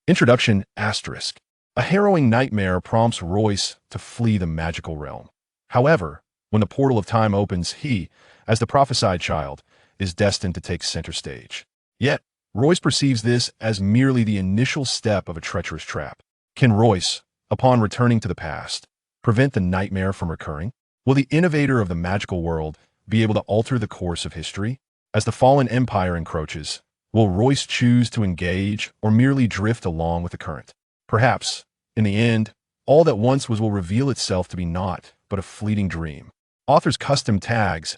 Introduction asterisk. A harrowing nightmare prompts Royce to flee the magical realm. However, when the portal of time opens, he, as the prophesied child, is destined to take center stage. Yet, Royce perceives this as merely the initial step of a treacherous trap. Can Royce, upon returning to the past, prevent the nightmare from recurring? Will the innovator of the magical world be able to alter the course of history? As the fallen empire encroaches, will Royce choose to engage or merely drift along with the current? Perhaps, in the end, all that once was will reveal itself to be naught but a fleeting dream. Author's custom tags,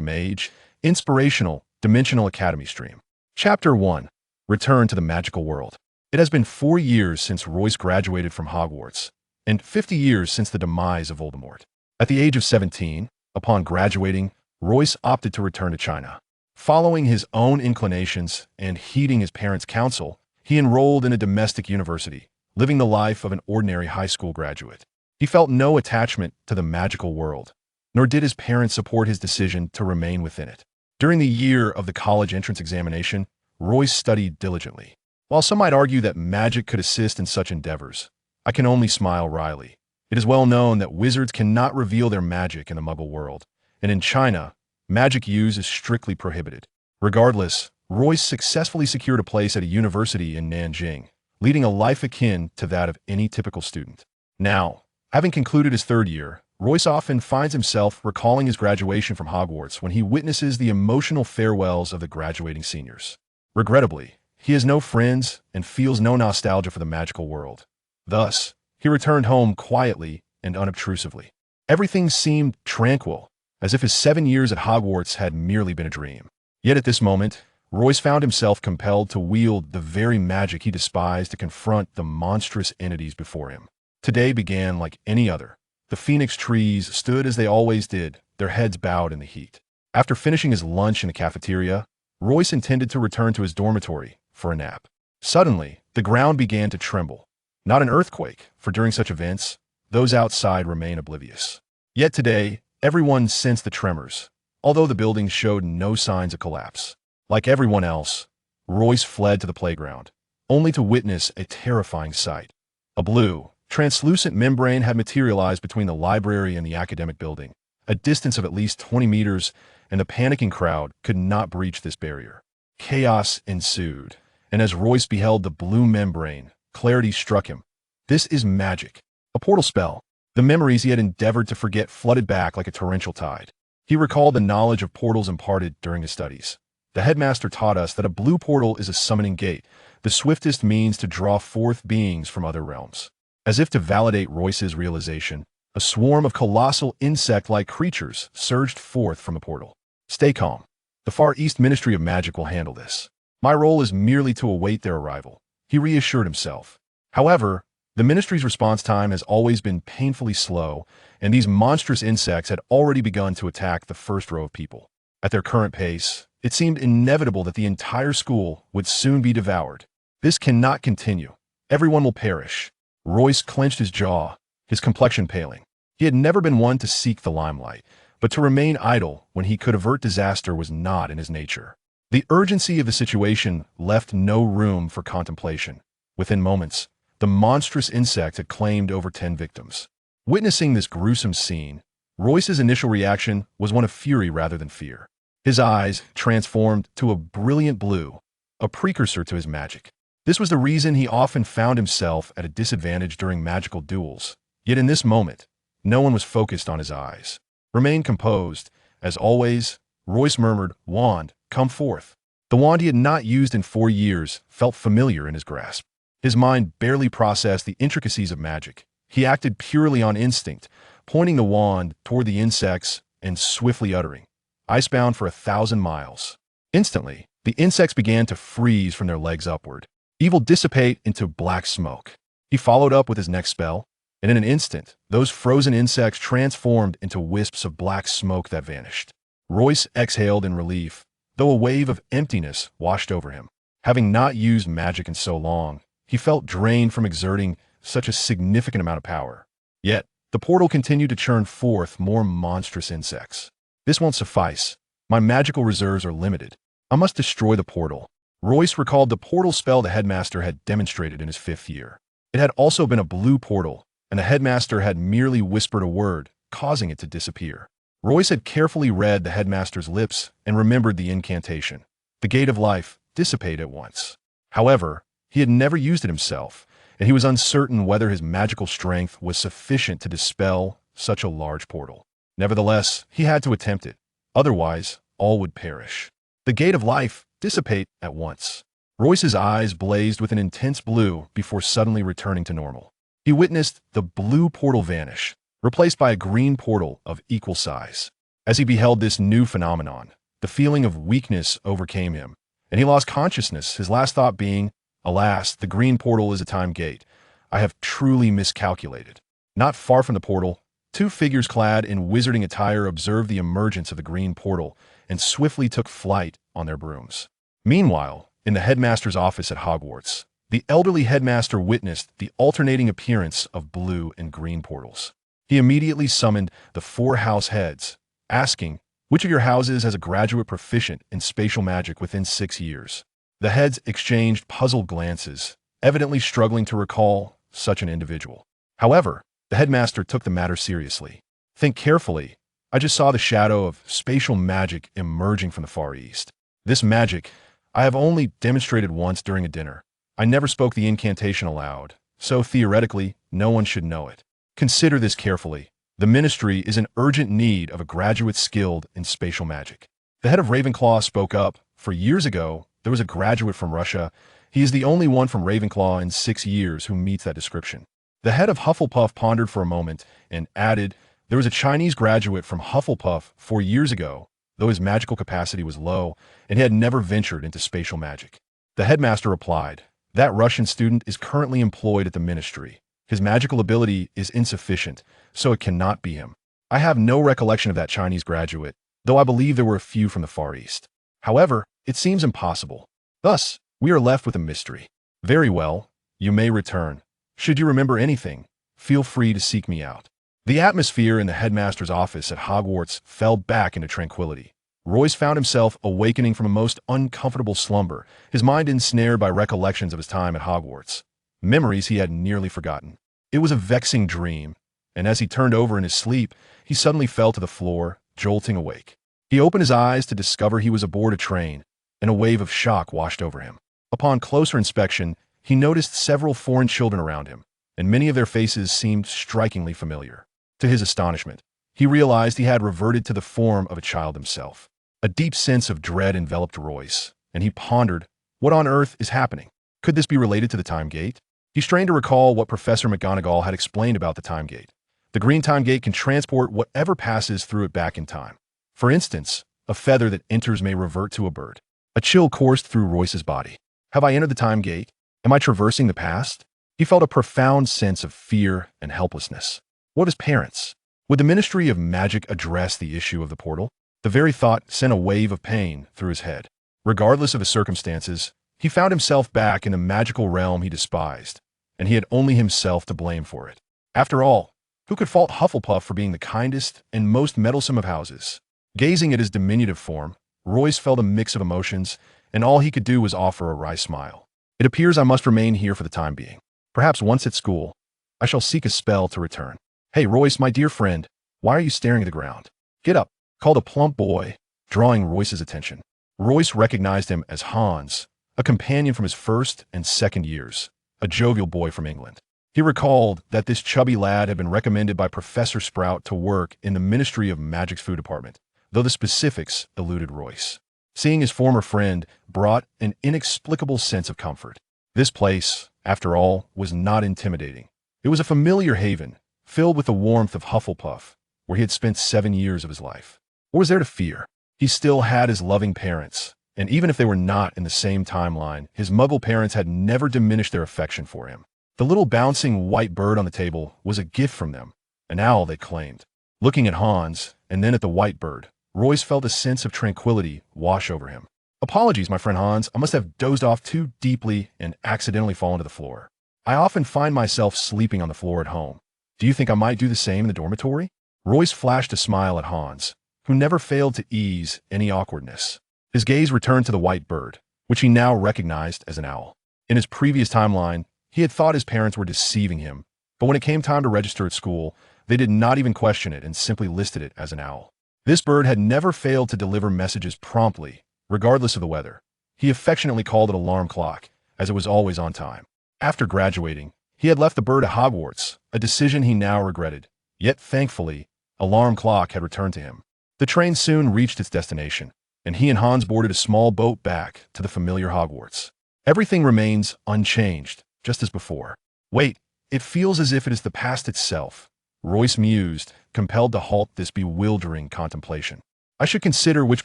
*mage, inspirational, Dimensional Academy stream. Chapter 1. Return to the Magical World. It has been 4 years since Royce graduated from Hogwarts, and 50 years since the demise of Voldemort. At the age of 17, upon graduating, Royce opted to return to China. Following his own inclinations and heeding his parents' counsel, he enrolled in a domestic university, living the life of an ordinary high school graduate. He felt no attachment to the magical world, nor did his parents support his decision to remain within it. During the year of the college entrance examination, Royce studied diligently. While some might argue that magic could assist in such endeavors, I can only smile wryly. It is well known that wizards cannot reveal their magic in the Muggle world, and in China, magic use is strictly prohibited. Regardless, Royce successfully secured a place at a university in Nanjing, leading a life akin to that of any typical student. Now, having concluded his third year, Royce often finds himself recalling his graduation from Hogwarts when he witnesses the emotional farewells of the graduating seniors. Regrettably, he has no friends and feels no nostalgia for the magical world. Thus, he returned home quietly and unobtrusively. Everything seemed tranquil, as if his 7 years at Hogwarts had merely been a dream. Yet at this moment, Royce found himself compelled to wield the very magic he despised to confront the monstrous entities before him. Today began like any other. The phoenix trees stood as they always did, their heads bowed in the heat. After finishing his lunch in the cafeteria, Royce intended to return to his dormitory for a nap. Suddenly, the ground began to tremble. Not an earthquake, for during such events, those outside remain oblivious. Yet today, everyone sensed the tremors, although the building showed no signs of collapse. Like everyone else, Royce fled to the playground, only to witness a terrifying sight. A blue, translucent membrane had materialized between the library and the academic building, a distance of at least 20 meters, and the panicking crowd could not breach this barrier. Chaos ensued, and as Royce beheld the blue membrane, clarity struck him. This is magic, a portal spell. The memories he had endeavored to forget flooded back like a torrential tide. He recalled the knowledge of portals imparted during his studies. The headmaster taught us that a blue portal is a summoning gate, the swiftest means to draw forth beings from other realms. As if to validate Royce's realization, a swarm of colossal insect-like creatures surged forth from the portal. Stay calm. The Far East Ministry of Magic will handle this. My role is merely to await their arrival, he reassured himself. However, the ministry's response time has always been painfully slow, and these monstrous insects had already begun to attack the first row of people. At their current pace, it seemed inevitable that the entire school would soon be devoured. This cannot continue. Everyone will perish. Royce clenched his jaw, his complexion paling. He had never been one to seek the limelight, but to remain idle when he could avert disaster was not in his nature. The urgency of the situation left no room for contemplation. Within moments, the monstrous insect had claimed over 10 victims. Witnessing this gruesome scene, Royce's initial reaction was one of fury rather than fear. His eyes transformed to a brilliant blue, a precursor to his magic. This was the reason he often found himself at a disadvantage during magical duels. Yet in this moment, no one was focused on his eyes. Remain composed. As always, Royce murmured, "Wand, come forth." The wand he had not used in 4 years felt familiar in his grasp. His mind barely processed the intricacies of magic. He acted purely on instinct, pointing the wand toward the insects and swiftly uttering, "Icebound for 1,000 miles." Instantly, the insects began to freeze from their legs upward. Evil dissipate into black smoke. He followed up with his next spell, and in an instant, those frozen insects transformed into wisps of black smoke that vanished. Royce exhaled in relief, though a wave of emptiness washed over him. Having not used magic in so long, he felt drained from exerting such a significant amount of power. Yet, the portal continued to churn forth more monstrous insects. "This won't suffice. My magical reserves are limited. I must destroy the portal." Royce recalled the portal spell the headmaster had demonstrated in his 5th year. It had also been a blue portal, and the headmaster had merely whispered a word, causing it to disappear. Royce had carefully read the headmaster's lips and remembered the incantation. The gate of life, dissipate at once. However, he had never used it himself, and he was uncertain whether his magical strength was sufficient to dispel such a large portal. Nevertheless, he had to attempt it. Otherwise, all would perish. The gate of life, dissipate at once. Royce's eyes blazed with an intense blue before suddenly returning to normal. He witnessed the blue portal vanish, replaced by a green portal of equal size. As he beheld this new phenomenon, the feeling of weakness overcame him, and he lost consciousness, his last thought being, "Alas, the green portal is a time gate. I have truly miscalculated." Not far from the portal, 2 figures clad in wizarding attire observed the emergence of the green portal and swiftly took flight on their brooms. Meanwhile, in the headmaster's office at Hogwarts, the elderly headmaster witnessed the alternating appearance of blue and green portals. He immediately summoned the 4 house heads, asking, "Which of your houses has a graduate proficient in spatial magic within 6 years?" The heads exchanged puzzled glances, evidently struggling to recall such an individual. However, the headmaster took the matter seriously. "Think carefully. I just saw the shadow of spatial magic emerging from the far east. This magic I have only demonstrated once during a dinner. I never spoke the incantation aloud, so theoretically, no one should know it. Consider this carefully. The Ministry is in urgent need of a graduate skilled in spatial magic." The head of Ravenclaw spoke up. "For years ago, there was a graduate from Russia. He is the only one from Ravenclaw in 6 years who meets that description." The head of Hufflepuff pondered for a moment and added, "There was a Chinese graduate from Hufflepuff 4 years ago, though his magical capacity was low, and he had never ventured into spatial magic." The headmaster replied, "That Russian student is currently employed at the Ministry. His magical ability is insufficient, so it cannot be him. I have no recollection of that Chinese graduate, though I believe there were a few from the Far East. However, it seems impossible. Thus, we are left with a mystery. Very well, you may return. Should you remember anything, feel free to seek me out." The atmosphere in the headmaster's office at Hogwarts fell back into tranquility. Royce found himself awakening from a most uncomfortable slumber, his mind ensnared by recollections of his time at Hogwarts, memories he had nearly forgotten. It was a vexing dream, and as he turned over in his sleep, he suddenly fell to the floor, jolting awake. He opened his eyes to discover he was aboard a train, and a wave of shock washed over him. Upon closer inspection, he noticed several foreign children around him, and many of their faces seemed strikingly familiar. To his astonishment, he realized he had reverted to the form of a child himself. A deep sense of dread enveloped Royce, and he pondered, what on earth is happening? Could this be related to the time gate? He strained to recall what Professor McGonagall had explained about the time gate. The green time gate can transport whatever passes through it back in time. For instance, a feather that enters may revert to a bird. A chill coursed through Royce's body. Have I entered the time gate? Am I traversing the past? He felt a profound sense of fear and helplessness. What of his parents? Would the Ministry of Magic address the issue of the portal? The very thought sent a wave of pain through his head. Regardless of his circumstances, he found himself back in the magical realm he despised, and he had only himself to blame for it. After all, who could fault Hufflepuff for being the kindest and most meddlesome of houses? Gazing at his diminutive form, Royce felt a mix of emotions, and all he could do was offer a wry smile. It appears I must remain here for the time being. Perhaps once at school, I shall seek a spell to return. Hey, Royce, my dear friend, why are you staring at the ground? Get up, called a plump boy, drawing Royce's attention. Royce recognized him as Hans, a companion from his 1st and 2nd years, a jovial boy from England. He recalled that this chubby lad had been recommended by Professor Sprout to work in the Ministry of Magic's food department, though the specifics eluded Royce. Seeing his former friend brought an inexplicable sense of comfort. This place, after all, was not intimidating. It was a familiar haven, filled with the warmth of Hufflepuff, where he had spent 7 years of his life. What was there to fear? He still had his loving parents, and even if they were not in the same timeline, his Muggle parents had never diminished their affection for him. The little bouncing white bird on the table was a gift from them, an owl they claimed. Looking at Hans, and then at the white bird, Royce felt a sense of tranquility wash over him. Apologies, my friend Hans, I must have dozed off too deeply and accidentally fallen to the floor. I often find myself sleeping on the floor at home. Do you think I might do the same in the dormitory? Royce flashed a smile at Hans, who never failed to ease any awkwardness. His gaze returned to the white bird, which he now recognized as an owl. In his previous timeline, he had thought his parents were deceiving him, but when it came time to register at school, they did not even question it and simply listed it as an owl. This bird had never failed to deliver messages promptly, regardless of the weather. He affectionately called it alarm clock, as it was always on time. After graduating, he had left the bird at Hogwarts, a decision he now regretted. Yet, thankfully, alarm clock had returned to him. The train soon reached its destination, and he and Hans boarded a small boat back to the familiar Hogwarts. Everything remains unchanged, just as before. Wait, it feels as if it is the past itself, Royce mused, compelled to halt this bewildering contemplation. I should consider which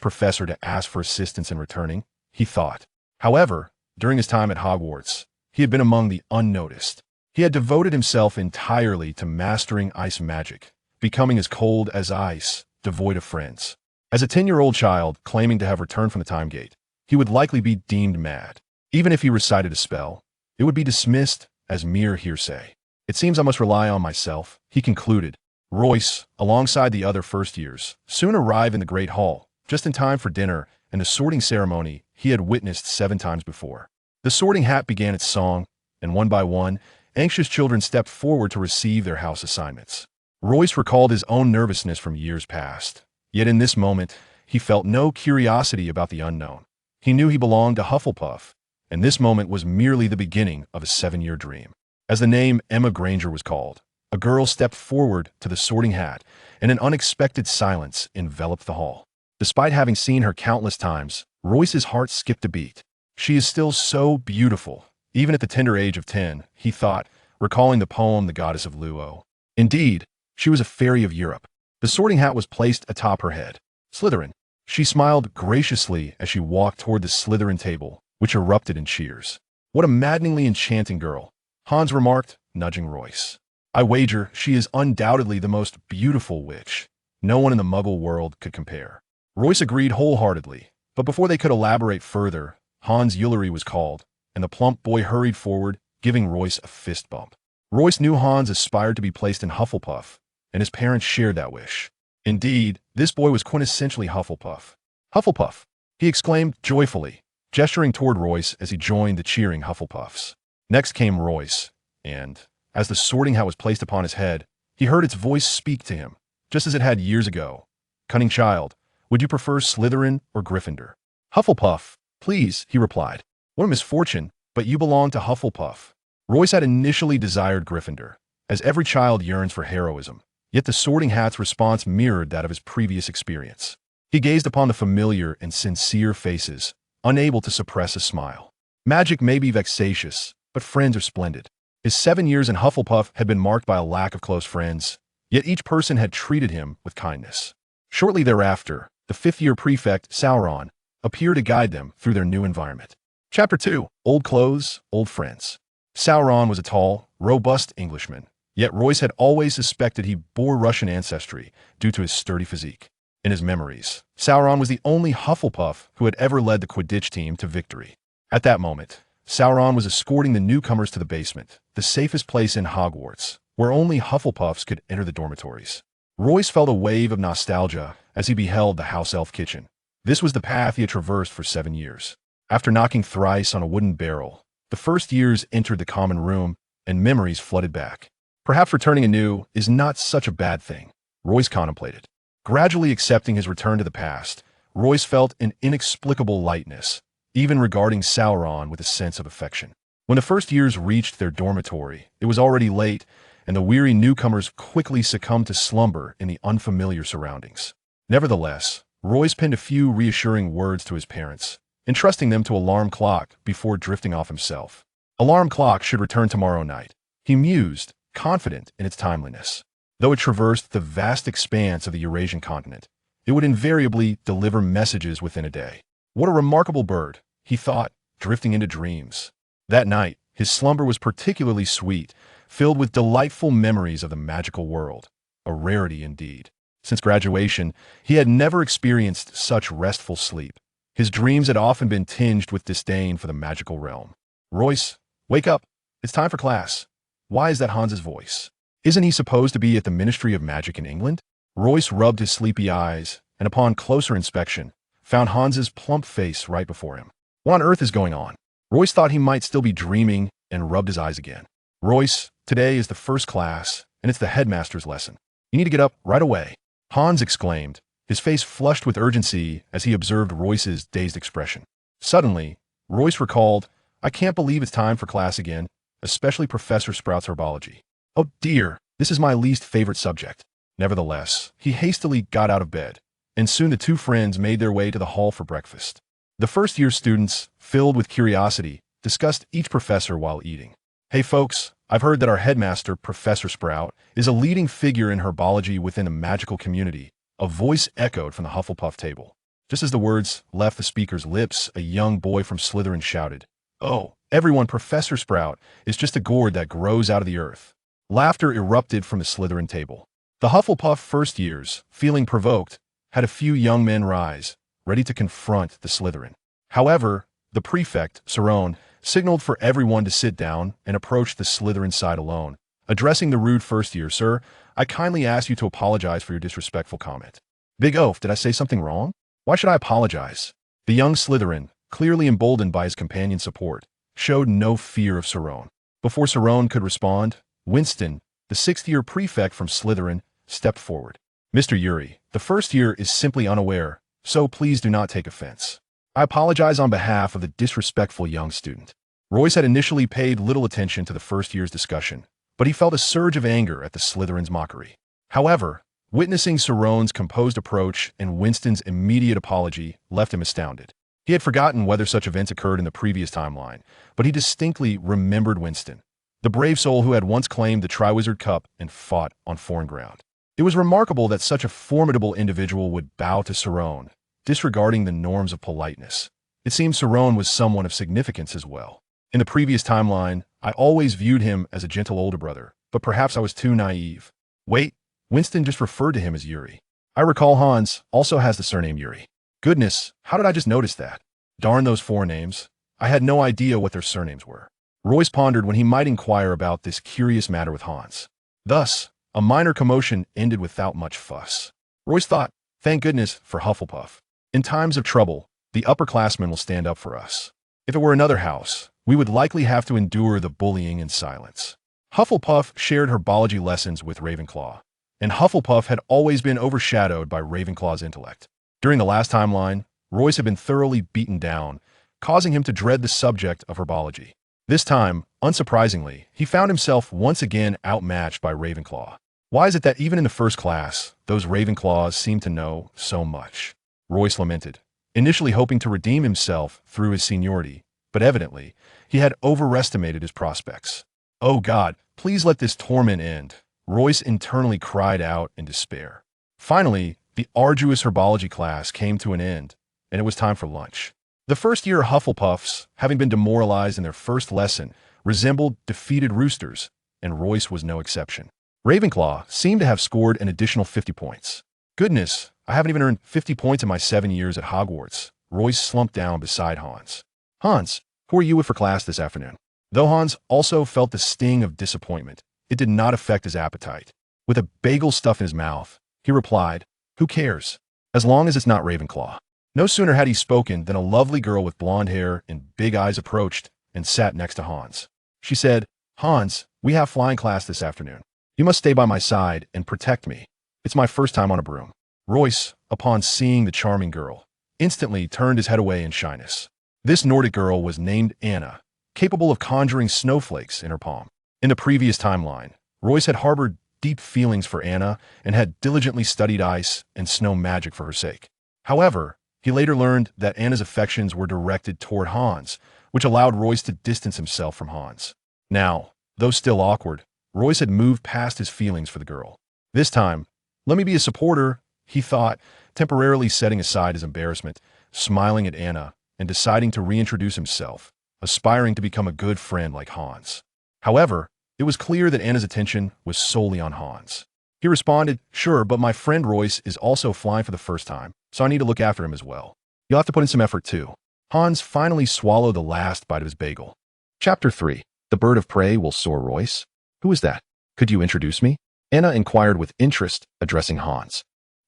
professor to ask for assistance in returning, he thought. However, during his time at Hogwarts, he had been among the unnoticed. He had devoted himself entirely to mastering ice magic, becoming as cold as ice, devoid of friends. As a 10-year-old child claiming to have returned from the time gate, he would likely be deemed mad. Even if he recited a spell, it would be dismissed as mere hearsay. It seems I must rely on myself, he concluded. Royce, alongside the other first years, soon arrived in the Great Hall, just in time for dinner and the sorting ceremony he had witnessed 7 times before. The sorting hat began its song, and one by one, anxious children stepped forward to receive their house assignments. Royce recalled his own nervousness from years past. Yet in this moment, he felt no curiosity about the unknown. He knew he belonged to Hufflepuff, and this moment was merely the beginning of a 7-year dream. As the name Emma Granger was called, a girl stepped forward to the sorting hat, and an unexpected silence enveloped the hall. Despite having seen her countless times, Royce's heart skipped a beat. She is still so beautiful, even at the tender age of 10, he thought, recalling the poem The Goddess of Luo. Indeed, she was a fairy of Europe. The sorting hat was placed atop her head. Slytherin. She smiled graciously as she walked toward the Slytherin table, which erupted in cheers. What a maddeningly enchanting girl, Hans remarked, nudging Royce. I wager she is undoubtedly the most beautiful witch. No one in the Muggle world could compare. Royce agreed wholeheartedly, but before they could elaborate further, Hans' Ullery was called, and the plump boy hurried forward, giving Royce a fist bump. Royce knew Hans aspired to be placed in Hufflepuff, and his parents shared that wish. Indeed, this boy was quintessentially Hufflepuff. Hufflepuff, he exclaimed joyfully, gesturing toward Royce as he joined the cheering Hufflepuffs. Next came Royce, and, as the sorting hat was placed upon his head, he heard its voice speak to him, just as it had years ago. Cunning child, would you prefer Slytherin or Gryffindor? Hufflepuff, please, he replied. What a misfortune, but you belong to Hufflepuff. Royce had initially desired Gryffindor, as every child yearns for heroism, yet the sorting hat's response mirrored that of his previous experience. He gazed upon the familiar and sincere faces, unable to suppress a smile. Magic may be vexatious, but friends are splendid. His 7 years in Hufflepuff had been marked by a lack of close friends, yet each person had treated him with kindness. Shortly thereafter, the 5th-year prefect, Sauron, appeared to guide them through their new environment. Chapter 2. Old Clothes, Old Friends. Sauron was a tall, robust Englishman, yet Royce had always suspected he bore Russian ancestry due to his sturdy physique. In his memories, Sauron was the only Hufflepuff who had ever led the Quidditch team to victory. At that moment, Sauron was escorting the newcomers to the basement, the safest place in Hogwarts, where only Hufflepuffs could enter the dormitories. Royce felt a wave of nostalgia as he beheld the house elf kitchen. This was the path he had traversed for 7 years. After knocking thrice on a wooden barrel, the first years entered the common room, and memories flooded back. Perhaps returning anew is not such a bad thing, Royce contemplated. Gradually accepting his return to the past, Royce felt an inexplicable lightness, even regarding Sauron with a sense of affection. When the first years reached their dormitory, it was already late, and the weary newcomers quickly succumbed to slumber in the unfamiliar surroundings. Nevertheless, Royce penned a few reassuring words to his parents, entrusting them to Alarm Clock before drifting off himself. Alarm Clock should return tomorrow night, he mused, confident in its timeliness. Though it traversed the vast expanse of the Eurasian continent, it would invariably deliver messages within a day. What a remarkable bird, he thought, drifting into dreams. That night, his slumber was particularly sweet, filled with delightful memories of the magical world, a rarity indeed. Since graduation, he had never experienced such restful sleep. His dreams had often been tinged with disdain for the magical realm. Royce, wake up. It's time for class. Why is that Hans's voice? Isn't he supposed to be at the Ministry of Magic in England? Royce rubbed his sleepy eyes, and upon closer inspection, found Hans's plump face right before him. What on earth is going on? Royce thought he might still be dreaming and rubbed his eyes again. Royce, today is the first class, and it's the headmaster's lesson. You need to get up right away. Hans exclaimed, his face flushed with urgency as he observed Royce's dazed expression. Suddenly, Royce recalled, I can't believe it's time for class again, especially Professor Sprout's herbology. Oh dear, this is my least favorite subject. Nevertheless, he hastily got out of bed, and soon the two friends made their way to the hall for breakfast. The first-year students, filled with curiosity, discussed each professor while eating. Hey folks, I've heard that our headmaster, Professor Sprout, is a leading figure in herbology within the magical community. A voice echoed from the Hufflepuff table. Just as the words left the speaker's lips, a young boy from Slytherin shouted, Oh, everyone, Professor Sprout is just a gourd that grows out of the earth. Laughter erupted from the Slytherin table. The Hufflepuff first years, feeling provoked, had a few young men rise, ready to confront the Slytherin. However, the prefect, Cerrone, signaled for everyone to sit down and approach the Slytherin side alone. Addressing the rude first year, Sir, I kindly ask you to apologize for your disrespectful comment. Big oaf, did I say something wrong? Why should I apologize? The young Slytherin, clearly emboldened by his companion's support, showed no fear of Cerrone. Before Cerrone could respond, Winston, the sixth-year prefect from Slytherin, stepped forward. Mr. Yuri, the first year is simply unaware, so please do not take offense. I apologize on behalf of the disrespectful young student. Royce had initially paid little attention to the first year's discussion, but he felt a surge of anger at the Slytherin's mockery. However, witnessing Cerrone's composed approach and Winston's immediate apology left him astounded. He had forgotten whether such events occurred in the previous timeline, but he distinctly remembered Winston, the brave soul who had once claimed the Triwizard Cup and fought on foreign ground. It was remarkable that such a formidable individual would bow to Cerrone, disregarding the norms of politeness. It seemed Cerrone was someone of significance as well. In the previous timeline, I always viewed him as a gentle older brother, but perhaps I was too naive. Wait, Winston just referred to him as Yuri. I recall Hans also has the surname Yuri. Goodness, how did I just notice that? Darn those four names. I had no idea what their surnames were. Royce pondered when he might inquire about this curious matter with Hans. Thus, a minor commotion ended without much fuss. Royce thought, thank goodness for Hufflepuff. In times of trouble, the upperclassmen will stand up for us. If it were another house, we would likely have to endure the bullying in silence. Hufflepuff shared herbology lessons with Ravenclaw, and Hufflepuff had always been overshadowed by Ravenclaw's intellect. During the last timeline, Royce had been thoroughly beaten down, causing him to dread the subject of herbology. This time, unsurprisingly, he found himself once again outmatched by Ravenclaw. Why is it that even in the first class, those Ravenclaws seem to know so much? Royce lamented, initially hoping to redeem himself through his seniority, but evidently, he had overestimated his prospects. Oh God, please let this torment end, Royce internally cried out in despair. Finally, the arduous herbology class came to an end, and it was time for lunch. The first-year Hufflepuffs, having been demoralized in their first lesson, resembled defeated roosters, and Royce was no exception. Ravenclaw seemed to have scored an additional 50 points. Goodness, I haven't even earned 50 points in my 7 years at Hogwarts. Royce slumped down beside Hans. Hans, who are you with for class this afternoon? Though Hans also felt the sting of disappointment, it did not affect his appetite. With a bagel stuffed in his mouth, he replied, Who cares? As long as it's not Ravenclaw. No sooner had he spoken than a lovely girl with blonde hair and big eyes approached and sat next to Hans. She said, Hans, we have flying class this afternoon. You must stay by my side and protect me. It's my first time on a broom. Royce, upon seeing the charming girl, instantly turned his head away in shyness. This Nordic girl was named Anna, capable of conjuring snowflakes in her palm. In the previous timeline, Royce had harbored deep feelings for Anna and had diligently studied ice and snow magic for her sake. However, he later learned that Anna's affections were directed toward Hans, which allowed Royce to distance himself from Hans. Now, though still awkward, Royce had moved past his feelings for the girl. This time, let me be a supporter, he thought, temporarily setting aside his embarrassment, smiling at Anna, and deciding to reintroduce himself, aspiring to become a good friend like Hans. However, it was clear that Anna's attention was solely on Hans. He responded, Sure, but my friend Royce is also flying for the first time, so I need to look after him as well. You'll have to put in some effort too. Hans finally swallowed the last bite of his bagel. Chapter 3. The Bird of Prey will soar Royce. Who is that? Could you introduce me? Anna inquired with interest, addressing Hans.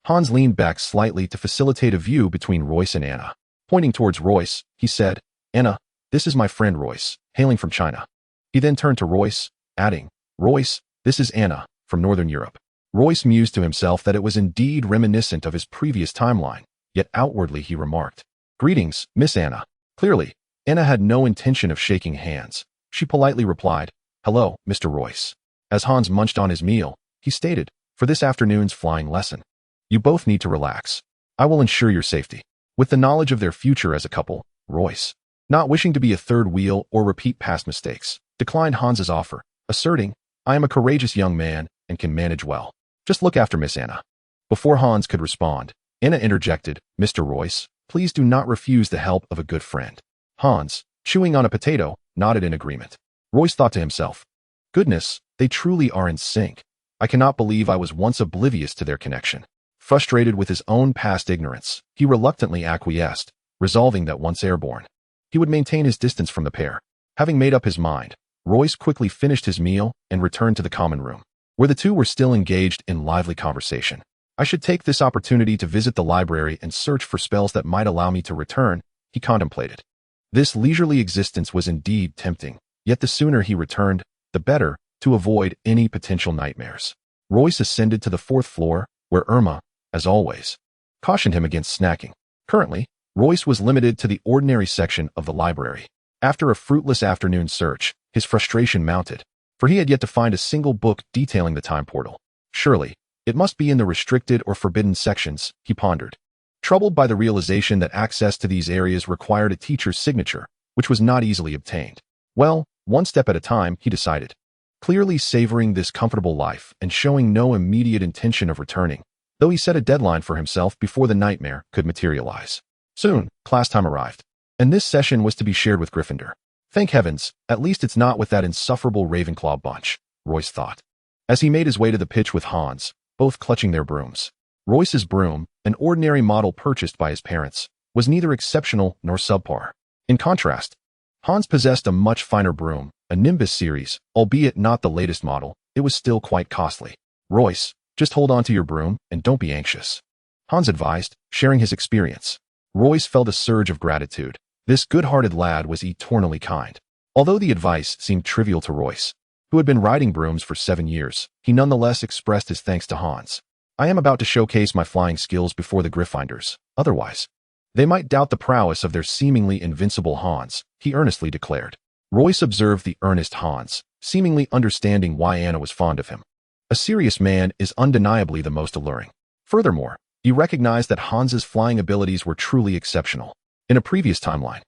Hans leaned back slightly to facilitate a view between Royce and Anna. Pointing towards Royce, he said, Anna, this is my friend Royce, hailing from China. He then turned to Royce, adding, Royce, this is Anna, from Northern Europe. Royce mused to himself that it was indeed reminiscent of his previous timeline, yet outwardly he remarked, Greetings, Miss Anna. Clearly, Anna had no intention of shaking hands. She politely replied, Hello, Mr. Royce. As Hans munched on his meal, he stated, For this afternoon's flying lesson, you both need to relax. I will ensure your safety. With the knowledge of their future as a couple, Royce, not wishing to be a third wheel or repeat past mistakes, declined Hans's offer, asserting, I am a courageous young man and can manage well. Just look after Miss Anna. Before Hans could respond, Anna interjected, Mr. Royce, please do not refuse the help of a good friend. Hans, chewing on a potato, nodded in agreement. Royce thought to himself, Goodness, they truly are in sync. I cannot believe I was once oblivious to their connection. Frustrated with his own past ignorance, he reluctantly acquiesced, resolving that once airborne, he would maintain his distance from the pair. Having made up his mind, Royce quickly finished his meal and returned to the common room, where the two were still engaged in lively conversation. I should take this opportunity to visit the library and search for spells that might allow me to return, he contemplated. This leisurely existence was indeed tempting, yet the sooner he returned, the better, to avoid any potential nightmares. Royce ascended to the 4th floor, where Irma, as always, cautioned him against snacking. Currently, Royce was limited to the ordinary section of the library. After a fruitless afternoon search, his frustration mounted, for he had yet to find a single book detailing the time portal. Surely, it must be in the restricted or forbidden sections, he pondered, troubled by the realization that access to these areas required a teacher's signature, which was not easily obtained. Well, one step at a time, he decided. Clearly savoring this comfortable life and showing no immediate intention of returning, though he set a deadline for himself before the nightmare could materialize. Soon, class time arrived, and this session was to be shared with Gryffindor. Thank heavens, at least it's not with that insufferable Ravenclaw bunch, Royce thought, as he made his way to the pitch with Hans, both clutching their brooms. Royce's broom, an ordinary model purchased by his parents, was neither exceptional nor subpar. In contrast, Hans possessed a much finer broom, a Nimbus series, albeit not the latest model. It was still quite costly. Royce, just hold on to your broom and don't be anxious, Hans advised, sharing his experience. Royce felt a surge of gratitude. This good-hearted lad was eternally kind. Although the advice seemed trivial to Royce, who had been riding brooms for 7 years, he nonetheless expressed his thanks to Hans. I am about to showcase my flying skills before the Gryffindors. Otherwise, they might doubt the prowess of their seemingly invincible Hans, he earnestly declared. Royce observed the earnest Hans, seemingly understanding why Anna was fond of him. A serious man is undeniably the most alluring. Furthermore, he recognized that Hans's flying abilities were truly exceptional. In a previous timeline,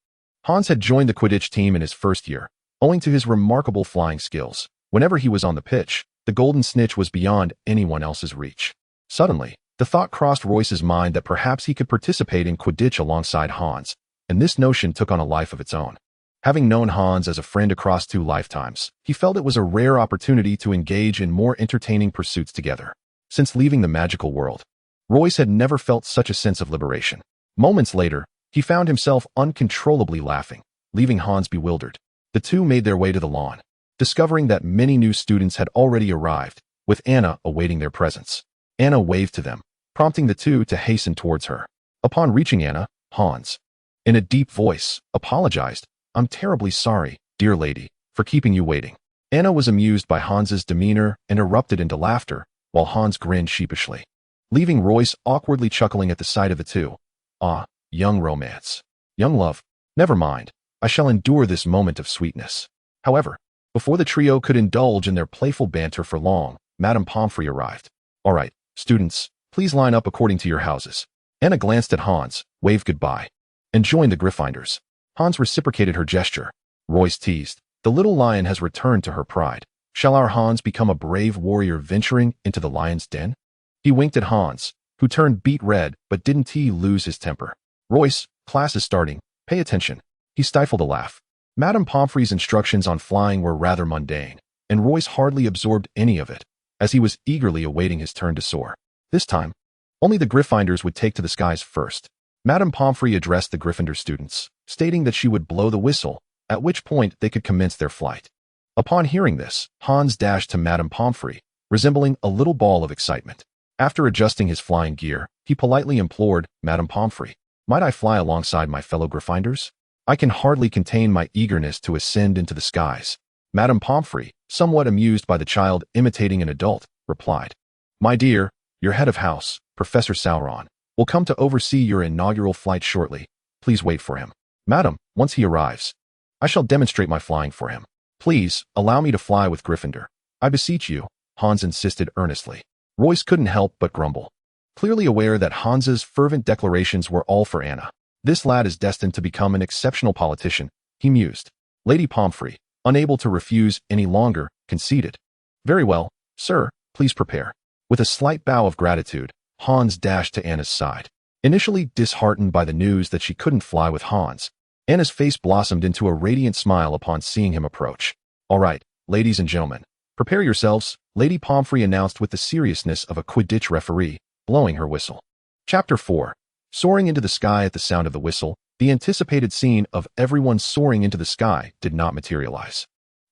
Hans had joined the Quidditch team in his first year, owing to his remarkable flying skills. Whenever he was on the pitch, the golden snitch was beyond anyone else's reach. Suddenly, the thought crossed Royce's mind that perhaps he could participate in Quidditch alongside Hans, and this notion took on a life of its own. Having known Hans as a friend across 2 lifetimes, he felt it was a rare opportunity to engage in more entertaining pursuits together. Since leaving the magical world, Royce had never felt such a sense of liberation. Moments later, he found himself uncontrollably laughing, leaving Hans bewildered. The two made their way to the lawn, discovering that many new students had already arrived, with Anna awaiting their presence. Anna waved to them, prompting the two to hasten towards her. Upon reaching Anna, Hans, in a deep voice, apologized. I'm terribly sorry, dear lady, for keeping you waiting. Anna was amused by Hans's demeanor and erupted into laughter, while Hans grinned sheepishly, leaving Royce awkwardly chuckling at the sight of the two. Ah, young romance. Young love. Never mind, I shall endure this moment of sweetness. However, before the trio could indulge in their playful banter for long, Madame Pomfrey arrived. All right, students, please line up according to your houses. Anna glanced at Hans, waved goodbye, and joined the Gryffindors. Hans reciprocated her gesture. Royce teased, the little lion has returned to her pride. Shall our Hans become a brave warrior venturing into the lion's den? He winked at Hans, who turned beet red but didn't he lose his temper. Royce, class is starting. Pay attention. He stifled a laugh. Madame Pomfrey's instructions on flying were rather mundane, and Royce hardly absorbed any of it, as he was eagerly awaiting his turn to soar. This time, only the Gryffindors would take to the skies first. Madame Pomfrey addressed the Gryffindor students, stating that she would blow the whistle, at which point they could commence their flight. Upon hearing this, Hans dashed to Madame Pomfrey, resembling a little ball of excitement. After adjusting his flying gear, he politely implored, Madame Pomfrey, might I fly alongside my fellow Gryffindors? I can hardly contain my eagerness to ascend into the skies. Madame Pomfrey, somewhat amused by the child imitating an adult, replied, My dear, your head of house, Professor Sauron, will come to oversee your inaugural flight shortly. Please wait for him. Madam, once he arrives, I shall demonstrate my flying for him. Please, allow me to fly with Gryffindor. I beseech you, Hans insisted earnestly. Royce couldn't help but grumble. Clearly aware that Hans's fervent declarations were all for Anna. This lad is destined to become an exceptional politician, he mused. Lady Pomfrey, unable to refuse any longer, conceded. Very well, sir, please prepare. With a slight bow of gratitude, Hans dashed to Anna's side. Initially disheartened by the news that she couldn't fly with Hans, Anna's face blossomed into a radiant smile upon seeing him approach. All right, ladies and gentlemen, prepare yourselves, Lady Pomfrey announced with the seriousness of a Quidditch referee, blowing her whistle. Chapter 4. Soaring into the sky at the sound of the whistle, the anticipated scene of everyone soaring into the sky did not materialize.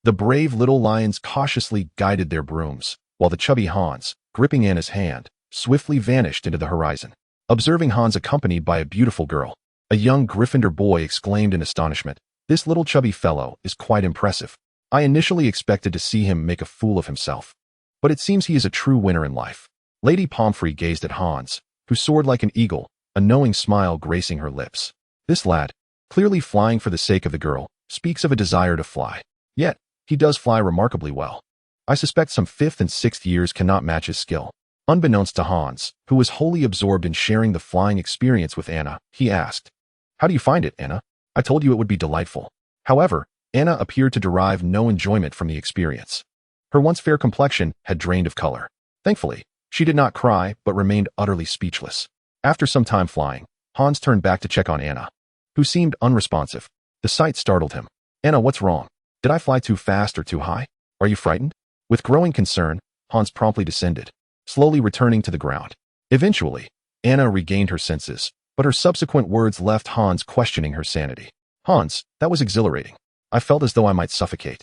The brave little lions cautiously guided their brooms, while the chubby Hans, gripping Anna's hand, swiftly vanished into the horizon. Observing Hans accompanied by a beautiful girl, a young Gryffindor boy exclaimed in astonishment, This little chubby fellow is quite impressive. I initially expected to see him make a fool of himself, but it seems he is a true winner in life. Lady Pomfrey gazed at Hans, who soared like an eagle, a knowing smile gracing her lips. This lad, clearly flying for the sake of the girl, speaks of a desire to fly. Yet, he does fly remarkably well. I suspect some 5th and 6th years cannot match his skill. Unbeknownst to Hans, who was wholly absorbed in sharing the flying experience with Anna, he asked, How do you find it, Anna? I told you it would be delightful. However, Anna appeared to derive no enjoyment from the experience. Her once fair complexion had drained of color. Thankfully, she did not cry but remained utterly speechless. After some time flying, Hans turned back to check on Anna, who seemed unresponsive. The sight startled him. Anna, what's wrong? Did I fly too fast or too high? Are you frightened? With growing concern, Hans promptly descended, slowly returning to the ground. Eventually, Anna regained her senses, but her subsequent words left Hans questioning her sanity. Hans, that was exhilarating. I felt as though I might suffocate.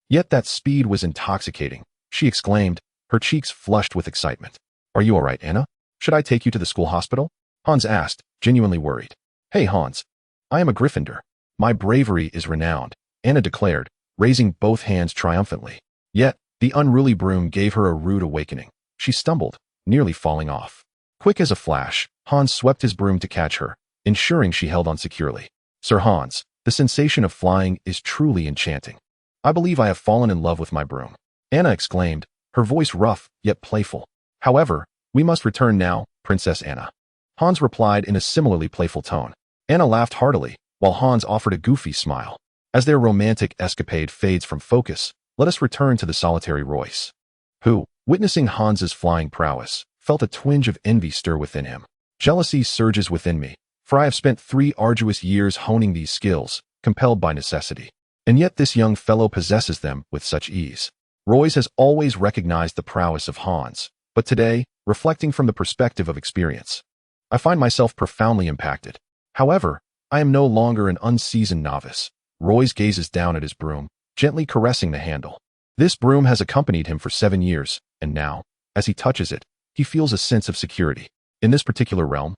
Yet that speed was intoxicating, she exclaimed, her cheeks flushed with excitement. Are you all right, Anna? Should I take you to the school hospital? Hans asked, genuinely worried. Hey, Hans. I am a Gryffindor. My bravery is renowned, Anna declared, raising both hands triumphantly. Yet, the unruly broom gave her a rude awakening. She stumbled, nearly falling off. Quick as a flash, Hans swept his broom to catch her, ensuring she held on securely. Sir Hans, the sensation of flying is truly enchanting. I believe I have fallen in love with my broom, Anna exclaimed, her voice rough yet playful. However, we must return now, Princess Anna. Hans replied in a similarly playful tone. Anna laughed heartily, while Hans offered a goofy smile. As their romantic escapade fades from focus, let us return to the solitary Royce, who, witnessing Hans's flying prowess, felt a twinge of envy stir within him. Jealousy surges within me, for I have spent 3 arduous years honing these skills, compelled by necessity. And yet this young fellow possesses them with such ease. Royce has always recognized the prowess of Hans, but today, reflecting from the perspective of experience, I find myself profoundly impacted. However, I am no longer an unseasoned novice. Royce gazes down at his broom, gently caressing the handle. This broom has accompanied him for 7 years, and now, as he touches it, he feels a sense of security. In this particular realm,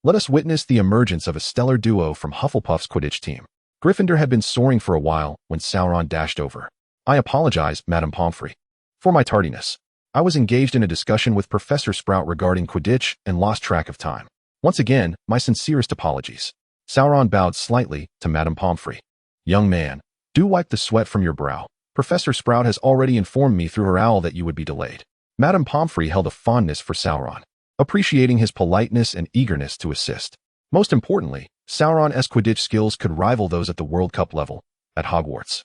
let us witness the emergence of a stellar duo from Hufflepuff's Quidditch team. Gryffindor had been soaring for a while when Sauron dashed over. I apologize, Madame Pomfrey, for my tardiness. I was engaged in a discussion with Professor Sprout regarding Quidditch and lost track of time. Once again, my sincerest apologies. Sauron bowed slightly to Madame Pomfrey. Young man, do wipe the sweat from your brow. Professor Sprout has already informed me through her owl that you would be delayed. Madame Pomfrey held a fondness for Sauron, appreciating his politeness and eagerness to assist. Most importantly, Sauron's Quidditch skills could rival those at the World Cup level, at Hogwarts.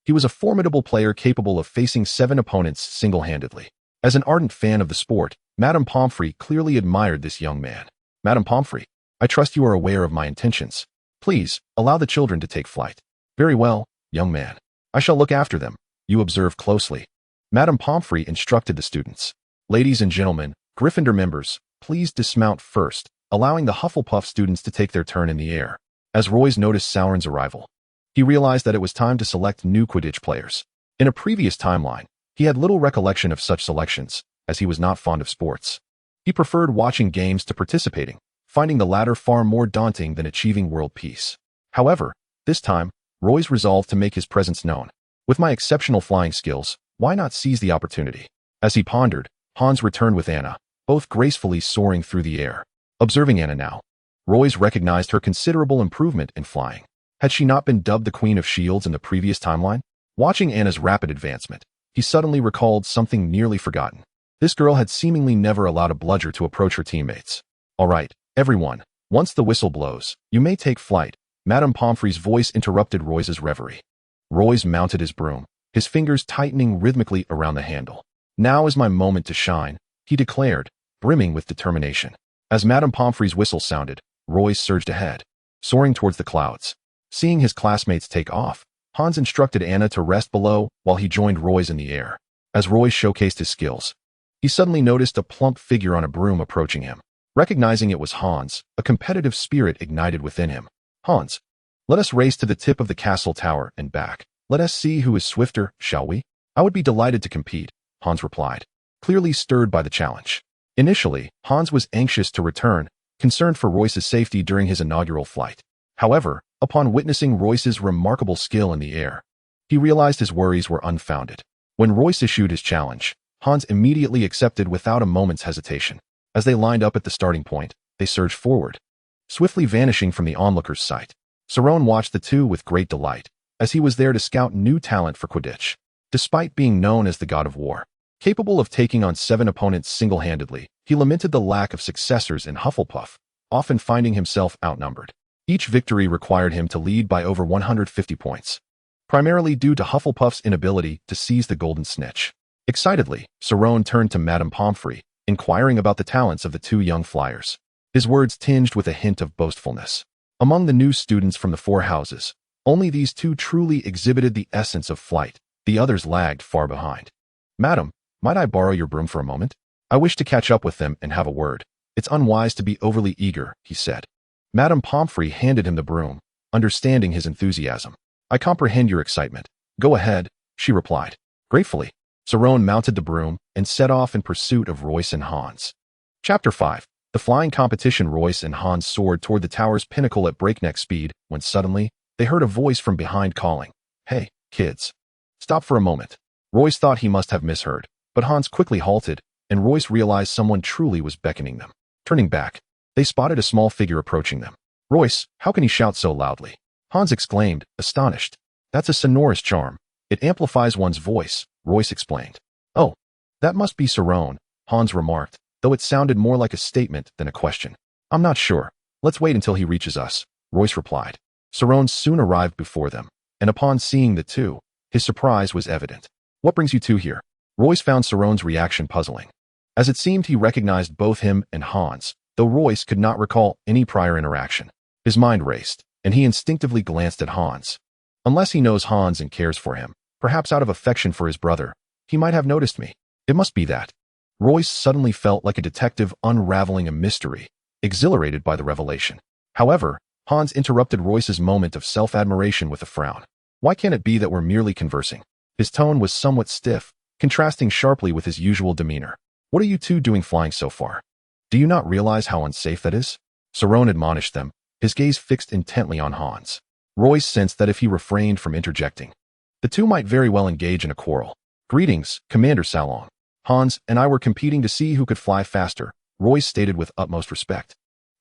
He was a formidable player capable of facing 7 opponents single-handedly. As an ardent fan of the sport, Madame Pomfrey clearly admired this young man. Madame Pomfrey, I trust you are aware of my intentions. Please, allow the children to take flight. Very well, young man. I shall look after them. You observe closely. Madame Pomfrey instructed the students. Ladies and gentlemen, Gryffindor members, please dismount first, allowing the Hufflepuff students to take their turn in the air. As Royce noticed Sauron's arrival, he realized that it was time to select new Quidditch players. In a previous timeline, he had little recollection of such selections, as he was not fond of sports. He preferred watching games to participating, finding the latter far more daunting than achieving world peace. However, This time, Royce resolved to make his presence known. With my exceptional flying skills, why not seize the opportunity? As he pondered, Hans returned with Anna, both gracefully soaring through the air. Observing Anna now, Royce recognized her considerable improvement in flying. Had she not been dubbed the Queen of Shields in the previous timeline? Watching Anna's rapid advancement, he suddenly recalled something nearly forgotten. This girl had seemingly never allowed a bludger to approach her teammates. All right, everyone, once the whistle blows, you may take flight. Madame Pomfrey's voice interrupted Royce's reverie. Royce mounted his broom, his fingers tightening rhythmically around the handle. Now is my moment to shine, he declared, brimming with determination. As Madame Pomfrey's whistle sounded, Royce surged ahead, soaring towards the clouds. Seeing his classmates take off, Hans instructed Anna to rest below while he joined Royce in the air. As Royce showcased his skills, he suddenly noticed a plump figure on a broom approaching him. Recognizing it was Hans, a competitive spirit ignited within him. Hans, let us race to the tip of the castle tower and back. Let us see who is swifter, shall we? I would be delighted to compete, Hans replied, clearly stirred by the challenge. Initially, Hans was anxious to return, concerned for Royce's safety during his inaugural flight. However, upon witnessing Royce's remarkable skill in the air, he realized his worries were unfounded. When Royce issued his challenge, Hans immediately accepted without a moment's hesitation. As they lined up at the starting point, they surged forward, swiftly vanishing from the onlooker's sight. Cerrone watched the two with great delight, as he was there to scout new talent for Quidditch. Despite being known as the God of War, capable of taking on 7 opponents single-handedly, he lamented the lack of successors in Hufflepuff, often finding himself outnumbered. Each victory required him to lead by over 150 points, primarily due to Hufflepuff's inability to seize the golden snitch. Excitedly, Cerrone turned to Madame Pomfrey, inquiring about the talents of the 2 young flyers. His words tinged with a hint of boastfulness. Among the new students from the 4 houses, only these 2 truly exhibited the essence of flight. The others lagged far behind. Madam, might I borrow your broom for a moment? I wish to catch up with them and have a word. It's unwise to be overly eager, he said. Madame Pomfrey handed him the broom, understanding his enthusiasm. I comprehend your excitement. Go ahead, she replied. Gratefully, Cerrone mounted the broom and set off in pursuit of Royce and Hans. Chapter 5. The flying competition. Royce and Hans soared toward the tower's pinnacle at breakneck speed when suddenly, they heard a voice from behind calling, Hey, kids. Stop for a moment. Royce thought he must have misheard, but Hans quickly halted, and Royce realized someone truly was beckoning them. Turning back, they spotted a small figure approaching them. Royce, how can he shout so loudly? Hans exclaimed, astonished. That's a sonorous charm. It amplifies one's voice, Royce explained. Oh, that must be Cerrone, Hans remarked, though it sounded more like a statement than a question. I'm not sure. Let's wait until he reaches us, Royce replied. Cerrone soon arrived before them, and upon seeing the two, his surprise was evident. What brings you two here? Royce found Cerrone's reaction puzzling, as it seemed he recognized both him and Hans, though Royce could not recall any prior interaction. His mind raced, and he instinctively glanced at Hans. Unless he knows Hans and cares for him, perhaps out of affection for his brother, he might have noticed me. It must be that. Royce suddenly felt like a detective unraveling a mystery, exhilarated by the revelation. However, Hans interrupted Royce's moment of self-admiration with a frown. Why can't it be that we're merely conversing? His tone was somewhat stiff, contrasting sharply with his usual demeanor. What are you two doing flying so far? Do you not realize how unsafe that is? Cerrone admonished them, his gaze fixed intently on Hans. Royce sensed that if he refrained from interjecting, the two might very well engage in a quarrel. Greetings, Commander Salong. Hans and I were competing to see who could fly faster, Royce stated with utmost respect.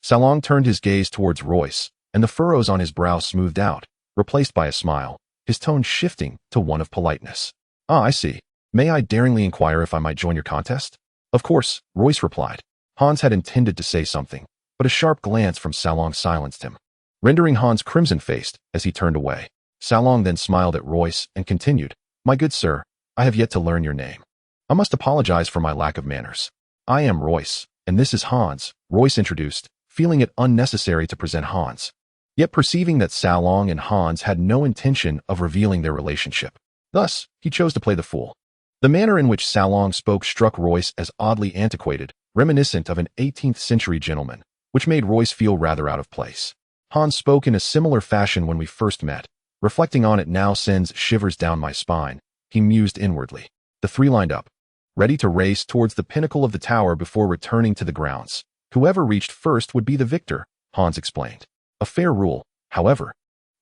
Salong turned his gaze towards Royce, and the furrows on his brow smoothed out, replaced by a smile, his tone shifting to one of politeness. Ah, I see. May I daringly inquire if I might join your contest? Of course, Royce replied. Hans had intended to say something, but a sharp glance from Salong silenced him, rendering Hans crimson-faced as he turned away. Salong then smiled at Royce and continued, My good sir, I have yet to learn your name. I must apologize for my lack of manners. I am Royce, and this is Hans, Royce introduced, feeling it unnecessary to present Hans, yet perceiving that Salong and Hans had no intention of revealing their relationship. Thus, he chose to play the fool. The manner in which Salong spoke struck Royce as oddly antiquated, reminiscent of an 18th-century gentleman, which made Royce feel rather out of place. Hans spoke in a similar fashion when we first met. Reflecting on it now sends shivers down my spine, he mused inwardly. The three lined up, ready to race towards the pinnacle of the tower before returning to the grounds. Whoever reached first would be the victor, Hans explained. A fair rule, however.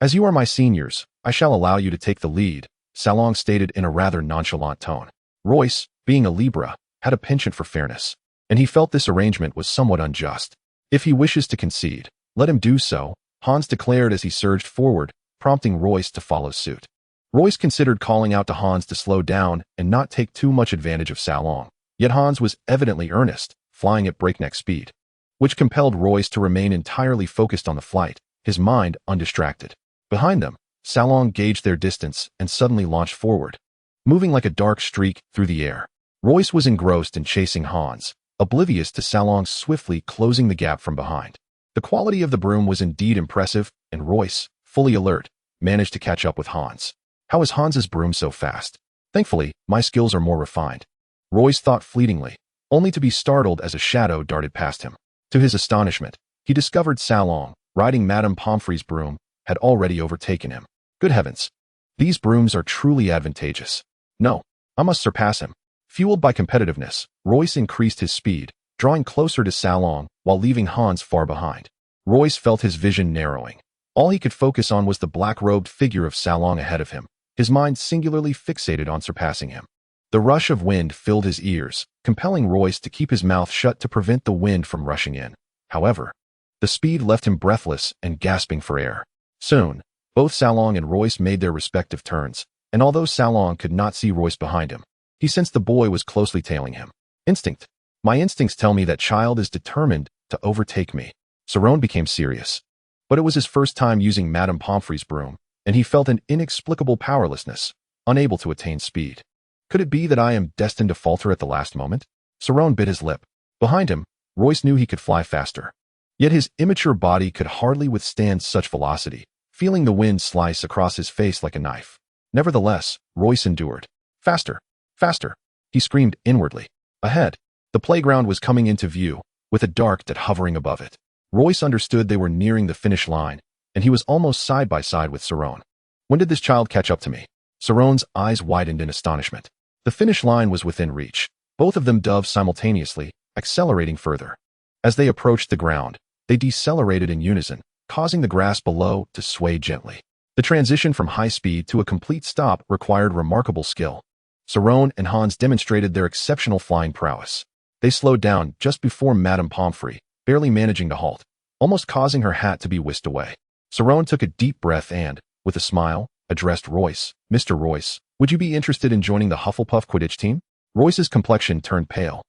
As you are my seniors, I shall allow you to take the lead, Salong stated in a rather nonchalant tone. Royce, being a Libra, had a penchant for fairness, and he felt this arrangement was somewhat unjust. If he wishes to concede, let him do so, Hans declared as he surged forward, prompting Royce to follow suit. Royce considered calling out to Hans to slow down and not take too much advantage of Salong, yet Hans was evidently earnest, flying at breakneck speed, which compelled Royce to remain entirely focused on the flight, his mind undistracted. Behind them, Salong gauged their distance and suddenly launched forward, moving like a dark streak through the air. Royce was engrossed in chasing Hans, oblivious to Salong swiftly closing the gap from behind. The quality of the broom was indeed impressive, and Royce, fully alert, managed to catch up with Hans. How is Hans's broom so fast? Thankfully, my skills are more refined, Royce thought fleetingly, only to be startled as a shadow darted past him. To his astonishment, he discovered Salong, riding Madame Pomfrey's broom, had already overtaken him. Good heavens! These brooms are truly advantageous. No, I must surpass him. Fueled by competitiveness, Royce increased his speed, drawing closer to Salong while leaving Hans far behind. Royce felt his vision narrowing. All he could focus on was the black-robed figure of Salong ahead of him, his mind singularly fixated on surpassing him. The rush of wind filled his ears, compelling Royce to keep his mouth shut to prevent the wind from rushing in. However, the speed left him breathless and gasping for air. Soon, both Salong and Royce made their respective turns, and although Salong could not see Royce behind him, he sensed the boy was closely tailing him. Instinct. My instincts tell me that child is determined to overtake me. Cerrone became serious. But it was his first time using Madame Pomfrey's broom, and he felt an inexplicable powerlessness, unable to attain speed. Could it be that I am destined to falter at the last moment? Cerrone bit his lip. Behind him, Royce knew he could fly faster. Yet his immature body could hardly withstand such velocity, feeling the wind slice across his face like a knife. Nevertheless, Royce endured. Faster! Faster! He screamed inwardly. Ahead, the playground was coming into view, with a dark that hovering above it. Royce understood they were nearing the finish line, and he was almost side by side with Cerrone. When did this child catch up to me? Cerrone's eyes widened in astonishment. The finish line was within reach. Both of them dove simultaneously, accelerating further. As they approached the ground, they decelerated in unison, causing the grass below to sway gently. The transition from high speed to a complete stop required remarkable skill. Cerrone and Hans demonstrated their exceptional flying prowess. They slowed down just before Madame Pomfrey, barely managing to halt, almost causing her hat to be whisked away. Cerrone took a deep breath and, with a smile, addressed Royce. Mr. Royce, would you be interested in joining the Hufflepuff Quidditch team? Royce's complexion turned pale.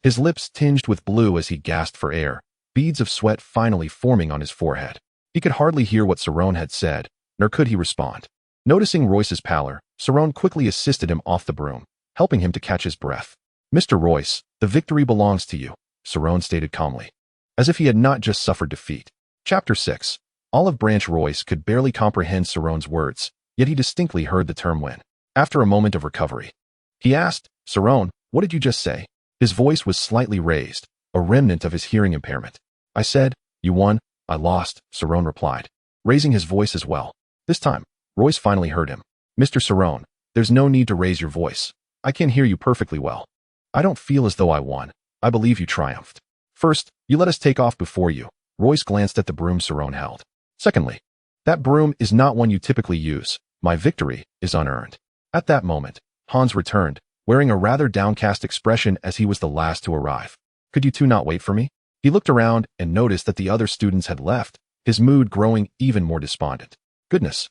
His lips tinged with blue as he gasped for air, beads of sweat finally forming on his forehead. He could hardly hear what Cerrone had said, nor could he respond. Noticing Royce's pallor, Cerrone quickly assisted him off the broom, helping him to catch his breath. Mr. Royce, the victory belongs to you, Cerrone stated calmly, as if he had not just suffered defeat. Chapter 6. Olive Branch. Royce could barely comprehend Cerrone's words, yet he distinctly heard the term win. After a moment of recovery, he asked, Cerrone, what did you just say? His voice was slightly raised, a remnant of his hearing impairment. I said, you won, I lost, Cerrone replied, raising his voice as well. This time, Royce finally heard him. Mr. Cerrone, there's no need to raise your voice. I can hear you perfectly well. I don't feel as though I won. I believe you triumphed. First, you let us take off before you. Royce glanced at the broom Cerrone held. Secondly, that broom is not one you typically use. My victory is unearned. At that moment, Hans returned, wearing a rather downcast expression as he was the last to arrive. Could you two not wait for me? He looked around and noticed that the other students had left, his mood growing even more despondent. Goodness.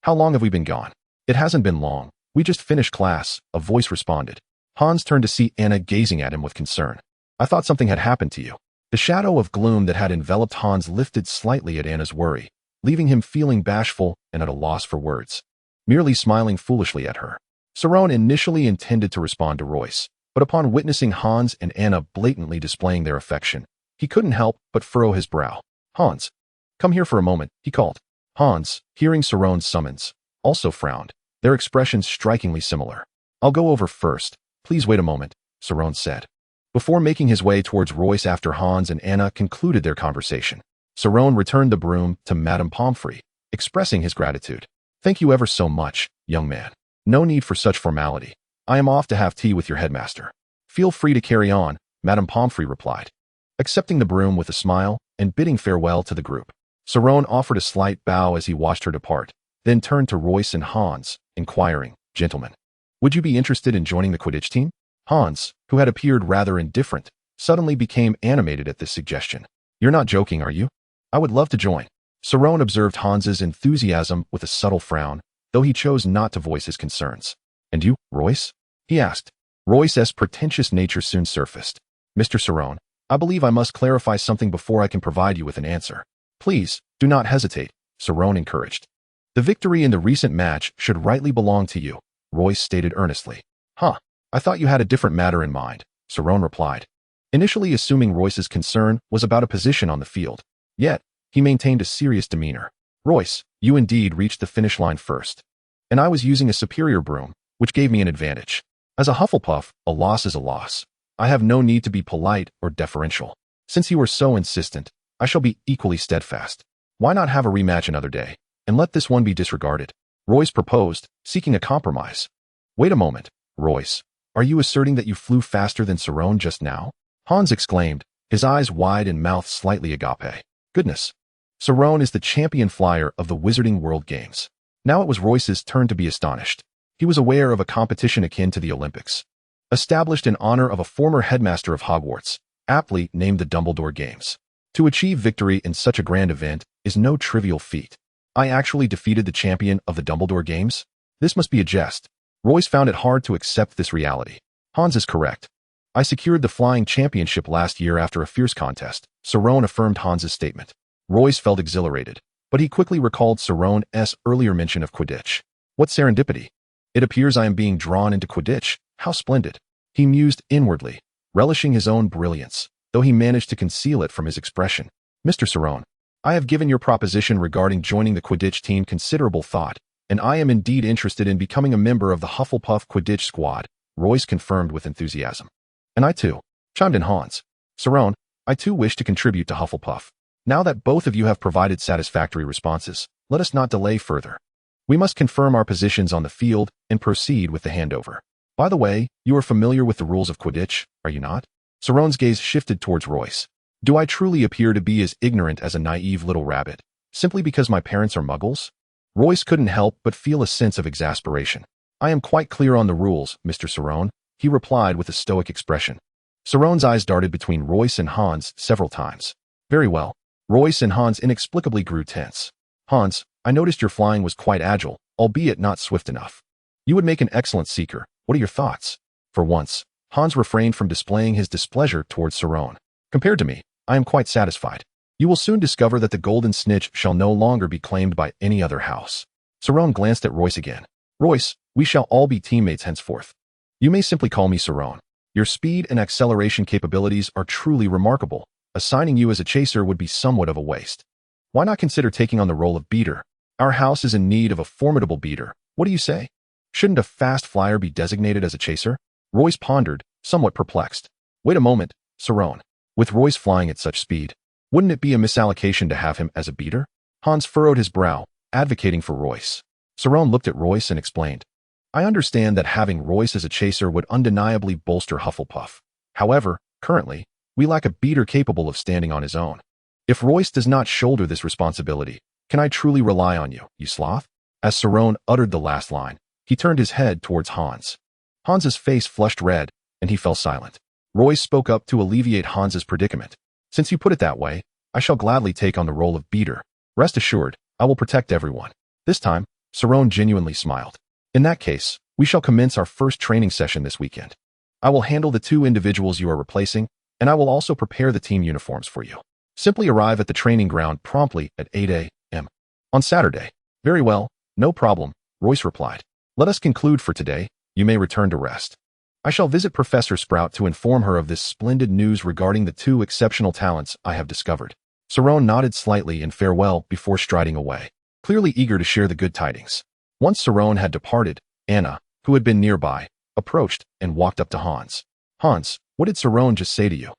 How long have we been gone? It hasn't been long. We just finished class, a voice responded. Hans turned to see Anna gazing at him with concern. I thought something had happened to you. The shadow of gloom that had enveloped Hans lifted slightly at Anna's worry, leaving him feeling bashful and at a loss for words, merely smiling foolishly at her. Cerrone initially intended to respond to Royce, but upon witnessing Hans and Anna blatantly displaying their affection, he couldn't help but furrow his brow. Hans, come here for a moment, he called. Hans, hearing Cerrone's summons, also frowned, their expressions strikingly similar. I'll go over first. Please wait a moment, Cerrone said, before making his way towards Royce after Hans and Anna concluded their conversation. Cerrone returned the broom to Madame Pomfrey, expressing his gratitude. Thank you ever so much, young man. No need for such formality. I am off to have tea with your headmaster. Feel free to carry on, Madame Pomfrey replied, accepting the broom with a smile and bidding farewell to the group. Cerrone offered a slight bow as he watched her depart, then turned to Royce and Hans, inquiring, "Gentlemen, would you be interested in joining the Quidditch team?" Hans, who had appeared rather indifferent, suddenly became animated at this suggestion. "You're not joking, are you? I would love to join." Cerrone observed Hans's enthusiasm with a subtle frown, though he chose not to voice his concerns. "And you, Royce?" he asked. Royce's pretentious nature soon surfaced. "Mr. Cerrone, I believe I must clarify something before I can provide you with an answer." "Please, do not hesitate," Cerrone encouraged. "The victory in the recent match should rightly belong to you," Royce stated earnestly. "Huh, I thought you had a different matter in mind," Cerrone replied, initially assuming Royce's concern was about a position on the field. Yet, he maintained a serious demeanor. "Royce, you indeed reached the finish line first. And I was using a superior broom, which gave me an advantage. As a Hufflepuff, a loss is a loss. I have no need to be polite or deferential. Since you were so insistent, I shall be equally steadfast. Why not have a rematch another day, and let this one be disregarded?" Royce proposed, seeking a compromise. "Wait a moment, Royce. Are you asserting that you flew faster than Cerrone just now?" Hans exclaimed, his eyes wide and mouth slightly agape. "Goodness. Cerrone is the champion flyer of the Wizarding World Games." Now it was Royce's turn to be astonished. He was aware of a competition akin to the Olympics, established in honor of a former headmaster of Hogwarts, aptly named the Dumbledore Games. To achieve victory in such a grand event is no trivial feat. "I actually defeated the champion of the Dumbledore Games? This must be a jest." Royce found it hard to accept this reality. "Hans is correct. I secured the flying championship last year after a fierce contest," Cerrone affirmed Hans's statement. Royce felt exhilarated, but he quickly recalled Cerrone's earlier mention of Quidditch. "What serendipity! It appears I am being drawn into Quidditch. How splendid!" He mused inwardly, relishing his own brilliance, though he managed to conceal it from his expression. "Mr. Cerrone, I have given your proposition regarding joining the Quidditch team considerable thought, and I am indeed interested in becoming a member of the Hufflepuff Quidditch squad," Royce confirmed with enthusiasm. "And I too," chimed in Hans. "Cerrone, I too wish to contribute to Hufflepuff. Now that both of you have provided satisfactory responses, let us not delay further. We must confirm our positions on the field and proceed with the handover. By the way, you are familiar with the rules of Quidditch, are you not?" Cerrone's gaze shifted towards Royce. "Do I truly appear to be as ignorant as a naive little rabbit, simply because my parents are muggles?" Royce couldn't help but feel a sense of exasperation. "I am quite clear on the rules, Mr. Cerrone," he replied with a stoic expression. Cerrone's eyes darted between Royce and Hans several times. "Very well." Royce and Hans inexplicably grew tense. "Hans, I noticed your flying was quite agile, albeit not swift enough. You would make an excellent seeker. What are your thoughts?" For once, Hans refrained from displaying his displeasure towards Cerrone. "Compared to me, I am quite satisfied. You will soon discover that the golden snitch shall no longer be claimed by any other house." Cerrone glanced at Royce again. "Royce, we shall all be teammates henceforth. You may simply call me Cerrone. Your speed and acceleration capabilities are truly remarkable. Assigning you as a chaser would be somewhat of a waste. Why not consider taking on the role of beater? Our house is in need of a formidable beater. What do you say? Shouldn't a fast flyer be designated as a chaser?" Royce pondered, somewhat perplexed. "Wait a moment, Cerrone. With Royce flying at such speed, wouldn't it be a misallocation to have him as a beater?" Hans furrowed his brow, advocating for Royce. Cerrone looked at Royce and explained. "I understand that having Royce as a chaser would undeniably bolster Hufflepuff. However, currently, we lack a beater capable of standing on his own. If Royce does not shoulder this responsibility, can I truly rely on you, you sloth?" As Cerrone uttered the last line, he turned his head towards Hans. Hans's face flushed red, and he fell silent. Royce spoke up to alleviate Hans's predicament. "Since you put it that way, I shall gladly take on the role of beater. Rest assured, I will protect everyone." This time, Cerrone genuinely smiled. "In that case, we shall commence our first training session this weekend. I will handle the 2 individuals you are replacing, and I will also prepare the team uniforms for you. Simply arrive at the training ground promptly at 8 a.m. on Saturday." "Very well, no problem," Royce replied. "Let us conclude for today. You may return to rest. I shall visit Professor Sprout to inform her of this splendid news regarding the 2 exceptional talents I have discovered." Cerrone nodded slightly in farewell before striding away, clearly eager to share the good tidings. Once Cerrone had departed, Anna, who had been nearby, approached and walked up to Hans. "Hans, what did Cerrone just say to you?"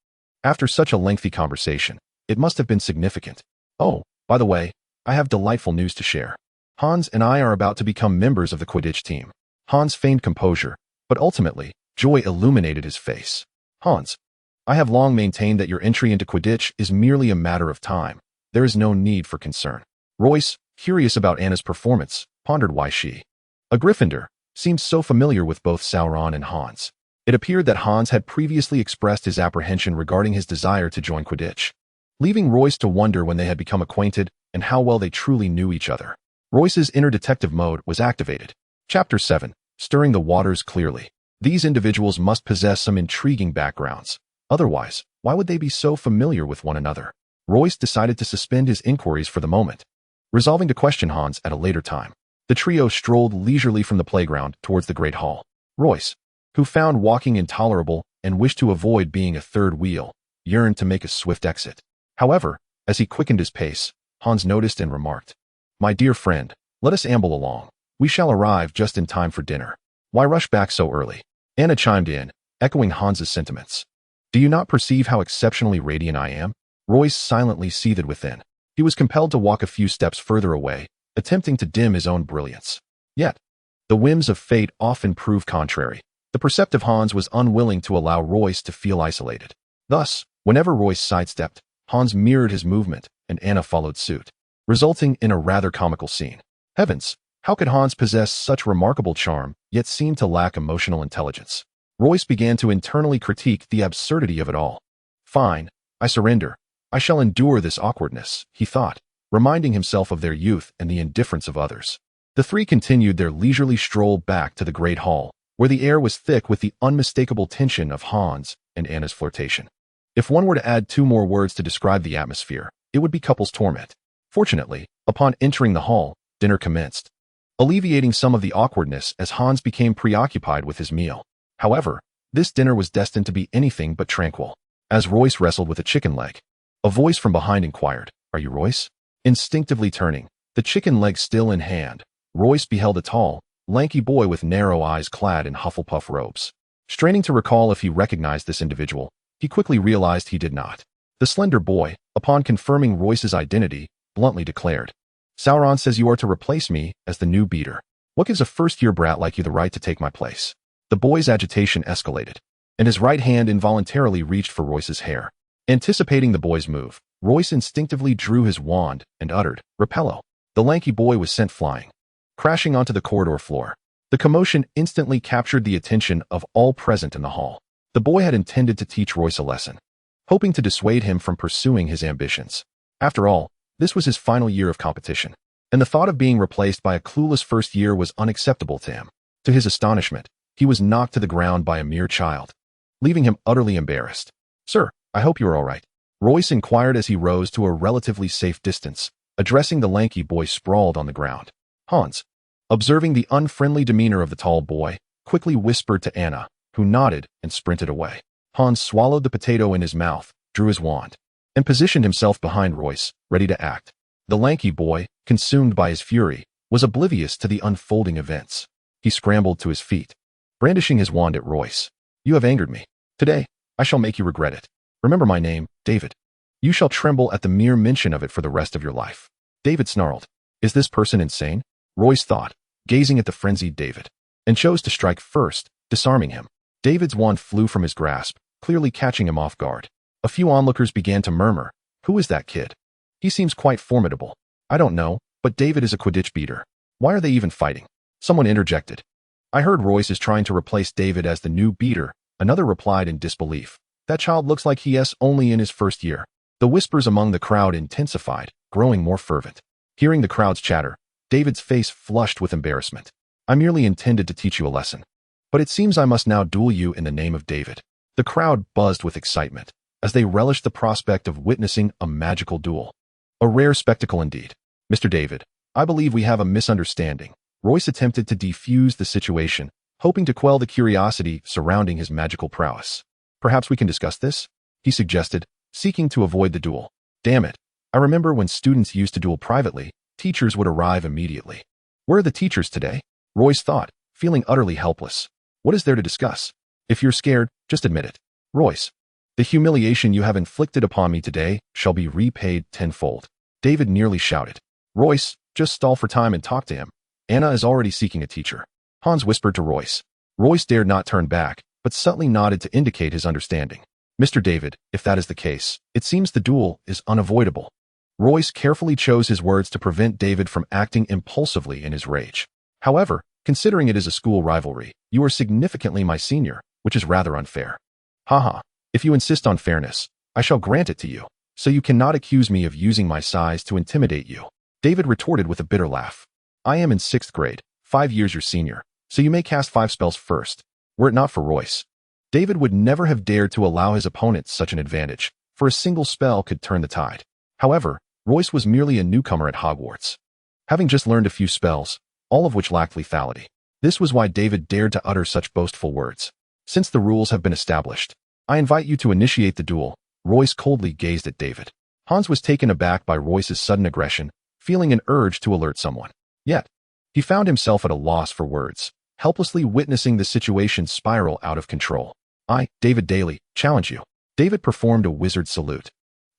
After such a lengthy conversation, it must have been significant. "Oh, by the way, I have delightful news to share. Hans and I are about to become members of the Quidditch team." Hans feigned composure, but ultimately, joy illuminated his face. "Hans, I have long maintained that your entry into Quidditch is merely a matter of time. there is no need for concern. Royce, curious about Anna's performance, pondered why she, a Gryffindor, seemed so familiar with both Sauron and Hans. It appeared that Hans had previously expressed his apprehension regarding his desire to join Quidditch, leaving Royce to wonder when they had become acquainted and how well they truly knew each other. Royce's inner detective mode was activated. Chapter 7. Stirring the waters clearly. These individuals must possess some intriguing backgrounds. Otherwise, why would they be so familiar with one another? Royce decided to suspend his inquiries for the moment, resolving to question Hans at a later time. The trio strolled leisurely from the playground towards the Great Hall. Royce, who found walking intolerable and wished to avoid being a third wheel, yearned to make a swift exit. However, as he quickened his pace, Hans noticed and remarked, "My dear friend, let us amble along. We shall arrive just in time for dinner. Why rush back so early?" Anna chimed in, echoing Hans's sentiments. "Do you not perceive how exceptionally radiant I am?" Royce silently seethed within. He was compelled to walk a few steps further away, attempting to dim his own brilliance. Yet, the whims of fate often prove contrary. The perceptive Hans was unwilling to allow Royce to feel isolated. Thus, whenever Royce sidestepped, Hans mirrored his movement, and Anna followed suit, resulting in a rather comical scene. Heavens, how could Hans possess such remarkable charm, yet seem to lack emotional intelligence? Royce began to internally critique the absurdity of it all. "Fine, I surrender. I shall endure this awkwardness," he thought, reminding himself of their youth and the indifference of others. The three continued their leisurely stroll back to the Great Hall, where the air was thick with the unmistakable tension of Hans and Anna's flirtation. If one were to add 2 more words to describe the atmosphere, it would be couple's torment. Fortunately, upon entering the hall, dinner commenced, alleviating some of the awkwardness as Hans became preoccupied with his meal. However, this dinner was destined to be anything but tranquil. As Royce wrestled with a chicken leg, a voice from behind inquired, "Are you Royce?" Instinctively turning, the chicken leg still in hand, Royce beheld a tall, lanky boy with narrow eyes clad in Hufflepuff robes. Straining to recall if he recognized this individual, he quickly realized he did not. The slender boy, upon confirming Royce's identity, bluntly declared, "Sauron says you are to replace me as the new beater. What gives a first-year brat like you the right to take my place?" The boy's agitation escalated, and his right hand involuntarily reached for Royce's hair. Anticipating the boy's move, Royce instinctively drew his wand and uttered, "Repello." The lanky boy was sent flying, crashing onto the corridor floor. The commotion instantly captured the attention of all present in the hall. The boy had intended to teach Royce a lesson, hoping to dissuade him from pursuing his ambitions. After all, this was his final year of competition, and the thought of being replaced by a clueless first year was unacceptable to him. To his astonishment, he was knocked to the ground by a mere child, leaving him utterly embarrassed. "Sir, I hope you are all right," Royce inquired as he rose to a relatively safe distance, addressing the lanky boy sprawled on the ground. Hans, observing the unfriendly demeanor of the tall boy, quickly whispered to Anna, who nodded and sprinted away. Hans swallowed the potato in his mouth, drew his wand, and positioned himself behind Royce, ready to act. The lanky boy, consumed by his fury, was oblivious to the unfolding events. He scrambled to his feet, brandishing his wand at Royce. "You have angered me. Today, I shall make you regret it. Remember my name, David. You shall tremble at the mere mention of it for the rest of your life." David snarled. "Is this person insane?" Royce thought, gazing at the frenzied David, and chose to strike first, disarming him. David's wand flew from his grasp, clearly catching him off guard. A few onlookers began to murmur, "Who is that kid? He seems quite formidable." "I don't know, but David is a Quidditch beater. Why are they even fighting?" Someone interjected. "I heard Royce is trying to replace David as the new beater," another replied in disbelief. "That child looks like he is only in his first year." The whispers among the crowd intensified, growing more fervent. Hearing the crowd's chatter, David's face flushed with embarrassment. "I merely intended to teach you a lesson. But it seems I must now duel you in the name of David." The crowd buzzed with excitement, as they relished the prospect of witnessing a magical duel. A rare spectacle indeed. "Mr. David, I believe we have a misunderstanding." Royce attempted to defuse the situation, hoping to quell the curiosity surrounding his magical prowess. "Perhaps we can discuss this?" he suggested, seeking to avoid the duel. "Damn it. I remember when students used to duel privately, teachers would arrive immediately. Where are the teachers today?" Royce thought, feeling utterly helpless. "What is there to discuss? If you're scared, just admit it." "Royce, the humiliation you have inflicted upon me today shall be repaid tenfold," David nearly shouted. "Royce, just stall for time and talk to him. Anna is already seeking a teacher," Hans whispered to Royce. Royce dared not turn back, but subtly nodded to indicate his understanding. "Mr. David, if that is the case, it seems the duel is unavoidable." Royce carefully chose his words to prevent David from acting impulsively in his rage. However, considering it is a school rivalry, you are significantly my senior, which is rather unfair. Haha, if you insist on fairness, I shall grant it to you, so you cannot accuse me of using my size to intimidate you. David retorted with a bitter laugh. I am in 6th grade, 5 years your senior, so you may cast 5 spells first. Were it not for Royce, David would never have dared to allow his opponent such an advantage, for a single spell could turn the tide. However, Royce was merely a newcomer at Hogwarts, having just learned a few spells, all of which lacked lethality. This was why David dared to utter such boastful words. Since the rules have been established, I invite you to initiate the duel. Royce coldly gazed at David. Hans was taken aback by Royce's sudden aggression, feeling an urge to alert someone. Yet, he found himself at a loss for words, helplessly witnessing the situation spiral out of control. I, David Daly, challenge you. David performed a wizard salute,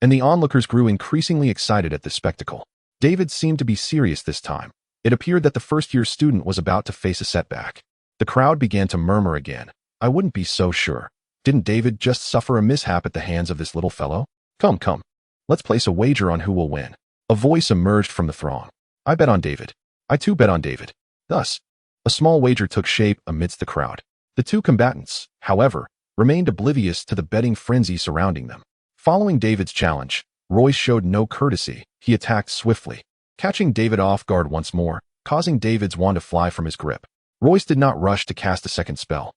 and the onlookers grew increasingly excited at the spectacle. David seemed to be serious this time. It appeared that the first-year student was about to face a setback. The crowd began to murmur again. I wouldn't be so sure. Didn't David just suffer a mishap at the hands of this little fellow? Come. Let's place a wager on who will win. A voice emerged from the throng. I bet on David. I too bet on David. Thus, a small wager took shape amidst the crowd. The two combatants, however, remained oblivious to the betting frenzy surrounding them. Following David's challenge, Royce showed no courtesy. He attacked swiftly, catching David off guard once more, causing David's wand to fly from his grip. Royce did not rush to cast a second spell.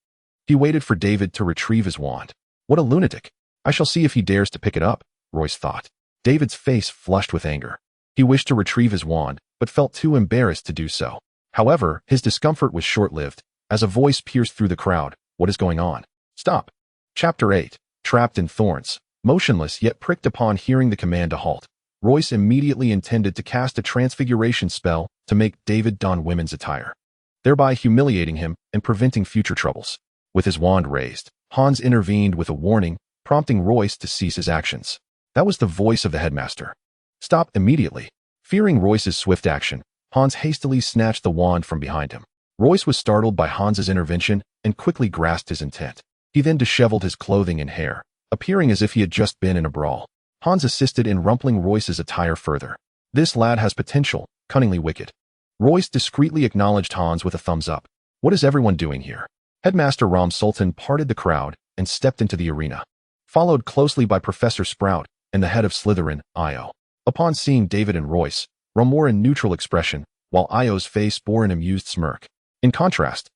He waited for David to retrieve his wand. What a lunatic. I shall see if he dares to pick it up, Royce thought. David's face flushed with anger. He wished to retrieve his wand, but felt too embarrassed to do so. However, his discomfort was short-lived, as a voice pierced through the crowd. What is going on? Stop. Chapter 8. Trapped in Thorns. Motionless yet pricked upon hearing the command to halt, Royce immediately intended to cast a transfiguration spell to make David don women's attire, thereby humiliating him and preventing future troubles. With his wand raised, Hans intervened with a warning, prompting Royce to cease his actions. That was the voice of the headmaster. Stop immediately. Fearing Royce's swift action, Hans hastily snatched the wand from behind him. Royce was startled by Hans's intervention and quickly grasped his intent. He then disheveled his clothing and hair, appearing as if he had just been in a brawl. Hans assisted in rumpling Royce's attire further. This lad has potential, cunningly wicked. Royce discreetly acknowledged Hans with a thumbs up. What is everyone doing here? Headmaster Ram Sultan parted the crowd and stepped into the arena, followed closely by Professor Sprout and the head of Slytherin, Io. Upon seeing David and Royce, Ram wore a neutral expression, while Io's face bore an amused smirk. In contrast,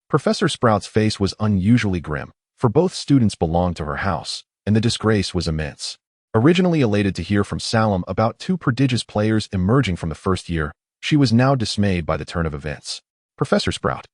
Professor Sprout's face was unusually grim, for both students belonged to her house, and the disgrace was immense. Originally elated to hear from Salem about two prodigious players emerging from the first year, she was now dismayed by the turn of events. Professor Sprout,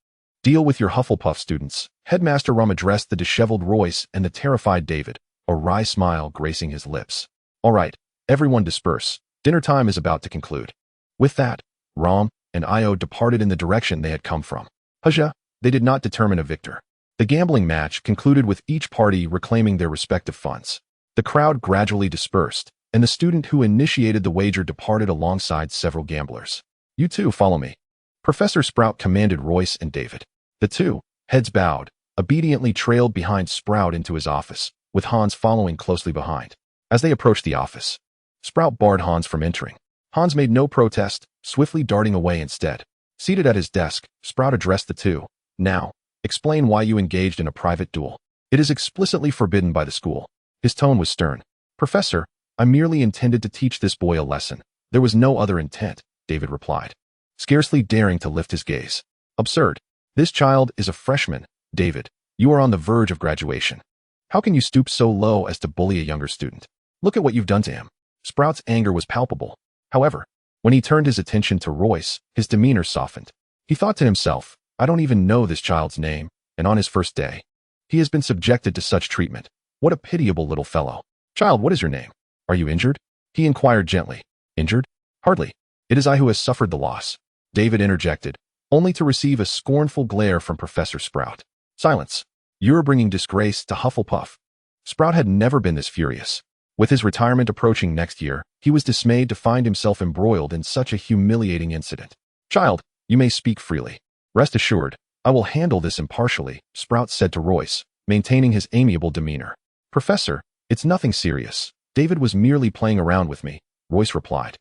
deal with your Hufflepuff students. Headmaster Rum addressed the disheveled Royce and the terrified David, a wry smile gracing his lips. All right, everyone disperse. Dinner time is about to conclude. With that, Ram and Io departed in the direction they had come from. Huja, they did not determine a victor. The gambling match concluded with each party reclaiming their respective funds. The crowd gradually dispersed, and the student who initiated the wager departed alongside several gamblers. You two follow me. Professor Sprout commanded Royce and David. The two, heads bowed, obediently trailed behind Sprout into his office, with Hans following closely behind. As they approached the office, Sprout barred Hans from entering. Hans made no protest, swiftly darting away instead. Seated at his desk, Sprout addressed the two. Now, explain why you engaged in a private duel. It is explicitly forbidden by the school. His tone was stern. Professor, I merely intended to teach this boy a lesson. There was no other intent, David replied, scarcely daring to lift his gaze. Absurd. This child is a freshman, David. You are on the verge of graduation. How can you stoop so low as to bully a younger student? Look at what you've done to him. Sprout's anger was palpable. However, when he turned his attention to Royce, his demeanor softened. He thought to himself, I don't even know this child's name, and on his first day, he has been subjected to such treatment. What a pitiable little fellow. Child, what is your name? Are you injured? He inquired gently. Injured? Hardly. It is I who has suffered the loss. David interjected, only to receive a scornful glare from Professor Sprout. Silence. You're bringing disgrace to Hufflepuff. Sprout had never been this furious. With his retirement approaching next year, he was dismayed to find himself embroiled in such a humiliating incident. Child, you may speak freely. Rest assured, I will handle this impartially, Sprout said to Royce, maintaining his amiable demeanor. Professor, it's nothing serious. David was merely playing around with me. Royce replied,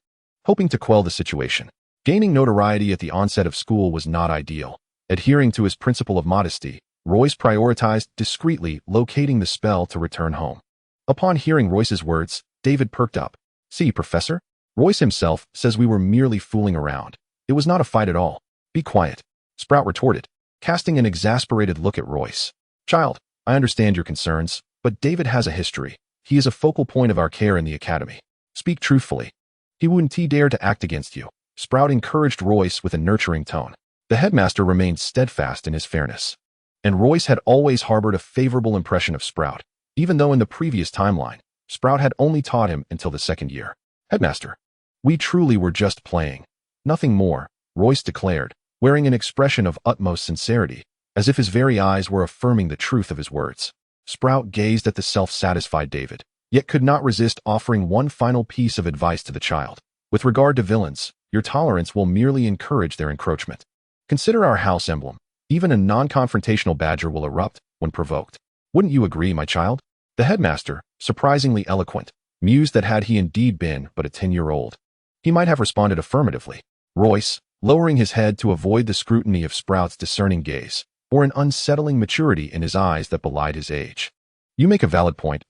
hoping to quell the situation. Gaining notoriety at the onset of school was not ideal. Adhering to his principle of modesty, Royce prioritized discreetly locating the spell to return home. Upon hearing Royce's words, David perked up. See, Professor? Royce himself says we were merely fooling around. It was not a fight at all. Be quiet, Sprout retorted, casting an exasperated look at Royce. Child, I understand your concerns, but David has a history. He is a focal point of our care in the academy. Speak truthfully. He wouldn't dare to act against you. Sprout encouraged Royce with a nurturing tone. The headmaster remained steadfast in his fairness. And Royce had always harbored a favorable impression of Sprout, even though in the previous timeline, Sprout had only taught him until the second year. Headmaster, we truly were just playing. Nothing more, Royce declared, wearing an expression of utmost sincerity, as if his very eyes were affirming the truth of his words. Sprout gazed at the self-satisfied David, yet could not resist offering one final piece of advice to the child. With regard to villains, your tolerance will merely encourage their encroachment. Consider our house emblem. Even a non-confrontational badger will erupt when provoked. Wouldn't you agree, my child? The headmaster, surprisingly eloquent, mused that had he indeed been but a 10-year-old, he might have responded affirmatively. Royce, lowering his head to avoid the scrutiny of Sprout's discerning gaze, bore an unsettling maturity in his eyes that belied his age. You make a valid point,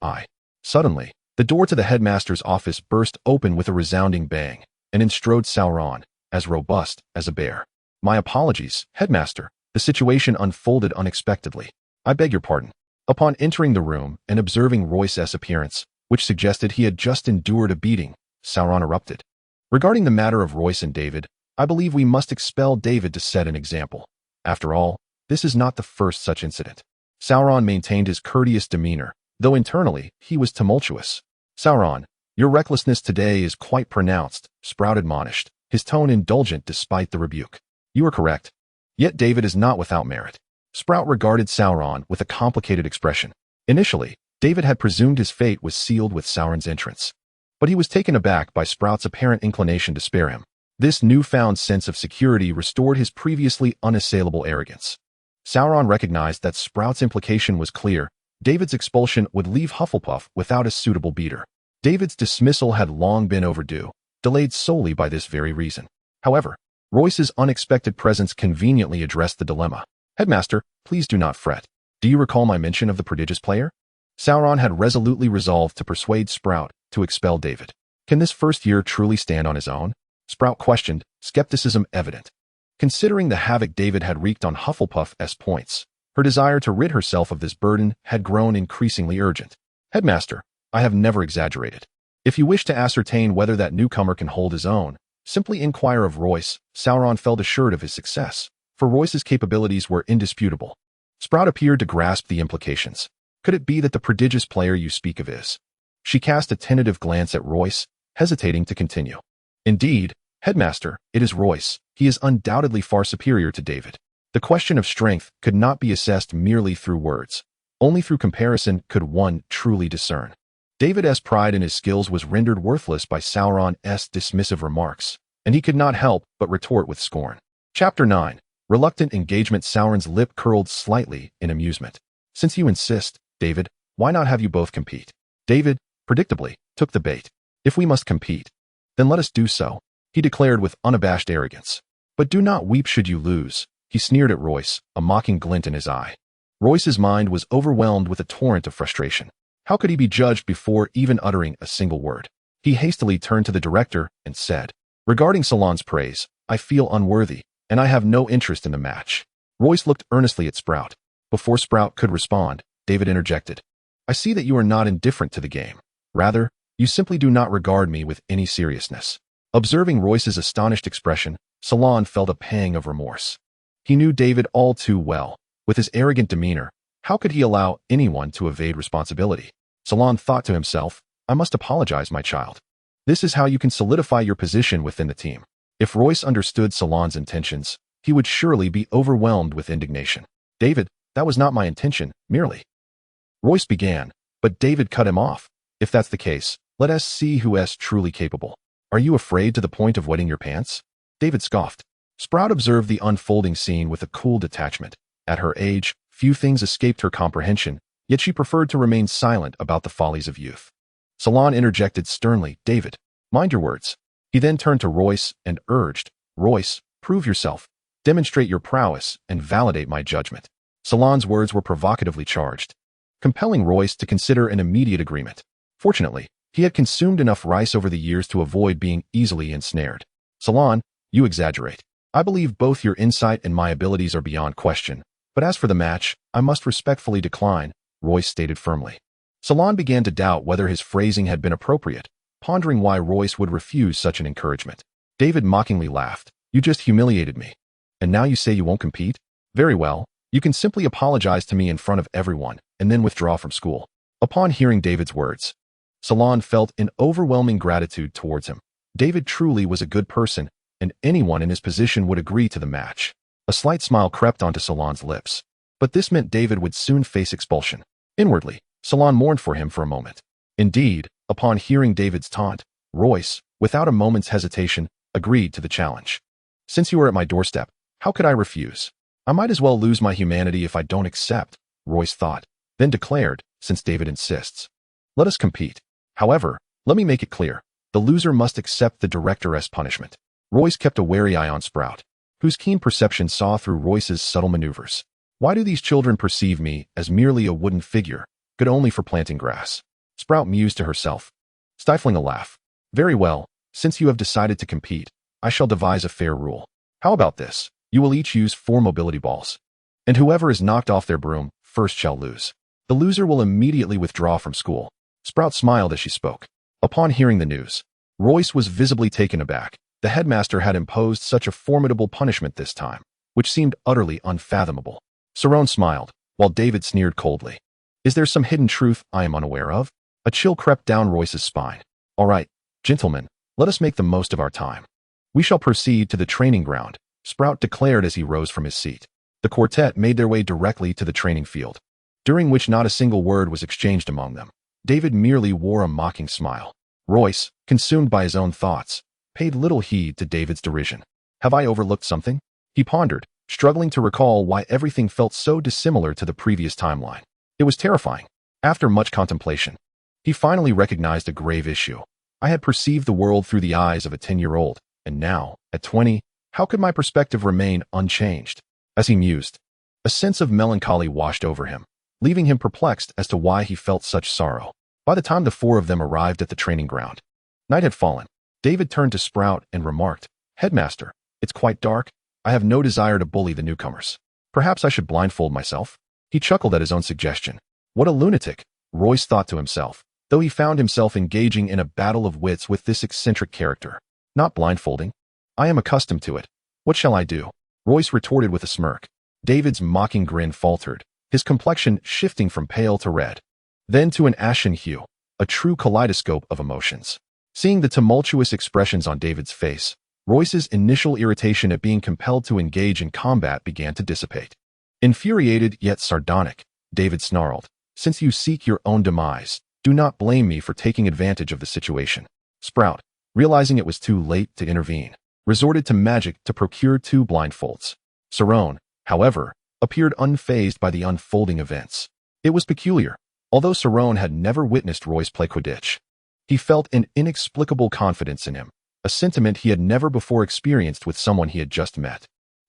Suddenly, the door to the headmaster's office burst open with a resounding bang, and in strode Sauron, as robust as a bear. My apologies, headmaster. The situation unfolded unexpectedly. I beg your pardon. Upon entering the room and observing Royce's appearance, which suggested he had just endured a beating, Sauron erupted. Regarding the matter of Royce and David, I believe we must expel David to set an example. After all, this is not the first such incident. Sauron maintained his courteous demeanor, though internally he was tumultuous. Sauron, your recklessness today is quite pronounced, Sprout admonished, his tone indulgent despite the rebuke. You are correct. Yet David is not without merit. Sprout regarded Sauron with a complicated expression. Initially, David had presumed his fate was sealed with Sauron's entrance. But he was taken aback by Sprout's apparent inclination to spare him. This newfound sense of security restored his previously unassailable arrogance. Sauron recognized that Sprout's implication was clear. David's expulsion would leave Hufflepuff without a suitable beater. David's dismissal had long been overdue, delayed solely by this very reason. However, Royce's unexpected presence conveniently addressed the dilemma. Headmaster, please do not fret. Do you recall my mention of the prodigious player? Sauron had resolutely resolved to persuade Sprout to expel David. Can this first year truly stand on his own? Sprout questioned, skepticism evident. Considering the havoc David had wreaked on Hufflepuff's points, her desire to rid herself of this burden had grown increasingly urgent. Headmaster, I have never exaggerated. If you wish to ascertain whether that newcomer can hold his own, simply inquire of Royce. Sauron felt assured of his success, for Royce's capabilities were indisputable. Sprout appeared to grasp the implications. Could it be that the prodigious player you speak of is? She cast a tentative glance at Royce, hesitating to continue. Indeed, Headmaster, it is Royce. He is undoubtedly far superior to David. The question of strength could not be assessed merely through words. Only through comparison could one truly discern. David's pride in his skills was rendered worthless by Sauron's dismissive remarks, and he could not help but retort with scorn. Chapter 9. Reluctant engagement. Sauron's lip curled slightly in amusement. Since you insist, David, why not have you both compete? David, predictably, took the bait. If we must compete, then let us do so, he declared with unabashed arrogance. But do not weep should you lose, he sneered at Royce, a mocking glint in his eye. Royce's mind was overwhelmed with a torrent of frustration. How could he be judged before even uttering a single word? He hastily turned to the director and said, regarding Salon's praise, I feel unworthy, and I have no interest in the match. Royce looked earnestly at Sprout. Before Sprout could respond, David interjected. I see that you are not indifferent to the game. Rather, you simply do not regard me with any seriousness. Observing Royce's astonished expression, Salon felt a pang of remorse. He knew David all too well. With his arrogant demeanor, how could he allow anyone to evade responsibility? Salon thought to himself, I must apologize, my child. This is how you can solidify your position within the team. If Royce understood Salon's intentions, he would surely be overwhelmed with indignation. David, that was not my intention, merely. Royce began, but David cut him off. If that's the case, let us see who is truly capable. Are you afraid to the point of wetting your pants? David scoffed. Sprout observed the unfolding scene with a cool detachment. At her age, few things escaped her comprehension, yet she preferred to remain silent about the follies of youth. Salon interjected sternly, David, Mind your words. He then turned to Royce and urged, Royce, prove yourself. Demonstrate your prowess and validate my judgment. Salon's words were provocatively charged, compelling Royce to consider an immediate agreement. Fortunately, he had consumed enough rice over the years to avoid being easily ensnared. Salon, you exaggerate. I believe both your insight and my abilities are beyond question, but as for the match, I must respectfully decline, Royce stated firmly. Salon began to doubt whether his phrasing had been appropriate, pondering why Royce would refuse such an encouragement. David mockingly laughed. You just humiliated me. And now you say you won't compete? Very well, you can simply apologize to me in front of everyone, and then withdraw from school. Upon hearing David's words, Salon felt an overwhelming gratitude towards him. David truly was a good person, and anyone in his position would agree to the match. A slight smile crept onto Salon's lips, but this meant David would soon face expulsion. Inwardly, Salon mourned for him for a moment. Indeed, upon hearing David's taunt, Royce, without a moment's hesitation, agreed to the challenge. Since you are at my doorstep, how could I refuse? I might as well lose my humanity if I don't accept, Royce thought, then declared, since David insists. Let us compete. However, let me make it clear, the loser must accept the director's punishment. Royce kept a wary eye on Sprout, whose keen perception saw through Royce's subtle maneuvers. Why do these children perceive me as merely a wooden figure, good only for planting grass? Sprout mused to herself, stifling a laugh. Very well, since you have decided to compete, I shall devise a fair rule. How about this? You will each use 4 mobility balls, and whoever is knocked off their broom first shall lose. The loser will immediately withdraw from school. Sprout smiled as she spoke. Upon hearing the news, Royce was visibly taken aback. The headmaster had imposed such a formidable punishment this time, which seemed utterly unfathomable. Cerrone smiled, while David sneered coldly. Is there some hidden truth I am unaware of? A chill crept down Royce's spine. All right, gentlemen, let us make the most of our time. We shall proceed to the training ground, Sprout declared as he rose from his seat. The quartet made their way directly to the training field, during which not a single word was exchanged among them. David merely wore a mocking smile. Royce, consumed by his own thoughts, paid little heed to David's derision. Have I overlooked something? He pondered, struggling to recall why everything felt so dissimilar to the previous timeline. It was terrifying. After much contemplation, he finally recognized a grave issue. I had perceived the world through the eyes of a 10-year-old, and now, at 20, how could my perspective remain unchanged? As he mused, a sense of melancholy washed over him, leaving him perplexed as to why he felt such sorrow. By the time the 4 of them arrived at the training ground, night had fallen. David turned to Sprout and remarked, Headmaster, it's quite dark. I have no desire to bully the newcomers. Perhaps I should blindfold myself? He chuckled at his own suggestion. What a lunatic, Royce thought to himself, though he found himself engaging in a battle of wits with this eccentric character. Not blindfolding. I am accustomed to it. What shall I do? Royce retorted with a smirk. David's mocking grin faltered, his complexion shifting from pale to red, then to an ashen hue, a true kaleidoscope of emotions. Seeing the tumultuous expressions on David's face, Royce's initial irritation at being compelled to engage in combat began to dissipate. Infuriated yet sardonic, David snarled, Since you seek your own demise, do not blame me for taking advantage of the situation. Sprout, realizing it was too late to intervene, resorted to magic to procure 2 blindfolds. Cerrone, however, appeared unfazed by the unfolding events. It was peculiar. Although Cerrone had never witnessed Royce play Quidditch, he felt an inexplicable confidence in him, a sentiment he had never before experienced with someone he had just met.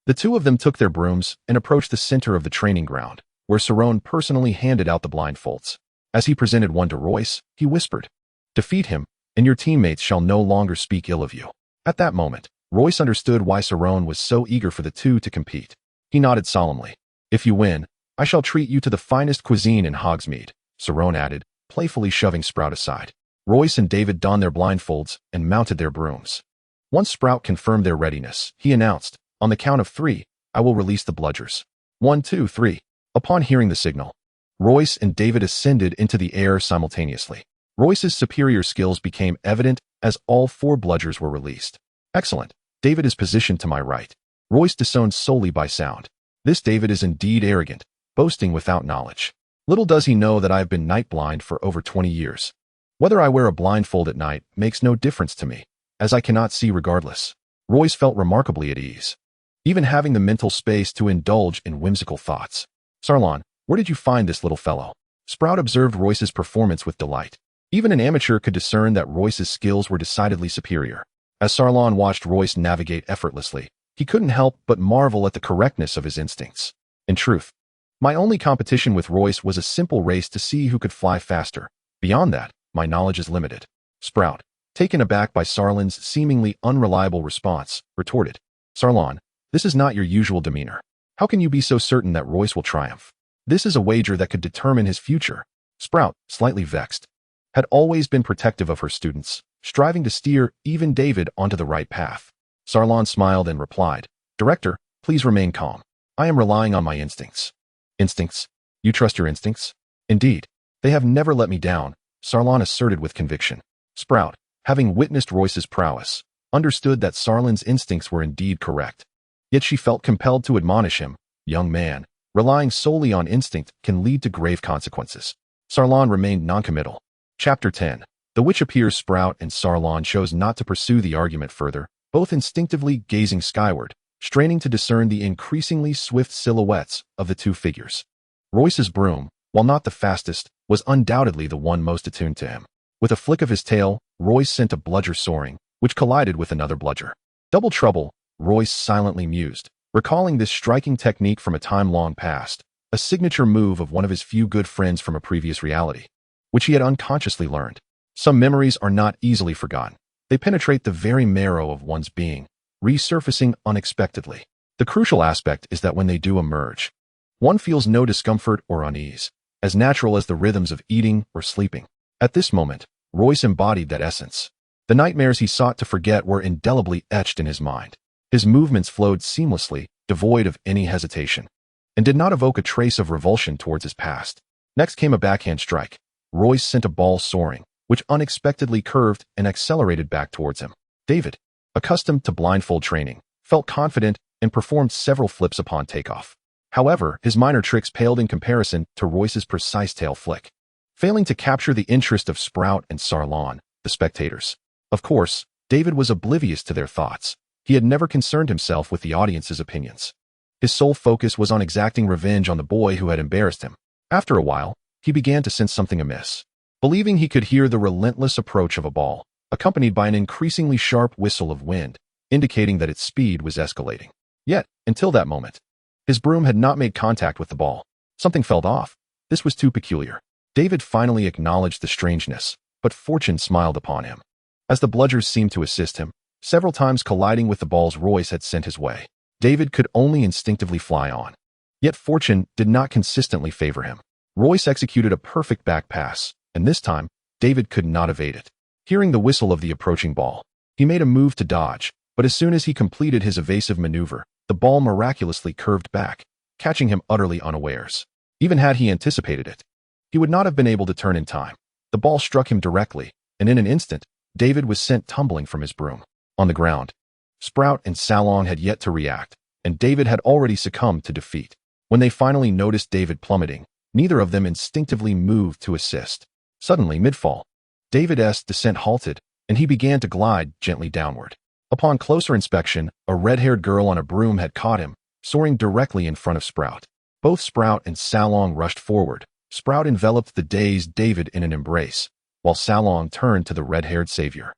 The 2 of them took their brooms and approached the center of the training ground, where Cerrone personally handed out the blindfolds. As he presented one to Royce, he whispered, Defeat him, and your teammates shall no longer speak ill of you. At that moment, Royce understood why Cerrone was so eager for the 2 to compete. He nodded solemnly. If you win, I shall treat you to the finest cuisine in Hogsmeade, Cerrone added, playfully shoving Sprout aside. Royce and David donned their blindfolds and mounted their brooms. Once Sprout confirmed their readiness, he announced, On the count of 3, I will release the bludgers. 1, 2, 3. Upon hearing the signal, Royce and David ascended into the air simultaneously. Royce's superior skills became evident as all 4 bludgers were released. Excellent. David is positioned to my right. Royce disowned solely by sound. This David is indeed arrogant, boasting without knowledge. Little does he know that I have been night blind for over 20 years. Whether I wear a blindfold at night makes no difference to me, as I cannot see regardless. Royce felt remarkably at ease, even having the mental space to indulge in whimsical thoughts. Sarlon, where did you find this little fellow? Sprout observed Royce's performance with delight. Even an amateur could discern that Royce's skills were decidedly superior. As Sarlon watched Royce navigate effortlessly, he couldn't help but marvel at the correctness of his instincts. In truth, my only competition with Royce was a simple race to see who could fly faster. Beyond that, my knowledge is limited. Sprout, taken aback by Sarlon's seemingly unreliable response, retorted, Sarlon, this is not your usual demeanor. How can you be so certain that Royce will triumph? This is a wager that could determine his future. Sprout, slightly vexed, had always been protective of her students, striving to steer even David onto the right path. Sarlon smiled and replied, Director, please remain calm. I am relying on my instincts. Instincts? You trust your instincts? Indeed. They have never let me down, Sarlon asserted with conviction. Sprout, having witnessed Royce's prowess, understood that Sarlon's instincts were indeed correct. Yet she felt compelled to admonish him, young man, relying solely on instinct can lead to grave consequences. Sarlon remained noncommittal. Chapter 10. The witch appears. Sprout and Sarlon chose not to pursue the argument further, both instinctively gazing skyward, straining to discern the increasingly swift silhouettes of the two figures. Royce's broom, while not the fastest, was undoubtedly the one most attuned to him. With a flick of his tail, Royce sent a bludger soaring, which collided with another bludger. Double trouble, Royce silently mused, recalling this striking technique from a time long past, a signature move of one of his few good friends from a previous reality, which he had unconsciously learned. Some memories are not easily forgotten. They penetrate the very marrow of one's being, resurfacing unexpectedly. The crucial aspect is that when they do emerge, one feels no discomfort or unease, as natural as the rhythms of eating or sleeping. At this moment, Royce embodied that essence. The nightmares he sought to forget were indelibly etched in his mind. His movements flowed seamlessly, devoid of any hesitation, and did not evoke a trace of revulsion towards his past. Next came a backhand strike. Royce sent a ball soaring, which unexpectedly curved and accelerated back towards him. David, accustomed to blindfold training, felt confident and performed several flips upon takeoff. However, his minor tricks paled in comparison to Royce's precise tail flick, failing to capture the interest of Sprout and Sarlon, the spectators. Of course, David was oblivious to their thoughts. He had never concerned himself with the audience's opinions. His sole focus was on exacting revenge on the boy who had embarrassed him. After a while, he began to sense something amiss. Believing he could hear the relentless approach of a ball, accompanied by an increasingly sharp whistle of wind, indicating that its speed was escalating. Yet, until that moment, his broom had not made contact with the ball. Something felt off. This was too peculiar. David finally acknowledged the strangeness, but fortune smiled upon him, as the bludgers seemed to assist him, several times colliding with the balls Royce had sent his way. David could only instinctively fly on. Yet fortune did not consistently favor him. Royce executed a perfect back pass, and this time, David could not evade it. Hearing the whistle of the approaching ball, he made a move to dodge, but as soon as he completed his evasive maneuver, the ball miraculously curved back, catching him utterly unawares. Even had he anticipated it, he would not have been able to turn in time. The ball struck him directly, and in an instant, David was sent tumbling from his broom. On the ground, Sprout and Sarlon had yet to react, and David had already succumbed to defeat. When they finally noticed David plummeting, neither of them instinctively moved to assist. Suddenly, mid-fall, David's descent halted, and he began to glide gently downward. Upon closer inspection, a red-haired girl on a broom had caught him, soaring directly in front of Sprout. Both Sprout and Sarlon rushed forward. Sprout enveloped the dazed David in an embrace, while Sarlon turned to the red-haired savior.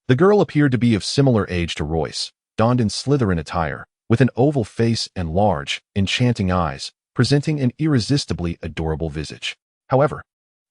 The girl appeared to be of similar age to Royce, donned in Slytherin attire, with an oval face and large, enchanting eyes, presenting an irresistibly adorable visage. However,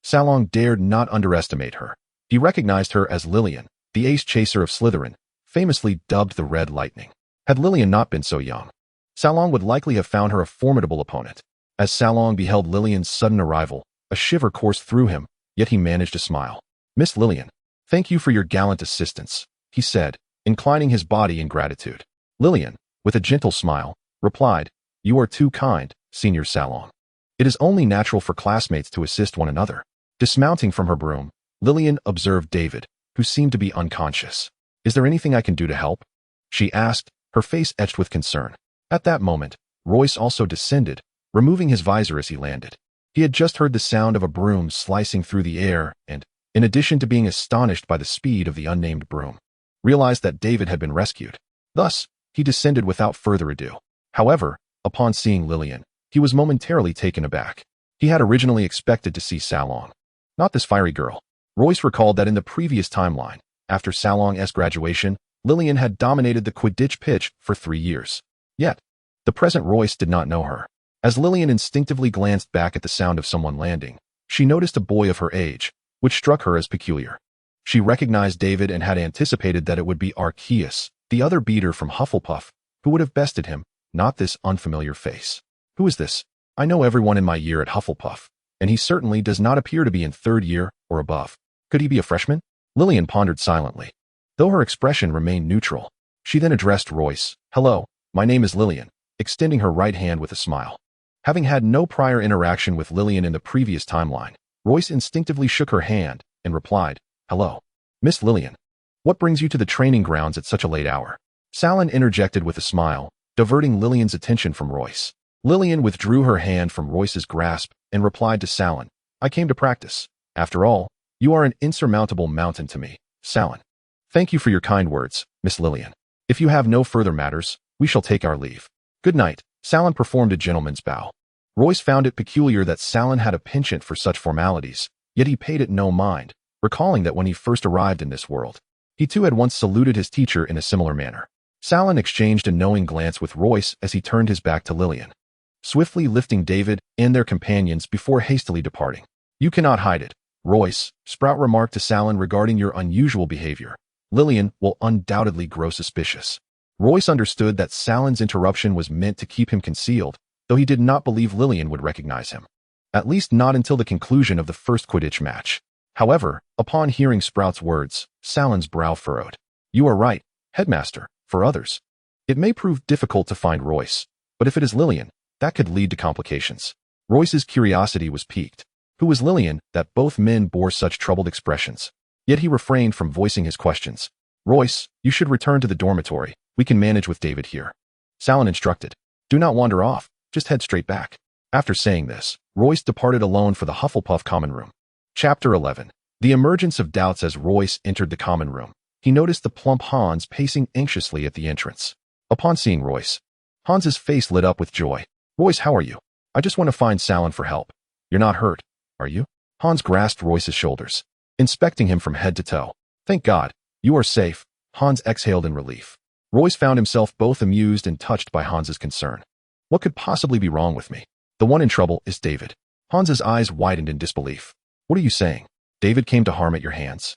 Sarlon dared not underestimate her. He recognized her as Lillian, the ace chaser of Slytherin, famously dubbed the Red Lightning. Had Lillian not been so young, Sarlon would likely have found her a formidable opponent. As Sarlon beheld Lillian's sudden arrival, a shiver coursed through him, yet he managed to smile. Miss Lillian, thank you for your gallant assistance, he said, inclining his body in gratitude. Lillian, with a gentle smile, replied, You are too kind, Senior Sarlon. It is only natural for classmates to assist one another. Dismounting from her broom, Lillian observed David, who seemed to be unconscious. Is there anything I can do to help? She asked, her face etched with concern. At that moment, Royce also descended, removing his visor as he landed. He had just heard the sound of a broom slicing through the air and, in addition to being astonished by the speed of the unnamed broom, realized that David had been rescued. Thus, he descended without further ado. However, upon seeing Lillian, he was momentarily taken aback. He had originally expected to see Sarlon, not this fiery girl. Royce recalled that in the previous timeline, after Salong's graduation, Lillian had dominated the Quidditch pitch for 3 years. Yet, the present Royce did not know her. As Lillian instinctively glanced back at the sound of someone landing, she noticed a boy of her age, which struck her as peculiar. She recognized David and had anticipated that it would be Arceus, the other beater from Hufflepuff, who would have bested him, not this unfamiliar face. Who is this? I know everyone in my year at Hufflepuff, and he certainly does not appear to be in 3rd year or above. Could he be a freshman? Lillian pondered silently. Though her expression remained neutral, she then addressed Royce. Hello, my name is Lillian, extending her right hand with a smile. Having had no prior interaction with Lillian in the previous timeline, Royce instinctively shook her hand and replied, Hello, Miss Lillian. What brings you to the training grounds at such a late hour? Salon interjected with a smile, diverting Lillian's attention from Royce. Lillian withdrew her hand from Royce's grasp and replied to Salon, I came to practice. After all, you are an insurmountable mountain to me, Salon. Thank you for your kind words, Miss Lillian. If you have no further matters, we shall take our leave. Good night. Salon performed a gentleman's bow. Royce found it peculiar that Salon had a penchant for such formalities, yet he paid it no mind, recalling that when he first arrived in this world, he too had once saluted his teacher in a similar manner. Salon exchanged a knowing glance with Royce as he turned his back to Lillian, swiftly lifting David and their companions before hastily departing. You cannot hide it, Royce, Sprout remarked to Salon regarding your unusual behavior. Lillian will undoubtedly grow suspicious. Royce understood that Salon's interruption was meant to keep him concealed, though he did not believe Lillian would recognize him. At least not until the conclusion of the first Quidditch match. However, upon hearing Sprout's words, Salon's brow furrowed. You are right, Headmaster, for others. It may prove difficult to find Royce, but if it is Lillian, that could lead to complications. Royce's curiosity was piqued. Who was Lillian that both men bore such troubled expressions? Yet he refrained from voicing his questions. Royce, you should return to the dormitory. We can manage with David here. Salon instructed. Do not wander off, just head straight back. After saying this, Royce departed alone for the Hufflepuff common room. Chapter 11. The emergence of doubts. As Royce entered the common room, he noticed the plump Hans pacing anxiously at the entrance. Upon seeing Royce, Hans's face lit up with joy. Royce, how are you? I just want to find Salon for help. You're not hurt, are you? Hans grasped Royce's shoulders, inspecting him from head to toe. Thank God, you are safe. Hans exhaled in relief. Royce found himself both amused and touched by Hans's concern. What could possibly be wrong with me? The one in trouble is David. Hans's eyes widened in disbelief. What are you saying? David came to harm at your hands.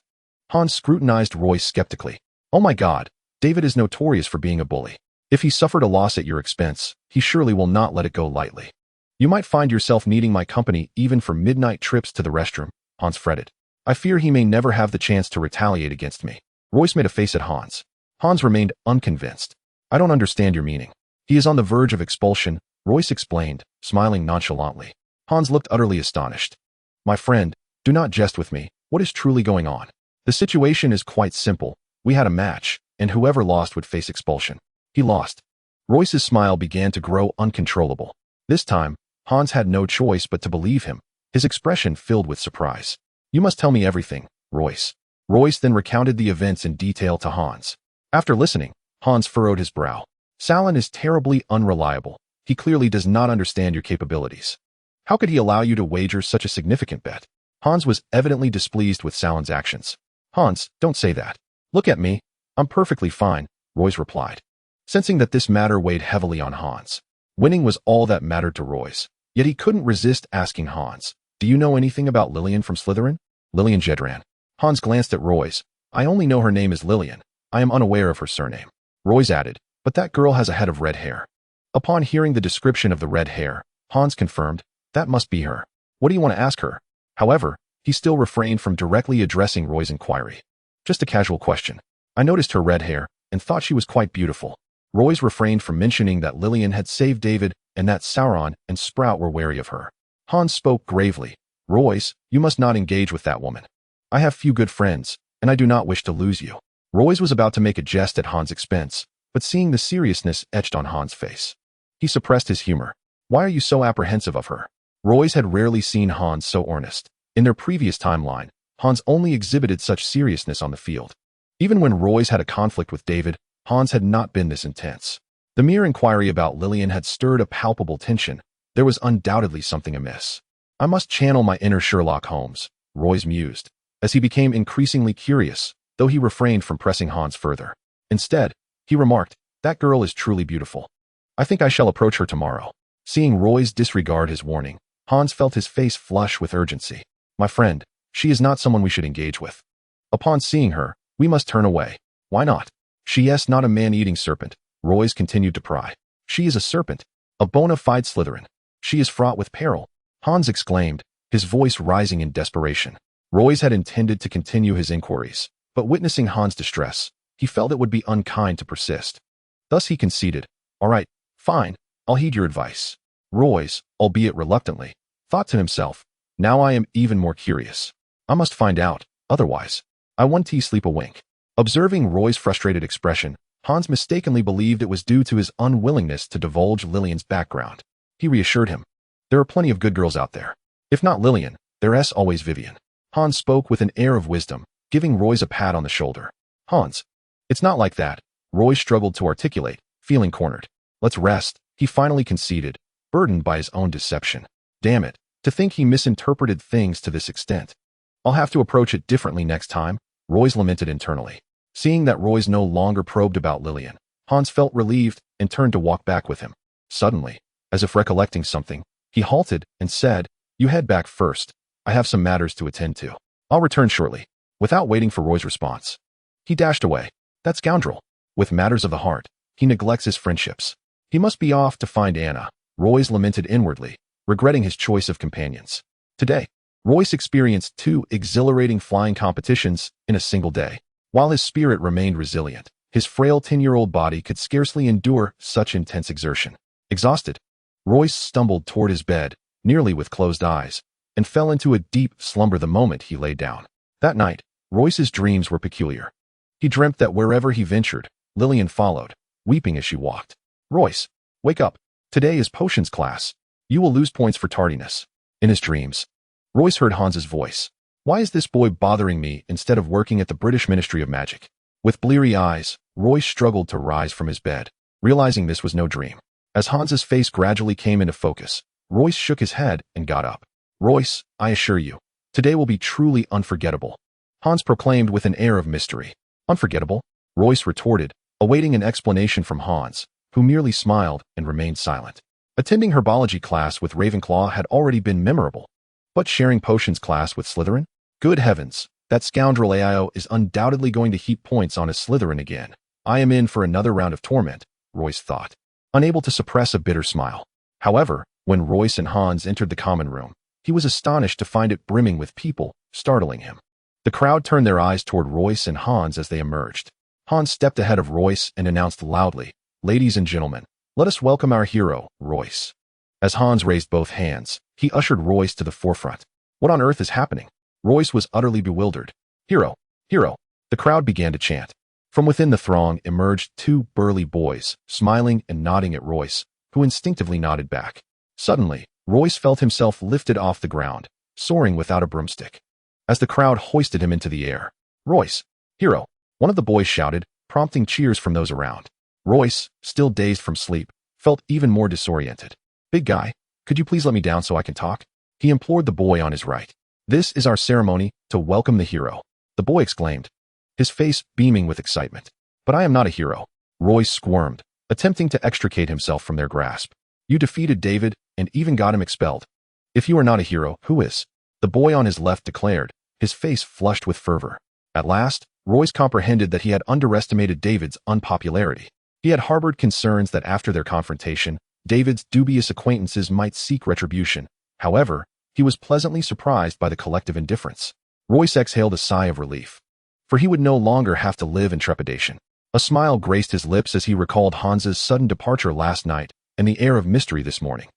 Hans scrutinized Royce skeptically. Oh my God, David is notorious for being a bully. If he suffered a loss at your expense, he surely will not let it go lightly. You might find yourself needing my company even for midnight trips to the restroom, Hans fretted. I fear he may never have the chance to retaliate against me. Royce made a face at Hans. Hans remained unconvinced. I don't understand your meaning. He is on the verge of expulsion, Royce explained, smiling nonchalantly. Hans looked utterly astonished. My friend, do not jest with me. What is truly going on? The situation is quite simple. We had a match, and whoever lost would face expulsion. He lost. Royce's smile began to grow uncontrollable. This time, Hans had no choice but to believe him, his expression filled with surprise. You must tell me everything, Royce. Royce then recounted the events in detail to Hans. After listening, Hans furrowed his brow. Salon is terribly unreliable. He clearly does not understand your capabilities. How could he allow you to wager such a significant bet? Hans was evidently displeased with Salon's actions. Hans, don't say that. Look at me. I'm perfectly fine, Royce replied, sensing that this matter weighed heavily on Hans. Winning was all that mattered to Royce, yet he couldn't resist asking Hans, do you know anything about Lillian from Slytherin? Lillian Jedran. Hans glanced at Royce. I only know her name is Lillian. I am unaware of her surname. Royce added, but that girl has a head of red hair. Upon hearing the description of the red hair, Hans confirmed, that must be her. What do you want to ask her? However, he still refrained from directly addressing Roy's inquiry. Just a casual question. I noticed her red hair and thought she was quite beautiful. Royce refrained from mentioning that Lillian had saved David and that Sauron and Sprout were wary of her. Hans spoke gravely. Royce, you must not engage with that woman. I have few good friends, and I do not wish to lose you. Royce was about to make a jest at Hans' expense, but seeing the seriousness etched on Hans' face, he suppressed his humor. Why are you so apprehensive of her? Royce had rarely seen Hans so earnest. In their previous timeline, Hans only exhibited such seriousness on the field. Even when Royce had a conflict with David, Hans had not been this intense. The mere inquiry about Lillian had stirred a palpable tension. There was undoubtedly something amiss. I must channel my inner Sherlock Holmes, Royce mused. as he became increasingly curious, though he refrained from pressing Hans further. Instead, he remarked, "That girl is truly beautiful. I think I shall approach her tomorrow." Seeing Royce disregard his warning, Hans felt his face flush with urgency. "My friend, she is not someone we should engage with. Upon seeing her, we must turn away." "Why not?" "She is not a man-eating serpent," Royce continued to pry. "She is a serpent, a bona fide Slytherin. She is fraught with peril," Hans exclaimed, his voice rising in desperation. Royce had intended to continue his inquiries, but witnessing Hans' distress, he felt it would be unkind to persist. Thus he conceded, "All right, fine, I'll heed your advice." Royce, albeit reluctantly, thought to himself, "Now I am even more curious. I must find out, otherwise I won't sleep a wink." Observing Roy's frustrated expression, Hans mistakenly believed it was due to his unwillingness to divulge Lillian's background. He reassured him, "There are plenty of good girls out there. If not Lillian, there's always Vivian." Hans spoke with an air of wisdom, giving Royce a pat on the shoulder. "Hans, it's not like that," Royce struggled to articulate, feeling cornered. "Let's rest," he finally conceded, burdened by his own deception. Damn it, to think he misinterpreted things to this extent. "I'll have to approach it differently next time," Royce lamented internally. Seeing that Royce no longer probed about Lillian, Hans felt relieved and turned to walk back with him. Suddenly, as if recollecting something, he halted and said, "You head back first. I have some matters to attend to. I'll return shortly." Without waiting for Roy's response, he dashed away. That scoundrel. With matters of the heart, he neglects his friendships. He must be off to find Anna, Royce lamented inwardly, regretting his choice of companions. Today, Royce experienced 2 exhilarating flying competitions in a single day. While his spirit remained resilient, his frail 10-year-old body could scarcely endure such intense exertion. Exhausted, Royce stumbled toward his bed, nearly with closed eyes, and fell into a deep slumber the moment he lay down. That night, Royce's dreams were peculiar. He dreamt that wherever he ventured, Lillian followed, weeping as she walked. "Royce, wake up. Today is potions class. You will lose points for tardiness." In his dreams, Royce heard Hans's voice. "Why is this boy bothering me instead of working at the British Ministry of Magic?" With bleary eyes, Royce struggled to rise from his bed, realizing this was no dream. As Hans's face gradually came into focus, Royce shook his head and got up. "Royce, I assure you, today will be truly unforgettable," Hans proclaimed with an air of mystery. "Unforgettable?" Royce retorted, awaiting an explanation from Hans, who merely smiled and remained silent. Attending herbology class with Ravenclaw had already been memorable, but sharing potions class with Slytherin? Good heavens, that scoundrel Ao is undoubtedly going to heap points on his Slytherin again. I am in for another round of torment, Royce thought, unable to suppress a bitter smile. However, when Royce and Hans entered the common room, he was astonished to find it brimming with people, startling him. The crowd turned their eyes toward Royce and Hans as they emerged. Hans stepped ahead of Royce and announced loudly, "Ladies and gentlemen, let us welcome our hero, Royce." As Hans raised both hands, he ushered Royce to the forefront. What on earth is happening? Royce was utterly bewildered. "Hero! Hero!" The crowd began to chant. From within the throng emerged 2 burly boys, smiling and nodding at Royce, who instinctively nodded back. Suddenly, Royce felt himself lifted off the ground, soaring without a broomstick. As the crowd hoisted him into the air, "Royce! Hero!" one of the boys shouted, prompting cheers from those around. Royce, still dazed from sleep, felt even more disoriented. "Big guy, could you please let me down so I can talk?" he implored the boy on his right. "This is our ceremony to welcome the hero," the boy exclaimed, his face beaming with excitement. "But I am not a hero," Royce squirmed, attempting to extricate himself from their grasp. "You defeated David and even got him expelled. If you are not a hero, who is?" the boy on his left declared, his face flushed with fervor. At last, Royce comprehended that he had underestimated David's unpopularity. He had harbored concerns that after their confrontation, David's dubious acquaintances might seek retribution. However, he was pleasantly surprised by the collective indifference. Royce exhaled a sigh of relief, for he would no longer have to live in trepidation. A smile graced his lips as he recalled Hans's sudden departure last night and the air of mystery this morning.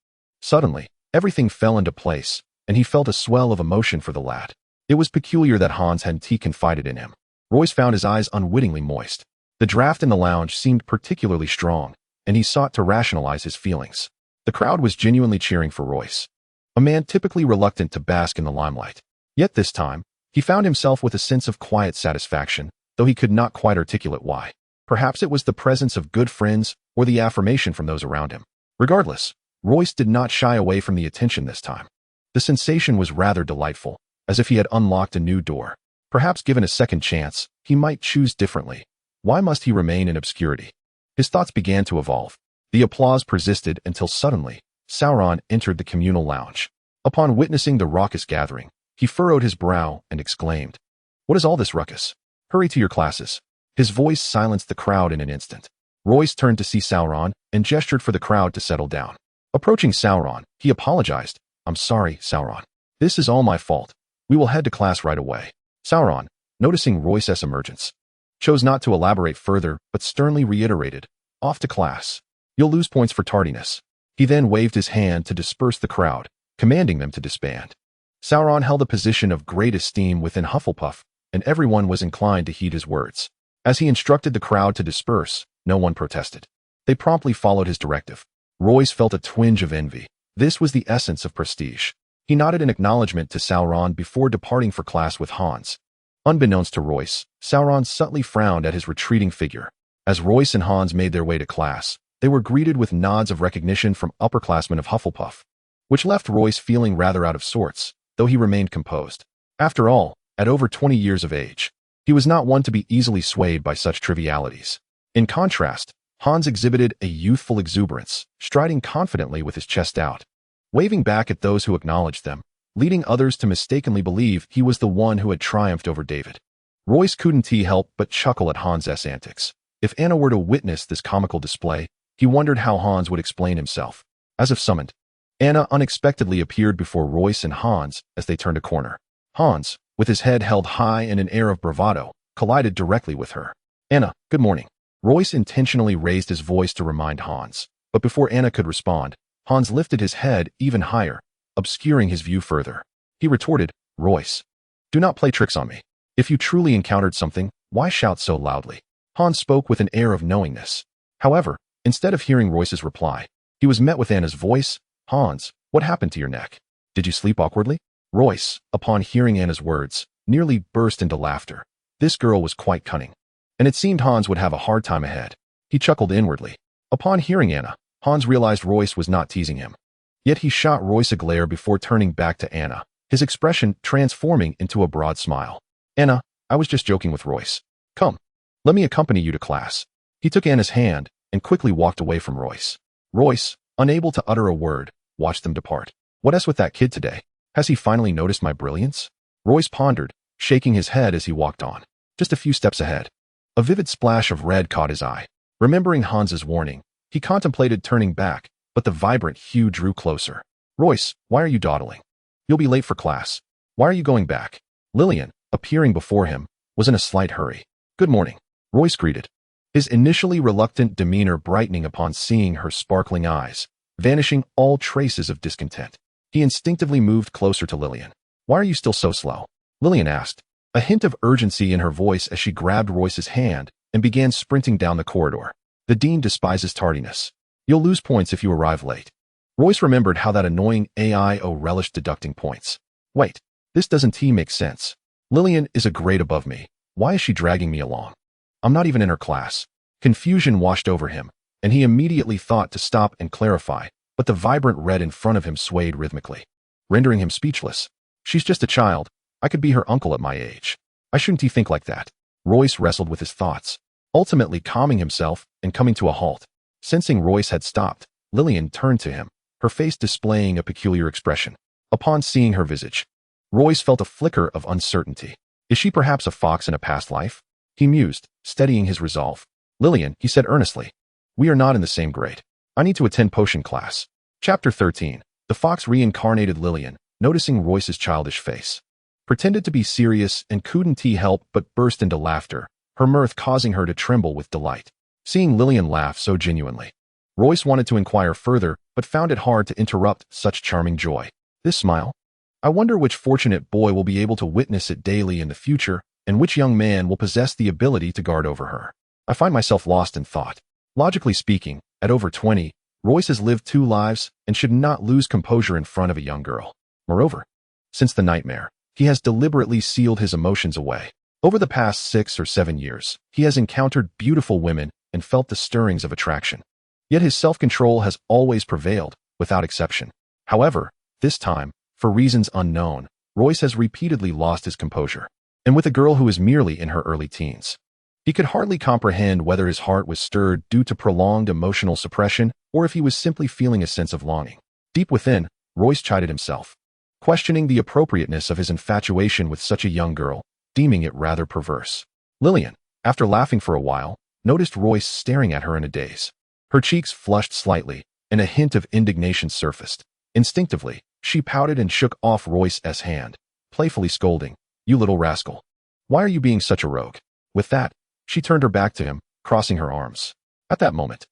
Suddenly, everything fell into place, and he felt a swell of emotion for the lad. It was peculiar that Hans hadn't confided in him. Royce found his eyes unwittingly moist. The draft in the lounge seemed particularly strong, and he sought to rationalize his feelings. The crowd was genuinely cheering for Royce, a man typically reluctant to bask in the limelight. Yet this time, he found himself with a sense of quiet satisfaction, though he could not quite articulate why. Perhaps it was the presence of good friends or the affirmation from those around him. Regardless, Royce did not shy away from the attention this time. The sensation was rather delightful, as if he had unlocked a new door. Perhaps given a second chance, he might choose differently. Why must he remain in obscurity? His thoughts began to evolve. The applause persisted until suddenly, Sauron entered the communal lounge. Upon witnessing the raucous gathering, he furrowed his brow and exclaimed, "What is all this ruckus? Hurry to your classes." His voice silenced the crowd in an instant. Royce turned to see Sauron and gestured for the crowd to settle down. Approaching Sauron, he apologized. "I'm sorry, Sauron. This is all my fault. We will head to class right away." Sauron, noticing Royce's emergence, chose not to elaborate further but sternly reiterated, "Off to class. You'll lose points for tardiness." He then waved his hand to disperse the crowd, commanding them to disband. Sauron held a position of great esteem within Hufflepuff, and everyone was inclined to heed his words. As he instructed the crowd to disperse, no one protested. They promptly followed his directive. Royce felt a twinge of envy. This was the essence of prestige. He nodded in acknowledgement to Sauron before departing for class with Hans. Unbeknownst to Royce, Sauron subtly frowned at his retreating figure. As Royce and Hans made their way to class, they were greeted with nods of recognition from upperclassmen of Hufflepuff, which left Royce feeling rather out of sorts, though he remained composed. After all, at over 20 years of age, he was not one to be easily swayed by such trivialities. In contrast, Hans exhibited a youthful exuberance, striding confidently with his chest out, waving back at those who acknowledged them, leading others to mistakenly believe he was the one who had triumphed over David. Royce couldn't help but chuckle at Hans's antics. If Anna were to witness this comical display, he wondered how Hans would explain himself. As if summoned, Anna unexpectedly appeared before Royce and Hans as they turned a corner. Hans, with his head held high and an air of bravado, collided directly with her. "Anna, good morning." Royce intentionally raised his voice to remind Hans, but before Anna could respond, Hans lifted his head even higher, obscuring his view further. He retorted, "Royce, do not play tricks on me. If you truly encountered something, why shout so loudly?" Hans spoke with an air of knowingness. However, instead of hearing Royce's reply, he was met with Anna's voice. "Hans, what happened to your neck? Did you sleep awkwardly?" Royce, upon hearing Anna's words, nearly burst into laughter. This girl was quite cunning, and it seemed Hans would have a hard time ahead. He chuckled inwardly. Upon hearing Anna, Hans realized Royce was not teasing him. Yet he shot Royce a glare before turning back to Anna, his expression transforming into a broad smile. "Anna, I was just joking with Royce. Come, let me accompany you to class." He took Anna's hand and quickly walked away from Royce. Royce, unable to utter a word, watched them depart. "What with that kid today? Has he finally noticed my brilliance?" Royce pondered, shaking his head as he walked on. Just a few steps ahead, a vivid splash of red caught his eye. Remembering Hans's warning, he contemplated turning back, but the vibrant hue drew closer. "Royce, why are you dawdling? You'll be late for class. Why are you going back?" Lillian, appearing before him, was in a slight hurry. "Good morning," Royce greeted, his initially reluctant demeanor brightening upon seeing her sparkling eyes, vanishing all traces of discontent. He instinctively moved closer to Lillian. "Why are you still so slow?" Lillian asked, a hint of urgency in her voice as she grabbed Royce's hand and began sprinting down the corridor. "The dean despises tardiness. You'll lose points if you arrive late." Royce remembered how that annoying AIO relished deducting points. "Wait, this doesn't make sense. Lillian is a grade above me. Why is she dragging me along? I'm not even in her class." Confusion washed over him, and he immediately thought to stop and clarify, but the vibrant red in front of him swayed rhythmically, rendering him speechless. "She's just a child. I could be her uncle at my age. I shouldn't think like that." Royce wrestled with his thoughts, ultimately calming himself and coming to a halt. Sensing Royce had stopped, Lillian turned to him, her face displaying a peculiar expression. Upon seeing her visage, Royce felt a flicker of uncertainty. Is she perhaps a fox in a past life? He mused, steadying his resolve. "Lillian," he said earnestly, "we are not in the same grade. I need to attend potion class." Chapter 13. The fox reincarnated Lillian, noticing Royce's childish face, pretended to be serious and couldn't help but burst into laughter, her mirth causing her to tremble with delight. Seeing Lillian laugh so genuinely, Royce wanted to inquire further, but found it hard to interrupt such charming joy. This smile? I wonder which fortunate boy will be able to witness it daily in the future, and which young man will possess the ability to guard over her. I find myself lost in thought. Logically speaking, at over 20, Royce has lived 2 lives and should not lose composure in front of a young girl. Moreover, since the nightmare, he has deliberately sealed his emotions away. Over the past 6 or 7 years, he has encountered beautiful women and felt the stirrings of attraction. Yet his self-control has always prevailed, without exception. However, this time, for reasons unknown, Royce has repeatedly lost his composure. and with a girl who was merely in her early teens. He could hardly comprehend whether his heart was stirred due to prolonged emotional suppression or if he was simply feeling a sense of longing. Deep within, Royce chided himself, questioning the appropriateness of his infatuation with such a young girl, deeming it rather perverse. Lillian, after laughing for a while, noticed Royce staring at her in a daze. Her cheeks flushed slightly, and a hint of indignation surfaced. Instinctively, she pouted and shook off Royce's hand, playfully scolding, "You little rascal. Why are you being such a rogue?" With that, she turned her back to him, crossing her arms. At that moment,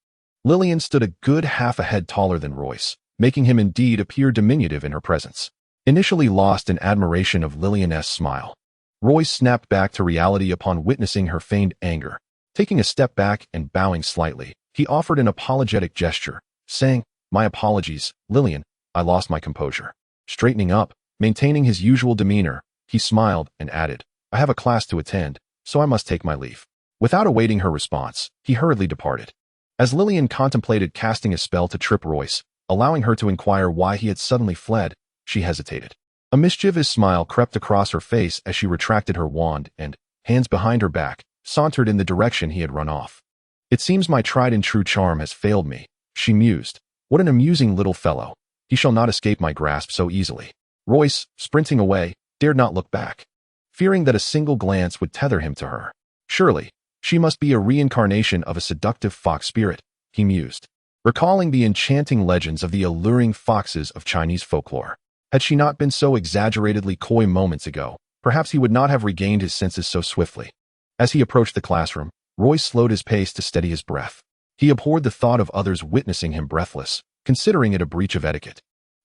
Lillian stood a good half a head taller than Royce, making him indeed appear diminutive in her presence. Initially lost in admiration of Lillian's smile, Royce snapped back to reality upon witnessing her feigned anger. Taking a step back and bowing slightly, he offered an apologetic gesture, saying, "My apologies, Lillian, I lost my composure." Straightening up, maintaining his usual demeanor, he smiled and added, "I have a class to attend, so I must take my leave." Without awaiting her response, he hurriedly departed. As Lillian contemplated casting a spell to trip Royce, allowing her to inquire why he had suddenly fled, she hesitated. A mischievous smile crept across her face as she retracted her wand and, hands behind her back, sauntered in the direction he had run off. "It seems my tried-and-true charm has failed me," she mused. "What an amusing little fellow. He shall not escape my grasp so easily." Royce, sprinting away, dared not look back, fearing that a single glance would tether him to her. Surely, she must be a reincarnation of a seductive fox spirit, he mused, recalling the enchanting legends of the alluring foxes of Chinese folklore. Had she not been so exaggeratedly coy moments ago, perhaps he would not have regained his senses so swiftly. As he approached the classroom, Royce slowed his pace to steady his breath. He abhorred the thought of others witnessing him breathless, considering it a breach of etiquette.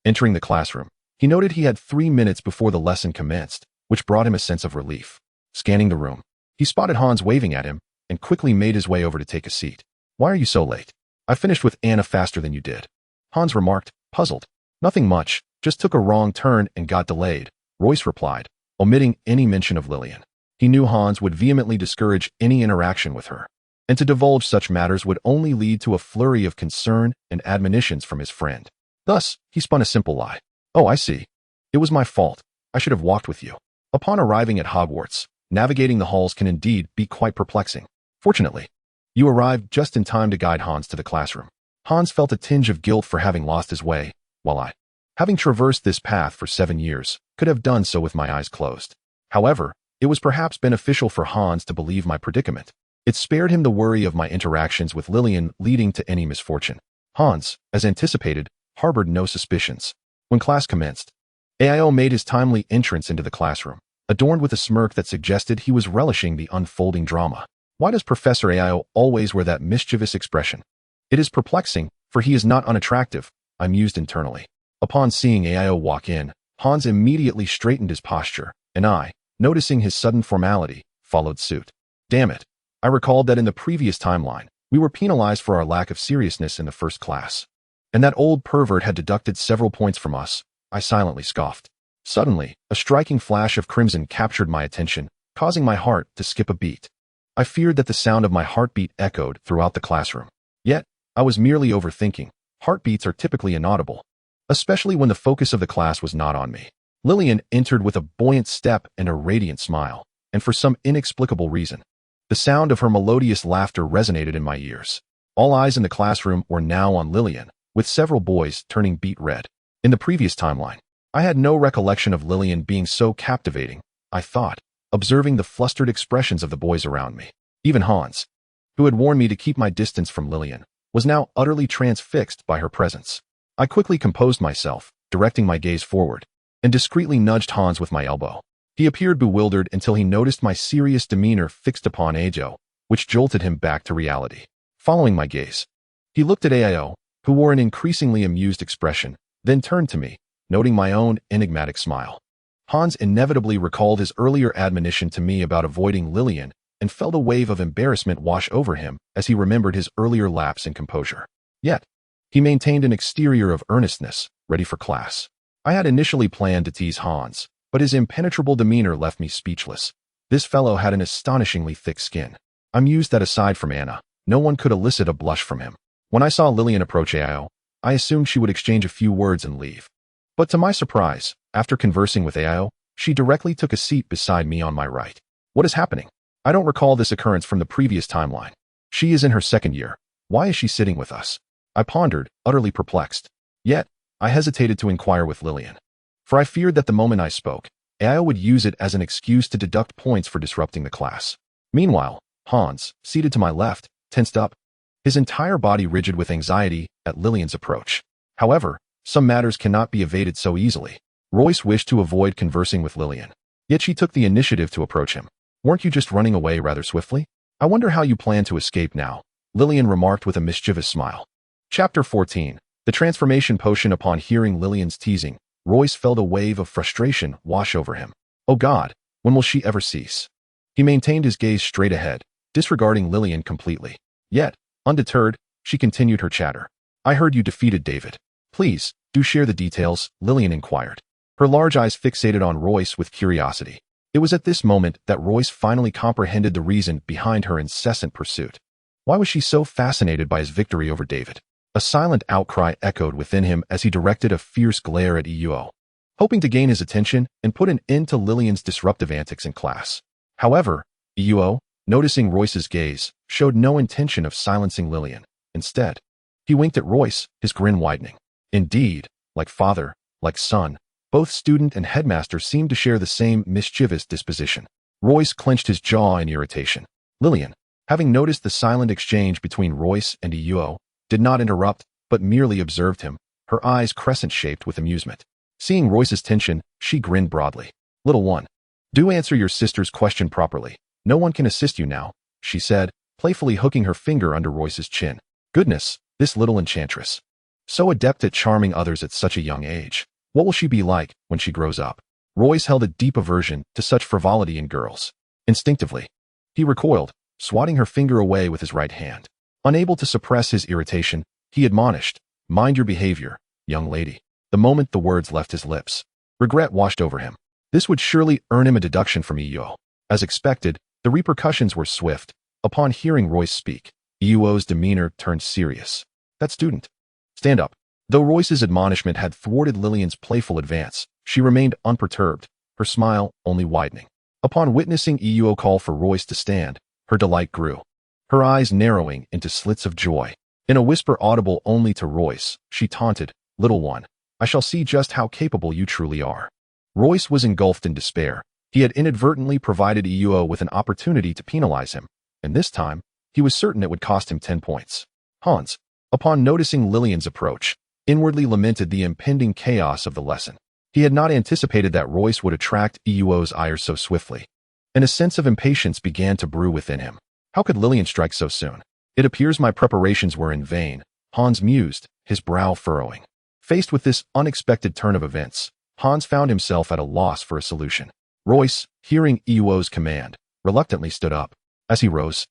Entering the classroom, he noted he had 3 minutes before the lesson commenced, which brought him a sense of relief. Scanning the room, he spotted Hans waving at him and quickly made his way over to take a seat. "Why are you so late? I finished with Anna faster than you did," Hans remarked, puzzled. "Nothing much, just took a wrong turn and got delayed," Royce replied, omitting any mention of Lillian. He knew Hans would vehemently discourage any interaction with her, and to divulge such matters would only lead to a flurry of concern and admonitions from his friend. Thus, he spun a simple lie. "Oh, I see. It was my fault. I should have walked with you." Upon arriving at Hogwarts, navigating the halls can indeed be quite perplexing. Fortunately, you arrived just in time to guide Hans to the classroom. Hans felt a tinge of guilt for having lost his way, while I, having traversed this path for 7 years, could have done so with my eyes closed. However, it was perhaps beneficial for Hans to believe my predicament. It spared him the worry of my interactions with Lillian leading to any misfortune. Hans, as anticipated, harbored no suspicions. When class commenced, Ao made his timely entrance into the classroom, adorned with a smirk that suggested he was relishing the unfolding drama. Why does Professor Ao always wear that mischievous expression? It is perplexing, for he is not unattractive, I mused internally. Upon seeing Ao walk in, Hans immediately straightened his posture, and I, noticing his sudden formality, followed suit. Damn it. I recalled that in the previous timeline, we were penalized for our lack of seriousness in the first class. And that old pervert had deducted several points from us, I silently scoffed. Suddenly, a striking flash of crimson captured my attention, causing my heart to skip a beat. I feared that the sound of my heartbeat echoed throughout the classroom. Yet, I was merely overthinking. Heartbeats are typically inaudible, especially when the focus of the class was not on me. Lillian entered with a buoyant step and a radiant smile, and for some inexplicable reason, the sound of her melodious laughter resonated in my ears. All eyes in the classroom were now on Lillian, with several boys turning beet red. In the previous timeline, I had no recollection of Lillian being so captivating, I thought, observing the flustered expressions of the boys around me. Even Hans, who had warned me to keep my distance from Lillian, was now utterly transfixed by her presence. I quickly composed myself, directing my gaze forward, and discreetly nudged Hans with my elbow. He appeared bewildered until he noticed my serious demeanor fixed upon Ao, which jolted him back to reality. Following my gaze, he looked at Ao, who wore an increasingly amused expression, then turned to me, noting my own enigmatic smile. Hans inevitably recalled his earlier admonition to me about avoiding Lillian and felt a wave of embarrassment wash over him as he remembered his earlier lapse in composure. Yet, he maintained an exterior of earnestness, ready for class. I had initially planned to tease Hans, but his impenetrable demeanor left me speechless. This fellow had an astonishingly thick skin. I mused that aside from Anna, no one could elicit a blush from him. When I saw Lillian approach Ao, I assumed she would exchange a few words and leave. But to my surprise, after conversing with Ao, She directly took a seat beside me on my right. What is happening? I don't recall this occurrence from the previous timeline. She is in her second year. Why is she sitting with us? I pondered, utterly perplexed. Yet, I hesitated to inquire with Lillian. For I feared that the moment I spoke, Ao would use it as an excuse to deduct points for disrupting the class. Meanwhile, Hans, seated to my left, tensed up, his entire body rigid with anxiety at Lillian's approach. However, some matters cannot be evaded so easily. Royce wished to avoid conversing with Lillian. Yet she took the initiative to approach him. Weren't you just running away rather swiftly? I wonder how you plan to escape now, Lillian remarked with a mischievous smile. Chapter 14. The Transformation Potion. Upon hearing Lillian's teasing, Royce felt a wave of frustration wash over him. Oh God, when will she ever cease? He maintained his gaze straight ahead, disregarding Lillian completely. Yet, undeterred, she continued her chatter. I heard you defeated David. Please, do share the details, Lillian inquired. Her large eyes fixated on Royce with curiosity. It was at this moment that Royce finally comprehended the reason behind her incessant pursuit. Why was she so fascinated by his victory over David? A silent outcry echoed within him as he directed a fierce glare at Euo, hoping to gain his attention and put an end to Lillian's disruptive antics in class. However, Euo, noticing Royce's gaze, showed no intention of silencing Lillian. Instead, he winked at Royce, his grin widening. Indeed, like father, like son, both student and headmaster seemed to share the same mischievous disposition. Royce clenched his jaw in irritation. Lillian, having noticed the silent exchange between Royce and Euo, did not interrupt, but merely observed him, her eyes crescent-shaped with amusement. Seeing Royce's tension, she grinned broadly. Little one, do answer your sister's question properly. No one can assist you now, she said, playfully hooking her finger under Royce's chin. Goodness, this little enchantress. So adept at charming others at such a young age. What will she be like when she grows up? Royce held a deep aversion to such frivolity in girls. Instinctively, he recoiled, swatting her finger away with his right hand. Unable to suppress his irritation, he admonished, Mind your behavior, young lady. The moment the words left his lips, regret washed over him. This would surely earn him a deduction from Euo. As expected, the repercussions were swift. Upon hearing Royce speak, Euo's demeanor turned serious. That student. Stand up. Though Royce's admonishment had thwarted Lillian's playful advance, she remained unperturbed, her smile only widening. Upon witnessing Euo call for Royce to stand, her delight grew, her eyes narrowing into slits of joy. In a whisper audible only to Royce, she taunted, Little one, I shall see just how capable you truly are. Royce was engulfed in despair. He had inadvertently provided Euo with an opportunity to penalize him, and this time, he was certain it would cost him 10 points. Hans, upon noticing Lillian's approach, inwardly lamented the impending chaos of the lesson. He had not anticipated that Royce would attract Euo's ire so swiftly, and a sense of impatience began to brew within him. How could Lillian strike so soon? It appears my preparations were in vain, Hans mused, his brow furrowing. Faced with this unexpected turn of events, Hans found himself at a loss for a solution. Royce, hearing Euo's command, reluctantly stood up. As he rose,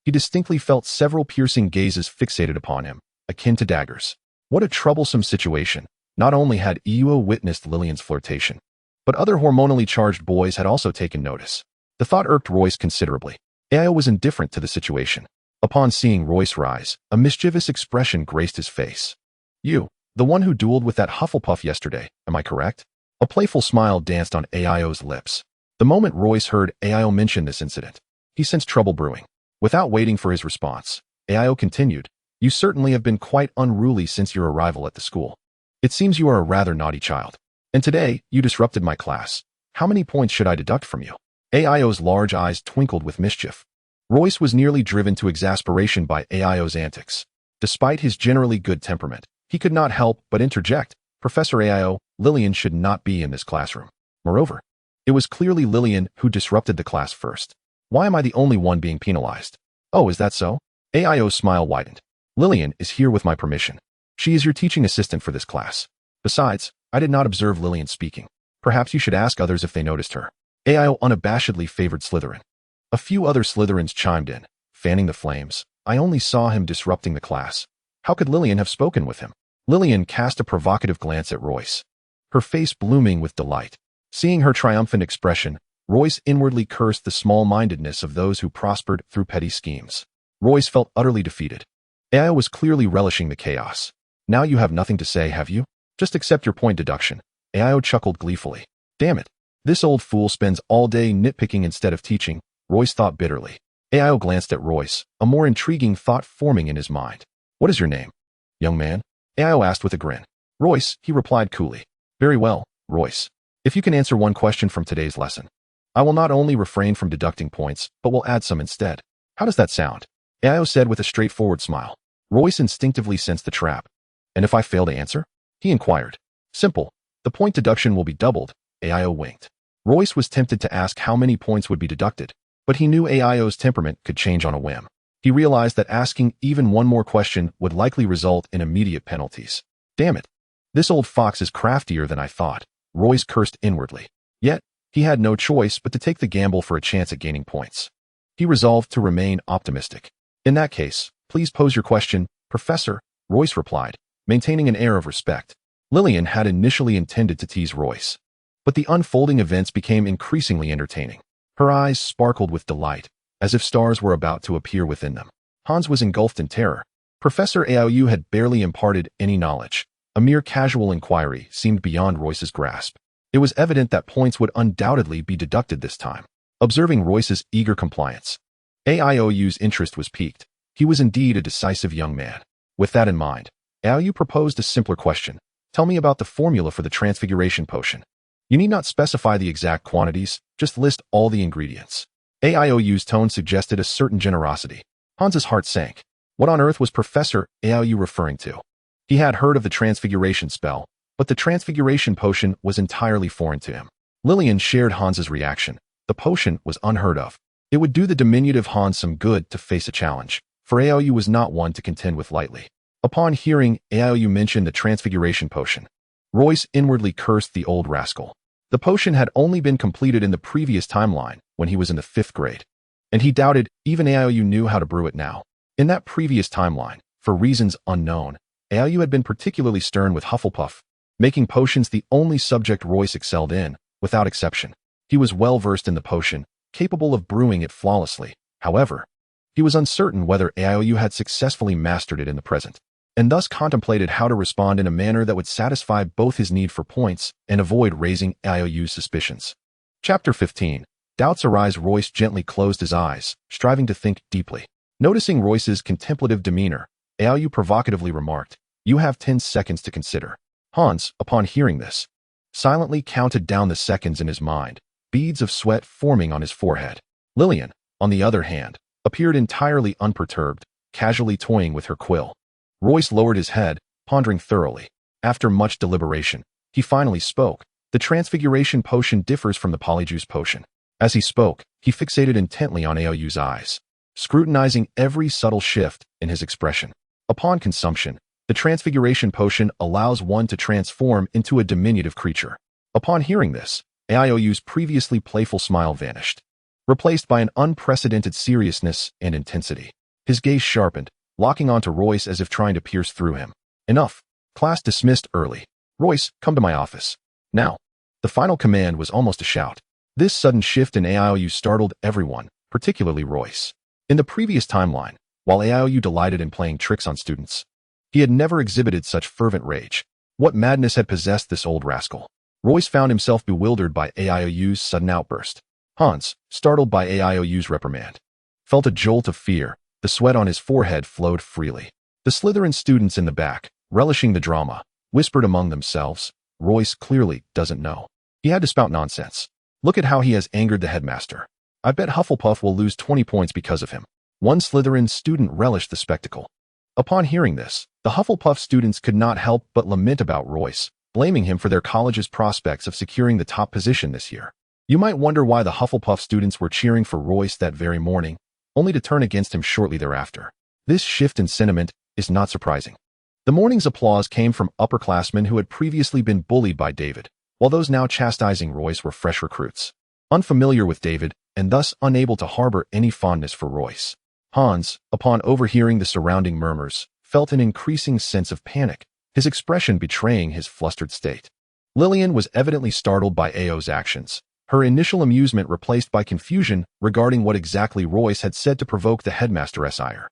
he distinctly felt several piercing gazes fixated upon him, akin to daggers. What a troublesome situation. Not only had Euo witnessed Lillian's flirtation, but other hormonally charged boys had also taken notice. The thought irked Royce considerably. Ao was indifferent to the situation. Upon seeing Royce rise, a mischievous expression graced his face. You, the one who dueled with that Hufflepuff yesterday, am I correct? A playful smile danced on Ao's lips. The moment Royce heard Ao mention this incident, he sensed trouble brewing. Without waiting for his response, Ao continued, You certainly have been quite unruly since your arrival at the school. It seems you are a rather naughty child. And today, you disrupted my class. How many points should I deduct from you? Ao's large eyes twinkled with mischief. Royce was nearly driven to exasperation by Ao's antics. Despite his generally good temperament, he could not help but interject, Professor Ao, Lillian should not be in this classroom. Moreover, it was clearly Lillian who disrupted the class first. Why am I the only one being penalized? Oh, is that so? Ao's smile widened. Lillian is here with my permission. She is your teaching assistant for this class. Besides, I did not observe Lillian speaking. Perhaps you should ask others if they noticed her. Ao unabashedly favored Slytherin. A few other Slytherins chimed in, fanning the flames. I only saw him disrupting the class. How could Lillian have spoken with him? Lillian cast a provocative glance at Royce, her face blooming with delight. Seeing her triumphant expression, Royce inwardly cursed the small-mindedness of those who prospered through petty schemes. Royce felt utterly defeated. Ao was clearly relishing the chaos. Now you have nothing to say, have you? Just accept your point deduction. Ao chuckled gleefully. Damn it. This old fool spends all day nitpicking instead of teaching, Royce thought bitterly. Ao glanced at Royce, a more intriguing thought forming in his mind. What is your name, young man? Ao asked with a grin. Royce, he replied coolly. Very well, Royce. If you can answer one question from today's lesson, I will not only refrain from deducting points, but will add some instead. How does that sound? Ao said with a straightforward smile. Royce instinctively sensed the trap. And if I fail to answer? He inquired. Simple. The point deduction will be doubled, Ao winked. Royce was tempted to ask how many points would be deducted, but he knew Ao's temperament could change on a whim. He realized that asking even one more question would likely result in immediate penalties. Damn it. This old fox is craftier than I thought, Royce cursed inwardly. Yet, he had no choice but to take the gamble for a chance at gaining points. He resolved to remain optimistic. In that case, please pose your question, Professor, Royce replied, maintaining an air of respect. Lillian had initially intended to tease Royce, but the unfolding events became increasingly entertaining. Her eyes sparkled with delight, as if stars were about to appear within them. Hans was engulfed in terror. Professor Aoyu had barely imparted any knowledge. A mere casual inquiry seemed beyond Royce's grasp. It was evident that points would undoubtedly be deducted this time. Observing Royce's eager compliance, Aoyu's interest was piqued. He was indeed a decisive young man. With that in mind, Aoyu proposed a simpler question. Tell me about the formula for the transfiguration potion. You need not specify the exact quantities, just list all the ingredients. Aoyu's tone suggested a certain generosity. Hans's heart sank. What on earth was Professor Aoyu referring to? He had heard of the transfiguration spell, but the transfiguration potion was entirely foreign to him. Lillian shared Hans's reaction. The potion was unheard of. It would do the diminutive Hans some good to face a challenge, for Aoyu was not one to contend with lightly. Upon hearing Aoyu mention the transfiguration potion, Royce inwardly cursed the old rascal. The potion had only been completed in the previous timeline, when he was in the 5th grade, and he doubted even Aoyu knew how to brew it now. In that previous timeline, for reasons unknown, Aoyu had been particularly stern with Hufflepuff, making potions the only subject Royce excelled in, without exception. He was well versed in the potion, capable of brewing it flawlessly. However, he was uncertain whether Aoyu had successfully mastered it in the present, and thus contemplated how to respond in a manner that would satisfy both his need for points and avoid raising Aoyu's suspicions. Chapter 15. Doubts arise. Royce gently closed his eyes, striving to think deeply. Noticing Royce's contemplative demeanor, Aoyu provocatively remarked, You have 10 seconds to consider. Hans, upon hearing this, silently counted down the seconds in his mind, beads of sweat forming on his forehead. Lillian, on the other hand, appeared entirely unperturbed, casually toying with her quill. Royce lowered his head, pondering thoroughly. After much deliberation, he finally spoke. The transfiguration potion differs from the polyjuice potion. As he spoke, he fixated intently on Aoyu's eyes, scrutinizing every subtle shift in his expression. Upon consumption, the transfiguration potion allows one to transform into a diminutive creature. Upon hearing this, Aoyu's previously playful smile vanished, replaced by an unprecedented seriousness and intensity. His gaze sharpened, locking onto Royce as if trying to pierce through him. Enough. Class dismissed early. Royce, come to my office. Now. The final command was almost a shout. This sudden shift in Aoyu startled everyone, particularly Royce. In the previous timeline, while Aoyu delighted in playing tricks on students, he had never exhibited such fervent rage. What madness had possessed this old rascal? Royce found himself bewildered by Aoyu's sudden outburst. Hans, startled by Aoyu's reprimand, felt a jolt of fear. The sweat on his forehead flowed freely. The Slytherin students in the back, relishing the drama, whispered among themselves, Royce clearly doesn't know. He had to spout nonsense. Look at how he has angered the headmaster. I bet Hufflepuff will lose 20 points because of him. One Slytherin student relished the spectacle. Upon hearing this, the Hufflepuff students could not help but lament about Royce, blaming him for their college's prospects of securing the top position this year. You might wonder why the Hufflepuff students were cheering for Royce that very morning, only to turn against him shortly thereafter. This shift in sentiment is not surprising. The morning's applause came from upperclassmen who had previously been bullied by David, while those now chastising Royce were fresh recruits, unfamiliar with David and thus unable to harbor any fondness for Royce. Hans, upon overhearing the surrounding murmurs, felt an increasing sense of panic, his expression betraying his flustered state. Lillian was evidently startled by Ao's actions, her initial amusement replaced by confusion regarding what exactly Royce had said to provoke the headmaster's ire.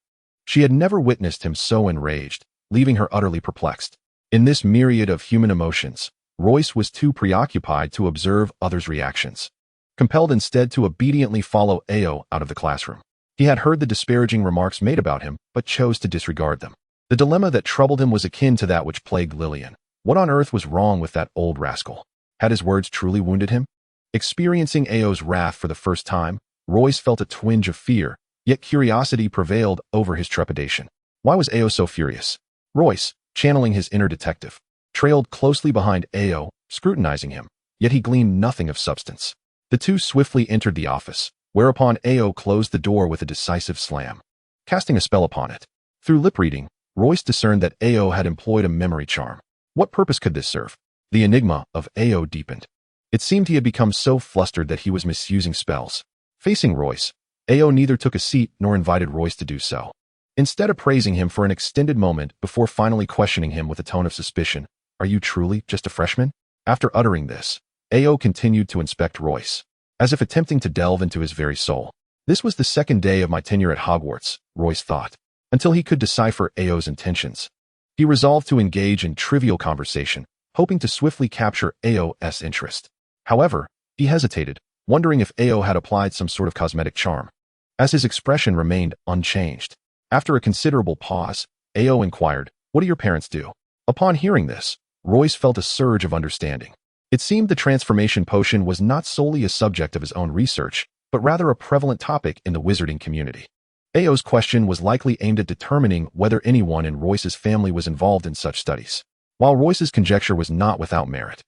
She had never witnessed him so enraged, leaving her utterly perplexed. In this myriad of human emotions, Royce was too preoccupied to observe others' reactions, compelled instead to obediently follow Ao out of the classroom. He had heard the disparaging remarks made about him, but chose to disregard them. The dilemma that troubled him was akin to that which plagued Lillian. What on earth was wrong with that old rascal? Had his words truly wounded him? Experiencing Ao's wrath for the first time, Royce felt a twinge of fear, yet curiosity prevailed over his trepidation. Why was Ao so furious? Royce, channeling his inner detective, trailed closely behind Ao, scrutinizing him, yet he gleaned nothing of substance. The two swiftly entered the office, whereupon Ao closed the door with a decisive slam, casting a spell upon it. Through lip-reading, Royce discerned that Ao had employed a memory charm. What purpose could this serve? The enigma of Ao deepened. It seemed he had become so flustered that he was misusing spells. Facing Royce, Ao neither took a seat nor invited Royce to do so. Instead appraising him for an extended moment before finally questioning him with a tone of suspicion, "Are you truly just a freshman?" After uttering this, Ao continued to inspect Royce, as if attempting to delve into his very soul. This was the second day of my tenure at Hogwarts, Royce thought, until he could decipher Ao's intentions. He resolved to engage in trivial conversation, hoping to swiftly capture Ao's interest. However, he hesitated, wondering if Ao had applied some sort of cosmetic charm, as his expression remained unchanged. After a considerable pause, Ao inquired, "What do your parents do?" Upon hearing this, Royce felt a surge of understanding. It seemed the transformation potion was not solely a subject of his own research, but rather a prevalent topic in the wizarding community. Ao's question was likely aimed at determining whether anyone in Royce's family was involved in such studies. While Royce's conjecture was not without merit,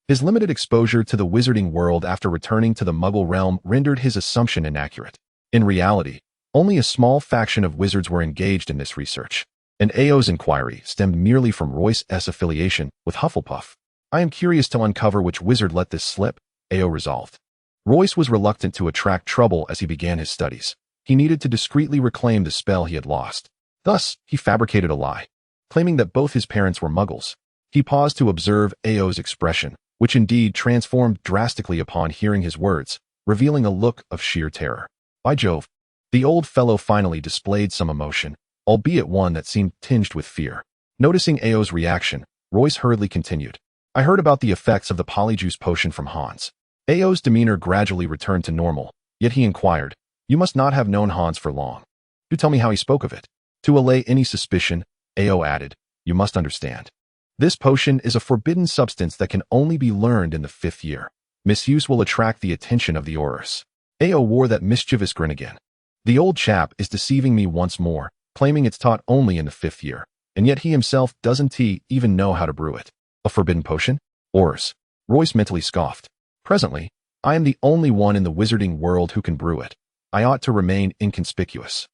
his limited exposure to the wizarding world after returning to the Muggle realm rendered his assumption inaccurate. In reality, only a small faction of wizards were engaged in this research, and Ao's inquiry stemmed merely from Royce's affiliation with Hufflepuff. "I am curious to uncover which wizard let this slip," Ao resolved. Royce was reluctant to attract trouble as he began his studies. He needed to discreetly reclaim the spell he had lost. Thus, he fabricated a lie, claiming that both his parents were Muggles. He paused to observe Ao's expression, which indeed transformed drastically upon hearing his words, revealing a look of sheer terror. By Jove, the old fellow finally displayed some emotion, albeit one that seemed tinged with fear. Noticing Ao's reaction, Royce hurriedly continued, "I heard about the effects of the polyjuice potion from Hans." Ao's demeanor gradually returned to normal, yet he inquired, "You must not have known Hans for long. Do tell me how he spoke of it." To allay any suspicion, Ao added, "You must understand. This potion is a forbidden substance that can only be learned in the 5th year. Misuse will attract the attention of the Aurors." Ao wore that mischievous grin again. The old chap is deceiving me once more, claiming it's taught only in the 5th year, and yet he himself doesn't even know how to brew it. A forbidden potion? Aurors. Royce mentally scoffed. Presently, I am the only one in the wizarding world who can brew it. I ought to remain inconspicuous.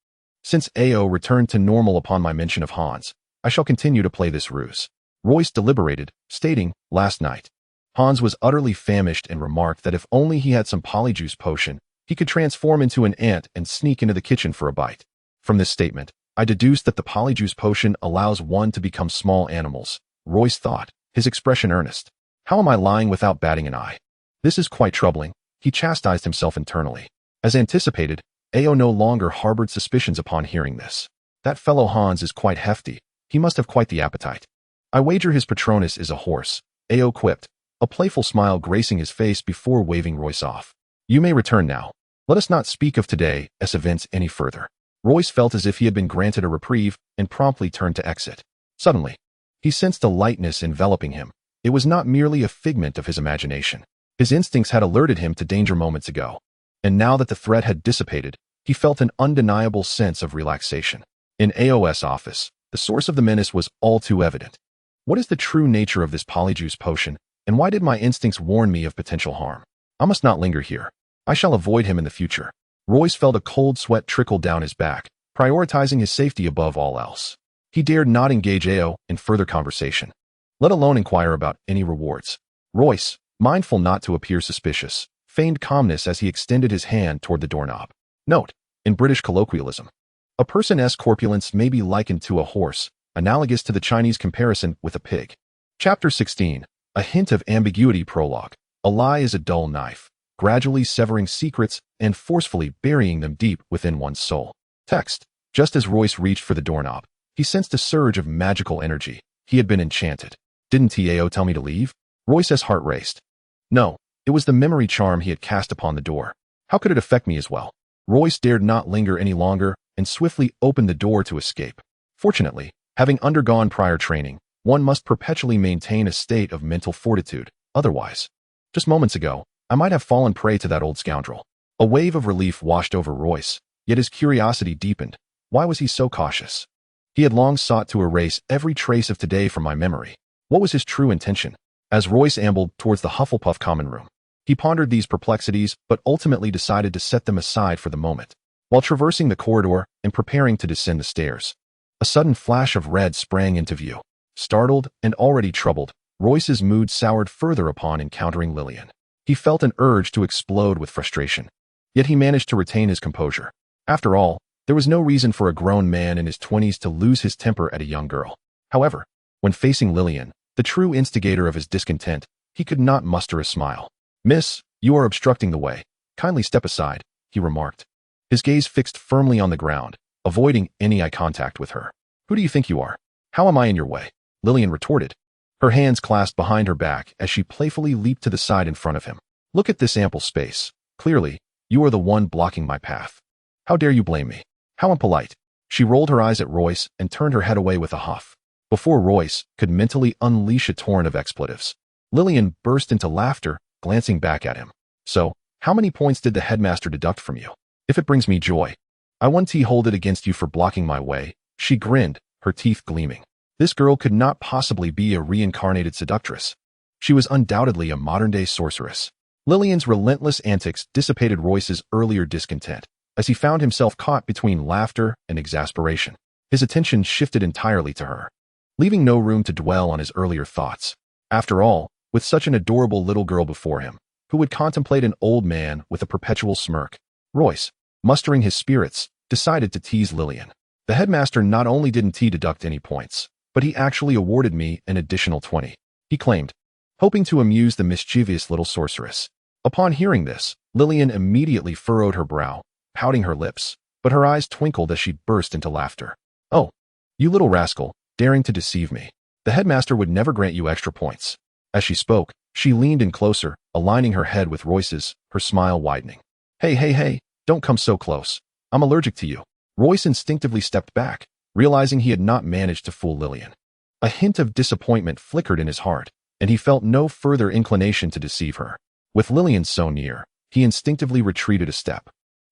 Since Ao returned to normal upon my mention of Hans, I shall continue to play this ruse. Royce deliberated, stating, "Last night, Hans was utterly famished and remarked that if only he had some polyjuice potion, he could transform into an ant and sneak into the kitchen for a bite." From this statement, I deduced that the polyjuice potion allows one to become small animals. Royce thought, his expression earnest. How am I lying without batting an eye? This is quite troubling. He chastised himself internally. As anticipated, Ao no longer harbored suspicions upon hearing this. That fellow Hans is quite hefty. He must have quite the appetite. I wager his Patronus is a horse, Ao quipped, a playful smile gracing his face before waving Royce off. "You may return now. Let us not speak of today's events any further." Royce felt as if he had been granted a reprieve and promptly turned to exit. Suddenly, he sensed a lightness enveloping him. It was not merely a figment of his imagination. His instincts had alerted him to danger moments ago, and now that the threat had dissipated, he felt an undeniable sense of relaxation. In Ao's office, the source of the menace was all too evident. What is the true nature of this polyjuice potion, and why did my instincts warn me of potential harm? I must not linger here. I shall avoid him in the future. Royce felt a cold sweat trickle down his back, prioritizing his safety above all else. He dared not engage Ao in further conversation, let alone inquire about any rewards. Royce, mindful not to appear suspicious, feigned calmness as he extended his hand toward the doorknob. Note, in British colloquialism, a person's corpulence may be likened to a horse, analogous to the Chinese comparison with a pig. Chapter 16, A Hint of Ambiguity Prologue. A lie is a dull knife, gradually severing secrets and forcefully burying them deep within one's soul. Text. Just as Royce reached for the doorknob, he sensed a surge of magical energy. He had been enchanted. "Didn't Ao tell me to leave?" Royce's heart raced. No, it was the memory charm he had cast upon the door. How could it affect me as well? Royce dared not linger any longer and swiftly opened the door to escape. Fortunately, having undergone prior training, one must perpetually maintain a state of mental fortitude. Otherwise, just moments ago, I might have fallen prey to that old scoundrel. A wave of relief washed over Royce, yet his curiosity deepened. Why was he so cautious? He had long sought to erase every trace of today from my memory. What was his true intention? As Royce ambled towards the Hufflepuff common room, he pondered these perplexities but ultimately decided to set them aside for the moment. While traversing the corridor and preparing to descend the stairs, a sudden flash of red sprang into view. Startled and already troubled, Royce's mood soured further upon encountering Lillian. He felt an urge to explode with frustration, yet he managed to retain his composure. After all, there was no reason for a grown man in his 20s to lose his temper at a young girl. However, when facing Lillian, the true instigator of his discontent, he could not muster a smile. "Miss, you are obstructing the way. Kindly step aside," he remarked. His gaze fixed firmly on the ground, avoiding any eye contact with her. "Who do you think you are? How am I in your way?" Lillian retorted, her hands clasped behind her back as she playfully leaped to the side in front of him. "Look at this ample space. Clearly, you are the one blocking my path. How dare you blame me? How impolite." She rolled her eyes at Royce and turned her head away with a huff. Before Royce could mentally unleash a torrent of expletives, Lillian burst into laughter, glancing back at him. "So, how many points did the headmaster deduct from you? If it brings me joy, I won't hold it against you for blocking my way." She grinned, her teeth gleaming. This girl could not possibly be a reincarnated seductress. She was undoubtedly a modern-day sorceress. Lillian's relentless antics dissipated Royce's earlier discontent, as he found himself caught between laughter and exasperation. His attention shifted entirely to her, leaving no room to dwell on his earlier thoughts. After all, with such an adorable little girl before him, who would contemplate an old man with a perpetual smirk, Royce, mustering his spirits, decided to tease Lillian. "The headmaster not only didn't deduct any points, but he actually awarded me an additional 20, he claimed, hoping to amuse the mischievous little sorceress. Upon hearing this, Lillian immediately furrowed her brow, pouting her lips, but her eyes twinkled as she burst into laughter. "Oh, you little rascal, daring to deceive me. The headmaster would never grant you extra points." As she spoke, she leaned in closer, aligning her head with Royce's, her smile widening. Hey, don't come so close. I'm allergic to you." Royce instinctively stepped back, realizing he had not managed to fool Lillian. A hint of disappointment flickered in his heart, and he felt no further inclination to deceive her. With Lillian so near, he instinctively retreated a step.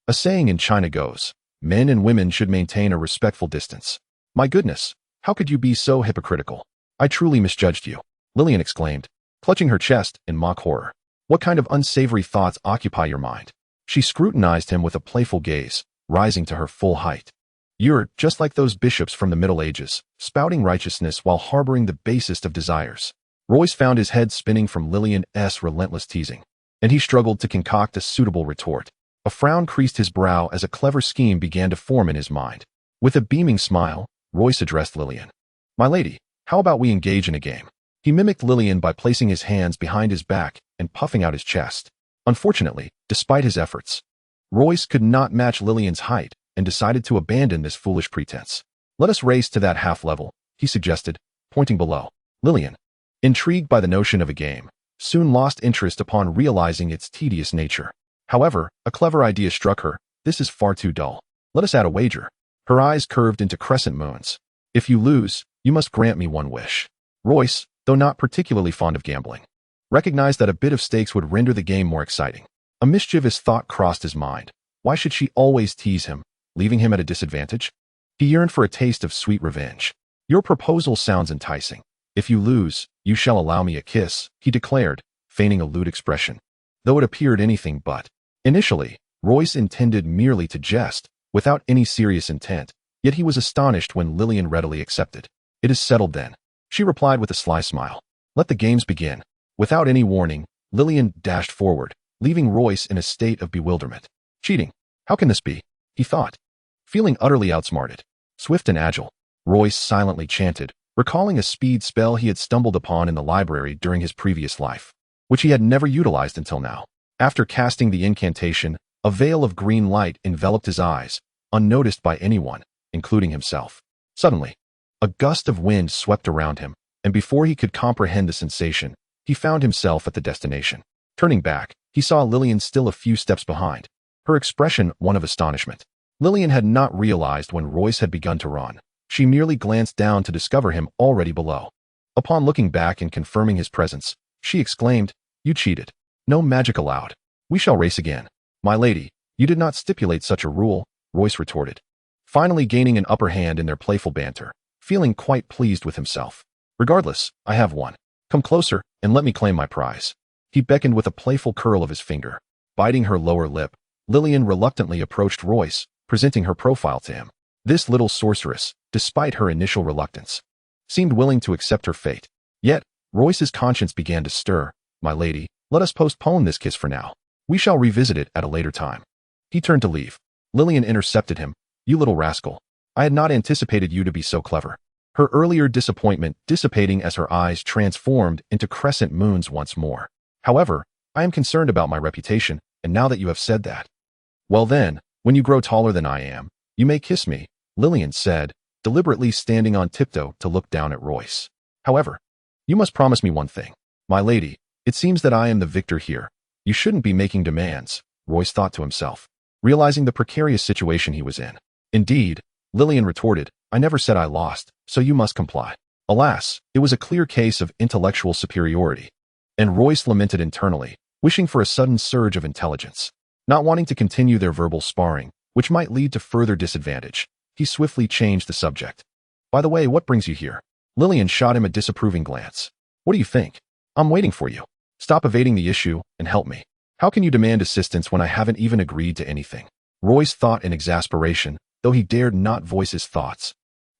A saying in China goes, "Men and women should maintain a respectful distance." "My goodness, how could you be so hypocritical? I truly misjudged you," Lillian exclaimed, clutching her chest in mock horror. "What kind of unsavory thoughts occupy your mind?" She scrutinized him with a playful gaze, rising to her full height. "You're just like those bishops from the Middle Ages, spouting righteousness while harboring the basest of desires." Royce found his head spinning from Lillian's relentless teasing, and he struggled to concoct a suitable retort. A frown creased his brow as a clever scheme began to form in his mind. With a beaming smile, Royce addressed Lillian. "My lady, how about we engage in a game?" He mimicked Lillian by placing his hands behind his back and puffing out his chest. Unfortunately, despite his efforts, Royce could not match Lillian's height and decided to abandon this foolish pretense. "Let us race to that half level," he suggested, pointing below. Lillian, intrigued by the notion of a game, soon lost interest upon realizing its tedious nature. However, a clever idea struck her. "This is far too dull. Let us add a wager." Her eyes curved into crescent moons. "If you lose, you must grant me one wish." Royce, though not particularly fond of gambling, recognized that a bit of stakes would render the game more exciting. A mischievous thought crossed his mind. Why should she always tease him, leaving him at a disadvantage? He yearned for a taste of sweet revenge. "Your proposal sounds enticing. If you lose, you shall allow me a kiss," he declared, feigning a lewd expression, though it appeared anything but. Initially, Royce intended merely to jest, without any serious intent, yet he was astonished when Lillian readily accepted. "It is settled then," she replied with a sly smile. "Let the games begin." Without any warning, Lillian dashed forward, leaving Royce in a state of bewilderment. "Cheating? How can this be?" he thought, feeling utterly outsmarted. "Swift and agile," Royce silently chanted, recalling a speed spell he had stumbled upon in the library during his previous life, which he had never utilized until now. After casting the incantation, a veil of green light enveloped his eyes, unnoticed by anyone, including himself. Suddenly, a gust of wind swept around him, and before he could comprehend the sensation, he he found himself at the destination. Turning back, he saw Lillian still a few steps behind, her expression one of astonishment. Lillian had not realized when Royce had begun to run. She merely glanced down to discover him already below. Upon looking back and confirming his presence, she exclaimed, "You cheated. No magic allowed. We shall race again." "My lady, you did not stipulate such a rule," Royce retorted, finally gaining an upper hand in their playful banter, feeling quite pleased with himself. "Regardless, I have won. Come closer and let me claim my prize." He beckoned with a playful curl of his finger. Biting her lower lip, Lillian reluctantly approached Royce, presenting her profile to him. This little sorceress, despite her initial reluctance, seemed willing to accept her fate. Yet, Royce's conscience began to stir. "My lady, let us postpone this kiss for now. We shall revisit it at a later time." He turned to leave. Lillian intercepted him. "You little rascal. I had not anticipated you to be so clever." Her earlier disappointment dissipating as her eyes transformed into crescent moons once more. "However, I am concerned about my reputation, and now that you have said that—" "Well then, when you grow taller than I am, you may kiss me," Lillian said, deliberately standing on tiptoe to look down at Royce. "However, you must promise me one thing." "My lady, it seems that I am the victor here. You shouldn't be making demands," Royce thought to himself, realizing the precarious situation he was in. "Indeed," Lillian retorted, "I never said I lost, so you must comply." Alas, it was a clear case of intellectual superiority, and Royce lamented internally, wishing for a sudden surge of intelligence. Not wanting to continue their verbal sparring, which might lead to further disadvantage, he swiftly changed the subject. "By the way, what brings you here?" Lillian shot him a disapproving glance. "What do you think? I'm waiting for you. Stop evading the issue and help me. How can you demand assistance when I haven't even agreed to anything?" Royce thought in exasperation, though he dared not voice his thoughts,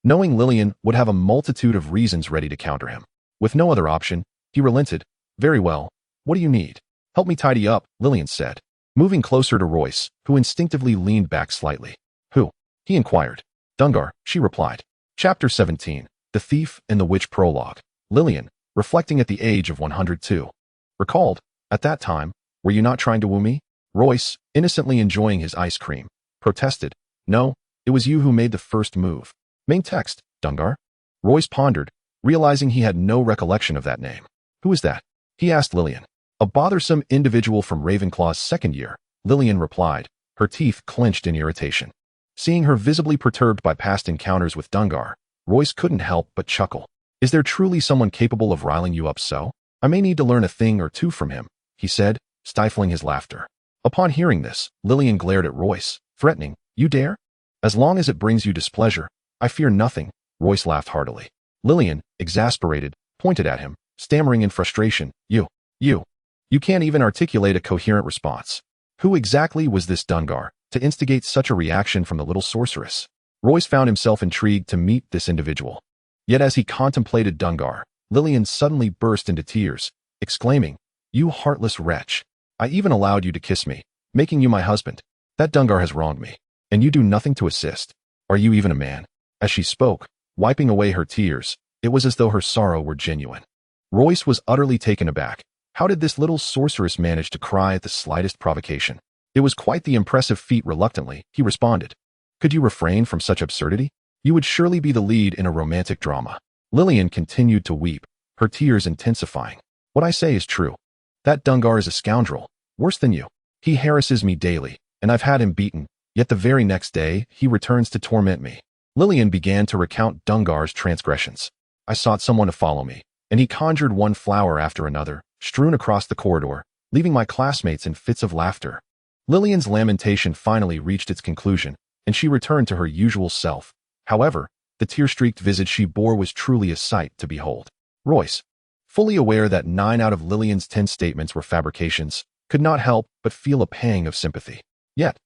knowing Lillian would have a multitude of reasons ready to counter him. With no other option, he relented. "Very well. What do you need?" "Help me tidy up," Lillian said, moving closer to Royce, who instinctively leaned back slightly. "Who?" he inquired. "Dungar," she replied. Chapter 17, The Thief and the Witch Prologue. Lillian, reflecting at the age of 102, recalled, "At that time, were you not trying to woo me?" Royce, innocently enjoying his ice cream, protested, "No, it was you who made the first move." Main text, Dungar? Royce pondered, realizing he had no recollection of that name. "Who is that?" he asked Lillian. "A bothersome individual from Ravenclaw's second year," Lillian replied, her teeth clenched in irritation. Seeing her visibly perturbed by past encounters with Dungar, Royce couldn't help but chuckle. "Is there truly someone capable of riling you up so? I may need to learn a thing or two from him," he said, stifling his laughter. Upon hearing this, Lillian glared at Royce, threatening, "You dare? As long as it brings you displeasure, I fear nothing." Royce laughed heartily. Lillian, exasperated, pointed at him, stammering in frustration, You can't even articulate a coherent response. Who exactly was this Dungar to instigate such a reaction from the little sorceress? Royce found himself intrigued to meet this individual. Yet as he contemplated Dungar, Lillian suddenly burst into tears, exclaiming, "You heartless wretch. I even allowed you to kiss me, making you my husband. That Dungar has wronged me, and you do nothing to assist. Are you even a man?" As she spoke, wiping away her tears, it was as though her sorrow were genuine. Royce was utterly taken aback. How did this little sorceress manage to cry at the slightest provocation? It was quite the impressive feat. Reluctantly, he responded, "Could you refrain from such absurdity? You would surely be the lead in a romantic drama." Lillian continued to weep, her tears intensifying. "What I say is true. That Dungar is a scoundrel, worse than you. He harasses me daily, and I've had him beaten, yet the very next day, he returns to torment me." Lillian began to recount Dungar's transgressions. "I sought someone to follow me, and he conjured one flower after another, strewn across the corridor, leaving my classmates in fits of laughter." Lillian's lamentation finally reached its conclusion, and she returned to her usual self. However, the tear-streaked visage she bore was truly a sight to behold. Royce, fully aware that 9 out of Lillian's 10 statements were fabrications, could not help but feel a pang of sympathy. Yet,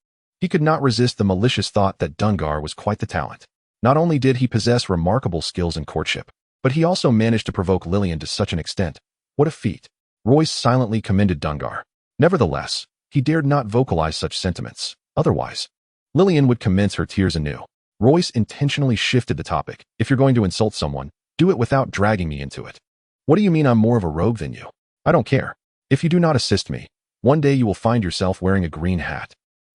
he could not resist the malicious thought that Dungar was quite the talent. Not only did he possess remarkable skills in courtship, but he also managed to provoke Lillian to such an extent. What a feat! Royce silently commended Dungar. Nevertheless, he dared not vocalize such sentiments. Otherwise, Lillian would commence her tears anew. Royce intentionally shifted the topic. "If you're going to insult someone, do it without dragging me into it." "What do you mean I'm more of a rogue than you?" "I don't care. If you do not assist me, one day you will find yourself wearing a green hat."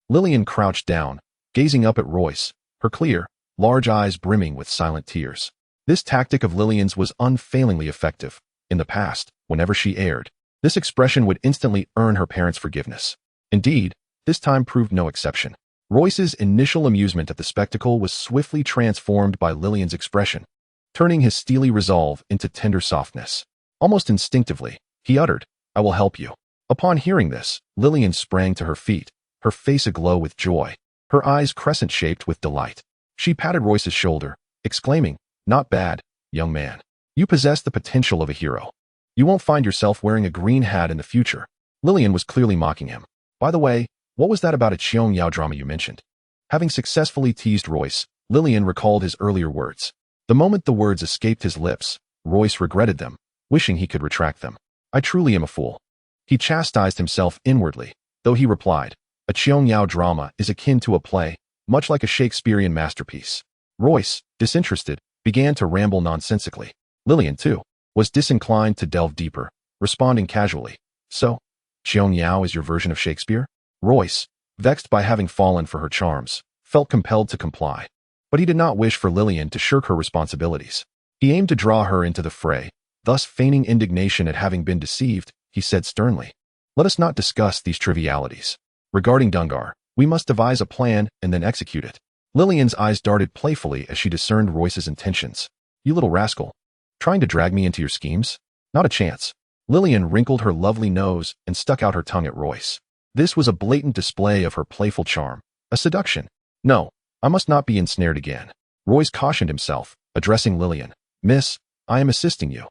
Lillian crouched down, gazing up at Royce, her clear, large eyes brimming with silent tears. This tactic of Lillian's was unfailingly effective. In the past, whenever she erred, this expression would instantly earn her parents' forgiveness. Indeed, this time proved no exception. Royce's initial amusement at the spectacle was swiftly transformed by Lillian's expression, turning his steely resolve into tender softness. Almost instinctively, he uttered, "I will help you." Upon hearing this, Lillian sprang to her feet, her face aglow with joy, her eyes crescent-shaped with delight. She patted Royce's shoulder, exclaiming, "Not bad, young man. You possess the potential of a hero. You won't find yourself wearing a green hat in the future." Lillian was clearly mocking him. "By the way, what was that about a Qiong drama you mentioned?" Having successfully teased Royce, Lillian recalled his earlier words. The moment the words escaped his lips, Royce regretted them, wishing he could retract them. "I truly am a fool." He chastised himself inwardly, though he replied, "A Qiong drama is akin to a play, much like a Shakespearean masterpiece." Royce, disinterested, began to ramble nonsensically. Lillian, too, was disinclined to delve deeper, responding casually, "So, Qiong is your version of Shakespeare?" Royce, vexed by having fallen for her charms, felt compelled to comply. But he did not wish for Lillian to shirk her responsibilities. He aimed to draw her into the fray, thus feigning indignation at having been deceived. He said sternly, "Let us not discuss these trivialities. Regarding Dungar, we must devise a plan and then execute it." Lillian's eyes darted playfully as she discerned Royce's intentions. "You little rascal. Trying to drag me into your schemes? Not a chance." Lillian wrinkled her lovely nose and stuck out her tongue at Royce. This was a blatant display of her playful charm, a seduction. "No, I must not be ensnared again." Royce cautioned himself, addressing Lillian. "Miss, I am assisting you.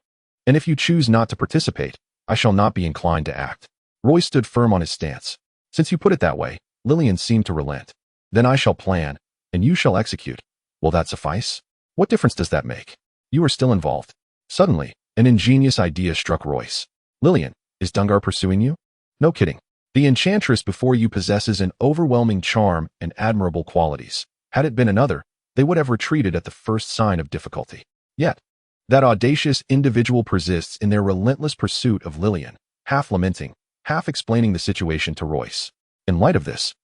And if you choose not to participate, I shall not be inclined to act." Royce stood firm on his stance. "Since you put it that way," Lillian seemed to relent. "Then I shall plan, and you shall execute. Will that suffice? What difference does that make? You are still involved." Suddenly, an ingenious idea struck Royce. "Lillian, is Dungar pursuing you?" "No kidding. The enchantress before you possesses an overwhelming charm and admirable qualities. Had it been another, they would have retreated at the first sign of difficulty. Yet, that audacious individual persists in their relentless pursuit of Lillian," half lamenting, half explaining the situation to Royce. "In light of this,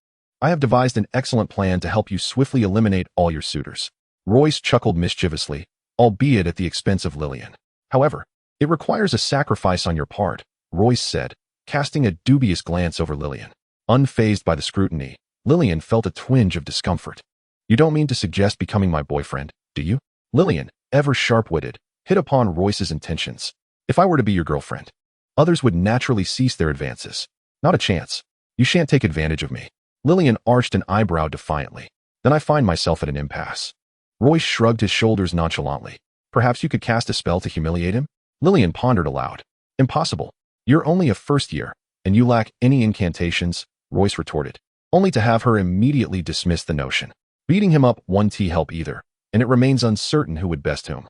I have devised an excellent plan to help you swiftly eliminate all your suitors." Royce chuckled mischievously, albeit at the expense of Lillian. "However, it requires a sacrifice on your part," Royce said, casting a dubious glance over Lillian. Unfazed by the scrutiny, Lillian felt a twinge of discomfort. "You don't mean to suggest becoming my boyfriend, do you?" Lillian, ever sharp-witted, hit upon Royce's intentions. "If I were to be your girlfriend, others would naturally cease their advances. Not a chance. You shan't take advantage of me." Lillian arched an eyebrow defiantly. "Then I find myself at an impasse." Royce shrugged his shoulders nonchalantly. "Perhaps you could cast a spell to humiliate him?" Lillian pondered aloud. "Impossible. You're only a first year, and you lack any incantations," Royce retorted, only to have her immediately dismiss the notion. Beating him up won't help either, and it remains uncertain who would best whom.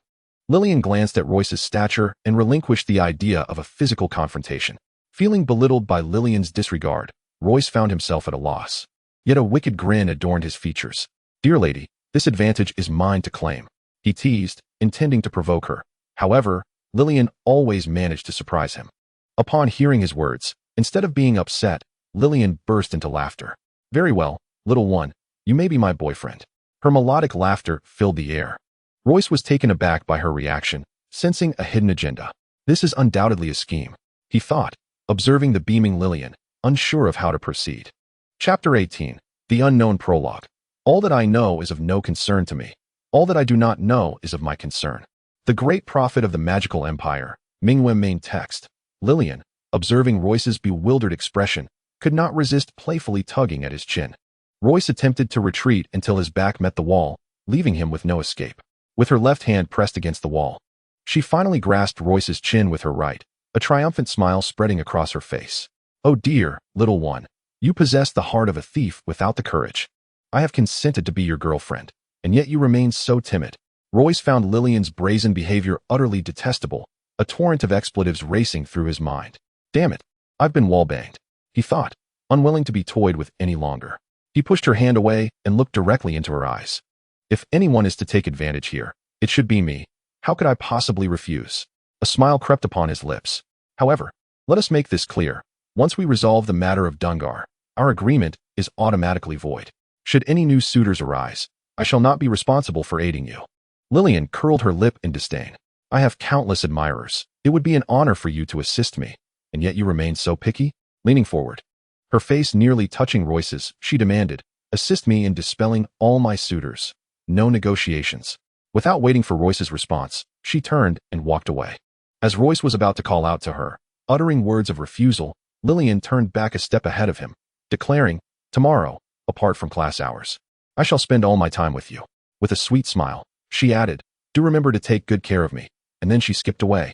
Lillian glanced at Royce's stature and relinquished the idea of a physical confrontation. Feeling belittled by Lillian's disregard, Royce found himself at a loss. Yet a wicked grin adorned his features. "Dear lady, this advantage is mine to claim," he teased, intending to provoke her. However, Lillian always managed to surprise him. Upon hearing his words, instead of being upset, Lillian burst into laughter. "Very well, little one, you may be my boyfriend." Her melodic laughter filled the air. Royce was taken aback by her reaction, sensing a hidden agenda. "This is undoubtedly a scheme," he thought, observing the beaming Lillian, unsure of how to proceed. Chapter 18. The Unknown Prologue. "All that I know is of no concern to me. All that I do not know is of my concern." The great prophet of the magical empire, Mingwen main text. Lillian, observing Royce's bewildered expression, could not resist playfully tugging at his chin. Royce attempted to retreat until his back met the wall, leaving him with no escape. With her left hand pressed against the wall, she finally grasped Royce's chin with her right, a triumphant smile spreading across her face. "Oh dear, little one, you possess the heart of a thief without the courage. I have consented to be your girlfriend, and yet you remain so timid." Royce found Lillian's brazen behavior utterly detestable, a torrent of expletives racing through his mind. "Damn it, I've been wallbanged," he thought, unwilling to be toyed with any longer. He pushed her hand away and looked directly into her eyes. "If anyone is to take advantage here, it should be me. How could I possibly refuse?" A smile crept upon his lips. "However, let us make this clear. Once we resolve the matter of Dungar, our agreement is automatically void. Should any new suitors arise, I shall not be responsible for aiding you." Lillian curled her lip in disdain. "I have countless admirers. It would be an honor for you to assist me, and yet you remain so picky? Leaning forward, her face nearly touching Royce's, she demanded, assist me in dispelling all my suitors. No negotiations. Without waiting for Royce's response, she turned and walked away. As Royce was about to call out to her, uttering words of refusal, Lillian turned back a step ahead of him, declaring, tomorrow, apart from class hours, I shall spend all my time with you. With a sweet smile, she added, do remember to take good care of me, and then she skipped away,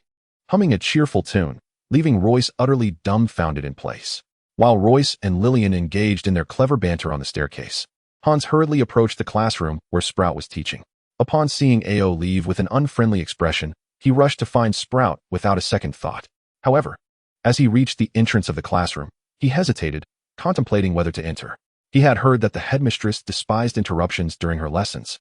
humming a cheerful tune, leaving Royce utterly dumbfounded in place. While Royce and Lillian engaged in their clever banter on the staircase, Hans hurriedly approached the classroom where Sprout was teaching. Upon seeing Ao leave with an unfriendly expression, he rushed to find Sprout without a second thought. However, as he reached the entrance of the classroom, he hesitated, contemplating whether to enter. He had heard that the headmistress despised interruptions during her lessons,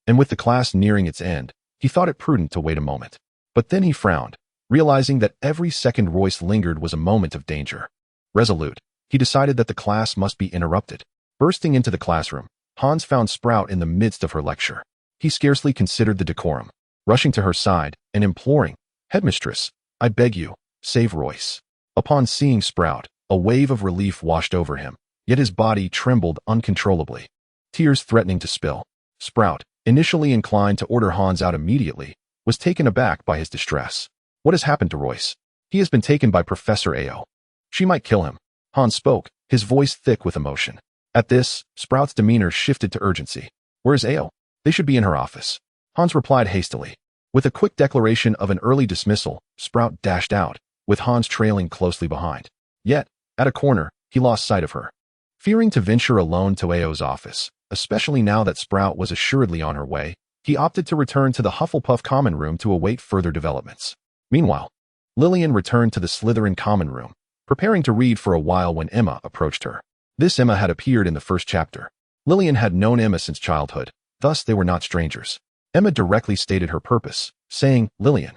and with the class nearing its end, he thought it prudent to wait a moment. But then he frowned, realizing that every second Royce lingered was a moment of danger. Resolute, he decided that the class must be interrupted. Bursting into the classroom, Hans found Sprout in the midst of her lecture. He scarcely considered the decorum, rushing to her side and imploring, Headmistress, I beg you, save Royce. Upon seeing Sprout, a wave of relief washed over him, yet his body trembled uncontrollably, tears threatening to spill. Sprout, initially inclined to order Hans out immediately, was taken aback by his distress. What has happened to Royce? He has been taken by Professor Ao. She might kill him. Hans spoke, his voice thick with emotion. At this, Sprout's demeanor shifted to urgency. Where is Ao? They should be in her office. Hans replied hastily. With a quick declaration of an early dismissal, Sprout dashed out, with Hans trailing closely behind. Yet, at a corner, he lost sight of her. Fearing to venture alone to Ao's office, especially now that Sprout was assuredly on her way, he opted to return to the Hufflepuff common room to await further developments. Meanwhile, Lillian returned to the Slytherin common room, preparing to read for a while when Emma approached her. This Emma had appeared in the first chapter. Lillian had known Emma since childhood, thus they were not strangers. Emma directly stated her purpose, saying, Lillian,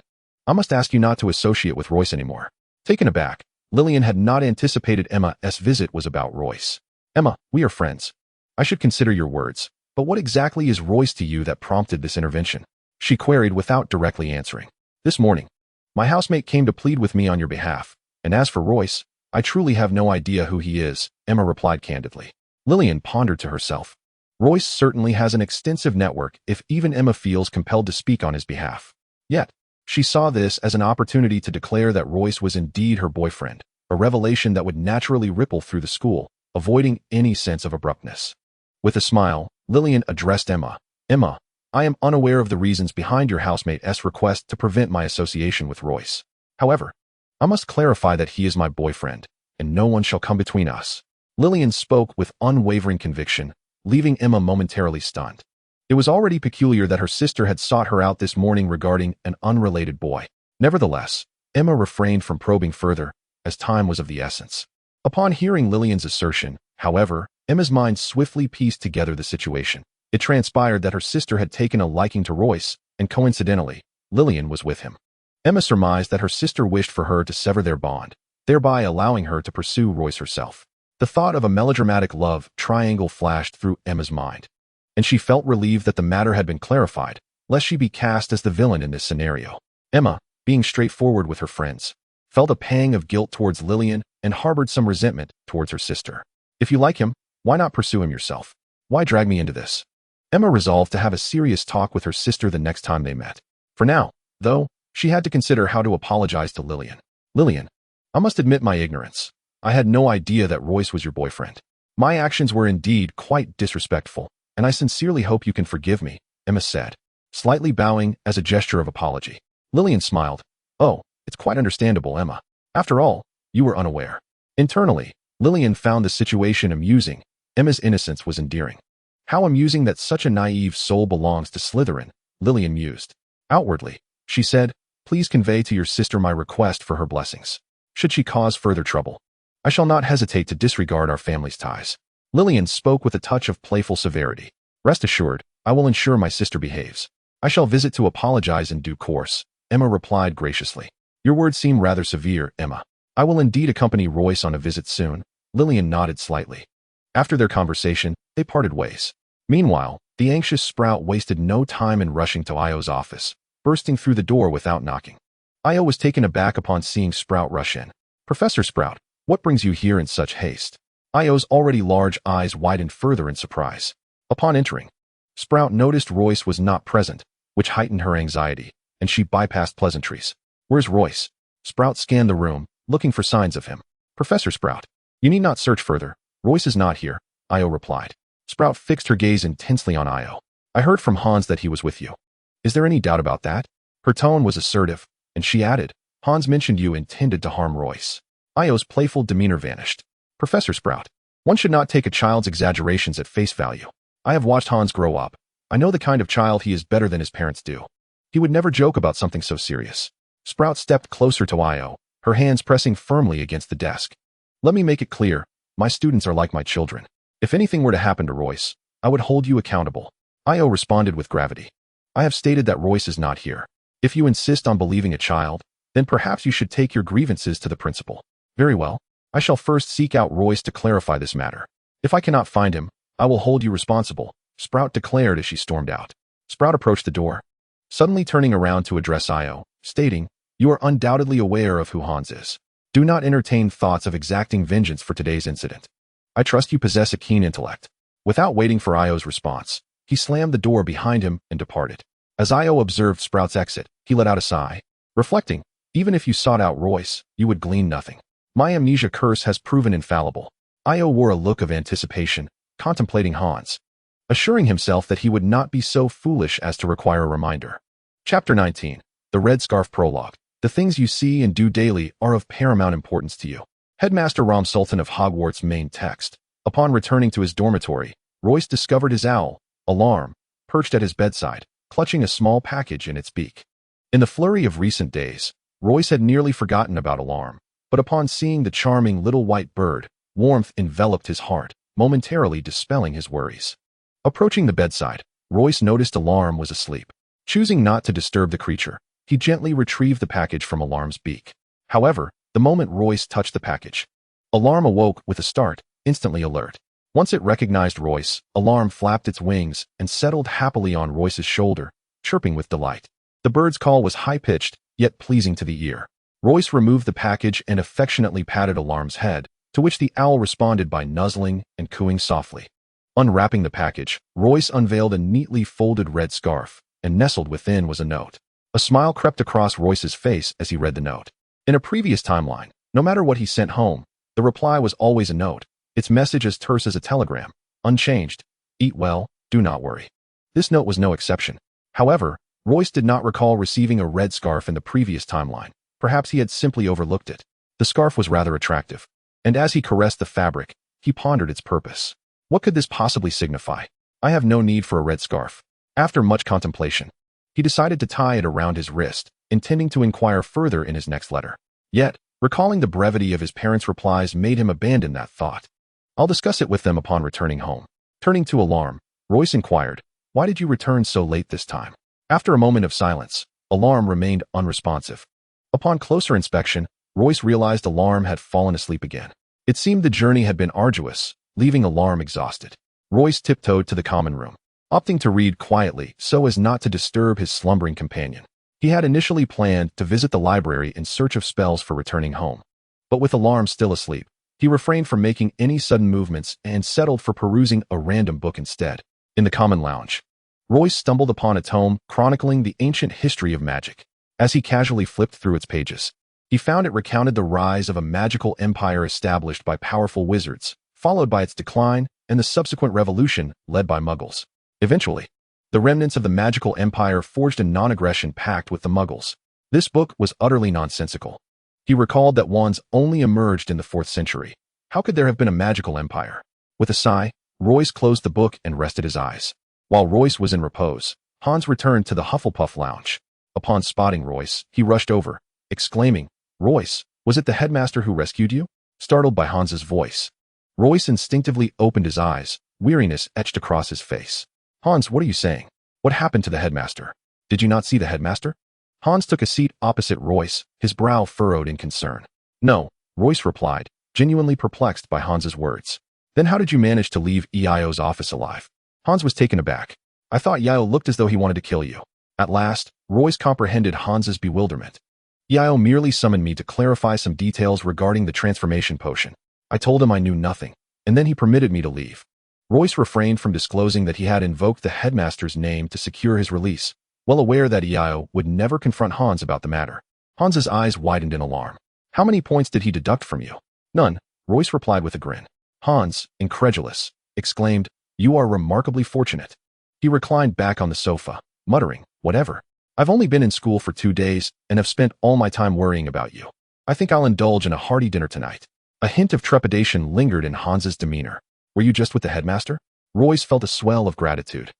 I must ask you not to associate with Royce anymore. Taken aback, Lillian had not anticipated Emma's visit was about Royce. Emma, we are friends. I should consider your words, but what exactly is Royce to you that prompted this intervention? She queried without directly answering. This morning, my housemate came to plead with me on your behalf, and as for Royce, I truly have no idea who he is, Emma replied candidly. Lillian pondered to herself. Royce certainly has an extensive network if even Emma feels compelled to speak on his behalf. Yet, she saw this as an opportunity to declare that Royce was indeed her boyfriend, a revelation that would naturally ripple through the school, avoiding any sense of abruptness. With a smile, Lillian addressed Emma. Emma, I am unaware of the reasons behind your housemate's request to prevent my association with Royce. However, I must clarify that he is my boyfriend, and no one shall come between us. Lillian spoke with unwavering conviction, leaving Emma momentarily stunned. It was already peculiar that her sister had sought her out this morning regarding an unrelated boy. Nevertheless, Emma refrained from probing further, as time was of the essence. Upon hearing Lillian's assertion, however, Emma's mind swiftly pieced together the situation. It transpired that her sister had taken a liking to Royce, and coincidentally, Lillian was with him. Emma surmised that her sister wished for her to sever their bond, thereby allowing her to pursue Royce herself. The thought of a melodramatic love triangle flashed through Emma's mind, and she felt relieved that the matter had been clarified, lest she be cast as the villain in this scenario. Emma, being straightforward with her friends, felt a pang of guilt towards Lillian and harbored some resentment towards her sister. If you like him, why not pursue him yourself? Why drag me into this? Emma resolved to have a serious talk with her sister the next time they met. For now, though, she had to consider how to apologize to Lillian. Lillian, I must admit my ignorance. I had no idea that Royce was your boyfriend. My actions were indeed quite disrespectful, and I sincerely hope you can forgive me, Emma said, slightly bowing as a gesture of apology. Lillian smiled. Oh, it's quite understandable, Emma. After all, you were unaware. Internally, Lillian found the situation amusing. Emma's innocence was endearing. How amusing that such a naive soul belongs to Slytherin, Lillian mused. Outwardly, she said, please convey to your sister my request for her blessings. Should she cause further trouble, I shall not hesitate to disregard our family's ties. Lillian spoke with a touch of playful severity. Rest assured, I will ensure my sister behaves. I shall visit to apologize in due course, Emma replied graciously. Your words seem rather severe, Emma. I will indeed accompany Royce on a visit soon. Lillian nodded slightly. After their conversation, they parted ways. Meanwhile, the anxious Sprout wasted no time in rushing to Io's office, bursting through the door without knocking. Io was taken aback upon seeing Sprout rush in. Professor Sprout, what brings you here in such haste? Io's already large eyes widened further in surprise. Upon entering, Sprout noticed Royce was not present, which heightened her anxiety, and she bypassed pleasantries. Where's Royce? Sprout scanned the room, looking for signs of him. Professor Sprout, you need not search further. Royce is not here, Io replied. Sprout fixed her gaze intensely on Io. I heard from Hans that he was with you. Is there any doubt about that? Her tone was assertive, and she added, Hans mentioned you intended to harm Royce. Io's playful demeanor vanished. Professor Sprout, one should not take a child's exaggerations at face value. I have watched Hans grow up. I know the kind of child he is better than his parents do. He would never joke about something so serious. Sprout stepped closer to Io, her hands pressing firmly against the desk. Let me make it clear, my students are like my children. If anything were to happen to Royce, I would hold you accountable. Io responded with gravity. I have stated that Royce is not here. If you insist on believing a child, then perhaps you should take your grievances to the principal. Very well. I shall first seek out Royce to clarify this matter. If I cannot find him, I will hold you responsible, Sprout declared as she stormed out. Sprout approached the door, suddenly turning around to address Io, stating, You are undoubtedly aware of who Hans is. Do not entertain thoughts of exacting vengeance for today's incident. I trust you possess a keen intellect. Without waiting for Io's response, he slammed the door behind him and departed. As Io observed Sprout's exit, he let out a sigh, reflecting, even if you sought out Royce, you would glean nothing. My amnesia curse has proven infallible. Io wore a look of anticipation, contemplating Hans, assuring himself that he would not be so foolish as to require a reminder. Chapter 19. The Red Scarf Prologue. The things you see and do daily are of paramount importance to you. Headmaster Ram Sultan of Hogwarts' main text. Upon returning to his dormitory, Royce discovered his owl, Alarm, perched at his bedside, clutching a small package in its beak. In the flurry of recent days, Royce had nearly forgotten about Alarm, but upon seeing the charming little white bird, warmth enveloped his heart, momentarily dispelling his worries. Approaching the bedside, Royce noticed Alarm was asleep. Choosing not to disturb the creature, he gently retrieved the package from Alarm's beak. However, the moment Royce touched the package, Alarm awoke with a start, instantly alert. Once it recognized Royce, Alarm flapped its wings and settled happily on Royce's shoulder, chirping with delight. The bird's call was high-pitched, yet pleasing to the ear. Royce removed the package and affectionately patted Alarm's head, to which the owl responded by nuzzling and cooing softly. Unwrapping the package, Royce unveiled a neatly folded red scarf, and nestled within was a note. A smile crept across Royce's face as he read the note. In a previous timeline, no matter what he sent home, the reply was always a note, its message as terse as a telegram, unchanged. Eat well, do not worry. This note was no exception. However, Royce did not recall receiving a red scarf in the previous timeline. Perhaps he had simply overlooked it. The scarf was rather attractive, and as he caressed the fabric, he pondered its purpose. What could this possibly signify? I have no need for a red scarf. After much contemplation, he decided to tie it around his wrist, intending to inquire further in his next letter. Yet, recalling the brevity of his parents' replies made him abandon that thought. I'll discuss it with them upon returning home. Turning to Alarm, Royce inquired, Why did you return so late this time? After a moment of silence, Alarm remained unresponsive. Upon closer inspection, Royce realized Alarm had fallen asleep again. It seemed the journey had been arduous, leaving Alarm exhausted. Royce tiptoed to the common room, opting to read quietly so as not to disturb his slumbering companion. He had initially planned to visit the library in search of spells for returning home. But with Alarm still asleep, he refrained from making any sudden movements and settled for perusing a random book instead. In the common lounge, Royce stumbled upon a tome chronicling the ancient history of magic. As he casually flipped through its pages, he found it recounted the rise of a magical empire established by powerful wizards, followed by its decline and the subsequent revolution led by Muggles. Eventually, the remnants of the magical empire forged a non-aggression pact with the Muggles. This book was utterly nonsensical. He recalled that wands only emerged in the 4th century. How could there have been a magical empire? With a sigh, Royce closed the book and rested his eyes. While Royce was in repose, Hans returned to the Hufflepuff lounge. Upon spotting Royce, he rushed over, exclaiming, Royce, was it the headmaster who rescued you? Startled by Hans's voice, Royce instinctively opened his eyes, weariness etched across his face. Hans, what are you saying? What happened to the headmaster? Did you not see the headmaster? Hans took a seat opposite Royce, his brow furrowed in concern. No, Royce replied, genuinely perplexed by Hans's words. Then how did you manage to leave Io's office alive? Hans was taken aback. I thought Io looked as though he wanted to kill you. At last, Royce comprehended Hans's bewilderment. Yayo merely summoned me to clarify some details regarding the transformation potion. I told him I knew nothing, and then he permitted me to leave. Royce refrained from disclosing that he had invoked the headmaster's name to secure his release, well aware that Yayo would never confront Hans about the matter. Hans's eyes widened in alarm. How many points did he deduct from you? None, Royce replied with a grin. Hans, incredulous, exclaimed, You are remarkably fortunate. He reclined back on the sofa, muttering, Whatever. I've only been in school for 2 days and have spent all my time worrying about you. I think I'll indulge in a hearty dinner tonight. A hint of trepidation lingered in Hans's demeanor. Were you just with the headmaster? Royce felt a swell of gratitude.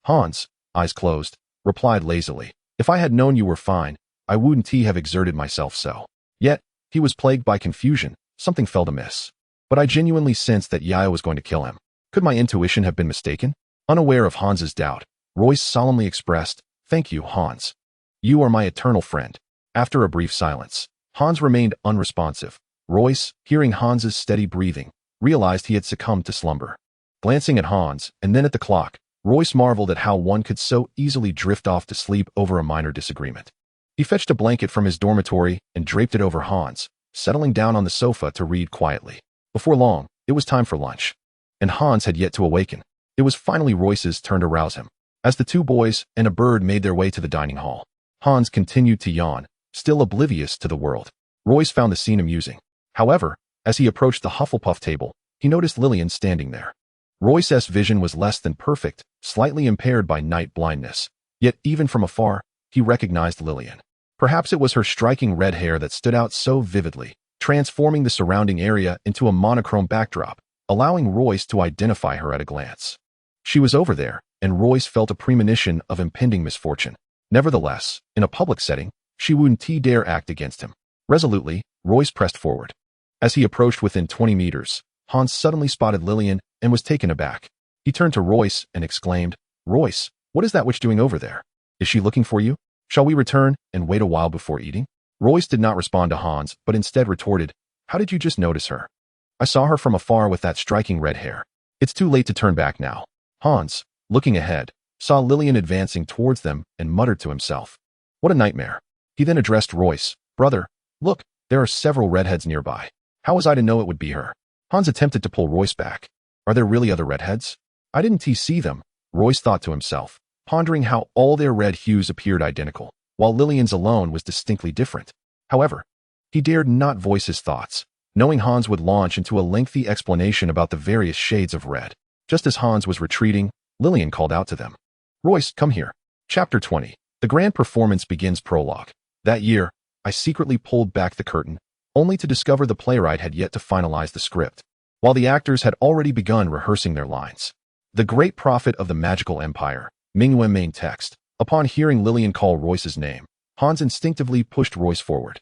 Hans, eyes closed, replied lazily, If I had known you were fine, I wouldn't have exerted myself so. Yet, he was plagued by confusion. Something felt amiss. But I genuinely sensed that Yayo was going to kill him. Could my intuition have been mistaken? Unaware of Hans's doubt, Royce solemnly expressed, Thank you, Hans. You are my eternal friend. After a brief silence, Hans remained unresponsive. Royce, hearing Hans's steady breathing, realized he had succumbed to slumber. Glancing at Hans, and then at the clock, Royce marveled at how one could so easily drift off to sleep over a minor disagreement. He fetched a blanket from his dormitory and draped it over Hans, settling down on the sofa to read quietly. Before long, it was time for lunch. And Hans had yet to awaken. It was finally Royce's turn to rouse him. As the two boys and a bird made their way to the dining hall, Hans continued to yawn, still oblivious to the world. Royce found the scene amusing. However, as he approached the Hufflepuff table, he noticed Lillian standing there. Royce's vision was less than perfect, slightly impaired by night blindness. Yet even from afar, he recognized Lillian. Perhaps it was her striking red hair that stood out so vividly, transforming the surrounding area into a monochrome backdrop, allowing Royce to identify her at a glance. She was over there, and Royce felt a premonition of impending misfortune. Nevertheless, in a public setting, she wouldn't dare act against him. Resolutely, Royce pressed forward. As he approached within 20 meters, Hans suddenly spotted Lillian and was taken aback. He turned to Royce and exclaimed, Royce, what is that witch doing over there? Is she looking for you? Shall we return and wait a while before eating? Royce did not respond to Hans, but instead retorted, How did you just notice her? I saw her from afar with that striking red hair. It's too late to turn back now. Hans, looking ahead, saw Lillian advancing towards them and muttered to himself, What a nightmare. He then addressed Royce, Brother, look, there are several redheads nearby. How was I to know it would be her? Hans attempted to pull Royce back. Are there really other redheads? I didn't see them, Royce thought to himself, pondering how all their red hues appeared identical, while Lillian's alone was distinctly different. However, he dared not voice his thoughts, knowing Hans would launch into a lengthy explanation about the various shades of red. Just as Hans was retreating, Lillian called out to them. Royce, come here. Chapter 20. The grand performance begins. Prologue. That year, I secretly pulled back the curtain, only to discover the playwright had yet to finalize the script, while the actors had already begun rehearsing their lines. The great prophet of the magical empire, Mingwen main text. Upon hearing Lillian call Royce's name, Hans instinctively pushed Royce forward,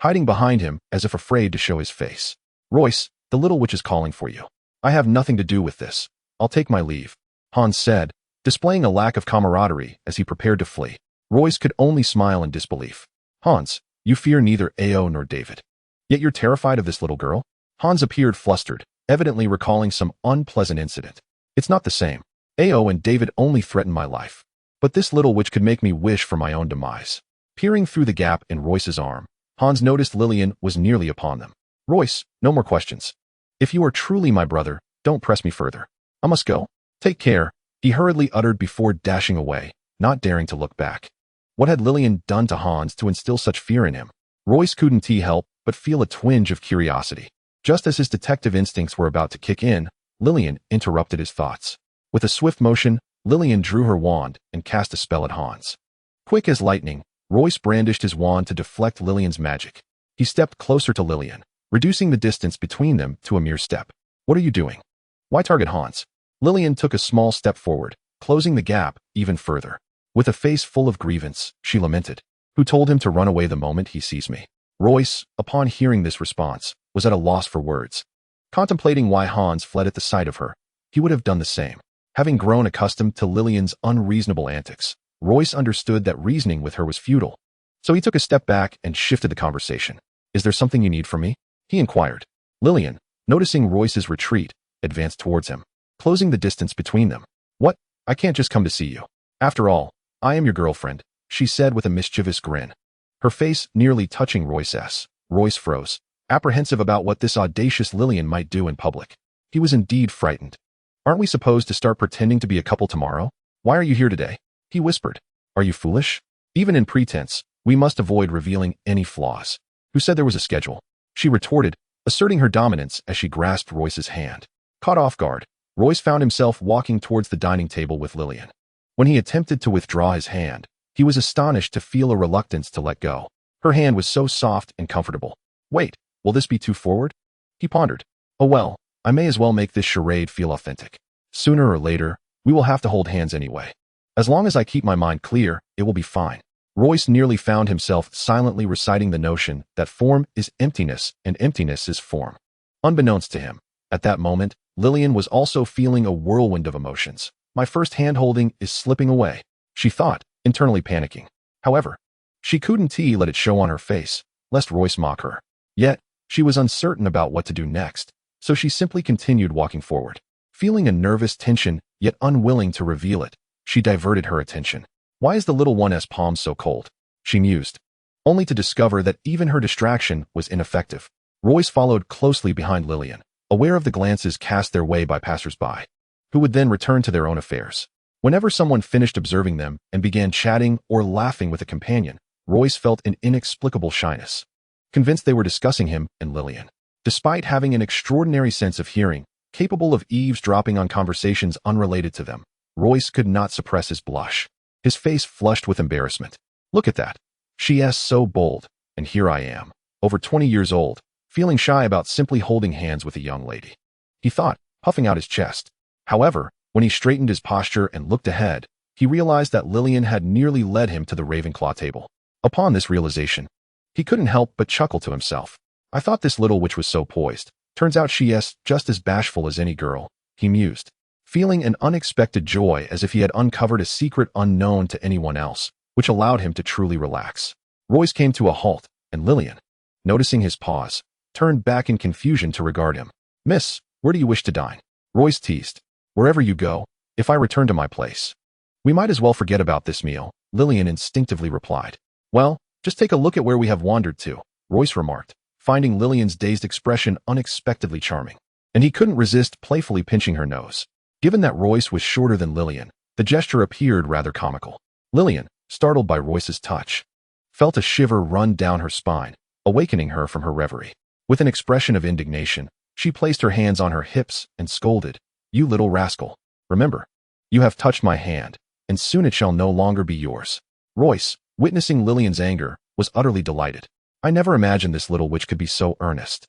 hiding behind him as if afraid to show his face. Royce, the little witch is calling for you. I have nothing to do with this. I'll take my leave, Hans said, displaying a lack of camaraderie as he prepared to flee. Royce could only smile in disbelief. Hans, you fear neither Ao nor David. Yet you're terrified of this little girl? Hans appeared flustered, evidently recalling some unpleasant incident. It's not the same. Ao and David only threaten my life. But this little witch could make me wish for my own demise. Peering through the gap in Royce's arm, Hans noticed Lillian was nearly upon them. Royce, no more questions. If you are truly my brother, don't press me further. I must go. Take care, he hurriedly uttered before dashing away, not daring to look back. What had Lillian done to Hans to instill such fear in him? Royce couldn't help but feel a twinge of curiosity. Just as his detective instincts were about to kick in, Lillian interrupted his thoughts. With a swift motion, Lillian drew her wand and cast a spell at Hans. Quick as lightning, Royce brandished his wand to deflect Lillian's magic. He stepped closer to Lillian, reducing the distance between them to a mere step. What are you doing? Why target Hans? Lillian took a small step forward, closing the gap even further. With a face full of grievance, she lamented. Who told him to run away the moment he sees me? Royce, upon hearing this response, was at a loss for words. Contemplating why Hans fled at the sight of her, he would have done the same. Having grown accustomed to Lillian's unreasonable antics, Royce understood that reasoning with her was futile. So he took a step back and shifted the conversation. Is there something you need from me? He inquired. Lillian, noticing Royce's retreat, advanced towards him, closing the distance between them. What? I can't just come to see you. After all, I am your girlfriend, she said with a mischievous grin. her face nearly touching Royce's. Royce froze, apprehensive about what this audacious Lillian might do in public. He was indeed frightened. "Aren't we supposed to start pretending to be a couple tomorrow? Why are you here today?" he whispered. "Are you foolish? Even in pretense, we must avoid revealing any flaws." "Who said there was a schedule?" she retorted, asserting her dominance as she grasped Royce's hand. Caught off guard, Royce found himself walking towards the dining table with Lillian. When he attempted to withdraw his hand, he was astonished to feel a reluctance to let go. Her hand was so soft and comfortable. "Wait, will this be too forward?" he pondered. "Oh well, I may as well make this charade feel authentic. Sooner or later, we will have to hold hands anyway. As long as I keep my mind clear, it will be fine." Royce nearly found himself silently reciting the notion that form is emptiness and emptiness is form. Unbeknownst to him, at that moment, Lillian was also feeling a whirlwind of emotions. "My first hand-holding is slipping away," she thought, internally panicking. However, she couldn't let it show on her face, lest Royce mock her. Yet, she was uncertain about what to do next, so she simply continued walking forward. Feeling a nervous tension, yet unwilling to reveal it, she diverted her attention. "Why is the little one's palm so cold?" she mused, only to discover that even her distraction was ineffective. Royce followed closely behind Lillian, aware of the glances cast their way by passers-by, who would then return to their own affairs. Whenever someone finished observing them and began chatting or laughing with a companion, Royce felt an inexplicable shyness, convinced they were discussing him and Lillian. Despite having an extraordinary sense of hearing, capable of eavesdropping on conversations unrelated to them, Royce could not suppress his blush. His face flushed with embarrassment. "Look at that. She's so bold, and here I am, over 20 years old, feeling shy about simply holding hands with a young lady," he thought, puffing out his chest. However, when he straightened his posture and looked ahead, he realized that Lillian had nearly led him to the Ravenclaw table. Upon this realization, he couldn't help but chuckle to himself. "I thought this little witch was so poised. Turns out she's just as bashful as any girl," he mused, feeling an unexpected joy as if he had uncovered a secret unknown to anyone else, which allowed him to truly relax. Royce came to a halt, and Lillian, noticing his pause, turned back in confusion to regard him. "Miss, where do you wish to dine?" Royce teased. "Wherever you go, if I return to my place." "We might as well forget about this meal," Lillian instinctively replied. "Well, just take a look at where we have wandered to," Royce remarked, finding Lillian's dazed expression unexpectedly charming. And he couldn't resist playfully pinching her nose. Given that Royce was shorter than Lillian, the gesture appeared rather comical. Lillian, startled by Royce's touch, felt a shiver run down her spine, awakening her from her reverie. With an expression of indignation, she placed her hands on her hips and scolded, "You little rascal. Remember, you have touched my hand, and soon it shall no longer be yours." Royce, witnessing Lillian's anger, was utterly delighted. "I never imagined this little witch could be so earnest."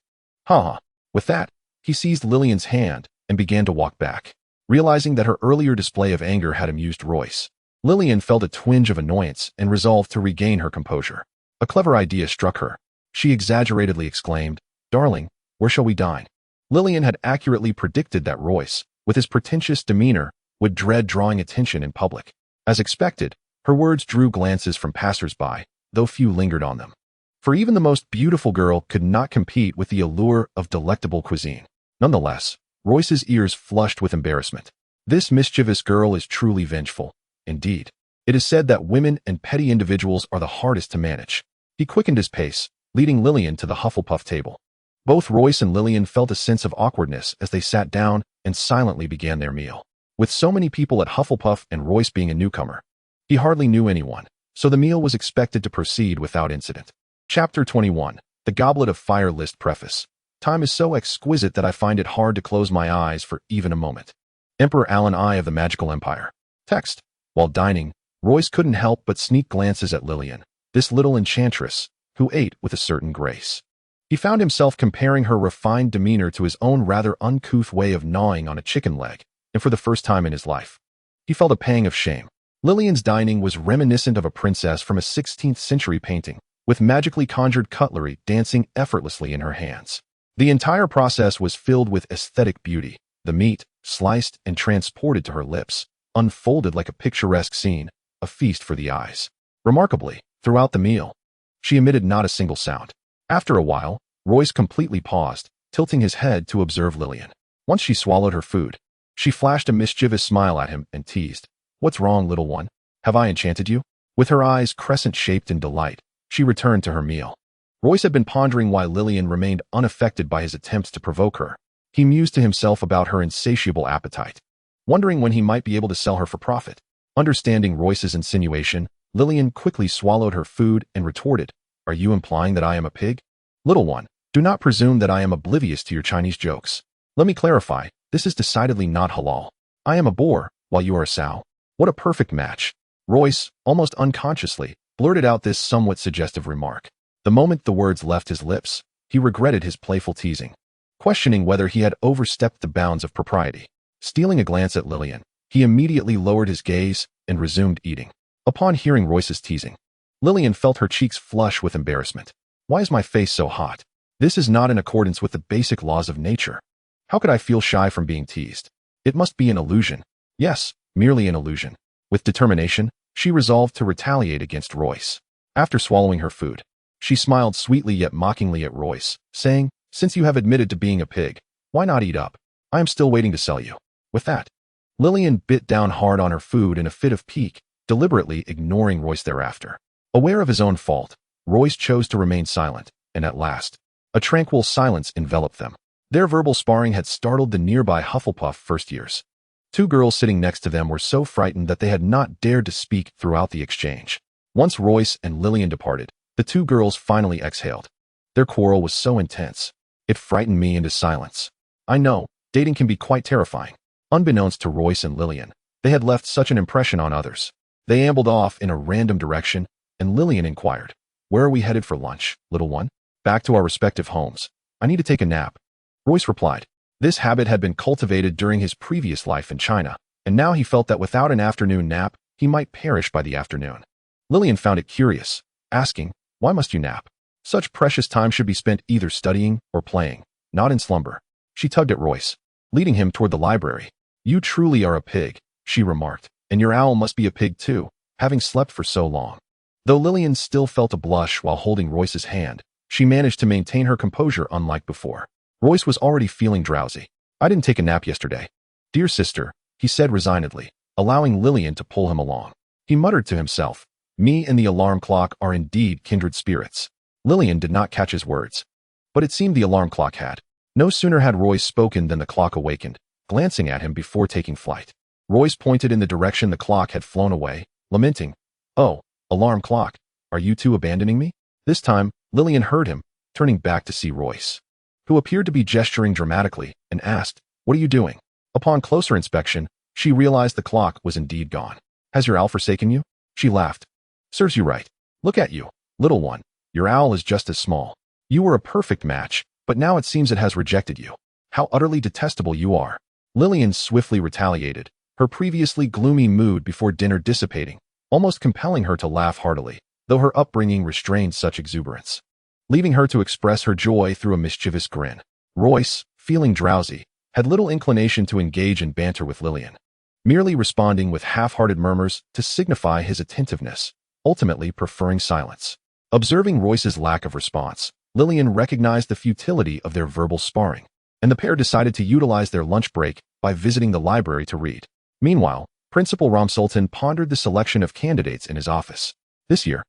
Ha! With that, he seized Lillian's hand and began to walk back. Realizing that her earlier display of anger had amused Royce, Lillian felt a twinge of annoyance and resolved to regain her composure. A clever idea struck her. She exaggeratedly exclaimed, "Darling, where shall we dine?" Lillian had accurately predicted that Royce, with his pretentious demeanor, would dread drawing attention in public. As expected, her words drew glances from passers-by, though few lingered on them. For even the most beautiful girl could not compete with the allure of delectable cuisine. Nonetheless, Royce's ears flushed with embarrassment. This mischievous girl is truly vengeful. Indeed, it is said that women and petty individuals are the hardest to manage. He quickened his pace, leading Lillian to the Hufflepuff table. Both Royce and Lillian felt a sense of awkwardness as they sat down and silently began their meal. With so many people at Hufflepuff and Royce being a newcomer, he hardly knew anyone, so the meal was expected to proceed without incident. Chapter 21, The Goblet of Fire List Preface. Time is so exquisite that I find it hard to close my eyes for even a moment. Emperor Alan I of the Magical Empire. Text. While dining, Royce couldn't help but sneak glances at Lillian, this little enchantress, who ate with a certain grace. He found himself comparing her refined demeanor to his own rather uncouth way of gnawing on a chicken leg, and for the first time in his life, he felt a pang of shame. Lillian's dining was reminiscent of a princess from a 16th century painting, with magically conjured cutlery dancing effortlessly in her hands. The entire process was filled with aesthetic beauty. The meat, sliced and transported to her lips, unfolded like a picturesque scene, a feast for the eyes. Remarkably, throughout the meal, she emitted not a single sound. After a while, Royce completely paused, tilting his head to observe Lillian. Once she swallowed her food, she flashed a mischievous smile at him and teased, "What's wrong, little one? Have I enchanted you?" With her eyes crescent-shaped in delight, She returned to her meal. Royce had been pondering why Lillian remained unaffected by his attempts to provoke her. He mused to himself about her insatiable appetite, wondering when he might be able to sell her for profit. Understanding Royce's insinuation, Lillian quickly swallowed her food and retorted, "Are you implying that I am a pig? Little one, do not presume that I am oblivious to your Chinese jokes. Let me clarify, this is decidedly not halal. I am a boar, while you are a sow. What a perfect match." Royce, almost unconsciously, blurted out this somewhat suggestive remark. The moment the words left his lips, he regretted his playful teasing, questioning whether he had overstepped the bounds of propriety. Stealing a glance at Lillian, he immediately lowered his gaze and resumed eating. Upon hearing Royce's teasing, Lillian felt her cheeks flush with embarrassment. "Why is my face so hot? This is not in accordance with the basic laws of nature. How could I feel shy from being teased? It must be an illusion." Yes, merely an illusion. With determination, she resolved to retaliate against Royce. After swallowing her food, she smiled sweetly yet mockingly at Royce, saying, "Since you have admitted to being a pig, why not eat up? I am still waiting to sell you." With that, Lillian bit down hard on her food in a fit of pique, deliberately ignoring Royce thereafter. Aware of his own fault, Royce chose to remain silent, and at last, a tranquil silence enveloped them. Their verbal sparring had startled the nearby Hufflepuff first years. Two girls sitting next to them were so frightened that they had not dared to speak throughout the exchange. Once Royce and Lillian departed, the two girls finally exhaled. Their quarrel was so intense, it frightened me into silence. I know, dating can be quite terrifying. Unbeknownst to Royce and Lillian, they had left such an impression on others. They ambled off in a random direction, and Lillian inquired, "Where are we headed for lunch, little one?" "Back to our respective homes. I need to take a nap," Royce replied. This habit had been cultivated during his previous life in China, and now he felt that without an afternoon nap, he might perish by the afternoon. Lillian found it curious, asking, "Why must you nap? Such precious time should be spent either studying or playing, not in slumber." She tugged at Royce, leading him toward the library. "You truly are a pig," she remarked, "and your owl must be a pig too, having slept for so long." Though Lillian still felt a blush while holding Royce's hand, she managed to maintain her composure unlike before. Royce was already feeling drowsy. "I didn't take a nap yesterday, dear sister," he said resignedly, allowing Lillian to pull him along. He muttered to himself, "Me and the alarm clock are indeed kindred spirits." Lillian did not catch his words, but it seemed the alarm clock had. No sooner had Royce spoken than the clock awakened, glancing at him before taking flight. Royce pointed in the direction the clock had flown away, lamenting, "Oh, alarm clock, are you two abandoning me?" This time, Lillian heard him, turning back to see Royce, who appeared to be gesturing dramatically, and asked, "What are you doing?" Upon closer inspection, she realized the clock was indeed gone. "Has your owl forsaken you?" She laughed. "Serves you right. Look at you, little one. Your owl is just as small. You were a perfect match, but now it seems it has rejected you. How utterly detestable you are." Lillian swiftly retaliated, her previously gloomy mood before dinner dissipating, almost compelling her to laugh heartily, though her upbringing restrained such exuberance, leaving her to express her joy through a mischievous grin. Royce, feeling drowsy, had little inclination to engage in banter with Lillian, merely responding with half-hearted murmurs to signify his attentiveness, ultimately preferring silence. Observing Royce's lack of response, Lillian recognized the futility of their verbal sparring, and the pair decided to utilize their lunch break by visiting the library to read. Meanwhile, Principal Ramsultan pondered the selection of candidates in his office. This year,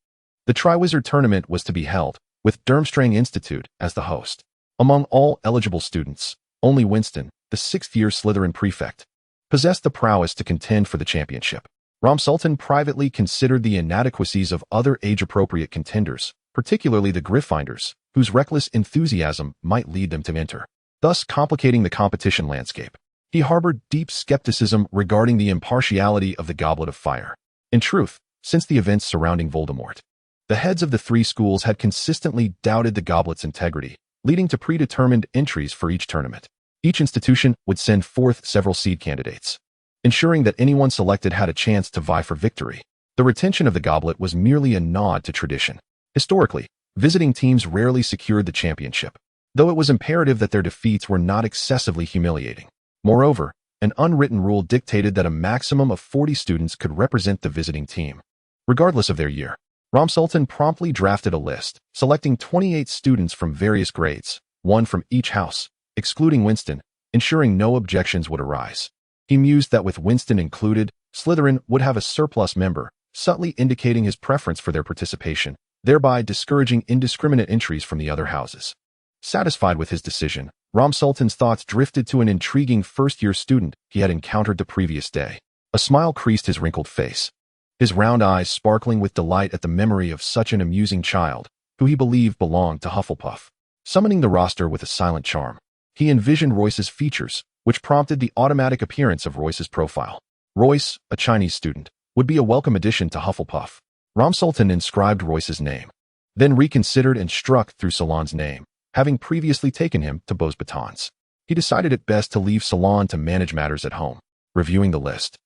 the Triwizard Tournament was to be held, with Durmstrang Institute as the host. Among all eligible students, only Winston, the sixth-year Slytherin prefect, possessed the prowess to contend for the championship. Ramsultan privately considered the inadequacies of other age-appropriate contenders, particularly the Gryffindors, whose reckless enthusiasm might lead them to enter, thus complicating the competition landscape. He harbored deep skepticism regarding the impartiality of the Goblet of Fire. In truth, since the events surrounding Voldemort, the heads of the three schools had consistently doubted the Goblet's integrity, leading to predetermined entries for each tournament. Each institution would send forth several seed candidates, ensuring that anyone selected had a chance to vie for victory. The retention of the Goblet was merely a nod to tradition. Historically, visiting teams rarely secured the championship, though it was imperative that their defeats were not excessively humiliating. Moreover, an unwritten rule dictated that a maximum of 40 students could represent the visiting team, regardless of their year. Ramsultan promptly drafted a list, selecting 28 students from various grades, one from each house, excluding Winston, ensuring no objections would arise. He mused that with Winston included, Slytherin would have a surplus member, subtly indicating his preference for their participation, thereby discouraging indiscriminate entries from the other houses. Satisfied with his decision, Ram Sultan's thoughts drifted to an intriguing first-year student he had encountered the previous day. A smile creased his wrinkled face, his round eyes sparkling with delight at the memory of such an amusing child, who he believed belonged to Hufflepuff. Summoning the roster with a silent charm, he envisioned Royce's features, which prompted the automatic appearance of Royce's profile. Royce, a Chinese student, would be a welcome addition to Hufflepuff. Ram Sultan inscribed Royce's name, then reconsidered and struck through Salon's name, having previously taken him to Beauxbatons. He decided it best to leave Salon to manage matters at home. Reviewing the list,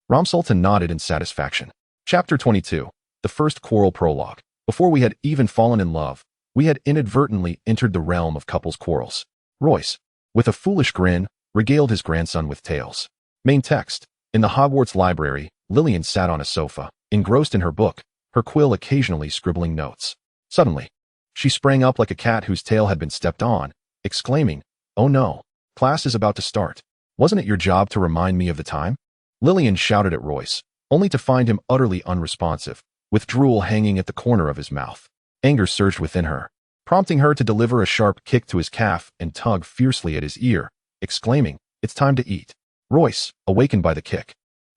Ram Sultan nodded in satisfaction. Chapter 22. The First Quarrel Prologue. Before we had even fallen in love, we had inadvertently entered the realm of couples' quarrels. Royce, with a foolish grin, regaled his grandson with tales. Main text. In the Hogwarts library, Lillian sat on a sofa, engrossed in her book, her quill occasionally scribbling notes. Suddenly, she sprang up like a cat whose tail had been stepped on, exclaiming, "Oh no, class is about to start. Wasn't it your job to remind me of the time?" Lillian shouted at Royce, only to find him utterly unresponsive, with drool hanging at the corner of his mouth. Anger surged within her, prompting her to deliver a sharp kick to his calf and tug fiercely at his ear, exclaiming, "It's time to eat." Royce, awakened by the kick,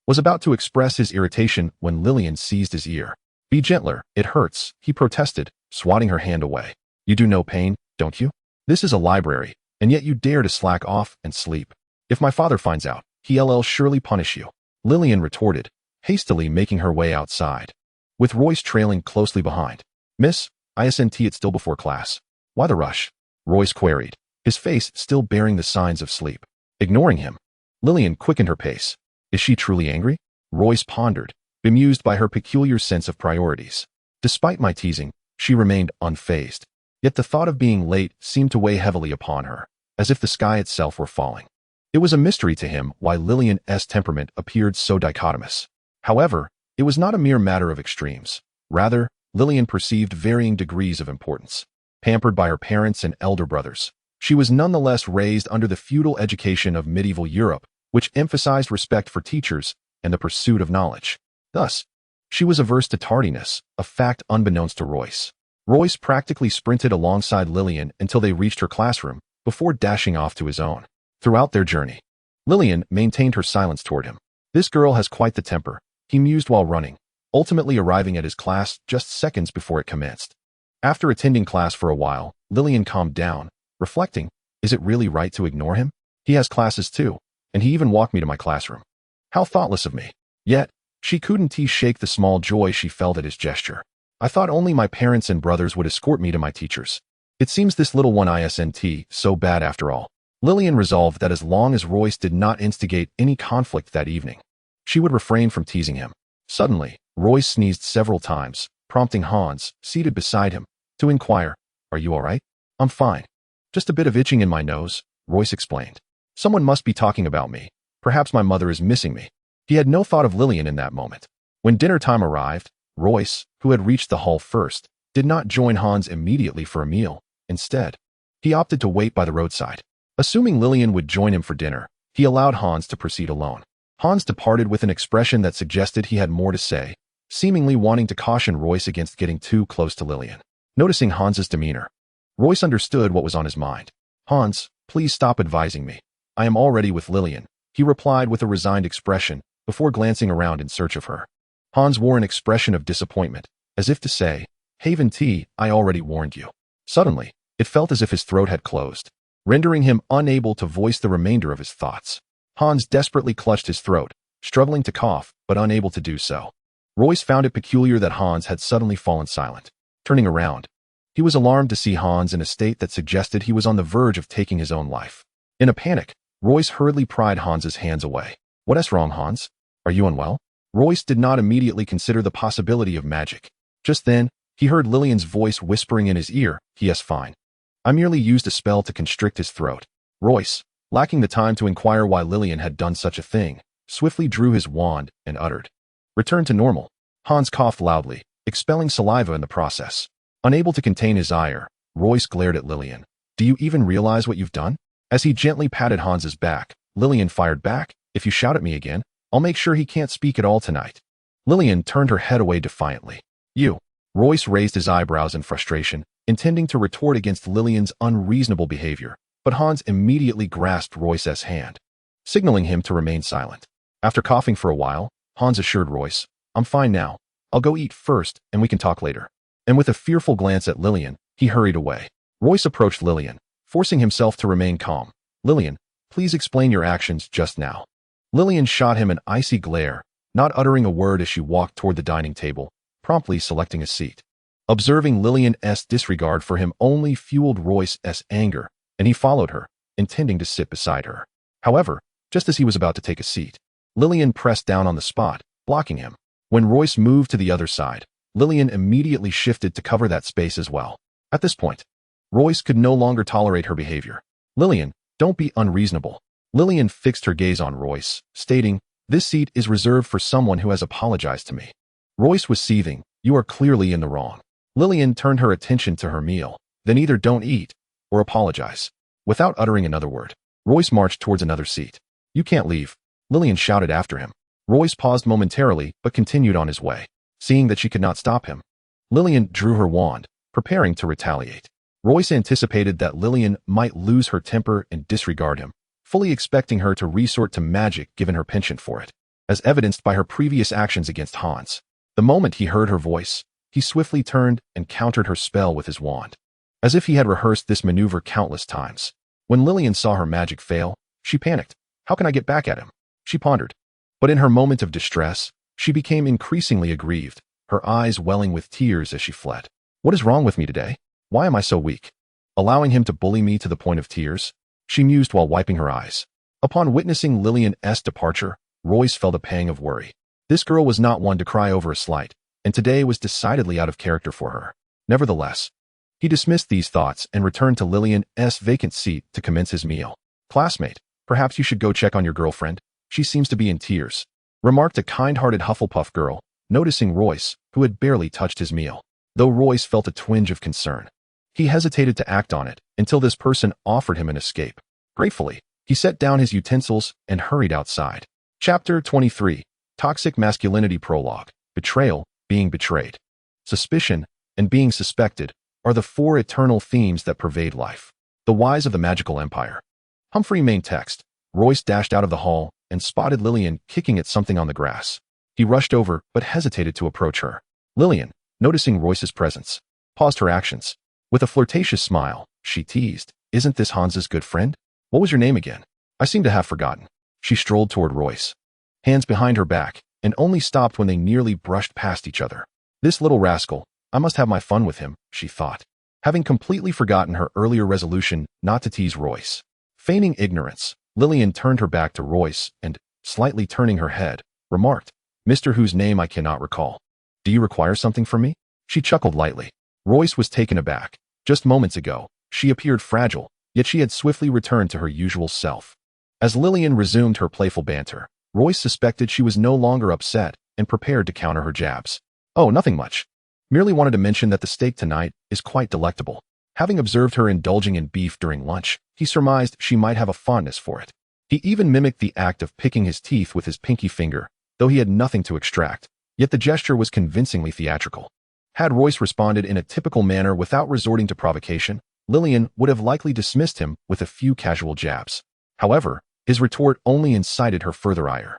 was about to express his irritation when Lillian seized his ear. "Be gentler, it hurts," he protested, swatting her hand away. "You do no pain, don't you? This is a library, and yet you dare to slack off and sleep. If my father finds out, he'll surely punish you," Lillian retorted, hastily making her way outside, with Royce trailing closely behind. "Miss, it's still before class. Why the rush?" Royce queried, his face still bearing the signs of sleep. Ignoring him, Lillian quickened her pace. "Is she truly angry?" Royce pondered, bemused by her peculiar sense of priorities. Despite my teasing, she remained unfazed. Yet the thought of being late seemed to weigh heavily upon her, as if the sky itself were falling. It was a mystery to him why Lillian's temperament appeared so dichotomous. However, it was not a mere matter of extremes. Rather, Lillian perceived varying degrees of importance. Pampered by her parents and elder brothers, she was nonetheless raised under the feudal education of medieval Europe, which emphasized respect for teachers and the pursuit of knowledge. Thus, she was averse to tardiness, a fact unbeknownst to Royce. Royce practically sprinted alongside Lillian until they reached her classroom, before dashing off to his own. Throughout their journey, Lillian maintained her silence toward him. "This girl has quite the temper," he mused while running, ultimately arriving at his class just seconds before it commenced. After attending class for a while, Lillian calmed down, reflecting, "Is it really right to ignore him? He has classes too, and he even walked me to my classroom. How thoughtless of me." Yet, she couldn't shake the small joy she felt at his gesture. "I thought only my parents and brothers would escort me to my teachers. It seems this little one isn't so bad after all." Lillian resolved that as long as Royce did not instigate any conflict that evening, she would refrain from teasing him. Suddenly, Royce sneezed several times, prompting Hans, seated beside him, to inquire, "Are you all right?" "I'm fine. Just a bit of itching in my nose," Royce explained. "Someone must be talking about me. Perhaps my mother is missing me." He had no thought of Lillian in that moment. When dinner time arrived, Royce, who had reached the hall first, did not join Hans immediately for a meal. Instead, he opted to wait by the roadside. Assuming Lillian would join him for dinner, he allowed Hans to proceed alone. Hans departed with an expression that suggested he had more to say, seemingly wanting to caution Royce against getting too close to Lillian. Noticing Hans's demeanor, Royce understood what was on his mind. "Hans, please stop advising me. I am already with Lillian," he replied with a resigned expression, before glancing around in search of her. Hans wore an expression of disappointment, as if to say, "Haven tea, I already warned you." Suddenly, it felt as if his throat had closed, rendering him unable to voice the remainder of his thoughts. Hans desperately clutched his throat, struggling to cough, but unable to do so. Royce found it peculiar that Hans had suddenly fallen silent. Turning around, he was alarmed to see Hans in a state that suggested he was on the verge of taking his own life. In a panic, Royce hurriedly pried Hans's hands away. "What's wrong, Hans? Are you unwell?" Royce did not immediately consider the possibility of magic. Just then, he heard Lillian's voice whispering in his ear, "Yes, fine. I merely used a spell to constrict his throat." Royce, lacking the time to inquire why Lillian had done such a thing, swiftly drew his wand and uttered, "Return to normal." Hans coughed loudly, expelling saliva in the process. Unable to contain his ire, Royce glared at Lillian. "Do you even realize what you've done?" As he gently patted Hans's back, Lillian fired back, "If you shout at me again, I'll make sure he can't speak at all tonight." Lillian turned her head away defiantly. "You, Royce raised his eyebrows in frustration, intending to retort against Lillian's unreasonable behavior, but Hans immediately grasped Royce's hand, signaling him to remain silent. After coughing for a while, Hans assured Royce, "I'm fine now. I'll go eat first, and we can talk later." And with a fearful glance at Lillian, he hurried away. Royce approached Lillian, forcing himself to remain calm. "Lillian, please explain your actions just now." Lillian shot him an icy glare, not uttering a word as she walked toward the dining table, promptly selecting a seat. Observing Lillian's disregard for him only fueled Royce's anger, and he followed her, intending to sit beside her. However, just as he was about to take a seat, Lillian pressed down on the spot, blocking him. When Royce moved to the other side, Lillian immediately shifted to cover that space as well. At this point, Royce could no longer tolerate her behavior. "Lillian, don't be unreasonable." Lillian fixed her gaze on Royce, stating, "This seat is reserved for someone who has apologized to me." Royce was seething. "You are clearly in the wrong." Lillian turned her attention to her meal. "Then either don't eat, or apologize." Without uttering another word, Royce marched towards another seat. "You can't leave," Lillian shouted after him. Royce paused momentarily, but continued on his way. Seeing that she could not stop him, Lillian drew her wand, preparing to retaliate. Royce anticipated that Lillian might lose her temper and disregard him, fully expecting her to resort to magic given her penchant for it, as evidenced by her previous actions against Hans. The moment he heard her voice, he swiftly turned and countered her spell with his wand, as if he had rehearsed this maneuver countless times. When Lillian saw her magic fail, she panicked. "How can I get back at him?" she pondered. But in her moment of distress, she became increasingly aggrieved, her eyes welling with tears as she fled. "What is wrong with me today? Why am I so weak? Allowing him to bully me to the point of tears?" she mused while wiping her eyes. Upon witnessing Lillian's departure, Royce felt a pang of worry. This girl was not one to cry over a slight, and today was decidedly out of character for her. Nevertheless, he dismissed these thoughts and returned to Lillian's vacant seat to commence his meal. "Classmate, perhaps you should go check on your girlfriend. She seems to be in tears," remarked a kind-hearted Hufflepuff girl, noticing Royce, who had barely touched his meal. Though Royce felt a twinge of concern, he hesitated to act on it until this person offered him an escape. Gratefully, he set down his utensils and hurried outside. Chapter 23. Toxic Masculinity Prologue. Betrayal, being betrayed, suspicion, and being suspected are the four eternal themes that pervade life. The Whys of the Magical Empire. Humphrey main text. Royce dashed out of the hall and spotted Lillian kicking at something on the grass. He rushed over but hesitated to approach her. Lillian, noticing Royce's presence, paused her actions. With a flirtatious smile, she teased, "Isn't this Hans's good friend? What was your name again? I seem to have forgotten." She strolled toward Royce, hands behind her back, and only stopped when they nearly brushed past each other. "This little rascal, I must have my fun with him," she thought, having completely forgotten her earlier resolution not to tease Royce. Feigning ignorance, Lillian turned her back to Royce and, slightly turning her head, remarked, "Mr. whose name I cannot recall. Do you require something from me?" She chuckled lightly. Royce was taken aback. Just moments ago, she appeared fragile, yet she had swiftly returned to her usual self. As Lillian resumed her playful banter, Royce suspected she was no longer upset and prepared to counter her jabs. "Oh, nothing much. Merely wanted to mention that the steak tonight is quite delectable." Having observed her indulging in beef during lunch, he surmised she might have a fondness for it. He even mimicked the act of picking his teeth with his pinky finger, though he had nothing to extract, yet the gesture was convincingly theatrical. Had Royce responded in a typical manner without resorting to provocation, Lillian would have likely dismissed him with a few casual jabs. However, his retort only incited her further ire.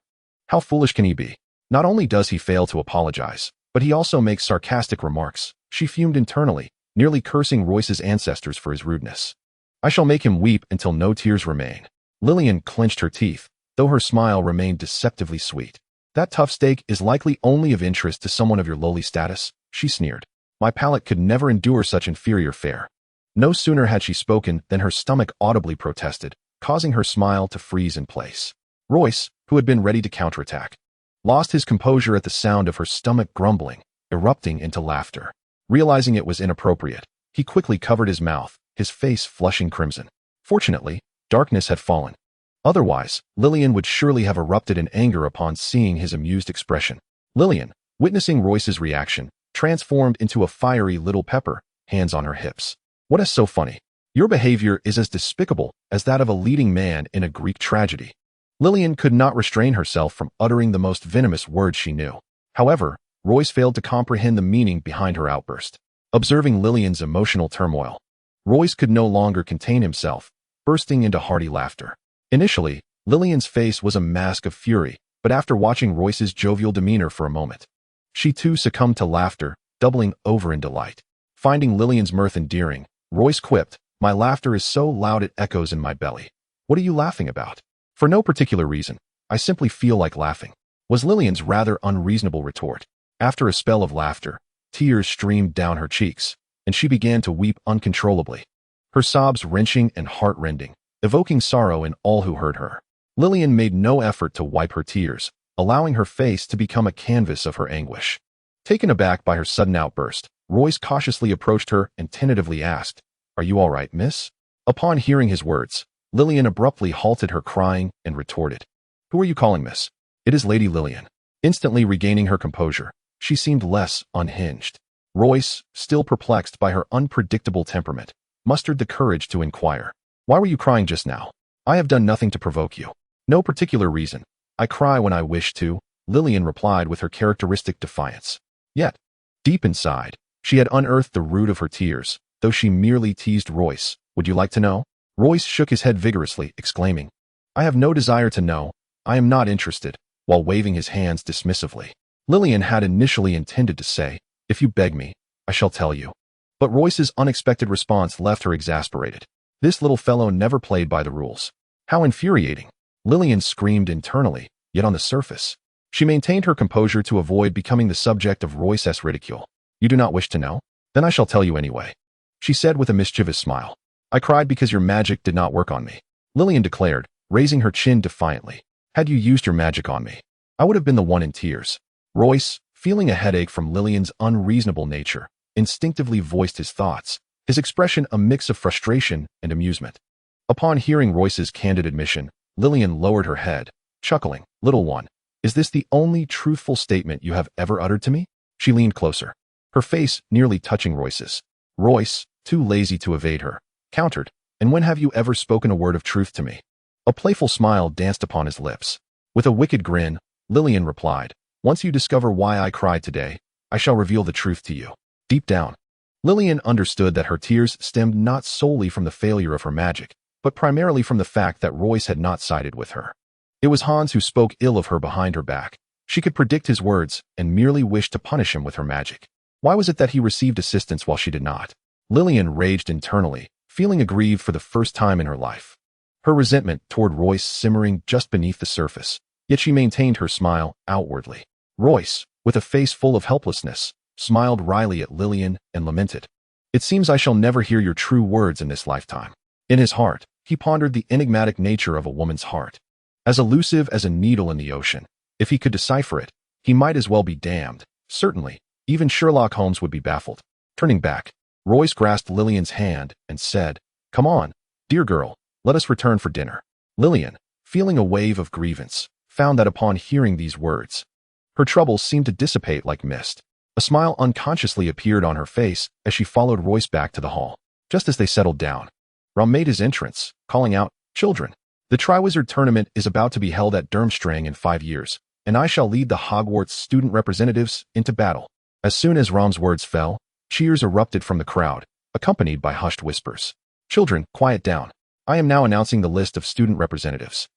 How foolish can he be? Not only does he fail to apologize, but he also makes sarcastic remarks. She fumed internally, nearly cursing Royce's ancestors for his rudeness. "I shall make him weep until no tears remain." Lillian clenched her teeth, though her smile remained deceptively sweet. "That tough steak is likely only of interest to someone of your lowly status," she sneered. "My palate could never endure such inferior fare." No sooner had she spoken than her stomach audibly protested, causing her smile to freeze in place. Royce, who had been ready to counterattack, lost his composure at the sound of her stomach grumbling, erupting into laughter. Realizing it was inappropriate, he quickly covered his mouth, his face flushing crimson. Fortunately, darkness had fallen. Otherwise, Lillian would surely have erupted in anger upon seeing his amused expression. Lillian, witnessing Royce's reaction, transformed into a fiery little pepper, hands on her hips. "What is so funny? Your behavior is as despicable as that of a leading man in a Greek tragedy." Lillian could not restrain herself from uttering the most venomous words she knew. However, Royce failed to comprehend the meaning behind her outburst. Observing Lillian's emotional turmoil, Royce could no longer contain himself, bursting into hearty laughter. Initially, Lillian's face was a mask of fury, but after watching Royce's jovial demeanor for a moment, she too succumbed to laughter, doubling over in delight. Finding Lillian's mirth endearing, Royce quipped, "My laughter is so loud it echoes in my belly." "What are you laughing about?" "For no particular reason. I simply feel like laughing," was Lillian's rather unreasonable retort. After a spell of laughter, tears streamed down her cheeks, and she began to weep uncontrollably, her sobs wrenching and heart-rending, evoking sorrow in all who heard her. Lillian made no effort to wipe her tears, allowing her face to become a canvas of her anguish. Taken aback by her sudden outburst, Royce cautiously approached her and tentatively asked, "Are you all right, miss?" Upon hearing his words, Lillian abruptly halted her crying and retorted, "Who are you calling miss?" "It is Lady Lillian." Instantly regaining her composure, she seemed less unhinged. Royce, still perplexed by her unpredictable temperament, mustered the courage to inquire, "Why were you crying just now?" "I have done nothing to provoke you." "No particular reason. I cry when I wish to," Lillian replied with her characteristic defiance. Yet, deep inside, she had unearthed the root of her tears, though she merely teased Royce. "Would you like to know?" Royce shook his head vigorously, exclaiming, "I have no desire to know. I am not interested," while waving his hands dismissively. Lillian had initially intended to say, "If you beg me, I shall tell you." But Royce's unexpected response left her exasperated. This little fellow never played by the rules. How infuriating! Lillian screamed internally, yet on the surface, she maintained her composure to avoid becoming the subject of Royce's ridicule. "You do not wish to know? Then I shall tell you anyway," she said with a mischievous smile. "I cried because your magic did not work on me," Lillian declared, raising her chin defiantly. "Had you used your magic on me, I would have been the one in tears." Royce, feeling a headache from Lillian's unreasonable nature, instinctively voiced his thoughts, his expression a mix of frustration and amusement. Upon hearing Royce's candid admission, Lillian lowered her head, chuckling. "Little one, is this the only truthful statement you have ever uttered to me?" She leaned closer, her face nearly touching Royce's. Royce, too lazy to evade her, countered, "And when have you ever spoken a word of truth to me?" A playful smile danced upon his lips. With a wicked grin, Lillian replied, "Once you discover why I cried today, I shall reveal the truth to you." Deep down, Lillian understood that her tears stemmed not solely from the failure of her magic, but primarily from the fact that Royce had not sided with her. It was Hans who spoke ill of her behind her back. She could predict his words and merely wished to punish him with her magic. Why was it that he received assistance while she did not? Lillian raged internally, feeling aggrieved for the first time in her life. Her resentment toward Royce simmering just beneath the surface, yet she maintained her smile outwardly. Royce, with a face full of helplessness, smiled wryly at Lillian and lamented, "It seems I shall never hear your true words in this lifetime." In his heart, he pondered the enigmatic nature of a woman's heart. As elusive as a needle in the ocean, if he could decipher it, he might as well be damned. Certainly, even Sherlock Holmes would be baffled. Turning back, Royce grasped Lillian's hand and said, "Come on, dear girl, let us return for dinner." Lillian, feeling a wave of grievance, found that upon hearing these words, her troubles seemed to dissipate like mist. A smile unconsciously appeared on her face as she followed Royce back to the hall. Just as they settled down, Rom made his entrance, calling out, "Children, the Triwizard Tournament is about to be held at Durmstrang in 5 years, and I shall lead the Hogwarts student representatives into battle." As soon as Rom's words fell, cheers erupted from the crowd, accompanied by hushed whispers. "Children, quiet down. I am now announcing the list of student representatives.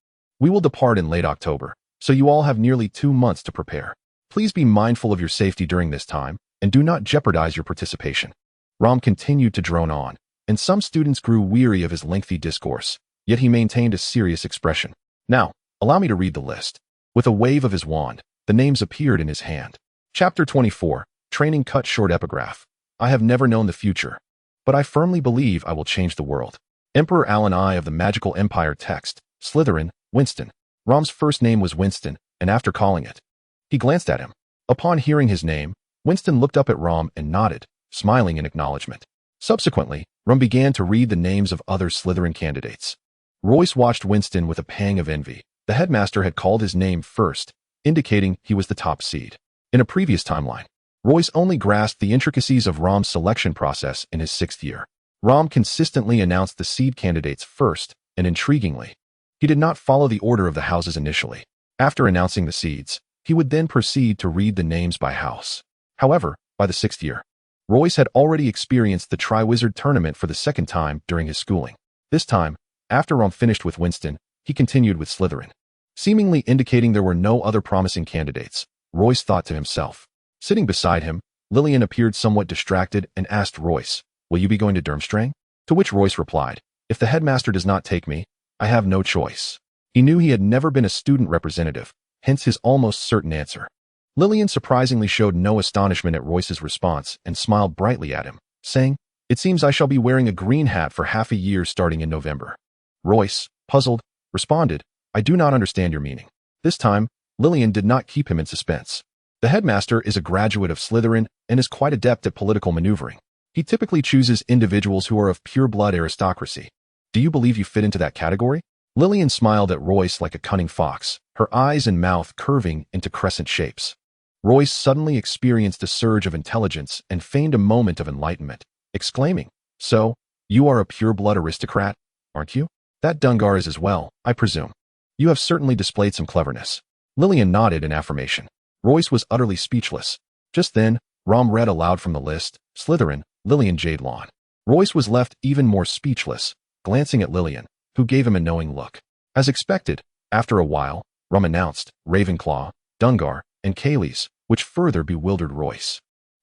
We will depart in late October, so you all have nearly 2 months to prepare. Please be mindful of your safety during this time, and do not jeopardize your participation." Rom continued to drone on, and some students grew weary of his lengthy discourse, yet he maintained a serious expression. "Now, allow me to read the list." With a wave of his wand, the names appeared in his hand. Chapter 24, Training Cut Short Epigraph. "I have never known the future, but I firmly believe I will change the world." Emperor Alan I of the Magical Empire text, Slytherin, Winston. Rom's first name was Winston, and after calling it, he glanced at him. Upon hearing his name, Winston looked up at Rom and nodded, smiling in acknowledgement. Subsequently, Rom began to read the names of other Slytherin candidates. Royce watched Winston with a pang of envy. The headmaster had called his name first, indicating he was the top seed. In a previous timeline, Royce only grasped the intricacies of Rom's selection process in his 6th year. Rom consistently announced the seed candidates first, and intriguingly, he did not follow the order of the houses initially. After announcing the seeds, He would then proceed to read the names by house. However, by the 6th year, Royce had already experienced the Triwizard Tournament for the second time during his schooling. This time, after Rom finished with Winston, he continued with Slytherin. Seemingly indicating there were no other promising candidates, Royce thought to himself. Sitting beside him, Lillian appeared somewhat distracted and asked Royce, "Will you be going to Durmstrang?" To which Royce replied, "If the headmaster does not take me, I have no choice." He knew he had never been a student representative, hence his almost certain answer. Lillian surprisingly showed no astonishment at Royce's response and smiled brightly at him, saying, "It seems I shall be wearing a green hat for half a year starting in November." Royce, puzzled, responded, "I do not understand your meaning." This time, Lillian did not keep him in suspense. The headmaster is a graduate of Slytherin and is quite adept at political maneuvering. He typically chooses individuals who are of pure-blood aristocracy. Do you believe you fit into that category? Lillian smiled at Royce like a cunning fox, her eyes and mouth curving into crescent shapes. Royce suddenly experienced a surge of intelligence and feigned a moment of enlightenment, exclaiming, "So, you are a pure-blood aristocrat, aren't you? That Dungar is as well, I presume. You have certainly displayed some cleverness." Lillian nodded in affirmation. Royce was utterly speechless. Just then, Rom read aloud from the list, "Slytherin, Lillian Jade Lawn." Royce was left even more speechless, glancing at Lillian, who gave him a knowing look. As expected, after a while, Rom announced, "Ravenclaw, Dungar, and Cayley's," which further bewildered Royce.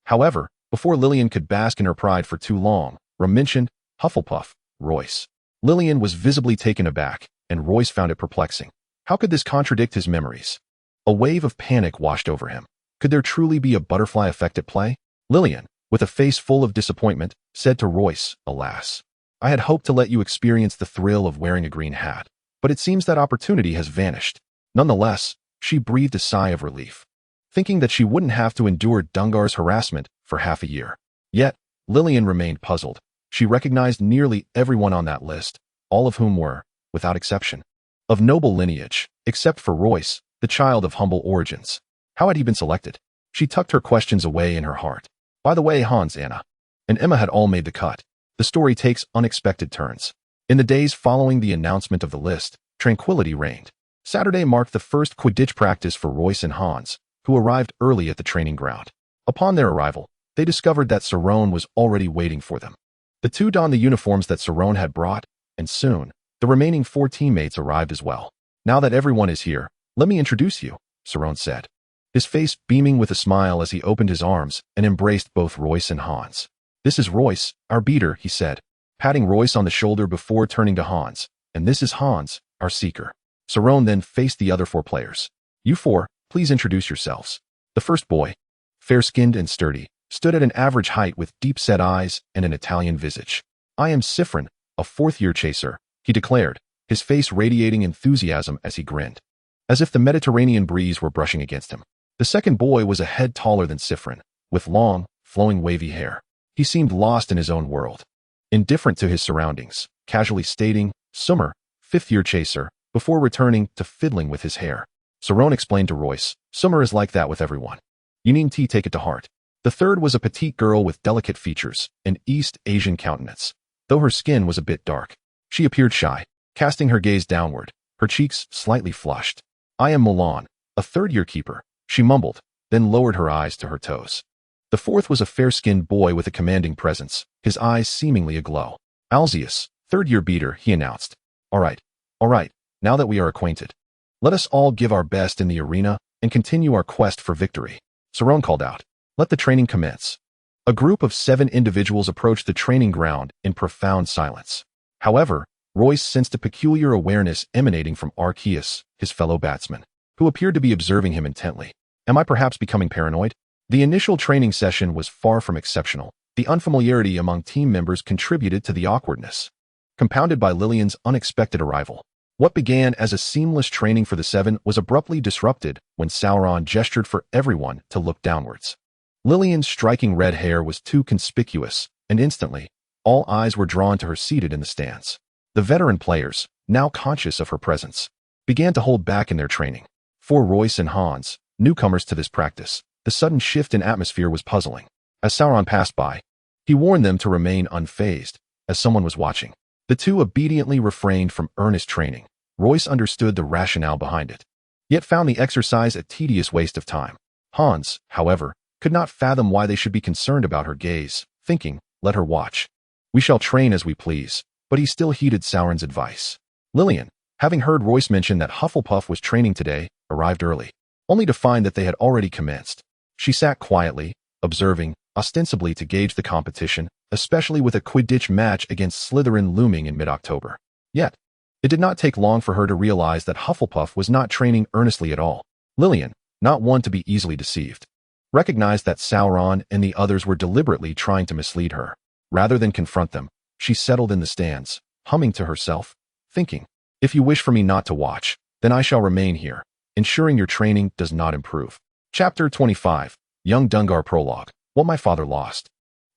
However, before Lillian could bask in her pride for too long, Rom mentioned, "Hufflepuff, Royce." Lillian was visibly taken aback, and Royce found it perplexing. How could this contradict his memories? A wave of panic washed over him. Could there truly be a butterfly effect at play? Lillian, with a face full of disappointment, said to Royce, "Alas, I had hoped to let you experience the thrill of wearing a green hat, but it seems that opportunity has vanished." Nonetheless, she breathed a sigh of relief, thinking that she wouldn't have to endure Dungar's harassment for half a year. Yet, Lillian remained puzzled. She recognized nearly everyone on that list, all of whom were, without exception, of noble lineage, except for Royce, the child of humble origins. How had he been selected? She tucked her questions away in her heart. By the way, Hans, Anna, and Emma had all made the cut. The story takes unexpected turns. In the days following the announcement of the list, tranquility reigned. Saturday marked the first Quidditch practice for Royce and Hans, who arrived early at the training ground. Upon their arrival, they discovered that Cerrone was already waiting for them. The two donned the uniforms that Cerrone had brought, and soon, the remaining 4 teammates arrived as well. "Now that everyone is here, let me introduce you," Cerrone said, his face beaming with a smile as he opened his arms and embraced both Royce and Hans. "This is Royce, our beater," he said, patting Royce on the shoulder before turning to Hans, "and this is Hans, our seeker." Cerrone then faced the other 4 players. "You 4, please introduce yourselves." The first boy, fair-skinned and sturdy, stood at an average height with deep-set eyes and an Italian visage. "I am Siffrin, a 4th-year chaser," he declared, his face radiating enthusiasm as he grinned, as if the Mediterranean breeze were brushing against him. The second boy was a head taller than Siffrin, with long, flowing wavy hair. He seemed lost in his own world, indifferent to his surroundings, casually stating, "Summer, 5th-year chaser," before returning to fiddling with his hair. Cerrone explained to Royce, "Summer is like that with everyone. You needn't take it to heart." The third was a petite girl with delicate features, an East Asian countenance. Though her skin was a bit dark, she appeared shy, casting her gaze downward, her cheeks slightly flushed. "I am Milan, a 3rd-year keeper," she mumbled, then lowered her eyes to her toes. The fourth was a fair-skinned boy with a commanding presence, his eyes seemingly aglow. "Alzius, 3rd-year beater," he announced. All right, now that we are acquainted, let us all give our best in the arena and continue our quest for victory." Cerrone called out, "Let the training commence." A group of 7 individuals approached the training ground in profound silence. However, Royce sensed a peculiar awareness emanating from Arceus, his fellow batsman, who appeared to be observing him intently. Am I perhaps becoming paranoid? The initial training session was far from exceptional. The unfamiliarity among team members contributed to the awkwardness, compounded by Lillian's unexpected arrival. What began as a seamless training for the 7 was abruptly disrupted when Sauron gestured for everyone to look downwards. Lillian's striking red hair was too conspicuous, and instantly, all eyes were drawn to her seated in the stands. The veteran players, now conscious of her presence, began to hold back in their training. For Royce and Hans, newcomers to this practice, the sudden shift in atmosphere was puzzling. As Sauron passed by, he warned them to remain unfazed, as someone was watching. The two obediently refrained from earnest training. Royce understood the rationale behind it. yet found the exercise a tedious waste of time. Hans, however, could not fathom why they should be concerned about her gaze, thinking, let her watch. We shall train as we please, but he still heeded Sauron's advice. Lillian, having heard Royce mention that Hufflepuff was training today, arrived early, only to find that they had already commenced. She sat quietly, observing, ostensibly to gauge the competition, especially with a Quidditch match against Slytherin looming in mid-October. Yet, it did not take long for her to realize that Hufflepuff was not training earnestly at all. Lillian, not one to be easily deceived, recognized that Sauron and the others were deliberately trying to mislead her. Rather than confront them, she settled in the stands, humming to herself, thinking, if you wish for me not to watch, then I shall remain here, ensuring your training does not improve. Chapter 25, Young Dungar Prologue. What my father lost,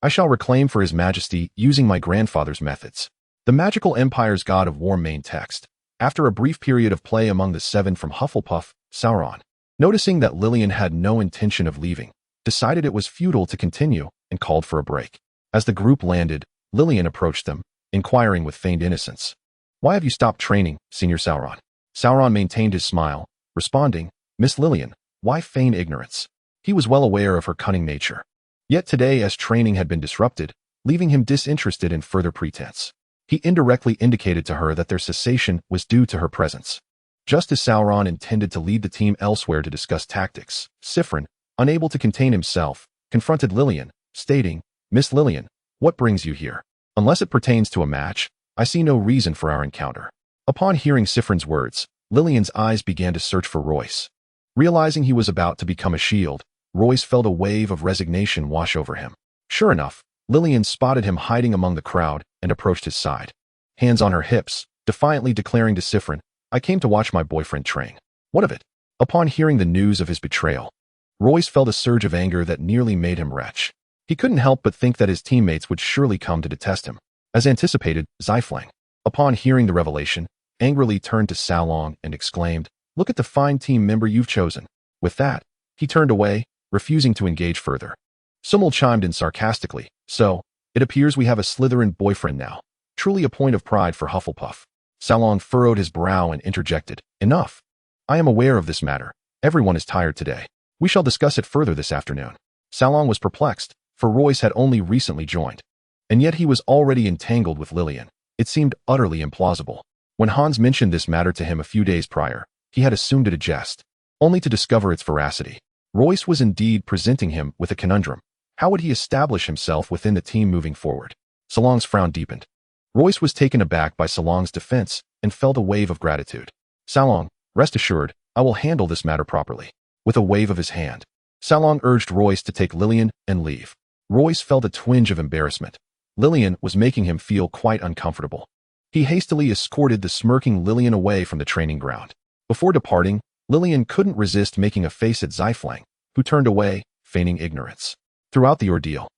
I shall reclaim for his majesty using my grandfather's methods. The magical empire's god of war main text. After a brief period of play among the seven from Hufflepuff, Sauron, noticing that Lillian had no intention of leaving, decided it was futile to continue and called for a break. As the group landed, Lillian approached them, inquiring with feigned innocence, why have you stopped training, Senior Sauron? Sauron maintained his smile, responding, Miss Lillian, why feign ignorance? He was well aware of her cunning nature. Yet today, as training had been disrupted, leaving him disinterested in further pretense, he indirectly indicated to her that their cessation was due to her presence. Just as Sauron intended to lead the team elsewhere to discuss tactics, Siffrin, unable to contain himself, confronted Lillian, stating, Miss Lillian, what brings you here? Unless it pertains to a match, I see no reason for our encounter. Upon hearing Siffrin's words, Lillian's eyes began to search for Royce. Realizing he was about to become a shield, Royce felt a wave of resignation wash over him. Sure enough, Lillian spotted him hiding among the crowd and approached his side. Hands on her hips, defiantly declaring to Siffrin, I came to watch my boyfriend train. What of it? Upon hearing the news of his betrayal, Royce felt a surge of anger that nearly made him retch. He couldn't help but think that his teammates would surely come to detest him. As anticipated, Zyflang, upon hearing the revelation, angrily turned to Sauron and exclaimed, look at the fine team member you've chosen. With that, he turned away, refusing to engage further. Summel chimed in sarcastically, so, it appears we have a Slytherin boyfriend now. Truly a point of pride for Hufflepuff. Sauron furrowed his brow and interjected, enough. I am aware of this matter. Everyone is tired today. We shall discuss it further this afternoon. Sauron was perplexed, for Royce had only recently joined. And yet he was already entangled with Lillian. It seemed utterly implausible. When Hans mentioned this matter to him a few days prior, he had assumed it a jest, only to discover its veracity. Royce was indeed presenting him with a conundrum. How would he establish himself within the team moving forward? Salong's frown deepened. Royce was taken aback by Salong's defense and felt a wave of gratitude. Salong, rest assured, I will handle this matter properly. With a wave of his hand, Salong urged Royce to take Lillian and leave. Royce felt a twinge of embarrassment. Lillian was making him feel quite uncomfortable. He hastily escorted the smirking Lillian away from the training ground. Before departing, Lillian couldn't resist making a face at Zyflang, who turned away, feigning ignorance. Throughout the ordeal,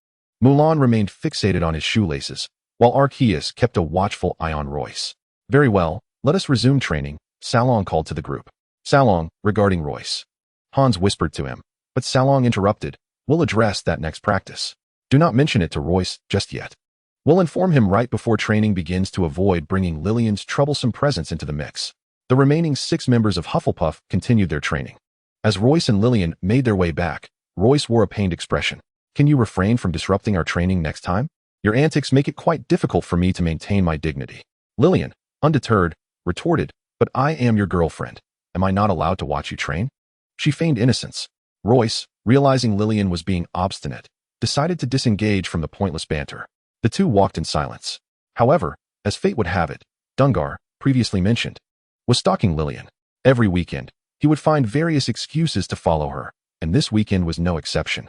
Mulan remained fixated on his shoelaces, while Arceus kept a watchful eye on Royce. Very well, let us resume training, Sauron called to the group. Sauron, regarding Royce. Hans whispered to him, but Sauron interrupted, we'll address that next practice. Do not mention it to Royce just yet. We'll inform him right before training begins to avoid bringing Lillian's troublesome presence into the mix. The remaining 6 members of Hufflepuff continued their training. As Royce and Lillian made their way back, Royce wore a pained expression. Can you refrain from disrupting our training next time? Your antics make it quite difficult for me to maintain my dignity. Lillian, undeterred, retorted, but I am your girlfriend. Am I not allowed to watch you train? She feigned innocence. Royce, realizing Lillian was being obstinate, decided to disengage from the pointless banter. The two walked in silence. However, as fate would have it, Dungar, previously mentioned, was stalking Lillian. Every weekend, he would find various excuses to follow her, and this weekend was no exception.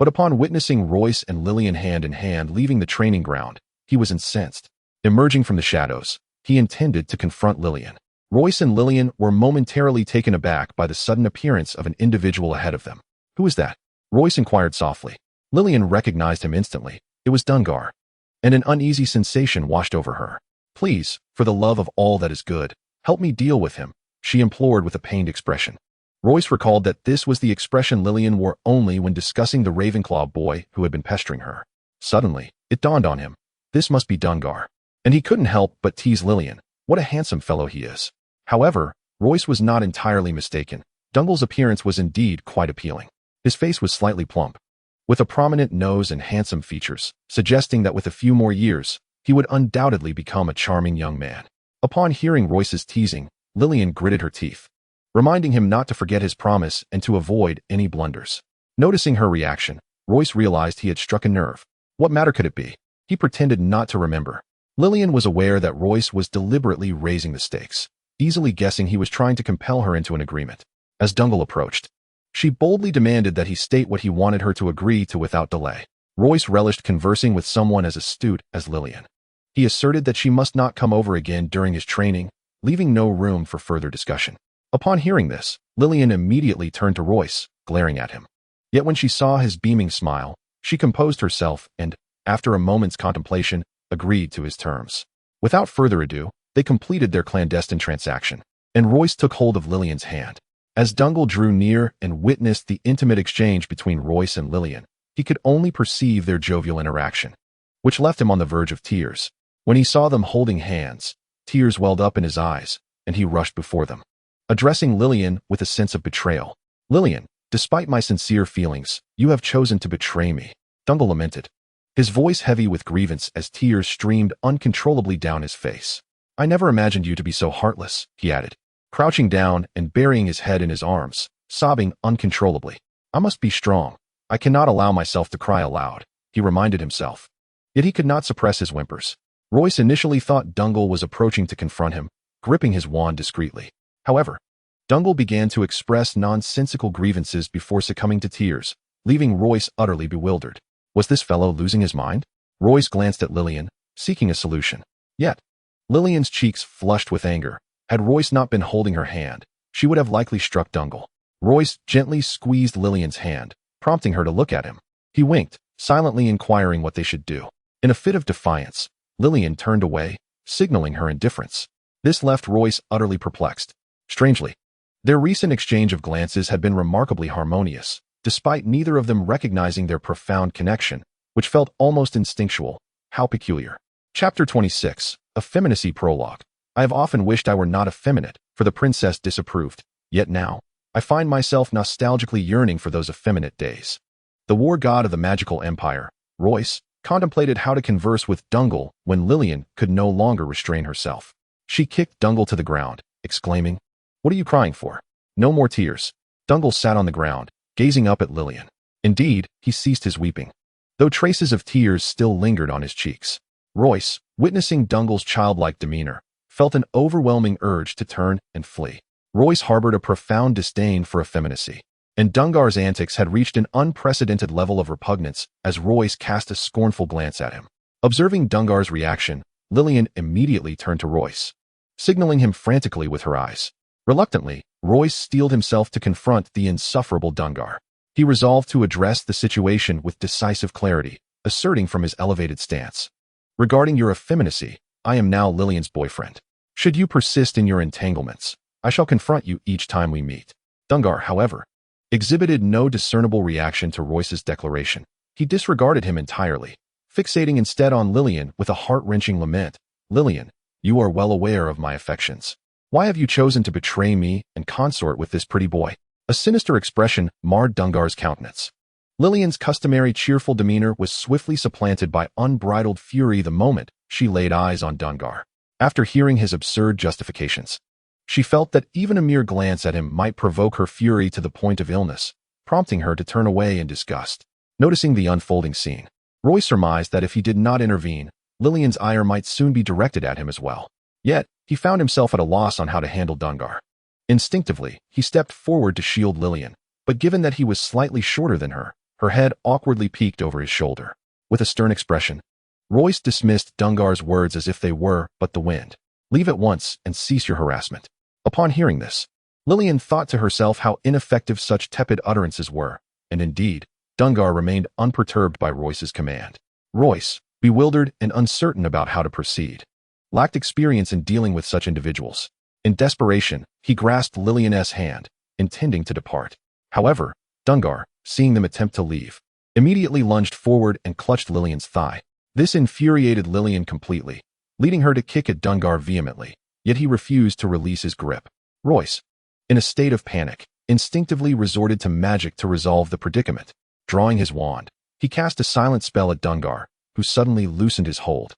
But upon witnessing Royce and Lillian hand in hand leaving the training ground, he was incensed. Emerging from the shadows, he intended to confront Lillian. Royce and Lillian were momentarily taken aback by the sudden appearance of an individual ahead of them. Who is that? Royce inquired softly. Lillian recognized him instantly. It was Dungar. And an uneasy sensation washed over her. Please, for the love of all that is good, help me deal with him, she implored with a pained expression. Royce recalled that this was the expression Lillian wore only when discussing the Ravenclaw boy who had been pestering her. Suddenly, it dawned on him. This must be Dungar. And he couldn't help but tease Lillian. What a handsome fellow he is. However, Royce was not entirely mistaken. Dungle's appearance was indeed quite appealing. His face was slightly plump, with a prominent nose and handsome features, suggesting that with a few more years, he would undoubtedly become a charming young man. Upon hearing Royce's teasing, Lillian gritted her teeth, reminding him not to forget his promise and to avoid any blunders. Noticing her reaction, Royce realized he had struck a nerve. What matter could it be? He pretended not to remember. Lillian was aware that Royce was deliberately raising the stakes, easily guessing he was trying to compel her into an agreement. As Dungle approached, she boldly demanded that he state what he wanted her to agree to without delay. Royce relished conversing with someone as astute as Lillian. He asserted that she must not come over again during his training, leaving no room for further discussion. Upon hearing this, Lillian immediately turned to Royce, glaring at him. Yet when she saw his beaming smile, she composed herself and, after a moment's contemplation, agreed to his terms. Without further ado, they completed their clandestine transaction, and Royce took hold of Lillian's hand. As Dungle drew near and witnessed the intimate exchange between Royce and Lillian, he could only perceive their jovial interaction, which left him on the verge of tears. When he saw them holding hands, tears welled up in his eyes, and he rushed before them, addressing Lillian with a sense of betrayal. "Lillian, despite my sincere feelings, you have chosen to betray me," Dungle lamented, his voice heavy with grievance as tears streamed uncontrollably down his face. "I never imagined you to be so heartless," he added, crouching down and burying his head in his arms, sobbing uncontrollably. "I must be strong. I cannot allow myself to cry aloud," he reminded himself. Yet he could not suppress his whimpers. Royce initially thought Dungle was approaching to confront him, gripping his wand discreetly. However, Dungle began to express nonsensical grievances before succumbing to tears, leaving Royce utterly bewildered. Was this fellow losing his mind? Royce glanced at Lillian, seeking a solution. Yet, Lillian's cheeks flushed with anger. Had Royce not been holding her hand, she would have likely struck Dungle. Royce gently squeezed Lillian's hand, prompting her to look at him. He winked, silently inquiring what they should do. In a fit of defiance, Lillian turned away, signaling her indifference. This left Royce utterly perplexed. Strangely, their recent exchange of glances had been remarkably harmonious, despite neither of them recognizing their profound connection, which felt almost instinctual. How peculiar. Chapter 26, Effeminacy Prologue. I have often wished I were not effeminate, for the princess disapproved. Yet now, I find myself nostalgically yearning for those effeminate days. The war god of the magical empire, Royce, contemplated how to converse with Dungle when Lillian could no longer restrain herself. She kicked Dungle to the ground, exclaiming, "What are you crying for? No more tears." Dungle sat on the ground, gazing up at Lillian. Indeed, he ceased his weeping, though traces of tears still lingered on his cheeks. Royce, witnessing Dungle's childlike demeanor, felt an overwhelming urge to turn and flee. Royce harbored a profound disdain for effeminacy, and Dungar's antics had reached an unprecedented level of repugnance as Royce cast a scornful glance at him. Observing Dungar's reaction, Lillian immediately turned to Royce, signaling him frantically with her eyes. Reluctantly, Royce steeled himself to confront the insufferable Dungar. He resolved to address the situation with decisive clarity, asserting from his elevated stance, "Regarding your effeminacy, I am now Lillian's boyfriend. Should you persist in your entanglements, I shall confront you each time we meet." Dungar, however, exhibited no discernible reaction to Royce's declaration. He disregarded him entirely, fixating instead on Lillian with a heart-wrenching lament. "Lillian, you are well aware of my affections. Why have you chosen to betray me and consort with this pretty boy?" A sinister expression marred Dungar's countenance. Lillian's customary cheerful demeanor was swiftly supplanted by unbridled fury the moment she laid eyes on Dungar. After hearing his absurd justifications, she felt that even a mere glance at him might provoke her fury to the point of illness, prompting her to turn away in disgust. Noticing the unfolding scene, Royce surmised that if he did not intervene, Lillian's ire might soon be directed at him as well. Yet, he found himself at a loss on how to handle Dungar. Instinctively, he stepped forward to shield Lillian, but given that he was slightly shorter than her head awkwardly peeked over his shoulder. With a stern expression, Royce dismissed Dungar's words as if they were but the wind. "Leave at once and cease your harassment." Upon hearing this, Lillian thought to herself how ineffective such tepid utterances were, and indeed, Dungar remained unperturbed by Royce's command. Royce, bewildered and uncertain about how to proceed, lacked experience in dealing with such individuals. In desperation, he grasped Lillian's hand, intending to depart. However, Dungar, seeing them attempt to leave, immediately lunged forward and clutched Lillian's thigh. This infuriated Lillian completely, leading her to kick at Dungar vehemently, yet he refused to release his grip. Royce, in a state of panic, instinctively resorted to magic to resolve the predicament. Drawing his wand, he cast a silent spell at Dungar, who suddenly loosened his hold,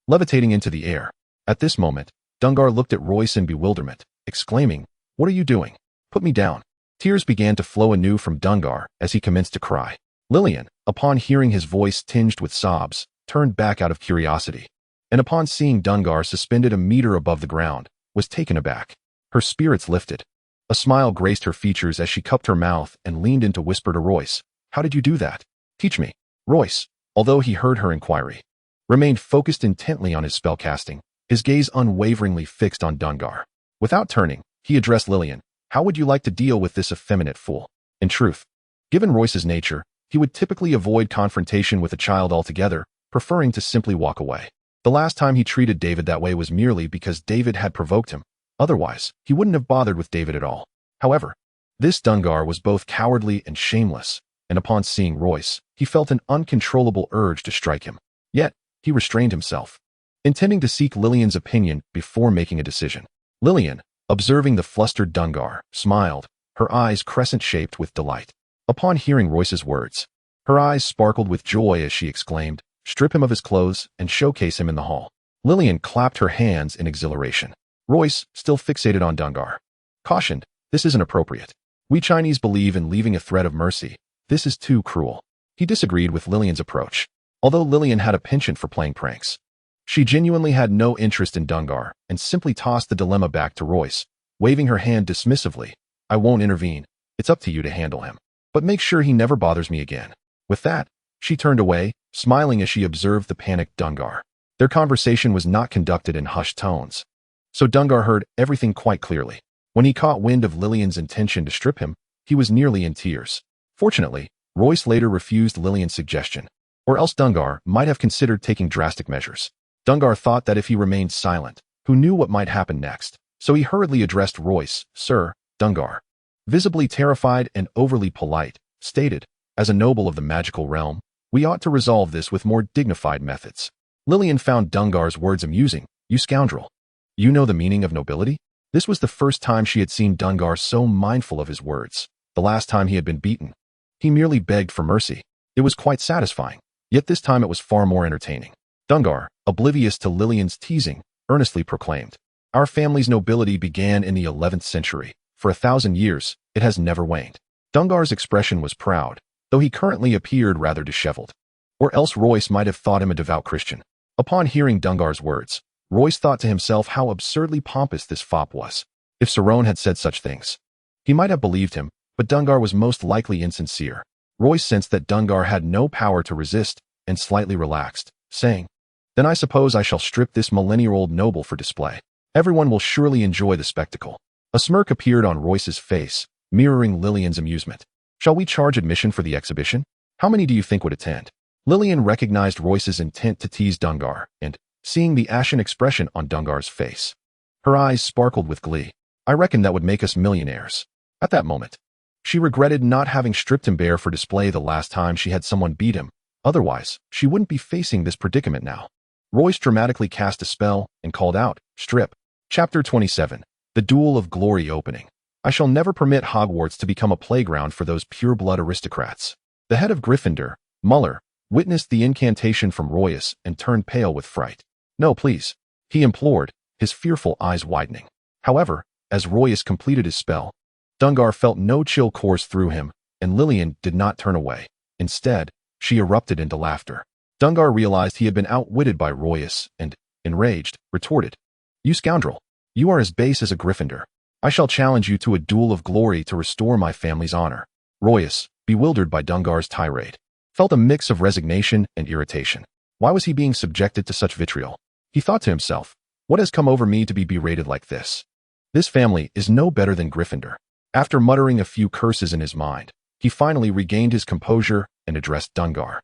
levitating into the air. At this moment, Dungar looked at Royce in bewilderment, exclaiming, "What are you doing? Put me down." Tears began to flow anew from Dungar as he commenced to cry. Lillian, upon hearing his voice tinged with sobs, turned back out of curiosity, and upon seeing Dungar suspended a meter above the ground, was taken aback. Her spirits lifted. A smile graced her features as she cupped her mouth and leaned in to whisper to Royce, "How did you do that? Teach me." Royce, although he heard her inquiry, remained focused intently on his spellcasting, his gaze unwaveringly fixed on Dungar. Without turning, he addressed Lillian, "How would you like to deal with this effeminate fool?" In truth, given Royce's nature, he would typically avoid confrontation with a child altogether, preferring to simply walk away. The last time he treated David that way was merely because David had provoked him. Otherwise, he wouldn't have bothered with David at all. However, this Dungar was both cowardly and shameless, and upon seeing Royce, he felt an uncontrollable urge to strike him. Yet, he restrained himself, intending to seek Lillian's opinion before making a decision. Lillian, observing the flustered Dungar, smiled, her eyes crescent-shaped with delight. Upon hearing Royce's words, her eyes sparkled with joy as she exclaimed, "Strip him of his clothes and showcase him in the hall." Lillian clapped her hands in exhilaration. Royce, still fixated on Dungar, cautioned, "This isn't appropriate. We Chinese believe in leaving a thread of mercy. This is too cruel." He disagreed with Lillian's approach. Although Lillian had a penchant for playing pranks, she genuinely had no interest in Dungar and simply tossed the dilemma back to Royce, waving her hand dismissively. "I won't intervene. It's up to you to handle him. But make sure he never bothers me again." With that, she turned away, smiling as she observed the panicked Dungar. Their conversation was not conducted in hushed tones, so Dungar heard everything quite clearly. When he caught wind of Lillian's intention to strip him, he was nearly in tears. Fortunately, Royce later refused Lillian's suggestion, or else Dungar might have considered taking drastic measures. Dungar thought that if he remained silent, who knew what might happen next, so he hurriedly addressed Royce, "Sir." Dungar, visibly terrified and overly polite, stated, "As a noble of the magical realm, we ought to resolve this with more dignified methods." Lillian found Dungar's words amusing. "You scoundrel. You know the meaning of nobility?" This was the first time she had seen Dungar so mindful of his words. The last time he had been beaten, he merely begged for mercy. It was quite satisfying, yet this time it was far more entertaining. Dungar, oblivious to Lillian's teasing, earnestly proclaimed, "Our family's nobility began in the 11th century. For 1,000 years, it has never waned." Dungar's expression was proud, though he currently appeared rather disheveled. Or else Royce might have thought him a devout Christian. Upon hearing Dungar's words, Royce thought to himself how absurdly pompous this fop was. If Cerrone had said such things, he might have believed him, but Dungar was most likely insincere. Royce sensed that Dungar had no power to resist, and slightly relaxed, saying, "Then I suppose I shall strip this millennia-old noble for display. Everyone will surely enjoy the spectacle." A smirk appeared on Royce's face, mirroring Lillian's amusement. "Shall we charge admission for the exhibition? How many do you think would attend?" Lillian recognized Royce's intent to tease Dungar, and, seeing the ashen expression on Dungar's face, her eyes sparkled with glee. "I reckon that would make us millionaires." At that moment, she regretted not having stripped him bare for display the last time she had someone beat him. Otherwise, she wouldn't be facing this predicament now. Royce dramatically cast a spell and called out, "Strip." Chapter 27. The Duel of Glory Opening. I shall never permit Hogwarts to become a playground for those pure-blood aristocrats. The head of Gryffindor, Muller, witnessed the incantation from Royce and turned pale with fright. "No, please," he implored, his fearful eyes widening. However, as Royce completed his spell, Dungar felt no chill course through him, and Lillian did not turn away. Instead, she erupted into laughter. Dungar realized he had been outwitted by Royce and, enraged, retorted, "You scoundrel! You are as base as a Gryffindor. I shall challenge you to a duel of glory to restore my family's honor." Royce, bewildered by Dungar's tirade, felt a mix of resignation and irritation. Why was he being subjected to such vitriol? He thought to himself, "What has come over me to be berated like this? This family is no better than Gryffindor." After muttering a few curses in his mind, he finally regained his composure and addressed Dungar.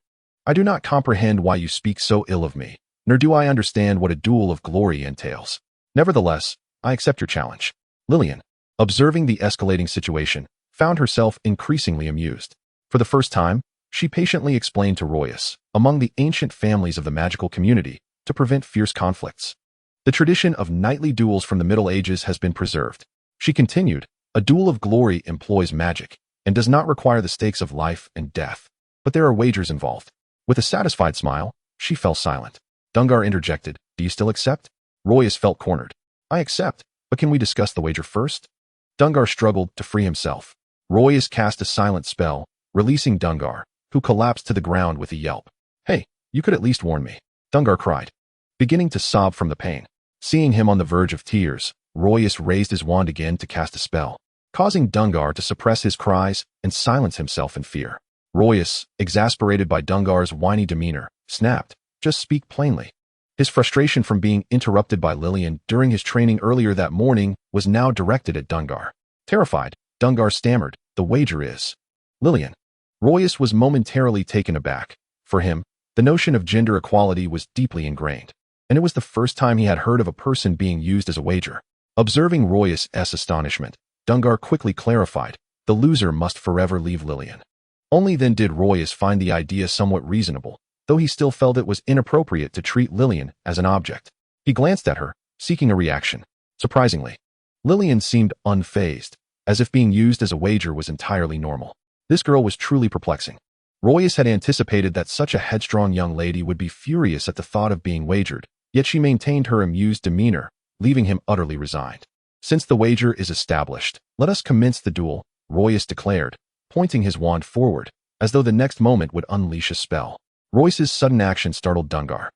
"I do not comprehend why you speak so ill of me, nor do I understand what a duel of glory entails. Nevertheless, I accept your challenge." Lillian, observing the escalating situation, found herself increasingly amused. For the first time, she patiently explained to Royce, among the ancient families of the magical community, to prevent fierce conflicts, the tradition of knightly duels from the Middle Ages has been preserved. She continued, A duel of glory employs magic and does not require the stakes of life and death. But there are wagers involved. With a satisfied smile, she fell silent. Dungar interjected, "Do you still accept?" Royce felt cornered. "I accept, but can we discuss the wager first?" Dungar struggled to free himself. Royce cast a silent spell, releasing Dungar, who collapsed to the ground with a yelp. "Hey, you could at least warn me," Dungar cried, beginning to sob from the pain. Seeing him on the verge of tears, Royce raised his wand again to cast a spell, causing Dungar to suppress his cries and silence himself in fear. Royce, exasperated by Dungar's whiny demeanor, snapped, "Just speak plainly." His frustration from being interrupted by Lillian during his training earlier that morning was now directed at Dungar. Terrified, Dungar stammered, "The wager is Lillian." Royce was momentarily taken aback. For him, the notion of gender equality was deeply ingrained, and it was the first time he had heard of a person being used as a wager. Observing Royce's astonishment, Dungar quickly clarified, "The loser must forever leave Lillian." Only then did Royce find the idea somewhat reasonable, though he still felt it was inappropriate to treat Lillian as an object. He glanced at her, seeking a reaction. Surprisingly, Lillian seemed unfazed, as if being used as a wager was entirely normal. This girl was truly perplexing. Royce had anticipated that such a headstrong young lady would be furious at the thought of being wagered, yet she maintained her amused demeanor, leaving him utterly resigned. "Since the wager is established, let us commence the duel," Royce declared, pointing his wand forward, as though the next moment would unleash a spell. Royce's sudden action startled Dungar,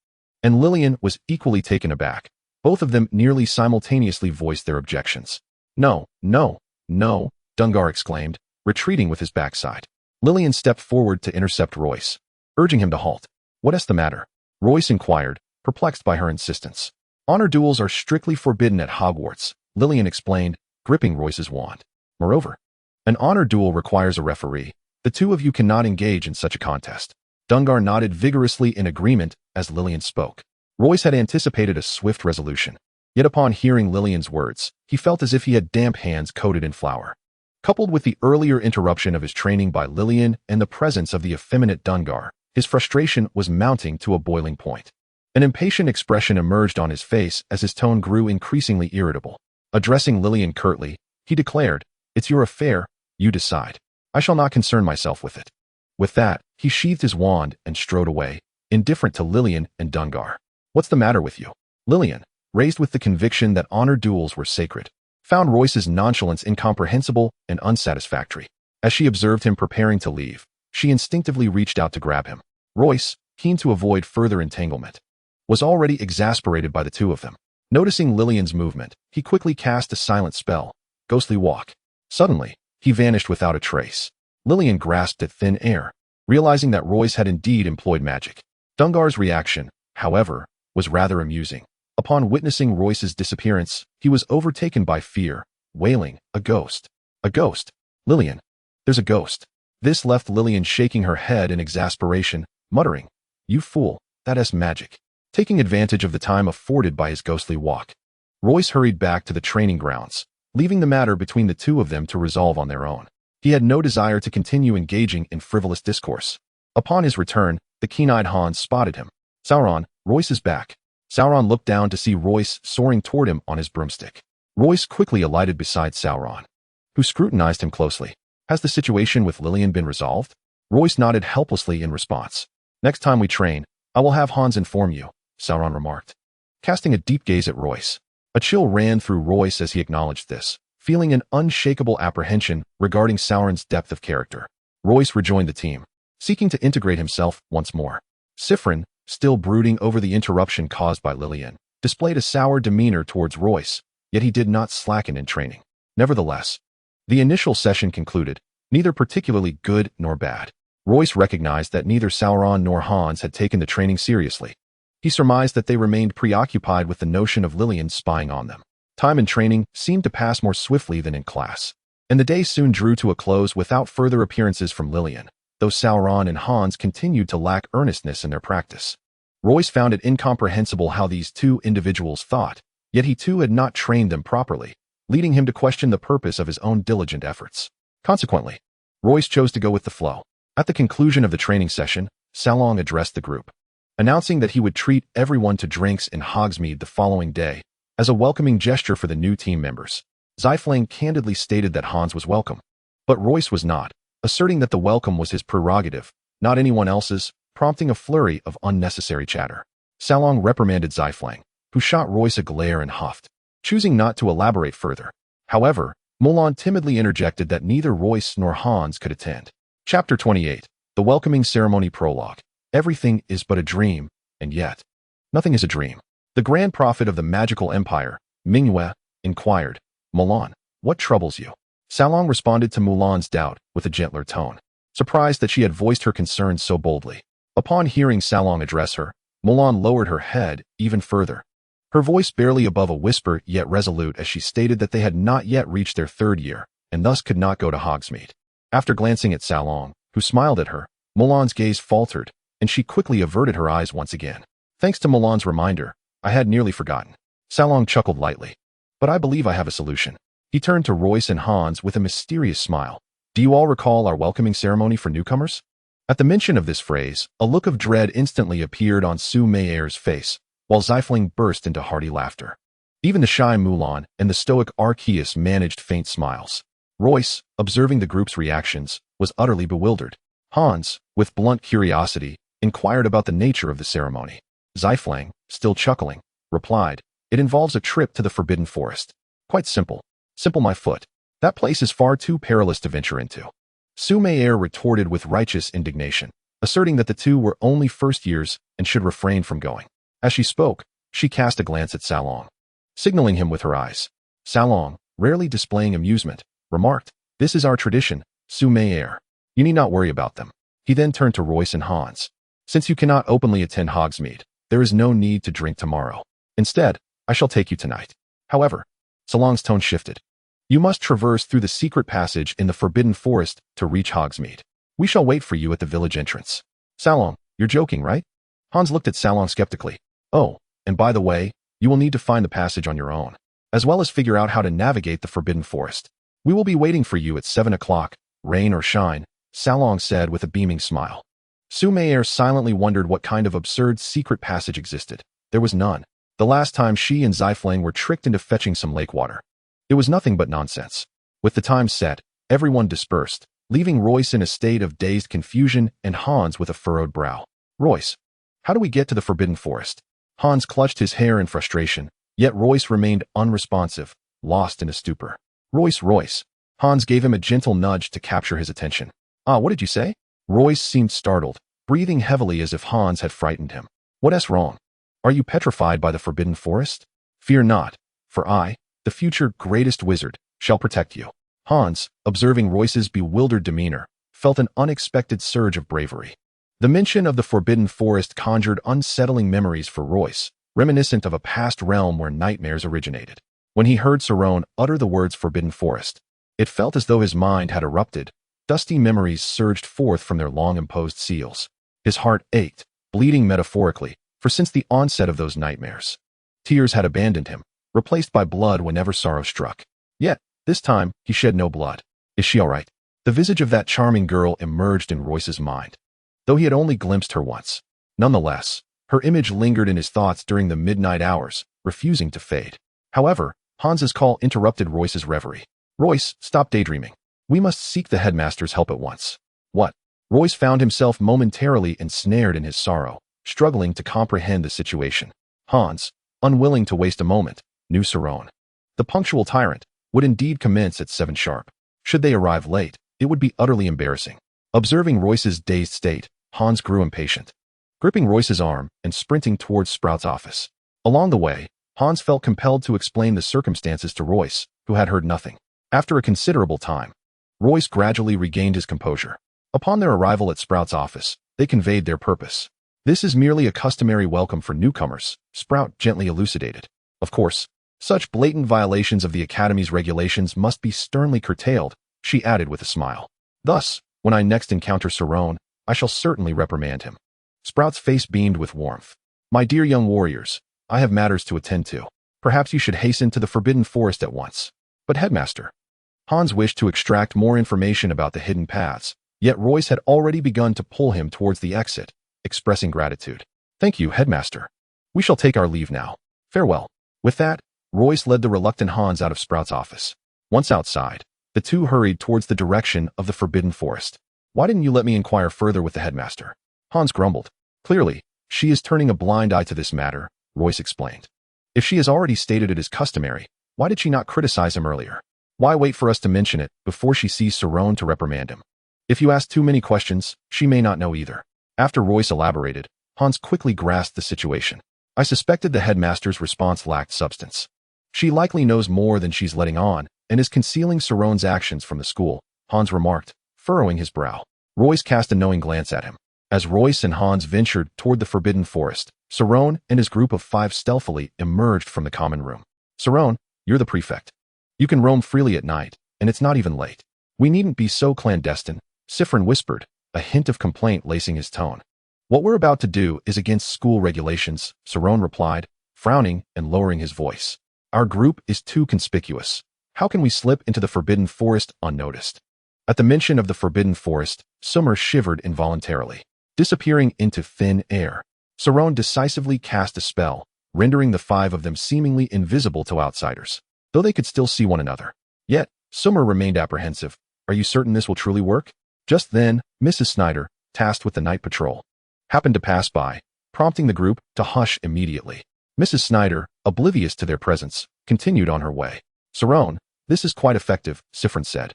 and Lillian was equally taken aback. Both of them nearly simultaneously voiced their objections. "No, no, no," Dungar exclaimed, retreating with his backside. Lillian stepped forward to intercept Royce, urging him to halt. "What's the matter?" Royce inquired, perplexed by her insistence. "Honor duels are strictly forbidden at Hogwarts," Lillian explained, gripping Royce's wand. "Moreover, an honor duel requires a referee. The two of you cannot engage in such a contest." Dungar nodded vigorously in agreement as Lillian spoke. Royce had anticipated a swift resolution, yet upon hearing Lillian's words, he felt as if he had damp hands coated in flour. Coupled with the earlier interruption of his training by Lillian and the presence of the effeminate Dungar, his frustration was mounting to a boiling point. An impatient expression emerged on his face as his tone grew increasingly irritable. Addressing Lillian curtly, he declared, "It's your affair, you decide. I shall not concern myself with it." With that, he sheathed his wand and strode away, indifferent to Lillian and Dungar. "What's the matter with you?" Lillian, raised with the conviction that honor duels were sacred, found Royce's nonchalance incomprehensible and unsatisfactory. As she observed him preparing to leave, she instinctively reached out to grab him. Royce, keen to avoid further entanglement, was already exasperated by the two of them. Noticing Lillian's movement, he quickly cast a silent spell, Ghostly Walk. Suddenly, he vanished without a trace. Lillian grasped at thin air, realizing that Royce had indeed employed magic. Dungar's reaction, however, was rather amusing. Upon witnessing Royce's disappearance, he was overtaken by fear, wailing, "A ghost! A ghost! Lillian! There's a ghost!" This left Lillian shaking her head in exasperation, muttering, "You fool, that's magic." Taking advantage of the time afforded by his ghostly walk, Royce hurried back to the training grounds, leaving the matter between the two of them to resolve on their own. He had no desire to continue engaging in frivolous discourse. Upon his return, the keen-eyed Hans spotted him. "Sauron, Royce is back." Sauron looked down to see Royce soaring toward him on his broomstick. Royce quickly alighted beside Sauron, who scrutinized him closely. "Has the situation with Lillian been resolved?" Royce nodded helplessly in response. "Next time we train, I will have Hans inform you," Sauron remarked, casting a deep gaze at Royce. A chill ran through Royce as he acknowledged this, feeling an unshakable apprehension regarding Sauron's depth of character. Royce rejoined the team, seeking to integrate himself once more. Siffrin, still brooding over the interruption caused by Lillian, displayed a sour demeanor towards Royce, yet he did not slacken in training. Nevertheless, the initial session concluded, neither particularly good nor bad. Royce recognized that neither Sauron nor Hans had taken the training seriously. He surmised that they remained preoccupied with the notion of Lillian spying on them. Time in training seemed to pass more swiftly than in class, and the day soon drew to a close without further appearances from Lillian, though Sauron and Hans continued to lack earnestness in their practice. Royce found it incomprehensible how these two individuals thought, yet he too had not trained them properly, leading him to question the purpose of his own diligent efforts. Consequently, Royce chose to go with the flow. At the conclusion of the training session, Sauron addressed the group, announcing that he would treat everyone to drinks in Hogsmeade the following day, as a welcoming gesture for the new team members. Xieflang candidly stated that Hans was welcome. But Royce was not, asserting that the welcome was his prerogative, not anyone else's, prompting a flurry of unnecessary chatter. Salong reprimanded Xieflang, who shot Royce a glare and huffed, choosing not to elaborate further. However, Mulan timidly interjected that neither Royce nor Hans could attend. Chapter 28. The Welcoming Ceremony Prologue. Everything is but a dream, and yet, nothing is a dream. The Grand Prophet of the Magical Empire, Mingyue, inquired, Mulan, what troubles you? Salong responded to Mulan's doubt with a gentler tone, surprised that she had voiced her concerns so boldly. Upon hearing Salong address her, Mulan lowered her head even further, her voice barely above a whisper yet resolute as she stated that they had not yet reached their 3rd year, and thus could not go to Hogsmeade. After glancing at Salong, who smiled at her, Mulan's gaze faltered, and she quickly averted her eyes once again. Thanks to Mulan's reminder, I had nearly forgotten. Salong chuckled lightly. But I believe I have a solution. He turned to Royce and Hans with a mysterious smile. Do you all recall our welcoming ceremony for newcomers? At the mention of this phrase, a look of dread instantly appeared on Su Meier's face, while Xieflang burst into hearty laughter. Even the shy Mulan and the stoic Arceus managed faint smiles. Royce, observing the group's reactions, was utterly bewildered. Hans, with blunt curiosity, inquired about the nature of the ceremony. Xieflang, still chuckling, replied, it involves a trip to the Forbidden Forest. Quite simple. Simple my foot. That place is far too perilous to venture into. Su Meier retorted with righteous indignation, asserting that the two were only first years and should refrain from going. As she spoke, she cast a glance at Salong, signaling him with her eyes. Salong, rarely displaying amusement, remarked, this is our tradition, Su Meier. You need not worry about them. He then turned to Royce and Hans. Since you cannot openly attend Hogsmeade, there is no need to drink tomorrow. Instead, I shall take you tonight. However, Salong's tone shifted. You must traverse through the secret passage in the Forbidden Forest to reach Hogsmeade. We shall wait for you at the village entrance. Salong, you're joking, right? Hans looked at Salong skeptically. Oh, and by the way, you will need to find the passage on your own, as well as figure out how to navigate the Forbidden Forest. We will be waiting for you at 7 o'clock, rain or shine, Salong said with a beaming smile. Su Meier silently wondered what kind of absurd secret passage existed. There was none. The last time she and Xieflang were tricked into fetching some lake water. It was nothing but nonsense. With the time set, everyone dispersed, leaving Royce in a state of dazed confusion and Hans with a furrowed brow. Royce, how do we get to the Forbidden Forest? Hans clutched his hair in frustration, yet Royce remained unresponsive, lost in a stupor. Royce. Hans gave him a gentle nudge to capture his attention. Ah, what did you say? Royce seemed startled, breathing heavily as if Hans had frightened him. What's wrong? Are you petrified by the Forbidden Forest? Fear not, for I, the future greatest wizard, shall protect you. Hans, observing Royce's bewildered demeanor, felt an unexpected surge of bravery. The mention of the Forbidden Forest conjured unsettling memories for Royce, reminiscent of a past realm where nightmares originated. When he heard Cerrone utter the words Forbidden Forest, it felt as though his mind had erupted. Dusty memories surged forth from their long-imposed seals. His heart ached, bleeding metaphorically, for since the onset of those nightmares, tears had abandoned him, replaced by blood whenever sorrow struck. Yet, this time, he shed no blood. Is she all right? The visage of that charming girl emerged in Royce's mind, though he had only glimpsed her once. Nonetheless, her image lingered in his thoughts during the midnight hours, refusing to fade. However, Hans's call interrupted Royce's reverie. Royce, stop daydreaming. We must seek the headmaster's help at once. What? Royce found himself momentarily ensnared in his sorrow, struggling to comprehend the situation. Hans, unwilling to waste a moment, knew Cerrone, the punctual tyrant, would indeed commence at 7 sharp. Should they arrive late, it would be utterly embarrassing. Observing Royce's dazed state, Hans grew impatient, gripping Royce's arm and sprinting towards Sprout's office. Along the way, Hans felt compelled to explain the circumstances to Royce, who had heard nothing. After a considerable time, Royce gradually regained his composure. Upon their arrival at Sprout's office, they conveyed their purpose. This is merely a customary welcome for newcomers, Sprout gently elucidated. Of course, such blatant violations of the Academy's regulations must be sternly curtailed, she added with a smile. Thus, when I next encounter Cerrone, I shall certainly reprimand him. Sprout's face beamed with warmth. My dear young warriors, I have matters to attend to. Perhaps you should hasten to the Forbidden Forest at once. But headmaster. Hans wished to extract more information about the hidden paths, yet Royce had already begun to pull him towards the exit, expressing gratitude. Thank you, headmaster. We shall take our leave now. Farewell. With that, Royce led the reluctant Hans out of Sprout's office. Once outside, the two hurried towards the direction of the forbidden forest. Why didn't you let me inquire further with the headmaster? Hans grumbled. Clearly, she is turning a blind eye to this matter, Royce explained. If she has already stated it as customary, why did she not criticize him earlier? Why wait for us to mention it before she sees Cerrone to reprimand him? If you ask too many questions, she may not know either. After Royce elaborated, Hans quickly grasped the situation. I suspected the headmaster's response lacked substance. She likely knows more than she's letting on and is concealing Cerrone's actions from the school, Hans remarked, furrowing his brow. Royce cast a knowing glance at him. As Royce and Hans ventured toward the forbidden forest, Cerrone and his group of 5 stealthily emerged from the common room. Cerrone, you're the prefect. You can roam freely at night, and it's not even late. We needn't be so clandestine, Siffrin whispered, a hint of complaint lacing his tone. What we're about to do is against school regulations, Cerrone replied, frowning and lowering his voice. Our group is too conspicuous. How can we slip into the forbidden forest unnoticed? At the mention of the forbidden forest, Summer shivered involuntarily, disappearing into thin air. Cerrone decisively cast a spell, rendering the 5 of them seemingly invisible to outsiders, though they could still see one another. Yet, Summer remained apprehensive. Are you certain this will truly work? Just then, Mrs. Snyder, tasked with the night patrol, happened to pass by, prompting the group to hush immediately. Mrs. Snyder, oblivious to their presence, continued on her way. Cerrone, this is quite effective, Siffrin said,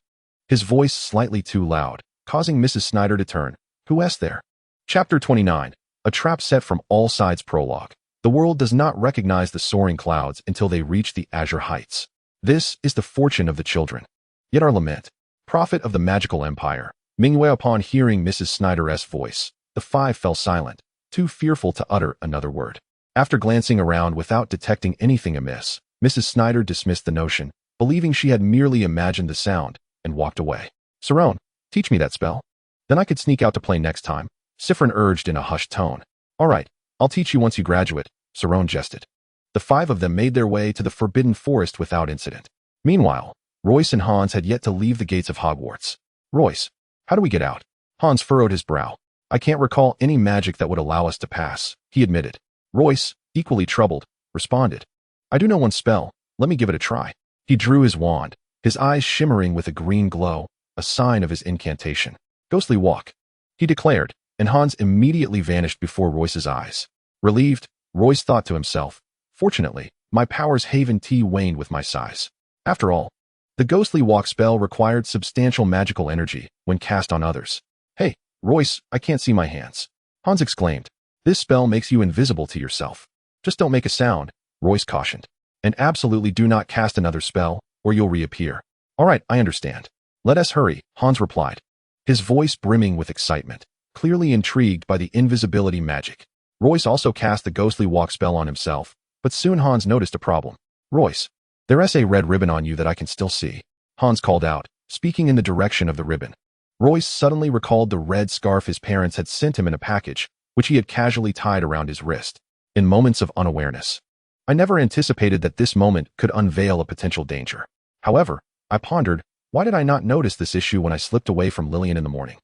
his voice slightly too loud, causing Mrs. Snyder to turn. Who is there? Chapter 29. A trap set from all sides prologue. The world does not recognize the soaring clouds until they reach the azure heights. This is the fortune of the children. Yet our lament. Prophet of the magical empire. Mingwei, upon hearing Mrs. Snyder's voice, the 5 fell silent, too fearful to utter another word. After glancing around without detecting anything amiss, Mrs. Snyder dismissed the notion, believing she had merely imagined the sound, and walked away. Cerrone, teach me that spell. Then I could sneak out to play next time, Siffrin urged in a hushed tone. All right, I'll teach you once you graduate, Cerrone jested. The 5 of them made their way to the forbidden forest without incident. Meanwhile, Royce and Hans had yet to leave the gates of Hogwarts. Royce, how do we get out? Hans furrowed his brow. I can't recall any magic that would allow us to pass, he admitted. Royce, equally troubled, responded. I do know one spell, let me give it a try. He drew his wand, his eyes shimmering with a green glow, a sign of his incantation. Ghostly walk, he declared, and Hans immediately vanished before Royce's eyes. Relieved, Royce thought to himself, fortunately, my powers haven tea waned with my size. After all, the ghostly walk spell required substantial magical energy when cast on others. Hey, Royce, I can't see my hands, Hans exclaimed. This spell makes you invisible to yourself. Just don't make a sound, Royce cautioned. And absolutely do not cast another spell, or you'll reappear. All right, I understand. Let us hurry, Hans replied, his voice brimming with excitement, clearly intrigued by the invisibility magic. Royce also cast the ghostly walk spell on himself, but soon Hans noticed a problem. Royce, there's a red ribbon on you that I can still see, Hans called out, speaking in the direction of the ribbon. Royce suddenly recalled the red scarf his parents had sent him in a package, which he had casually tied around his wrist, in moments of unawareness. I never anticipated that this moment could unveil a potential danger. However, I pondered, why did I not notice this issue when I slipped away from Lillian in the morning?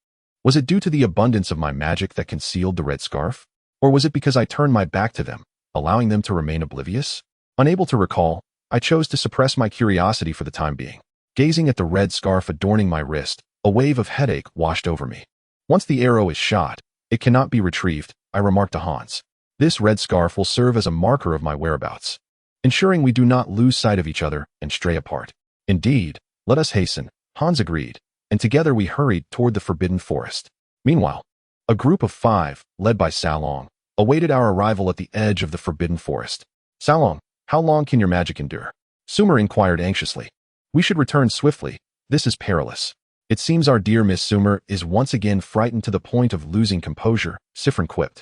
Was it due to the abundance of my magic that concealed the red scarf? Or was it because I turned my back to them, allowing them to remain oblivious? Unable to recall, I chose to suppress my curiosity for the time being. Gazing at the red scarf adorning my wrist, a wave of headache washed over me. Once the arrow is shot, it cannot be retrieved, I remarked to Hans. This red scarf will serve as a marker of my whereabouts, ensuring we do not lose sight of each other and stray apart. Indeed, let us hasten, Hans agreed, and together we hurried toward the forbidden forest. Meanwhile, a group of 5, led by Salong, awaited our arrival at the edge of the forbidden forest. Salong, how long can your magic endure? Sumer inquired anxiously. We should return swiftly. This is perilous. It seems our dear Miss Sumer is once again frightened to the point of losing composure, Siffrin quipped,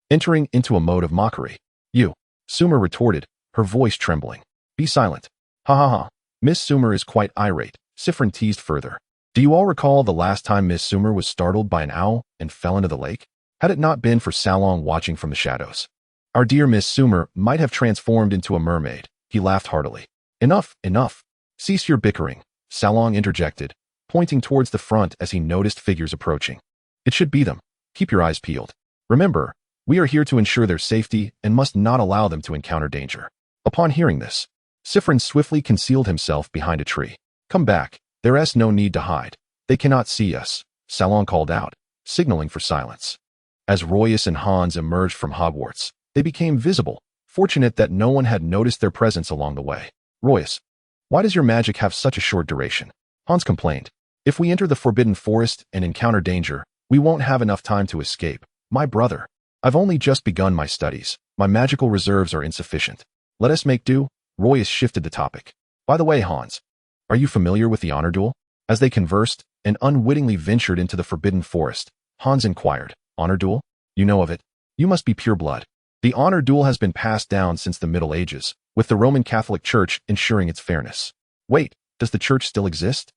entering into a mode of mockery. You, Sumer retorted, her voice trembling. Be silent. Ha ha ha. Miss Sumer is quite irate, Siffrin teased further. Do you all recall the last time Miss Sumer was startled by an owl and fell into the lake? Had it not been for Salong watching from the shadows, our dear Miss Sumer might have transformed into a mermaid, he laughed heartily. Enough, enough. Cease your bickering, Salong interjected, pointing towards the front as he noticed figures approaching. It should be them. Keep your eyes peeled. Remember, we are here to ensure their safety and must not allow them to encounter danger. Upon hearing this, Siffrin swiftly concealed himself behind a tree. Come back. There's no need to hide. They cannot see us, Salon called out, signaling for silence. As Royce and Hans emerged from Hogwarts, they became visible, fortunate that no one had noticed their presence along the way. Royce, why does your magic have such a short duration? Hans complained. If we enter the Forbidden Forest and encounter danger, we won't have enough time to escape. My brother, I've only just begun my studies. My magical reserves are insufficient. Let us make do. Royce shifted the topic. By the way, Hans, are you familiar with the honor duel? As they conversed and unwittingly ventured into the Forbidden Forest, Hans inquired, Honor duel? You know of it? You must be pure blood. The honor duel has been passed down since the Middle Ages, with the Roman Catholic Church ensuring its fairness. Wait, does the church still exist?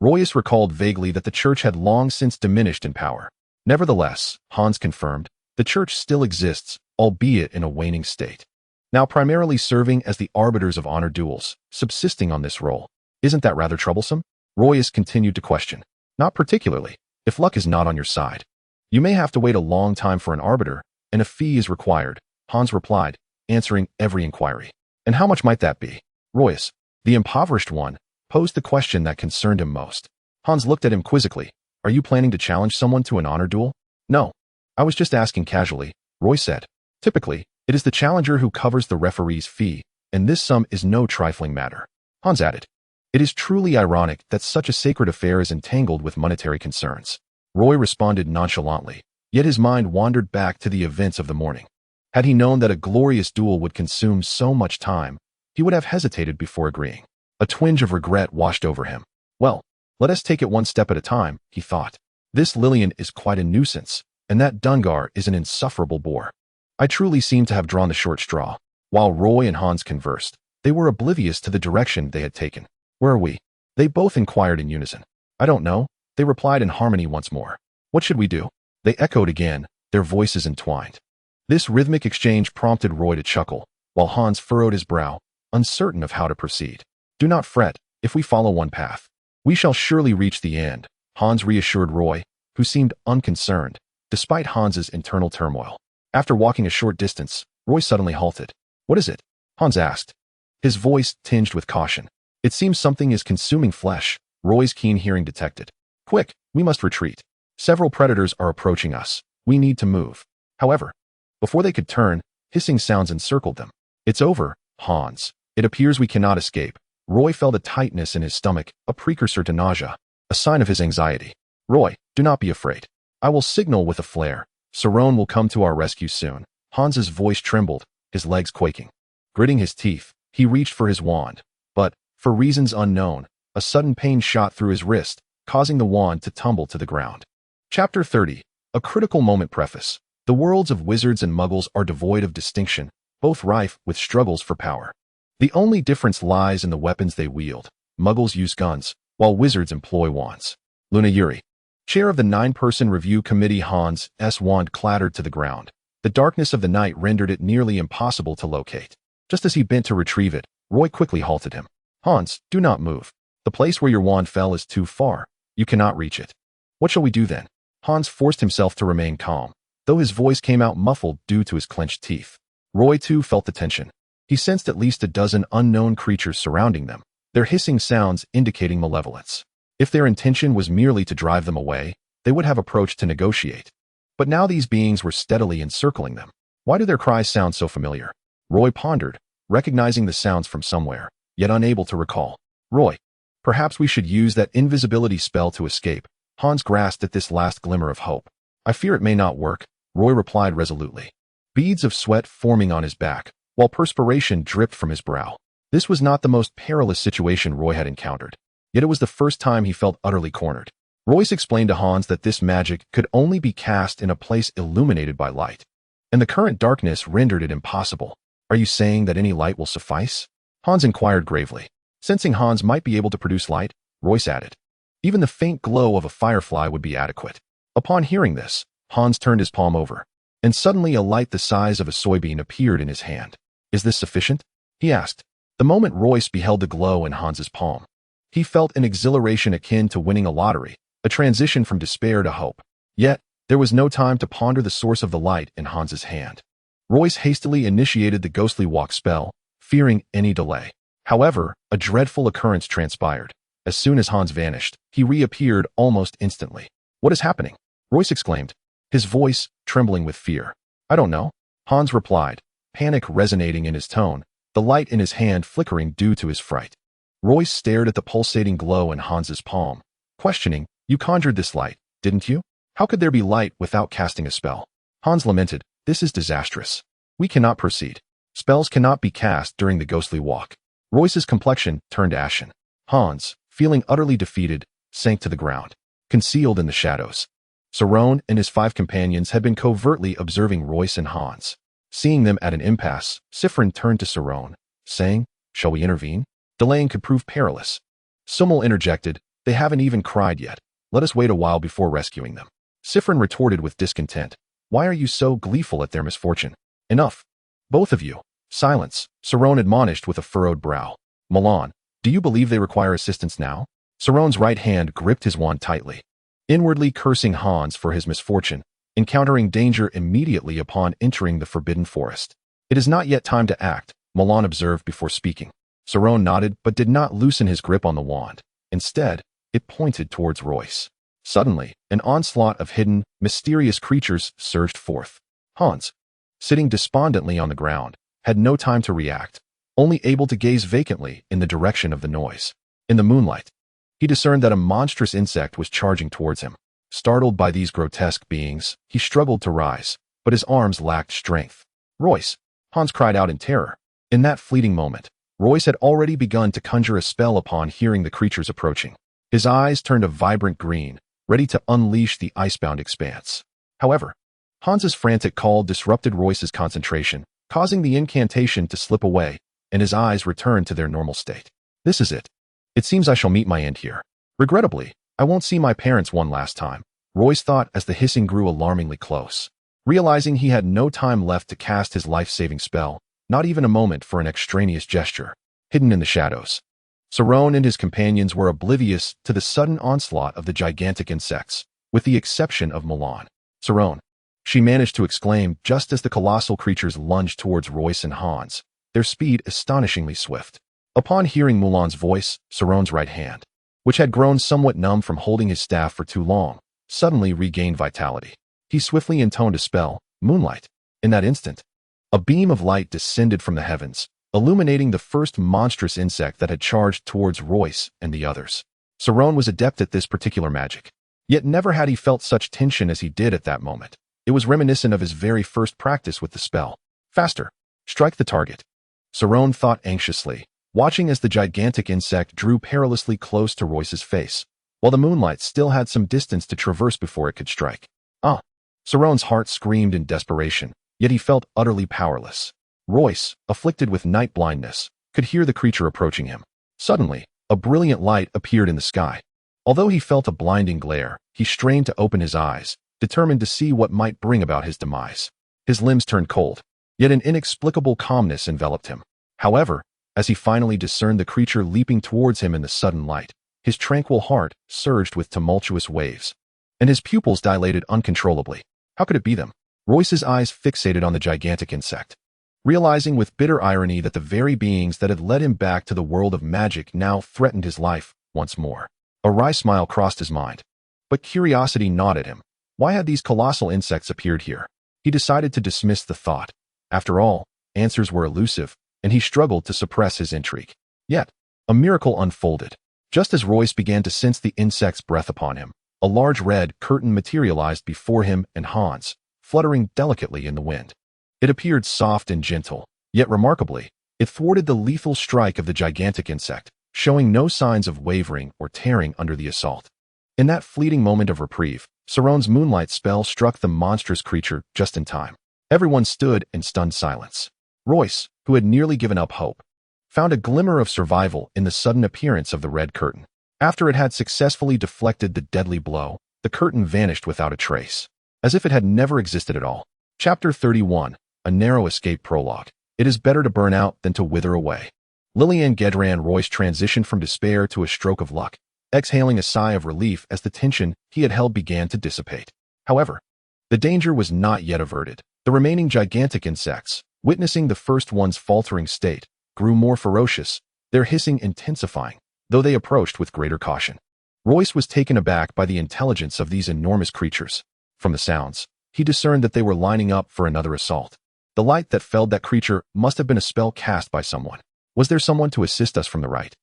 Royce recalled vaguely that the church had long since diminished in power. Nevertheless, Hans confirmed, the church still exists, albeit in a waning state. Now primarily serving as the arbiters of honor duels, subsisting on this role. Isn't that rather troublesome? Royce continued to question. Not particularly, if luck is not on your side. You may have to wait a long time for an arbiter, and a fee is required, Hans replied, answering every inquiry. And how much might that be? Royce, the impoverished one, posed the question that concerned him most. Hans looked at him quizzically. Are you planning to challenge someone to an honor duel? No. I was just asking casually, Royce said. Typically, it is the challenger who covers the referee's fee, and this sum is no trifling matter. Hans added. It is truly ironic that such a sacred affair is entangled with monetary concerns. Roy responded nonchalantly, yet his mind wandered back to the events of the morning. Had he known that a glorious duel would consume so much time, he would have hesitated before agreeing. A twinge of regret washed over him. Well, let us take it one step at a time, he thought. This Lillian is quite a nuisance, and that Dungar is an insufferable bore. I truly seem to have drawn the short straw. While Roy and Hans conversed, they were oblivious to the direction they had taken. Where are we? They both inquired in unison. I don't know, they replied in harmony once more. What should we do? They echoed again, their voices entwined. This rhythmic exchange prompted Roy to chuckle, while Hans furrowed his brow, uncertain of how to proceed. Do not fret, if we follow one path. We shall surely reach the end, Hans reassured Roy, who seemed unconcerned, despite Hans's internal turmoil. After walking a short distance, Roy suddenly halted. What is it? Hans asked, his voice tinged with caution. It seems something is consuming flesh, Roy's keen hearing detected. Quick, we must retreat. Several predators are approaching us. We need to move. However, before they could turn, hissing sounds encircled them. It's over, Hans. It appears we cannot escape. Roy felt a tightness in his stomach, a precursor to nausea, a sign of his anxiety. Roy, do not be afraid. I will signal with a flare. Sarone will come to our rescue soon. Hans's voice trembled, his legs quaking. Gritting his teeth, he reached for his wand, but, for reasons unknown, a sudden pain shot through his wrist, causing the wand to tumble to the ground. Chapter 30. A critical moment preface. The worlds of wizards and muggles are devoid of distinction, both rife with struggles for power. The only difference lies in the weapons they wield. Muggles use guns, while wizards employ wands. Luoyisi, chair of the 9-person review committee. Hans' wand clattered to the ground. The darkness of the night rendered it nearly impossible to locate. Just as he bent to retrieve it, Roy quickly halted him. Hans, do not move. The place where your wand fell is too far. You cannot reach it. What shall we do then? Hans forced himself to remain calm, though his voice came out muffled due to his clenched teeth. Roy too felt the tension. He sensed at least a dozen unknown creatures surrounding them, their hissing sounds indicating malevolence. If their intention was merely to drive them away, they would have approached to negotiate. But now these beings were steadily encircling them. Why do their cries sound so familiar? Roy pondered, recognizing the sounds from somewhere, yet unable to recall. Roy, perhaps we should use that invisibility spell to escape. Hans grasped at this last glimmer of hope. I fear it may not work, Roy replied resolutely. Beads of sweat forming on his back, while perspiration dripped from his brow. This was not the most perilous situation Roy had encountered, yet it was the first time he felt utterly cornered. Royce explained to Hans that this magic could only be cast in a place illuminated by light, and the current darkness rendered it impossible. Are you saying that any light will suffice? Hans inquired gravely. Sensing Hans might be able to produce light, Royce added. Even the faint glow of a firefly would be adequate. Upon hearing this, Hans turned his palm over, and suddenly a light the size of a soybean appeared in his hand. Is this sufficient? He asked. The moment Royce beheld the glow in Hans's palm, he felt an exhilaration akin to winning a lottery, a transition from despair to hope. Yet, there was no time to ponder the source of the light in Hans's hand. Royce hastily initiated the ghostly walk spell, fearing any delay. However, a dreadful occurrence transpired. As soon as Hans vanished, he reappeared almost instantly. "What is happening?" Royce exclaimed, his voice trembling with fear. "I don't know," Hans replied, panic resonating in his tone, the light in his hand flickering due to his fright. Royce stared at the pulsating glow in Hans's palm, questioning, "You conjured this light, didn't you? How could there be light without casting a spell?" Hans lamented, "This is disastrous. We cannot proceed. Spells cannot be cast during the ghostly walk." Royce's complexion turned ashen. Hans, feeling utterly defeated, sank to the ground, concealed in the shadows. Saron and his 5 companions had been covertly observing Royce and Hans. Seeing them at an impasse, Siffrin turned to Saron, saying, "Shall we intervene? Delaying could prove perilous." Summel interjected, "They haven't even cried yet. Let us wait a while before rescuing them." Siffrin retorted with discontent, "Why are you so gleeful at their misfortune? Enough. Both of you. Silence," Saron admonished with a furrowed brow. "Milan, do you believe they require assistance now?" Saron's right hand gripped his wand tightly, inwardly cursing Hans for his misfortune, encountering danger immediately upon entering the forbidden forest. "It is not yet time to act," Milan observed before speaking. Saron nodded but did not loosen his grip on the wand. Instead, it pointed towards Royce. Suddenly, an onslaught of hidden, mysterious creatures surged forth. Hans, sitting despondently on the ground, had no time to react, only able to gaze vacantly in the direction of the noise. In the moonlight, he discerned that a monstrous insect was charging towards him. Startled by these grotesque beings, he struggled to rise, but his arms lacked strength. "Royce!" Hans cried out in terror. In that fleeting moment, Royce had already begun to conjure a spell upon hearing the creatures approaching. His eyes turned a vibrant green, ready to unleash the icebound expanse. However, Hans's frantic call disrupted Royce's concentration, causing the incantation to slip away, and his eyes returned to their normal state. "This is it. It seems I shall meet my end here. Regrettably, I won't see my parents one last time," Royce thought as the hissing grew alarmingly close. Realizing he had no time left to cast his life-saving spell, not even a moment for an extraneous gesture, hidden in the shadows. Saron and his companions were oblivious to the sudden onslaught of the gigantic insects, with the exception of Milan. "Saron," she managed to exclaim just as the colossal creatures lunged towards Royce and Hans, their speed astonishingly swift. Upon hearing Mulan's voice, Saron's right hand, which had grown somewhat numb from holding his staff for too long, suddenly regained vitality. He swiftly intoned a spell, Moonlight. In that instant, a beam of light descended from the heavens, illuminating the first monstrous insect that had charged towards Royce and the others. Saron was adept at this particular magic, yet never had he felt such tension as he did at that moment. It was reminiscent of his very first practice with the spell. "Faster! Strike the target," Saron thought anxiously, watching as the gigantic insect drew perilously close to Royce's face, while the moonlight still had some distance to traverse before it could strike. "Ah!" Saron's heart screamed in desperation, yet he felt utterly powerless. Royce, afflicted with night blindness, could hear the creature approaching him. Suddenly, a brilliant light appeared in the sky. Although he felt a blinding glare, he strained to open his eyes, determined to see what might bring about his demise. His limbs turned cold, yet an inexplicable calmness enveloped him. However, as he finally discerned the creature leaping towards him in the sudden light, his tranquil heart surged with tumultuous waves, and his pupils dilated uncontrollably. How could it be them? Royce's eyes fixated on the gigantic insect, realizing with bitter irony that the very beings that had led him back to the world of magic now threatened his life once more. A wry smile crossed his mind, but curiosity gnawed at him. Why had these colossal insects appeared here? He decided to dismiss the thought. After all, answers were elusive, and he struggled to suppress his intrigue. Yet, a miracle unfolded. Just as Royce began to sense the insect's breath upon him, a large red curtain materialized before him and Hans, fluttering delicately in the wind. It appeared soft and gentle, yet remarkably, it thwarted the lethal strike of the gigantic insect, showing no signs of wavering or tearing under the assault. In that fleeting moment of reprieve, Saron's moonlight spell struck the monstrous creature just in time. Everyone stood in stunned silence. Royce, who had nearly given up hope, found a glimmer of survival in the sudden appearance of the red curtain. After it had successfully deflected the deadly blow, the curtain vanished without a trace, as if it had never existed at all. Chapter 31, A Narrow Escape Prologue. It is better to burn out than to wither away. Lillian Gedran Royce transitioned from despair to a stroke of luck, exhaling a sigh of relief as the tension he had held began to dissipate. However, the danger was not yet averted. The remaining gigantic insects, witnessing the first one's faltering state, grew more ferocious, their hissing intensifying. though they approached with greater caution. Royce was taken aback by the intelligence of these enormous creatures. From the sounds, he discerned that they were lining up for another assault. The light that felled that creature must have been a spell cast by someone. Was there someone to assist us from the right?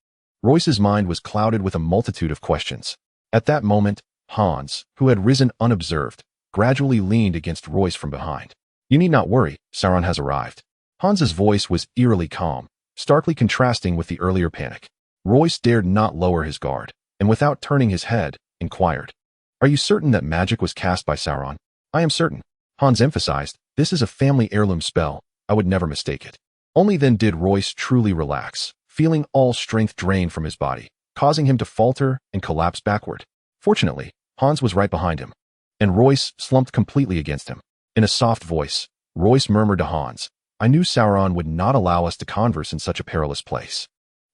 Royce's mind was clouded with a multitude of questions. At that moment, Hans, who had risen unobserved, gradually leaned against Royce from behind. You need not worry, Sauron has arrived. Hans's voice was eerily calm, starkly contrasting with the earlier panic. Royce dared not lower his guard, and without turning his head, inquired, Are you certain that magic was cast by Sauron? I am certain. Hans emphasized, This is a family heirloom spell. I would never mistake it. Only then did Royce truly relax, feeling all strength drained from his body, causing him to falter and collapse backward. Fortunately, Hans was right behind him, and Royce slumped completely against him. In a soft voice, Royce murmured to Hans, I knew Sauron would not allow us to converse in such a perilous place.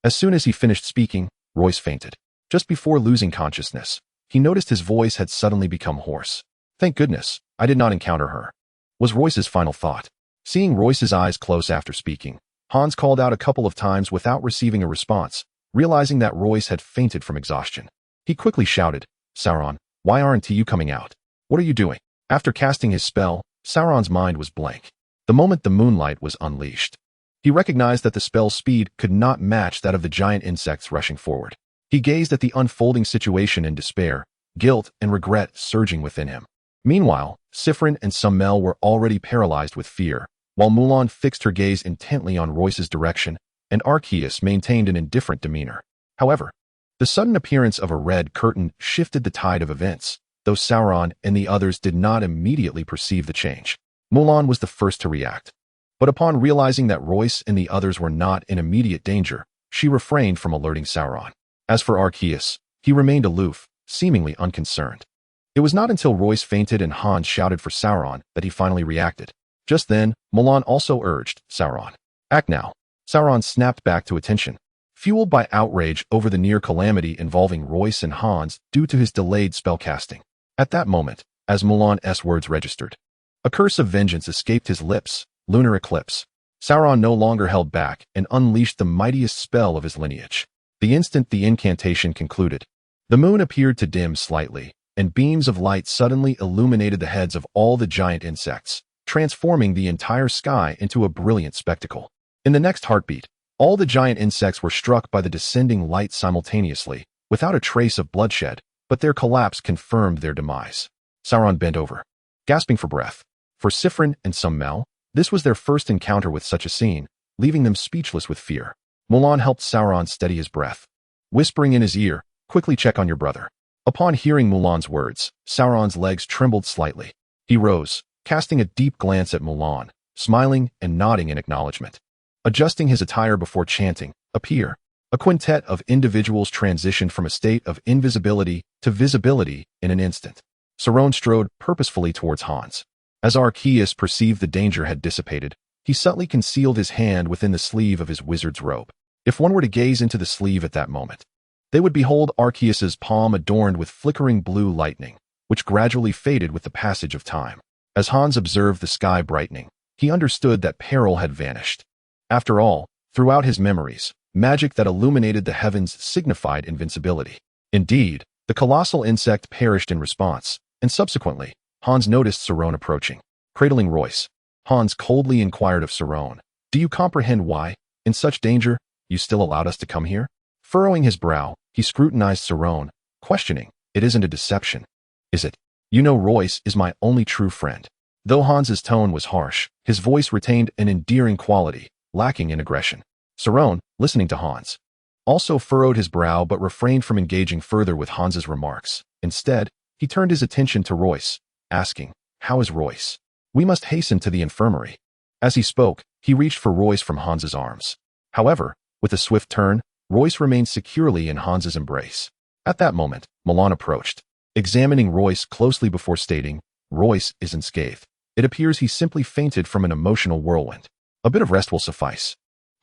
As soon as he finished speaking, Royce fainted. Just before losing consciousness, he noticed his voice had suddenly become hoarse. Thank goodness, I did not encounter her, was Royce's final thought. Seeing Royce's eyes close after speaking, Hans called out a couple of times without receiving a response, realizing that Royce had fainted from exhaustion. He quickly shouted, Sauron, why aren't you coming out? What are you doing? After casting his spell, Sauron's mind was blank. The moment the moonlight was unleashed, he recognized that the spell's speed could not match that of the giant insects rushing forward. He gazed at the unfolding situation in despair, guilt and regret surging within him. Meanwhile, Siffrin and Summel were already paralyzed with fear, while Mulan fixed her gaze intently on Royce's direction, and Arceus maintained an indifferent demeanor. However, the sudden appearance of a red curtain shifted the tide of events, though Sauron and the others did not immediately perceive the change. Mulan was the first to react. But upon realizing that Royce and the others were not in immediate danger, she refrained from alerting Sauron. As for Arceus, he remained aloof, seemingly unconcerned. It was not until Royce fainted and Hans shouted for Sauron that he finally reacted. Just then, Mulan also urged, Sauron, act now. Sauron snapped back to attention, fueled by outrage over the near calamity involving Royce and Hans due to his delayed spellcasting. At that moment, as Mulan's words registered, a curse of vengeance escaped his lips, lunar eclipse. Sauron no longer held back and unleashed the mightiest spell of his lineage. The instant the incantation concluded, the moon appeared to dim slightly, and beams of light suddenly illuminated the heads of all the giant insects, transforming the entire sky into a brilliant spectacle. In the next heartbeat, all the giant insects were struck by the descending light simultaneously, without a trace of bloodshed, but their collapse confirmed their demise. Sauron bent over, gasping for breath. For Siffrin and Summel, this was their first encounter with such a scene, leaving them speechless with fear. Mulan helped Sauron steady his breath, whispering in his ear, quickly check on your brother. Upon hearing Mulan's words, Sauron's legs trembled slightly. He rose, casting a deep glance at Mulan, smiling and nodding in acknowledgement. Adjusting his attire before chanting, appear. A quintet of individuals transitioned from a state of invisibility to visibility in an instant. Sauron strode purposefully towards Hans. As Arceus perceived the danger had dissipated, he subtly concealed his hand within the sleeve of his wizard's robe. If one were to gaze into the sleeve at that moment, they would behold Arceus's palm adorned with flickering blue lightning, which gradually faded with the passage of time. As Hans observed the sky brightening, he understood that peril had vanished. After all, throughout his memories, magic that illuminated the heavens signified invincibility. Indeed, the colossal insect perished in response, and subsequently, Hans noticed Sauron approaching. Cradling Royce, Hans coldly inquired of Sauron, do you comprehend why, in such danger, you still allowed us to come here? Furrowing his brow, he scrutinized Sauron, questioning, it isn't a deception, is it? You know Royce is my only true friend. Though Hans's tone was harsh, his voice retained an endearing quality, lacking in aggression. Sauron, listening to Hans, also furrowed his brow but refrained from engaging further with Hans's remarks. Instead, he turned his attention to Royce, asking, how is Royce? We must hasten to the infirmary. As he spoke, he reached for Royce from Hans's arms. However, with a swift turn, Royce remained securely in Hans's embrace. At that moment, Mulan approached, examining Royce closely before stating, Royce is unscathed. It appears he simply fainted from an emotional whirlwind. A bit of rest will suffice.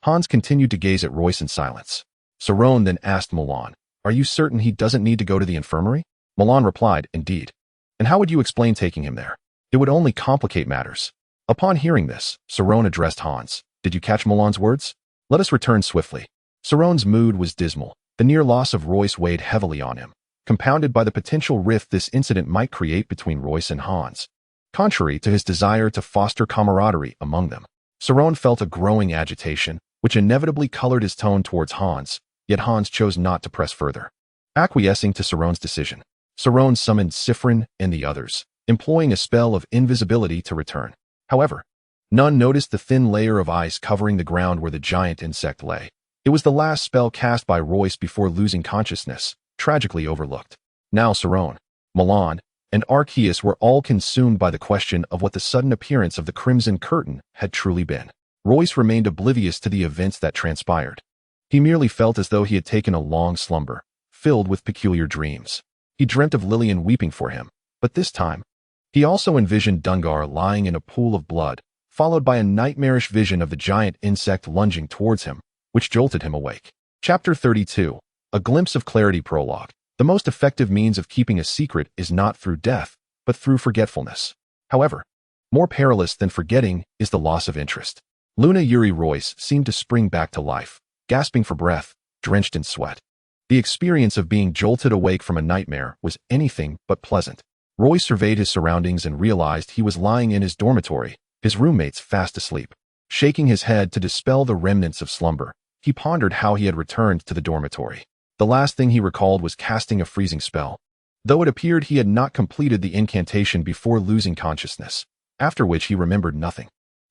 Hans continued to gaze at Royce in silence. Sauron then asked Mulan, are you certain he doesn't need to go to the infirmary? Mulan replied, indeed. And how would you explain taking him there? It would only complicate matters. Upon hearing this, Sauron addressed Hans. Did you catch Mulan's words? Let us return swiftly. Sauron's mood was dismal, The near loss of Royce weighed heavily on him, compounded by the potential rift this incident might create between Royce and Hans. Contrary to his desire to foster camaraderie among them, Saron felt a growing agitation, which inevitably colored his tone towards Hans, yet Hans chose not to press further. Acquiescing to Saron's decision, Saron summoned Sifrin and the others, employing a spell of invisibility to return. However, none noticed the thin layer of ice covering the ground where the giant insect lay. It was the last spell cast by Royce before losing consciousness, tragically overlooked. Now Saron, Milan, and Arceus were all consumed by the question of what the sudden appearance of the Crimson Curtain had truly been. Royce remained oblivious to the events that transpired. He merely felt as though he had taken a long slumber, filled with peculiar dreams. He dreamt of Lillian weeping for him, but this time, he also envisioned Dungar lying in a pool of blood, followed by a nightmarish vision of the giant insect lunging towards him, which jolted him awake. Chapter 32. A Glimpse of Clarity Prologue. The most effective means of keeping a secret is not through death, but through forgetfulness. However, more perilous than forgetting is the loss of interest. Luna Yuri Royce seemed to spring back to life, gasping for breath, drenched in sweat. The experience of being jolted awake from a nightmare was anything but pleasant. Royce surveyed his surroundings and realized he was lying in his dormitory, his roommates fast asleep. Shaking his head to dispel the remnants of slumber, he pondered how he had returned to the dormitory. The last thing he recalled was casting a freezing spell, though it appeared he had not completed the incantation before losing consciousness, after which he remembered nothing.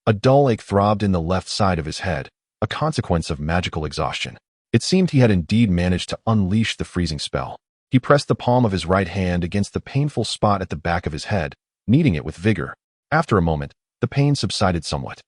A dull ache throbbed in the left side of his head, a consequence of magical exhaustion. It seemed he had indeed managed to unleash the freezing spell. He pressed the palm of his right hand against the painful spot at the back of his head, kneading it with vigor. After a moment, the pain subsided somewhat.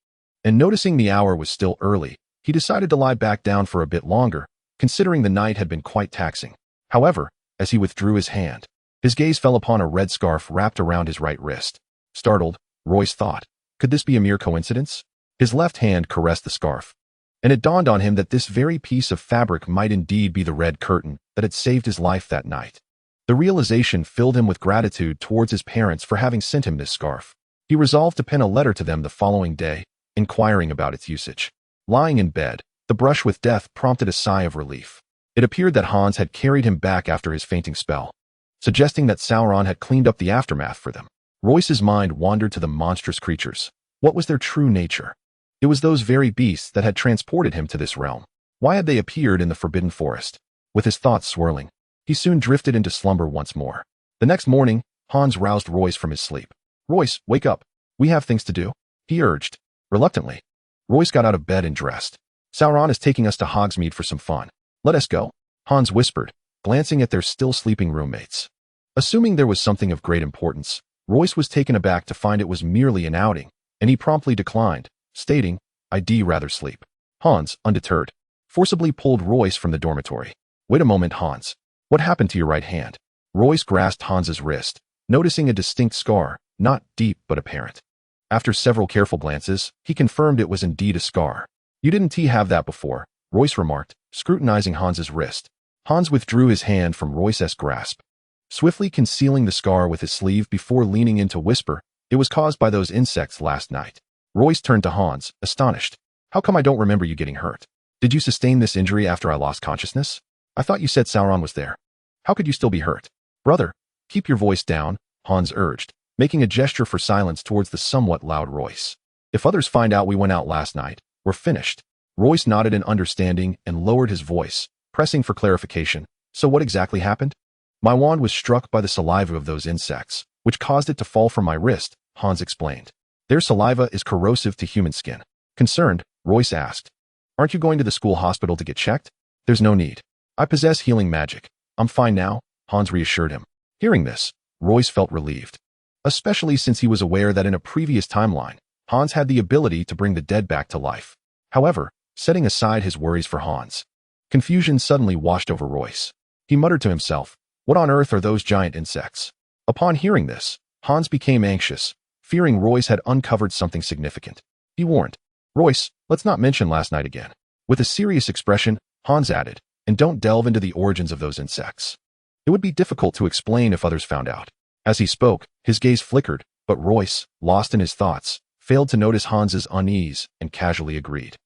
And noticing the hour was still early, he decided to lie back down for a bit longer, considering the night had been quite taxing. However, as he withdrew his hand, his gaze fell upon a red scarf wrapped around his right wrist. Startled, Royce thought, could this be a mere coincidence? His left hand caressed the scarf, and it dawned on him that this very piece of fabric might indeed be the red curtain that had saved his life that night. The realization filled him with gratitude towards his parents for having sent him this scarf. He resolved to pen a letter to them the following day, inquiring about its usage. Lying in bed, the brush with death prompted a sigh of relief. It appeared that Hans had carried him back after his fainting spell, suggesting that Sauron had cleaned up the aftermath for them. Royce's mind wandered to the monstrous creatures. What was their true nature? It was those very beasts that had transported him to this realm. Why had they appeared in the Forbidden Forest? With his thoughts swirling, he soon drifted into slumber once more. The next morning, Hans roused Royce from his sleep. "Royce, wake up. We have things to do," he urged. Reluctantly, Royce got out of bed and dressed. "Sauron is taking us to Hogsmeade for some fun. Let us go," Hans whispered, glancing at their still sleeping roommates. Assuming there was something of great importance, Royce was taken aback to find it was merely an outing, and he promptly declined, stating, "I'd rather sleep." Hans, undeterred, forcibly pulled Royce from the dormitory. "Wait a moment, Hans. What happened to your right hand?" Royce grasped Hans's wrist, noticing a distinct scar, not deep but apparent. After several careful glances, he confirmed it was indeed a scar. "You didn't have that before," Royce remarked, scrutinizing Hans's wrist. Hans withdrew his hand from Royce's grasp, swiftly concealing the scar with his sleeve before leaning in to whisper, "It was caused by those insects last night." Royce turned to Hans, astonished. "How come I don't remember you getting hurt? Did you sustain this injury after I lost consciousness? I thought you said Sauron was there. How could you still be hurt?" "Brother, keep your voice down," Hans urged, making a gesture for silence towards the somewhat loud Royce. "If others find out we went out last night, we're finished." Royce nodded in understanding and lowered his voice, pressing for clarification. "So what exactly happened?" "My wand was struck by the saliva of those insects, which caused it to fall from my wrist," Hans explained. "Their saliva is corrosive to human skin." Concerned, Royce asked, "Aren't you going to the school hospital to get checked?" "There's no need. I possess healing magic. I'm fine now," Hans reassured him. Hearing this, Royce felt relieved, especially since he was aware that in a previous timeline, Hans had the ability to bring the dead back to life. However, setting aside his worries for Hans, confusion suddenly washed over Royce. He muttered to himself, "What on earth are those giant insects?" Upon hearing this, Hans became anxious, fearing Royce had uncovered something significant. He warned, "Royce, let's not mention last night again." With a serious expression, Hans added, "And don't delve into the origins of those insects. It would be difficult to explain if others found out." As he spoke, his gaze flickered, but Royce, lost in his thoughts, failed to notice Hans's unease and casually agreed.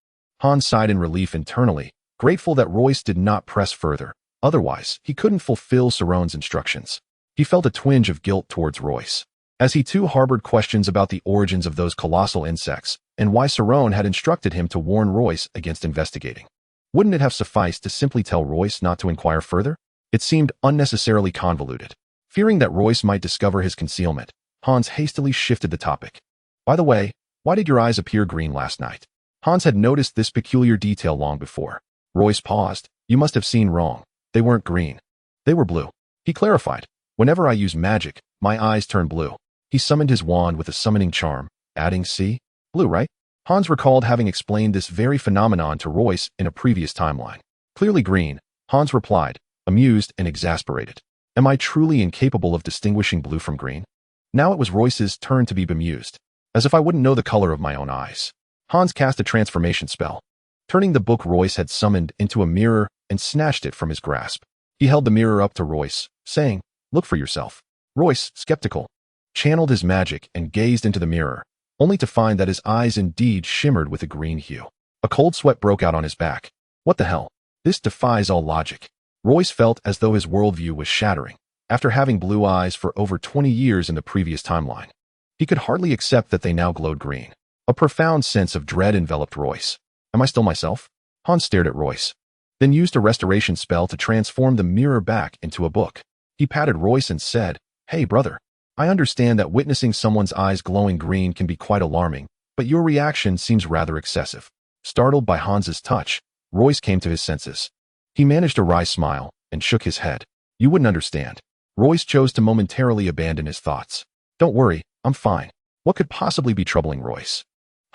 Hans sighed in relief internally, grateful that Royce did not press further, Otherwise, he couldn't fulfill Saron's instructions. He felt a twinge of guilt towards Royce, as he too harbored questions about the origins of those colossal insects and why Saron had instructed him to warn Royce against investigating. Wouldn't it have sufficed to simply tell Royce not to inquire further? It seemed unnecessarily convoluted. Fearing that Royce might discover his concealment, Hans hastily shifted the topic. By the way, why did your eyes appear green last night? Hans had noticed this peculiar detail long before. Royce paused. You must have seen wrong. They weren't green. They were blue. He clarified. Whenever I use magic, my eyes turn blue. He summoned his wand with a summoning charm, adding, see? Blue, right? Hans recalled having explained this very phenomenon to Royce in a previous timeline. Clearly green, Hans replied, amused and exasperated. Am I truly incapable of distinguishing blue from green? Now it was Royce's turn to be bemused. As if I wouldn't know the color of my own eyes. Hans cast a transformation spell, turning the book Royce had summoned into a mirror and snatched it from his grasp. He held the mirror up to Royce, saying, look for yourself. Royce, skeptical, channeled his magic and gazed into the mirror, only to find that his eyes indeed shimmered with a green hue. A cold sweat broke out on his back. What the hell? This defies all logic. Royce felt as though his worldview was shattering, after having blue eyes for over 20 years in the previous timeline. He could hardly accept that they now glowed green. A profound sense of dread enveloped Royce. Am I still myself? Hans stared at Royce, then used a restoration spell to transform the mirror back into a book. He patted Royce and said, hey brother, I understand that witnessing someone's eyes glowing green can be quite alarming, but your reaction seems rather excessive. Startled by Hans's touch, Royce came to his senses. He managed a wry smile and shook his head. You wouldn't understand. Royce chose to momentarily abandon his thoughts. Don't worry, I'm fine. What could possibly be troubling Royce?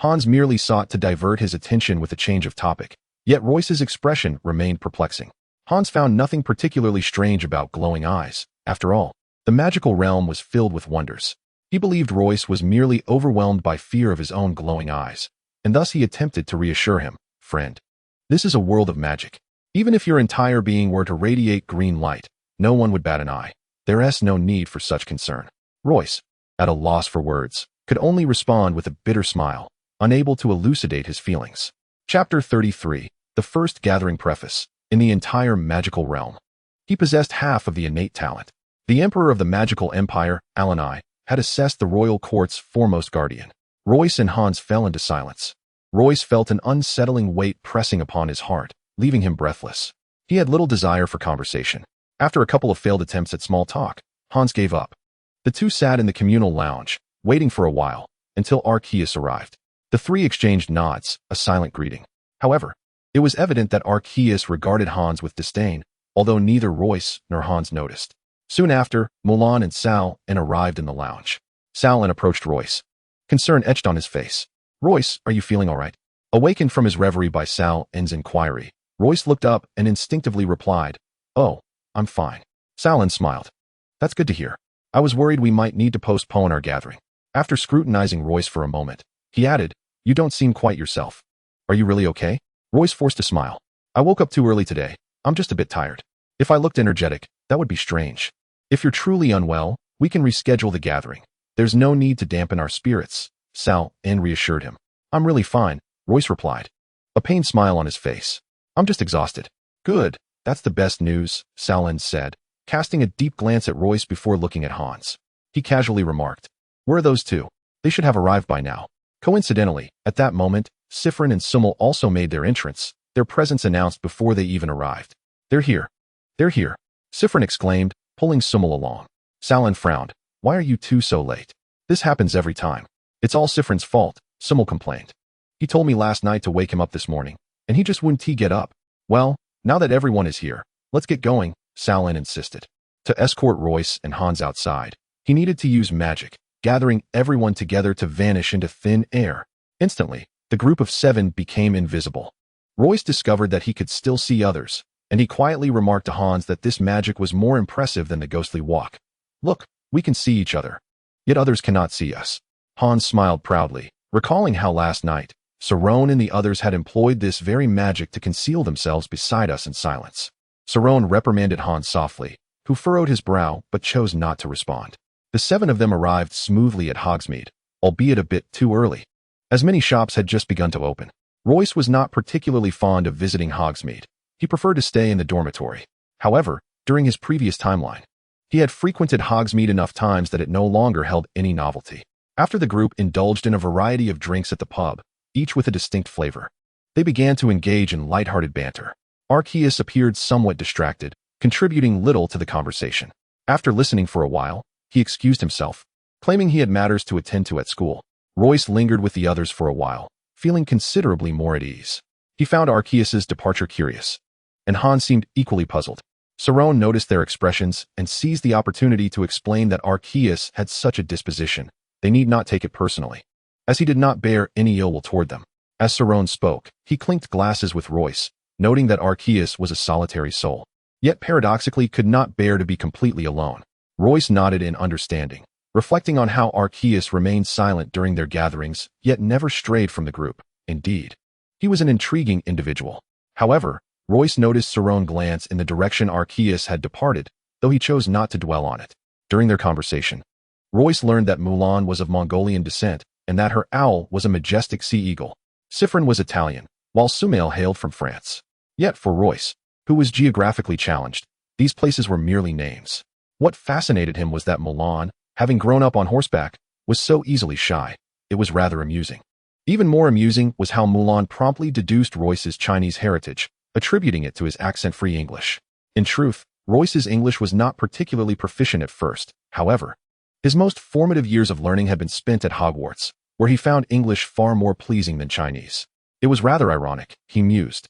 Hans merely sought to divert his attention with a change of topic, yet Royce's expression remained perplexing. Hans found nothing particularly strange about glowing eyes. After all, the magical realm was filled with wonders. He believed Royce was merely overwhelmed by fear of his own glowing eyes, and thus he attempted to reassure him, friend. This is a world of magic. Even if your entire being were to radiate green light, no one would bat an eye. There is no need for such concern. Royce, at a loss for words, could only respond with a bitter smile, unable to elucidate his feelings. Chapter 33, the first gathering preface, in the entire magical realm. He possessed half of the innate talent. The Emperor of the Magical Empire, Alanai, had assessed the royal court's foremost guardian. Royce and Hans fell into silence. Royce felt an unsettling weight pressing upon his heart, leaving him breathless. He had little desire for conversation. After a couple of failed attempts at small talk, Hans gave up. The two sat in the communal lounge, waiting for a while, until Arceus arrived. The three exchanged nods, a silent greeting. However, it was evident that Arceus regarded Hans with disdain, although neither Royce nor Hans noticed. Soon after, Mulan and Sal arrived in the lounge. Sal approached Royce. Concern etched on his face. Royce, are you feeling all right? Awakened from his reverie by Sal's inquiry, Royce looked up and instinctively replied, oh, I'm fine. Sal smiled. That's good to hear. I was worried we might need to postpone our gathering. After scrutinizing Royce for a moment, he added, you don't seem quite yourself. Are you really okay? Royce forced a smile. I woke up too early today. I'm just a bit tired. If I looked energetic, that would be strange. If you're truly unwell, we can reschedule the gathering. There's no need to dampen our spirits, Sal reassured him. I'm really fine, Royce replied, a pained smile on his face. I'm just exhausted. Good, that's the best news, Sal said, casting a deep glance at Royce before looking at Hans. He casually remarked, where are those two? They should have arrived by now. Coincidentally, at that moment, Sifrin and Summel also made their entrance, their presence announced before they even arrived. They're here. They're here, Sifrin exclaimed, pulling Summel along. Sal frowned. Why are you two so late? This happens every time. It's all Sifrin's fault, Summel complained. He told me last night to wake him up this morning, and he just wouldn't get up. Well, now that everyone is here, let's get going, Sal insisted. To escort Royce and Hans outside, he needed to use magic, gathering everyone together to vanish into thin air. Instantly, the group of 7 became invisible. Royce discovered that he could still see others, and he quietly remarked to Hans that this magic was more impressive than the ghostly walk. Look, we can see each other. Yet others cannot see us. Hans smiled proudly, recalling how last night, Saron and the others had employed this very magic to conceal themselves beside us in silence. Saron reprimanded Hans softly, who furrowed his brow but chose not to respond. The 7 of them arrived smoothly at Hogsmeade, albeit a bit too early, as many shops had just begun to open. Royce was not particularly fond of visiting Hogsmeade. He preferred to stay in the dormitory. However, during his previous timeline, he had frequented Hogsmeade enough times that it no longer held any novelty. After the group indulged in a variety of drinks at the pub, each with a distinct flavor, they began to engage in lighthearted banter. Arceus appeared somewhat distracted, contributing little to the conversation. After listening for a while, he excused himself, claiming he had matters to attend to at school. Royce lingered with the others for a while, feeling considerably more at ease. He found Arceus's departure curious, and Hans seemed equally puzzled. Cerrone noticed their expressions and seized the opportunity to explain that Arceus had such a disposition, they need not take it personally, as he did not bear any ill will toward them. As Cerrone spoke, he clinked glasses with Royce, noting that Arceus was a solitary soul, yet paradoxically could not bear to be completely alone. Royce nodded in understanding, reflecting on how Arceus remained silent during their gatherings, yet never strayed from the group. Indeed, he was an intriguing individual. However, Royce noticed Cerrone glance in the direction Arceus had departed, though he chose not to dwell on it. During their conversation, Royce learned that Mulan was of Mongolian descent and that her owl was a majestic sea eagle. Siffrin was Italian, while Sumail hailed from France. Yet for Royce, who was geographically challenged, these places were merely names. What fascinated him was that Mulan, having grown up on horseback, was so easily shy. It was rather amusing. Even more amusing was how Mulan promptly deduced Royce's Chinese heritage, attributing it to his accent-free English. In truth, Royce's English was not particularly proficient at first. However, his most formative years of learning had been spent at Hogwarts, where he found English far more pleasing than Chinese. It was rather ironic, he mused,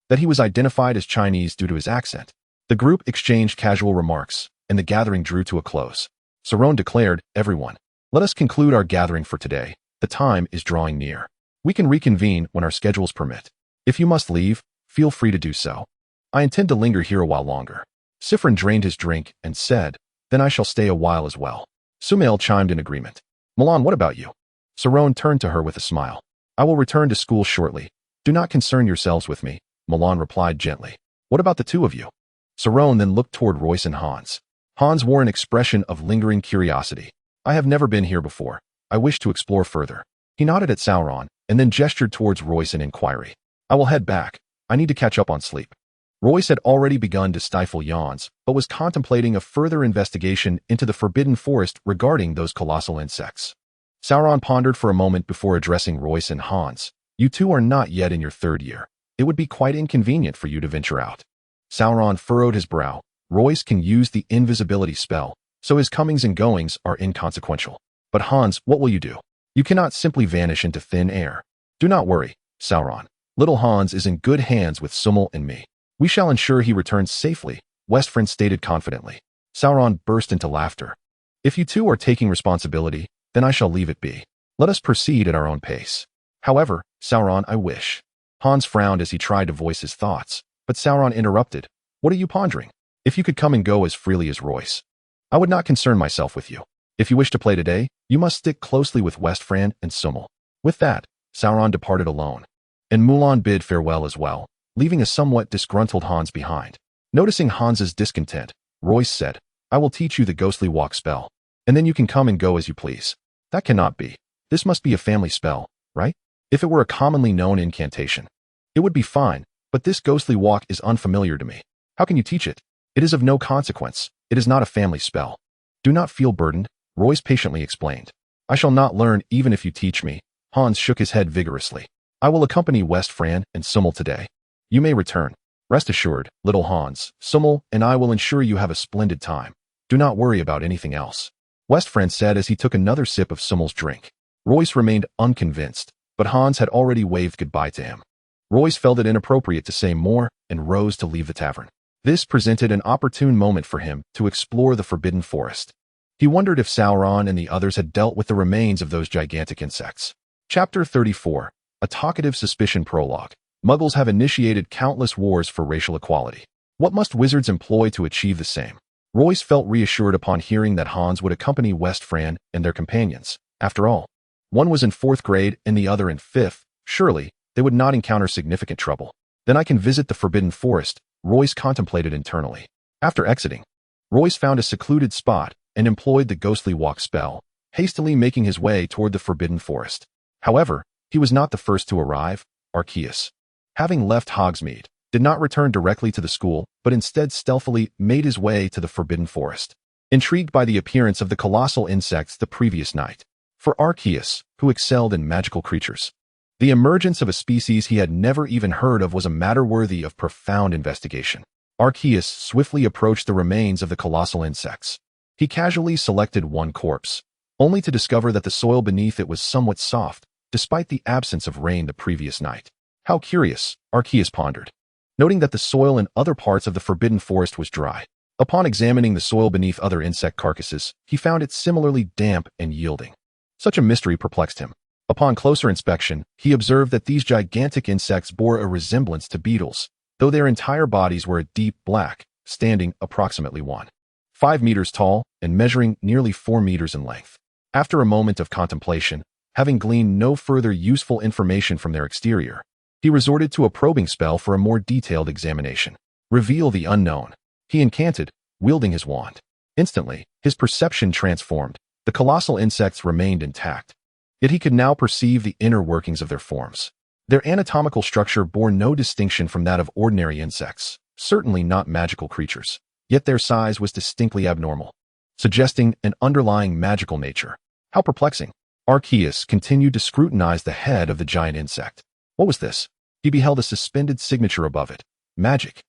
that he was identified as Chinese due to his accent. The group exchanged casual remarks, and the gathering drew to a close. Cerrone declared, "Everyone, let us conclude our gathering for today. The time is drawing near. We can reconvene when our schedules permit. If you must leave, feel free to do so. I intend to linger here a while longer." Siffrin drained his drink and said, "Then I shall stay a while as well." Sumail chimed in agreement. "Mulan, what about you?" Cerrone turned to her with a smile. "I will return to school shortly. Do not concern yourselves with me," Mulan replied gently. "What about the two of you?" Cerrone then looked toward Royce and Hans. Hans wore an expression of lingering curiosity. "I have never been here before. I wish to explore further." He nodded at Sauron, and then gestured towards Royce in inquiry. "I will head back. I need to catch up on sleep." Royce had already begun to stifle yawns, but was contemplating a further investigation into the Forbidden Forest regarding those colossal insects. Sauron pondered for a moment before addressing Royce and Hans. "You two are not yet in your third year. It would be quite inconvenient for you to venture out." Sauron furrowed his brow. "Royce can use the invisibility spell, so his comings and goings are inconsequential. But Hans, what will you do? You cannot simply vanish into thin air." "Do not worry, Sauron. Little Hans is in good hands with Sumail and me. We shall ensure he returns safely," Westfriend stated confidently. Sauron burst into laughter. "If you two are taking responsibility, then I shall leave it be. Let us proceed at our own pace. However, Sauron, I wish." Hans frowned as he tried to voice his thoughts, but Sauron interrupted. "What are you pondering? If you could come and go as freely as Royce, I would not concern myself with you. If you wish to play today, you must stick closely with Westfriend and Sumail." With that, Sauron departed alone, and Mulan bid farewell as well, leaving a somewhat disgruntled Hans behind. Noticing Hans's discontent, Royce said, "I will teach you the ghostly walk spell, and then you can come and go as you please." "That cannot be. This must be a family spell, right? If it were a commonly known incantation, it would be fine, but this ghostly walk is unfamiliar to me. How can you teach it? It is of no consequence. It is not a family spell." "Do not feel burdened," Royce patiently explained. "I shall not learn even if you teach me." Hans shook his head vigorously. "I will accompany Westfriend and Sumail today. You may return. Rest assured, little Hans, Sumail and I will ensure you have a splendid time. Do not worry about anything else," Westfriend said as he took another sip of Sumail's drink. Royce remained unconvinced, but Hans had already waved goodbye to him. Royce felt it inappropriate to say more and rose to leave the tavern. This presented an opportune moment for him to explore the Forbidden Forest. He wondered if Sauron and the others had dealt with the remains of those gigantic insects. Chapter 34. A Talkative Suspicion Prologue. Muggles have initiated countless wars for racial equality. What must wizards employ to achieve the same? Royce felt reassured upon hearing that Hans would accompany Westfriend and their companions. After all, one was in 4th grade and the other in 5th. Surely, they would not encounter significant trouble. Then I can visit the Forbidden Forest, Royce contemplated internally. After exiting, Royce found a secluded spot and employed the ghostly walk spell, hastily making his way toward the Forbidden Forest. However, he was not the first to arrive. Arceus, having left Hogsmeade, did not return directly to the school, but instead stealthily made his way to the Forbidden Forest, intrigued by the appearance of the colossal insects the previous night. For Arceus, who excelled in magical creatures, the emergence of a species he had never even heard of was a matter worthy of profound investigation. Arceus swiftly approached the remains of the colossal insects. He casually selected one corpse, only to discover that the soil beneath it was somewhat soft, despite the absence of rain the previous night. How curious, Arceus pondered, noting that the soil in other parts of the Forbidden Forest was dry. Upon examining the soil beneath other insect carcasses, he found it similarly damp and yielding. Such a mystery perplexed him. Upon closer inspection, he observed that these gigantic insects bore a resemblance to beetles, though their entire bodies were a deep black, standing approximately 1.5 meters tall and measuring nearly 4 meters in length. After a moment of contemplation, having gleaned no further useful information from their exterior, he resorted to a probing spell for a more detailed examination. Reveal the unknown, he incanted, wielding his wand. Instantly, his perception transformed. The colossal insects remained intact, yet he could now perceive the inner workings of their forms. Their anatomical structure bore no distinction from that of ordinary insects, certainly not magical creatures, yet their size was distinctly abnormal, suggesting an underlying magical nature. How perplexing! Arceus continued to scrutinize the head of the giant insect. What was this? He beheld a suspended signature above it. Magic.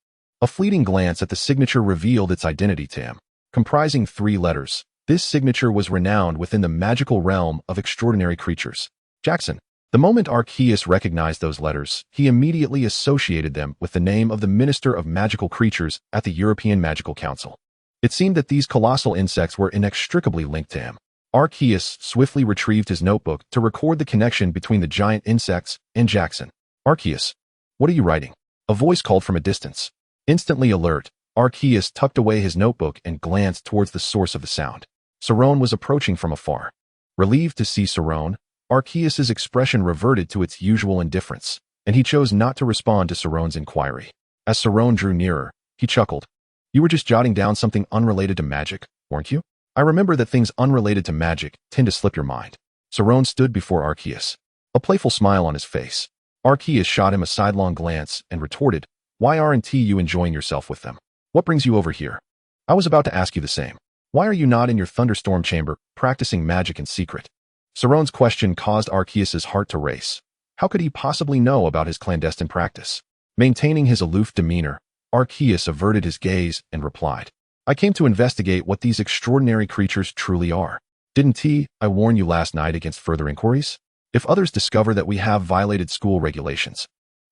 A fleeting glance at the signature revealed its identity to him. Comprising 3 letters, this signature was renowned within the magical realm of extraordinary creatures. Jackson. The moment Arceus recognized those letters, he immediately associated them with the name of the Minister of Magical Creatures at the European Magical Council. It seemed that these colossal insects were inextricably linked to him. Arceus swiftly retrieved his notebook to record the connection between the giant insects and Jackson. Arceus, what are you writing? A voice called from a distance. Instantly alert, Arceus tucked away his notebook and glanced towards the source of the sound. Cerrone was approaching from afar. Relieved to see Cerrone, Arceus's expression reverted to its usual indifference, and he chose not to respond to Cerrone's inquiry. As Cerrone drew nearer, he chuckled. You were just jotting down something unrelated to magic, weren't you? I remember that things unrelated to magic tend to slip your mind. Cerrone stood before Arceus, a playful smile on his face. Arceus shot him a sidelong glance and retorted, Why aren't you enjoying yourself with them? What brings you over here? I was about to ask you the same. Why are you not in your thunderstorm chamber, practicing magic in secret? Cerrone's question caused Arceus's heart to race. How could he possibly know about his clandestine practice? Maintaining his aloof demeanor, Arceus averted his gaze and replied, I came to investigate what these extraordinary creatures truly are. Didn't I warn you last night against further inquiries? If others discover that we have violated school regulations,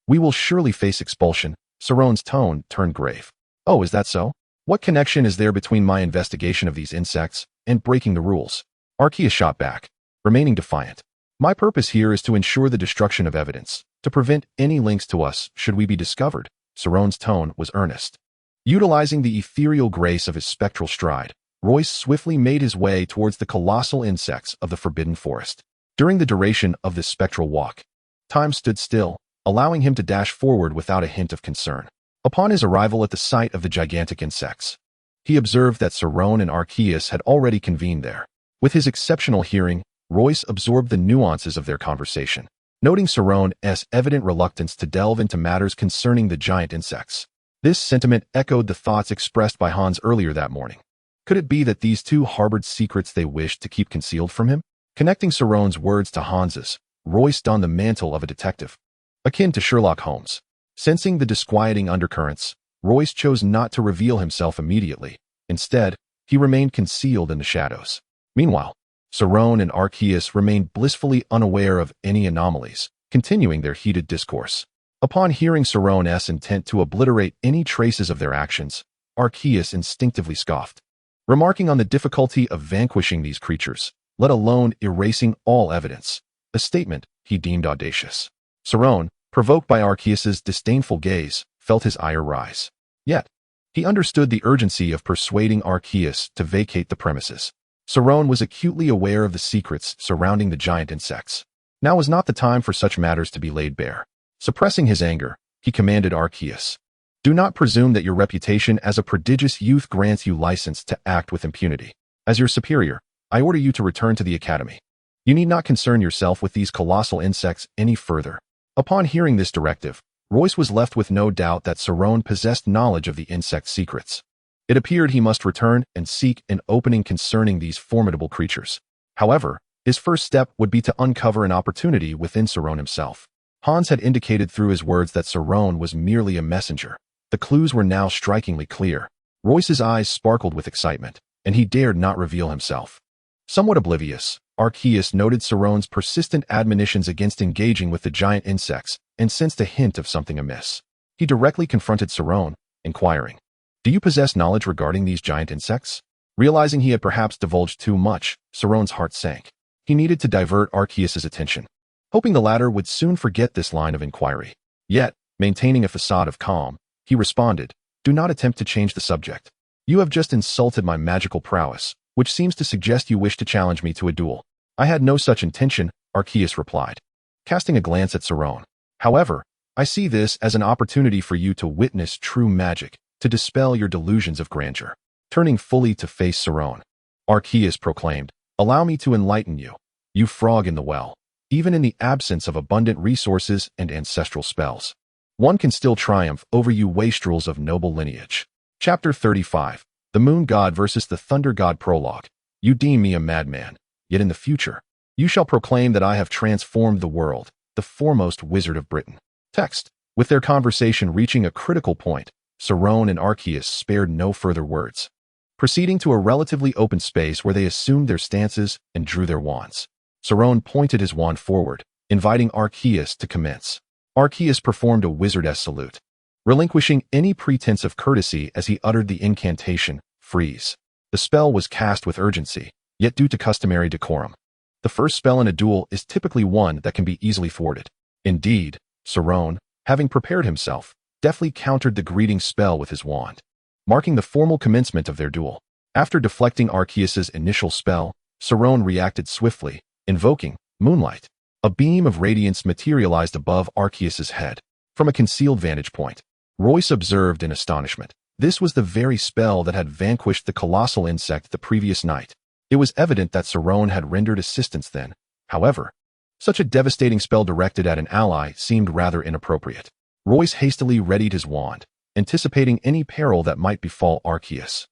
we will surely face expulsion. Cerrone's tone turned grave. Oh, is that so? What connection is there between my investigation of these insects and breaking the rules? Arceus shot back, remaining defiant. My purpose here is to ensure the destruction of evidence, to prevent any links to us should we be discovered. Cerrone's tone was earnest. Utilizing the ethereal grace of his spectral stride, Royce swiftly made his way towards the colossal insects of the Forbidden Forest. During the duration of this spectral walk, time stood still, allowing him to dash forward without a hint of concern. Upon his arrival at the site of the gigantic insects, he observed that Cerrone and Arceus had already convened there. With his exceptional hearing, Royce absorbed the nuances of their conversation, noting Cerrone's evident reluctance to delve into matters concerning the giant insects. This sentiment echoed the thoughts expressed by Hans earlier that morning. Could it be that these two harbored secrets they wished to keep concealed from him? Connecting Cerrone's words to Hans's, Royce donned the mantle of a detective, akin to Sherlock Holmes. Sensing the disquieting undercurrents, Royce chose not to reveal himself immediately. Instead, he remained concealed in the shadows. Meanwhile, Cerrone and Arceus remained blissfully unaware of any anomalies, continuing their heated discourse. Upon hearing Cerrone's intent to obliterate any traces of their actions, Arceus instinctively scoffed, remarking on the difficulty of vanquishing these creatures, let alone erasing all evidence, a statement he deemed audacious. Cerrone, provoked by Arceus's disdainful gaze, felt his ire rise. Yet, he understood the urgency of persuading Arceus to vacate the premises. Cerrone was acutely aware of the secrets surrounding the giant insects. Now was not the time for such matters to be laid bare. Suppressing his anger, he commanded Arceus, Do not presume that your reputation as a prodigious youth grants you license to act with impunity. As your superior, I order you to return to the academy. You need not concern yourself with these colossal insects any further. Upon hearing this directive, Royce was left with no doubt that Cerrone possessed knowledge of the insect's secrets. It appeared he must return and seek an opening concerning these formidable creatures. However, his first step would be to uncover an opportunity within Cerrone himself. Hans had indicated through his words that Cerrone was merely a messenger. The clues were now strikingly clear. Royce's eyes sparkled with excitement, and he dared not reveal himself. Somewhat oblivious, Arceus noted Cerrone's persistent admonitions against engaging with the giant insects and sensed a hint of something amiss. He directly confronted Cerrone, inquiring, "Do you possess knowledge regarding these giant insects?" Realizing he had perhaps divulged too much, Cerrone's heart sank. He needed to divert Arceus's attention, hoping the latter would soon forget this line of inquiry. Yet, maintaining a facade of calm, he responded, "Do not attempt to change the subject. You have just insulted my magical prowess, which seems to suggest you wish to challenge me to a duel." "I had no such intention," Arceus replied, casting a glance at Cerrone. "However, I see this as an opportunity for you to witness true magic, to dispel your delusions of grandeur." Turning fully to face Cerrone, Arceus proclaimed, "Allow me to enlighten you, you frog in the well. Even in the absence of abundant resources and ancestral spells, one can still triumph over you wastrels of noble lineage." Chapter 35. The Moon God versus the Thunder God. Prologue. "You deem me a madman, yet in the future, you shall proclaim that I have transformed the world, the foremost wizard of Britain." Text. With their conversation reaching a critical point, Cerrone and Arceus spared no further words, proceeding to a relatively open space where they assumed their stances and drew their wands. Cerrone pointed his wand forward, inviting Arceus to commence. Arceus performed a wizardess salute, relinquishing any pretense of courtesy as he uttered the incantation, "Freeze." The spell was cast with urgency, yet due to customary decorum. The first spell in a duel is typically one that can be easily thwarted. Indeed, Cerrone, having prepared himself, deftly countered the greeting spell with his wand, marking the formal commencement of their duel. After deflecting Arceus's initial spell, Cerrone reacted swiftly, invoking Moonlight. A beam of radiance materialized above Arceus's head. From a concealed vantage point, Royce observed in astonishment. This was the very spell that had vanquished the colossal insect the previous night. It was evident that Cerrone had rendered assistance then. However, such a devastating spell directed at an ally seemed rather inappropriate. Royce hastily readied his wand, anticipating any peril that might befall Arceus.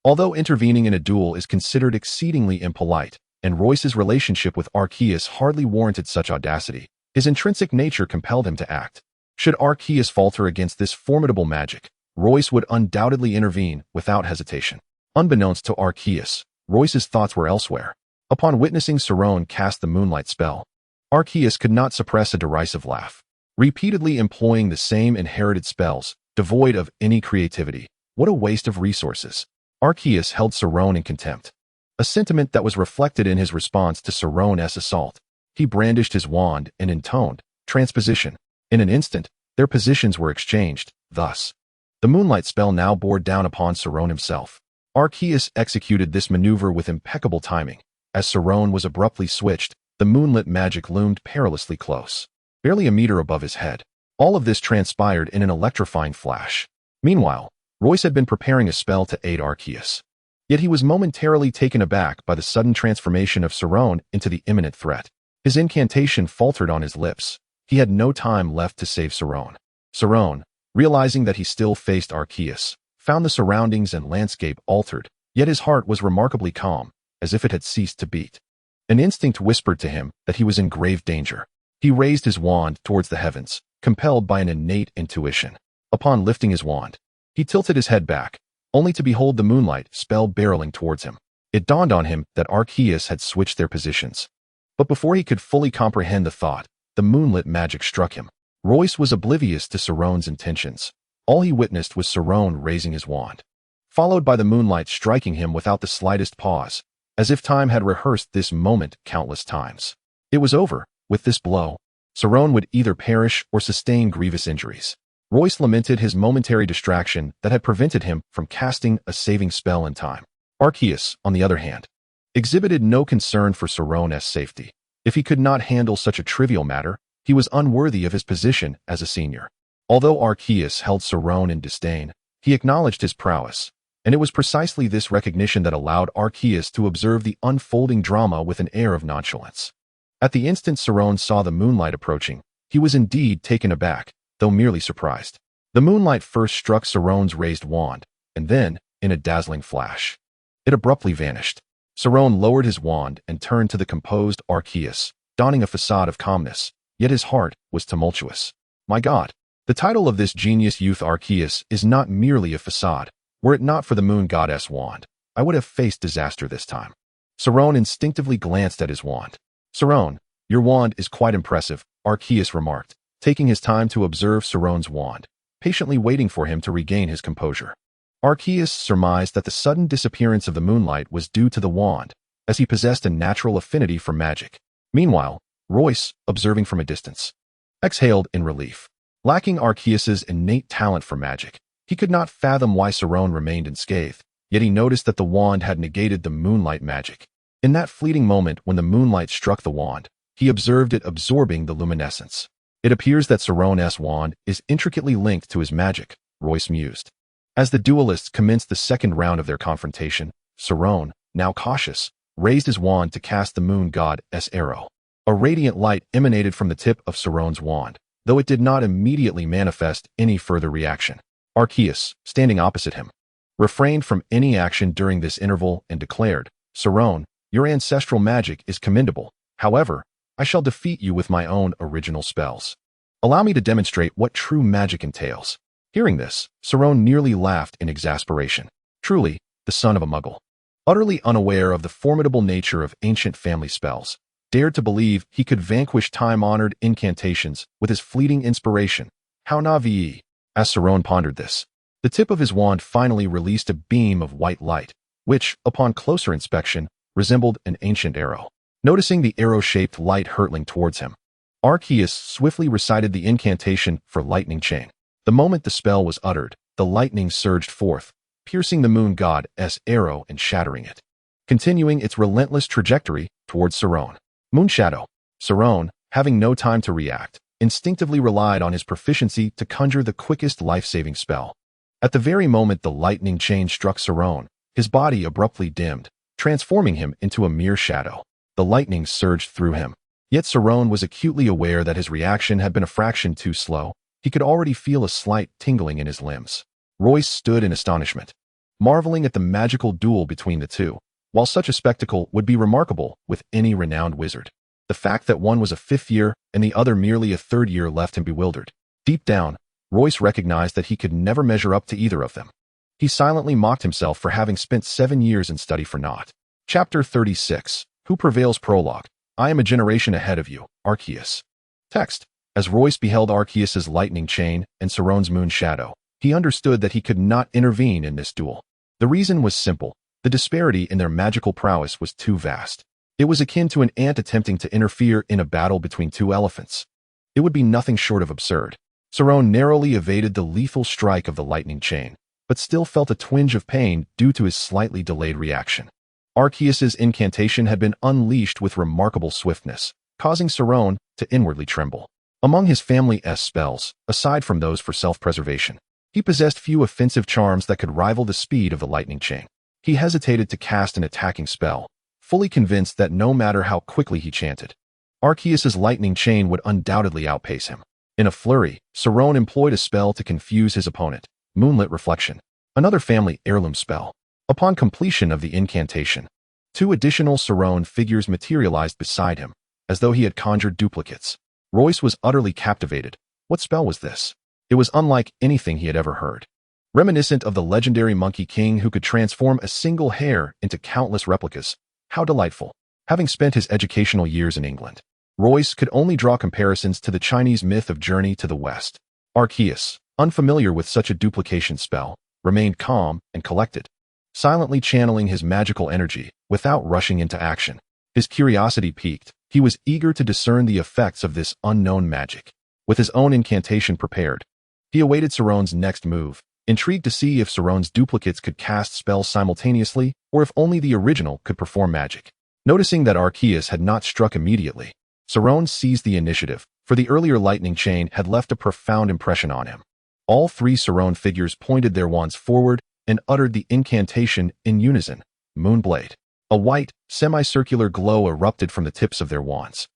Although intervening in a duel is considered exceedingly impolite, and Royce's relationship with Arceus hardly warranted such audacity, his intrinsic nature compelled him to act. Should Arceus falter against this formidable magic, Royce would undoubtedly intervene without hesitation. Unbeknownst to Arceus, Royce's thoughts were elsewhere. Upon witnessing Cerrone cast the Moonlight spell, Arceus could not suppress a derisive laugh. Repeatedly employing the same inherited spells, devoid of any creativity, what a waste of resources. Arceus held Cerrone in contempt, a sentiment that was reflected in his response to Cerrone's assault. He brandished his wand and intoned transposition. In an instant, their positions were exchanged. Thus, the Moonlight spell now bore down upon Cerrone himself. Arceus executed this maneuver with impeccable timing. As Cerrone was abruptly switched, the moonlit magic loomed perilously close, barely a meter above his head. All of this transpired in an electrifying flash. Meanwhile, Royce had been preparing a spell to aid Arceus. Yet he was momentarily taken aback by the sudden transformation of Cerrone into the imminent threat. His incantation faltered on his lips. He had no time left to save Cerrone. Cerrone, realizing that he still faced Arceus, found the surroundings and landscape altered, yet his heart was remarkably calm, as if it had ceased to beat. An instinct whispered to him that he was in grave danger. He raised his wand towards the heavens, compelled by an innate intuition. Upon lifting his wand, he tilted his head back, only to behold the Moonlight spell barreling towards him. It dawned on him that Arceus had switched their positions. But before he could fully comprehend the thought, the moonlit magic struck him. Royce was oblivious to Cerrone's intentions. All he witnessed was Cerrone raising his wand, followed by the Moonlight striking him without the slightest pause, as if time had rehearsed this moment countless times. It was over. With this blow, Cerrone would either perish or sustain grievous injuries. Royce lamented his momentary distraction that had prevented him from casting a saving spell in time. Arceus, on the other hand, exhibited no concern for Cerrone's safety. If he could not handle such a trivial matter, he was unworthy of his position as a senior. Although Arceus held Cerrone in disdain, he acknowledged his prowess, and it was precisely this recognition that allowed Arceus to observe the unfolding drama with an air of nonchalance. At the instant Cerrone saw the Moonlight approaching, he was indeed taken aback, though merely surprised. The moonlight first struck Sarone's raised wand, and then, in a dazzling flash, it abruptly vanished. Sarone lowered his wand and turned to the composed Arceus, donning a facade of calmness, yet his heart was tumultuous. My God! The title of this genius youth Arceus is not merely a facade. Were it not for the moon goddess wand, I would have faced disaster this time. Sarone instinctively glanced at his wand. Sarone, your wand is quite impressive, Arceus remarked, taking his time to observe Sarone's wand, patiently waiting for him to regain his composure. Arceus surmised that the sudden disappearance of the moonlight was due to the wand, as he possessed a natural affinity for magic. Meanwhile, Royce, observing from a distance, exhaled in relief. Lacking Arceus's innate talent for magic, he could not fathom why Sarone remained unscathed, yet he noticed that the wand had negated the moonlight magic. In that fleeting moment when the moonlight struck the wand, he observed it absorbing the luminescence. It appears that Sarone's wand is intricately linked to his magic, Royce mused. As the duelists commenced the second round of their confrontation, Sarone, now cautious, raised his wand to cast the moon god's arrow. A radiant light emanated from the tip of Sarone's wand, though it did not immediately manifest any further reaction. Arceus, standing opposite him, refrained from any action during this interval and declared, Sarone, your ancestral magic is commendable. However, I shall defeat you with my own original spells. Allow me to demonstrate what true magic entails. Hearing this, Sarone nearly laughed in exasperation. Truly, the son of a muggle, utterly unaware of the formidable nature of ancient family spells, dared to believe he could vanquish time-honored incantations with his fleeting inspiration. How naive! As Sarone pondered this, the tip of his wand finally released a beam of white light, which, upon closer inspection, resembled an ancient arrow. Noticing the arrow-shaped light hurtling towards him, Arceus swiftly recited the incantation for lightning chain. The moment the spell was uttered, the lightning surged forth, piercing the moon god's arrow and shattering it, continuing its relentless trajectory towards Sarone. Moonshadow. Sarone, having no time to react, instinctively relied on his proficiency to conjure the quickest life-saving spell. At the very moment the lightning chain struck Sarone, his body abruptly dimmed, transforming him into a mere shadow. The lightning surged through him. Yet Sarone was acutely aware that his reaction had been a fraction too slow. He could already feel a slight tingling in his limbs. Royce stood in astonishment, marveling at the magical duel between the two. While such a spectacle would be remarkable with any renowned wizard, the fact that one was a fifth year and the other merely a third year left him bewildered. Deep down, Royce recognized that he could never measure up to either of them. He silently mocked himself for having spent 7 years in study for naught. Chapter 36. Who Prevails Prologue. I am a generation ahead of you, Arceus. Text. As Royce beheld Arceus's lightning chain and Sarone's moon shadow, he understood that he could not intervene in this duel. The reason was simple. The disparity in their magical prowess was too vast. It was akin to an ant attempting to interfere in a battle between two elephants. It would be nothing short of absurd. Sarone narrowly evaded the lethal strike of the lightning chain, but still felt a twinge of pain due to his slightly delayed reaction. Arceus's incantation had been unleashed with remarkable swiftness, causing Sarone to inwardly tremble. Among his family's spells, aside from those for self-preservation, he possessed few offensive charms that could rival the speed of the lightning chain. He hesitated to cast an attacking spell, fully convinced that no matter how quickly he chanted, Arceus's lightning chain would undoubtedly outpace him. In a flurry, Sarone employed a spell to confuse his opponent, Moonlit Reflection, another family heirloom spell. Upon completion of the incantation, 2 additional Sarone figures materialized beside him, as though he had conjured duplicates. Royce was utterly captivated. What spell was this? It was unlike anything he had ever heard. Reminiscent of the legendary Monkey King who could transform a single hair into countless replicas. How delightful. Having spent his educational years in England, Royce could only draw comparisons to the Chinese myth of Journey to the West. Arceus, unfamiliar with such a duplication spell, remained calm and collected, silently channeling his magical energy without rushing into action. His curiosity piqued. He was eager to discern the effects of this unknown magic. With his own incantation prepared, he awaited Sarone's next move, intrigued to see if Sarone's duplicates could cast spells simultaneously or if only the original could perform magic. Noticing that Arceus had not struck immediately, Sarone seized the initiative, for the earlier lightning chain had left a profound impression on him. All 3 Sarone figures pointed their wands forward and uttered the incantation in unison. Moonblade. A white, semicircular glow erupted from the tips of their wands,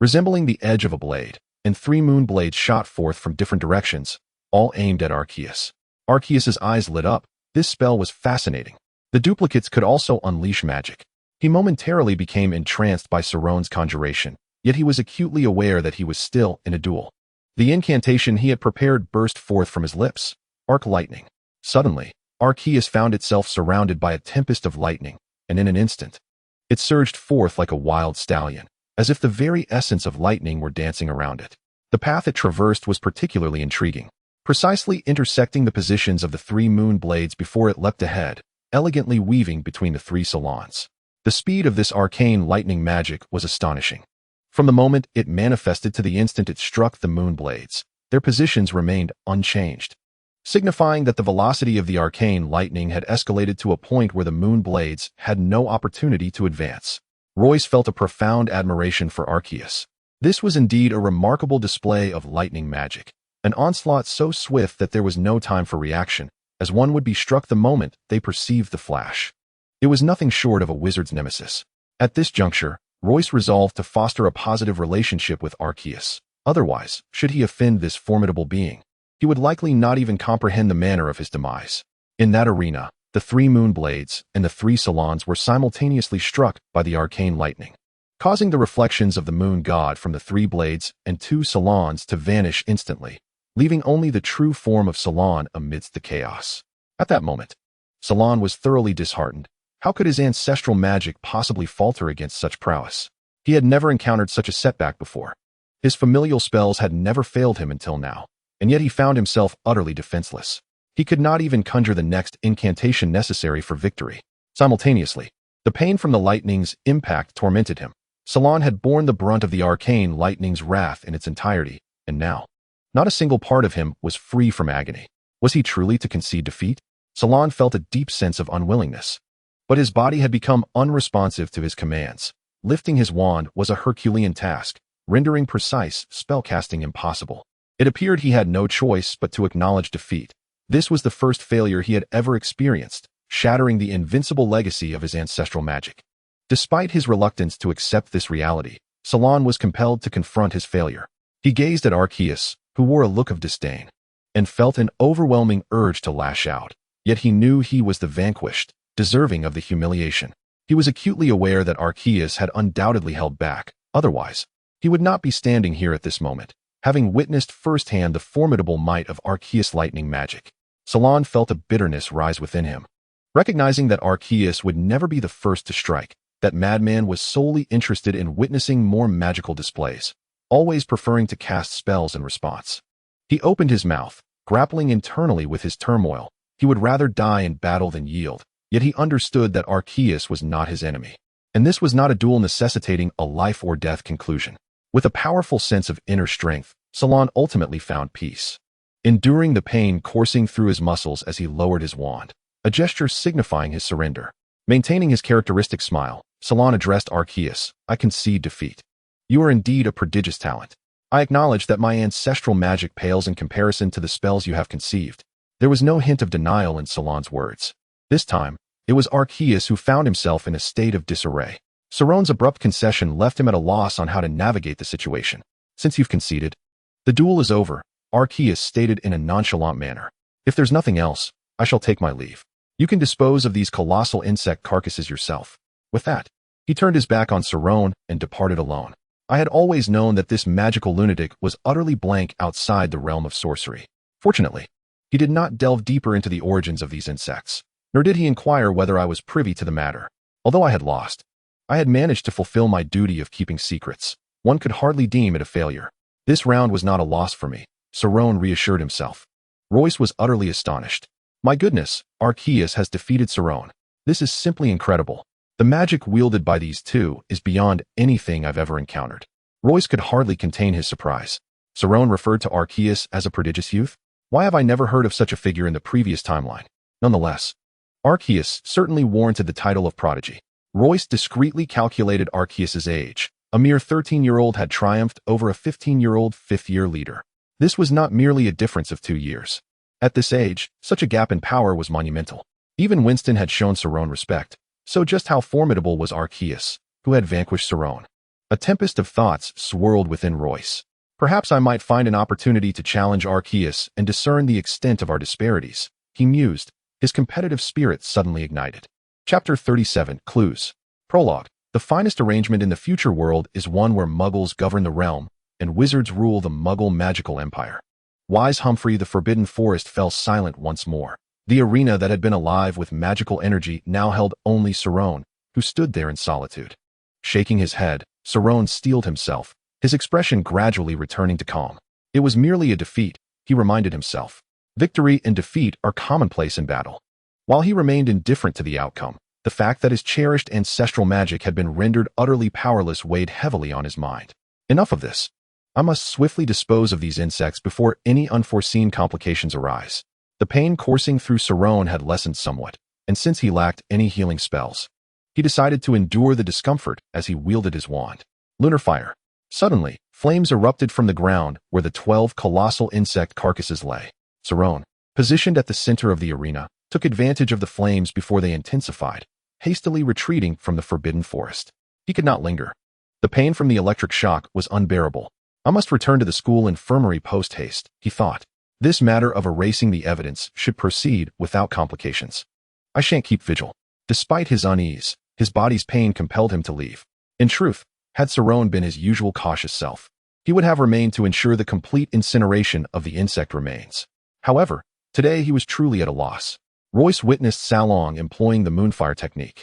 resembling the edge of a blade, and 3 moon blades shot forth from different directions, all aimed at Arceus. Arceus's eyes lit up. This spell was fascinating. The duplicates could also unleash magic. He momentarily became entranced by Saron's conjuration, yet he was acutely aware that he was still in a duel. The incantation he had prepared burst forth from his lips. Arc lightning. Suddenly, Arceus found itself surrounded by a tempest of lightning, and in an instant, it surged forth like a wild stallion, as if the very essence of lightning were dancing around it. The path it traversed was particularly intriguing, precisely intersecting the positions of the 3 moon blades before it leapt ahead, elegantly weaving between the 3 salons. The speed of this arcane lightning magic was astonishing. From the moment it manifested to the instant it struck the moon blades, their positions remained unchanged, signifying that the velocity of the arcane lightning had escalated to a point where the moon blades had no opportunity to advance. Royce felt a profound admiration for Arceus. This was indeed a remarkable display of lightning magic, an onslaught so swift that there was no time for reaction, as one would be struck the moment they perceived the flash. It was nothing short of a wizard's nemesis. At this juncture, Royce resolved to foster a positive relationship with Arceus. Otherwise, should he offend this formidable being, he would likely not even comprehend the manner of his demise. In that arena, the 3 moon blades and the 3 salons were simultaneously struck by the arcane lightning, causing the reflections of the moon god from the 3 blades and 2 salons to vanish instantly, leaving only the true form of Salon amidst the chaos. At that moment, Salon was thoroughly disheartened. How could his ancestral magic possibly falter against such prowess? He had never encountered such a setback before. His familial spells had never failed him until now, and yet he found himself utterly defenseless. He could not even conjure the next incantation necessary for victory. Simultaneously, the pain from the lightning's impact tormented him. Salon had borne the brunt of the arcane lightning's wrath in its entirety, and now, not a single part of him was free from agony. Was he truly to concede defeat? Salon felt a deep sense of unwillingness, but his body had become unresponsive to his commands. Lifting his wand was a Herculean task, rendering precise spellcasting impossible. It appeared he had no choice but to acknowledge defeat. This was the first failure he had ever experienced, shattering the invincible legacy of his ancestral magic. Despite his reluctance to accept this reality, Salon was compelled to confront his failure. He gazed at Arceus, who wore a look of disdain, and felt an overwhelming urge to lash out. Yet he knew he was the vanquished, deserving of the humiliation. He was acutely aware that Arceus had undoubtedly held back. Otherwise, he would not be standing here at this moment, having witnessed firsthand the formidable might of Arceus' lightning magic. Salon felt a bitterness rise within him. Recognizing that Arceus would never be the first to strike, that madman was solely interested in witnessing more magical displays, always preferring to cast spells in response. He opened his mouth, grappling internally with his turmoil. He would rather die in battle than yield. Yet he understood that Arceus was not his enemy, and this was not a duel necessitating a life-or-death conclusion. With a powerful sense of inner strength, Salon ultimately found peace, enduring the pain coursing through his muscles as he lowered his wand, a gesture signifying his surrender. Maintaining his characteristic smile, Salon addressed Arceus. "I concede defeat. You are indeed a prodigious talent. I acknowledge that my ancestral magic pales in comparison to the spells you have conceived." There was no hint of denial in Salon's words. This time, it was Arceus who found himself in a state of disarray. Saron's abrupt concession left him at a loss on how to navigate the situation. "Since you've conceded, the duel is over," Arceus stated in a nonchalant manner. "If there's nothing else, I shall take my leave. You can dispose of these colossal insect carcasses yourself." With that, he turned his back on Saron and departed alone. I had always known that this magical lunatic was utterly blank outside the realm of sorcery. Fortunately, he did not delve deeper into the origins of these insects, nor did he inquire whether I was privy to the matter. Although I had lost, I had managed to fulfill my duty of keeping secrets. One could hardly deem it a failure. This round was not a loss for me, Saron reassured himself. Royce was utterly astonished. "My goodness, Arceus has defeated Saron. This is simply incredible. The magic wielded by these two is beyond anything I've ever encountered." Royce could hardly contain his surprise. Saron referred to Arceus as a prodigious youth? Why have I never heard of such a figure in the previous timeline? Nonetheless, Arceus certainly warranted the title of prodigy. Royce discreetly calculated Arceus's age. A mere 13-year-old had triumphed over a 15-year-old fifth-year leader. This was not merely a difference of 2 years. At this age, such a gap in power was monumental. Even Winston had shown Saron respect. So just how formidable was Arceus, who had vanquished Saron? A tempest of thoughts swirled within Royce. Perhaps I might find an opportunity to challenge Arceus and discern the extent of our disparities, he mused, his competitive spirit suddenly ignited. Chapter 37, Clues. Prologue. The finest arrangement in the future world is one where Muggles govern the realm, and wizards rule the Muggle magical empire. Wise Humphrey the Forbidden Forest fell silent once more. The arena that had been alive with magical energy now held only Cerrone, who stood there in solitude. Shaking his head, Cerrone steeled himself, his expression gradually returning to calm. It was merely a defeat, he reminded himself. Victory and defeat are commonplace in battle. While he remained indifferent to the outcome, the fact that his cherished ancestral magic had been rendered utterly powerless weighed heavily on his mind. Enough of this. I must swiftly dispose of these insects before any unforeseen complications arise. The pain coursing through Cerrone had lessened somewhat, and since he lacked any healing spells, he decided to endure the discomfort as he wielded his wand. Lunar fire. Suddenly, flames erupted from the ground where the 12 colossal insect carcasses lay. Cerrone, positioned at the center of the arena, took advantage of the flames before they intensified, hastily retreating from the forbidden forest. He could not linger. The pain from the electric shock was unbearable. I must return to the school infirmary post-haste, he thought. This matter of erasing the evidence should proceed without complications. I shan't keep vigil. Despite his unease, his body's pain compelled him to leave. In truth, had Cerrone been his usual cautious self, he would have remained to ensure the complete incineration of the insect remains. However, today he was truly at a loss. Royce witnessed Salong employing the moonfire technique,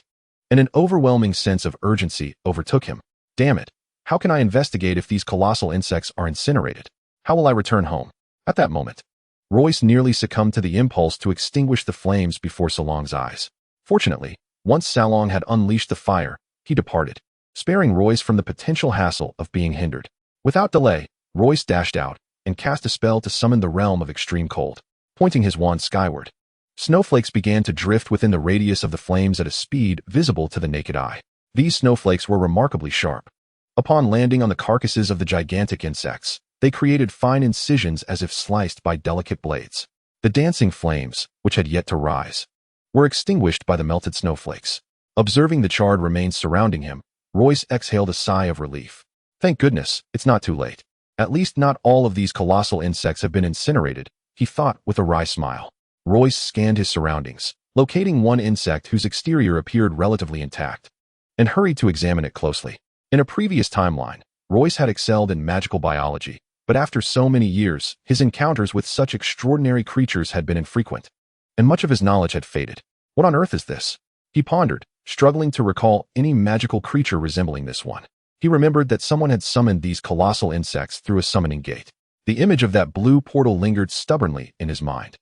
and an overwhelming sense of urgency overtook him. Damn it, how can I investigate if these colossal insects are incinerated? How will I return home? At that moment, Royce nearly succumbed to the impulse to extinguish the flames before Salong's eyes. Fortunately, once Salong had unleashed the fire, he departed, sparing Royce from the potential hassle of being hindered. Without delay, Royce dashed out and cast a spell to summon the realm of extreme cold. Pointing his wand skyward, snowflakes began to drift within the radius of the flames at a speed visible to the naked eye. These snowflakes were remarkably sharp. Upon landing on the carcasses of the gigantic insects, they created fine incisions as if sliced by delicate blades. The dancing flames, which had yet to rise, were extinguished by the melted snowflakes. Observing the charred remains surrounding him, Royce exhaled a sigh of relief. Thank goodness, it's not too late. At least not all of these colossal insects have been incinerated, he thought with a wry smile. Royce scanned his surroundings, locating one insect whose exterior appeared relatively intact, and hurried to examine it closely. In a previous timeline, Royce had excelled in magical biology, but after so many years, his encounters with such extraordinary creatures had been infrequent, and much of his knowledge had faded. What on earth is this? He pondered, struggling to recall any magical creature resembling this one. He remembered that someone had summoned these colossal insects through a summoning gate. The image of that blue portal lingered stubbornly in his mind.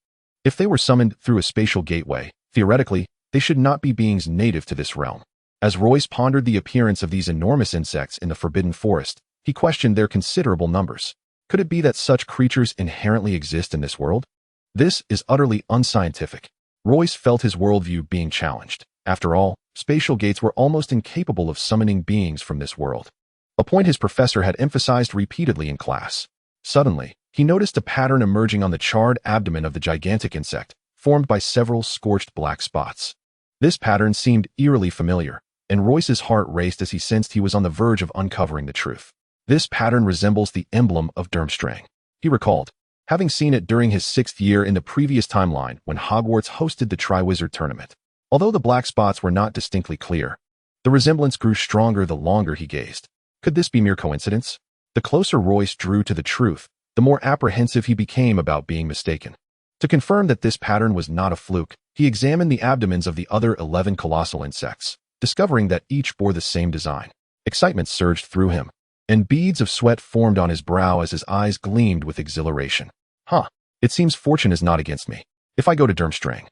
If they were summoned through a spatial gateway, theoretically, they should not be beings native to this realm. As Royce pondered the appearance of these enormous insects in the Forbidden Forest, he questioned their considerable numbers. Could it be that such creatures inherently exist in this world? This is utterly unscientific. Royce felt his worldview being challenged. After all, spatial gates were almost incapable of summoning beings from this world, a point his professor had emphasized repeatedly in class. Suddenly, he noticed a pattern emerging on the charred abdomen of the gigantic insect, formed by several scorched black spots. This pattern seemed eerily familiar, and Royce's heart raced as he sensed he was on the verge of uncovering the truth. This pattern resembles the emblem of Durmstrang, he recalled, having seen it during his 6th year in the previous timeline when Hogwarts hosted the Triwizard Tournament. Although the black spots were not distinctly clear, the resemblance grew stronger the longer he gazed. Could this be mere coincidence? The closer Royce drew to the truth, the more apprehensive he became about being mistaken. To confirm that this pattern was not a fluke, he examined the abdomens of the other 11 colossal insects, discovering that each bore the same design. Excitement surged through him, and beads of sweat formed on his brow as his eyes gleamed with exhilaration. It seems fortune is not against me. If I go to Durmstrang,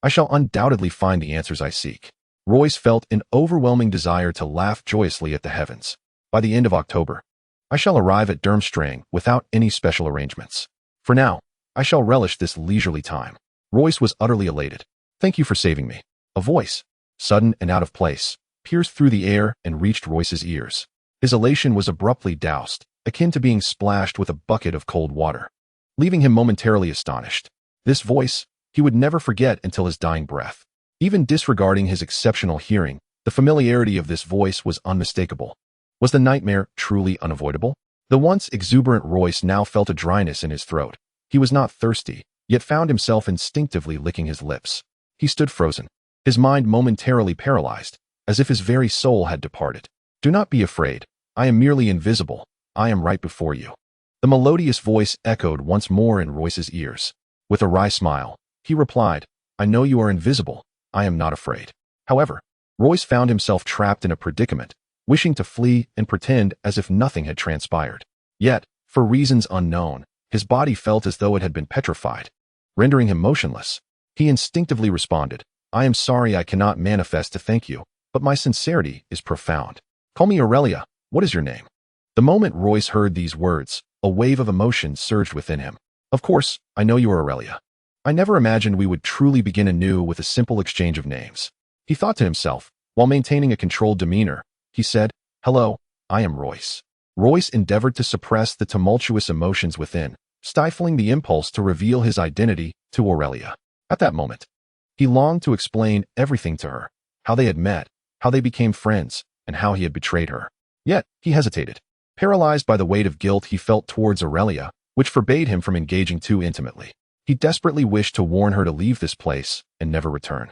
I shall undoubtedly find the answers I seek. Royce felt an overwhelming desire to laugh joyously at the heavens. By the end of October, I shall arrive at Durmstrang without any special arrangements. For now, I shall relish this leisurely time. Royce was utterly elated. Thank you for saving me. A voice, sudden and out of place, pierced through the air and reached Royce's ears. His elation was abruptly doused, akin to being splashed with a bucket of cold water, leaving him momentarily astonished. This voice, he would never forget until his dying breath. Even disregarding his exceptional hearing, the familiarity of this voice was unmistakable. Was the nightmare truly unavoidable? The once exuberant Royce now felt a dryness in his throat. He was not thirsty, yet found himself instinctively licking his lips. He stood frozen, his mind momentarily paralyzed, as if his very soul had departed. "Do not be afraid. I am merely invisible. I am right before you." The melodious voice echoed once more in Royce's ears. With a wry smile, he replied, "I know you are invisible. I am not afraid." However, Royce found himself trapped in a predicament, wishing to flee and pretend as if nothing had transpired. Yet, for reasons unknown, his body felt as though it had been petrified, rendering him motionless. He instinctively responded, "I am sorry I cannot manifest to thank you, but my sincerity is profound. Call me Aurelia. What is your name?" The moment Royce heard these words, a wave of emotion surged within him. "Of course, I know you are Aurelia. I never imagined we would truly begin anew with a simple exchange of names." He thought to himself, while maintaining a controlled demeanor. He said, "Hello, I am Royce." Royce endeavored to suppress the tumultuous emotions within, stifling the impulse to reveal his identity to Aurelia. At that moment, he longed to explain everything to her, how they had met, how they became friends, and how he had betrayed her. Yet, he hesitated, paralyzed by the weight of guilt he felt towards Aurelia, which forbade him from engaging too intimately. He desperately wished to warn her to leave this place and never return.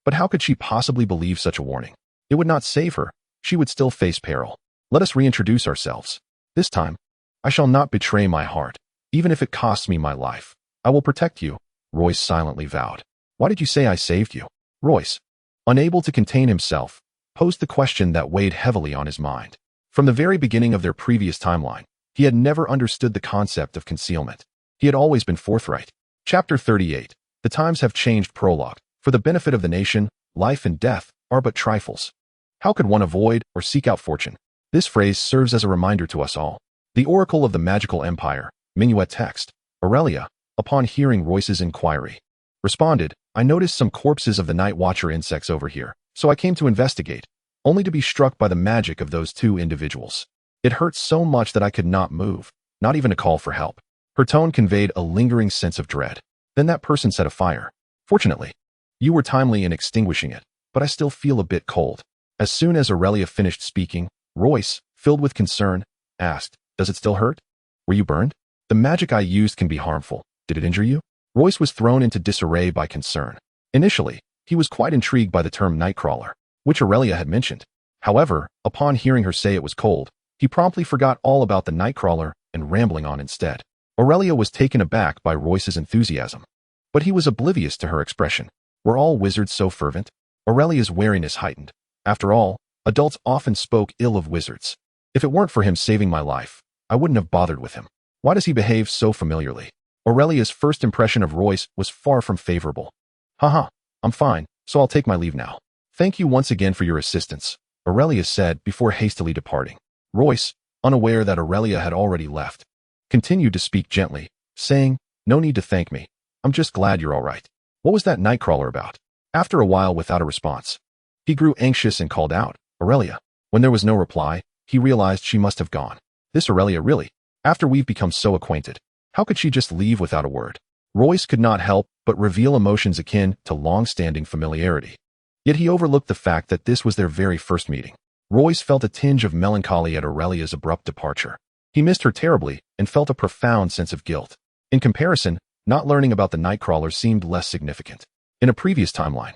But how could she possibly believe such a warning? It would not save her. She would still face peril. "Let us reintroduce ourselves. This time, I shall not betray my heart, even if it costs me my life. I will protect you," Royce silently vowed. "Why did you say I saved you?" Royce, unable to contain himself, posed the question that weighed heavily on his mind. From the very beginning of their previous timeline, he had never understood the concept of concealment. He had always been forthright. Chapter 38. The times have changed. Prologue. For the benefit of the nation, life and death are but trifles. How could one avoid or seek out fortune? This phrase serves as a reminder to us all. The Oracle of the Magical Empire, Minuet text. Aurelia, upon hearing Royce's inquiry, responded, "I noticed some corpses of the Night Watcher insects over here, so I came to investigate, only to be struck by the magic of those two individuals. It hurt so much that I could not move, not even to call for help." Her tone conveyed a lingering sense of dread. "Then that person set a fire. Fortunately, you were timely in extinguishing it, but I still feel a bit cold." As soon as Aurelia finished speaking, Royce, filled with concern, asked, "Does it still hurt? Were you burned? The magic I used can be harmful. Did it injure you?" Royce was thrown into disarray by concern. Initially, he was quite intrigued by the term Nightcrawler, which Aurelia had mentioned. However, upon hearing her say it was cold, he promptly forgot all about the Nightcrawler and rambling on instead. Aurelia was taken aback by Royce's enthusiasm, but he was oblivious to her expression. Were all wizards so fervent? Aurelia's wariness heightened. After all, adults often spoke ill of wizards. "If it weren't for him saving my life, I wouldn't have bothered with him. Why does he behave so familiarly?" Aurelia's first impression of Royce was far from favorable. "Haha, I'm fine, so I'll take my leave now. Thank you once again for your assistance," Aurelia said before hastily departing. Royce, unaware that Aurelia had already left, continued to speak gently, saying, "No need to thank me. I'm just glad you're all right. What was that Nightcrawler about?" After a while without a response, he grew anxious and called out, "Aurelia." When there was no reply, he realized she must have gone. This Aurelia really? After we've become so acquainted, how could she just leave without a word? Royce could not help but reveal emotions akin to long-standing familiarity. Yet he overlooked the fact that this was their very first meeting. Royce felt a tinge of melancholy at Aurelia's abrupt departure. He missed her terribly and felt a profound sense of guilt. In comparison, not learning about the Nightcrawler seemed less significant. In a previous timeline,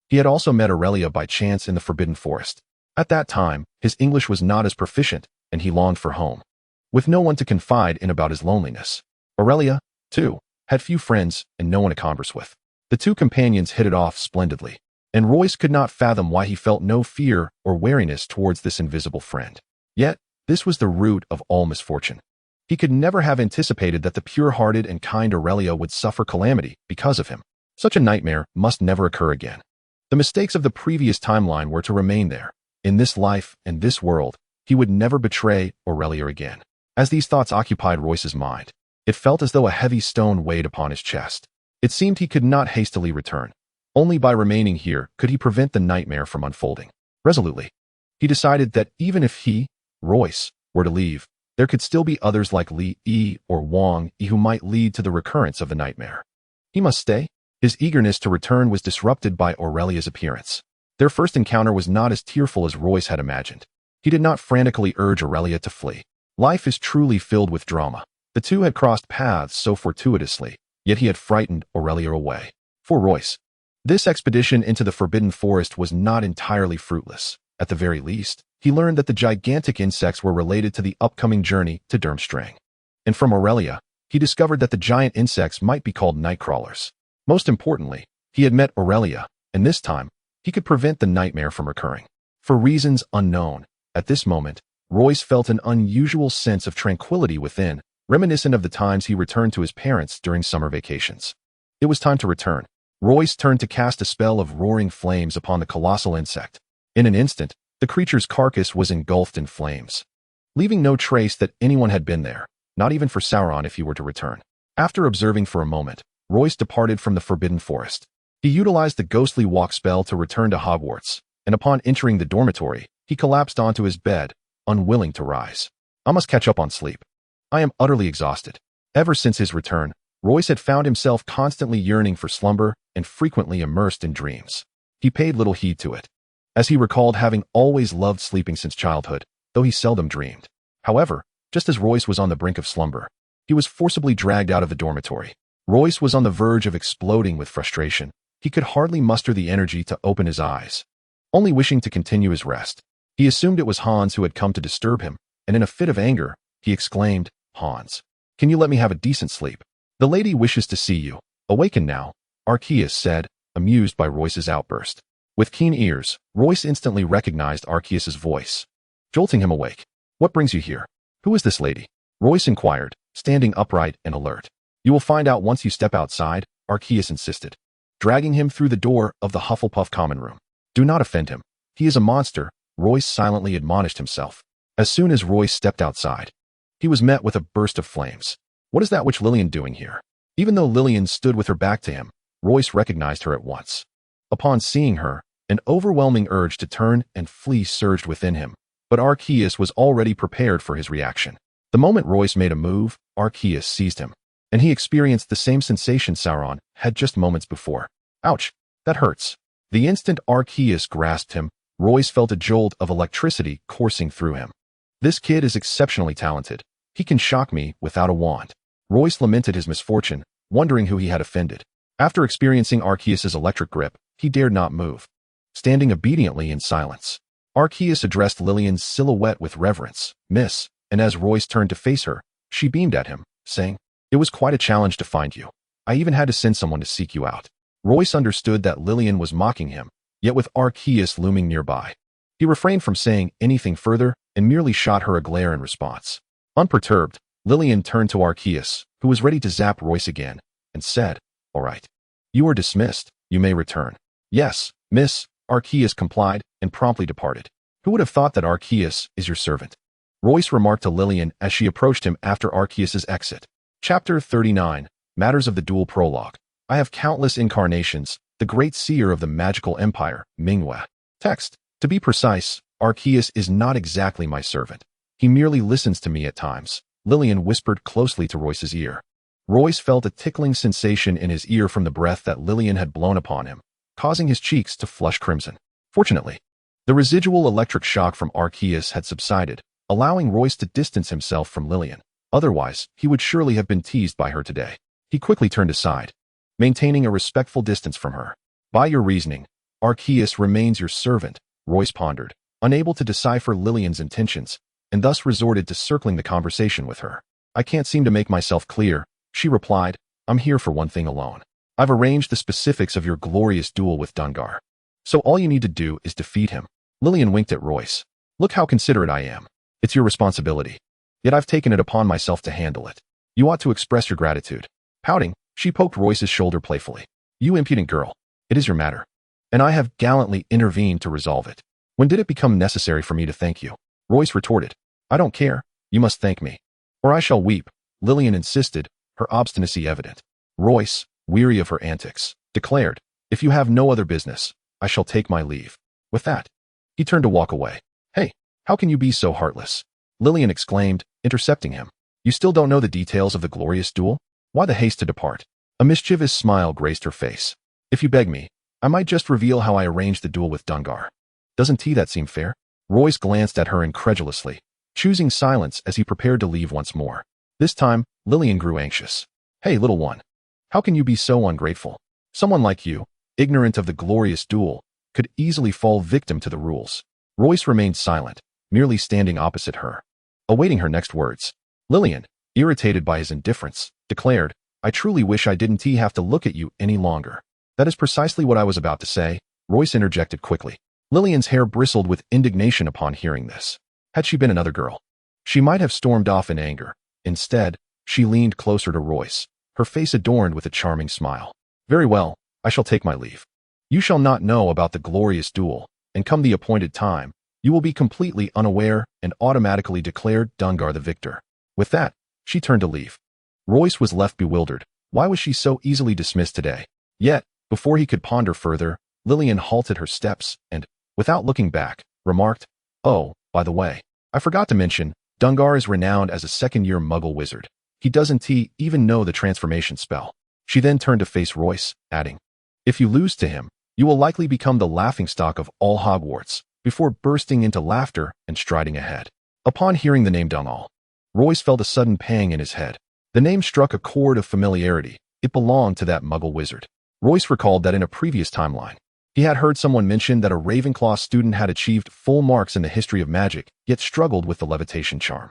he had also met Aurelia by chance in the Forbidden Forest. At that time, his English was not as proficient, and he longed for home, with no one to confide in about his loneliness. Aurelia, too, had few friends and no one to converse with. The two companions hit it off splendidly, and Royce could not fathom why he felt no fear or wariness towards this invisible friend. Yet, this was the root of all misfortune. He could never have anticipated that the pure-hearted and kind Aurelia would suffer calamity because of him. Such a nightmare must never occur again. The mistakes of the previous timeline were to remain there. In this life and this world, he would never betray Aurelia again. As these thoughts occupied Royce's mind, it felt as though a heavy stone weighed upon his chest. It seemed he could not hastily return. Only by remaining here could he prevent the nightmare from unfolding. Resolutely, he decided that even if he, Royce, were to leave, there could still be others like Li or Wang who might lead to the recurrence of the nightmare. He must stay. His eagerness to return was disrupted by Aurelia's appearance. Their first encounter was not as tearful as Royce had imagined. He did not frantically urge Aurelia to flee. Life is truly filled with drama. The two had crossed paths so fortuitously, yet he had frightened Aurelia away. For Royce, this expedition into the Forbidden Forest was not entirely fruitless. At the very least, he learned that the gigantic insects were related to the upcoming journey to Durmstrang. And from Aurelia, he discovered that the giant insects might be called nightcrawlers. Most importantly, he had met Aurelia, and this time, he could prevent the nightmare from recurring. For reasons unknown, at this moment, Royce felt an unusual sense of tranquility within, reminiscent of the times he returned to his parents during summer vacations. It was time to return. Royce turned to cast a spell of roaring flames upon the colossal insect. In an instant, the creature's carcass was engulfed in flames, leaving no trace that anyone had been there, not even for Sauron if he were to return. After observing for a moment, Royce departed from the Forbidden Forest. He utilized the ghostly walk spell to return to Hogwarts, and upon entering the dormitory, he collapsed onto his bed, unwilling to rise. I must catch up on sleep. I am utterly exhausted. Ever since his return, Royce had found himself constantly yearning for slumber and frequently immersed in dreams. He paid little heed to it, as he recalled having always loved sleeping since childhood, though he seldom dreamed. However, just as Royce was on the brink of slumber, he was forcibly dragged out of the dormitory. Royce was on the verge of exploding with frustration. He could hardly muster the energy to open his eyes, only wishing to continue his rest. He assumed it was Hans who had come to disturb him, and in a fit of anger, he exclaimed, "Hans, can you let me have a decent sleep? The lady wishes to see you. Awaken now," Arceus said, amused by Royce's outburst. With keen ears, Royce instantly recognized Arceus's voice, jolting him awake. "What brings you here? Who is this lady?" Royce inquired, standing upright and alert. "You will find out once you step outside," Arceus insisted, dragging him through the door of the Hufflepuff common room. "Do not offend him. He is a monster," Royce silently admonished himself. As soon as Royce stepped outside, he was met with a burst of flames. What is that witch Lillian doing here? Even though Lillian stood with her back to him, Royce recognized her at once. Upon seeing her, an overwhelming urge to turn and flee surged within him, but Arceus was already prepared for his reaction. The moment Royce made a move, Arceus seized him, and he experienced the same sensation Sauron had just moments before. "Ouch, that hurts." The instant Arceus grasped him, Royce felt a jolt of electricity coursing through him. "This kid is exceptionally talented. He can shock me without a wand." Royce lamented his misfortune, wondering who he had offended. After experiencing Arceus's electric grip, he dared not move, standing obediently in silence. Arceus addressed Lillian's silhouette with reverence, "Miss," and as Royce turned to face her, she beamed at him, saying, "It was quite a challenge to find you. I even had to send someone to seek you out." Royce understood that Lillian was mocking him, yet with Arceus looming nearby, he refrained from saying anything further and merely shot her a glare in response. Unperturbed, Lillian turned to Arceus, who was ready to zap Royce again, and said, "All right. You are dismissed. You may return." "Yes, miss," Arceus complied and promptly departed. "Who would have thought that Arceus is your servant?" Royce remarked to Lillian as she approached him after Arceus's exit. Chapter 39, Matters of the Duel Prologue. "I have countless incarnations, the great seer of the magical empire, Mingwe." Text. To be precise, Arceus is not exactly my servant. He merely listens to me at times, Lillian whispered closely to Royce's ear. Royce felt a tickling sensation in his ear from the breath that Lillian had blown upon him, causing his cheeks to flush crimson. Fortunately, the residual electric shock from Arceus had subsided, allowing Royce to distance himself from Lillian. Otherwise, he would surely have been teased by her today. He quickly turned aside, maintaining a respectful distance from her. "By your reasoning, Arceus remains your servant," Royce pondered, unable to decipher Lillian's intentions, and thus resorted to circling the conversation with her. "I can't seem to make myself clear," she replied. "I'm here for one thing alone. I've arranged the specifics of your glorious duel with Dungar. So all you need to do is defeat him." Lillian winked at Royce. "Look how considerate I am. It's your responsibility. Yet I've taken it upon myself to handle it. You ought to express your gratitude." Pouting, she poked Royce's shoulder playfully. "You impudent girl. It is your matter, and I have gallantly intervened to resolve it. When did it become necessary for me to thank you?" Royce retorted. "I don't care. You must thank me, or I shall weep," Lillian insisted, her obstinacy evident. Royce, weary of her antics, declared, "If you have no other business, I shall take my leave." With that, he turned to walk away. "Hey, how can you be so heartless?" Lillian exclaimed, intercepting him. "You still don't know the details of the glorious duel? Why the haste to depart?" A mischievous smile graced her face. "If you beg me, I might just reveal how I arranged the duel with Dungar. Doesn't that seem fair?" Royce glanced at her incredulously. choosing silence as he prepared to leave once more. This time, Lillian grew anxious. Hey, little one. How can you be so ungrateful? Someone like you, ignorant of the glorious duel, could easily fall victim to the rules. Royce remained silent, merely standing opposite her, awaiting her next words. Lillian, irritated by his indifference, declared, I truly wish I didn't have to look at you any longer. That is precisely what I was about to say, Royce interjected quickly. Lillian's hair bristled with indignation upon hearing this. Had she been another girl, she might have stormed off in anger. Instead, she leaned closer to Royce, her face adorned with a charming smile. Very well, I shall take my leave. You shall not know about the glorious duel, and come the appointed time, you will be completely unaware and automatically declared Dungar the victor. With that, she turned to leave. Royce was left bewildered. Why was she so easily dismissed today? Yet, before he could ponder further, Lillian halted her steps and, without looking back, remarked, Oh, by the way, I forgot to mention, Dungar is renowned as a second-year Muggle wizard. He doesn't even know the transformation spell. She then turned to face Royce, adding, If you lose to him, you will likely become the laughingstock of all Hogwarts, before bursting into laughter and striding ahead. Upon hearing the name Dungal, Royce felt a sudden pang in his head. The name struck a chord of familiarity. It belonged to that Muggle wizard. Royce recalled that in a previous timeline, he had heard someone mention that a Ravenclaw student had achieved full marks in the history of magic, yet struggled with the levitation charm.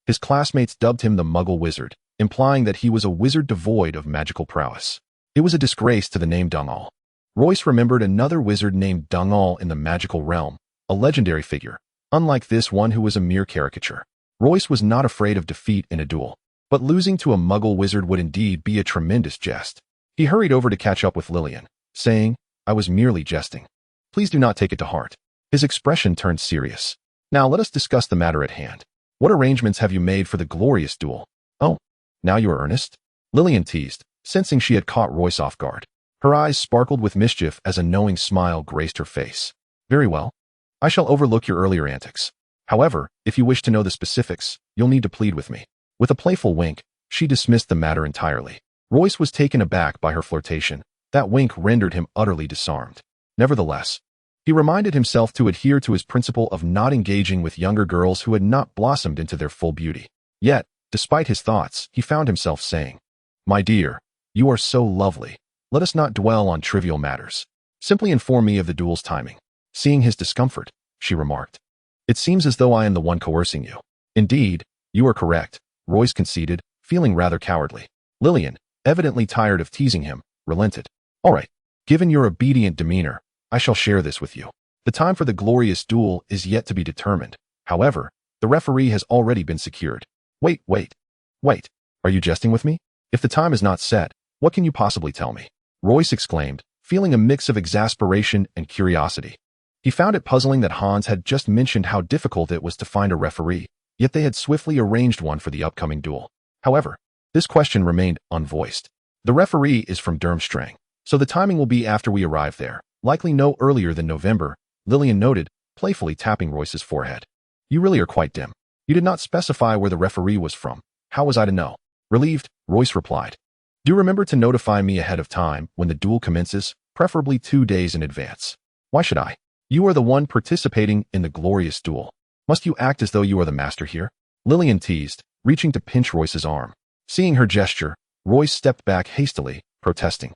His classmates dubbed him the Muggle Wizard, implying that he was a wizard devoid of magical prowess. It was a disgrace to the name Dungal. Royce remembered another wizard named Dungal in the magical realm, a legendary figure, unlike this one who was a mere caricature. Royce was not afraid of defeat in a duel, but losing to a Muggle wizard would indeed be a tremendous jest. He hurried over to catch up with Lillian, saying, I was merely jesting. Please do not take it to heart. His expression turned serious. Now let us discuss the matter at hand. What arrangements have you made for the glorious duel? Oh, now you are earnest? Lillian teased, sensing she had caught Royce off guard. Her eyes sparkled with mischief as a knowing smile graced her face. Very well. I shall overlook your earlier antics. However, if you wish to know the specifics, you'll need to plead with me. With a playful wink, she dismissed the matter entirely. Royce was taken aback by her flirtation. That wink rendered him utterly disarmed. Nevertheless, he reminded himself to adhere to his principle of not engaging with younger girls who had not blossomed into their full beauty. Yet, despite his thoughts, he found himself saying, My dear, you are so lovely. Let us not dwell on trivial matters. Simply inform me of the duel's timing. Seeing his discomfort, she remarked, It seems as though I am the one coercing you. Indeed, you are correct, Royce conceded, feeling rather cowardly. Lillian, evidently tired of teasing him, relented. All right, given your obedient demeanor, I shall share this with you. The time for the glorious duel is yet to be determined. However, the referee has already been secured. Wait. Are you jesting with me? If the time is not set, what can you possibly tell me? Royce exclaimed, feeling a mix of exasperation and curiosity. He found it puzzling that Hans had just mentioned how difficult it was to find a referee, yet they had swiftly arranged one for the upcoming duel. However, this question remained unvoiced. The referee is from Durmstrang, so the timing will be after we arrive there, likely no earlier than November, Lillian noted, playfully tapping Royce's forehead. You really are quite dim. You did not specify where the referee was from. How was I to know? Relieved, Royce replied. Do remember to notify me ahead of time when the duel commences, preferably 2 days in advance. Why should I? You are the one participating in the glorious duel. Must you act as though you are the master here? Lillian teased, reaching to pinch Royce's arm. Seeing her gesture, Royce stepped back hastily, protesting.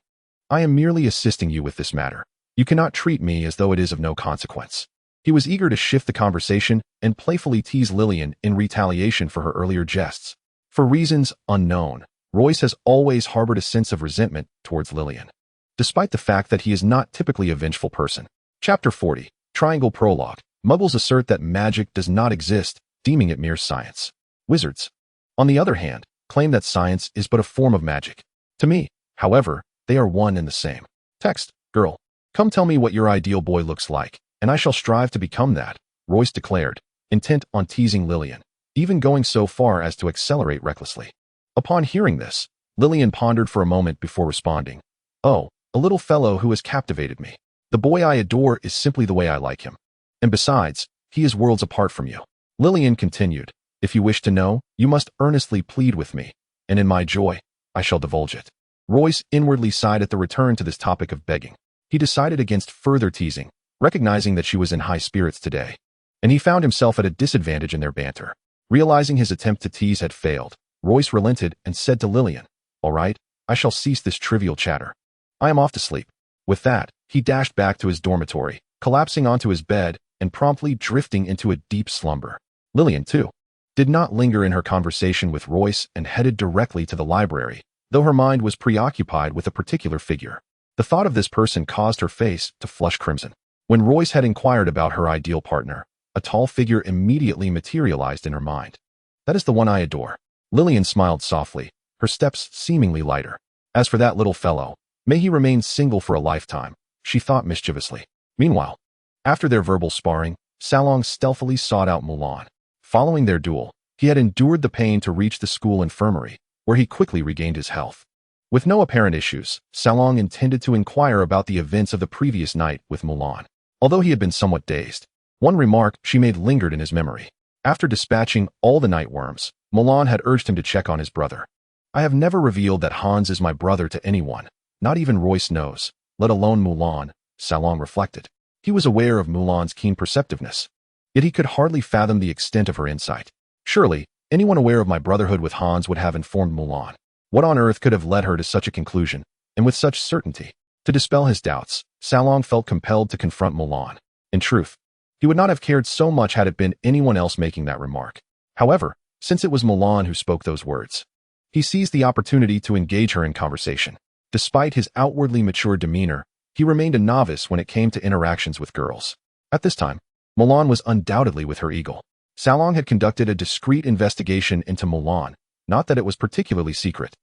I am merely assisting you with this matter. You cannot treat me as though it is of no consequence. He was eager to shift the conversation and playfully tease Lillian in retaliation for her earlier jests. For reasons unknown, Royce has always harbored a sense of resentment towards Lillian, despite the fact that he is not typically a vengeful person. Chapter 40, Triangle Prologue. Muggles assert that magic does not exist, deeming it mere science. Wizards, on the other hand, claim that science is but a form of magic. To me, however, they are one and the same. Text, girl, come tell me what your ideal boy looks like, and I shall strive to become that, Royce declared, intent on teasing Lillian, even going so far as to accelerate recklessly. Upon hearing this, Lillian pondered for a moment before responding. Oh, a little fellow who has captivated me. The boy I adore is simply the way I like him. And besides, he is worlds apart from you. Lillian continued, If you wish to know, you must earnestly plead with me, and in my joy, I shall divulge it. Royce inwardly sighed at the return to this topic of begging. He decided against further teasing, recognizing that she was in high spirits today, and he found himself at a disadvantage in their banter. Realizing his attempt to tease had failed, Royce relented and said to Lillian, "All right, I shall cease this trivial chatter. I am off to sleep." With that, he dashed back to his dormitory, collapsing onto his bed and promptly drifting into a deep slumber. Lillian, too, did not linger in her conversation with Royce and headed directly to the library, though her mind was preoccupied with a particular figure. The thought of this person caused her face to flush crimson. When Royce had inquired about her ideal partner, a tall figure immediately materialized in her mind. "That is the one I adore." Lillian smiled softly, her steps seemingly lighter. "As for that little fellow, may he remain single for a lifetime," she thought mischievously. Meanwhile, after their verbal sparring, Salong stealthily sought out Mulan. Following their duel, he had endured the pain to reach the school infirmary, where he quickly regained his health. With no apparent issues, Salong intended to inquire about the events of the previous night with Mulan. Although he had been somewhat dazed, one remark she made lingered in his memory. After dispatching all the night worms, Mulan had urged him to check on his brother. "I have never revealed that Hans is my brother to anyone, not even Royce knows, let alone Mulan," Salong reflected. He was aware of Mulan's keen perceptiveness, yet he could hardly fathom the extent of her insight. Surely, anyone aware of my brotherhood with Hans would have informed Mulan. What on earth could have led her to such a conclusion, and with such certainty? To dispel his doubts, Salong felt compelled to confront Mulan. In truth, he would not have cared so much had it been anyone else making that remark. However, since it was Mulan who spoke those words, he seized the opportunity to engage her in conversation. Despite his outwardly mature demeanor, he remained a novice when it came to interactions with girls. At this time, Mulan was undoubtedly with her eagle. Salong had conducted a discreet investigation into Mulan, not that it was particularly secret,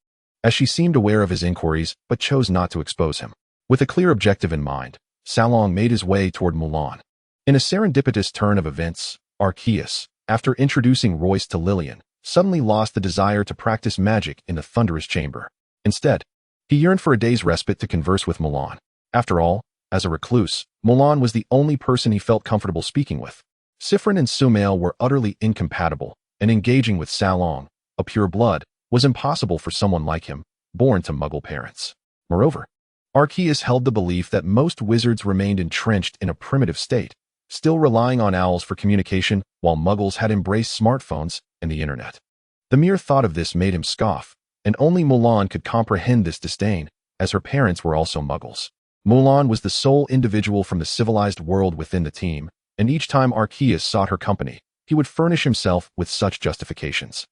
as she seemed aware of his inquiries but chose not to expose him. With a clear objective in mind, Salong made his way toward Mulan. In a serendipitous turn of events, Arceus, after introducing Royce to Lillian, suddenly lost the desire to practice magic in the thunderous chamber. Instead, he yearned for a day's respite to converse with Mulan. After all, as a recluse, Mulan was the only person he felt comfortable speaking with. Siffrin and Sumail were utterly incompatible, and engaging with Salong, a pure blood, was impossible for someone like him, born to Muggle parents. Moreover, Arceus held the belief that most wizards remained entrenched in a primitive state, still relying on owls for communication while Muggles had embraced smartphones and the internet. The mere thought of this made him scoff, and only Mulan could comprehend this disdain, as her parents were also Muggles. Mulan was the sole individual from the civilized world within the team, and each time Arceus sought her company, he would furnish himself with such justifications.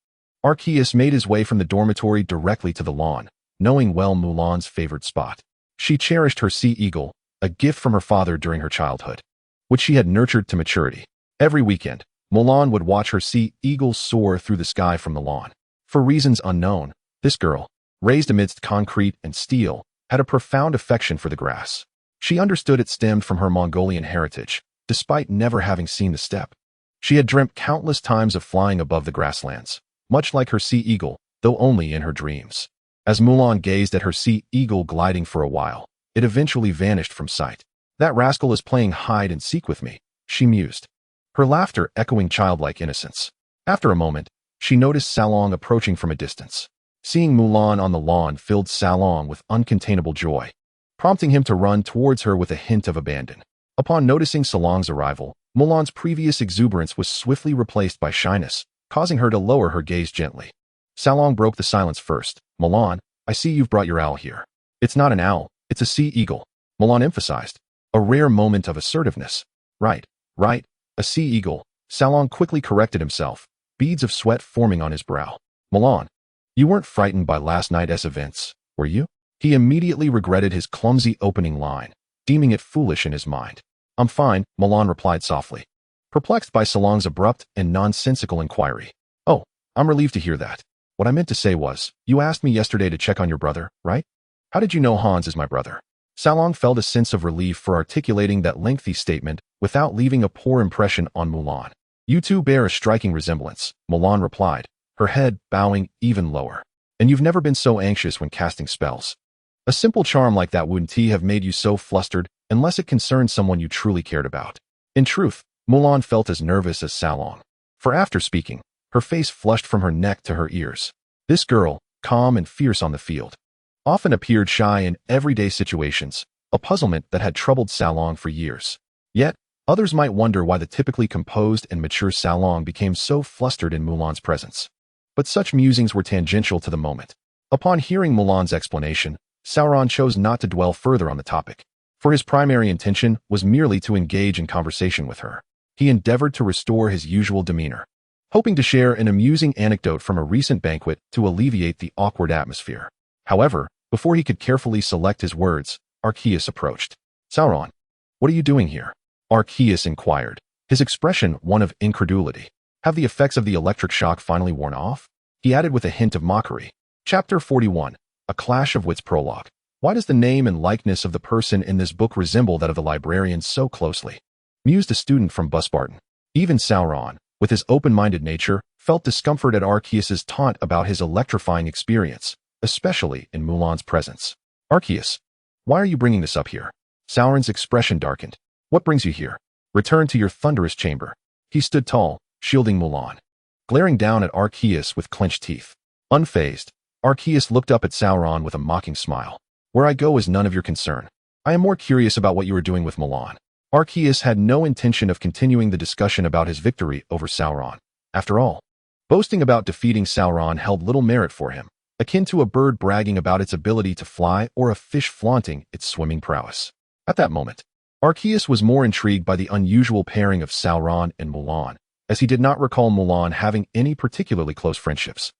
Arceus made his way from the dormitory directly to the lawn, knowing well Mulan's favored spot. She cherished her sea eagle, a gift from her father during her childhood, which she had nurtured to maturity. Every weekend, Mulan would watch her sea eagle soar through the sky from the lawn. For reasons unknown, this girl, raised amidst concrete and steel, had a profound affection for the grass. She understood it stemmed from her Mongolian heritage, despite never having seen the steppe. She had dreamt countless times of flying above the grasslands, much like her sea eagle, though only in her dreams. As Mulan gazed at her sea eagle gliding for a while, it eventually vanished from sight. "That rascal is playing hide and seek with me," she mused, her laughter echoing childlike innocence. After a moment, she noticed Salong approaching from a distance. Seeing Mulan on the lawn filled Salong with uncontainable joy, prompting him to run towards her with a hint of abandon. Upon noticing Salong's arrival, Mulan's previous exuberance was swiftly replaced by shyness, causing her to lower her gaze gently. Salong broke the silence first. "Mulan, I see you've brought your owl here." "It's not an owl, it's a sea eagle," Mulan emphasized, a rare moment of assertiveness. Right, a sea eagle," Salong quickly corrected himself, beads of sweat forming on his brow. "Mulan, you weren't frightened by last night's events, were you?" He immediately regretted his clumsy opening line, deeming it foolish in his mind. "I'm fine," Mulan replied softly, perplexed by Salong's abrupt and nonsensical inquiry. "Oh, I'm relieved to hear that. What I meant to say was, you asked me yesterday to check on your brother, right? How did you know Hans is my brother?" Salong felt a sense of relief for articulating that lengthy statement without leaving a poor impression on Mulan. "You two bear a striking resemblance," Mulan replied, her head bowing even lower. "And you've never been so anxious when casting spells. A simple charm like that wouldn't have made you so flustered unless it concerned someone you truly cared about." In truth, Mulan felt as nervous as Salong, for after speaking, her face flushed from her neck to her ears. This girl, calm and fierce on the field, often appeared shy in everyday situations, a puzzlement that had troubled Salong for years. Yet, Others might wonder why the typically composed and mature Saolong became so flustered in Mulan's presence. But such musings were tangential to the moment. Upon hearing Mulan's explanation, Sauron chose not to dwell further on the topic, for his primary intention was merely to engage in conversation with her. He endeavored to restore his usual demeanor, hoping to share an amusing anecdote from a recent banquet to alleviate the awkward atmosphere. However, before he could carefully select his words, Arceus approached. "Sauron, what are you doing here?" Arceus inquired, his expression one of incredulity. "Have the effects of the electric shock finally worn off?" He added with a hint of mockery. Chapter 41, A Clash of Wits Prologue. Why does the name and likeness of the person in this book resemble that of the librarian so closely? Mused a student from Busbarton. Even Sauron, with his open-minded nature, felt discomfort at Arceus's taunt about his electrifying experience, especially in Mulan's presence. "Arceus, why are you bringing this up here?" Sauron's expression darkened. "What brings you here? Return to your thunderous chamber." He stood tall, shielding Mulan, glaring down at Arceus with clenched teeth. Unfazed, Arceus looked up at Sauron with a mocking smile. "Where I go is none of your concern. I am more curious about what you are doing with Mulan." Arceus had no intention of continuing the discussion about his victory over Sauron. After all, boasting about defeating Sauron held little merit for him, akin to a bird bragging about its ability to fly or a fish flaunting its swimming prowess. At that moment, Arceus was more intrigued by the unusual pairing of Sauron and Mulan, as he did not recall Mulan having any particularly close friendships.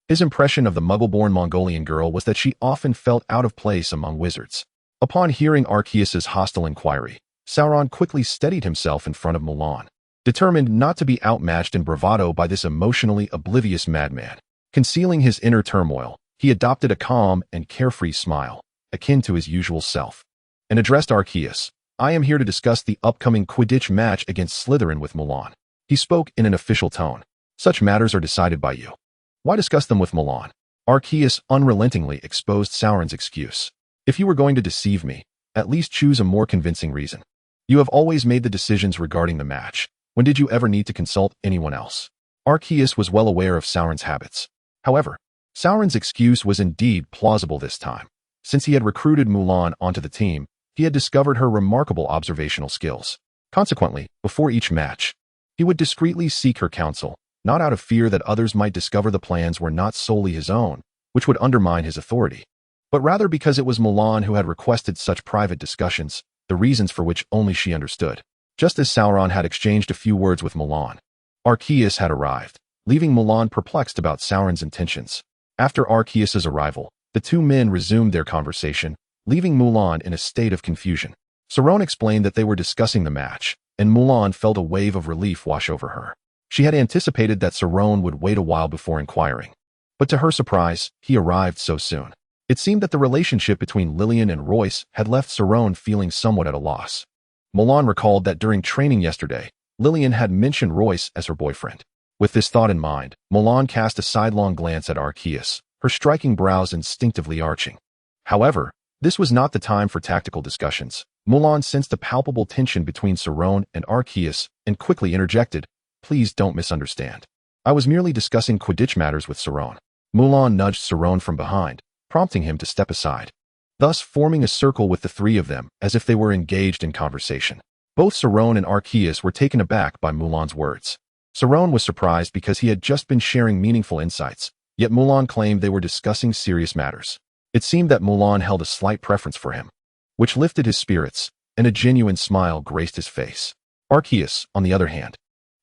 His impression of the Muggle-born Mongolian girl was that she often felt out of place among wizards. Upon hearing Arceus's hostile inquiry, Sauron quickly steadied himself in front of Mulan, determined not to be outmatched in bravado by this emotionally oblivious madman. Concealing his inner turmoil, he adopted a calm and carefree smile, akin to his usual self, and addressed Arceus. "I am here to discuss the upcoming Quidditch match against Slytherin with Mulan." He spoke in an official tone. "Such matters are decided by you. Why discuss them with Mulan?" Arceus unrelentingly exposed Sauron's excuse. "If you were going to deceive me, at least choose a more convincing reason. You have always made the decisions regarding the match. When did you ever need to consult anyone else?" Arceus was well aware of Sauron's habits. However, Sauron's excuse was indeed plausible this time. Since he had recruited Mulan onto the team, he had discovered her remarkable observational skills. Consequently, before each match, he would discreetly seek her counsel, not out of fear that others might discover the plans were not solely his own, which would undermine his authority, but rather because it was Mulan who had requested such private discussions, the reasons for which only she understood. Just as Sauron had exchanged a few words with Mulan, Arceus had arrived, leaving Mulan perplexed about Sauron's intentions. After Arceus's arrival, the two men resumed their conversation, leaving Mulan in a state of confusion. Sauron explained that they were discussing the match, and Mulan felt a wave of relief wash over her. She had anticipated that Sauron would wait a while before inquiring, but to her surprise, he arrived so soon. It seemed that the relationship between Lillian and Royce had left Sauron feeling somewhat at a loss. Mulan recalled that during training yesterday, Lillian had mentioned Royce as her boyfriend. With this thought in mind, Mulan cast a sidelong glance at Arceus, her striking brows instinctively arching. However, this was not the time for tactical discussions. Mulan sensed a palpable tension between Sauron and Arceus and quickly interjected, "Please don't misunderstand. I was merely discussing Quidditch matters with Sauron." Mulan nudged Sauron from behind, prompting him to step aside, thus forming a circle with the three of them as if they were engaged in conversation. Both Sauron and Arceus were taken aback by Mulan's words. Sauron was surprised because he had just been sharing meaningful insights, yet Mulan claimed they were discussing serious matters. It seemed that Mulan held a slight preference for him, which lifted his spirits, and a genuine smile graced his face. Arceus, on the other hand,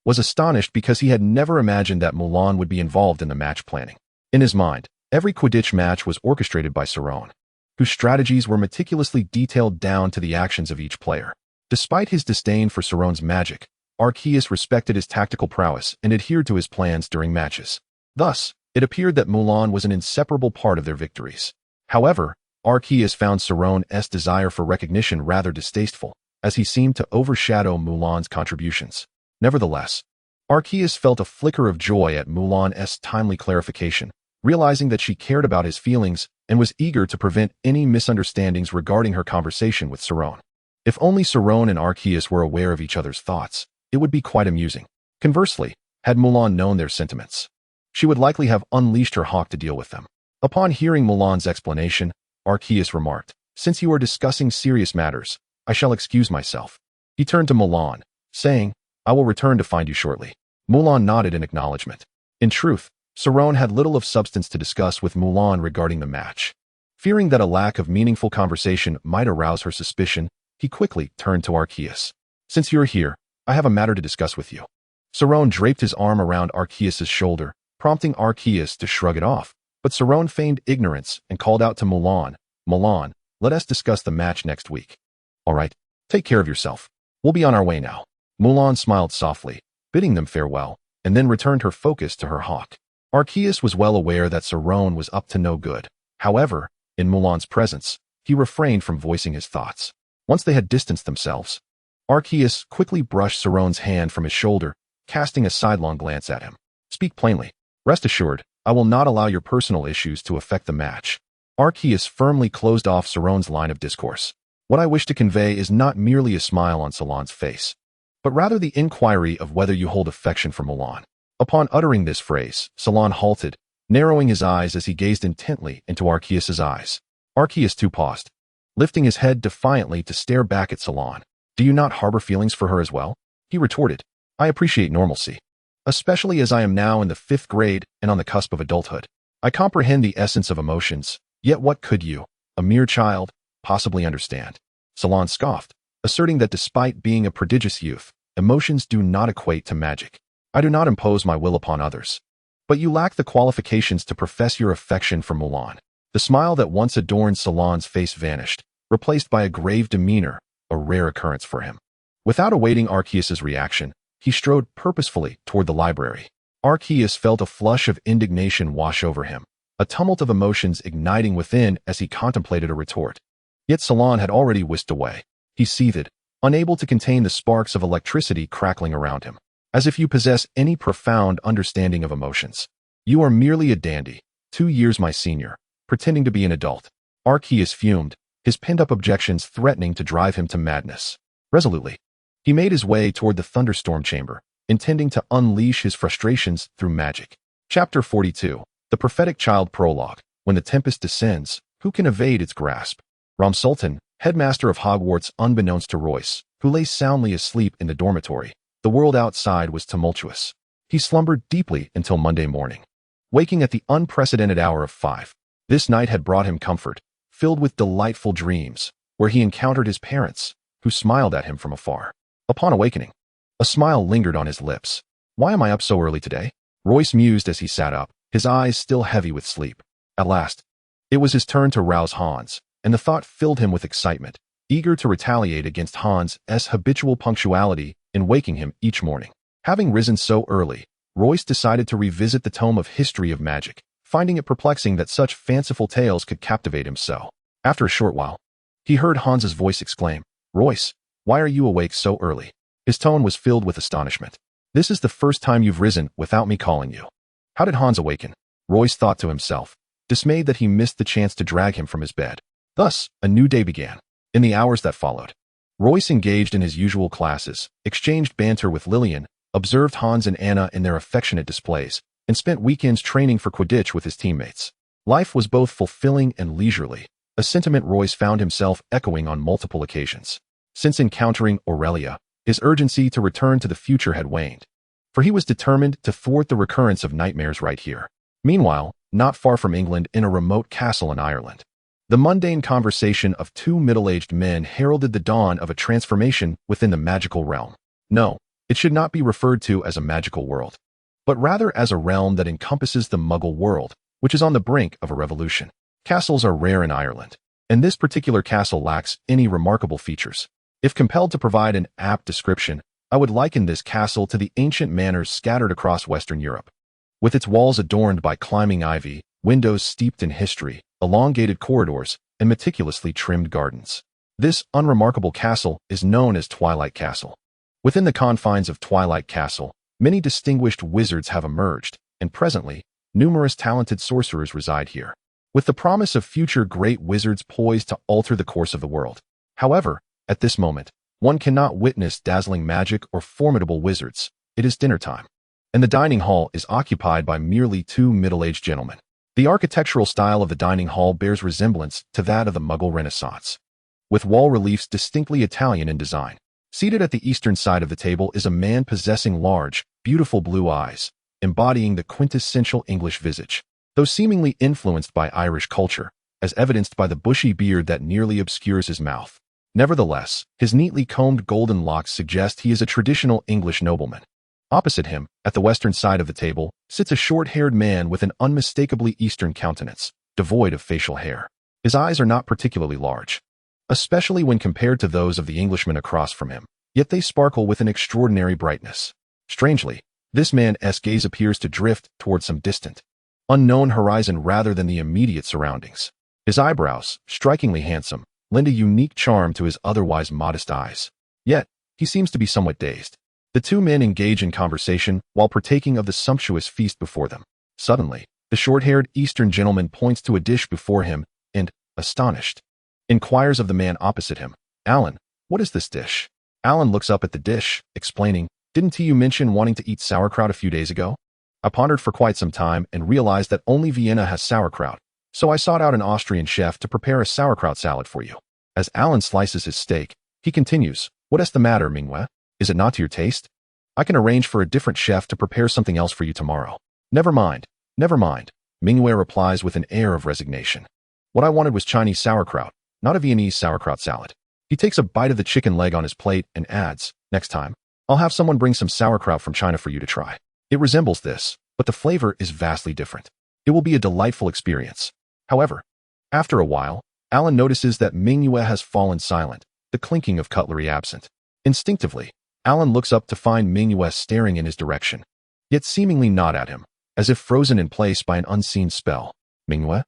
was astonished because he had never imagined that Mulan would be involved in the match planning. In his mind, every Quidditch match was orchestrated by Sauron, whose strategies were meticulously detailed down to the actions of each player. Despite his disdain for Sauron's magic, Arceus respected his tactical prowess and adhered to his plans during matches. Thus, it appeared that Mulan was an inseparable part of their victories. However, Arceus found Sauron's desire for recognition rather distasteful, as he seemed to overshadow Mulan's contributions. Nevertheless, Arceus felt a flicker of joy at Mulan's timely clarification, realizing that she cared about his feelings and was eager to prevent any misunderstandings regarding her conversation with Sauron. If only Sauron and Arceus were aware of each other's thoughts, it would be quite amusing. Conversely, had Mulan known their sentiments, she would likely have unleashed her hawk to deal with them. Upon hearing Mulan's explanation, Arceus remarked, "Since you are discussing serious matters, I shall excuse myself." He turned to Mulan, saying, "I will return to find you shortly." Mulan nodded in acknowledgement. In truth, Saron had little of substance to discuss with Mulan regarding the match. Fearing that a lack of meaningful conversation might arouse her suspicion, he quickly turned to Arceus. "Since you're here, I have a matter to discuss with you." Saron draped his arm around Arceus's shoulder, prompting Arceus to shrug it off, but Saron feigned ignorance and called out to Mulan, "Mulan, let us discuss the match next week." "All right, take care of yourself. We'll be on our way now." Mulan smiled softly, bidding them farewell, and then returned her focus to her hawk. Arceus was well aware that Saron was up to no good. However, in Mulan's presence, he refrained from voicing his thoughts. Once they had distanced themselves, Arceus quickly brushed Saron's hand from his shoulder, casting a sidelong glance at him. "Speak plainly. Rest assured, I will not allow your personal issues to affect the match." Arceus firmly closed off Saron's line of discourse. "What I wish to convey is not merely a smile on Salon's face, but rather the inquiry of whether you hold affection for Mulan." Upon uttering this phrase, Salon halted, narrowing his eyes as he gazed intently into Arceus's eyes. Arceus too paused, lifting his head defiantly to stare back at Salon. "Do you not harbor feelings for her as well?" He retorted. "I appreciate normalcy, especially as I am now in the 5th grade and on the cusp of adulthood. I comprehend the essence of emotions, yet what could you, a mere child, possibly understand?" Salon scoffed, asserting that despite being a prodigious youth, emotions do not equate to magic. "I do not impose my will upon others. But you lack the qualifications to profess your affection for Mulan." The smile that once adorned Salon's face vanished, replaced by a grave demeanor, a rare occurrence for him. Without awaiting Arceus's reaction, he strode purposefully toward the library. Arceus felt a flush of indignation wash over him, a tumult of emotions igniting within as he contemplated a retort. Yet Salon had already whisked away. He seethed, unable to contain the sparks of electricity crackling around him. "As if you possess any profound understanding of emotions. You are merely a dandy, 2 years my senior, pretending to be an adult." Arceus fumed, his pent-up objections threatening to drive him to madness. Resolutely, he made his way toward the thunderstorm chamber, intending to unleash his frustrations through magic. Chapter 42, The Prophetic Child Prologue. When the tempest descends, who can evade its grasp? Sultan, headmaster of Hogwarts unbeknownst to Royce, who lay soundly asleep in the dormitory. The world outside was tumultuous. He slumbered deeply until Monday morning, waking at the unprecedented hour of 5. This night had brought him comfort, filled with delightful dreams, where he encountered his parents, who smiled at him from afar. Upon awakening, a smile lingered on his lips. "Why am I up so early today?" Royce mused as he sat up, his eyes still heavy with sleep. At last, it was his turn to rouse Hans, and the thought filled him with excitement, eager to retaliate against Hans' habitual punctuality in waking him each morning. Having risen so early, Royce decided to revisit the tome of History of Magic, finding it perplexing that such fanciful tales could captivate him so. After a short while, he heard Hans's voice exclaim, "Royce, why are you awake so early?" His tone was filled with astonishment. "This is the first time you've risen without me calling you." How did Hans awaken? Royce thought to himself, dismayed that he missed the chance to drag him from his bed. Thus, a new day began. In the hours that followed, Royce engaged in his usual classes, exchanged banter with Lillian, observed Hans and Anna in their affectionate displays, and spent weekends training for Quidditch with his teammates. Life was both fulfilling and leisurely, a sentiment Royce found himself echoing on multiple occasions. Since encountering Aurelia, his urgency to return to the future had waned, for he was determined to thwart the recurrence of nightmares right here. Meanwhile, not far from England in a remote castle in Ireland, the mundane conversation of 2 middle-aged men heralded the dawn of a transformation within the magical realm. No, it should not be referred to as a magical world, but rather as a realm that encompasses the Muggle world, which is on the brink of a revolution. Castles are rare in Ireland, and this particular castle lacks any remarkable features. If compelled to provide an apt description, I would liken this castle to the ancient manors scattered across Western Europe. With its walls adorned by climbing ivy, windows steeped in history, elongated corridors, and meticulously trimmed gardens. This unremarkable castle is known as Twilight Castle. Within the confines of Twilight Castle, many distinguished wizards have emerged, and presently, numerous talented sorcerers reside here, with the promise of future great wizards poised to alter the course of the world. However, at this moment, one cannot witness dazzling magic or formidable wizards. It is dinner time, and the dining hall is occupied by merely 2 middle-aged gentlemen. The architectural style of the dining hall bears resemblance to that of the Muggle Renaissance, with wall reliefs distinctly Italian in design. Seated at the eastern side of the table is a man possessing large, beautiful blue eyes, embodying the quintessential English visage, though seemingly influenced by Irish culture, as evidenced by the bushy beard that nearly obscures his mouth. Nevertheless, his neatly combed golden locks suggest he is a traditional English nobleman. Opposite him, at the western side of the table, sits a short-haired man with an unmistakably Eastern countenance, devoid of facial hair. His eyes are not particularly large, especially when compared to those of the Englishman across from him, yet they sparkle with an extraordinary brightness. Strangely, this man's gaze appears to drift toward some distant, unknown horizon rather than the immediate surroundings. His eyebrows, strikingly handsome, lend a unique charm to his otherwise modest eyes. Yet, he seems to be somewhat dazed. The two men engage in conversation while partaking of the sumptuous feast before them. Suddenly, the short-haired Eastern gentleman points to a dish before him and, astonished, inquires of the man opposite him, "Alan, what is this dish?" Alan looks up at the dish, explaining, "Didn't you mention wanting to eat sauerkraut a few days ago?" I pondered for quite some time and realized that only Vienna has sauerkraut, so I sought out an Austrian chef to prepare a sauerkraut salad for you. As Alan slices his steak, he continues, "What is the matter, Mingwe? Is it not to your taste? I can arrange for a different chef to prepare something else for you tomorrow." Never mind, Mingwe replies with an air of resignation. "What I wanted was Chinese sauerkraut, not a Viennese sauerkraut salad." He takes a bite of the chicken leg on his plate and adds, "Next time, I'll have someone bring some sauerkraut from China for you to try. It resembles this, but the flavor is vastly different. It will be a delightful experience." However, after a while, Alan notices that Mingwe has fallen silent, the clinking of cutlery absent. Instinctively, Alan looks up to find Mingwe staring in his direction, yet seemingly not at him, as if frozen in place by an unseen spell. Mingwe,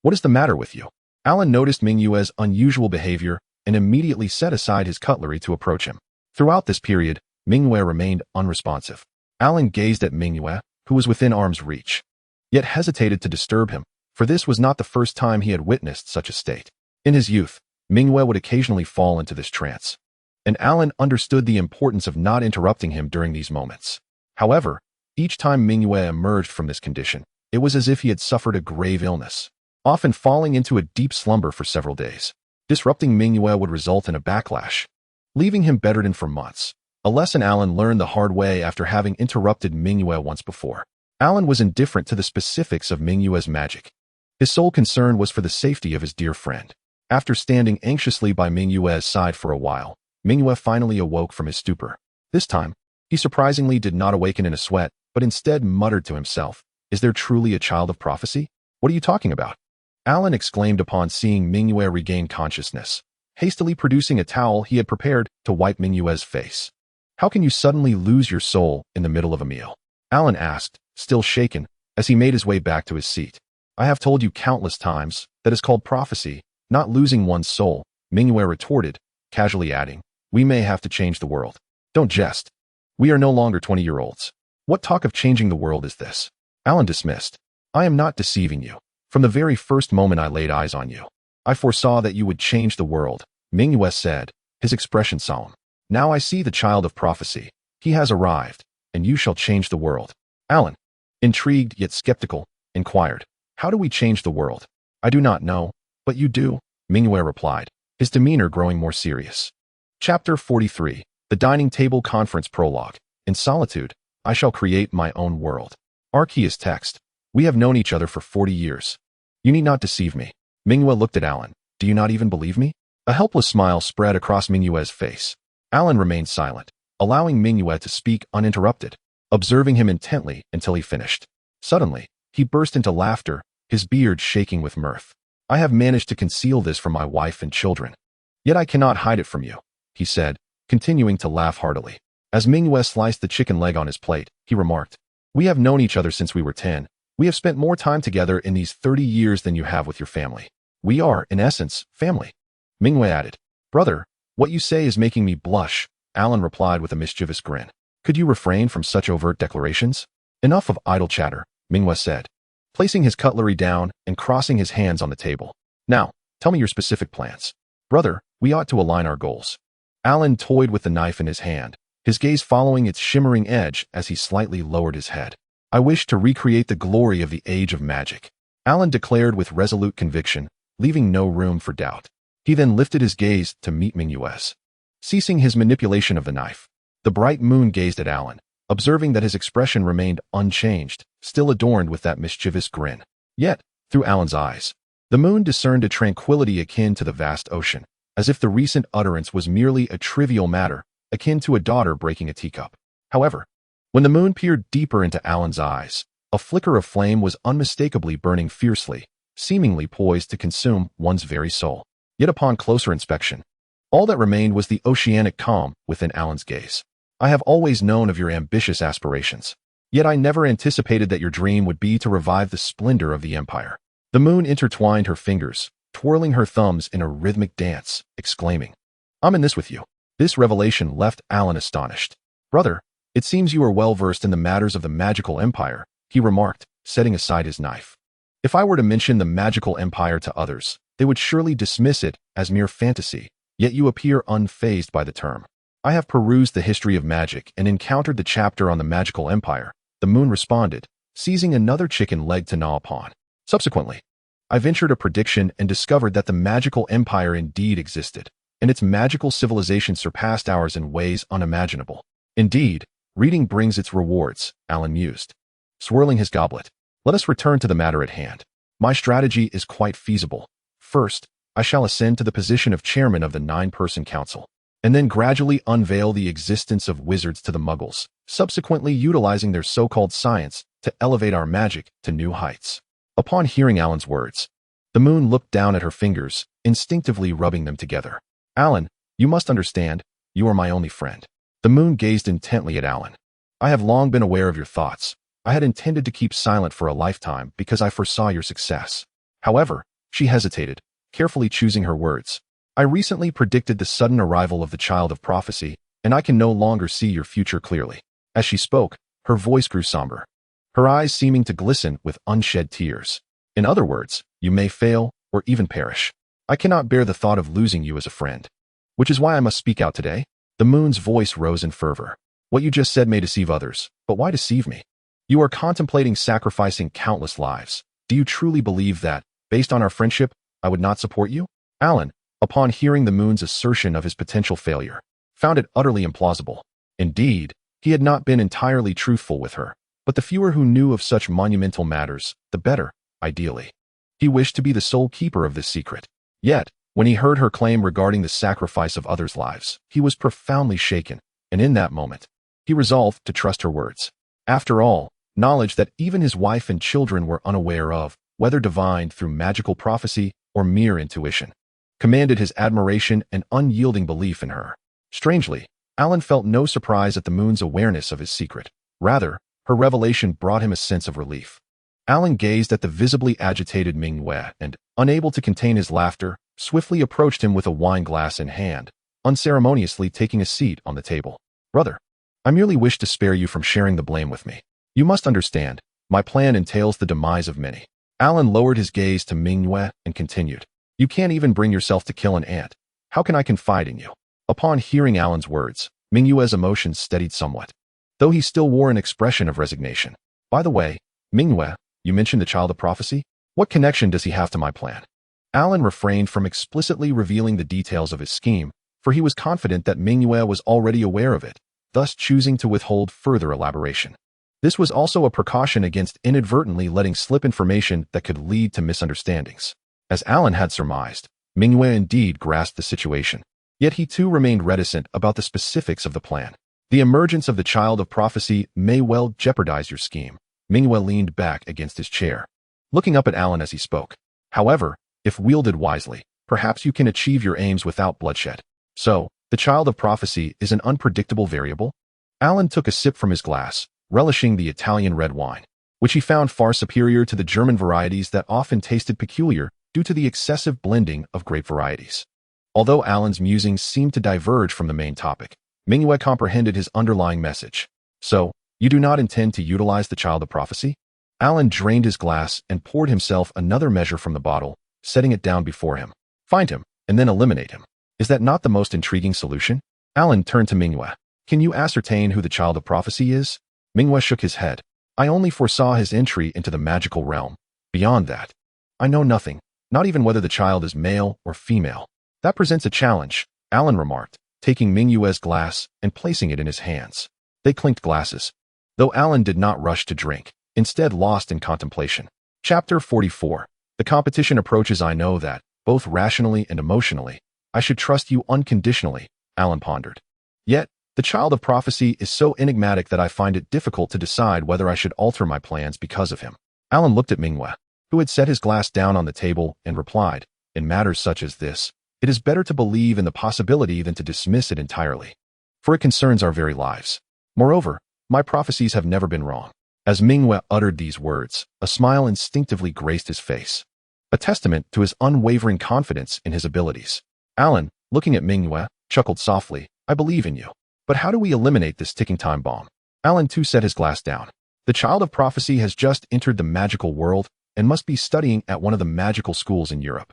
what is the matter with you?" Alan noticed Mingwe's unusual behavior and immediately set aside his cutlery to approach him. Throughout this period, Mingwe remained unresponsive. Alan gazed at Mingwe, who was within arm's reach, yet hesitated to disturb him, for this was not the first time he had witnessed such a state. In his youth, Mingwe would occasionally fall into this trance, and Alan understood the importance of not interrupting him during these moments. However, each time Mingwe emerged from this condition, it was as if he had suffered a grave illness, often falling into a deep slumber for several days. Disrupting Mingwe would result in a backlash, leaving him bedridden for months, a lesson Alan learned the hard way after having interrupted Mingwe once before. Alan was indifferent to the specifics of Mingwe's magic. His sole concern was for the safety of his dear friend. After standing anxiously by Mingwe's side for a while, Mingwe finally awoke from his stupor. This time, he surprisingly did not awaken in a sweat, but instead muttered to himself, "Is there truly a child of prophecy? What are you talking about?" Alan exclaimed upon seeing Mingwe regain consciousness, hastily producing a towel he had prepared to wipe Mingwe's face. "How can you suddenly lose your soul in the middle of a meal?" Alan asked, still shaken, as he made his way back to his seat. "I have told you countless times that is called prophecy, not losing one's soul," Mingwe retorted, casually adding, "We may have to change the world. Don't jest. We are no longer 20-year-olds. What talk of changing the world is this?" Alan dismissed. "I am not deceiving you. From the very first moment I laid eyes on you, I foresaw that you would change the world," Mingwe said, his expression solemn. "Now I see the child of prophecy. He has arrived, and you shall change the world." Alan, intrigued yet skeptical, inquired, "How do we change the world?" "I do not know, but you do," Mingwe replied, his demeanor growing more serious. Chapter 43, The Dining Table Conference Prologue. In solitude, I shall create my own world. Arceus text. We have known each other for 40 years. You need not deceive me. Mingwe looked at Alan. Do you not even believe me? A helpless smile spread across Mingwe's face. Alan remained silent, allowing Mingwe to speak uninterrupted, observing him intently until he finished. Suddenly, he burst into laughter, his beard shaking with mirth. "I have managed to conceal this from my wife and children. Yet I cannot hide it from you," he said, continuing to laugh heartily. As Mingwe sliced the chicken leg on his plate, he remarked, "We have known each other since we were 10. We have spent more time together in these 30 years than you have with your family. We are, in essence, family." Mingwe added, "Brother, what you say is making me blush," Alan replied with a mischievous grin. "Could you refrain from such overt declarations?" "Enough of idle chatter," Mingwe said, placing his cutlery down and crossing his hands on the table. "Now, tell me your specific plans." "Brother, we ought to align our goals." Alan toyed with the knife in his hand, his gaze following its shimmering edge as he slightly lowered his head. "I wish to recreate the glory of the age of magic," Alan declared with resolute conviction, leaving no room for doubt. He then lifted his gaze to meet Mingwe's. ceasing his manipulation of the knife. The bright moon gazed at Alan, observing that his expression remained unchanged, still adorned with that mischievous grin. Yet, through Alan's eyes, the moon discerned a tranquility akin to the vast ocean, as if the recent utterance was merely a trivial matter, akin to a daughter breaking a teacup. However, when the moon peered deeper into Alan's eyes, a flicker of flame was unmistakably burning fiercely, seemingly poised to consume one's very soul. Yet upon closer inspection, all that remained was the oceanic calm within Alan's gaze. I have always known of your ambitious aspirations, yet I never anticipated that your dream would be to revive the splendor of the Empire. The moon intertwined her fingers, twirling her thumbs in a rhythmic dance, exclaiming, "I'm in this with you." This revelation left Alan astonished. "Brother, it seems you are well versed in the matters of the magical empire," he remarked, setting aside his knife. "If I were to mention the magical empire to others, they would surely dismiss it as mere fantasy, yet you appear unfazed by the term." "I have perused the history of magic and encountered the chapter on the magical empire," the moon responded, seizing another chicken leg to gnaw upon. "Subsequently, I ventured a prediction and discovered that the magical empire indeed existed, and its magical civilization surpassed ours in ways unimaginable. Indeed, reading brings its rewards," Alan mused, swirling his goblet. "Let us return to the matter at hand. My strategy is quite feasible. First, I shall ascend to the position of chairman of the 9-person council, and then gradually unveil the existence of wizards to the muggles, subsequently utilizing their so-called science to elevate our magic to new heights." Upon hearing Alan's words, the moon looked down at her fingers, instinctively rubbing them together. "Alan, you must understand, you are my only friend." The moon gazed intently at Alan. "I have long been aware of your thoughts. I had intended to keep silent for a lifetime because I foresaw your success. However," she hesitated, carefully choosing her words, "I recently predicted the sudden arrival of the child of prophecy, and I can no longer see your future clearly." As she spoke, her voice grew somber, her eyes seeming to glisten with unshed tears. "In other words, you may fail, or even perish. I cannot bear the thought of losing you as a friend, which is why I must speak out today." The moon's voice rose in fervor. "What you just said may deceive others, but why deceive me? You are contemplating sacrificing countless lives. Do you truly believe that, based on our friendship, I would not support you?" Alan, upon hearing the moon's assertion of his potential failure, found it utterly implausible. Indeed, he had not been entirely truthful with her, but the fewer who knew of such monumental matters, the better, ideally. He wished to be the sole keeper of this secret. Yet, when he heard her claim regarding the sacrifice of others' lives, he was profoundly shaken, and in that moment, he resolved to trust her words. After all, knowledge that even his wife and children were unaware of, whether divined through magical prophecy or mere intuition, commanded his admiration and unyielding belief in her. Strangely, Alan felt no surprise at the moon's awareness of his secret. Rather, her revelation brought him a sense of relief. Alan gazed at the visibly agitated Mingyue and, unable to contain his laughter, swiftly approached him with a wine glass in hand, unceremoniously taking a seat on the table. "Brother, I merely wish to spare you from sharing the blame with me. You must understand, my plan entails the demise of many." Alan lowered his gaze to Mingyue and continued, "You can't even bring yourself to kill an ant. How can I confide in you?" Upon hearing Alan's words, Mingyue's emotions steadied somewhat, though he still wore an expression of resignation. "By the way, Mingyue, you mentioned the child of prophecy? What connection does he have to my plan?" Alan refrained from explicitly revealing the details of his scheme, for he was confident that Mingyue was already aware of it, thus choosing to withhold further elaboration. This was also a precaution against inadvertently letting slip information that could lead to misunderstandings. As Alan had surmised, Mingyue indeed grasped the situation, yet he too remained reticent about the specifics of the plan. "The emergence of the child of prophecy may well jeopardize your scheme." Mingyue leaned back against his chair, looking up at Alan as he spoke. "However, if wielded wisely, perhaps you can achieve your aims without bloodshed." "So, the child of prophecy is an unpredictable variable?" Alan took a sip from his glass, relishing the Italian red wine, which he found far superior to the German varieties that often tasted peculiar due to the excessive blending of grape varieties. Although Alan's musings seemed to diverge from the main topic, Mingyue comprehended his underlying message. "So, you do not intend to utilize the child of prophecy?" Alan drained his glass and poured himself another measure from the bottle, setting it down before him. "Find him, and then eliminate him. Is that not the most intriguing solution?" Alan turned to Mingyue. "Can you ascertain who the child of prophecy is?" Mingyue shook his head. "I only foresaw his entry into the magical realm. Beyond that, I know nothing, not even whether the child is male or female." "That presents a challenge," Alan remarked, taking Mingyue's glass and placing it in his hands. They clinked glasses, though Alan did not rush to drink, instead lost in contemplation. Chapter 44. The competition approaches. I know that, both rationally and emotionally, I should trust you unconditionally, Alan pondered. Yet, the child of prophecy is so enigmatic that I find it difficult to decide whether I should alter my plans because of him. Alan looked at Mingyue, who had set his glass down on the table, and replied, in matters such as this, it is better to believe in the possibility than to dismiss it entirely, for it concerns our very lives. Moreover, my prophecies have never been wrong. As Mingyue uttered these words, a smile instinctively graced his face, a testament to his unwavering confidence in his abilities. Alan, looking at Mingyue, chuckled softly, I believe in you. But how do we eliminate this ticking time bomb? Alan too set his glass down. The child of prophecy has just entered the magical world and must be studying at one of the magical schools in Europe.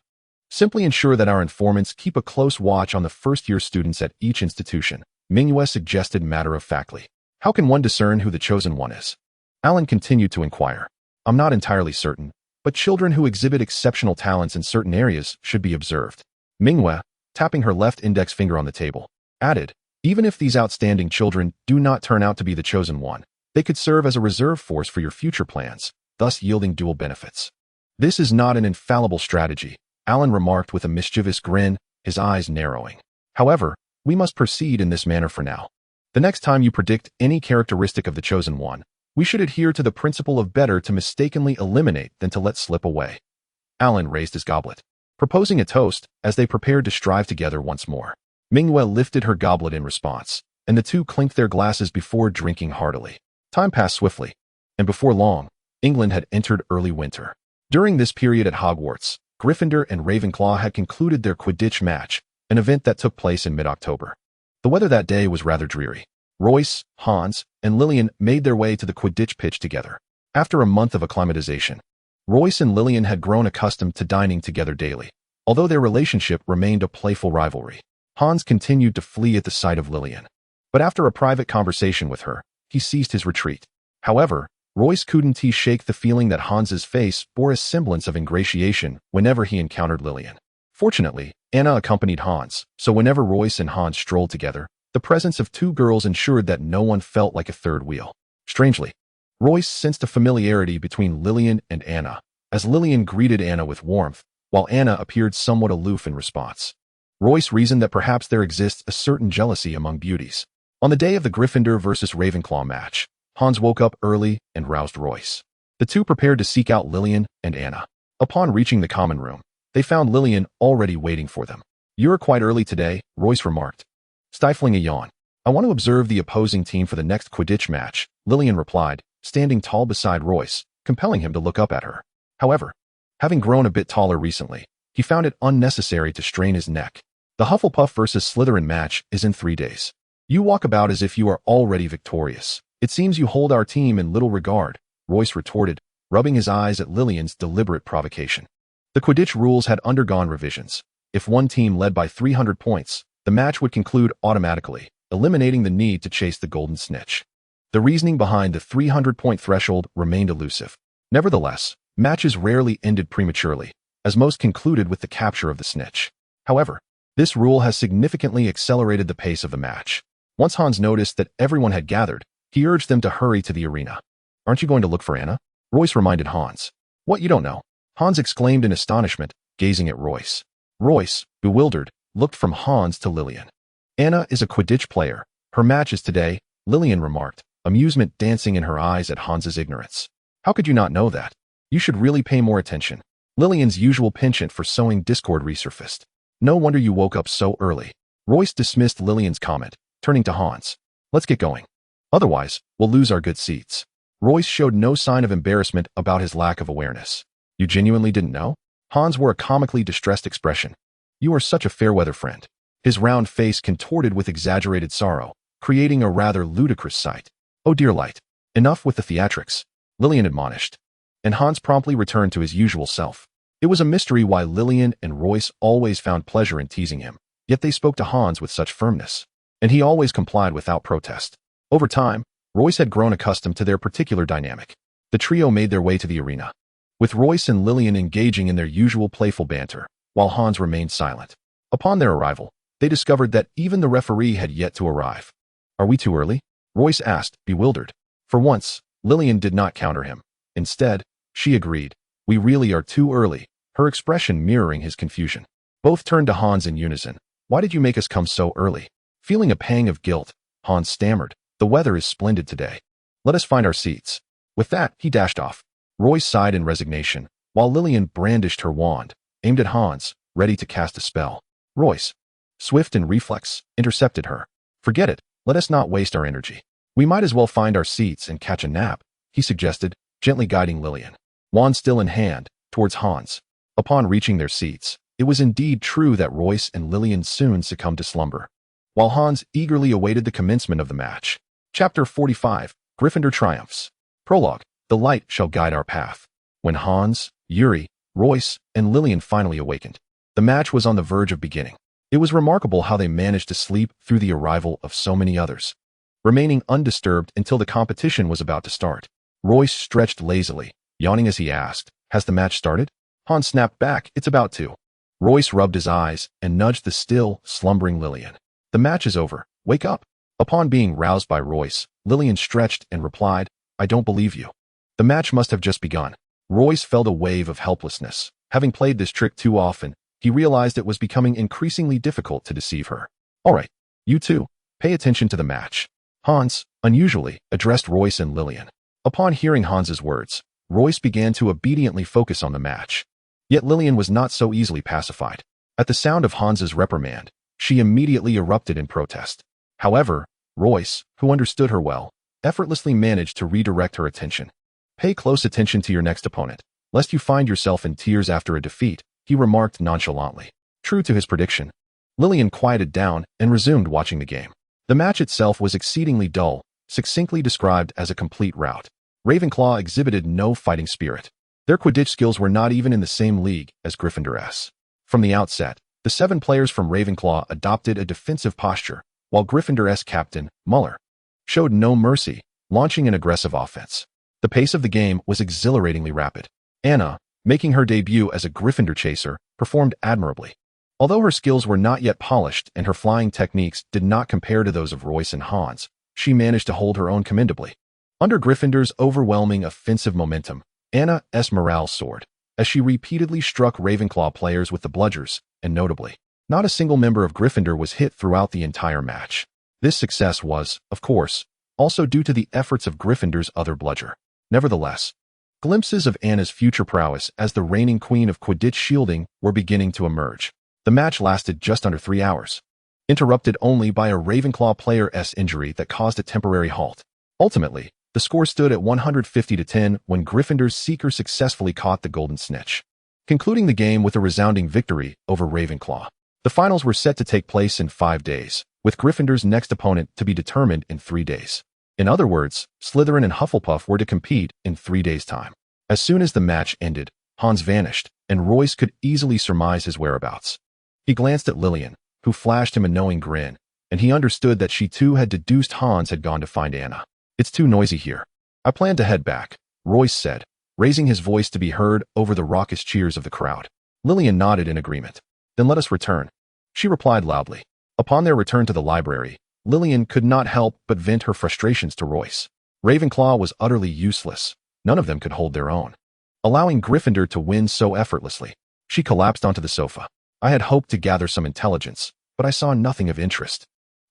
Simply ensure that our informants keep a close watch on the first-year students at each institution, Mingyue suggested matter-of-factly. How can one discern who the chosen one is? Alan continued to inquire. I'm not entirely certain, but children who exhibit exceptional talents in certain areas should be observed. Mingyue, tapping her left index finger on the table, added, even if these outstanding children do not turn out to be the chosen one, they could serve as a reserve force for your future plans, thus yielding dual benefits. This is not an infallible strategy, Alan remarked with a mischievous grin, his eyes narrowing. However, we must proceed in this manner for now. The next time you predict any characteristic of the chosen one, we should adhere to the principle of better to mistakenly eliminate than to let slip away. Alan raised his goblet, proposing a toast as they prepared to strive together once more. Mingyue lifted her goblet in response, and the two clinked their glasses before drinking heartily. Time passed swiftly, and before long, England had entered early winter. During this period at Hogwarts, Gryffindor and Ravenclaw had concluded their Quidditch match, an event that took place in mid-October. The weather that day was rather dreary. Royce, Hans, and Lillian made their way to the Quidditch pitch together. After a month of acclimatization, Royce and Lillian had grown accustomed to dining together daily, although their relationship remained a playful rivalry. Hans continued to flee at the sight of Lillian, but after a private conversation with her, he ceased his retreat. However, Royce couldn't shake the feeling that Hans's face bore a semblance of ingratiation whenever he encountered Lillian. Fortunately, Anna accompanied Hans, so whenever Royce and Hans strolled together, the presence of two girls ensured that no one felt like a third wheel. Strangely, Royce sensed a familiarity between Lillian and Anna, as Lillian greeted Anna with warmth, while Anna appeared somewhat aloof in response. Royce reasoned that perhaps there exists a certain jealousy among beauties. On the day of the Gryffindor versus Ravenclaw match, Hans woke up early and roused Royce. The two prepared to seek out Lillian and Anna. Upon reaching the common room, they found Lillian already waiting for them. You're quite early today, Royce remarked, stifling a yawn. I want to observe the opposing team for the next Quidditch match, Lillian replied, standing tall beside Royce, compelling him to look up at her. However, having grown a bit taller recently, he found it unnecessary to strain his neck. The Hufflepuff versus Slytherin match is in 3 days. You walk about as if you are already victorious. It seems you hold our team in little regard, Royce retorted, rubbing his eyes at Lillian's deliberate provocation. The Quidditch rules had undergone revisions. If one team led by 300 points, the match would conclude automatically, eliminating the need to chase the golden snitch. The reasoning behind the 300-point threshold remained elusive. Nevertheless, matches rarely ended prematurely, as most concluded with the capture of the snitch. However, this rule has significantly accelerated the pace of the match. Once Hans noticed that everyone had gathered, he urged them to hurry to the arena. Aren't you going to look for Anna? Royce reminded Hans. What, you don't know? Hans exclaimed in astonishment, gazing at Royce. Royce, bewildered, looked from Hans to Lillian. Anna is a Quidditch player. Her match is today, Lillian remarked, amusement dancing in her eyes at Hans's ignorance. How could you not know that? You should really pay more attention. Lillian's usual penchant for sowing discord resurfaced. No wonder you woke up so early. Royce dismissed Lillian's comment, turning to Hans. Let's get going. Otherwise, we'll lose our good seats. Royce showed no sign of embarrassment about his lack of awareness. You genuinely didn't know? Hans wore a comically distressed expression. You are such a fair-weather friend. His round face contorted with exaggerated sorrow, creating a rather ludicrous sight. Oh dear light. Enough with the theatrics, Lillian admonished. And Hans promptly returned to his usual self. It was a mystery why Lillian and Royce always found pleasure in teasing him, yet they spoke to Hans with such firmness, and he always complied without protest. Over time, Royce had grown accustomed to their particular dynamic. The trio made their way to the arena, with Royce and Lillian engaging in their usual playful banter, while Hans remained silent. Upon their arrival, they discovered that even the referee had yet to arrive. Are we too early? Royce asked, bewildered. For once, Lillian did not counter him. Instead, she agreed. We really are too early, her expression mirroring his confusion. Both turned to Hans in unison. Why did you make us come so early? Feeling a pang of guilt, Hans stammered. The weather is splendid today. Let us find our seats. With that, he dashed off. Royce sighed in resignation, while Lillian brandished her wand, aimed at Hans, ready to cast a spell. Royce, swift and reflex, intercepted her. Forget it, let us not waste our energy. We might as well find our seats and catch a nap, he suggested, gently guiding Lillian, wand still in hand, towards Hans. Upon reaching their seats, it was indeed true that Royce and Lillian soon succumbed to slumber, while Hans eagerly awaited the commencement of the match. Chapter 45, Gryffindor Triumphs. Prologue, the light shall guide our path. When Hans, Yuri, Royce, and Lillian finally awakened, the match was on the verge of beginning. It was remarkable how they managed to sleep through the arrival of so many others, remaining undisturbed until the competition was about to start. Royce stretched lazily, yawning as he asked, has the match started? Hans snapped back, it's about to. Royce rubbed his eyes and nudged the still, slumbering Lillian. The match is over, wake up. Upon being roused by Royce, Lillian stretched and replied, I don't believe you. The match must have just begun. Royce felt a wave of helplessness. Having played this trick too often, he realized it was becoming increasingly difficult to deceive her. All right, you two, pay attention to the match. Hans, unusually, addressed Royce and Lillian. Upon hearing Hans's words, Royce began to obediently focus on the match. Yet Lillian was not so easily pacified. At the sound of Hans's reprimand, she immediately erupted in protest. However, Royce, who understood her well, effortlessly managed to redirect her attention. Pay close attention to your next opponent, lest you find yourself in tears after a defeat, he remarked nonchalantly. True to his prediction, Lillian quieted down and resumed watching the game. The match itself was exceedingly dull, succinctly described as a complete rout. Ravenclaw exhibited no fighting spirit. Their Quidditch skills were not even in the same league as Gryffindor's. From the outset, the 7 players from Ravenclaw adopted a defensive posture, while Gryffindor's captain, Muller, showed no mercy, launching an aggressive offense. The pace of the game was exhilaratingly rapid. Anna, making her debut as a Gryffindor chaser, performed admirably. Although her skills were not yet polished and her flying techniques did not compare to those of Royce and Hans, she managed to hold her own commendably. Under Gryffindor's overwhelming offensive momentum, Anna's morale soared, as she repeatedly struck Ravenclaw players with the bludgers, and notably, not a single member of Gryffindor was hit throughout the entire match. This success was, of course, also due to the efforts of Gryffindor's other bludger. Nevertheless, glimpses of Anna's future prowess as the reigning queen of Quidditch shielding were beginning to emerge. The match lasted just under 3 hours, interrupted only by a Ravenclaw player's injury that caused a temporary halt. Ultimately, the score stood at 150-10 when Gryffindor's Seeker successfully caught the Golden Snitch, concluding the game with a resounding victory over Ravenclaw. The finals were set to take place in 5 days, with Gryffindor's next opponent to be determined in 3 days. In other words, Slytherin and Hufflepuff were to compete in 3 days' time. As soon as the match ended, Hans vanished, and Royce could easily surmise his whereabouts. He glanced at Lillian, who flashed him a knowing grin, and he understood that she too had deduced Hans had gone to find Anna. It's too noisy here. I plan to head back, Royce said, raising his voice to be heard over the raucous cheers of the crowd. Lillian nodded in agreement. Then let us return, she replied loudly. Upon their return to the library, Lillian could not help but vent her frustrations to Royce. Ravenclaw was utterly useless. None of them could hold their own, allowing Gryffindor to win so effortlessly. She collapsed onto the sofa. I had hoped to gather some intelligence, but I saw nothing of interest.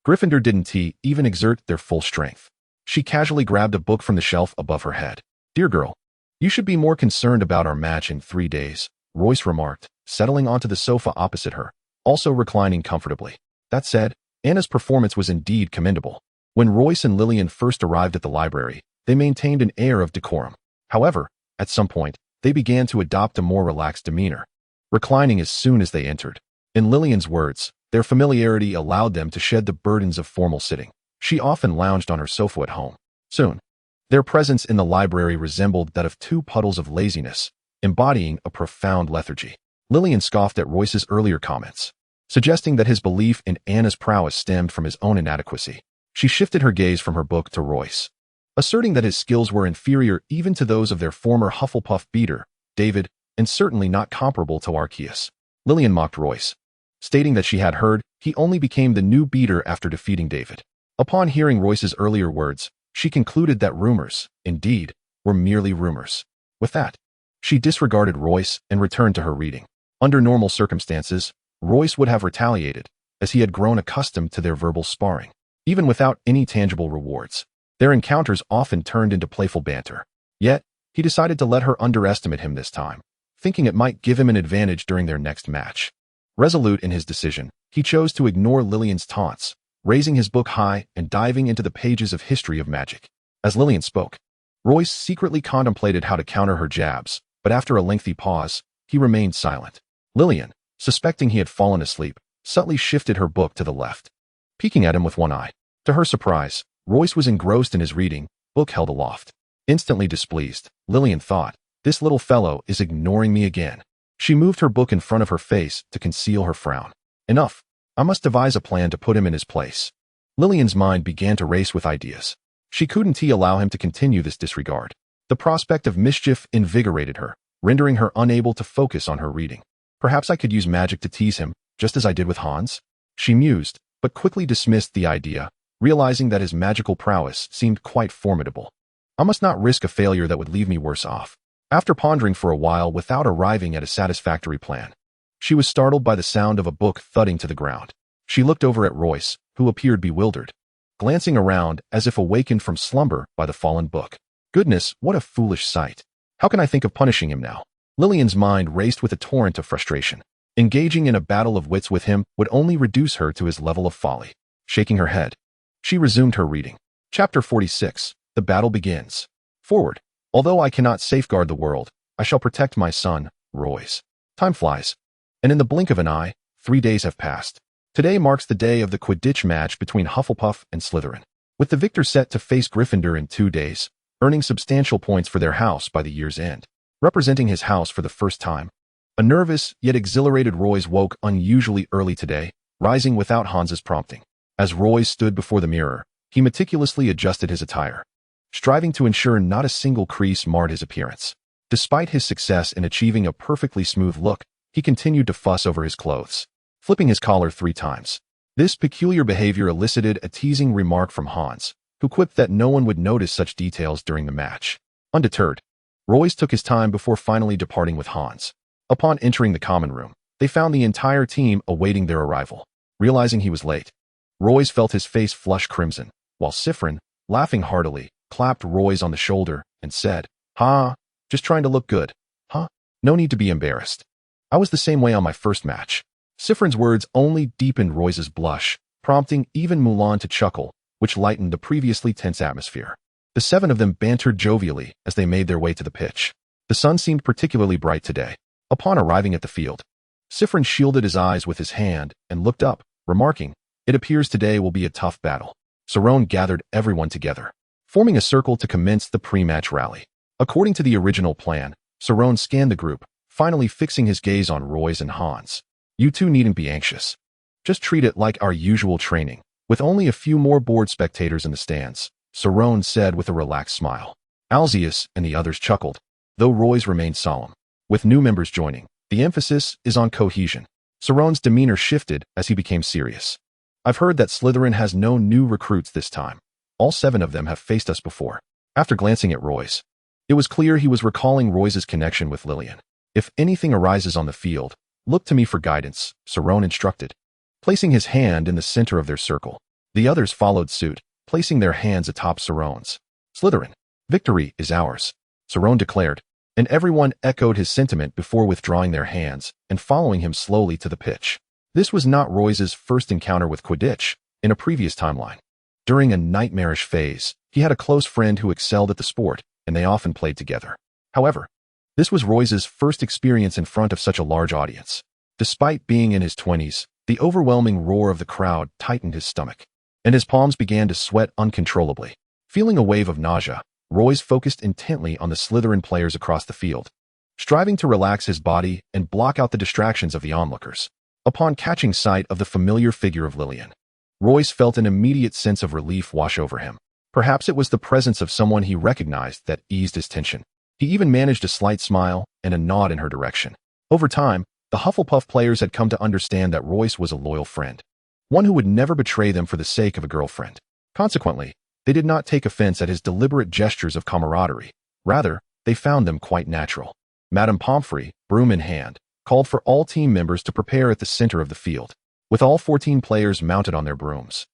Gryffindor didn't even exert their full strength. She casually grabbed a book from the shelf above her head. Dear girl, you should be more concerned about our match in 3 days, Royce remarked, settling onto the sofa opposite her, also reclining comfortably. That said, Anna's performance was indeed commendable. When Royce and Lillian first arrived at the library, they maintained an air of decorum. However, at some point, they began to adopt a more relaxed demeanor, reclining as soon as they entered. In Lillian's words, their familiarity allowed them to shed the burdens of formal sitting. She often lounged on her sofa at home. Soon, their presence in the library resembled that of 2 puddles of laziness, embodying a profound lethargy. Lillian scoffed at Royce's earlier comments, suggesting that his belief in Anna's prowess stemmed from his own inadequacy. She shifted her gaze from her book to Royce, asserting that his skills were inferior even to those of their former Hufflepuff beater, David, and certainly not comparable to Arceus. Lillian mocked Royce, stating that she had heard he only became the new beater after defeating David. Upon hearing Royce's earlier words, she concluded that rumors, indeed, were merely rumors. With that, she disregarded Royce and returned to her reading. Under normal circumstances, Royce would have retaliated, as he had grown accustomed to their verbal sparring. Even without any tangible rewards, their encounters often turned into playful banter. Yet, he decided to let her underestimate him this time, thinking it might give him an advantage during their next match. Resolute in his decision, he chose to ignore Lillian's taunts, raising his book high and diving into the pages of history of magic. As Lillian spoke, Royce secretly contemplated how to counter her jabs, but after a lengthy pause, he remained silent. Lillian, suspecting he had fallen asleep, subtly shifted her book to the left, peeking at him with one eye. To her surprise, Royce was engrossed in his reading, book held aloft. Instantly displeased, Lillian thought, "This little fellow is ignoring me again." She moved her book in front of her face to conceal her frown. Enough. I must devise a plan to put him in his place. Lillian's mind began to race with ideas. She couldn't allow him to continue this disregard. The prospect of mischief invigorated her, rendering her unable to focus on her reading. Perhaps I could use magic to tease him, just as I did with Hans? She mused, but quickly dismissed the idea, realizing that his magical prowess seemed quite formidable. I must not risk a failure that would leave me worse off. After pondering for a while without arriving at a satisfactory plan, she was startled by the sound of a book thudding to the ground. She looked over at Royce, who appeared bewildered, glancing around as if awakened from slumber by the fallen book. Goodness, what a foolish sight. How can I think of punishing him now? Lillian's mind raced with a torrent of frustration. Engaging in a battle of wits with him would only reduce her to his level of folly. Shaking her head, she resumed her reading. Chapter 46. The battle begins. Forward. Although I cannot safeguard the world, I shall protect my son, Royce. Time flies, and in the blink of an eye, 3 days have passed. Today marks the day of the Quidditch match between Hufflepuff and Slytherin, with the victor set to face Gryffindor in 2 days, earning substantial points for their house by the year's end. Representing his house for the first time, a nervous yet exhilarated Royce woke unusually early today, rising without Hans's prompting. As Royce stood before the mirror, he meticulously adjusted his attire, striving to ensure not a single crease marred his appearance. Despite his success in achieving a perfectly smooth look, he continued to fuss over his clothes, flipping his collar 3 times. This peculiar behavior elicited a teasing remark from Hans, who quipped that no one would notice such details during the match. Undeterred, Royce took his time before finally departing with Hans. Upon entering the common room, they found the entire team awaiting their arrival. Realizing he was late, Royce felt his face flush crimson, while Slytherin, laughing heartily, clapped Royce on the shoulder and said, "Ha, just trying to look good, huh? No need to be embarrassed. I was the same way on my first match." Slytherin's words only deepened Royce's blush, prompting even Mulan to chuckle, which lightened the previously tense atmosphere. The 7 of them bantered jovially as they made their way to the pitch. The sun seemed particularly bright today. Upon arriving at the field, Slytherin shielded his eyes with his hand and looked up, remarking, "It appears today will be a tough battle." Cerrone gathered everyone together, forming a circle to commence the pre-match rally. According to the original plan, Cerrone scanned the group, finally fixing his gaze on Royce and Hans. "You two needn't be anxious. Just treat it like our usual training, with only a few more bored spectators in the stands," Cerrone said with a relaxed smile. Alzius and the others chuckled, though Royce remained solemn. With new members joining, the emphasis is on cohesion. Cerrone's demeanor shifted as he became serious. "I've heard that Slytherin has no new recruits this time. All 7 of them have faced us before." After glancing at Royce, it was clear he was recalling Royce's connection with Lillian. "If anything arises on the field, look to me for guidance," Cerrone instructed, placing his hand in the center of their circle. The others followed suit, placing their hands atop Cerrone's. "Slytherin, victory is ours," Cerrone declared, and everyone echoed his sentiment before withdrawing their hands and following him slowly to the pitch. This was not Royce's first encounter with Quidditch. In a previous timeline, during a nightmarish phase, he had a close friend who excelled at the sport, and they often played together. However, this was Royce's first experience in front of such a large audience. Despite being in his 20s, the overwhelming roar of the crowd tightened his stomach, and his palms began to sweat uncontrollably. Feeling a wave of nausea, Royce focused intently on the Slytherin players across the field, striving to relax his body and block out the distractions of the onlookers. Upon catching sight of the familiar figure of Lillian, Royce felt an immediate sense of relief wash over him. Perhaps it was the presence of someone he recognized that eased his tension. He even managed a slight smile and a nod in her direction. Over time, the Hufflepuff players had come to understand that Royce was a loyal friend, one who would never betray them for the sake of a girlfriend. Consequently, they did not take offense at his deliberate gestures of camaraderie. Rather, they found them quite natural. Madame Pomfrey, broom in hand, called for all team members to prepare at the center of the field, with all 14 players mounted on their brooms.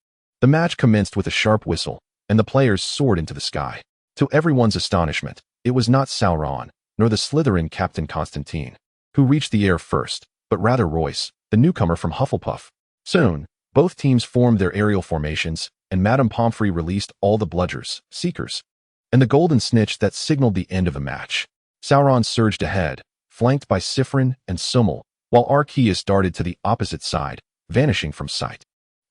The match commenced with a sharp whistle, and the players soared into the sky. To everyone's astonishment, it was not Sauron, nor the Slytherin Captain Constantine, who reached the air first, but rather Royce, the newcomer from Hufflepuff. Soon, both teams formed their aerial formations, and Madame Pomfrey released all the bludgers, seekers, and the golden snitch that signaled the end of the match. Sauron surged ahead, flanked by Siffrin and Summel, while Arceus darted to the opposite side, vanishing from sight.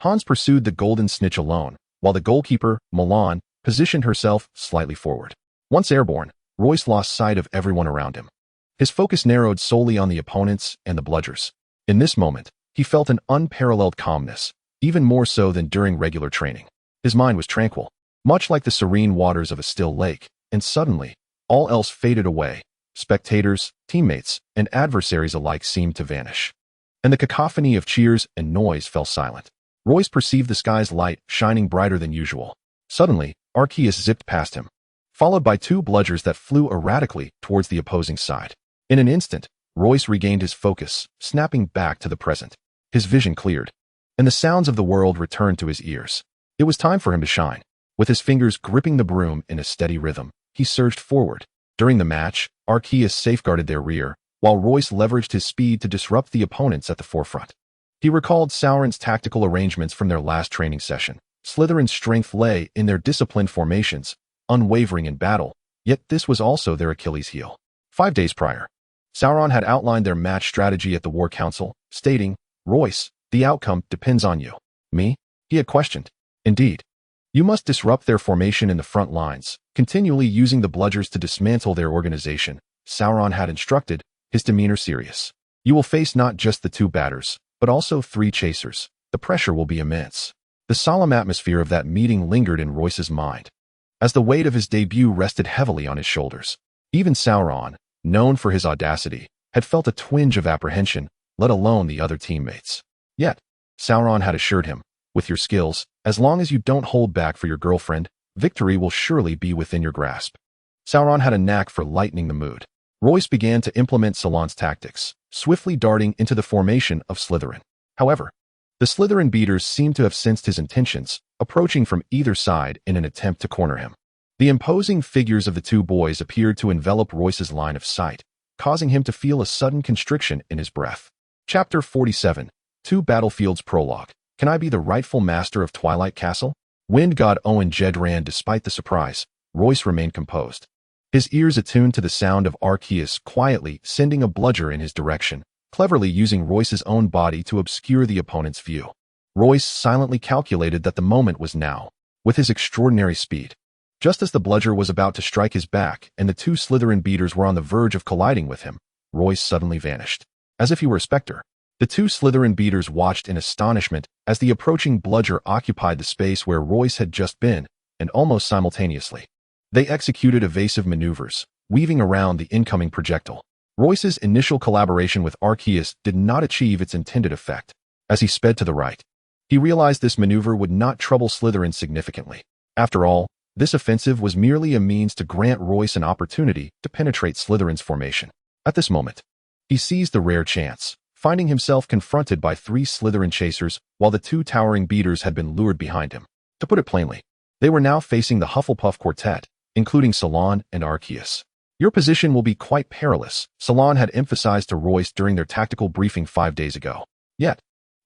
Hans pursued the golden snitch alone, while the goalkeeper, Milan, positioned herself slightly forward. Once airborne, Royce lost sight of everyone around him. His focus narrowed solely on the opponents and the bludgers. In this moment, he felt an unparalleled calmness, even more so than during regular training. His mind was tranquil, much like the serene waters of a still lake, and suddenly, all else faded away. Spectators, teammates, and adversaries alike seemed to vanish, and the cacophony of cheers and noise fell silent. Royce perceived the sky's light shining brighter than usual. Suddenly, Arceus zipped past him, followed by two bludgers that flew erratically towards the opposing side. In an instant, Royce regained his focus, snapping back to the present. His vision cleared, and the sounds of the world returned to his ears. It was time for him to shine. With his fingers gripping the broom in a steady rhythm, he surged forward. During the match, Arceus safeguarded their rear, while Royce leveraged his speed to disrupt the opponents at the forefront. He recalled Sauron's tactical arrangements from their last training session. Slytherin's strength lay in their disciplined formations, unwavering in battle, yet this was also their Achilles heel. 5 days prior, Sauron had outlined their match strategy at the War Council, stating, "Royce, the outcome depends on you." "Me?" he had questioned. "Indeed. You must disrupt their formation in the front lines, continually using the bludgers to dismantle their organization," Sauron had instructed, his demeanor serious. "You will face not just the 2 batters, but also 3 chasers. The pressure will be immense." The solemn atmosphere of that meeting lingered in Royce's mind, as the weight of his debut rested heavily on his shoulders. Even Sauron, known for his audacity, had felt a twinge of apprehension, let alone the other teammates. Yet, Sauron had assured him, "With your skills, as long as you don't hold back for your girlfriend, victory will surely be within your grasp." Sauron had a knack for lightening the mood. Royce began to implement Salon's tactics, swiftly darting into the formation of Slytherin. However, the Slytherin beaters seemed to have sensed his intentions, approaching from either side in an attempt to corner him. The imposing figures of the 2 boys appeared to envelop Royce's line of sight, causing him to feel a sudden constriction in his breath. Chapter 47, 2 Battlefields Prologue. Can I be the rightful master of Twilight Castle? Wind god Owen Jedran. Despite the surprise, Royce remained composed. His ears attuned to the sound of Arceus quietly sending a bludger in his direction, cleverly using Royce's own body to obscure the opponent's view. Royce silently calculated that the moment was now. With his extraordinary speed, just as the bludger was about to strike his back and the 2 Slytherin beaters were on the verge of colliding with him, Royce suddenly vanished. As if he were a specter, the 2 Slytherin beaters watched in astonishment as the approaching bludger occupied the space where Royce had just been, and almost simultaneously, they executed evasive maneuvers, weaving around the incoming projectile. Royce's initial collaboration with Arceus did not achieve its intended effect. As he sped to the right, he realized this maneuver would not trouble Slytherin significantly. After all, this offensive was merely a means to grant Royce an opportunity to penetrate Slytherin's formation. At this moment, he seized the rare chance, finding himself confronted by 3 Slytherin chasers while the 2 towering beaters had been lured behind him. To put it plainly, they were now facing the Hufflepuff quartet, including Salon and Arceus. "Your position will be quite perilous," Salon had emphasized to Royce during their tactical briefing 5 days ago. Yet,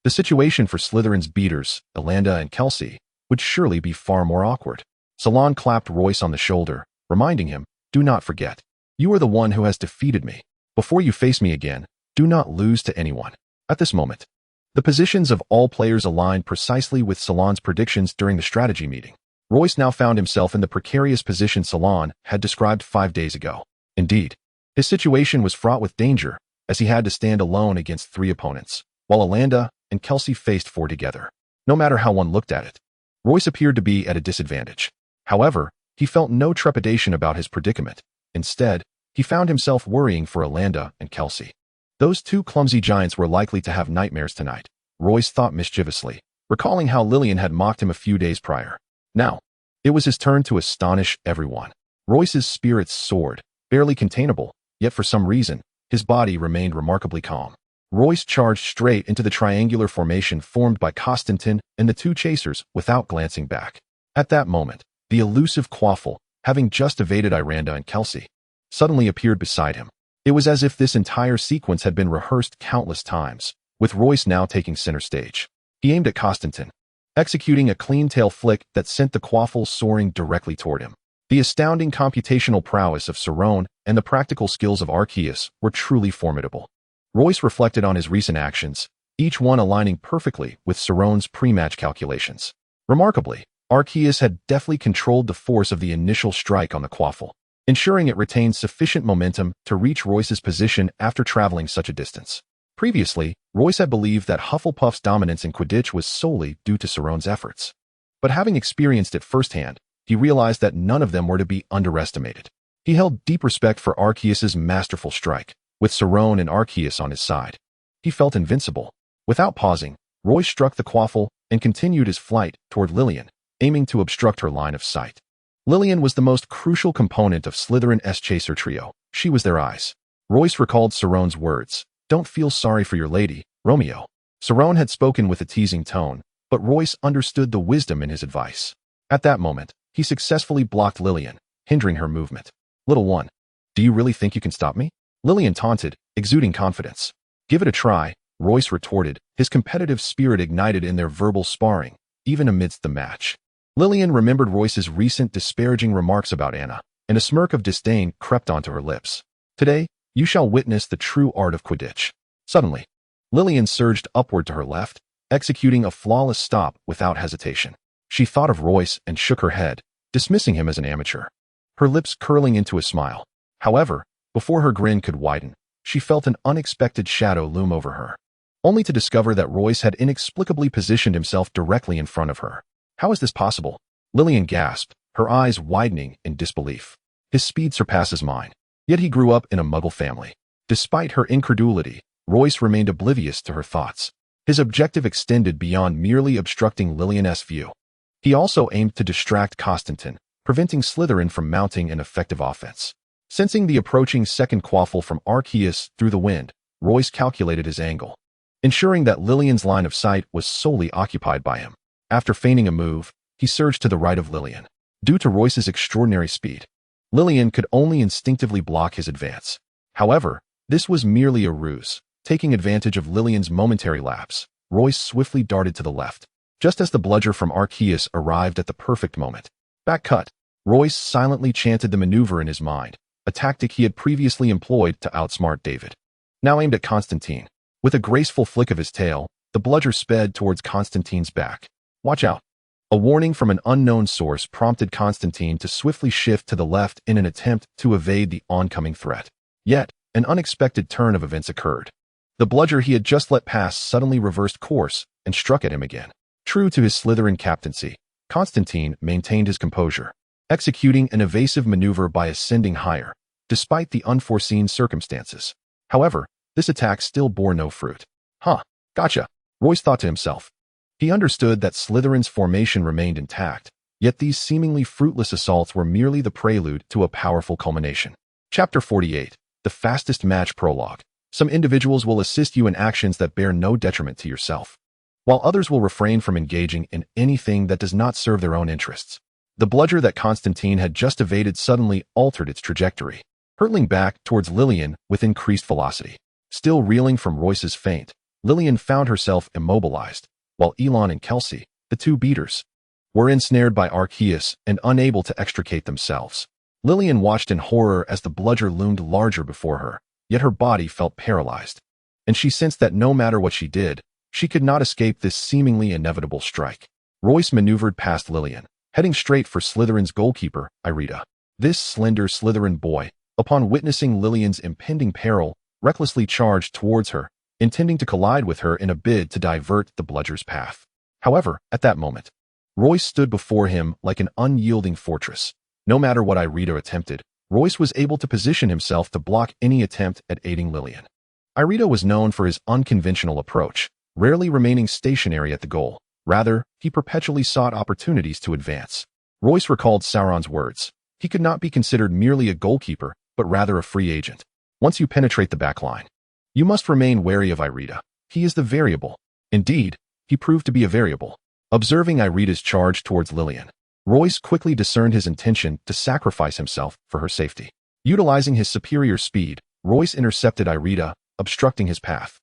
the situation for Slytherin's beaters, Elanda and Kelsey, would surely be far more awkward. Salon clapped Royce on the shoulder, reminding him, "Do not forget, you are the one who has defeated me. Before you face me again, do not lose to anyone." At this moment, the positions of all players aligned precisely with Salon's predictions during the strategy meeting. Royce now found himself in the precarious position Salon had described 5 days ago. Indeed, his situation was fraught with danger, as he had to stand alone against 3 opponents, while Elanda and Kelsey faced 4 together. No matter how one looked at it, Royce appeared to be at a disadvantage. However, he felt no trepidation about his predicament. Instead, he found himself worrying for Elanda and Kelsey. Those 2 clumsy giants were likely to have nightmares tonight, Royce thought mischievously, recalling how Lillian had mocked him a few days prior. Now, it was his turn to astonish everyone. Royce's spirits soared, barely containable, yet for some reason, his body remained remarkably calm. Royce charged straight into the triangular formation formed by Constantine and the two chasers without glancing back. At that moment, the elusive Quaffle, having just evaded Iranda and Kelsey, suddenly appeared beside him. It was as if this entire sequence had been rehearsed countless times, with Royce now taking center stage. He aimed at Constantine, executing a clean tail flick that sent the Quaffle soaring directly toward him. The astounding computational prowess of Cerrone and the practical skills of Arceus were truly formidable. Royce reflected on his recent actions, each one aligning perfectly with Cerrone's pre-match calculations. Remarkably, Arceus had deftly controlled the force of the initial strike on the Quaffle, ensuring it retained sufficient momentum to reach Royce's position after traveling such a distance. Previously, Royce had believed that Hufflepuff's dominance in Quidditch was solely due to Cerrone's efforts. But having experienced it firsthand, he realized that none of them were to be underestimated. He held deep respect for Arceus's masterful strike, with Cerrone and Arceus on his side. He felt invincible. Without pausing, Royce struck the Quaffle and continued his flight toward Lillian, aiming to obstruct her line of sight. Lillian was the most crucial component of Slytherin's Chaser trio. She was their eyes. Royce recalled Cerrone's words, "Don't feel sorry for your lady, Romeo." Cerrone had spoken with a teasing tone, but Royce understood the wisdom in his advice. At that moment, he successfully blocked Lillian, hindering her movement. "Little one, do you really think you can stop me?" Lillian taunted, exuding confidence. "Give it a try," Royce retorted, his competitive spirit ignited in their verbal sparring, even amidst the match. Lillian remembered Royce's recent disparaging remarks about Anna, and a smirk of disdain crept onto her lips. "Today, you shall witness the true art of Quidditch." Suddenly, Lillian surged upward to her left, executing a flawless stop without hesitation. She thought of Royce and shook her head, dismissing him as an amateur, her lips curling into a smile. However, before her grin could widen, she felt an unexpected shadow loom over her, only to discover that Royce had inexplicably positioned himself directly in front of her. "How is this possible?" Lillian gasped, her eyes widening in disbelief. "His speed surpasses mine." Yet he grew up in a Muggle family. Despite her incredulity, Royce remained oblivious to her thoughts. His objective extended beyond merely obstructing Lillian's view. He also aimed to distract Constantine, preventing Slytherin from mounting an effective offense. Sensing the approaching second Quaffle from Arceus through the wind, Royce calculated his angle, ensuring that Lillian's line of sight was solely occupied by him. After feigning a move, he surged to the right of Lillian. Due to Royce's extraordinary speed, Lillian could only instinctively block his advance. However, this was merely a ruse. Taking advantage of Lillian's momentary lapse, Royce swiftly darted to the left, just as the bludger from Arceus arrived at the perfect moment. Back cut, Royce silently chanted the maneuver in his mind, a tactic he had previously employed to outsmart David. Now aimed at Constantine. With a graceful flick of his tail, the bludger sped towards Constantine's back. "Watch out." A warning from an unknown source prompted Constantine to swiftly shift to the left in an attempt to evade the oncoming threat. Yet, an unexpected turn of events occurred. The bludger he had just let pass suddenly reversed course and struck at him again. True to his Slytherin captaincy, Constantine maintained his composure, executing an evasive maneuver by ascending higher, despite the unforeseen circumstances. However, this attack still bore no fruit. Gotcha, Royce thought to himself. He understood that Slytherin's formation remained intact, yet these seemingly fruitless assaults were merely the prelude to a powerful culmination. Chapter 48, The Fastest Match Prologue. Some individuals will assist you in actions that bear no detriment to yourself, while others will refrain from engaging in anything that does not serve their own interests. The bludger that Constantine had just evaded suddenly altered its trajectory, hurtling back towards Lillian with increased velocity. Still reeling from Royce's feint, Lillian found herself immobilized, while Elon and Kelsey, the two beaters, were ensnared by Arceus and unable to extricate themselves. Lillian watched in horror as the bludger loomed larger before her, yet her body felt paralyzed, and she sensed that no matter what she did, she could not escape this seemingly inevitable strike. Royce maneuvered past Lillian, heading straight for Slytherin's goalkeeper, Irida. This slender Slytherin boy, upon witnessing Lillian's impending peril, recklessly charged towards her, intending to collide with her in a bid to divert the bludger's path. However, at that moment, Royce stood before him like an unyielding fortress. No matter what Irida attempted, Royce was able to position himself to block any attempt at aiding Lillian. Irida was known for his unconventional approach, rarely remaining stationary at the goal, Rather, he perpetually sought opportunities to advance. Royce recalled Sauron's words. He could not be considered merely a goalkeeper, but rather a free agent. Once you penetrate the backline, you must remain wary of Irida. He is the variable. Indeed, he proved to be a variable. Observing Irida's charge towards Lillian, Royce quickly discerned his intention to sacrifice himself for her safety. Utilizing his superior speed, Royce intercepted Irida, obstructing his path.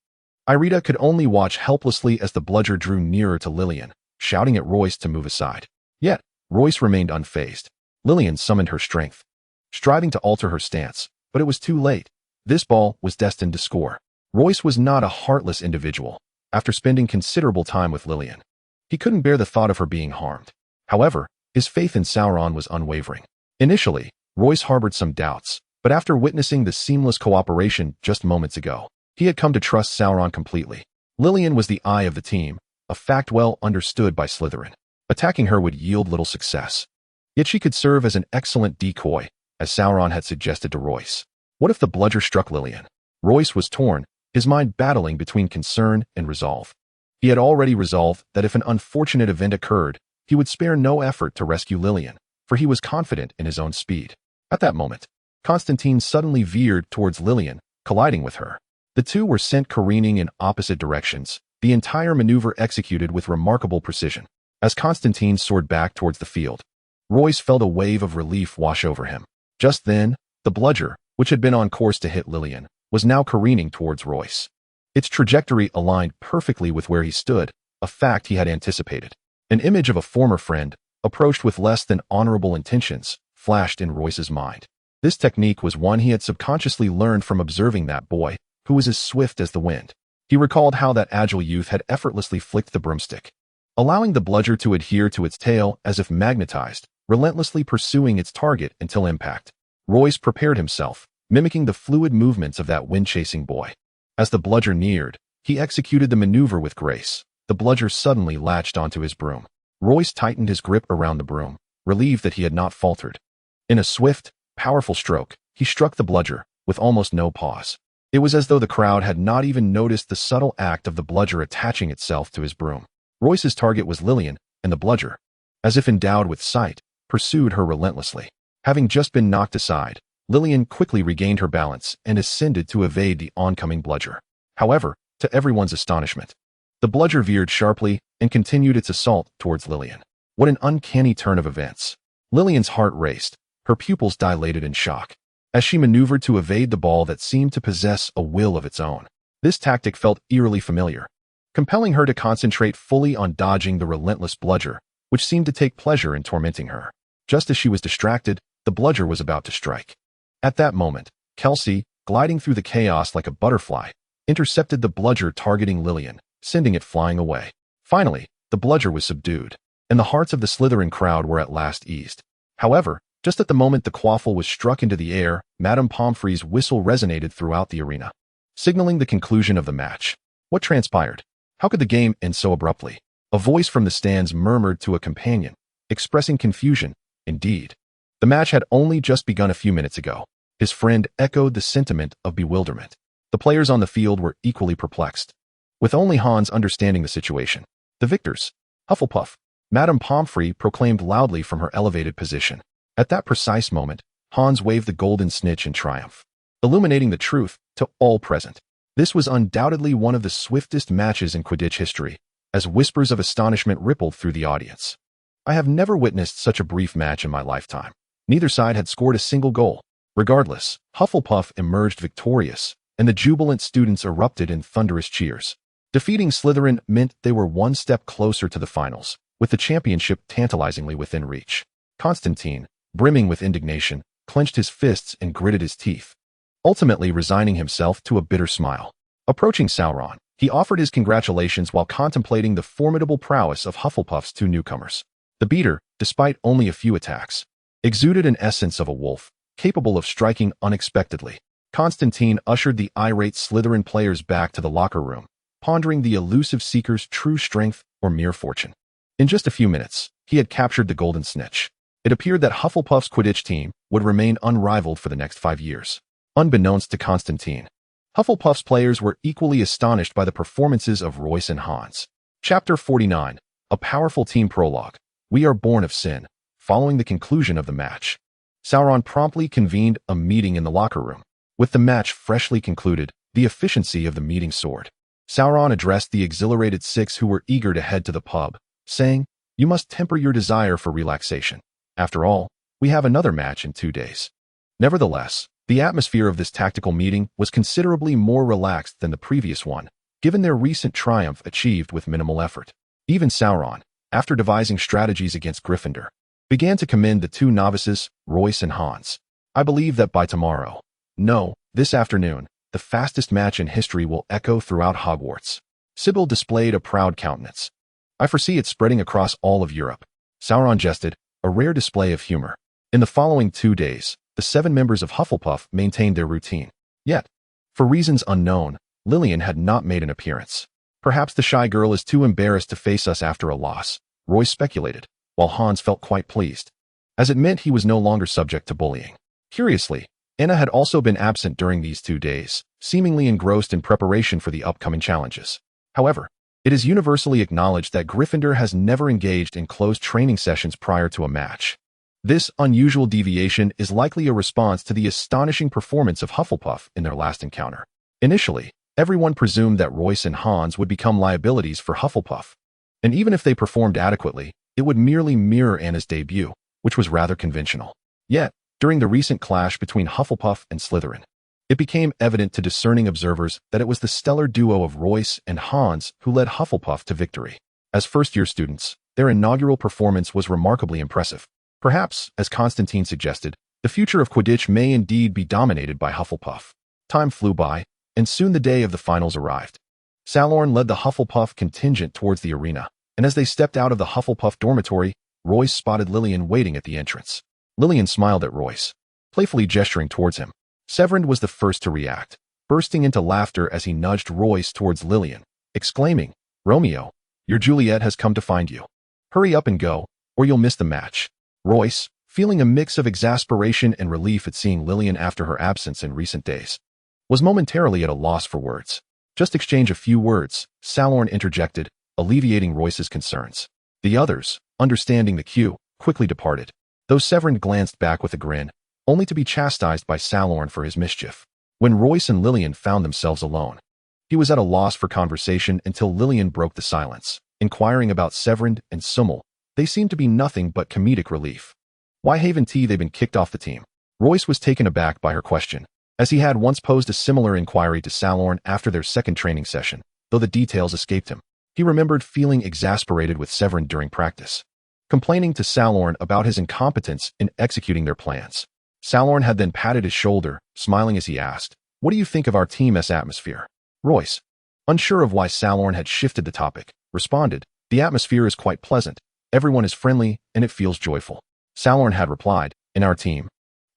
Irida could only watch helplessly as the bludger drew nearer to Lillian, shouting at Royce to move aside. Yet, Royce remained unfazed. Lillian summoned her strength, striving to alter her stance, but it was too late. This ball was destined to score. Royce was not a heartless individual. After spending considerable time with Lillian, he couldn't bear the thought of her being harmed. However, his faith in Sauron was unwavering. Initially, Royce harbored some doubts, but after witnessing the seamless cooperation just moments ago, he had come to trust Sauron completely. Lillian was the eye of the team, a fact well understood by Slytherin. Attacking her would yield little success. Yet she could serve as an excellent decoy, as Sauron had suggested to Royce. What if the bludger struck Lillian? Royce was torn, his mind battling between concern and resolve. He had already resolved that if an unfortunate event occurred, he would spare no effort to rescue Lillian, for he was confident in his own speed. At that moment, Constantine suddenly veered towards Lillian, colliding with her. The two were sent careening in opposite directions, the entire maneuver executed with remarkable precision. As Constantine soared back towards the field, Royce felt a wave of relief wash over him. Just then, the bludger, which had been on course to hit Lillian, was now careening towards Royce. Its trajectory aligned perfectly with where he stood, a fact he had anticipated. An image of a former friend, approached with less than honorable intentions, flashed in Royce's mind. This technique was one he had subconsciously learned from observing that boy, who was as swift as the wind. He recalled how that agile youth had effortlessly flicked the broomstick, allowing the bludger to adhere to its tail as if magnetized, relentlessly pursuing its target until impact. Royce prepared himself, mimicking the fluid movements of that wind-chasing boy. As the bludger neared, he executed the maneuver with grace. The bludger suddenly latched onto his broom. Royce tightened his grip around the broom, relieved that he had not faltered. In a swift, powerful stroke, he struck the bludger, with almost no pause. It was as though the crowd had not even noticed the subtle act of the bludger attaching itself to his broom. Royce's target was Lillian, and the bludger, as if endowed with sight, pursued her relentlessly. Having just been knocked aside, Lillian quickly regained her balance and ascended to evade the oncoming bludger. However, to everyone's astonishment, the bludger veered sharply and continued its assault towards Lillian. What an uncanny turn of events. Lillian's heart raced, her pupils dilated in shock, as she maneuvered to evade the ball that seemed to possess a will of its own. This tactic felt eerily familiar, compelling her to concentrate fully on dodging the relentless bludger, which seemed to take pleasure in tormenting her. Just as she was distracted, the bludger was about to strike. At that moment, Kelsey, gliding through the chaos like a butterfly, intercepted the bludger targeting Lillian, sending it flying away. Finally, the bludger was subdued, and the hearts of the Slytherin crowd were at last eased. However, just at the moment the quaffle was struck into the air, Madame Pomfrey's whistle resonated throughout the arena, signaling the conclusion of the match. What transpired? How could the game end so abruptly? A voice from the stands murmured to a companion, expressing confusion. Indeed, the match had only just begun a few minutes ago. His friend echoed the sentiment of bewilderment. The players on the field were equally perplexed, with only Hans understanding the situation. The victors, Hufflepuff. Madame Pomfrey proclaimed loudly from her elevated position. At that precise moment, Hans waved the golden snitch in triumph, illuminating the truth to all present. This was undoubtedly one of the swiftest matches in Quidditch history, as whispers of astonishment rippled through the audience. I have never witnessed such a brief match in my lifetime. Neither side had scored a single goal. Regardless, Hufflepuff emerged victorious, and the jubilant students erupted in thunderous cheers. Defeating Slytherin meant they were one step closer to the finals, with the championship tantalizingly within reach. Constantine, brimming with indignation, clenched his fists and gritted his teeth, ultimately resigning himself to a bitter smile. Approaching Sauron, he offered his congratulations while contemplating the formidable prowess of Hufflepuff's two newcomers. The beater, despite only a few attacks, exuded an essence of a wolf, capable of striking unexpectedly. Constantine ushered the irate Slytherin players back to the locker room, pondering the elusive seeker's true strength or mere fortune. In just a few minutes, he had captured the golden snitch. It appeared that Hufflepuff's Quidditch team would remain unrivaled for the next 5 years. Unbeknownst to Constantine, Hufflepuff's players were equally astonished by the performances of Royce and Hans. Chapter 49. A powerful team prologue. We are born of sin. Following the conclusion of the match, Sauron promptly convened a meeting in the locker room. With the match freshly concluded, the efficiency of the meeting soared. Sauron addressed the exhilarated six who were eager to head to the pub, saying, "You must temper your desire for relaxation. After all, we have another match in 2 days." Nevertheless, the atmosphere of this tactical meeting was considerably more relaxed than the previous one, given their recent triumph achieved with minimal effort. Even Sauron, after devising strategies against Gryffindor, began to commend the two novices, Royce and Hans. "I believe that by tomorrow, no, this afternoon, the fastest match in history will echo throughout Hogwarts." Sybil displayed a proud countenance. "I foresee it spreading across all of Europe." Sauron jested, a rare display of humor. In the following 2 days, the 7 members of Hufflepuff maintained their routine. Yet, for reasons unknown, Lillian had not made an appearance. "Perhaps the shy girl is too embarrassed to face us after a loss," Royce speculated, while Hans felt quite pleased, as it meant he was no longer subject to bullying. Curiously, Anna had also been absent during these 2 days, seemingly engrossed in preparation for the upcoming challenges. However, it is universally acknowledged that Gryffindor has never engaged in closed training sessions prior to a match. This unusual deviation is likely a response to the astonishing performance of Hufflepuff in their last encounter. Initially, everyone presumed that Royce and Hans would become liabilities for Hufflepuff, and even if they performed adequately, it would merely mirror Anna's debut, which was rather conventional. Yet, during the recent clash between Hufflepuff and Slytherin, it became evident to discerning observers that it was the stellar duo of Royce and Hans who led Hufflepuff to victory. As first-year students, their inaugural performance was remarkably impressive. Perhaps, as Constantine suggested, the future of Quidditch may indeed be dominated by Hufflepuff. Time flew by, and soon the day of the finals arrived. Salorn led the Hufflepuff contingent towards the arena, and as they stepped out of the Hufflepuff dormitory, Royce spotted Lillian waiting at the entrance. Lillian smiled at Royce, playfully gesturing towards him. Severand was the first to react, bursting into laughter as he nudged Royce towards Lillian, exclaiming, "Romeo, your Juliet has come to find you. Hurry up and go, or you'll miss the match." Royce, feeling a mix of exasperation and relief at seeing Lillian after her absence in recent days, was momentarily at a loss for words. "Just exchange a few words," Salorn interjected, alleviating Royce's concerns. The others, understanding the cue, quickly departed, though Severand glanced back with a grin, only to be chastised by Salorn for his mischief. When Royce and Lillian found themselves alone, he was at a loss for conversation until Lillian broke the silence, inquiring about Severand and Summel. They seemed to be nothing but comedic relief. Why haven't they been kicked off the team? Royce was taken aback by her question, as he had once posed a similar inquiry to Salorn after their second training session, though the details escaped him. He remembered feeling exasperated with Severand during practice, complaining to Salorn about his incompetence in executing their plans. Salorn had then patted his shoulder, smiling as he asked, "What do you think of our team's atmosphere?" Royce, unsure of why Salorn had shifted the topic, responded, "The atmosphere is quite pleasant. Everyone is friendly, and it feels joyful." Salorn had replied, "In our team,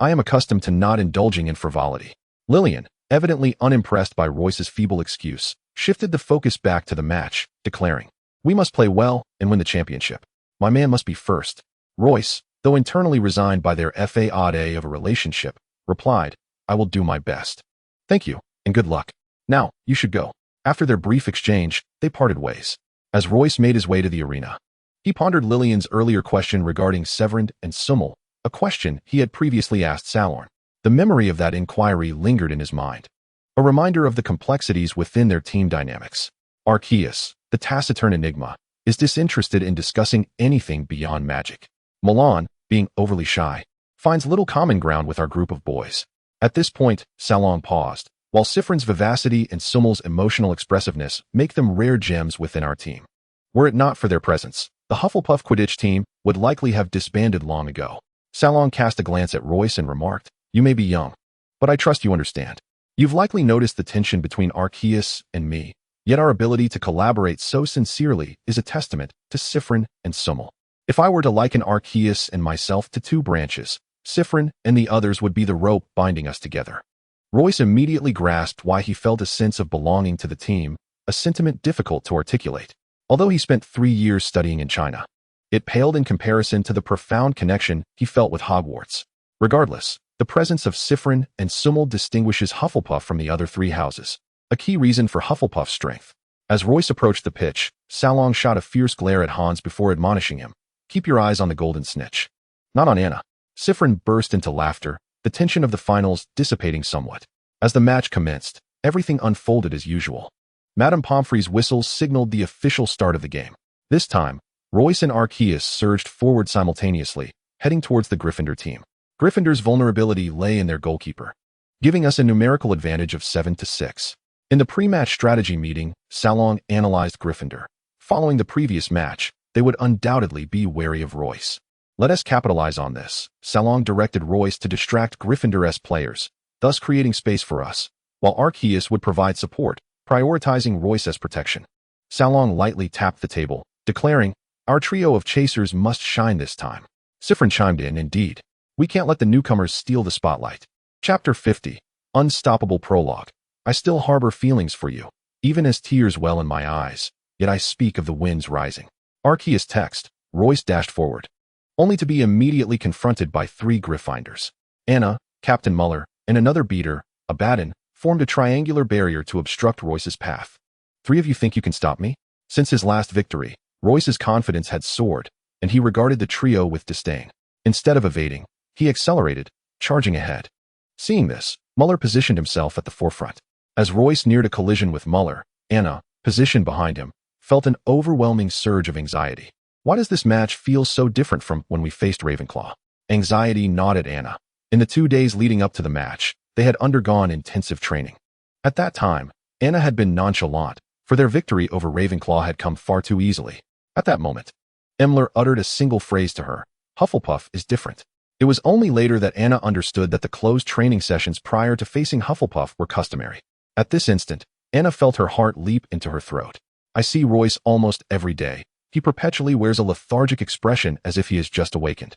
I am accustomed to not indulging in frivolity." Lillian, evidently unimpressed by Royce's feeble excuse, shifted the focus back to the match, declaring, "We must play well and win the championship. My man must be first." Royce, though internally resigned by their fade of a relationship, replied, "I will do my best. Thank you, and good luck. Now, you should go." After their brief exchange, they parted ways. As Royce made his way to the arena, he pondered Lillian's earlier question regarding Severand and Summel, a question he had previously asked Salorn. The memory of that inquiry lingered in his mind, a reminder of the complexities within their team dynamics. Arceus, the taciturn enigma, is disinterested in discussing anything beyond magic. Milan, being overly shy, finds little common ground with our group of boys. At this point, Salon paused, while Sifrin's vivacity and Summel's emotional expressiveness make them rare gems within our team. Were it not for their presence, the Hufflepuff Quidditch team would likely have disbanded long ago. Salon cast a glance at Royce and remarked, "You may be young, but I trust you understand. You've likely noticed the tension between Arceus and me, yet our ability to collaborate so sincerely is a testament to Sifrin and Summel. If I were to liken Arceus and myself to 2 branches, Sifrin and the others would be the rope binding us together." Royce immediately grasped why he felt a sense of belonging to the team, a sentiment difficult to articulate. Although he spent 3 years studying in China, it paled in comparison to the profound connection he felt with Hogwarts. Regardless, the presence of Sifrin and Summel distinguishes Hufflepuff from the other 3 houses, a key reason for Hufflepuff's strength. As Royce approached the pitch, Salong shot a fierce glare at Hans before admonishing him. Keep your eyes on the golden snitch. Not on Anna. Siffrin burst into laughter, the tension of the finals dissipating somewhat. As the match commenced, everything unfolded as usual. Madame Pomfrey's whistle signaled the official start of the game. This time, Royce and Arceus surged forward simultaneously, heading towards the Gryffindor team. Gryffindor's vulnerability lay in their goalkeeper, giving us a numerical advantage of 7-6. In the pre-match strategy meeting, Salong analyzed Gryffindor. Following the previous match, they would undoubtedly be wary of Royce. Let us capitalize on this. Salong directed Royce to distract Gryffindor's players, thus creating space for us, while Arceus would provide support, prioritizing Royce's protection. Salong lightly tapped the table, declaring, our trio of chasers must shine this time. Siffrin chimed in, indeed. We can't let the newcomers steal the spotlight. Chapter 50. Unstoppable Prologue. I still harbor feelings for you, even as tears well in my eyes, yet I speak of the winds rising. Arceus text. Royce dashed forward, only to be immediately confronted by 3 Gryffindors. Anna, Captain Muller, and another beater, Abaddon, formed a triangular barrier to obstruct Royce's path. 3 of you think you can stop me? Since his last victory, Royce's confidence had soared, and he regarded the trio with disdain. Instead of evading, he accelerated, charging ahead. Seeing this, Muller positioned himself at the forefront. As Royce neared a collision with Muller, Anna, positioned behind him, felt an overwhelming surge of anxiety. Why does this match feel so different from when we faced Ravenclaw? Anxiety gnawed at Anna. In the 2 days leading up to the match, they had undergone intensive training. At that time, Anna had been nonchalant, for their victory over Ravenclaw had come far too easily. At that moment, Emler uttered a single phrase to her. Hufflepuff is different. It was only later that Anna understood that the closed training sessions prior to facing Hufflepuff were customary. At this instant, Anna felt her heart leap into her throat. I see Royce almost every day. He perpetually wears a lethargic expression as if he has just awakened.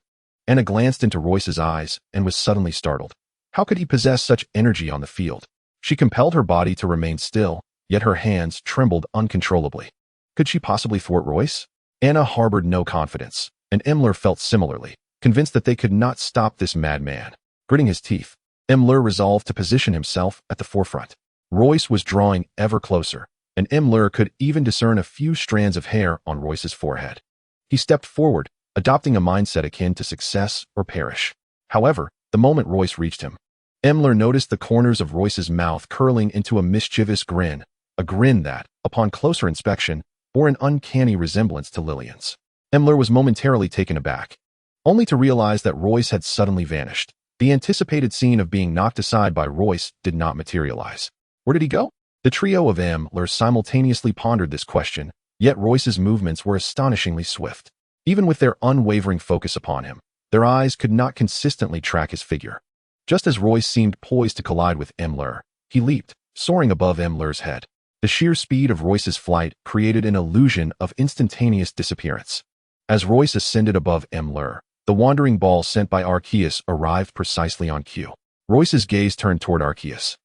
Anna glanced into Royce's eyes and was suddenly startled. How could he possess such energy on the field? She compelled her body to remain still, yet her hands trembled uncontrollably. Could she possibly thwart Royce? Anna harbored no confidence, and Emler felt similarly, convinced that they could not stop this madman. Gritting his teeth, Emler resolved to position himself at the forefront. Royce was drawing ever closer, and Emler could even discern a few strands of hair on Royce's forehead. He stepped forward, adopting a mindset akin to success or perish. However, the moment Royce reached him, Emler noticed the corners of Royce's mouth curling into a mischievous grin, a grin that, upon closer inspection, bore an uncanny resemblance to Lillian's. Emler was momentarily taken aback, only to realize that Royce had suddenly vanished. The anticipated scene of being knocked aside by Royce did not materialize. Where did he go? The trio of Emler simultaneously pondered this question, yet Royce's movements were astonishingly swift. Even with their unwavering focus upon him, their eyes could not consistently track his figure. Just as Royce seemed poised to collide with Emler, he leaped, soaring above Emler's head. The sheer speed of Royce's flight created an illusion of instantaneous disappearance. As Royce ascended above Emler, the wandering ball sent by Arceus arrived precisely on cue. Royce's gaze turned toward Arceus,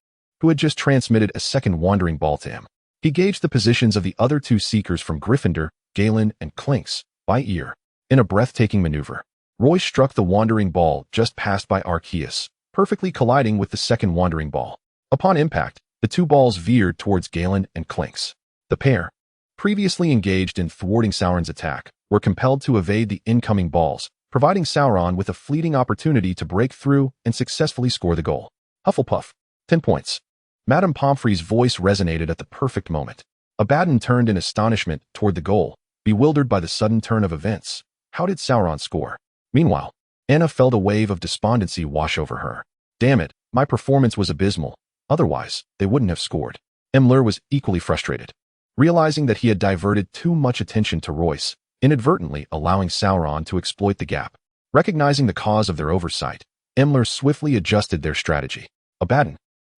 who had just transmitted a second wandering ball to him. He gauged the positions of the other 2 seekers from Gryffindor, Galen and Clinks, by ear. In a breathtaking maneuver, Royce struck the wandering ball just passed by Arceus, perfectly colliding with the second wandering ball. Upon impact, the 2 balls veered towards Galen and Clinks. The pair, previously engaged in thwarting Sauron's attack, were compelled to evade the incoming balls, providing Sauron with a fleeting opportunity to break through and successfully score the goal. Hufflepuff, 10 points. Madame Pomfrey's voice resonated at the perfect moment. Abaddon turned in astonishment toward the goal, bewildered by the sudden turn of events. How did Sauron score? Meanwhile, Anna felt a wave of despondency wash over her. Damn it, my performance was abysmal. Otherwise, they wouldn't have scored. Emler was equally frustrated, realizing that he had diverted too much attention to Royce, inadvertently allowing Sauron to exploit the gap. Recognizing the cause of their oversight, Emler swiftly adjusted their strategy. Abaddon,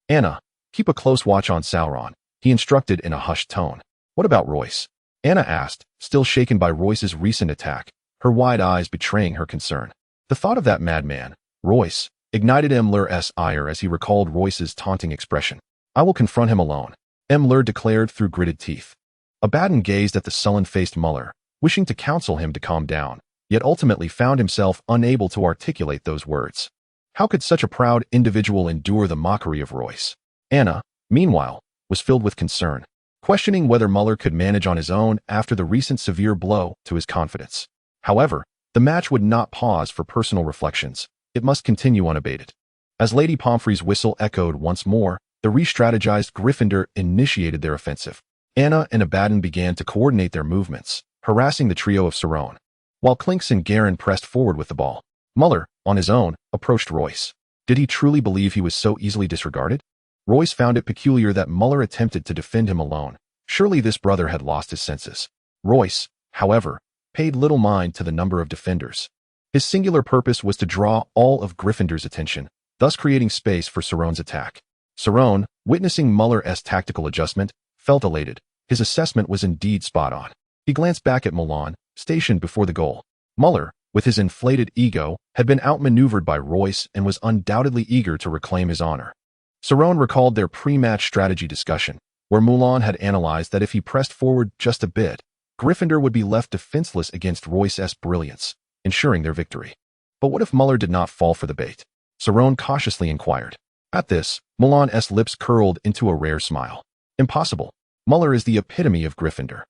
Anna, keep a close watch on Sauron, he instructed in a hushed tone. What about Royce? Anna asked, still shaken by Royce's recent attack, her wide eyes betraying her concern. The thought of that madman, Royce, ignited Emler's ire as he recalled Royce's taunting expression. I will confront him alone, Emler declared through gritted teeth. Abaddon gazed at the sullen-faced Muller, wishing to counsel him to calm down, yet ultimately found himself unable to articulate those words. How could such a proud individual endure the mockery of Royce? Anna, meanwhile, was filled with concern. questioning whether Muller could manage on his own after the recent severe blow to his confidence. However, the match would not pause for personal reflections. It must continue unabated. As Lady Pomfrey's whistle echoed once more, the re-strategized Gryffindor initiated their offensive. Anna and Abaddon began to coordinate their movements, harassing the trio of Cerrone, while Clinks and Garin pressed forward with the ball. Muller, on his own, approached Royce. Did he truly believe he was so easily disregarded? Royce found it peculiar that Muller attempted to defend him alone. Surely this brother had lost his senses. Royce, however, paid little mind to the number of defenders. His singular purpose was to draw all of Gryffindor's attention, thus creating space for Cerrone's attack. Cerrone, witnessing Muller's tactical adjustment, felt elated. His assessment was indeed spot on. He glanced back at Milan, stationed before the goal. Muller, with his inflated ego, had been outmaneuvered by Royce and was undoubtedly eager to reclaim his honor. Cerrone recalled their pre-match strategy discussion, where Mulan had analyzed that if he pressed forward just a bit, Gryffindor would be left defenseless against Royce's brilliance, ensuring their victory. But what if Muller did not fall for the bait? Cerrone cautiously inquired. At this, Mulan's lips curled into a rare smile. Impossible. Muller is the epitome of Gryffindor.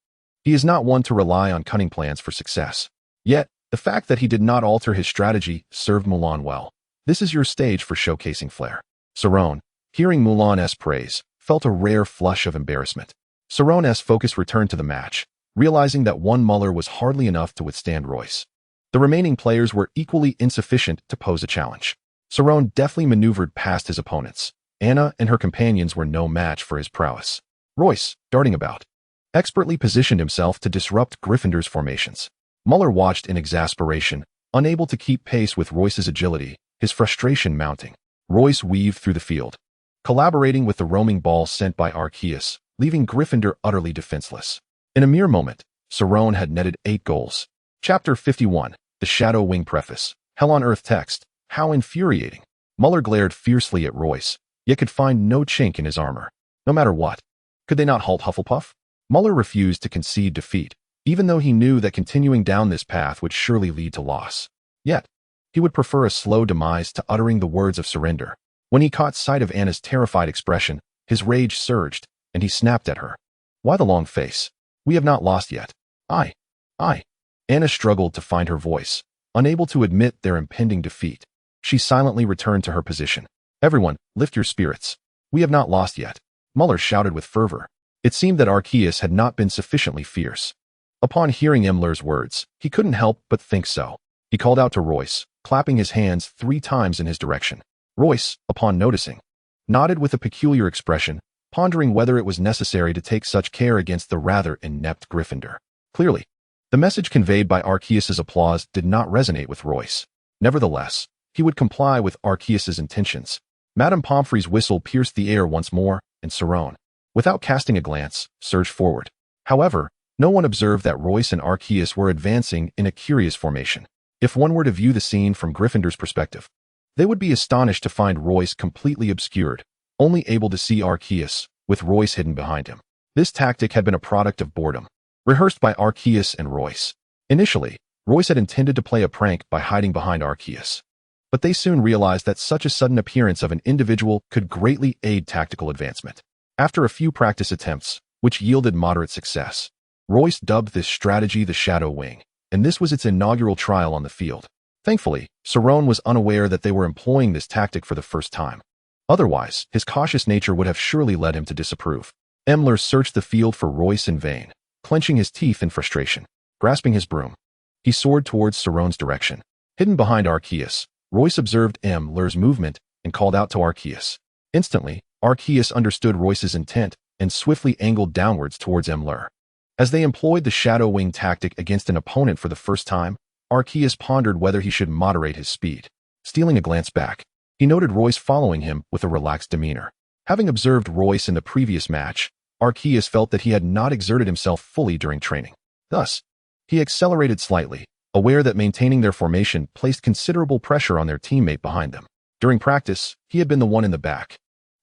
He is not one to rely on cunning plans for success. Yet, the fact that he did not alter his strategy served Mulan well. This is your stage for showcasing flair. Cerrone, hearing Mulan's praise, felt a rare flush of embarrassment. Cerrone's focus returned to the match, realizing that one Muller was hardly enough to withstand Royce. The remaining players were equally insufficient to pose a challenge. Cerrone deftly maneuvered past his opponents. Anna and her companions were no match for his prowess. Royce, darting about, expertly positioned himself to disrupt Gryffindor's formations. Muller watched in exasperation, unable to keep pace with Royce's agility, his frustration mounting. Royce weaved through the field, collaborating with the roaming ball sent by Arceus, leaving Gryffindor utterly defenseless. In a mere moment, Cerrone had netted 8 goals. Chapter 51, The Shadow Wing Preface. Hell on Earth text. How infuriating. Muller glared fiercely at Royce, yet could find no chink in his armor. No matter what. Could they not halt Hufflepuff? Muller refused to concede defeat, even though he knew that continuing down this path would surely lead to loss. Yet, he would prefer a slow demise to uttering the words of surrender. When he caught sight of Anna's terrified expression, his rage surged, and he snapped at her. Why the long face? We have not lost yet. I. Anna struggled to find her voice, unable to admit their impending defeat. She silently returned to her position. Everyone, lift your spirits. We have not lost yet. Muller shouted with fervor. It seemed that Arceus had not been sufficiently fierce. Upon hearing Muller's words, he couldn't help but think so. He called out to Royce, clapping his hands 3 times in his direction. Royce, upon noticing, nodded with a peculiar expression, pondering whether it was necessary to take such care against the rather inept Gryffindor. Clearly, the message conveyed by Arceus's applause did not resonate with Royce. Nevertheless, he would comply with Arceus's intentions. Madame Pomfrey's whistle pierced the air once more, and Cerrone, without casting a glance, surged forward. However, no one observed that Royce and Arceus were advancing in a curious formation. If one were to view the scene from Gryffindor's perspective, they would be astonished to find Royce completely obscured, only able to see Arceus, with Royce hidden behind him. This tactic had been a product of boredom, rehearsed by Arceus and Royce. Initially, Royce had intended to play a prank by hiding behind Arceus, but they soon realized that such a sudden appearance of an individual could greatly aid tactical advancement. After a few practice attempts, which yielded moderate success, Royce dubbed this strategy the Shadow Wing, and this was its inaugural trial on the field. Thankfully, Cerrone was unaware that they were employing this tactic for the first time. Otherwise, his cautious nature would have surely led him to disapprove. Muller searched the field for Royce in vain, clenching his teeth in frustration. Grasping his broom, he soared towards Cerrone's direction. Hidden behind Arceus, Royce observed Muller's movement and called out to Arceus. Instantly, Arceus understood Royce's intent and swiftly angled downwards towards Muller. As they employed the Shadow Wing tactic against an opponent for the first time, Arceus pondered whether he should moderate his speed. Stealing a glance back, he noted Royce following him with a relaxed demeanor. Having observed Royce in the previous match, Arceus felt that he had not exerted himself fully during training. Thus, he accelerated slightly, aware that maintaining their formation placed considerable pressure on their teammate behind them. During practice, he had been the one in the back.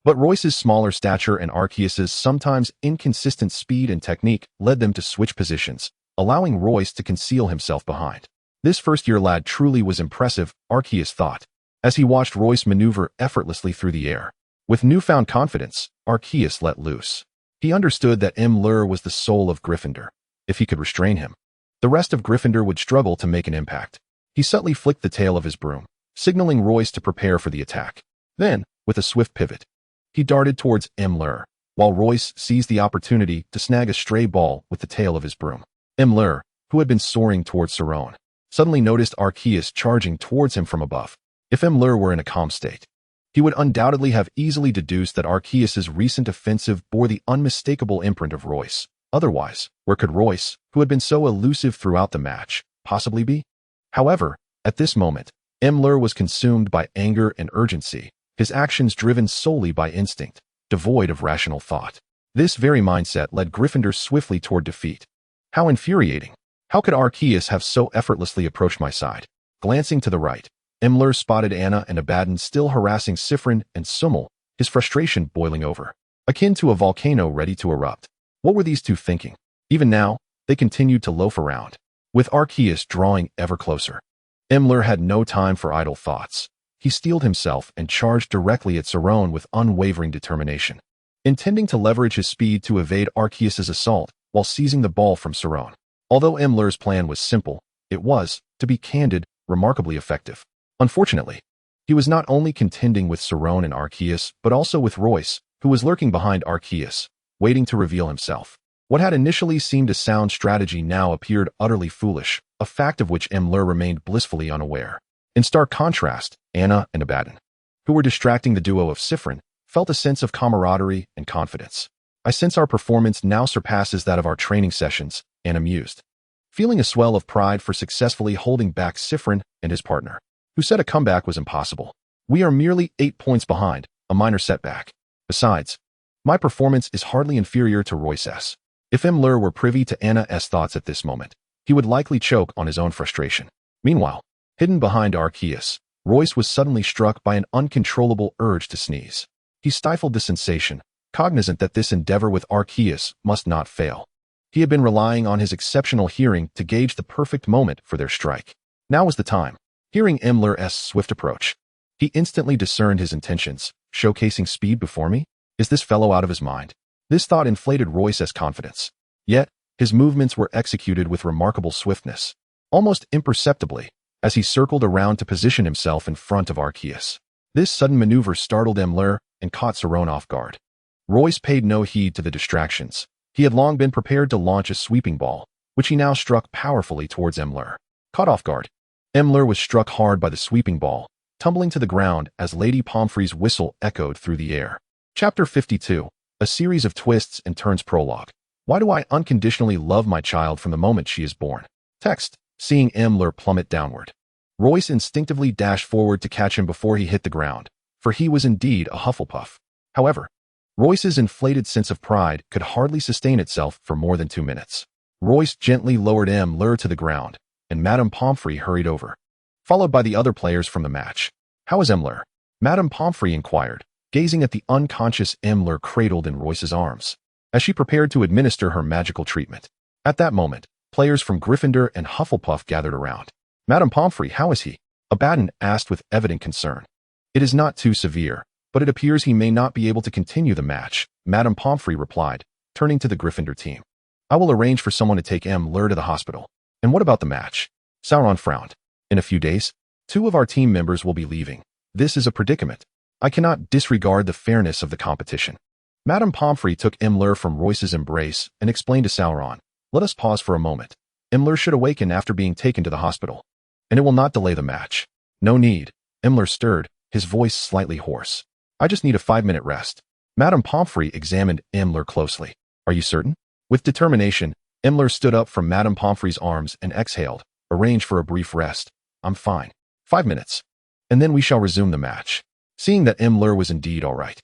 But Royce's smaller stature and Arceus's sometimes inconsistent speed and technique led them to switch positions, allowing Royce to conceal himself behind. This first-year lad truly was impressive, Arceus thought, as he watched Royce maneuver effortlessly through the air. With newfound confidence, Arceus let loose. He understood that Imler was the soul of Gryffindor. If he could restrain him, the rest of Gryffindor would struggle to make an impact. He subtly flicked the tail of his broom, signaling Royce to prepare for the attack. Then, with a swift pivot, he darted towards Imler, while Royce seized the opportunity to snag a stray ball with the tail of his broom. Imler, who had been soaring towards Saron, suddenly noticed Arceus charging towards him from above. If Imler were in a calm state, he would undoubtedly have easily deduced that Arceus's recent offensive bore the unmistakable imprint of Royce. Otherwise, where could Royce, who had been so elusive throughout the match, possibly be? However, at this moment, Imler was consumed by anger and urgency, his actions driven solely by instinct, devoid of rational thought. This very mindset led Gryffindor swiftly toward defeat. How infuriating! How could Arceus have so effortlessly approached my side? Glancing to the right, Imler spotted Anna and Abaddon still harassing Siffrin and Summel, his frustration boiling over, akin to a volcano ready to erupt. What were these two thinking? Even now, they continued to loaf around, with Arceus drawing ever closer. Imler had no time for idle thoughts. He steeled himself and charged directly at Saron with unwavering determination, intending to leverage his speed to evade Arceus's assault while seizing the ball from Saron. Although Imler's plan was simple, it was, to be candid, remarkably effective. Unfortunately, he was not only contending with Saron and Arceus, but also with Royce, who was lurking behind Arceus, waiting to reveal himself. What had initially seemed a sound strategy now appeared utterly foolish, a fact of which Imler remained blissfully unaware. In stark contrast, Anna and Abaddon, who were distracting the duo of Siffrin, felt a sense of camaraderie and confidence. I sense our performance now surpasses that of our training sessions, Anna mused, feeling a swell of pride for successfully holding back Siffrin and his partner, who said a comeback was impossible. We are merely 8 points behind, a minor setback. Besides, my performance is hardly inferior to Royce's. If Imler were privy to Anna's thoughts at this moment, he would likely choke on his own frustration. Meanwhile, hidden behind Arceus, Royce was suddenly struck by an uncontrollable urge to sneeze. He stifled the sensation, cognizant that this endeavor with Arceus must not fail. He had been relying on his exceptional hearing to gauge the perfect moment for their strike. Now was the time. Hearing Imler's swift approach, he instantly discerned his intentions, showcasing speed before me. Is this fellow out of his mind? This thought inflated Royce's confidence. Yet, his movements were executed with remarkable swiftness, almost imperceptibly, as he circled around to position himself in front of Arceus. This sudden maneuver startled Imler and caught Saron off guard. Royce paid no heed to the distractions. He had long been prepared to launch a sweeping ball, which he now struck powerfully towards Imler. Caught off guard, Imler was struck hard by the sweeping ball, tumbling to the ground as Lady Pomfrey's whistle echoed through the air. Chapter 52, a series of twists and turns prologue. Why do I unconditionally love my child from the moment she is born? Text, seeing Imler plummet downward. Royce instinctively dashed forward to catch him before he hit the ground, for he was indeed a Hufflepuff. However, Royce's inflated sense of pride could hardly sustain itself for more than 2 minutes. Royce gently lowered Imler to the ground, and Madame Pomfrey hurried over, followed by the other players from the match. How is Imler? Madame Pomfrey inquired, gazing at the unconscious Imler cradled in Royce's arms, as she prepared to administer her magical treatment. At that moment, players from Gryffindor and Hufflepuff gathered around. Madame Pomfrey, how is he? Abaddon asked with evident concern. It is not too severe, but it appears he may not be able to continue the match, Madame Pomfrey replied, turning to the Gryffindor team. I will arrange for someone to take Imler to the hospital. And what about the match? Sauron frowned. In a few days, 2 of our team members will be leaving. This is a predicament. I cannot disregard the fairness of the competition. Madame Pomfrey took Imler from Royce's embrace and explained to Sauron, let us pause for a moment. Imler should awaken after being taken to the hospital, and it will not delay the match. No need. Imler stirred, his voice slightly hoarse. I just need a 5-minute rest. Madame Pomfrey examined Imler closely. Are you certain? With determination, Imler stood up from Madame Pomfrey's arms and exhaled, arrange for a brief rest. I'm fine. 5 minutes. And then we shall resume the match. Seeing that Imler was indeed all right,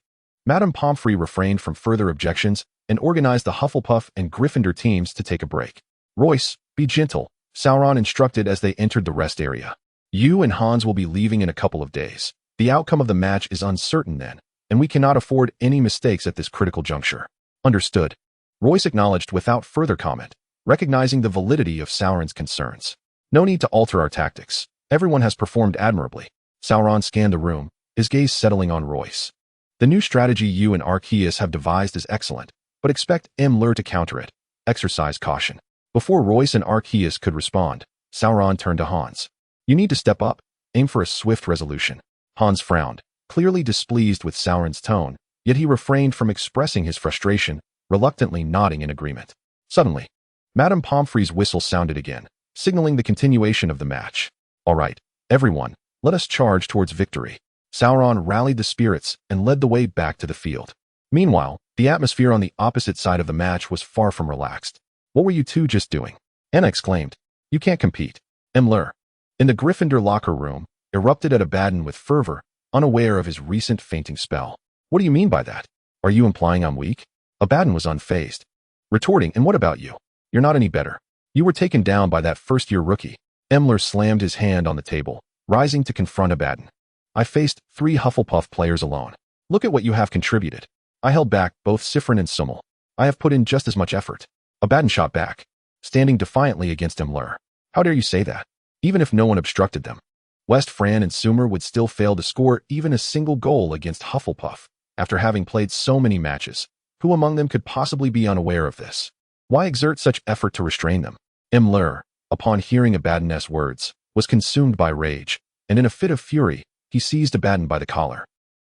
Madame Pomfrey refrained from further objections and organized the Hufflepuff and Gryffindor teams to take a break. Royce, be gentle, Sauron instructed as they entered the rest area. You and Hans will be leaving in a couple of days. The outcome of the match is uncertain then, and we cannot afford any mistakes at this critical juncture. Understood. Royce acknowledged without further comment, recognizing the validity of Sauron's concerns. No need to alter our tactics. Everyone has performed admirably. Sauron scanned the room, his gaze settling on Royce. The new strategy you and Arceus have devised is excellent, but expect Imler to counter it. Exercise caution. Before Royce and Arceus could respond, Sauron turned to Hans. You need to step up. Aim for a swift resolution. Hans frowned, clearly displeased with Sauron's tone, yet he refrained from expressing his frustration, reluctantly nodding in agreement. Suddenly, Madame Pomfrey's whistle sounded again, signaling the continuation of the match. All right, everyone, let us charge towards victory. Sauron rallied the spirits and led the way back to the field. Meanwhile, the atmosphere on the opposite side of the match was far from relaxed. What were you two just doing? Anna exclaimed. You can't compete. Imler, in the Gryffindor locker room, erupted at Abaddon with fervor, unaware of his recent fainting spell. What do you mean by that? Are you implying I'm weak? Abaddon was unfazed, retorting, and what about you? You're not any better. You were taken down by that first-year rookie. Imler slammed his hand on the table, rising to confront Abaddon. I faced 3 Hufflepuff players alone. Look at what you have contributed. I held back both Siffrin and Summel. I have put in just as much effort. Abaddon shot back, standing defiantly against Imler. How dare you say that? Even if no one obstructed them, West Fran and Sumer would still fail to score even a single goal against Hufflepuff, after having played so many matches. Who among them could possibly be unaware of this? Why exert such effort to restrain them? Imler, upon hearing Abaddon's words, was consumed by rage, and in a fit of fury, he seized Abaddon by the collar,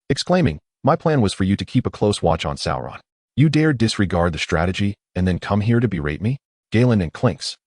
exclaiming, My plan was for you to keep a close watch on Sauron. You dare disregard the strategy and then come here to berate me? Galen and Clinks,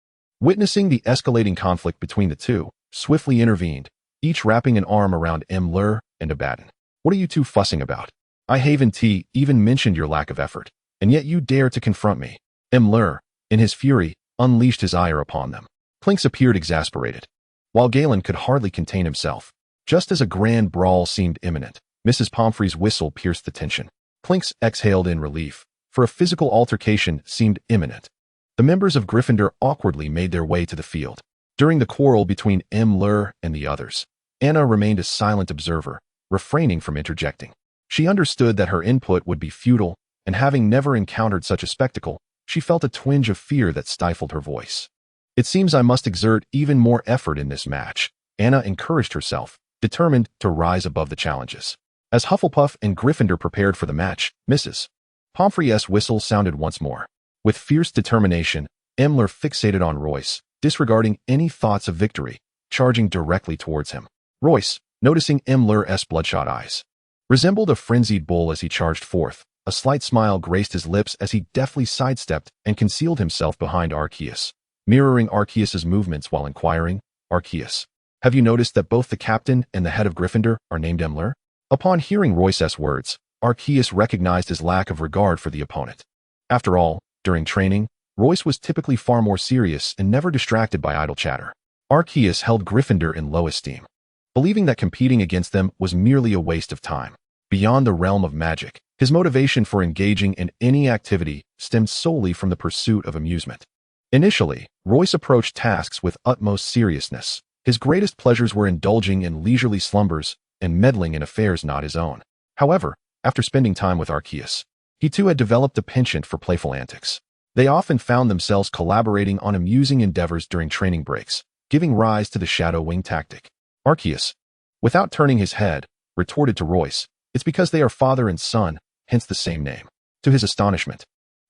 witnessing the escalating conflict between the two, swiftly intervened, each wrapping an arm around Imler and Abaddon. What are you two fussing about? I haven't even mentioned your lack of effort, and yet you dare to confront me. Imler, in his fury, unleashed his ire upon them. Clinks appeared exasperated, while Galen could hardly contain himself. Just as a grand brawl seemed imminent, Mrs. Pomfrey's whistle pierced the tension. Clinks exhaled in relief, for a physical altercation seemed imminent. The members of Gryffindor awkwardly made their way to the field. During the quarrel between Imler and the others, Anna remained a silent observer, refraining from interjecting. She understood that her input would be futile, and having never encountered such a spectacle, she felt a twinge of fear that stifled her voice. It seems I must exert even more effort in this match, Anna encouraged herself, determined to rise above the challenges. As Hufflepuff and Gryffindor prepared for the match, Mrs. Pomfrey's whistle sounded once more. With fierce determination, Imler fixated on Royce, disregarding any thoughts of victory, charging directly towards him. Royce, noticing Imler's bloodshot eyes, resembled a frenzied bull as he charged forth. A slight smile graced his lips as he deftly sidestepped and concealed himself behind Arceus, mirroring Arceus's movements while inquiring, Arceus, have you noticed that both the captain and the head of Gryffindor are named Imler? Upon hearing Royce's words, Arceus recognized his lack of regard for the opponent. After all, during training, Royce was typically far more serious and never distracted by idle chatter. Arceus held Gryffindor in low esteem, believing that competing against them was merely a waste of time. Beyond the realm of magic, his motivation for engaging in any activity stemmed solely from the pursuit of amusement. Initially, Royce approached tasks with utmost seriousness. His greatest pleasures were indulging in leisurely slumbers and meddling in affairs not his own. However, after spending time with Arceus, he too had developed a penchant for playful antics. They often found themselves collaborating on amusing endeavors during training breaks, giving rise to the shadow wing tactic. Arceus, without turning his head, retorted to Royce, It's because they are father and son, hence the same name. To his astonishment,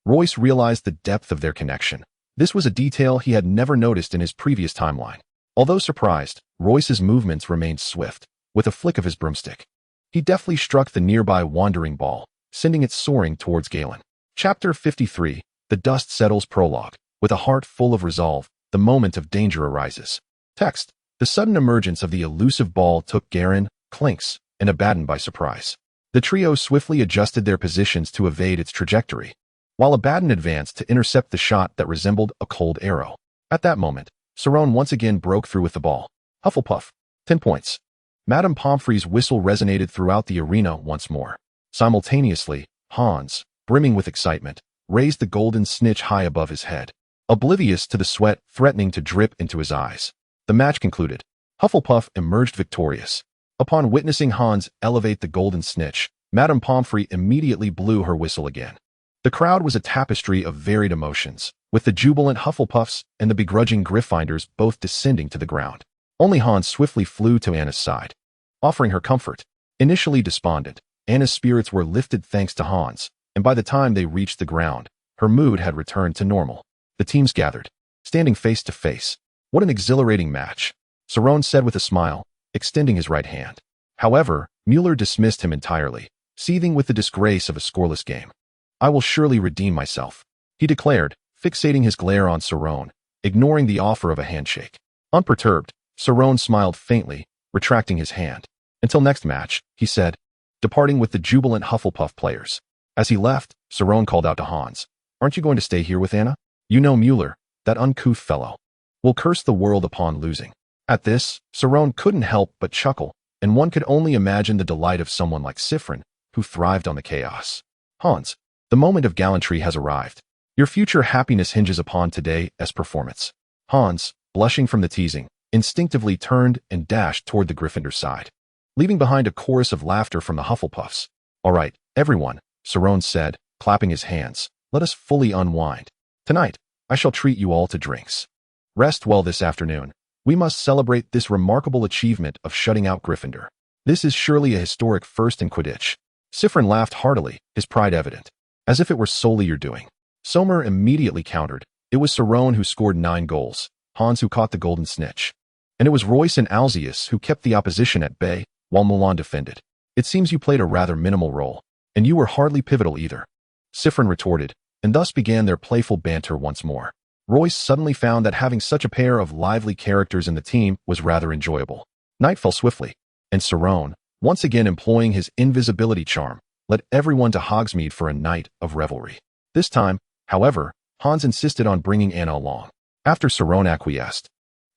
Royce realized the depth of their connection. This was a detail he had never noticed in his previous timeline. Although surprised, Royce's movements remained swift. With a flick of his broomstick, he deftly struck the nearby wandering ball, sending it soaring towards Galen. Chapter 53, The Dust Settles Prologue. With a heart full of resolve, the moment of danger arises. Text. The sudden emergence of the elusive ball took Garen, Clinks, and Abaddon by surprise. The trio swiftly adjusted their positions to evade its trajectory, while Abaddon advanced to intercept the shot that resembled a cold arrow. At that moment, Sauron once again broke through with the ball. Hufflepuff, 10 points. Madame Pomfrey's whistle resonated throughout the arena once more. Simultaneously, Hans, brimming with excitement, raised the golden snitch high above his head, oblivious to the sweat threatening to drip into his eyes. The match concluded. Hufflepuff emerged victorious. Upon witnessing Hans elevate the golden snitch, Madame Pomfrey immediately blew her whistle again. The crowd was a tapestry of varied emotions, with the jubilant Hufflepuffs and the begrudging Gryffindors both descending to the ground. Only Hans swiftly flew to Anna's side, offering her comfort. Initially despondent, Anna's spirits were lifted thanks to Hans, and by the time they reached the ground, her mood had returned to normal. The teams gathered, standing face to face. What an exhilarating match, Cerrone said with a smile, extending his right hand. However, Mueller dismissed him entirely, seething with the disgrace of a scoreless game. I will surely redeem myself, he declared, fixating his glare on Cerrone, ignoring the offer of a handshake. Unperturbed, Cerrone smiled faintly, retracting his hand. Until next match, he said, departing with the jubilant Hufflepuff players. As he left, Cerrone called out to Hans, aren't you going to stay here with Anna? You know Mueller, that uncouth fellow, will curse the world upon losing. At this, Cerrone couldn't help but chuckle, and one could only imagine the delight of someone like Siffrin, who thrived on the chaos. Hans, the moment of gallantry has arrived. Your future happiness hinges upon today's performance. Hans, blushing from the teasing, instinctively turned and dashed toward the Gryffindor side, leaving behind a chorus of laughter from the Hufflepuffs. All right, everyone, Cerrone said, clapping his hands, let us fully unwind. Tonight, I shall treat you all to drinks. Rest well this afternoon. We must celebrate this remarkable achievement of shutting out Gryffindor. This is surely a historic first in Quidditch. Siffrin laughed heartily, his pride evident. As if it were solely your doing. Sommer immediately countered. It was Cerrone who scored 9 goals, Hans who caught the golden snitch. And it was Royce and Alzius who kept the opposition at bay, while Milan defended. It seems you played a rather minimal role, and you were hardly pivotal either, Siffrin retorted, and thus began their playful banter once more. Royce suddenly found that having such a pair of lively characters in the team was rather enjoyable. Night fell swiftly, and Cerrone, once again employing his invisibility charm, led everyone to Hogsmeade for a night of revelry. This time, however, Hans insisted on bringing Anna along. After Cerrone acquiesced,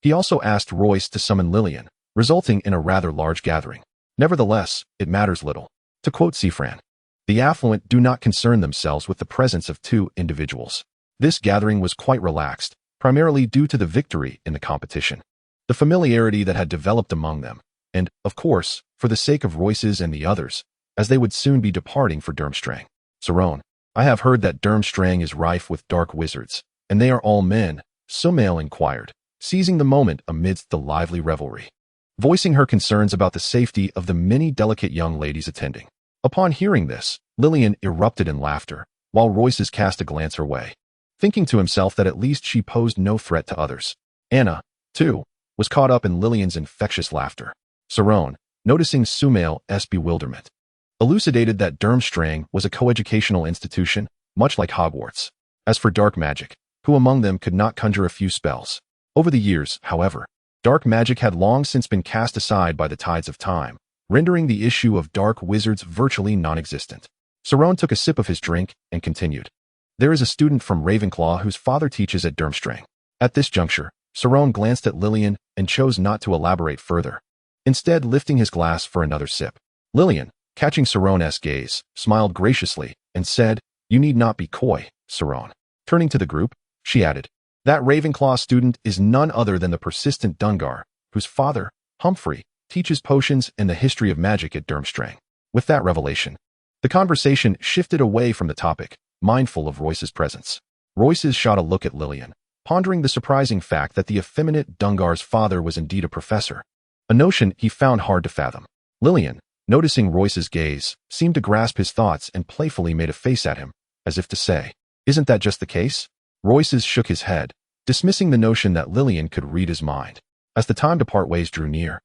he also asked Royce to summon Lillian, resulting in a rather large gathering. Nevertheless, it matters little. To quote Siffrin, the affluent do not concern themselves with the presence of 2 individuals. This gathering was quite relaxed, primarily due to the victory in the competition, the familiarity that had developed among them, and, of course, for the sake of Royce's and the others, as they would soon be departing for Durmstrang. Cerrone, I have heard that Durmstrang is rife with dark wizards, and they are all men, Sumail inquired, seizing the moment amidst the lively revelry, voicing her concerns about the safety of the many delicate young ladies attending. Upon hearing this, Lillian erupted in laughter, while Royce's cast a glance her way, thinking to himself that at least she posed no threat to others. Anna, too, was caught up in Lillian's infectious laughter. Cerrone, noticing Sumail's bewilderment, elucidated that Durmstrang was a coeducational institution, much like Hogwarts. As for dark magic, who among them could not conjure a few spells? Over the years, however, dark magic had long since been cast aside by the tides of time, rendering the issue of dark wizards virtually non-existent. Cerrone took a sip of his drink and continued. There is a student from Ravenclaw whose father teaches at Durmstrang. At this juncture, Cerrone glanced at Lillian and chose not to elaborate further, instead lifting his glass for another sip. Lillian, catching Cerrone's gaze, smiled graciously and said, you need not be coy, Cerrone. Turning to the group, she added, that Ravenclaw student is none other than the persistent Dungar, whose father, Humphrey, teaches potions and the history of magic at Durmstrang. With that revelation, the conversation shifted away from the topic, mindful of Royce's presence. Royce shot a look at Lillian, pondering the surprising fact that the effeminate Dungar's father was indeed a professor, a notion he found hard to fathom. Lillian, noticing Royce's gaze, seemed to grasp his thoughts and playfully made a face at him, as if to say, isn't that just the case? Royce shook his head, dismissing the notion that Lillian could read his mind. As the time to part ways drew near,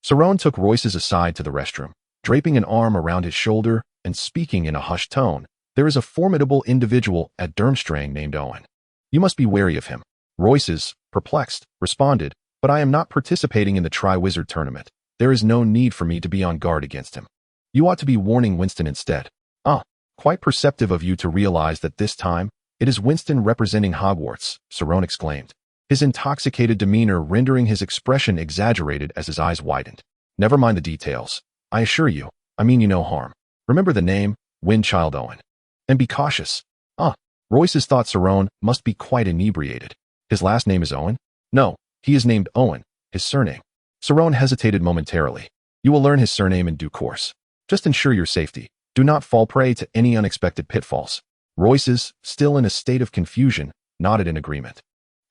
Cerrone took Royce aside to the restroom, draping an arm around his shoulder and speaking in a hushed tone. There is a formidable individual at Durmstrang named Owen. You must be wary of him. Royce, perplexed, responded, but I am not participating in the Triwizard Tournament. There is no need for me to be on guard against him. You ought to be warning Winston instead. Quite perceptive of you to realize that this time, it is Winston representing Hogwarts, Cerrone exclaimed, his intoxicated demeanor rendering his expression exaggerated as his eyes widened. Never mind the details. I assure you, I mean you no harm. Remember the name, Windchild Owen. And be cautious. Royce thought Cerrone must be quite inebriated. His last name is Owen? No, he is named Owen, his surname. Cerrone hesitated momentarily. You will learn his surname in due course. Just ensure your safety. Do not fall prey to any unexpected pitfalls. Royce, still in a state of confusion, nodded in agreement.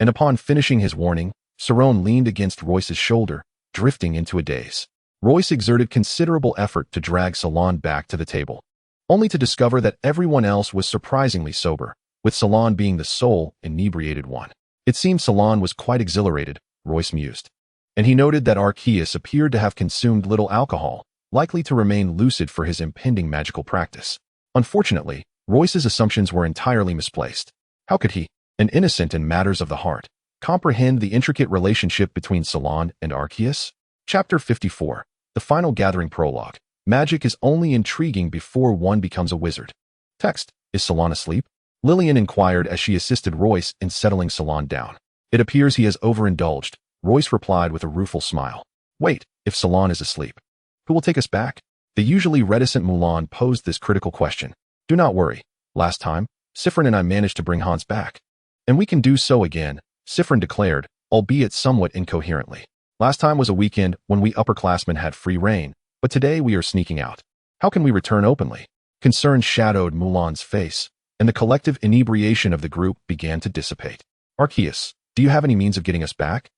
And upon finishing his warning, Cerrone leaned against Royce's shoulder, drifting into a daze. Royce exerted considerable effort to drag Salon back to the table. only to discover that everyone else was surprisingly sober, with Salon being the sole inebriated one. It seemed Salon was quite exhilarated, Royce mused. And he noted that Arceus appeared to have consumed little alcohol, likely to remain lucid for his impending magical practice. Unfortunately, Royce's assumptions were entirely misplaced. How could he, an innocent in matters of the heart, comprehend the intricate relationship between Salon and Arceus? Chapter 54. The Final Gathering Prologue. Magic is only intriguing before one becomes a wizard. Text. Is Salon asleep? Lillian inquired as she assisted Royce in settling Salon down. It appears he has overindulged, Royce replied with a rueful smile. Wait, if Salon is asleep, who will take us back? The usually reticent Mulan posed this critical question. Do not worry. Last time, Siffrin and I managed to bring Hans back. And we can do so again, Siffrin declared, albeit somewhat incoherently. Last time was a weekend when we upperclassmen had free reign, but today we are sneaking out. How can we return openly? Concern shadowed Mulan's face, and the collective inebriation of the group began to dissipate. Arceus, do you have any means of getting us back?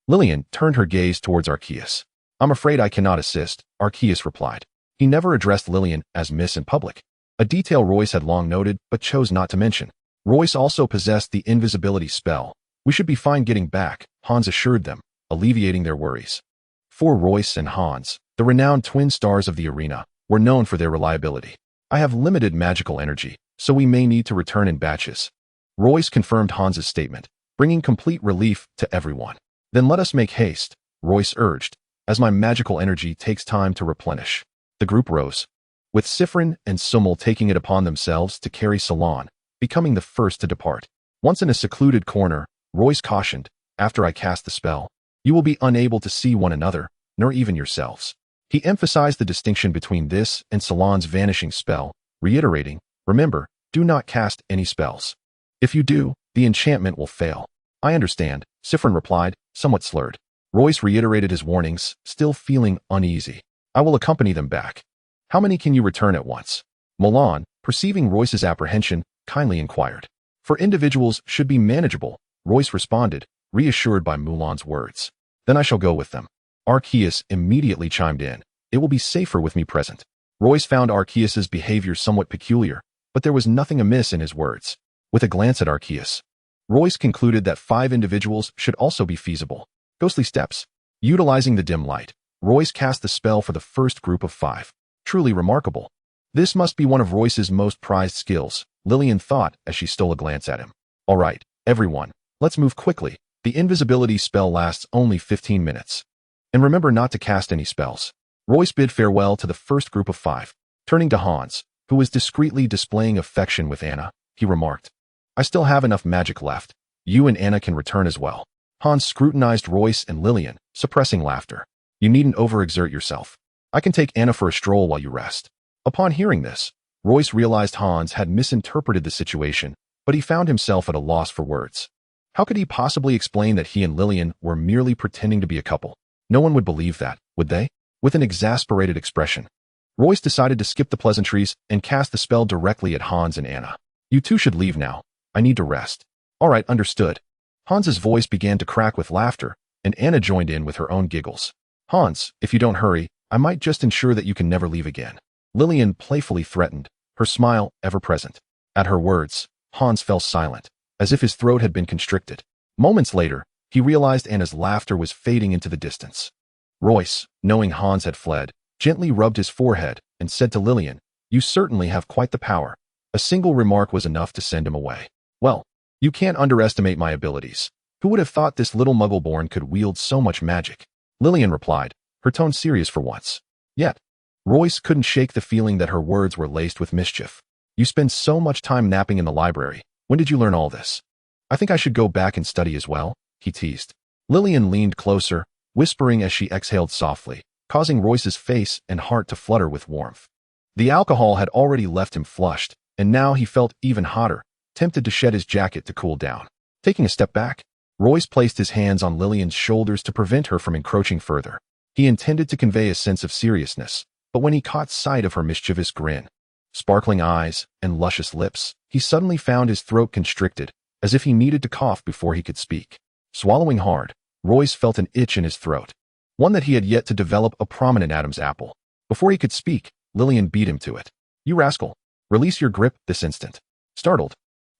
Lillian turned her gaze towards Arceus. I'm afraid I cannot assist, Arceus replied. He never addressed Lillian as Miss in public, a detail Royce had long noted but chose not to mention. Royce also possessed the invisibility spell. We should be fine getting back, Hans assured them, alleviating their worries. For Royce and Hans, the renowned twin stars of the arena, were known for their reliability. I have limited magical energy, so we may need to return in batches. Royce confirmed Hans's statement, bringing complete relief to everyone. Then let us make haste, Royce urged, as my magical energy takes time to replenish. The group rose, with Siffrin and Summel taking it upon themselves to carry Salon, becoming the first to depart. Once in a secluded corner, Royce cautioned, after I cast the spell, you will be unable to see one another, nor even yourselves. He emphasized the distinction between this and Salon's vanishing spell, reiterating, remember, do not cast any spells. If you do, the enchantment will fail. I understand, Siffrin replied, somewhat slurred. Royce reiterated his warnings, still feeling uneasy. I will accompany them back. How many can you return at once? Mulan, perceiving Royce's apprehension, kindly inquired. For individuals should be manageable, Royce responded, reassured by Mulan's words. Then I shall go with them. Arceus immediately chimed in. It will be safer with me present. Royce found Arceus's behavior somewhat peculiar, but there was nothing amiss in his words. With a glance at Arceus, Royce concluded that 5 individuals should also be feasible. Ghostly steps. Utilizing the dim light, Royce cast the spell for the first group of 5. Truly remarkable. This must be one of Royce's most prized skills, Lillian thought as she stole a glance at him. All right, everyone, let's move quickly. The invisibility spell lasts only 15 minutes. And remember not to cast any spells. Royce bid farewell to the first group of 5. Turning to Hans, who was discreetly displaying affection with Anna, he remarked, I still have enough magic left. You and Anna can return as well. Hans scrutinized Royce and Lillian, suppressing laughter. You needn't overexert yourself. I can take Anna for a stroll while you rest. Upon hearing this, Royce realized Hans had misinterpreted the situation, but he found himself at a loss for words. How could he possibly explain that he and Lillian were merely pretending to be a couple? No one would believe that, would they? With an exasperated expression, Royce decided to skip the pleasantries and cast the spell directly at Hans and Anna. You two should leave now. I need to rest. All right, understood. Hans's voice began to crack with laughter, and Anna joined in with her own giggles. Hans, if you don't hurry, I might just ensure that you can never leave again. Lillian playfully threatened, her smile ever present. At her words, Hans fell silent, as if his throat had been constricted. Moments later, he realized Anna's laughter was fading into the distance. Royce, knowing Hans had fled, gently rubbed his forehead and said to Lillian, You certainly have quite the power. A single remark was enough to send him away. Well, you can't underestimate my abilities. Who would have thought this little muggle-born could wield so much magic? Lillian replied, her tone serious for once. Yet, Royce couldn't shake the feeling that her words were laced with mischief. You spend so much time napping in the library. When did you learn all this? I think I should go back and study as well, he teased. Lillian leaned closer, whispering as she exhaled softly, causing Royce's face and heart to flutter with warmth. The alcohol had already left him flushed, and now he felt even hotter, tempted to shed his jacket to cool down. Taking a step back, Royce placed his hands on Lillian's shoulders to prevent her from encroaching further. He intended to convey a sense of seriousness, but when he caught sight of her mischievous grin, sparkling eyes, and luscious lips, he suddenly found his throat constricted, as if he needed to cough before he could speak. Swallowing hard, Royce felt an itch in his throat, one that he had yet to develop a prominent Adam's apple. Before he could speak, Lillian beat him to it. You rascal, Release your grip this instant. Startled,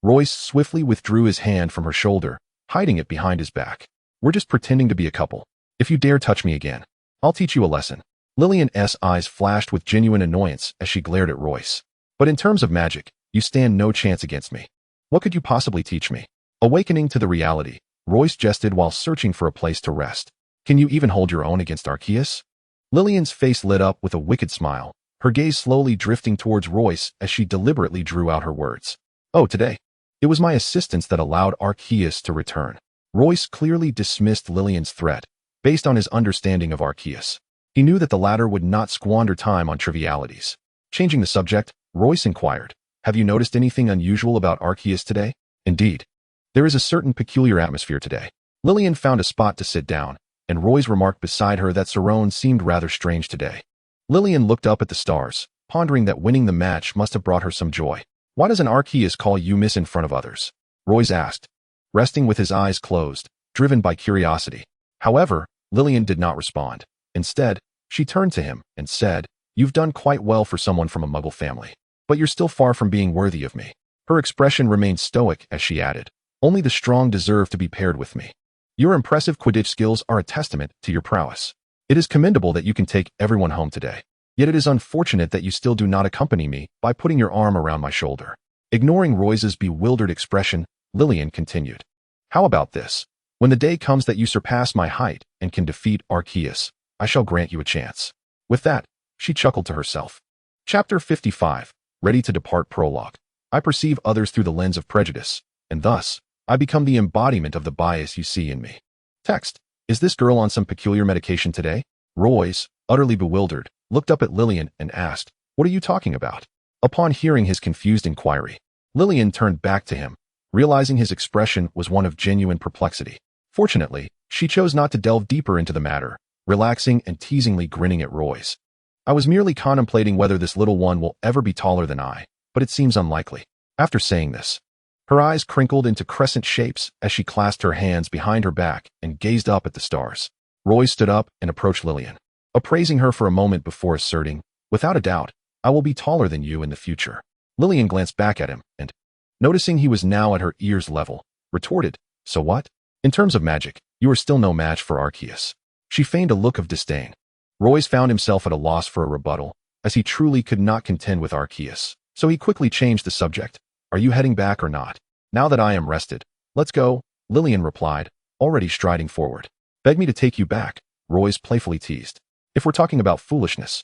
Royce swiftly withdrew his hand from her shoulder, hiding it behind his back. We're just pretending to be a couple. If you dare touch me again, I'll teach you a lesson. Lillian's eyes flashed with genuine annoyance as she glared at Royce. But in terms of magic, you stand no chance against me. What could you possibly teach me? Awakening to the reality, Royce jested while searching for a place to rest. Can you even hold your own against Arceus? Lillian's face lit up with a wicked smile, her gaze slowly drifting towards Royce as she deliberately drew out her words. Oh, today. It was my assistance that allowed Arceus to return. Royce clearly dismissed Lillian's threat, based on his understanding of Arceus. He knew that the latter would not squander time on trivialities. Changing the subject, Royce inquired, have you noticed anything unusual about Arceus today? Indeed. There is a certain peculiar atmosphere today. Lillian found a spot to sit down, and Royce remarked beside her that Cerrone seemed rather strange today. Lillian looked up at the stars, pondering that winning the match must have brought her some joy. Why does an Arceus call you miss in front of others? Royce asked, resting with his eyes closed, driven by curiosity. However, Lillian did not respond. Instead, she turned to him and said, you've done quite well for someone from a Muggle family, but you're still far from being worthy of me. Her expression remained stoic as she added, only the strong deserve to be paired with me. Your impressive Quidditch skills are a testament to your prowess. It is commendable that you can take everyone home today. Yet it is unfortunate that you still do not accompany me by putting your arm around my shoulder. Ignoring Royce's bewildered expression, Lillian continued. How about this? When the day comes that you surpass my height and can defeat Arceus, I shall grant you a chance. With that, she chuckled to herself. Chapter 55, Ready to Depart Prologue. I perceive others through the lens of prejudice, and thus, I become the embodiment of the bias you see in me. Text. Is this girl on some peculiar medication today? Royce, utterly bewildered, looked up at Lillian and asked, what are you talking about? Upon hearing his confused inquiry, Lillian turned back to him, realizing his expression was one of genuine perplexity. Fortunately, she chose not to delve deeper into the matter, relaxing and teasingly grinning at Royce. I was merely contemplating whether this little one will ever be taller than I, but it seems unlikely. After saying this, her eyes crinkled into crescent shapes as she clasped her hands behind her back and gazed up at the stars. Royce stood up and approached Lillian, appraising her for a moment before asserting, without a doubt, I will be taller than you in the future. Lillian glanced back at him and, noticing he was now at her ears level, retorted, so what? In terms of magic, you are still no match for Arceus. She feigned a look of disdain. Royce found himself at a loss for a rebuttal, as he truly could not contend with Arceus, so he quickly changed the subject. Are you heading back or not? Now that I am rested, let's go, Lillian replied, already striding forward. Beg me to take you back, Royce playfully teased. If we're talking about foolishness,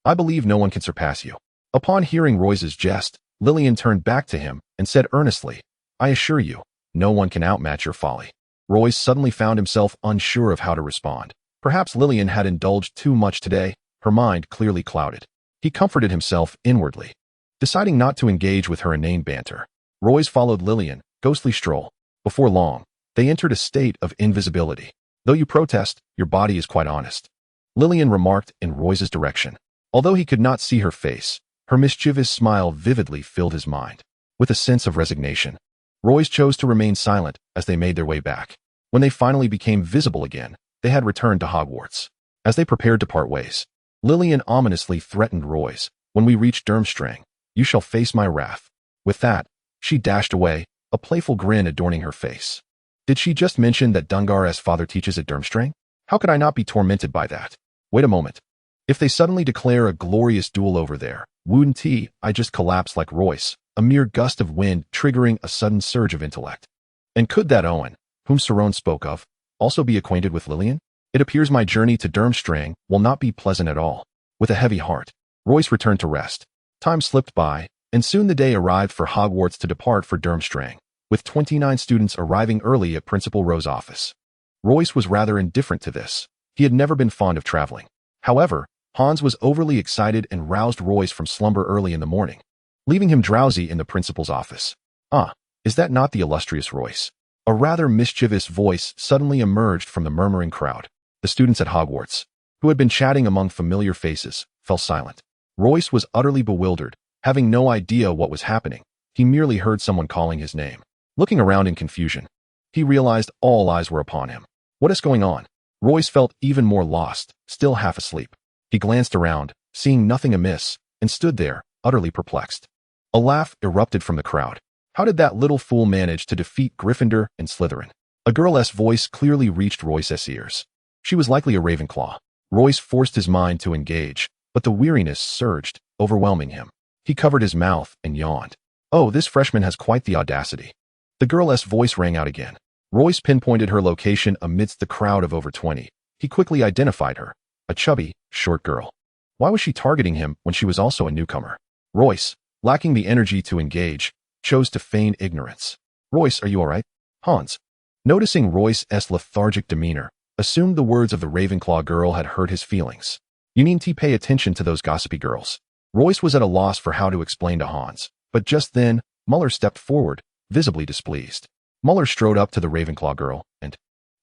I believe no one can surpass you. Upon hearing Royce's jest, Lillian turned back to him and said earnestly, I assure you, no one can outmatch your folly. Royce suddenly found himself unsure of how to respond. Perhaps Lillian had indulged too much today, her mind clearly clouded. He comforted himself inwardly. Deciding not to engage with her inane banter, Royce followed Lillian, ghostly stroll. Before long, they entered a state of invisibility. Though you protest, your body is quite honest, Lillian remarked in Royce's direction. Although he could not see her face, her mischievous smile vividly filled his mind. With a sense of resignation, Royce chose to remain silent as they made their way back. When they finally became visible again, they had returned to Hogwarts. As they prepared to part ways, Lillian ominously threatened Royce, when we reach Durmstrang, you shall face my wrath. With that, she dashed away, a playful grin adorning her face. Did she just mention that Dungar's father teaches at Durmstrang? How could I not be tormented by that? Wait a moment. If they suddenly declare a glorious duel over there, wouldn't I just collapse like Royce, a mere gust of wind triggering a sudden surge of intellect? And could that Owen, whom Cerrone spoke of, also be acquainted with Lillian? It appears my journey to Durmstrang will not be pleasant at all. With a heavy heart, Royce returned to rest. Time slipped by, and soon the day arrived for Hogwarts to depart for Durmstrang, with 29 students arriving early at Principal Rowe's office. Royce was rather indifferent to this. He had never been fond of traveling. However, Hans was overly excited and roused Royce from slumber early in the morning, leaving him drowsy in the principal's office. Ah, is that not the illustrious Royce? A rather mischievous voice suddenly emerged from the murmuring crowd. The students at Hogwarts, who had been chatting among familiar faces, fell silent. Royce was utterly bewildered, having no idea what was happening. He merely heard someone calling his name. Looking around in confusion, he realized all eyes were upon him. What is going on? Royce felt even more lost, still half asleep. He glanced around, seeing nothing amiss, and stood there, utterly perplexed. A laugh erupted from the crowd. How did that little fool manage to defeat Gryffindor and Slytherin? A girl's voice clearly reached Royce's ears. She was likely a Ravenclaw. Royce forced his mind to engage, but the weariness surged, overwhelming him. He covered his mouth and yawned. Oh, this freshman has quite the audacity. The girl's voice rang out again. Royce pinpointed her location amidst the crowd of over 20. He quickly identified her, a chubby, short girl. Why was she targeting him when she was also a newcomer? Royce, lacking the energy to engage, chose to feign ignorance. Royce, are you all right? Hans, noticing Royce's lethargic demeanor, assumed the words of the Ravenclaw girl had hurt his feelings. You need to pay attention to those gossipy girls. Royce was at a loss for how to explain to Hans, but just then, Muller stepped forward, visibly displeased. Muller strode up to the Ravenclaw girl and,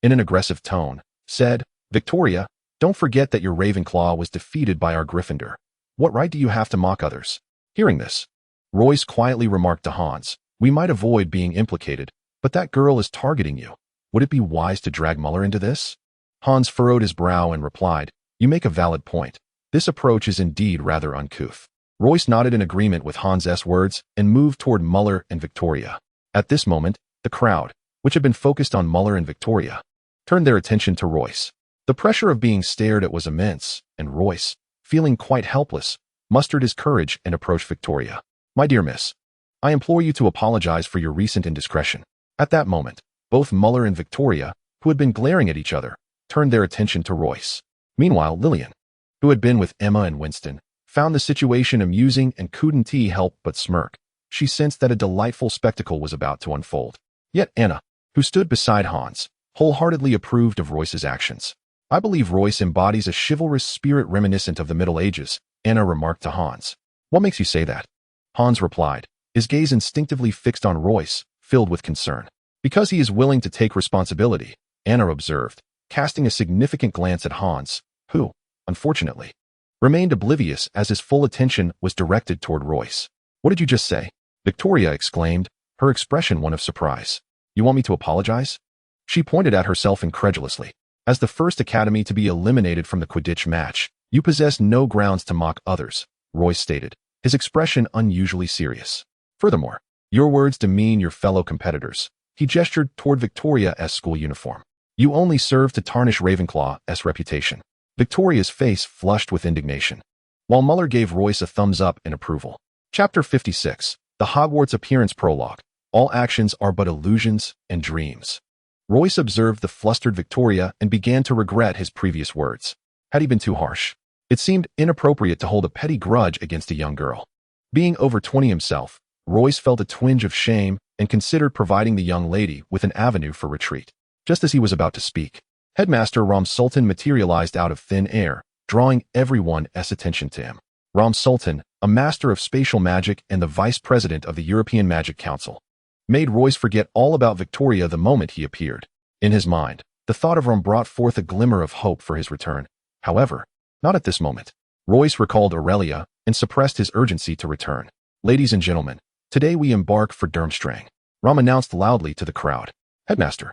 in an aggressive tone, said, Victoria, don't forget that your Ravenclaw was defeated by our Gryffindor. What right do you have to mock others? Hearing this, Royce quietly remarked to Hans, we might avoid being implicated, but that girl is targeting you. Would it be wise to drag Muller into this? Hans furrowed his brow and replied, you make a valid point. This approach is indeed rather uncouth. Royce nodded in agreement with Hans's words and moved toward Muller and Victoria. At this moment, the crowd, which had been focused on Muller and Victoria, turned their attention to Royce. The pressure of being stared at was immense, and Royce, feeling quite helpless, mustered his courage and approached Victoria. My dear miss, I implore you to apologize for your recent indiscretion. At that moment, both Muller and Victoria, who had been glaring at each other, turned their attention to Royce. Meanwhile, Lillian, who had been with Emma and Winston, found the situation amusing and couldn't help but smirk. She sensed that a delightful spectacle was about to unfold. Yet Anna, who stood beside Hans, wholeheartedly approved of Royce's actions. I believe Royce embodies a chivalrous spirit reminiscent of the Middle Ages, Anna remarked to Hans. What makes you say that? Hans replied, his gaze instinctively fixed on Royce, filled with concern. Because he is willing to take responsibility, Anna observed, casting a significant glance at Hans, who, unfortunately, remained oblivious as his full attention was directed toward Royce. What did you just say? Victoria exclaimed, her expression one of surprise. You want me to apologize? She pointed at herself incredulously. As the first academy to be eliminated from the Quidditch match, you possess no grounds to mock others, Royce stated, his expression unusually serious. Furthermore, your words demean your fellow competitors. He gestured toward Victoria's school uniform. You only serve to tarnish Ravenclaw's reputation. Victoria's face flushed with indignation, while Muller gave Royce a thumbs up in approval. Chapter 56, The Hogwarts Appearance Prologue. All actions are but illusions and dreams. Royce observed the flustered Victoria and began to regret his previous words. Had he been too harsh? It seemed inappropriate to hold a petty grudge against a young girl. Being over 20 himself, Royce felt a twinge of shame and considered providing the young lady with an avenue for retreat. Just as he was about to speak, Headmaster Ram Sultan materialized out of thin air, drawing everyone's attention to him. Ram Sultan, a master of spatial magic and the vice president of the European Magic Council, made Royce forget all about Victoria the moment he appeared. In his mind, the thought of Ram brought forth a glimmer of hope for his return. However, not at this moment. Royce recalled Aurelia and suppressed his urgency to return. Ladies and gentlemen, today we embark for Durmstrang. Ram announced loudly to the crowd. Headmaster,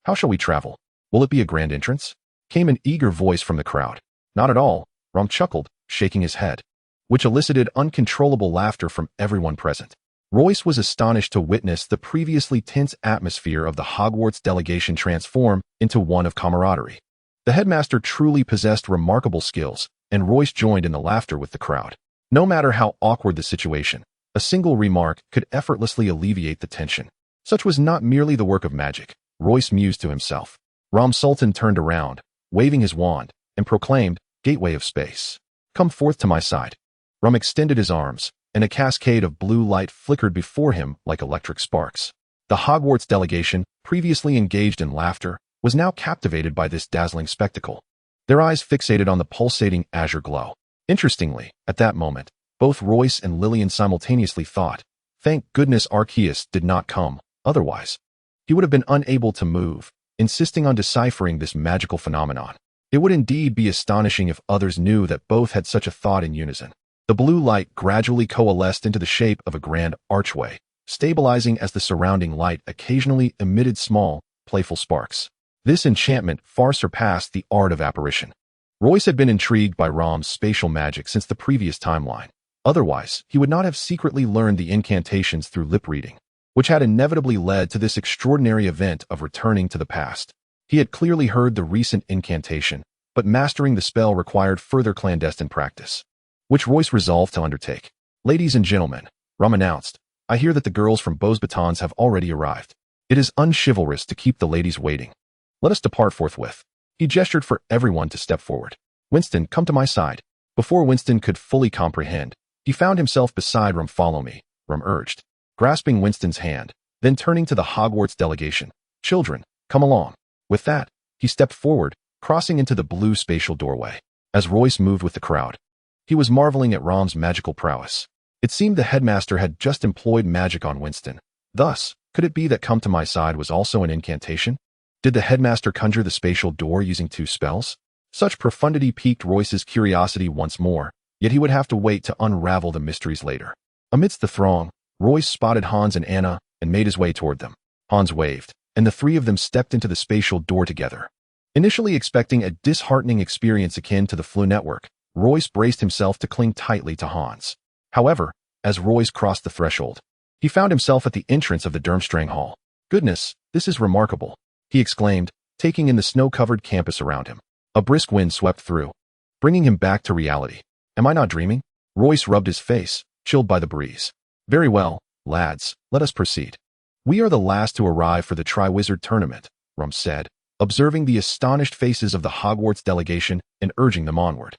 how shall we travel? Will it be a grand entrance? Came an eager voice from the crowd. Not at all, Ram chuckled, shaking his head, which elicited uncontrollable laughter from everyone present. Royce was astonished to witness the previously tense atmosphere of the Hogwarts delegation transform into one of camaraderie. The headmaster truly possessed remarkable skills, and Royce joined in the laughter with the crowd. No matter how awkward the situation, a single remark could effortlessly alleviate the tension. Such was not merely the work of magic, Royce mused to himself. Ram Sultan turned around, waving his wand, and proclaimed, Gateway of Space. Come forth to my side. Ram extended his arms, and a cascade of blue light flickered before him like electric sparks. The Hogwarts delegation, previously engaged in laughter, was now captivated by this dazzling spectacle, their eyes fixated on the pulsating azure glow. Interestingly, at that moment, both Royce and Lillian simultaneously thought, thank goodness Arceus did not come, otherwise, he would have been unable to move, insisting on deciphering this magical phenomenon. It would indeed be astonishing if others knew that both had such a thought in unison. The blue light gradually coalesced into the shape of a grand archway, stabilizing as the surrounding light occasionally emitted small, playful sparks. This enchantment far surpassed the art of apparition. Royce had been intrigued by Ram's spatial magic since the previous timeline. Otherwise, he would not have secretly learned the incantations through lip reading, which had inevitably led to this extraordinary event of returning to the past. He had clearly heard the recent incantation, but mastering the spell required further clandestine practice, which Royce resolved to undertake. "Ladies and gentlemen," Rum announced, "I hear that the girls from Beaux Batons have already arrived. It is unchivalrous to keep the ladies waiting. Let us depart forthwith." He gestured for everyone to step forward. "Winston, come to my side." Before Winston could fully comprehend, he found himself beside Rum. "Follow me," Rum urged, grasping Winston's hand, then turning to the Hogwarts delegation. "Children, come along." With that, he stepped forward, crossing into the blue spatial doorway. As Royce moved with the crowd, he was marveling at Rom's magical prowess. It seemed the headmaster had just employed magic on Winston. Thus, could it be that "come to my side" was also an incantation? Did the headmaster conjure the spatial door using 2 spells? Such profundity piqued Royce's curiosity once more, yet he would have to wait to unravel the mysteries later. Amidst the throng, Royce spotted Hans and Anna and made his way toward them. Hans waved, and the 3 of them stepped into the spatial door together. Initially expecting a disheartening experience akin to the Flu Network, Royce braced himself to cling tightly to Hans. However, as Royce crossed the threshold, he found himself at the entrance of the Durmstrang Hall. "Goodness, this is remarkable," he exclaimed, taking in the snow-covered campus around him. A brisk wind swept through, bringing him back to reality. "Am I not dreaming?" Royce rubbed his face, chilled by the breeze. "Very well, lads, let us proceed. We are the last to arrive for the Triwizard Tournament," Rum said, observing the astonished faces of the Hogwarts delegation and urging them onward.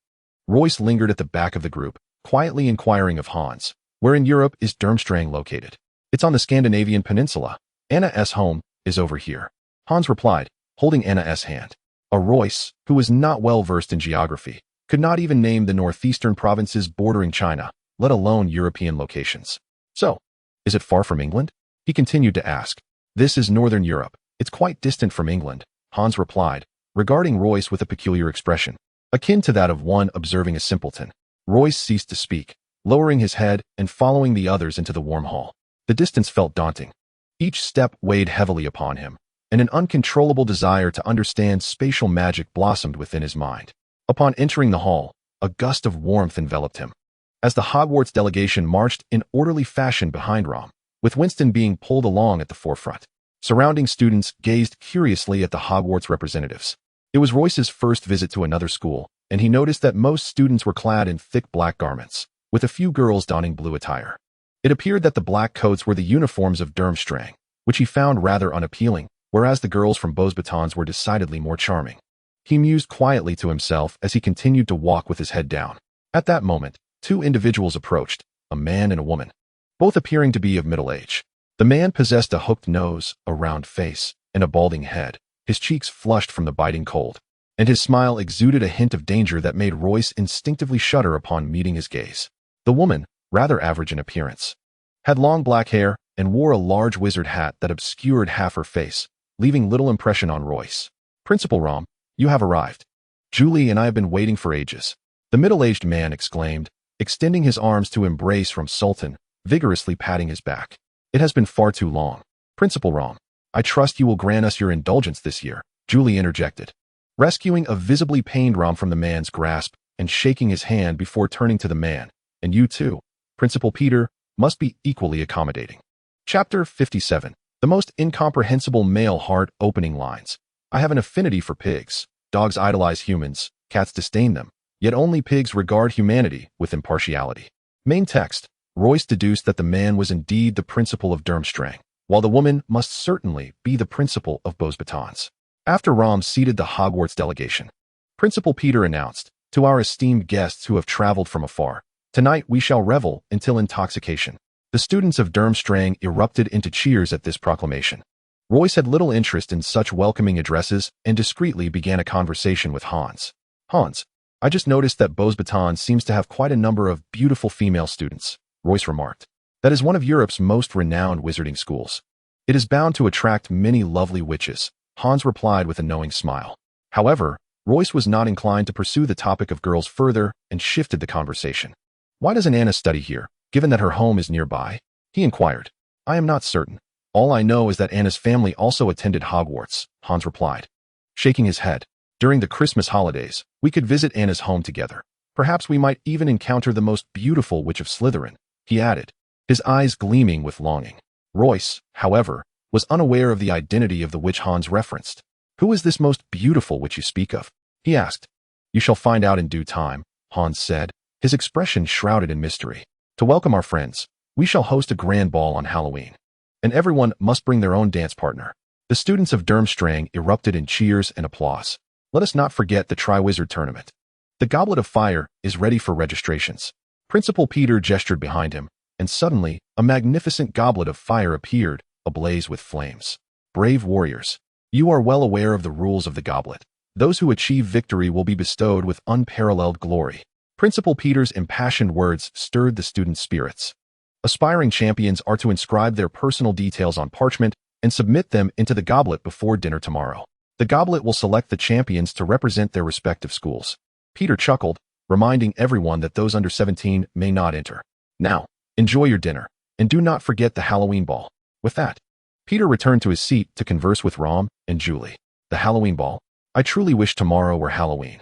Royce lingered at the back of the group, quietly inquiring of Hans, "Where in Europe is Durmstrang located?" "It's on the Scandinavian peninsula. Anna's home is over here," Hans replied, holding Anna's hand. A Royce, who was not well versed in geography, could not even name the northeastern provinces bordering China, let alone European locations. "So, is it far from England?" he continued to ask. "This is northern Europe. It's quite distant from England," Hans replied, regarding Royce with a peculiar expression, akin to that of one observing a simpleton. Royce ceased to speak, lowering his head and following the others into the warm hall. The distance felt daunting. Each step weighed heavily upon him, and an uncontrollable desire to understand spatial magic blossomed within his mind. Upon entering the hall, a gust of warmth enveloped him. As the Hogwarts delegation marched in orderly fashion behind Rom, with Winston being pulled along at the forefront, surrounding students gazed curiously at the Hogwarts representatives. It was Royce's first visit to another school, and he noticed that most students were clad in thick black garments, with a few girls donning blue attire. It appeared that the black coats were the uniforms of Durmstrang, which he found rather unappealing, whereas the girls from Beaux Batons were decidedly more charming. He mused quietly to himself as he continued to walk with his head down. At that moment, 2 individuals approached, a man and a woman, both appearing to be of middle age. The man possessed a hooked nose, a round face, and a balding head, his cheeks flushed from the biting cold, and his smile exuded a hint of danger that made Royce instinctively shudder upon meeting his gaze. The woman, rather average in appearance, had long black hair and wore a large wizard hat that obscured half her face, leaving little impression on Royce. "Principal Rom, you have arrived. Julie and I have been waiting for ages," the middle-aged man exclaimed, extending his arms to embrace Rom Sultan, vigorously patting his back. "It has been far too long. Principal Rom, I trust you will grant us your indulgence this year," Julie interjected, rescuing a visibly pained Rom from the man's grasp and shaking his hand before turning to the man. "And you too, Principal Peter, must be equally accommodating." Chapter 57. The most incomprehensible male heart opening lines. "I have an affinity for pigs. Dogs idolize humans, cats disdain them, yet only pigs regard humanity with impartiality." Main text. Royce deduced that the man was indeed the principal of Durmstrang, while the woman must certainly be the principal of Beaux Batons. After Rom seated the Hogwarts delegation, Principal Peter announced, "To our esteemed guests who have traveled from afar, tonight we shall revel until intoxication." The students of Durmstrang erupted into cheers at this proclamation. Royce had little interest in such welcoming addresses and discreetly began a conversation with Hans. "Hans, I just noticed that Beaux Batons seems to have quite a number of beautiful female students," Royce remarked. "That is one of Europe's most renowned wizarding schools. It is bound to attract many lovely witches," Hans replied with a knowing smile. However, Royce was not inclined to pursue the topic of girls further and shifted the conversation. "Why doesn't Anna study here, given that her home is nearby?" he inquired. "I am not certain. All I know is that Anna's family also attended Hogwarts," Hans replied, shaking his head. "During the Christmas holidays, we could visit Anna's home together. Perhaps we might even encounter the most beautiful witch of Slytherin, he added, his eyes gleaming with longing. Royce, however, was unaware of the identity of the witch Hans referenced. Who is this most beautiful witch you speak of? He asked. You shall find out in due time, Hans said, his expression shrouded in mystery. To welcome our friends, we shall host a grand ball on Halloween. And everyone must bring their own dance partner. The students of Durmstrang erupted in cheers and applause. Let us not forget the Triwizard Tournament. The Goblet of Fire is ready for registrations. Principal Peter gestured behind him, and suddenly a magnificent goblet of fire appeared, ablaze with flames. Brave warriors, you are well aware of the rules of the goblet. Those who achieve victory will be bestowed with unparalleled glory. Principal Peter's impassioned words stirred the students' spirits. Aspiring champions are to inscribe their personal details on parchment and submit them into the goblet before dinner tomorrow. The goblet will select the champions to represent their respective schools. Peter chuckled, reminding everyone that those under 17 may not enter. Now, enjoy your dinner, and do not forget the Halloween ball. With that, Peter returned to his seat to converse with Rom and Julie. The Halloween ball? I truly wish tomorrow were Halloween.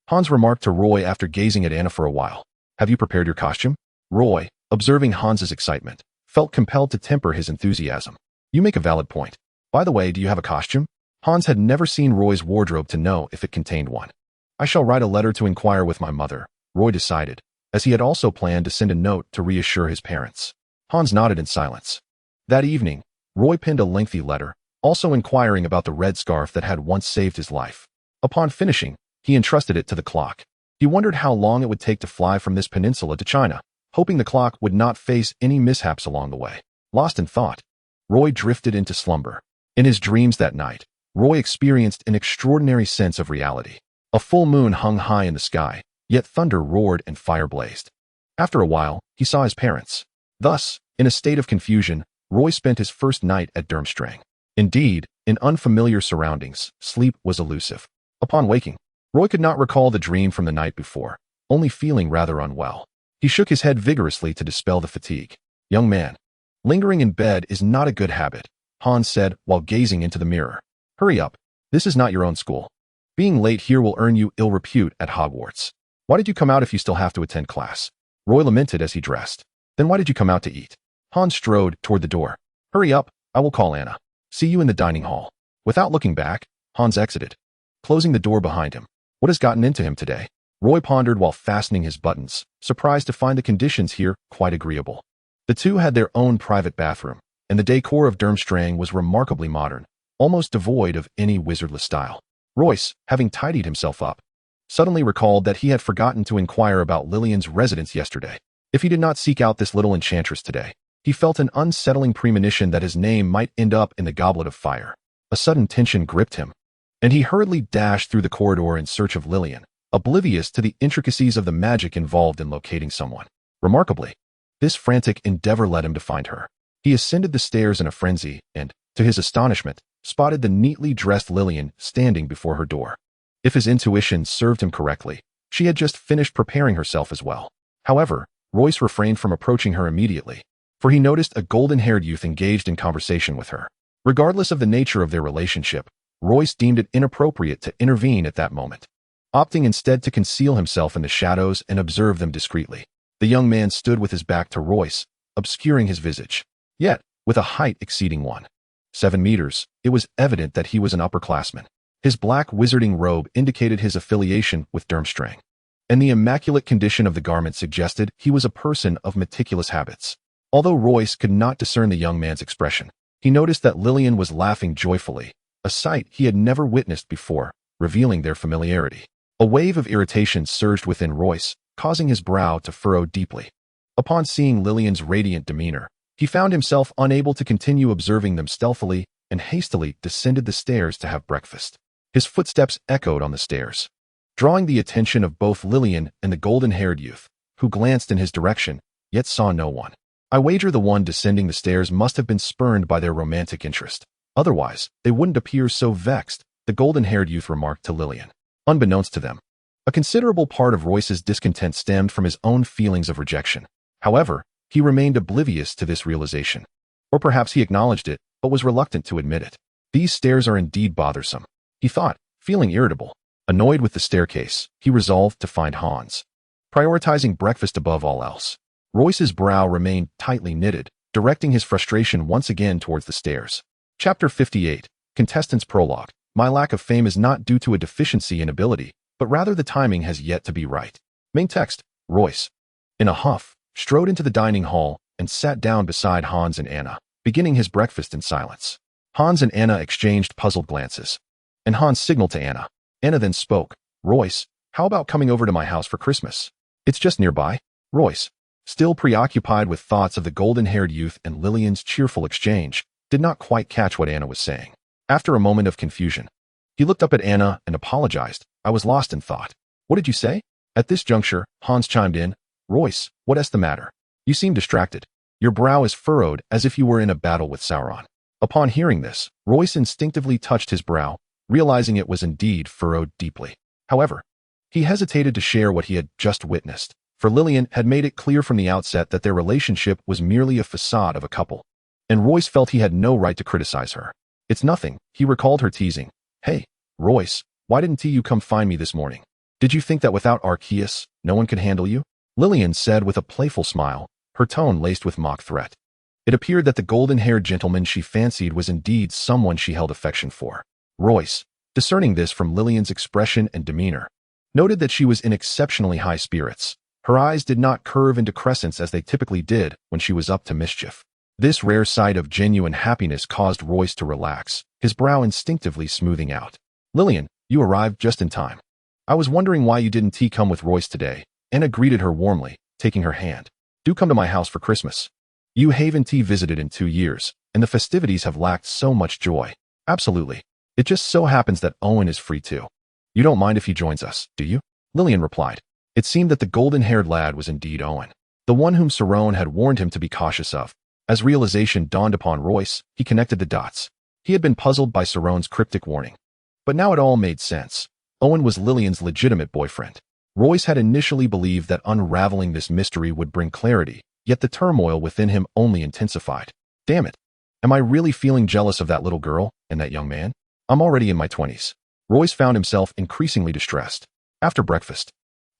Hans remarked to Roy after gazing at Anna for a while. Have you prepared your costume? Roy, observing Hans's excitement, felt compelled to temper his enthusiasm. You make a valid point. By the way, do you have a costume? Hans had never seen Roy's wardrobe to know if it contained one. I shall write a letter to inquire with my mother, Roy decided, as he had also planned to send a note to reassure his parents. Hans nodded in silence. That evening, Roy penned a lengthy letter, also inquiring about the red scarf that had once saved his life. Upon finishing, he entrusted it to the clock. He wondered how long it would take to fly from this peninsula to China, hoping the clock would not face any mishaps along the way. Lost in thought, Roy drifted into slumber. In his dreams that night, Roy experienced an extraordinary sense of reality. A full moon hung high in the sky, yet thunder roared and fire blazed. After a while, he saw his parents. Thus, in a state of confusion, Roy spent his first night at Durmstrang. Indeed, in unfamiliar surroundings, sleep was elusive. Upon waking, Roy could not recall the dream from the night before, only feeling rather unwell. He shook his head vigorously to dispel the fatigue. Young man, lingering in bed is not a good habit, Hans said while gazing into the mirror. Hurry up, this is not your own school. Being late here will earn you ill repute at Hogwarts. Why did you come out if you still have to attend class? Roy lamented as he dressed. Then why did you come out to eat? Hans strode toward the door. Hurry up, I will call Anna. See you in the dining hall. Without looking back, Hans exited, closing the door behind him. What has gotten into him today? Roy pondered while fastening his buttons, surprised to find the conditions here quite agreeable. The two had their own private bathroom, and the decor of Durmstrang was remarkably modern, almost devoid of any wizardless style. Royce, having tidied himself up, suddenly recalled that he had forgotten to inquire about Lillian's residence yesterday. If he did not seek out this little enchantress today, he felt an unsettling premonition that his name might end up in the Goblet of Fire. A sudden tension gripped him, and he hurriedly dashed through the corridor in search of Lillian, oblivious to the intricacies of the magic involved in locating someone. Remarkably, this frantic endeavor led him to find her. He ascended the stairs in a frenzy and, to his astonishment, spotted the neatly dressed Lillian standing before her door. If his intuition served him correctly, she had just finished preparing herself as well. However, Royce refrained from approaching her immediately, for he noticed a golden-haired youth engaged in conversation with her. Regardless of the nature of their relationship, Royce deemed it inappropriate to intervene at that moment, opting instead to conceal himself in the shadows and observe them discreetly. The young man stood with his back to Royce, obscuring his visage. Yet, with a height exceeding 1.7 meters, it was evident that he was an upperclassman. His black wizarding robe indicated his affiliation with Durmstrang, and the immaculate condition of the garment suggested he was a person of meticulous habits. Although Royce could not discern the young man's expression, he noticed that Lillian was laughing joyfully, a sight he had never witnessed before, revealing their familiarity. A wave of irritation surged within Royce, causing his brow to furrow deeply. Upon seeing Lillian's radiant demeanor, he found himself unable to continue observing them stealthily and hastily descended the stairs to have breakfast. His footsteps echoed on the stairs, drawing the attention of both Lillian and the golden-haired youth, who glanced in his direction, yet saw no one. I wager the one descending the stairs must have been spurned by their romantic interest. Otherwise, they wouldn't appear so vexed, the golden-haired youth remarked to Lillian. Unbeknownst to them, a considerable part of Royce's discontent stemmed from his own feelings of rejection. However, he remained oblivious to this realization. Or perhaps he acknowledged it, but was reluctant to admit it. These stairs are indeed bothersome, he thought, feeling irritable. Annoyed with the staircase, he resolved to find Hans. prioritizing breakfast above all else. Royce's brow remained tightly knitted, directing his frustration once again towards the stairs. Chapter 58, Contestants Prologue. My lack of fame is not due to a deficiency in ability, but rather the timing has yet to be right. Main text, Royce, in a huff, strode into the dining hall and sat down beside Hans and Anna, beginning his breakfast in silence. Hans and Anna exchanged puzzled glances, and Hans signaled to Anna. Anna then spoke. Royce, how about coming over to my house for Christmas? It's just nearby. Royce, still preoccupied with thoughts of the golden-haired youth and Lillian's cheerful exchange, did not quite catch what Anna was saying. After a moment of confusion, he looked up at Anna and apologized. I was lost in thought. What did you say? At this juncture, Hans chimed in. Royce, what's the matter? You seem distracted. Your brow is furrowed as if you were in a battle with Sauron. Upon hearing this, Royce instinctively touched his brow, realizing it was indeed furrowed deeply. However, he hesitated to share what he had just witnessed, for Lillian had made it clear from the outset that their relationship was merely a facade of a couple, and Royce felt he had no right to criticize her. It's nothing, he recalled her teasing. Hey, Royce, why didn't you come find me this morning? Did you think that without Arceus, no one could handle you? Lillian said with a playful smile, her tone laced with mock threat. It appeared that the golden-haired gentleman she fancied was indeed someone she held affection for. Royce, discerning this from Lillian's expression and demeanor, noted that she was in exceptionally high spirits. Her eyes did not curve into crescents as they typically did when she was up to mischief. This rare sight of genuine happiness caused Royce to relax, his brow instinctively smoothing out. Lillian, you arrived just in time. I was wondering why you didn't come with Royce today. Anna greeted her warmly, taking her hand. Do come to my house for Christmas. You haven't visited in 2 years, and the festivities have lacked so much joy. Absolutely. It just so happens that Owen is free too. You don't mind if he joins us, do you? Lillian replied. It seemed that the golden-haired lad was indeed Owen, the one whom Sauron had warned him to be cautious of. As realization dawned upon Royce, he connected the dots. He had been puzzled by Sauron's cryptic warning. But now it all made sense. Owen was Lillian's legitimate boyfriend. Royce had initially believed that unraveling this mystery would bring clarity, yet the turmoil within him only intensified. Damn it. Am I really feeling jealous of that little girl and that young man? I'm already in my 20s. Royce found himself increasingly distressed. After breakfast,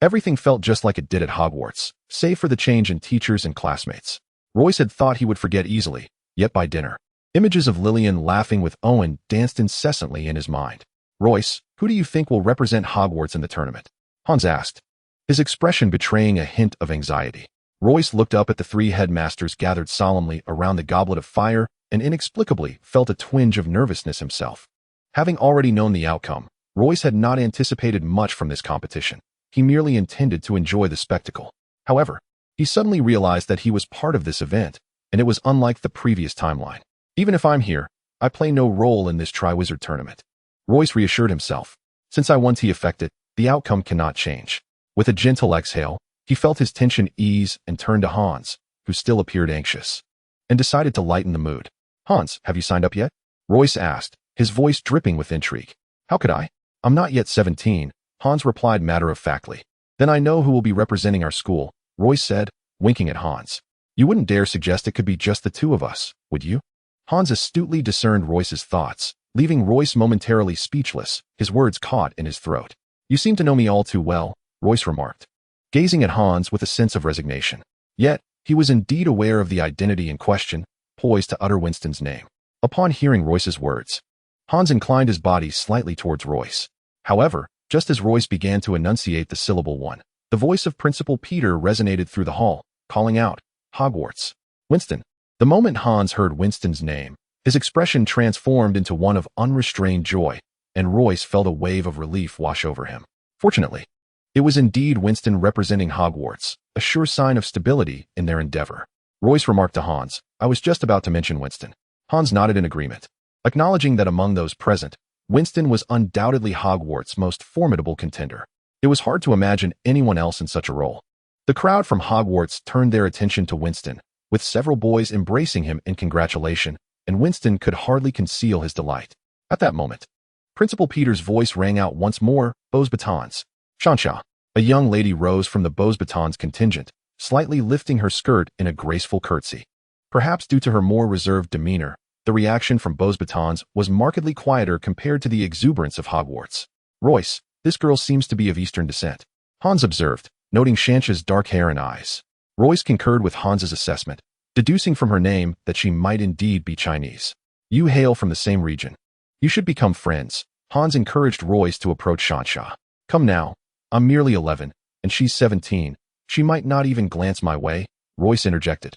everything felt just like it did at Hogwarts, save for the change in teachers and classmates. Royce had thought he would forget easily, yet by dinner, images of Lillian laughing with Owen danced incessantly in his mind. Royce, who do you think will represent Hogwarts in the tournament? Hans asked, his expression betraying a hint of anxiety. Royce looked up at the 3 headmasters gathered solemnly around the goblet of fire and inexplicably felt a twinge of nervousness himself. Having already known the outcome, Royce had not anticipated much from this competition. He merely intended to enjoy the spectacle. However, he suddenly realized that he was part of this event, and it was unlike the previous timeline. Even if I'm here, I play no role in this Triwizard tournament. Royce reassured himself. Since I once affected, the outcome cannot change. With a gentle exhale, he felt his tension ease and turned to Hans, who still appeared anxious, and decided to lighten the mood. Hans, have you signed up yet? Royce asked, his voice dripping with intrigue. How could I? I'm not yet 17, Hans replied matter-of-factly. Then I know who will be representing our school, Royce said, winking at Hans. You wouldn't dare suggest it could be just the 2 of us, would you? Hans astutely discerned Royce's thoughts, leaving Royce momentarily speechless, his words caught in his throat. You seem to know me all too well, Royce remarked, gazing at Hans with a sense of resignation. Yet, he was indeed aware of the identity in question, poised to utter Winston's name. Upon hearing Royce's words, Hans inclined his body slightly towards Royce. However, just as Royce began to enunciate the syllable 1, the voice of Principal Peter resonated through the hall, calling out, Hogwarts. Winston. The moment Hans heard Winston's name, his expression transformed into one of unrestrained joy, and Royce felt a wave of relief wash over him. Fortunately, it was indeed Winston representing Hogwarts, a sure sign of stability in their endeavor. Royce remarked to Hans, I was just about to mention Winston. Hans nodded in agreement, acknowledging that among those present, Winston was undoubtedly Hogwarts' most formidable contender. It was hard to imagine anyone else in such a role. The crowd from Hogwarts turned their attention to Winston, with several boys embracing him in congratulation, and Winston could hardly conceal his delight. At that moment, Principal Peter's voice rang out once more, Beaux Batons. Shansha. A young lady rose from the Beaux Batons contingent, slightly lifting her skirt in a graceful curtsy. Perhaps due to her more reserved demeanor, the reaction from Beaux Batons was markedly quieter compared to the exuberance of Hogwarts. Royce, this girl seems to be of Eastern descent, Hans observed, noting Shancha's dark hair and eyes. Royce concurred with Hans's assessment, deducing from her name that she might indeed be Chinese. You hail from the same region. You should become friends. Hans encouraged Royce to approach Shansha. Come now. I'm merely 11, and she's 17. She might not even glance my way, Royce interjected,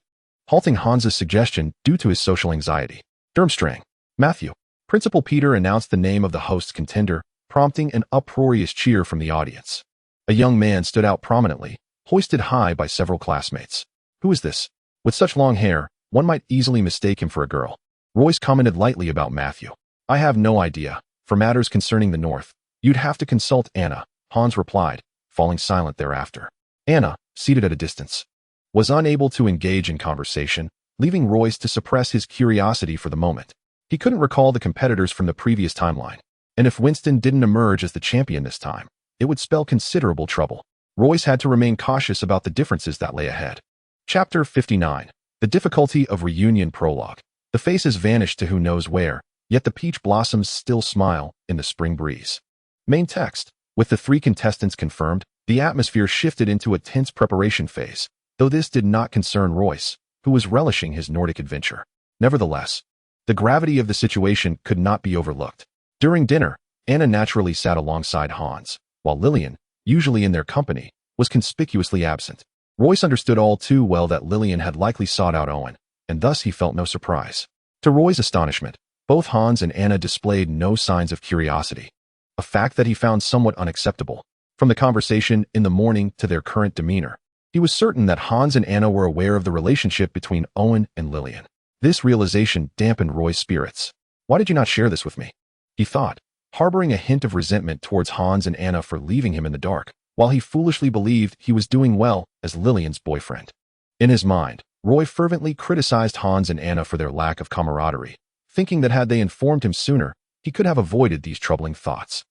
halting Hans's suggestion due to his social anxiety. Durmstrang. Matthew. Principal Peter announced the name of the host's contender, prompting an uproarious cheer from the audience. A young man stood out prominently, hoisted high by several classmates. Who is this? With such long hair, one might easily mistake him for a girl. Royce commented lightly about Matthew. I have no idea. For matters concerning the North, you'd have to consult Anna, Hans replied, falling silent thereafter. Anna, seated at a distance, was unable to engage in conversation, leaving Royce to suppress his curiosity for the moment. He couldn't recall the competitors from the previous timeline, and if Winston didn't emerge as the champion this time, it would spell considerable trouble. Royce had to remain cautious about the differences that lay ahead. Chapter 59. The Difficulty of Reunion Prologue. The faces vanished to who knows where, yet the peach blossoms still smile in the spring breeze. Main text. With the 3 contestants confirmed, the atmosphere shifted into a tense preparation phase, though this did not concern Royce, who was relishing his Nordic adventure. Nevertheless, the gravity of the situation could not be overlooked. During dinner, Anna naturally sat alongside Hans, while Lillian, usually in their company, was conspicuously absent. Royce understood all too well that Lillian had likely sought out Owen, and thus he felt no surprise. To Roy's astonishment, both Hans and Anna displayed no signs of curiosity, a fact that he found somewhat unacceptable. From the conversation in the morning to their current demeanor, he was certain that Hans and Anna were aware of the relationship between Owen and Lillian. This realization dampened Roy's spirits. Why did you not share this with me? He thought, harboring a hint of resentment towards Hans and Anna for leaving him in the dark, while he foolishly believed he was doing well as Lillian's boyfriend. In his mind, Roy fervently criticized Hans and Anna for their lack of camaraderie, thinking that had they informed him sooner, he could have avoided these troubling thoughts.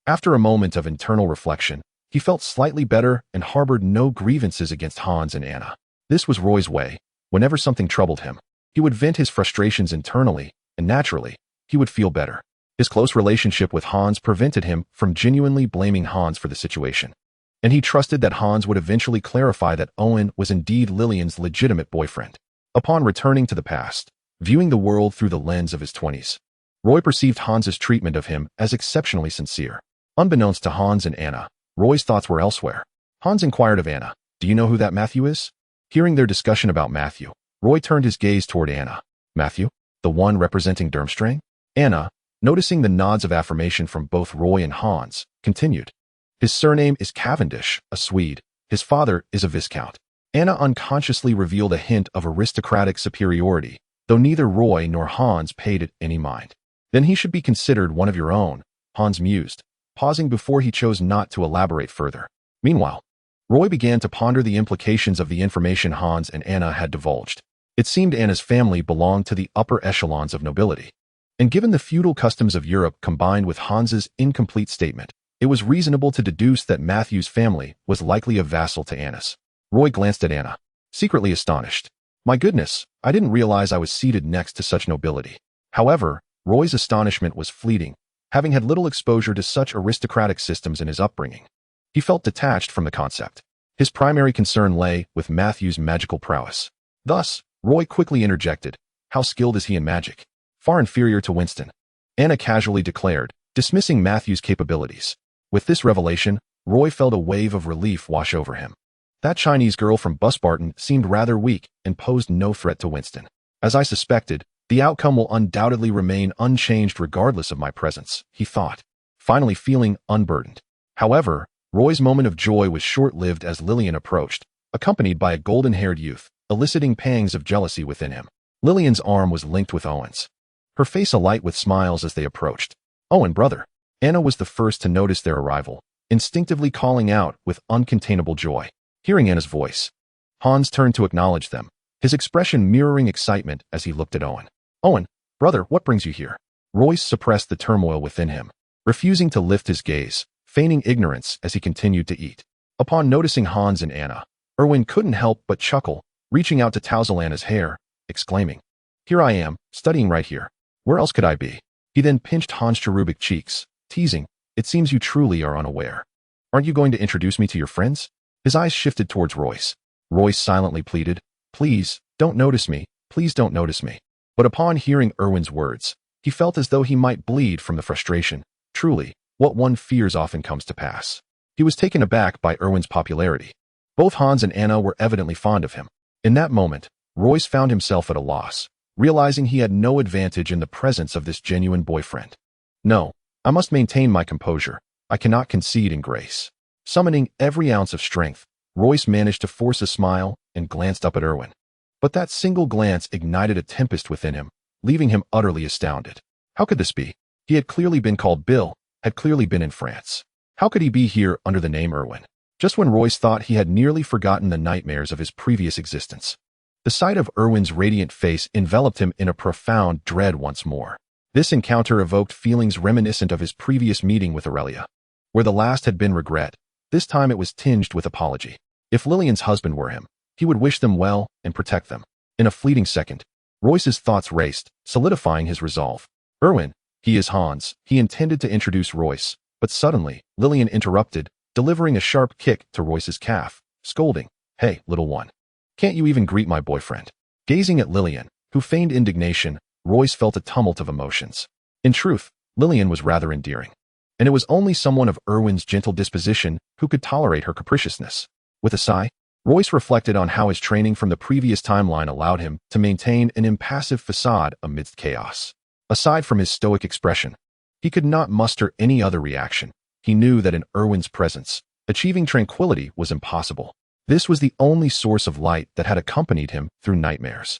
After a moment of internal reflection, he felt slightly better and harbored no grievances against Hans and Anna. This was Roy's way. Whenever something troubled him, he would vent his frustrations internally, and naturally, he would feel better. His close relationship with Hans prevented him from genuinely blaming Hans for the situation, and he trusted that Hans would eventually clarify that Owen was indeed Lillian's legitimate boyfriend. Upon returning to the past, viewing the world through the lens of his 20s, Roy perceived Hans's treatment of him as exceptionally sincere. Unbeknownst to Hans and Anna, Roy's thoughts were elsewhere. Hans inquired of Anna, "Do you know who that Matthew is?" Hearing their discussion about Matthew, Roy turned his gaze toward Anna. Matthew? The one representing Durmstrang? Anna, noticing the nods of affirmation from both Roy and Hans, continued. His surname is Cavendish, a Swede. His father is a viscount. Anna unconsciously revealed a hint of aristocratic superiority, though neither Roy nor Hans paid it any mind. Then he should be considered one of your own, Hans mused, pausing before he chose not to elaborate further. Meanwhile, Roy began to ponder the implications of the information Hans and Anna had divulged. It seemed Anna's family belonged to the upper echelons of nobility, and given the feudal customs of Europe combined with Hans's incomplete statement, it was reasonable to deduce that Matthew's family was likely a vassal to Anna's. Roy glanced at Anna, secretly astonished. My goodness, I didn't realize I was seated next to such nobility. However, Roy's astonishment was fleeting, having had little exposure to such aristocratic systems in his upbringing. He felt detached from the concept. His primary concern lay with Matthew's magical prowess. Thus, Roy quickly interjected, "How skilled is he in magic?" "Far inferior to Winston," Anna casually declared, dismissing Matthew's capabilities. With this revelation, Roy felt a wave of relief wash over him. That Chinese girl from Busbarton seemed rather weak and posed no threat to Winston. As I suspected, the outcome will undoubtedly remain unchanged regardless of my presence, he thought, finally feeling unburdened. However, Roy's moment of joy was short-lived as Lillian approached, accompanied by a golden-haired youth, eliciting pangs of jealousy within him. Lillian's arm was linked with Owen's, her face alight with smiles as they approached. "Owen, brother." Anna was the first to notice their arrival, instinctively calling out with uncontainable joy. Hearing Anna's voice, Hans turned to acknowledge them, his expression mirroring excitement as he looked at Owen. "Owen, brother, what brings you here?" Royce suppressed the turmoil within him, refusing to lift his gaze, feigning ignorance as he continued to eat. Upon noticing Hans and Anna, Erwin couldn't help but chuckle, reaching out to tousle Anna's hair, exclaiming, "Here I am, studying right here. Where else could I be?" He then pinched Hans' cherubic cheeks, teasing, "It seems you truly are unaware. Aren't you going to introduce me to your friends?" His eyes shifted towards Royce. Royce silently pleaded, "Please, don't notice me. Please don't notice me." But upon hearing Erwin's words, he felt as though he might bleed from the frustration. Truly, what one fears often comes to pass. He was taken aback by Erwin's popularity. Both Hans and Anna were evidently fond of him. In that moment, Royce found himself at a loss, realizing he had no advantage in the presence of this genuine boyfriend. "No, I must maintain my composure. I cannot concede in grace." Summoning every ounce of strength, Royce managed to force a smile and glanced up at Erwin. But that single glance ignited a tempest within him, leaving him utterly astounded. How could this be? He had clearly been called Bill, had clearly been in France. How could he be here under the name Erwin? Just when Royce thought he had nearly forgotten the nightmares of his previous existence. The sight of Erwin's radiant face enveloped him in a profound dread once more. This encounter evoked feelings reminiscent of his previous meeting with Aurelia. Where the last had been regret, this time it was tinged with apology. If Lillian's husband were him, he would wish them well and protect them. In a fleeting second, Royce's thoughts raced, solidifying his resolve. "Erwin, he is Hans." He intended to introduce Royce, but suddenly, Lillian interrupted, delivering a sharp kick to Royce's calf, scolding, "Hey, little one. Can't you even greet my boyfriend?" Gazing at Lillian, who feigned indignation, Royce felt a tumult of emotions. In truth, Lillian was rather endearing. And it was only someone of Erwin's gentle disposition who could tolerate her capriciousness. With a sigh, Royce reflected on how his training from the previous timeline allowed him to maintain an impassive facade amidst chaos. Aside from his stoic expression, he could not muster any other reaction. He knew that in Erwin's presence, achieving tranquility was impossible. This was the only source of light that had accompanied him through nightmares,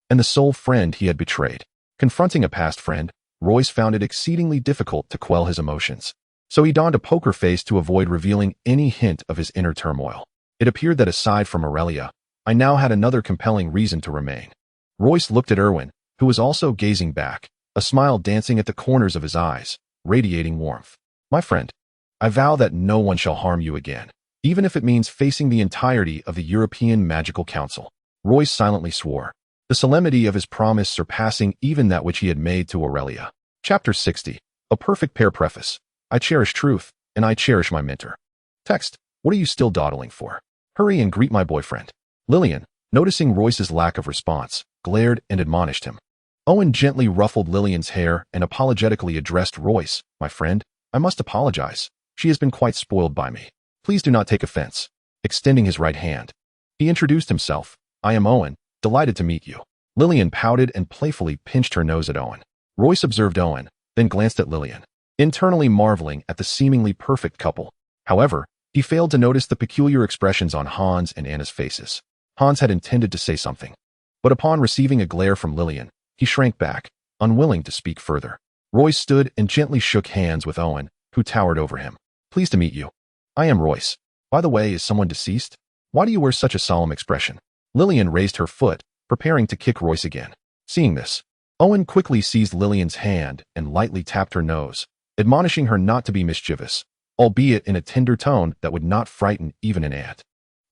and the sole friend he had betrayed. Confronting a past friend, Royce found it exceedingly difficult to quell his emotions, so he donned a poker face to avoid revealing any hint of his inner turmoil. It appeared that aside from Aurelia, I now had another compelling reason to remain. Royce looked at Erwin, who was also gazing back, a smile dancing at the corners of his eyes, radiating warmth. "My friend, I vow that no one shall harm you again, even if it means facing the entirety of the European Magical Council." Royce silently swore, the solemnity of his promise surpassing even that which he had made to Aurelia. Chapter 60. A Perfect Pair Preface. I cherish truth, and I cherish my mentor. Text. What are you still dawdling for? Hurry and greet my boyfriend. Lillian, noticing Royce's lack of response, glared and admonished him. Owen gently ruffled Lillian's hair and apologetically addressed Royce. "My friend, I must apologize. She has been quite spoiled by me. Please do not take offense." Extending his right hand, he introduced himself. "I am Owen, delighted to meet you." Lillian pouted and playfully pinched her nose at Owen. Royce observed Owen, then glanced at Lillian, internally marveling at the seemingly perfect couple. However, he failed to notice the peculiar expressions on Hans and Anna's faces. Hans had intended to say something, but upon receiving a glare from Lillian, he shrank back, unwilling to speak further. Royce stood and gently shook hands with Owen, who towered over him. "Pleased to meet you. I am Royce. By the way, is someone deceased? Why do you wear such a solemn expression?" Lillian raised her foot, preparing to kick Royce again. Seeing this, Owen quickly seized Lillian's hand and lightly tapped her nose, admonishing her not to be mischievous, albeit in a tender tone that would not frighten even an ant.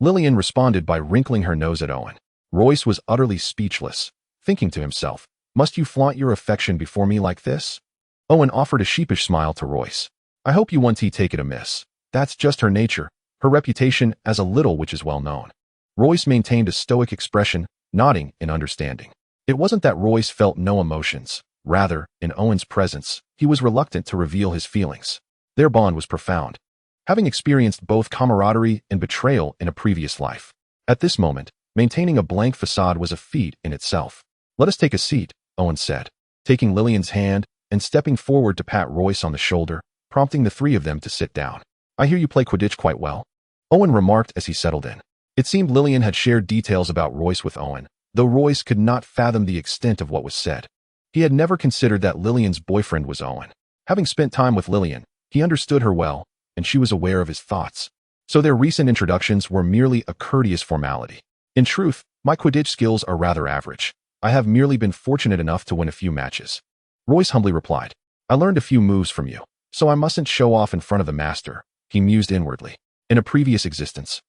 Lillian responded by wrinkling her nose at Owen. Royce was utterly speechless, thinking to himself, "Must you flaunt your affection before me like this?" Owen offered a sheepish smile to Royce. "I hope you won't take it amiss. That's just her nature, her reputation as a little which is well known." Royce maintained a stoic expression, nodding in understanding. It wasn't that Royce felt no emotions. Rather, in Owen's presence, he was reluctant to reveal his feelings. Their bond was profound, having experienced both camaraderie and betrayal in a previous life. At this moment, maintaining a blank facade was a feat in itself. "Let us take a seat," Owen said, taking Lillian's hand and stepping forward to pat Royce on the shoulder, prompting the three of them to sit down. "I hear you play Quidditch quite well," Owen remarked as he settled in. It seemed Lillian had shared details about Royce with Owen, though Royce could not fathom the extent of what was said. He had never considered that Lillian's boyfriend was Owen. Having spent time with Lillian, he understood her well, and she was aware of his thoughts. So their recent introductions were merely a courteous formality. "In truth, my Quidditch skills are rather average. I have merely been fortunate enough to win a few matches," Royce humbly replied. "I learned a few moves from you, so I mustn't show off in front of the master," he mused inwardly. In a previous existence,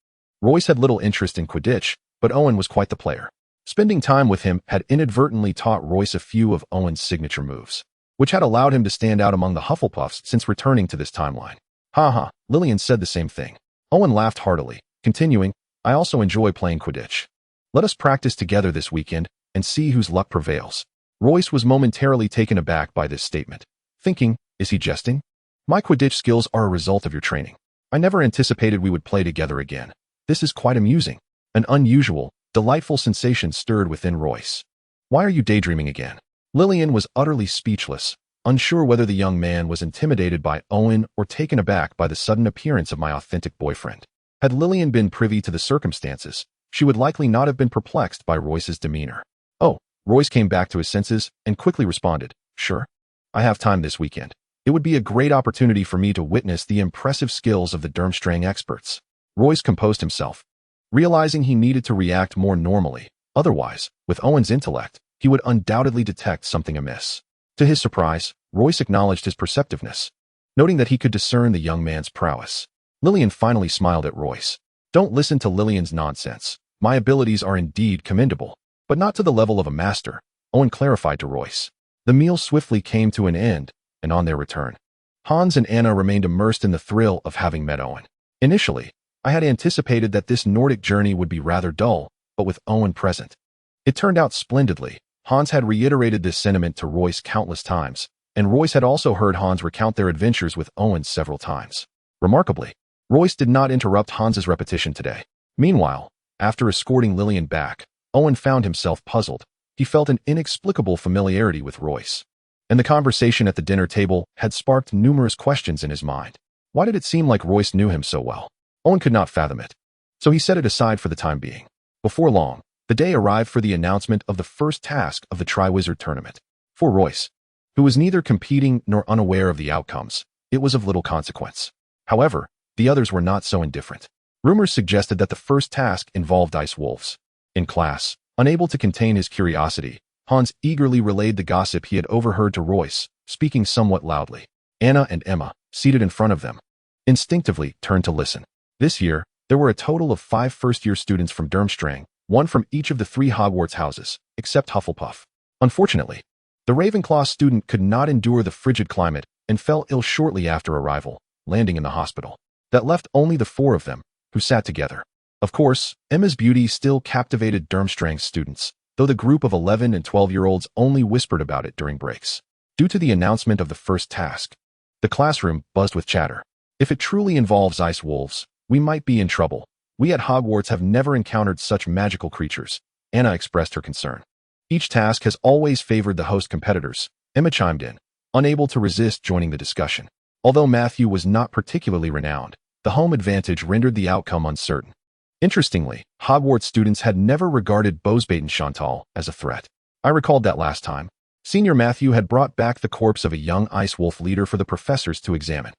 Royce had little interest in Quidditch, but Owen was quite the player. Spending time with him had inadvertently taught Royce a few of Owen's signature moves, which had allowed him to stand out among the Hufflepuffs since returning to this timeline. "Ha ha," Lillian said the same thing. Owen laughed heartily, Continuing, I also enjoy playing Quidditch. Let us practice together this weekend and see whose luck prevails. Royce was momentarily taken aback by this statement, thinking, is he jesting? My Quidditch skills are a result of your training. I never anticipated we would play together again. This is quite amusing. An unusual, delightful sensation stirred within Royce. Why are you daydreaming again? Lillian was utterly speechless, unsure whether the young man was intimidated by Owen or taken aback by the sudden appearance of my authentic boyfriend. Had Lillian been privy to the circumstances, she would likely not have been perplexed by Royce's demeanor. Oh, Royce came back to his senses and quickly responded, sure. I have time this weekend. It would be a great opportunity for me to witness the impressive skills of the Durmstrang experts. Royce composed himself, realizing he needed to react more normally. Otherwise, with Owen's intellect, he would undoubtedly detect something amiss. To his surprise, Royce acknowledged his perceptiveness, noting that he could discern the young man's prowess. Lillian finally smiled at Royce. Don't listen to Lillian's nonsense. My abilities are indeed commendable, but not to the level of a master, Owen clarified to Royce. The meal swiftly came to an end, and on their return, Hans and Anna remained immersed in the thrill of having met Owen. Initially, I had anticipated that this Nordic journey would be rather dull, but with Owen present, it turned out splendidly. Hans had reiterated this sentiment to Royce countless times, and Royce had also heard Hans recount their adventures with Owen several times. Remarkably, Royce did not interrupt Hans's repetition today. Meanwhile, after escorting Lillian back, Owen found himself puzzled. He felt an inexplicable familiarity with Royce, and the conversation at the dinner table had sparked numerous questions in his mind. Why did it seem like Royce knew him so well? Owen could not fathom it, so he set it aside for the time being. Before long, the day arrived for the announcement of the first task of the Triwizard Tournament. For Royce, who was neither competing nor unaware of the outcomes, it was of little consequence. However, the others were not so indifferent. Rumors suggested that the first task involved ice wolves. In class, unable to contain his curiosity, Hans eagerly relayed the gossip he had overheard to Royce, speaking somewhat loudly. Anna and Emma, seated in front of them, instinctively turned to listen. This year, there were a total of 5 first-year students from Durmstrang, one from each of the 3 Hogwarts houses, except Hufflepuff. Unfortunately, the Ravenclaw student could not endure the frigid climate and fell ill shortly after arrival, landing in the hospital. That left only the 4 of them, who sat together. Of course, Emma's beauty still captivated Durmstrang's students, though the group of 11 and 12-year-olds only whispered about it during breaks. Due to the announcement of the first task, the classroom buzzed with chatter. If it truly involves ice wolves, we might be in trouble. We at Hogwarts have never encountered such magical creatures, Anna expressed her concern. Each task has always favored the host competitors, Emma chimed in, unable to resist joining the discussion. Although Matthew was not particularly renowned, the home advantage rendered the outcome uncertain. Interestingly, Hogwarts students had never regarded Bosebate and Chantal as a threat. I recalled that last time. Senior Matthew had brought back the corpse of a young ice wolf leader for the professors to examine.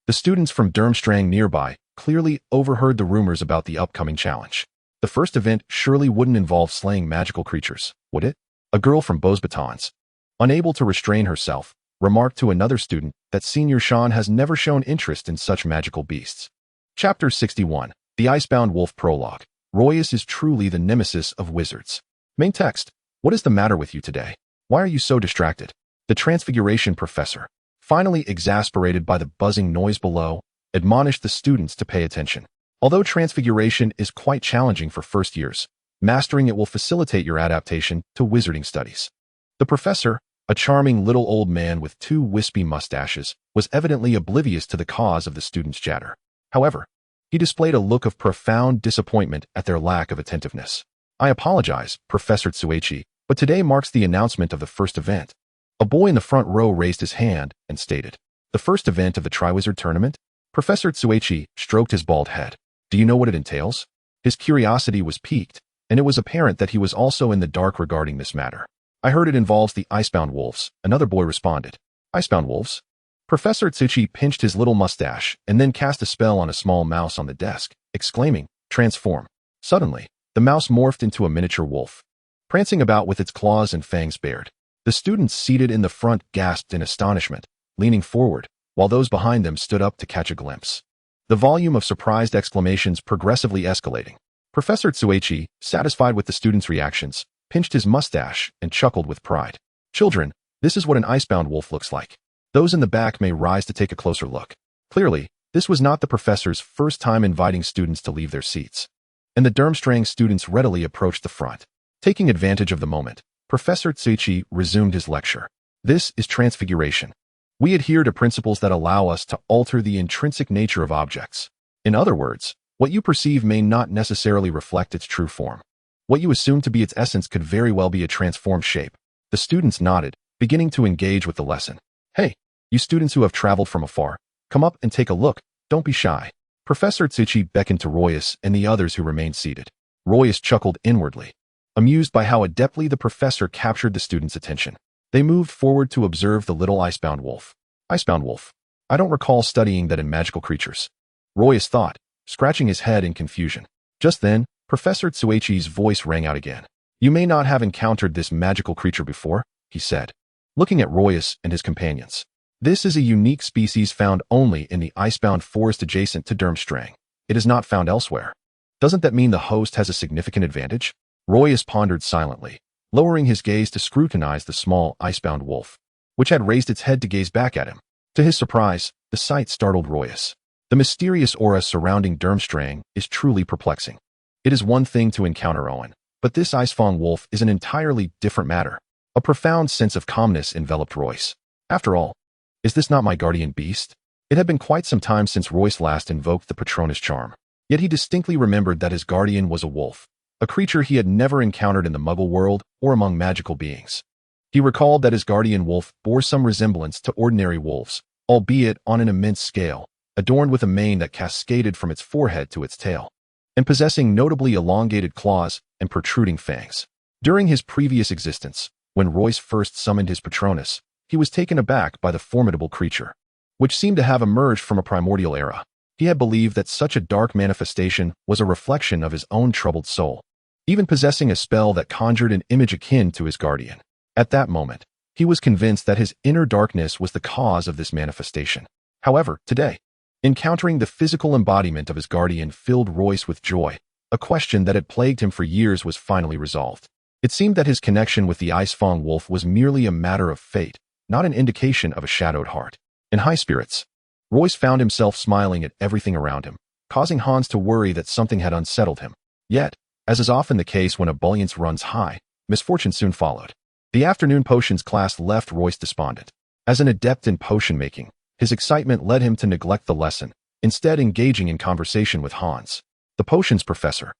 The students from Durmstrang nearby clearly overheard the rumors about the upcoming challenge. The first event surely wouldn't involve slaying magical creatures, would it? A girl from Beauxbatons, unable to restrain herself, remarked to another student that Senior Sean has never shown interest in such magical beasts. Chapter 61, The Icebound Wolf Prologue. Royce is truly the nemesis of wizards. Main text. What is the matter with you today? Why are you so distracted? The Transfiguration Professor, finally exasperated by the buzzing noise below, admonished the students to pay attention. Although Transfiguration is quite challenging for first years, mastering it will facilitate your adaptation to wizarding studies. The professor, a charming little old man with 2 wispy mustaches, was evidently oblivious to the cause of the students' chatter. However, he displayed a look of profound disappointment at their lack of attentiveness. I apologize, Professor Tsuechi, but today marks the announcement of the first event. A boy in the front row raised his hand and stated, the first event of the Triwizard Tournament? Professor Tsuechi stroked his bald head. Do you know what it entails? His curiosity was piqued, and it was apparent that he was also in the dark regarding this matter. I heard it involves the icebound wolves, another boy responded. Icebound wolves? Professor Tsuchi pinched his little mustache and then cast a spell on a small mouse on the desk, exclaiming, transform. Suddenly, the mouse morphed into a miniature wolf, prancing about with its claws and fangs bared. The students seated in the front gasped in astonishment, leaning forward, while those behind them stood up to catch a glimpse. The volume of surprised exclamations progressively escalating. Professor Tsuechi, satisfied with the students' reactions, pinched his mustache and chuckled with pride. Children, this is what an icebound wolf looks like. Those in the back may rise to take a closer look. Clearly, This was not the professor's first time inviting students to leave their seats, and the Durmstrang students readily approached the front. Taking advantage of the moment, Professor Tsuchi resumed his lecture. This is transfiguration. We adhere to principles that allow us to alter the intrinsic nature of objects. In other words, what you perceive may not necessarily reflect its true form. What you assume to be its essence could very well be a transformed shape. The students nodded, beginning to engage with the lesson. Hey, you students who have traveled from afar, come up and take a look. Don't be shy. Professor Tsuchi beckoned to Royce and the others who remained seated. Royce chuckled inwardly, amused by how adeptly the professor captured the students' attention. They moved forward to observe the little icebound wolf. Icebound wolf. I don't recall studying that in magical creatures. Royce thought, scratching his head in confusion. Just then, Professor Tsuchi's voice rang out again. You may not have encountered this magical creature before, he said, looking at Royce and his companions. This is a unique species found only in the icebound forest adjacent to Durmstrang. It is not found elsewhere. Doesn't that mean the host has a significant advantage? Royce pondered silently, lowering his gaze to scrutinize the small icebound wolf, which had raised its head to gaze back at him. To his surprise, the sight startled Royce. The mysterious aura surrounding Durmstrang is truly perplexing. It is one thing to encounter Owen, but this icefang wolf is an entirely different matter. A profound sense of calmness enveloped Royce. After all, is this not my guardian beast? It had been quite some time since Royce last invoked the Patronus charm. Yet he distinctly remembered that his guardian was a wolf, a creature he had never encountered in the Muggle world or among magical beings. He recalled that his guardian wolf bore some resemblance to ordinary wolves, albeit on an immense scale, adorned with a mane that cascaded from its forehead to its tail, and possessing notably elongated claws and protruding fangs. During his previous existence, when Royce first summoned his Patronus, he was taken aback by the formidable creature, which seemed to have emerged from a primordial era. He had believed that such a dark manifestation was a reflection of his own troubled soul, even possessing a spell that conjured an image akin to his guardian. At that moment, he was convinced that his inner darkness was the cause of this manifestation. However, today, encountering the physical embodiment of his guardian filled Royce with joy. A question that had plagued him for years was finally resolved. It seemed that his connection with the icefang wolf was merely a matter of fate, not an indication of a shadowed heart. In high spirits, Royce found himself smiling at everything around him, causing Hans to worry that something had unsettled him. Yet, as is often the case when ebullience runs high, misfortune soon followed. The afternoon potions class left Royce despondent. As an adept in potion making, his excitement led him to neglect the lesson, instead engaging in conversation with Hans, the potions professor.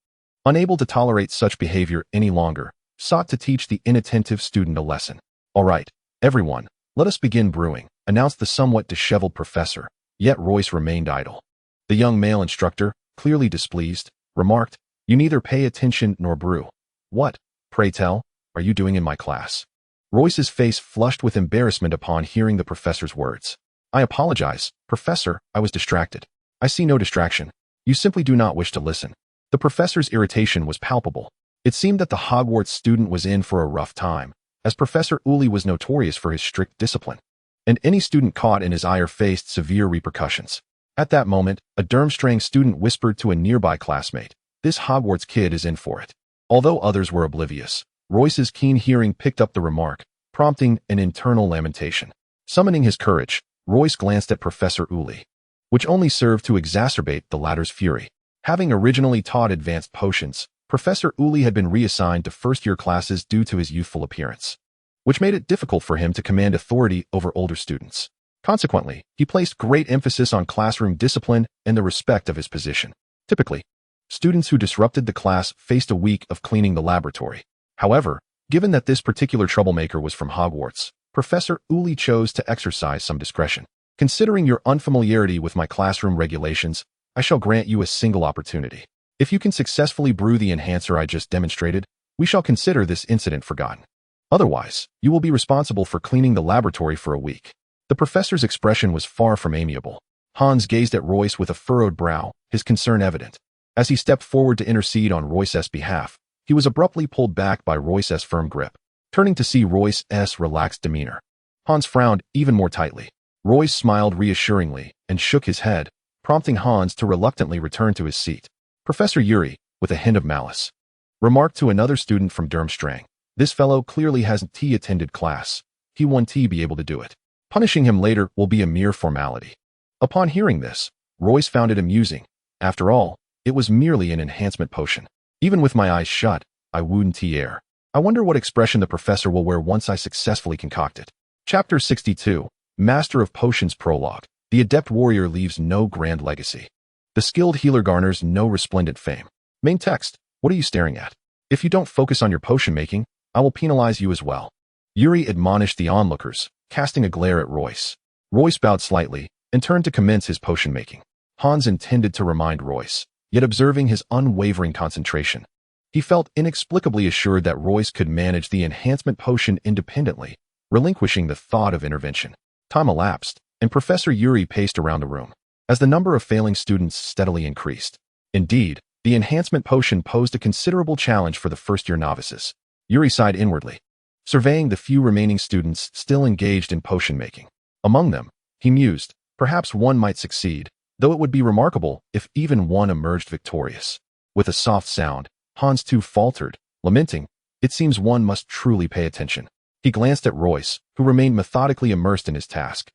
Unable to tolerate such behavior any longer, sought to teach the inattentive student a lesson. All right, everyone, let us begin brewing, announced the somewhat disheveled professor, yet Royce remained idle. The young male instructor, clearly displeased, remarked, You neither pay attention nor brew. What, pray tell, are you doing in my class? Royce's face flushed with embarrassment upon hearing the professor's words. I apologize, Professor, I was distracted. I see no distraction. You simply do not wish to listen. The professor's irritation was palpable. It seemed that the Hogwarts student was in for a rough time, as Professor Uli was notorious for his strict discipline, and any student caught in his ire faced severe repercussions. At that moment, a Durmstrang student whispered to a nearby classmate, This Hogwarts kid is in for it. Although others were oblivious, Royce's keen hearing picked up the remark, prompting an internal lamentation. Summoning his courage, Royce glanced at Professor Uli, which only served to exacerbate the latter's fury. Having originally taught advanced potions, Professor Uli had been reassigned to first-year classes due to his youthful appearance, which made it difficult for him to command authority over older students. Consequently, he placed great emphasis on classroom discipline and the respect of his position. Typically, students who disrupted the class faced a week of cleaning the laboratory. However, given that this particular troublemaker was from Hogwarts, Professor Uli chose to exercise some discretion. Considering your unfamiliarity with my classroom regulations, I shall grant you a single opportunity. If you can successfully brew the enhancer I just demonstrated, we shall consider this incident forgotten. Otherwise, you will be responsible for cleaning the laboratory for a week. The professor's expression was far from amiable. Hans gazed at Royce with a furrowed brow, his concern evident. As he stepped forward to intercede on Royce's behalf, he was abruptly pulled back by Royce's firm grip. Turning to see Royce's relaxed demeanor, Hans frowned even more tightly. Royce smiled reassuringly and shook his head, prompting Hans to reluctantly return to his seat. Professor Yuri, with a hint of malice, remarked to another student from Durmstrang, This fellow clearly hasn't attended class. He won't be able to do it. Punishing him later will be a mere formality. Upon hearing this, Royce found it amusing. After all, it was merely an enhancement potion. Even with my eyes shut, I wooed the air. I wonder what expression the professor will wear once I successfully concoct it. Chapter 62, Master of Potions Prologue. The adept warrior leaves no grand legacy. The skilled healer garners no resplendent fame. Main text, what are you staring at? If you don't focus on your potion making, I will penalize you as well. Yuri admonished the onlookers, casting a glare at Royce. Royce bowed slightly and turned to commence his potion making. Hans intended to remind Royce, yet observing his unwavering concentration, he felt inexplicably assured that Royce could manage the enhancement potion independently, relinquishing the thought of intervention. Time elapsed, and Professor Yuri paced around the room, as the number of failing students steadily increased. Indeed, the enhancement potion posed a considerable challenge for the first-year novices. Yuri sighed inwardly, surveying the few remaining students still engaged in potion-making. Among them, he mused, perhaps one might succeed, though it would be remarkable if even one emerged victorious. With a soft sound, Hans too faltered, lamenting, it seems one must truly pay attention. He glanced at Royce, who remained methodically immersed in his task,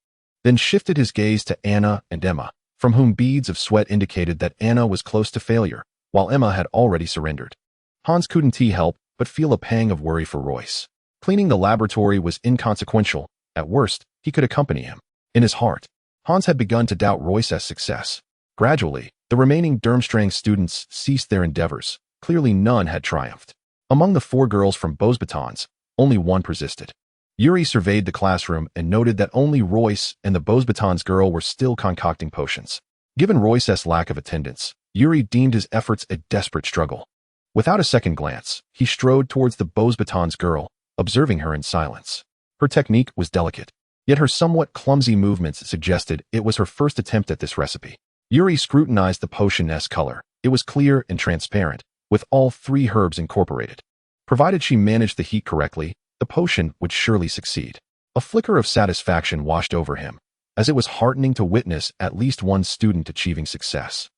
then shifted his gaze to Anna and Emma, from whom beads of sweat indicated that Anna was close to failure, while Emma had already surrendered. Hans couldn't help but feel a pang of worry for Royce. Cleaning the laboratory was inconsequential. At worst, he could accompany him. In his heart, Hans had begun to doubt Royce's success. Gradually, the remaining Durmstrang students ceased their endeavors. Clearly none had triumphed. Among the 4 girls from Beauxbatons, only one persisted. Yuri surveyed the classroom and noted that only Royce and the Beauxbatons girl were still concocting potions. Given Royce's lack of attendance, Yuri deemed his efforts a desperate struggle. Without a second glance, he strode towards the Beauxbatons girl, observing her in silence. Her technique was delicate, yet her somewhat clumsy movements suggested it was her first attempt at this recipe. Yuri scrutinized the potion's color. It was clear and transparent, with all 3 herbs incorporated. Provided she managed the heat correctly, the potion would surely succeed. A flicker of satisfaction washed over him, as it was heartening to witness at least one student achieving success.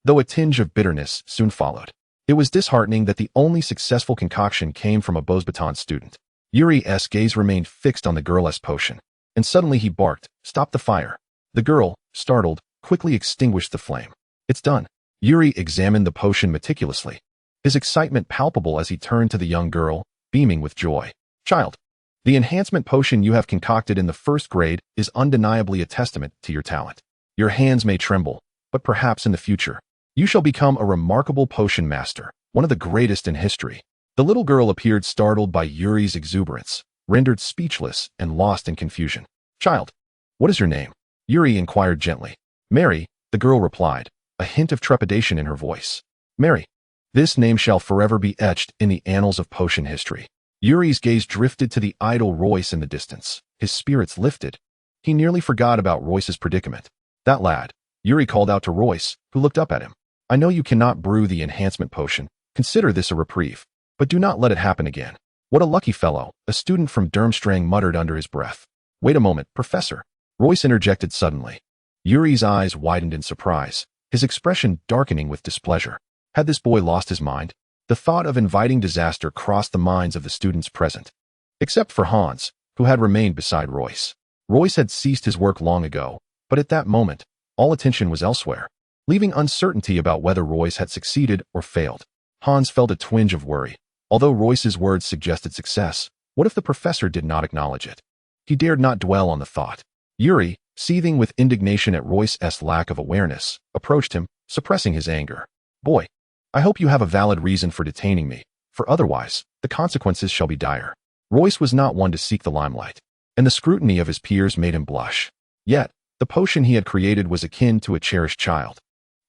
Though a tinge of bitterness soon followed. It was disheartening that the only successful concoction came from a Beauxbatons student. Yuri's gaze remained fixed on the girl's potion, and suddenly he barked, "Stop the fire." The girl, startled, quickly extinguished the flame. "It's done." Yuri examined the potion meticulously, his excitement palpable as he turned to the young girl, beaming with joy. "Child, the enhancement potion you have concocted in the 1st grade is undeniably a testament to your talent. Your hands may tremble, but perhaps in the future, you shall become a remarkable potion master, one of the greatest in history." The little girl appeared startled by Yuri's exuberance, rendered speechless and lost in confusion. "Child, what is your name?" Yuri inquired gently. "Mary," the girl replied, a hint of trepidation in her voice. "Mary. This name shall forever be etched in the annals of potion history." Yuri's gaze drifted to the idle Royce in the distance. His spirits lifted. He nearly forgot about Royce's predicament. "That lad," Yuri called out to Royce, who looked up at him. "I know you cannot brew the enhancement potion. Consider this a reprieve. But do not let it happen again." "What a lucky fellow," a student from Durmstrang muttered under his breath. "Wait a moment, Professor," Royce interjected suddenly. Yuri's eyes widened in surprise, his expression darkening with displeasure. Had this boy lost his mind? The thought of inviting disaster crossed the minds of the students present, except for Hans, who had remained beside Royce. Royce had ceased his work long ago, but at that moment, all attention was elsewhere, leaving uncertainty about whether Royce had succeeded or failed. Hans felt a twinge of worry. Although Royce's words suggested success, what if the professor did not acknowledge it? He dared not dwell on the thought. Yuri, seething with indignation at Royce's lack of awareness, approached him, suppressing his anger. "Boy, I hope you have a valid reason for detaining me, for otherwise, the consequences shall be dire." Royce was not one to seek the limelight, and the scrutiny of his peers made him blush. Yet, the potion he had created was akin to a cherished child,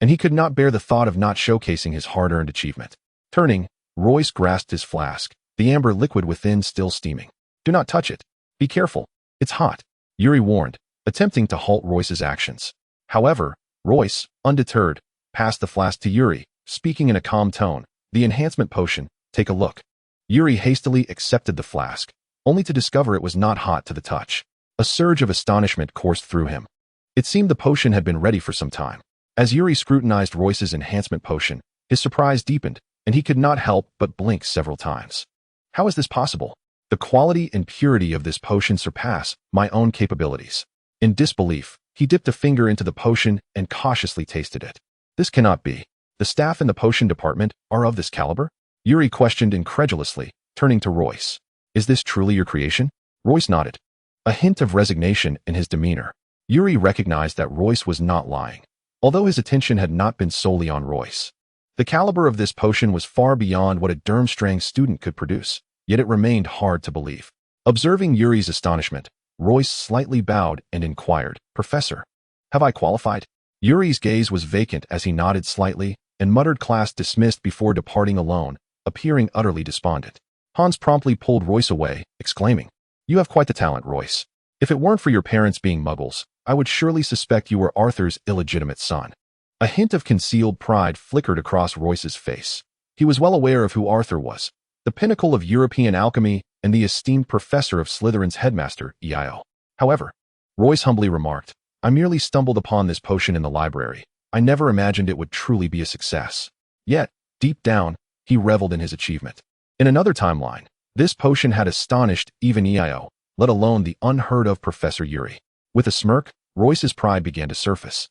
and he could not bear the thought of not showcasing his hard-earned achievement. Turning, Royce grasped his flask, the amber liquid within still steaming. "Do not touch it. Be careful. It's hot," Yuri warned, attempting to halt Royce's actions. However, Royce, undeterred, passed the flask to Yuri, speaking in a calm tone. "The enhancement potion, take a look." Yuri hastily accepted the flask, only to discover it was not hot to the touch. A surge of astonishment coursed through him. It seemed the potion had been ready for some time. As Yuri scrutinized Royce's enhancement potion, his surprise deepened, and he could not help but blink several times. How is this possible? The quality and purity of this potion surpass my own capabilities. In disbelief, He dipped a finger into the potion and cautiously tasted it. This cannot be. The staff in the potion department are of this caliber? Yuri questioned incredulously, turning to Royce. Is this truly your creation? Royce nodded, a hint of resignation in his demeanor. Yuri recognized that Royce was not lying, although his attention had not been solely on Royce. The caliber of this potion was far beyond what a Durmstrang student could produce, yet it remained hard to believe. Observing Yuri's astonishment, Royce slightly bowed and inquired, Professor, have I qualified? Yuri's gaze was vacant as he nodded slightly and muttered class dismissed before departing alone, appearing utterly despondent. Hans promptly pulled Royce away, exclaiming, You have quite the talent, Royce. If it weren't for your parents being muggles, I would surely suspect you were Arthur's illegitimate son. A hint of concealed pride flickered across Royce's face. He was well aware of who Arthur was, the pinnacle of European alchemy and the esteemed professor of Slytherin's headmaster, EIO. However, Royce humbly remarked, I merely stumbled upon this potion in the library. I never imagined it would truly be a success. Yet, deep down, he reveled in his achievement. In another timeline, this potion had astonished even EIO, let alone the unheard-of Professor Yuri. With a smirk, Royce's pride began to surface.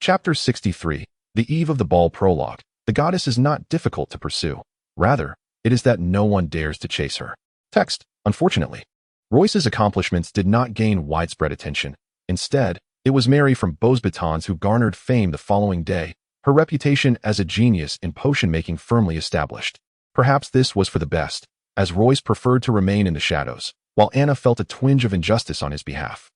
Chapter 63, The Eve of the Ball Prologue. The goddess is not difficult to pursue. Rather, it is that no one dares to chase her. Text. Unfortunately, Royce's accomplishments did not gain widespread attention. Instead, it was Mary from Beauxbatons who garnered fame the following day, her reputation as a genius in potion-making firmly established. Perhaps this was for the best, as Royce preferred to remain in the shadows, while Anna felt a twinge of injustice on his behalf.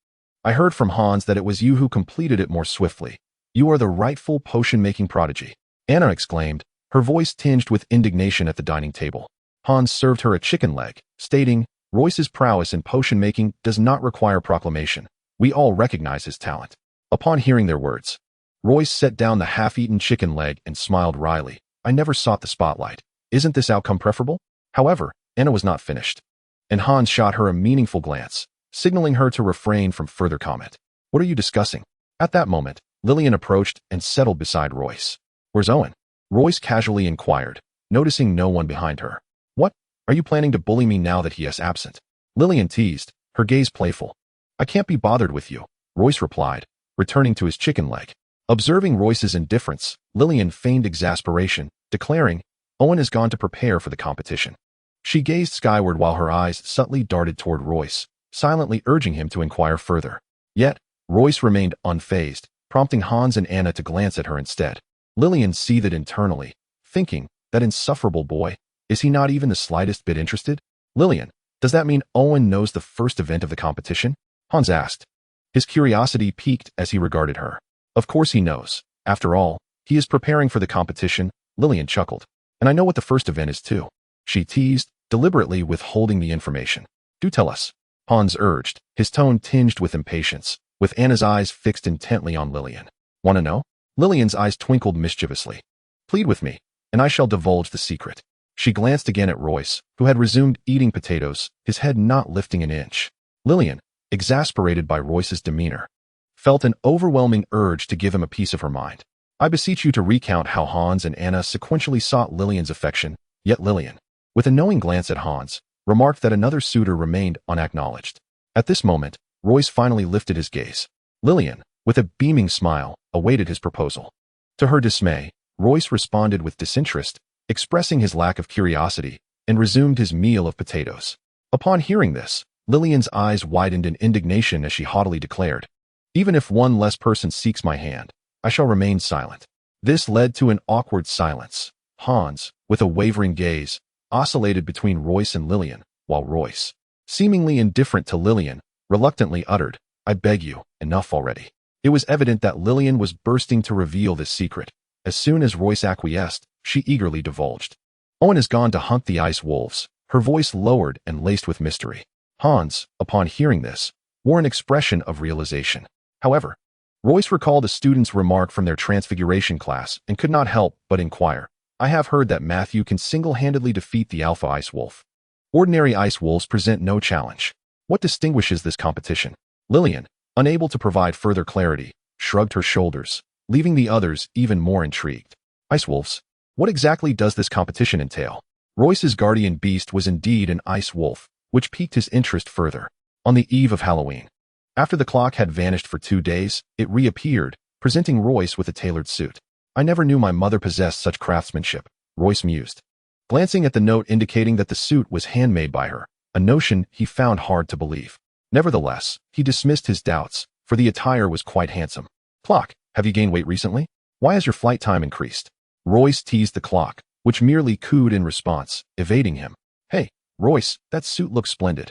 I heard from Hans that it was you who completed it more swiftly. You are the rightful potion-making prodigy, Anna exclaimed, her voice tinged with indignation at the dining table. Hans served her a chicken leg, stating, Royce's prowess in potion-making does not require proclamation. We all recognize his talent. Upon hearing their words, Royce set down the half-eaten chicken leg and smiled wryly. I never sought the spotlight. Isn't this outcome preferable? However, Anna was not finished, and Hans shot her a meaningful glance, signaling her to refrain from further comment. What are you discussing? At that moment, Lillian approached and settled beside Royce. Where's Owen? Royce casually inquired, noticing no one behind her. What? Are you planning to bully me now that he is absent? Lillian teased, her gaze playful. I can't be bothered with you, Royce replied, returning to his chicken leg. Observing Royce's indifference, Lillian feigned exasperation, declaring, Owen has gone to prepare for the competition. She gazed skyward while her eyes subtly darted toward Royce, silently urging him to inquire further. Yet, Royce remained unfazed, prompting Hans and Anna to glance at her instead. Lillian seethed internally, thinking, that insufferable boy, is he not even the slightest bit interested? Lillian, does that mean Owen knows the first event of the competition? Hans asked. His curiosity piqued as he regarded her. Of course he knows. After all, he is preparing for the competition, Lillian chuckled. And I know what the first event is too. She teased, deliberately withholding the information. Do tell us, Hans urged, his tone tinged with impatience, with Anna's eyes fixed intently on Lillian. Want to know? Lillian's eyes twinkled mischievously. Plead with me, and I shall divulge the secret. She glanced again at Royce, who had resumed eating potatoes, his head not lifting an inch. Lillian, exasperated by Royce's demeanor, felt an overwhelming urge to give him a piece of her mind. I beseech you to recount how Hans and Anna sequentially sought Lillian's affection, yet Lillian, with a knowing glance at Hans, remarked that another suitor remained unacknowledged. At this moment, Royce finally lifted his gaze. Lillian, with a beaming smile, awaited his proposal. To her dismay, Royce responded with disinterest, expressing his lack of curiosity, and resumed his meal of potatoes. Upon hearing this, Lillian's eyes widened in indignation as she haughtily declared, Even if one less person seeks my hand, I shall remain silent. This led to an awkward silence. Hans, with a wavering gaze, oscillated between Royce and Lillian, while Royce, seemingly indifferent to Lillian, reluctantly uttered, I beg you, enough already. It was evident that Lillian was bursting to reveal this secret. As soon as Royce acquiesced, she eagerly divulged. Owen has gone to hunt the ice wolves, her voice lowered and laced with mystery. Hans, upon hearing this, wore an expression of realization. However, Royce recalled a student's remark from their transfiguration class and could not help but inquire, I have heard that Matthew can single-handedly defeat the alpha ice wolf. Ordinary ice wolves present no challenge. What distinguishes this competition? Lillian, unable to provide further clarity, shrugged her shoulders, leaving the others even more intrigued. Ice wolves? What exactly does this competition entail? Royce's guardian beast was indeed an ice wolf, which piqued his interest further. On the eve of Halloween, After the clock had vanished for 2 days, it reappeared, presenting Royce with a tailored suit. I never knew my mother possessed such craftsmanship, Royce mused, glancing at the note indicating that the suit was handmade by her, a notion he found hard to believe. Nevertheless, he dismissed his doubts, for the attire was quite handsome. Clock, have you gained weight recently? Why has your flight time increased? Royce teased the clock, which merely cooed in response, evading him. Hey, Royce, that suit looks splendid,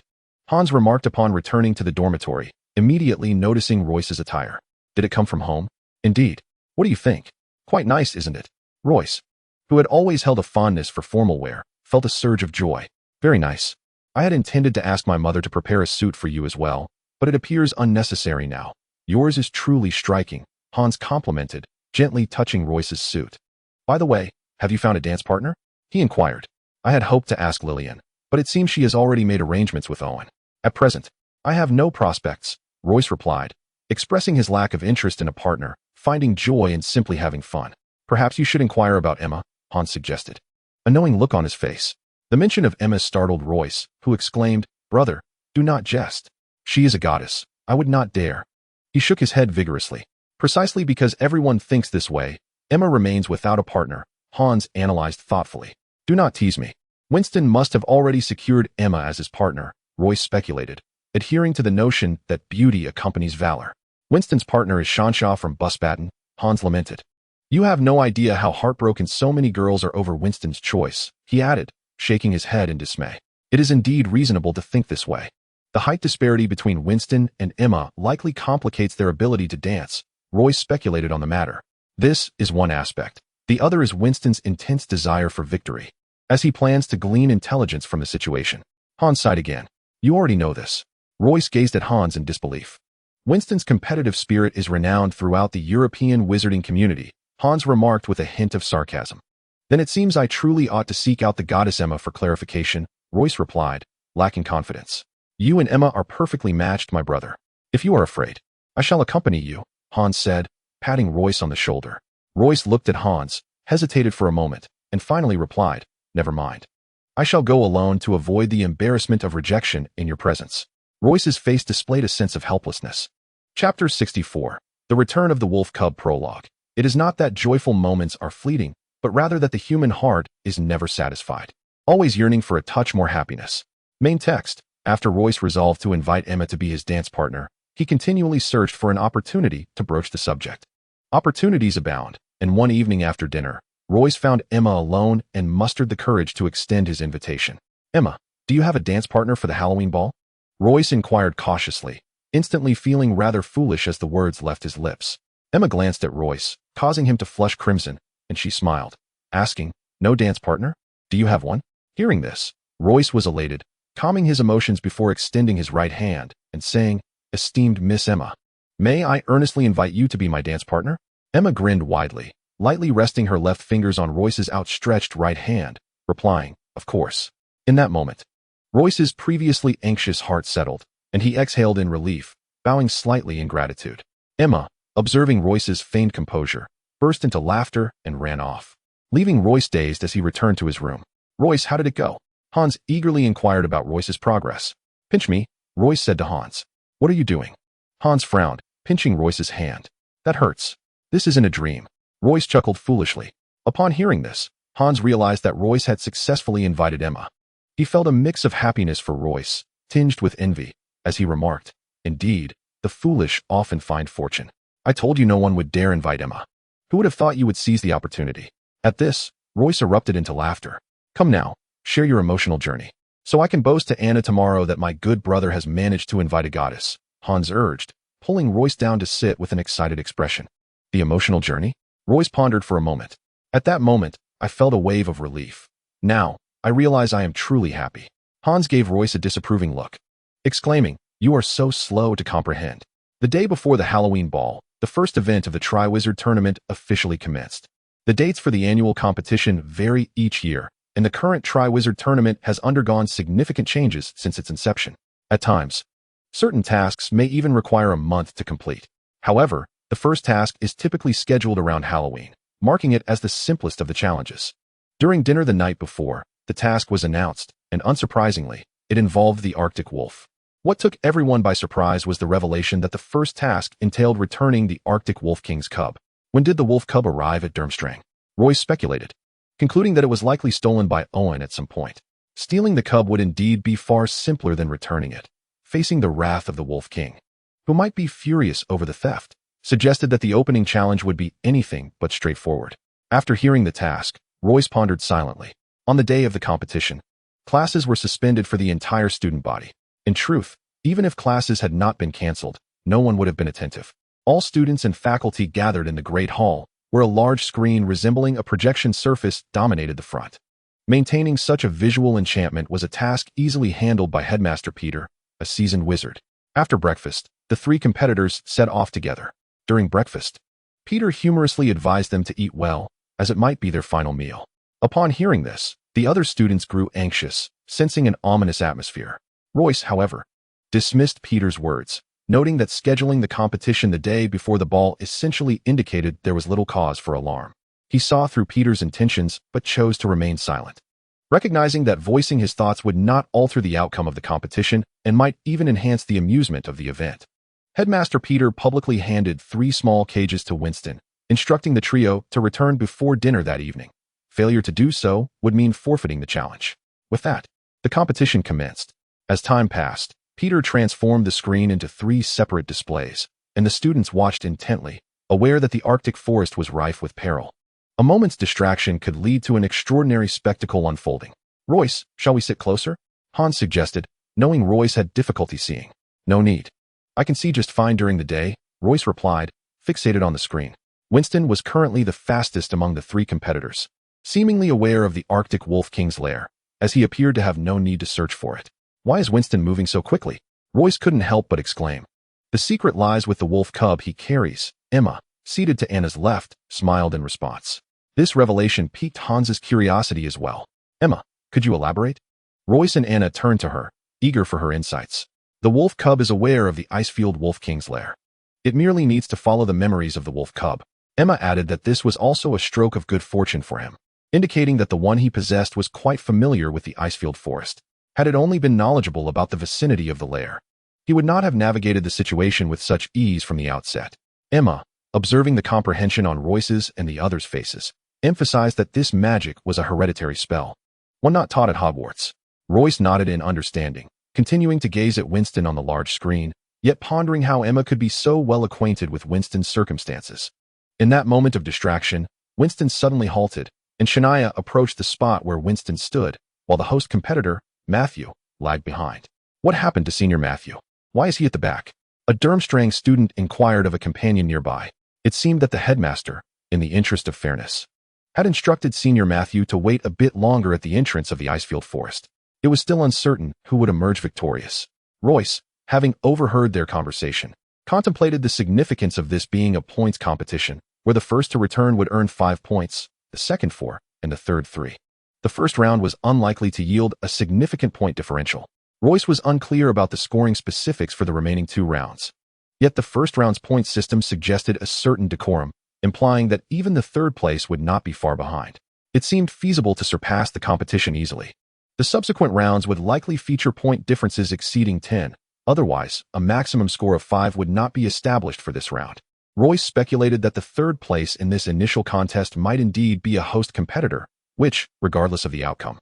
Hans remarked upon returning to the dormitory, immediately noticing Royce's attire. Did it come from home? Indeed. What do you think? Quite nice, isn't it? Royce, who had always held a fondness for formal wear, felt a surge of joy. Very nice. I had intended to ask my mother to prepare a suit for you as well, but it appears unnecessary now. Yours is truly striking, Hans complimented, gently touching Royce's suit. By the way, have you found a dance partner? He inquired. I had hoped to ask Lillian, but it seems she has already made arrangements with Owen. At present, I have no prospects, Royce replied, expressing his lack of interest in a partner, finding joy in simply having fun. Perhaps you should inquire about Emma, Hans suggested. A knowing look on his face. The mention of Emma startled Royce, who exclaimed, Brother, do not jest. She is a goddess. I would not dare. He shook his head vigorously. Precisely because everyone thinks this way, Emma remains without a partner, Hans analyzed thoughtfully. Do not tease me. Winston must have already secured Emma as his partner, Royce speculated, adhering to the notion that beauty accompanies valor. Winston's partner is Shanshaw from Busbatten, Hans lamented. You have no idea how heartbroken so many girls are over Winston's choice, he added, shaking his head in dismay. It is indeed reasonable to think this way. The height disparity between Winston and Emma likely complicates their ability to dance, Royce speculated on the matter. This is one aspect. The other is Winston's intense desire for victory, as he plans to glean intelligence from the situation. Hans sighed again. You already know this. Royce gazed at Hans in disbelief. Winston's competitive spirit is renowned throughout the European wizarding community, Hans remarked with a hint of sarcasm. Then it seems I truly ought to seek out the goddess Emma for clarification, Royce replied, lacking confidence. You and Emma are perfectly matched, my brother. If you are afraid, I shall accompany you, Hans said, patting Royce on the shoulder. Royce looked at Hans, hesitated for a moment, and finally replied, Never mind. I shall go alone to avoid the embarrassment of rejection in your presence. Royce's face displayed a sense of helplessness. Chapter 64. The Return of the Wolf Cub Prologue. It is not that joyful moments are fleeting, but rather that the human heart is never satisfied, always yearning for a touch more happiness. Main text. After Royce resolved to invite Emma to be his dance partner, he continually searched for an opportunity to broach the subject. Opportunities abound, and one evening after dinner, Royce found Emma alone and mustered the courage to extend his invitation. Emma, do you have a dance partner for the Halloween ball? Royce inquired cautiously, instantly feeling rather foolish as the words left his lips. Emma glanced at Royce, causing him to flush crimson, and she smiled, asking, No dance partner? Do you have one? Hearing this, Royce was elated, calming his emotions before extending his right hand and saying, Esteemed Miss Emma, may I earnestly invite you to be my dance partner? Emma grinned widely, lightly resting her left fingers on Royce's outstretched right hand, replying, Of course. In that moment, Royce's previously anxious heart settled, and he exhaled in relief, bowing slightly in gratitude. Emma, observing Royce's feigned composure, burst into laughter and ran off, leaving Royce dazed as he returned to his room. Royce, how did it go? Hans eagerly inquired about Royce's progress. Pinch me, Royce said to Hans. What are you doing? Hans frowned, pinching Royce's hand. That hurts. This isn't a dream. Royce chuckled foolishly. Upon hearing this, Hans realized that Royce had successfully invited Emma. He felt a mix of happiness for Royce, tinged with envy, as he remarked, Indeed, the foolish often find fortune. I told you no one would dare invite Emma. Who would have thought you would seize the opportunity? At this, Royce erupted into laughter. Come now, share your emotional journey, so I can boast to Anna tomorrow that my good brother has managed to invite a goddess, Hans urged, pulling Royce down to sit with an excited expression. The emotional journey? Royce pondered for a moment. At that moment, I felt a wave of relief. Now, I realize I am truly happy. Hans gave Royce a disapproving look, exclaiming, You are so slow to comprehend. The day before the Halloween ball, the first event of the Triwizard Tournament officially commenced. The dates for the annual competition vary each year, and the current Triwizard Tournament has undergone significant changes since its inception. At times, certain tasks may even require a month to complete. However, the first task is typically scheduled around Halloween, marking it as the simplest of the challenges. During dinner the night before, the task was announced, and unsurprisingly, it involved the Arctic wolf. What took everyone by surprise was the revelation that the first task entailed returning the Arctic Wolf King's cub. When did the wolf cub arrive at Durmstrang? Royce speculated, concluding that it was likely stolen by Owen at some point. Stealing the cub would indeed be far simpler than returning it. Facing the wrath of the Wolf King, who might be furious over the theft, suggested that the opening challenge would be anything but straightforward. After hearing the task, Royce pondered silently. On the day of the competition, classes were suspended for the entire student body. In truth, even if classes had not been cancelled, no one would have been attentive. All students and faculty gathered in the Great Hall, where a large screen resembling a projection surface dominated the front. Maintaining such a visual enchantment was a task easily handled by Headmaster Peter, a seasoned wizard. After breakfast, the three competitors set off together. During breakfast, Peter humorously advised them to eat well, as it might be their final meal. Upon hearing this, the other students grew anxious, sensing an ominous atmosphere. Royce, however, dismissed Peter's words, noting that scheduling the competition the day before the ball essentially indicated there was little cause for alarm. He saw through Peter's intentions but chose to remain silent, recognizing that voicing his thoughts would not alter the outcome of the competition and might even enhance the amusement of the event. Headmaster Peter publicly handed 3 small cages to Winston, instructing the trio to return before dinner that evening. Failure to do so would mean forfeiting the challenge. With that, the competition commenced. As time passed, Peter transformed the screen into 3 separate displays, and the students watched intently, aware that the Arctic forest was rife with peril. A moment's distraction could lead to an extraordinary spectacle unfolding. Royce, shall we sit closer? Hans suggested, knowing Royce had difficulty seeing. No need. I can see just fine during the day, Royce replied, fixated on the screen. Winston was currently the fastest among the 3 competitors, seemingly aware of the Arctic Wolf King's lair, as he appeared to have no need to search for it. Why is Winston moving so quickly? Royce couldn't help but exclaim. The secret lies with the wolf cub he carries. Emma, seated to Anna's left, smiled in response. This revelation piqued Hans's curiosity as well. Emma, could you elaborate? Royce and Anna turned to her, eager for her insights. The wolf cub is aware of the Icefield Wolf King's lair. It merely needs to follow the memories of the wolf cub. Emma added that this was also a stroke of good fortune for him, indicating that the one he possessed was quite familiar with the Icefield forest. Had it only been knowledgeable about the vicinity of the lair, he would not have navigated the situation with such ease from the outset. Emma, observing the comprehension on Royce's and the others' faces, emphasized that this magic was a hereditary spell, one not taught at Hogwarts. Royce nodded in understanding, continuing to gaze at Winston on the large screen, yet pondering how Emma could be so well acquainted with Winston's circumstances. In that moment of distraction, Winston suddenly halted, and Shania approached the spot where Winston stood, while the host competitor, Matthew, lagged behind. What happened to Senior Matthew? Why is he at the back? A Durmstrang student inquired of a companion nearby. It seemed that the headmaster, in the interest of fairness, had instructed Senior Matthew to wait a bit longer at the entrance of the Icefield forest. It was still uncertain who would emerge victorious. Royce, having overheard their conversation, contemplated the significance of this being a points competition, where the first to return would earn 5 points, the second 4, and the third 3. The first round was unlikely to yield a significant point differential. Royce was unclear about the scoring specifics for the remaining 2 rounds. Yet the first round's point system suggested a certain decorum, implying that even the third place would not be far behind. It seemed feasible to surpass the competition easily. The subsequent rounds would likely feature point differences exceeding 10. Otherwise, a maximum score of 5 would not be established for this round. Royce speculated that the third place in this initial contest might indeed be a host competitor, which, regardless of the outcome,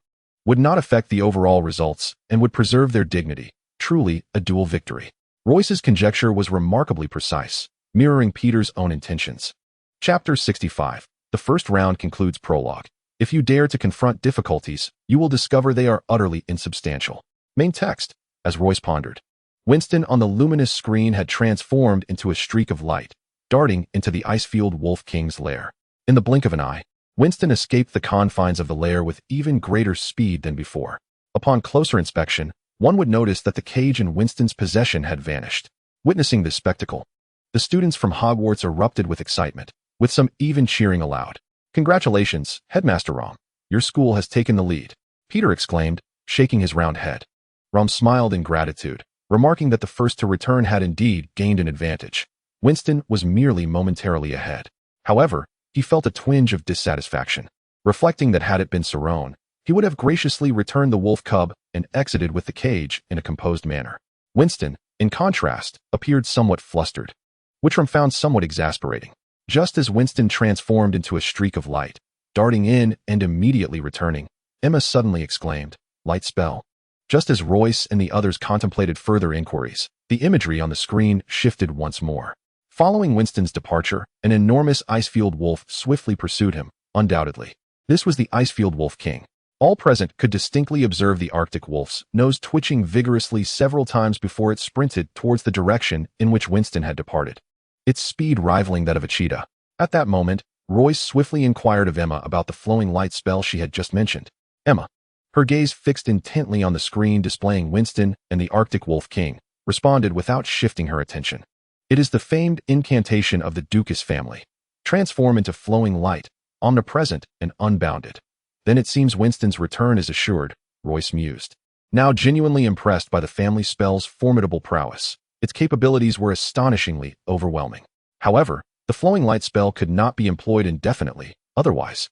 would not affect the overall results and would preserve their dignity. Truly, a dual victory. Royce's conjecture was remarkably precise, mirroring Peter's own intentions. Chapter 65. The first round concludes prologue. If you dare to confront difficulties, you will discover they are utterly insubstantial. Main text. As Royce pondered, Winston on the luminous screen had transformed into a streak of light, darting into the Icefield Wolf King's lair. In the blink of an eye, Winston escaped the confines of the lair with even greater speed than before. Upon closer inspection, one would notice that the cage in Winston's possession had vanished. Witnessing this spectacle, the students from Hogwarts erupted with excitement, with some even cheering aloud. Congratulations, Headmaster Rom. Your school has taken the lead, Peter exclaimed, shaking his round head. Rom smiled in gratitude, remarking that the first to return had indeed gained an advantage. Winston was merely momentarily ahead. However, he felt a twinge of dissatisfaction, reflecting that had it been Saron, he would have graciously returned the wolf cub and exited with the cage in a composed manner. Winston, in contrast, appeared somewhat flustered, which Rom found somewhat exasperating. Just as Winston transformed into a streak of light, darting in and immediately returning, Emma suddenly exclaimed, "Light spell." Just as Royce and the others contemplated further inquiries, the imagery on the screen shifted once more. Following Winston's departure, an enormous Icefield wolf swiftly pursued him, undoubtedly. This was the Icefield Wolf King. All present could distinctly observe the Arctic wolf's nose twitching vigorously several times before it sprinted towards the direction in which Winston had departed, its speed rivaling that of a cheetah. At that moment, Royce swiftly inquired of Emma about the flowing light spell she had just mentioned. Emma, her gaze fixed intently on the screen displaying Winston and the Arctic Wolf King, responded without shifting her attention. "It is the famed incantation of the Dukas family. Transform into flowing light, omnipresent and unbounded. Then it seems Winston's return is assured," Royce mused. Now genuinely impressed by the family spell's formidable prowess, its capabilities were astonishingly overwhelming. However, the flowing light spell could not be employed indefinitely, otherwise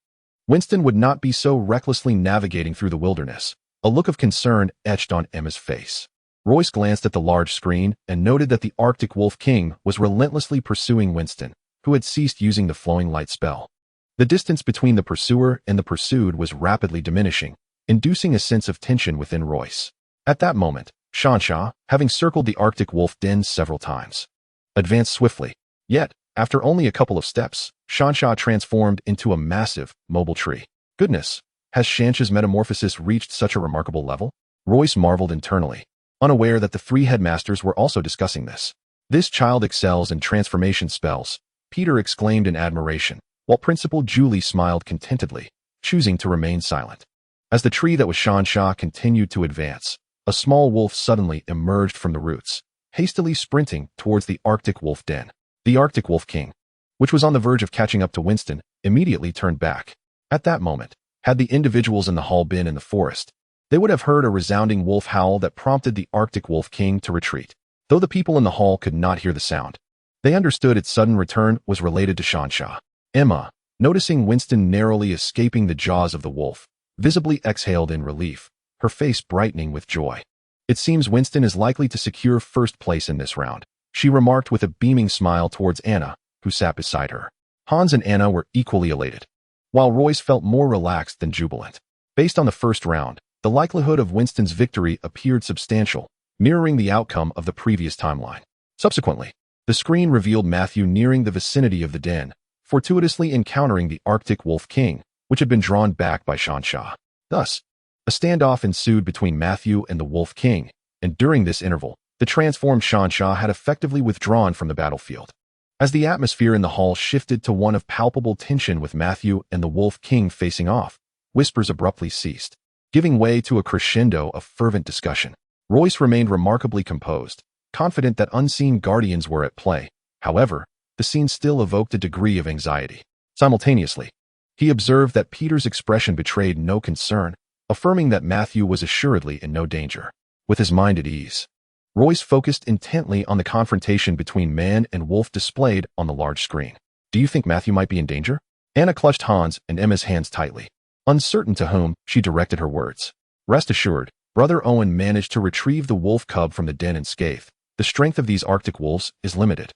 Winston would not be so recklessly navigating through the wilderness. A look of concern etched on Emma's face. Royce glanced at the large screen and noted that the Arctic Wolf King was relentlessly pursuing Winston, who had ceased using the flowing light spell. The distance between the pursuer and the pursued was rapidly diminishing, inducing a sense of tension within Royce. At that moment, Shansha, having circled the Arctic wolf den several times, advanced swiftly. Yet, after only a couple of steps, Shansha transformed into a massive, mobile tree. Goodness, has Shansha's metamorphosis reached such a remarkable level? Royce marveled internally, unaware that the three headmasters were also discussing this. "This child excels in transformation spells," Peter exclaimed in admiration, while Principal Julie smiled contentedly, choosing to remain silent. As the tree that was Shansha continued to advance, a small wolf suddenly emerged from the roots, hastily sprinting towards the Arctic wolf den. The Arctic Wolf King, which was on the verge of catching up to Winston, immediately turned back. At that moment, had the individuals in the hall been in the forest, they would have heard a resounding wolf howl that prompted the Arctic Wolf King to retreat. Though the people in the hall could not hear the sound, they understood its sudden return was related to Shansha. Emma, noticing Winston narrowly escaping the jaws of the wolf, visibly exhaled in relief, her face brightening with joy. "It seems Winston is likely to secure first place in this round," she remarked with a beaming smile towards Anna, who sat beside her. Hans and Anna were equally elated, while Royce felt more relaxed than jubilant. Based on the first round, the likelihood of Winston's victory appeared substantial, mirroring the outcome of the previous timeline. Subsequently, the screen revealed Matthew nearing the vicinity of the den, fortuitously encountering the Arctic Wolf King, which had been drawn back by Shansha. Thus, a standoff ensued between Matthew and the Wolf King, and during this interval, the transformed Shansha had effectively withdrawn from the battlefield. As the atmosphere in the hall shifted to one of palpable tension with Matthew and the Wolf King facing off, whispers abruptly ceased, giving way to a crescendo of fervent discussion. Royce remained remarkably composed, confident that unseen guardians were at play. However, the scene still evoked a degree of anxiety. Simultaneously, he observed that Peter's expression betrayed no concern, affirming that Matthew was assuredly in no danger. With his mind at ease, Royce focused intently on the confrontation between man and wolf displayed on the large screen. "Do you think Matthew might be in danger?" Anna clutched Hans and Emma's hands tightly, uncertain to whom she directed her words. "Rest assured, Brother Owen managed to retrieve the wolf cub from the den unscathed. The strength of these Arctic wolves is limited,"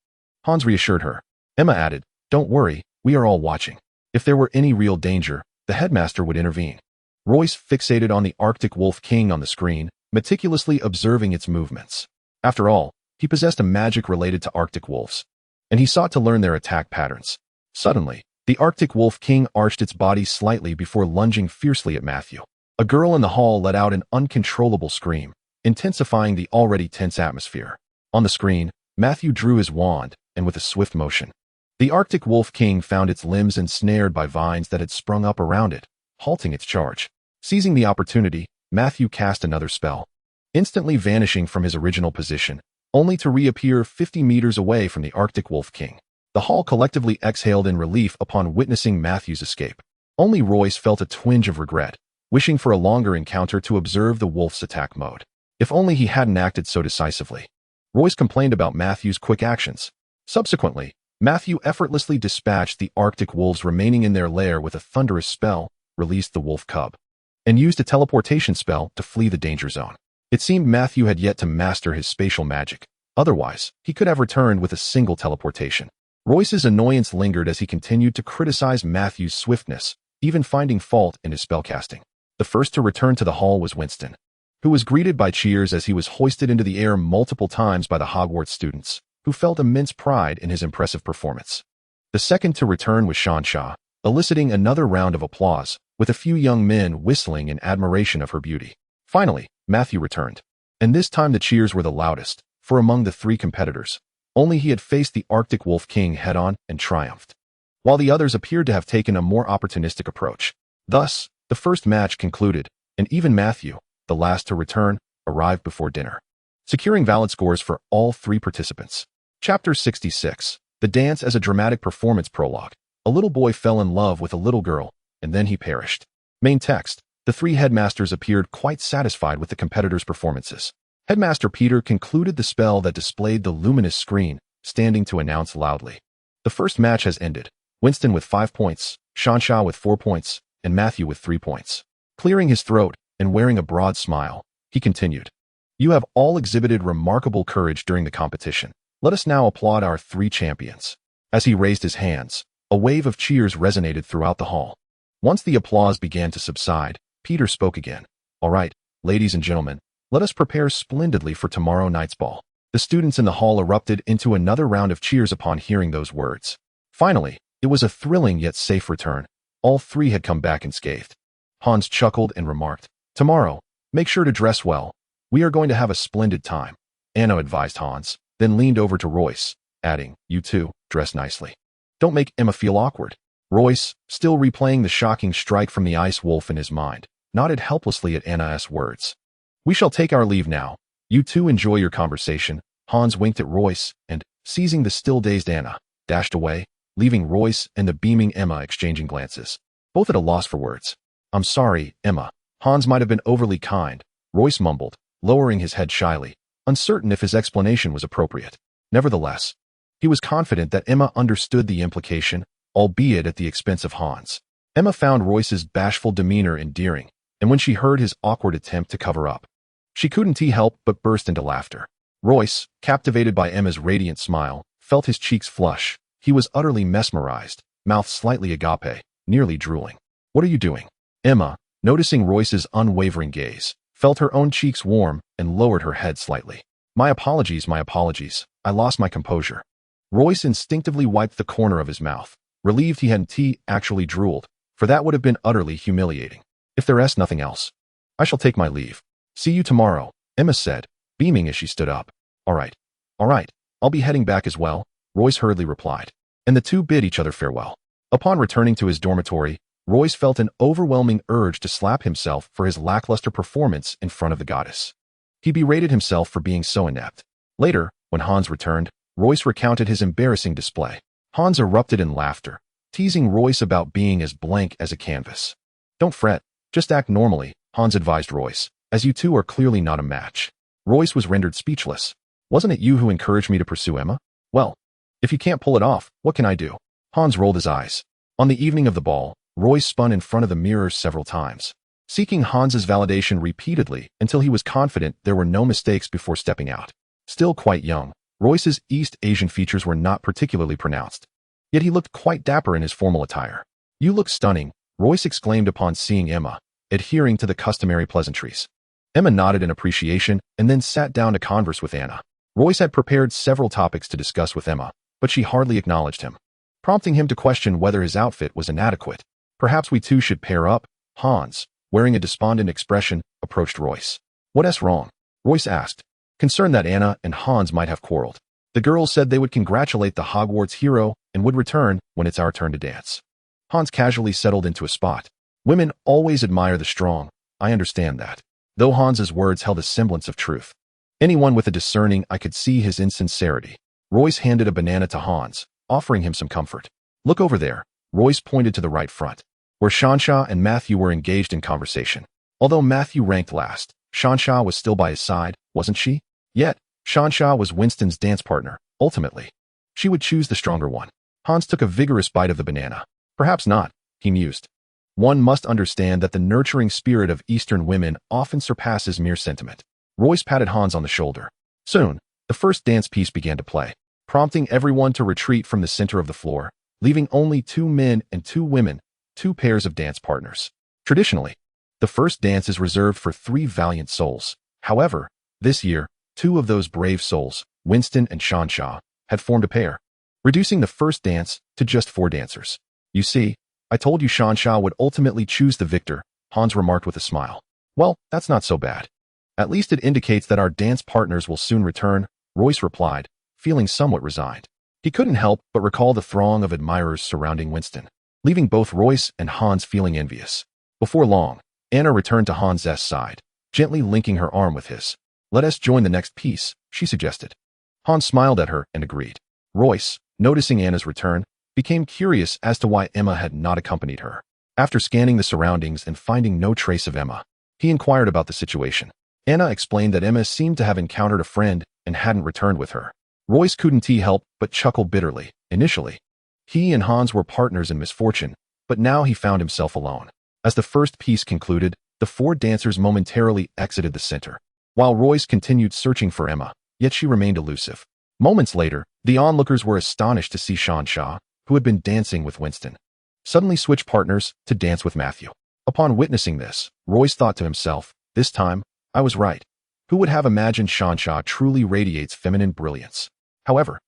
Hans reassured her. Emma added, "Don't worry, we are all watching. If there were any real danger, the headmaster would intervene." Royce fixated on the Arctic Wolf King on the screen, meticulously observing its movements. After all, he possessed a magic related to Arctic wolves, and he sought to learn their attack patterns. Suddenly, the Arctic Wolf King arched its body slightly before lunging fiercely at Matthew. A girl in the hall let out an uncontrollable scream, intensifying the already tense atmosphere. On the screen, Matthew drew his wand, and with a swift motion, the Arctic Wolf King found its limbs ensnared by vines that had sprung up around it, halting its charge. Seizing the opportunity, Matthew cast another spell, instantly vanishing from his original position, only to reappear 50 meters away from the Arctic Wolf King. The hall collectively exhaled in relief upon witnessing Matthew's escape. Only Royce felt a twinge of regret, wishing for a longer encounter to observe the wolf's attack mode. If only he hadn't acted so decisively. Royce complained about Matthew's quick actions. Subsequently, Matthew effortlessly dispatched the Arctic wolves remaining in their lair with a thunderous spell, released the wolf cub, and used a teleportation spell to flee the danger zone. It seemed Matthew had yet to master his spatial magic. Otherwise, he could have returned with a single teleportation. Royce's annoyance lingered as he continued to criticize Matthew's swiftness, even finding fault in his spellcasting. The first to return to the hall was Winston, who was greeted by cheers as he was hoisted into the air multiple times by the Hogwarts students, who felt immense pride in his impressive performance. The second to return was Shansha, eliciting another round of applause, with a few young men whistling in admiration of her beauty. Finally, Matthew returned, and this time the cheers were the loudest, for among the three competitors, only he had faced the Arctic Wolf King head-on and triumphed, while the others appeared to have taken a more opportunistic approach. Thus, the first match concluded, and even Matthew, the last to return, arrived before dinner, securing valid scores for all three participants. Chapter 66. The Dance as a Dramatic Performance Prologue. A little boy fell in love with a little girl, and then he perished. Main text. The three headmasters appeared quite satisfied with the competitors' performances. Headmaster Peter concluded the spell that displayed the luminous screen, standing to announce loudly. The first match has ended. Winston with 5 points, Shansha with 4 points, and Matthew with 3 points. Clearing his throat and wearing a broad smile, he continued. You have all exhibited remarkable courage during the competition. Let us now applaud our three champions. As he raised his hands, a wave of cheers resonated throughout the hall. Once the applause began to subside, Peter spoke again. All right, ladies and gentlemen, let us prepare splendidly for tomorrow night's ball. The students in the hall erupted into another round of cheers upon hearing those words. Finally, it was a thrilling yet safe return. All three had come back unscathed. Hans chuckled and remarked, Tomorrow, make sure to dress well. We are going to have a splendid time. Anna advised Hans, then leaned over to Royce, adding, You too, dress nicely. Don't make Emma feel awkward. Royce, still replaying the shocking strike from the ice wolf in his mind, nodded helplessly at Anna's words. We shall take our leave now. You two enjoy your conversation. Hans winked at Royce and, seizing the still dazed Anna, dashed away, leaving Royce and the beaming Emma exchanging glances, both at a loss for words. I'm sorry, Emma. Hans might have been overly kind, Royce mumbled, lowering his head shyly, uncertain if his explanation was appropriate. Nevertheless, he was confident that Emma understood the implication, albeit at the expense of Hans. Emma found Royce's bashful demeanor endearing, and when she heard his awkward attempt to cover up, she couldn't help but burst into laughter. Royce, captivated by Emma's radiant smile, felt his cheeks flush. He was utterly mesmerized, mouth slightly agape, nearly drooling. What are you doing? Emma, noticing Royce's unwavering gaze, felt her own cheeks warm and lowered her head slightly. My apologies. I lost my composure. Royce instinctively wiped the corner of his mouth, relieved he hadn't actually drooled, for that would have been utterly humiliating. If there's nothing else, I shall take my leave. See you tomorrow, Emma said, beaming as she stood up. All right, I'll be heading back as well, Royce hurriedly replied, and the two bid each other farewell. Upon returning to his dormitory, Royce felt an overwhelming urge to slap himself for his lackluster performance in front of the goddess. He berated himself for being so inept. Later, when Hans returned, Royce recounted his embarrassing display. Hans erupted in laughter, teasing Royce about being as blank as a canvas. Don't fret, just act normally, Hans advised Royce, as you two are clearly not a match. Royce was rendered speechless. Wasn't it you who encouraged me to pursue Emma? Well, if you can't pull it off, what can I do? Hans rolled his eyes. On the evening of the ball, Royce spun in front of the mirror several times, seeking Hans's validation repeatedly until he was confident there were no mistakes before stepping out. Still quite young, Royce's East Asian features were not particularly pronounced, yet he looked quite dapper in his formal attire. You look stunning, Royce exclaimed upon seeing Emma, adhering to the customary pleasantries. Emma nodded in appreciation and then sat down to converse with Anna. Royce had prepared several topics to discuss with Emma, but she hardly acknowledged him, prompting him to question whether his outfit was inadequate. Perhaps we two should pair up. Hans, wearing a despondent expression, approached Royce. What's wrong? Royce asked, concerned that Anna and Hans might have quarreled. The girls said they would congratulate the Hogwarts hero and would return when it's our turn to dance. Hans casually settled into a spot. Women always admire the strong, I understand that. Though Hans's words held a semblance of truth. Anyone with a discerning eye could see his insincerity. Royce handed a banana to Hans, offering him some comfort. Look over there. Royce pointed to the right front, where Shansha and Matthew were engaged in conversation. Although Matthew ranked last, Shansha was still by his side, wasn't she? Yet, Shansha was Winston's dance partner. Ultimately, she would choose the stronger one. Hans took a vigorous bite of the banana. Perhaps not, he mused. One must understand that the nurturing spirit of Eastern women often surpasses mere sentiment. Royce patted Hans on the shoulder. Soon, the first dance piece began to play, prompting everyone to retreat from the center of the floor, leaving only 2 men and 2 women, 2 pairs of dance partners. Traditionally, the first dance is reserved for 3 valiant souls. However, this year, 2 of those brave souls, Winston and Shansha, had formed a pair, reducing the first dance to just 4 dancers. You see, I told you Shansha would ultimately choose the victor, Hans remarked with a smile. Well, that's not so bad. At least it indicates that our dance partners will soon return, Royce replied, feeling somewhat resigned. He couldn't help but recall the throng of admirers surrounding Winston, leaving both Royce and Hans feeling envious. Before long, Anna returned to Hans' side, gently linking her arm with his. Let us join the next piece, she suggested. Hans smiled at her and agreed. Royce, noticing Anna's return, became curious as to why Emma had not accompanied her. After scanning the surroundings and finding no trace of Emma, he inquired about the situation. Anna explained that Emma seemed to have encountered a friend and hadn't returned with her. Royce couldn't help but chuckle bitterly. Initially, he and Hans were partners in misfortune, but now he found himself alone. As the first piece concluded, the 4 dancers momentarily exited the center, while Royce continued searching for Emma, yet she remained elusive. Moments later, the onlookers were astonished to see Shansha, who had been dancing with Winston, suddenly switch partners to dance with Matthew. Upon witnessing this, Royce thought to himself, this time, I was right. Who would have imagined Shansha truly radiates feminine brilliance? However,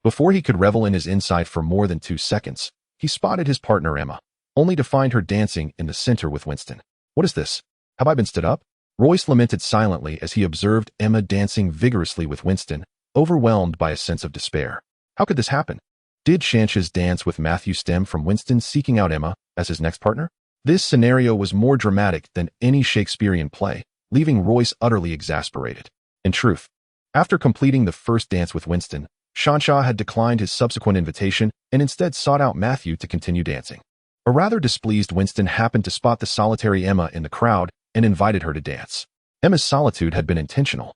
before he could revel in his insight for more than 2 seconds, he spotted his partner Emma, only to find her dancing in the center with Winston. What is this? Have I been stood up? Royce lamented silently as he observed Emma dancing vigorously with Winston, overwhelmed by a sense of despair. How could this happen? Did Shansha's dance with Matthew stem from Winston seeking out Emma as his next partner? This scenario was more dramatic than any Shakespearean play, leaving Royce utterly exasperated. In truth, after completing the first dance with Winston, Shansha had declined his subsequent invitation and instead sought out Matthew to continue dancing. A rather displeased Winston happened to spot the solitary Emma in the crowd and invited her to dance. Emma's solitude had been intentional.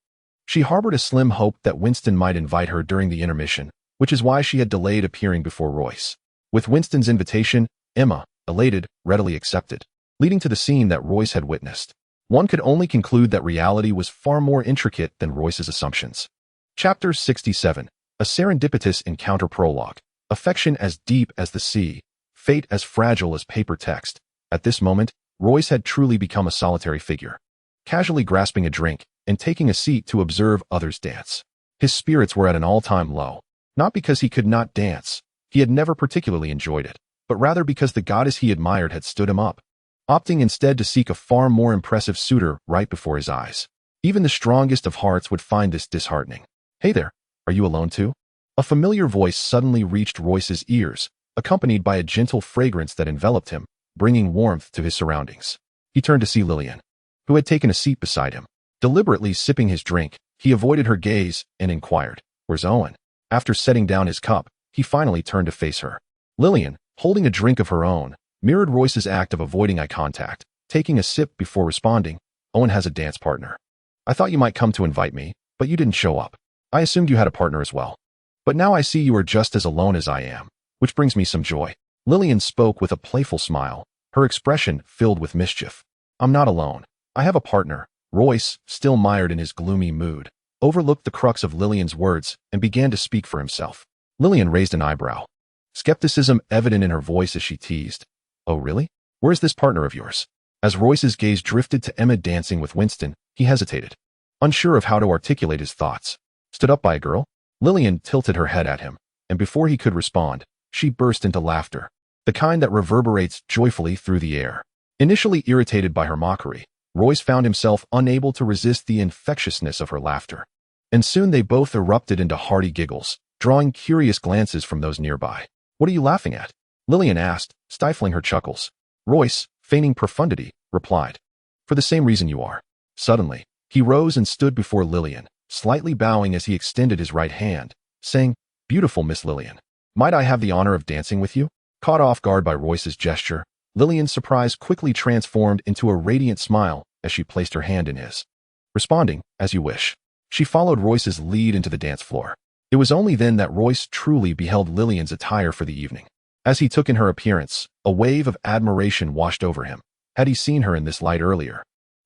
She harbored a slim hope that Winston might invite her during the intermission, which is why she had delayed appearing before Royce. With Winston's invitation, Emma, elated, readily accepted, leading to the scene that Royce had witnessed. One could only conclude that reality was far more intricate than Royce's assumptions. Chapter 67, a serendipitous encounter prologue. Affection as deep as the sea, fate as fragile as paper text. At this moment, Royce had truly become a solitary figure, casually grasping a drink and taking a seat to observe others dance. His spirits were at an all-time low, not because he could not dance, he had never particularly enjoyed it, but rather because the goddess he admired had stood him up, opting instead to seek a far more impressive suitor right before his eyes. Even the strongest of hearts would find this disheartening. Hey there, are you alone too? A familiar voice suddenly reached Royce's ears, accompanied by a gentle fragrance that enveloped him, bringing warmth to his surroundings. He turned to see Lillian, who had taken a seat beside him. Deliberately sipping his drink, he avoided her gaze and inquired, "Where's Owen?" After setting down his cup, he finally turned to face her. Lillian, holding a drink of her own, mirrored Royce's act of avoiding eye contact, taking a sip before responding, "Owen has a dance partner. I thought you might come to invite me, but you didn't show up. I assumed you had a partner as well. But now I see you are just as alone as I am, which brings me some joy." Lillian spoke with a playful smile, her expression filled with mischief. "I'm not alone. I have a partner." Royce, still mired in his gloomy mood, overlooked the crux of Lillian's words and began to speak for himself. Lillian raised an eyebrow, skepticism evident in her voice as she teased, "Oh really? Where's this partner of yours?" As Royce's gaze drifted to Emma dancing with Winston, he hesitated, unsure of how to articulate his thoughts. "Stood up by a girl?" Lillian tilted her head at him, and before he could respond, she burst into laughter, the kind that reverberates joyfully through the air. Initially irritated by her mockery, Royce found himself unable to resist the infectiousness of her laughter. And soon they both erupted into hearty giggles, drawing curious glances from those nearby. "What are you laughing at?" Lillian asked, stifling her chuckles. Royce, feigning profundity, replied, "For the same reason you are." Suddenly, he rose and stood before Lillian, slightly bowing as he extended his right hand, saying, "Beautiful Miss Lillian, might I have the honor of dancing with you?" Caught off guard by Royce's gesture, Lillian's surprise quickly transformed into a radiant smile as she placed her hand in his. Responding, "As you wish." She followed Royce's lead into the dance floor. It was only then that Royce truly beheld Lillian's attire for the evening. As he took in her appearance, a wave of admiration washed over him. Had he seen her in this light earlier,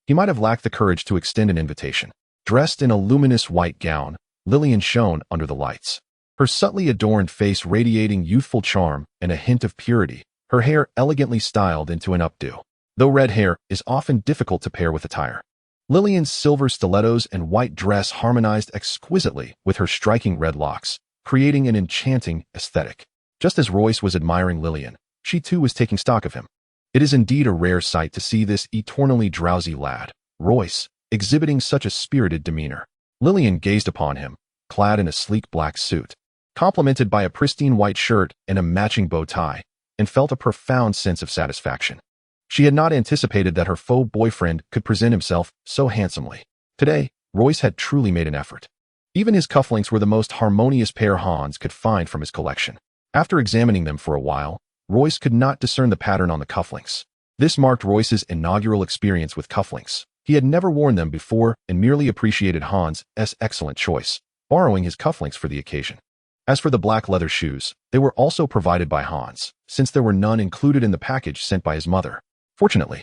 he might have lacked the courage to extend an invitation. Dressed in a luminous white gown, Lillian shone under the lights. Her subtly adorned face radiating youthful charm and a hint of purity, her hair elegantly styled into an updo. Though red hair is often difficult to pair with attire, Lillian's silver stilettos and white dress harmonized exquisitely with her striking red locks, creating an enchanting aesthetic. Just as Royce was admiring Lillian, she too was taking stock of him. It is indeed a rare sight to see this eternally drowsy lad, Royce, exhibiting such a spirited demeanor. Lillian gazed upon him, clad in a sleek black suit, complemented by a pristine white shirt and a matching bow tie, and felt a profound sense of satisfaction. She had not anticipated that her faux boyfriend could present himself so handsomely. Today, Royce had truly made an effort. Even his cufflinks were the most harmonious pair Hans could find from his collection. After examining them for a while, Royce could not discern the pattern on the cufflinks. This marked Royce's inaugural experience with cufflinks. He had never worn them before and merely appreciated Hans' excellent choice, borrowing his cufflinks for the occasion. As for the black leather shoes, they were also provided by Hans, since there were none included in the package sent by his mother. Fortunately,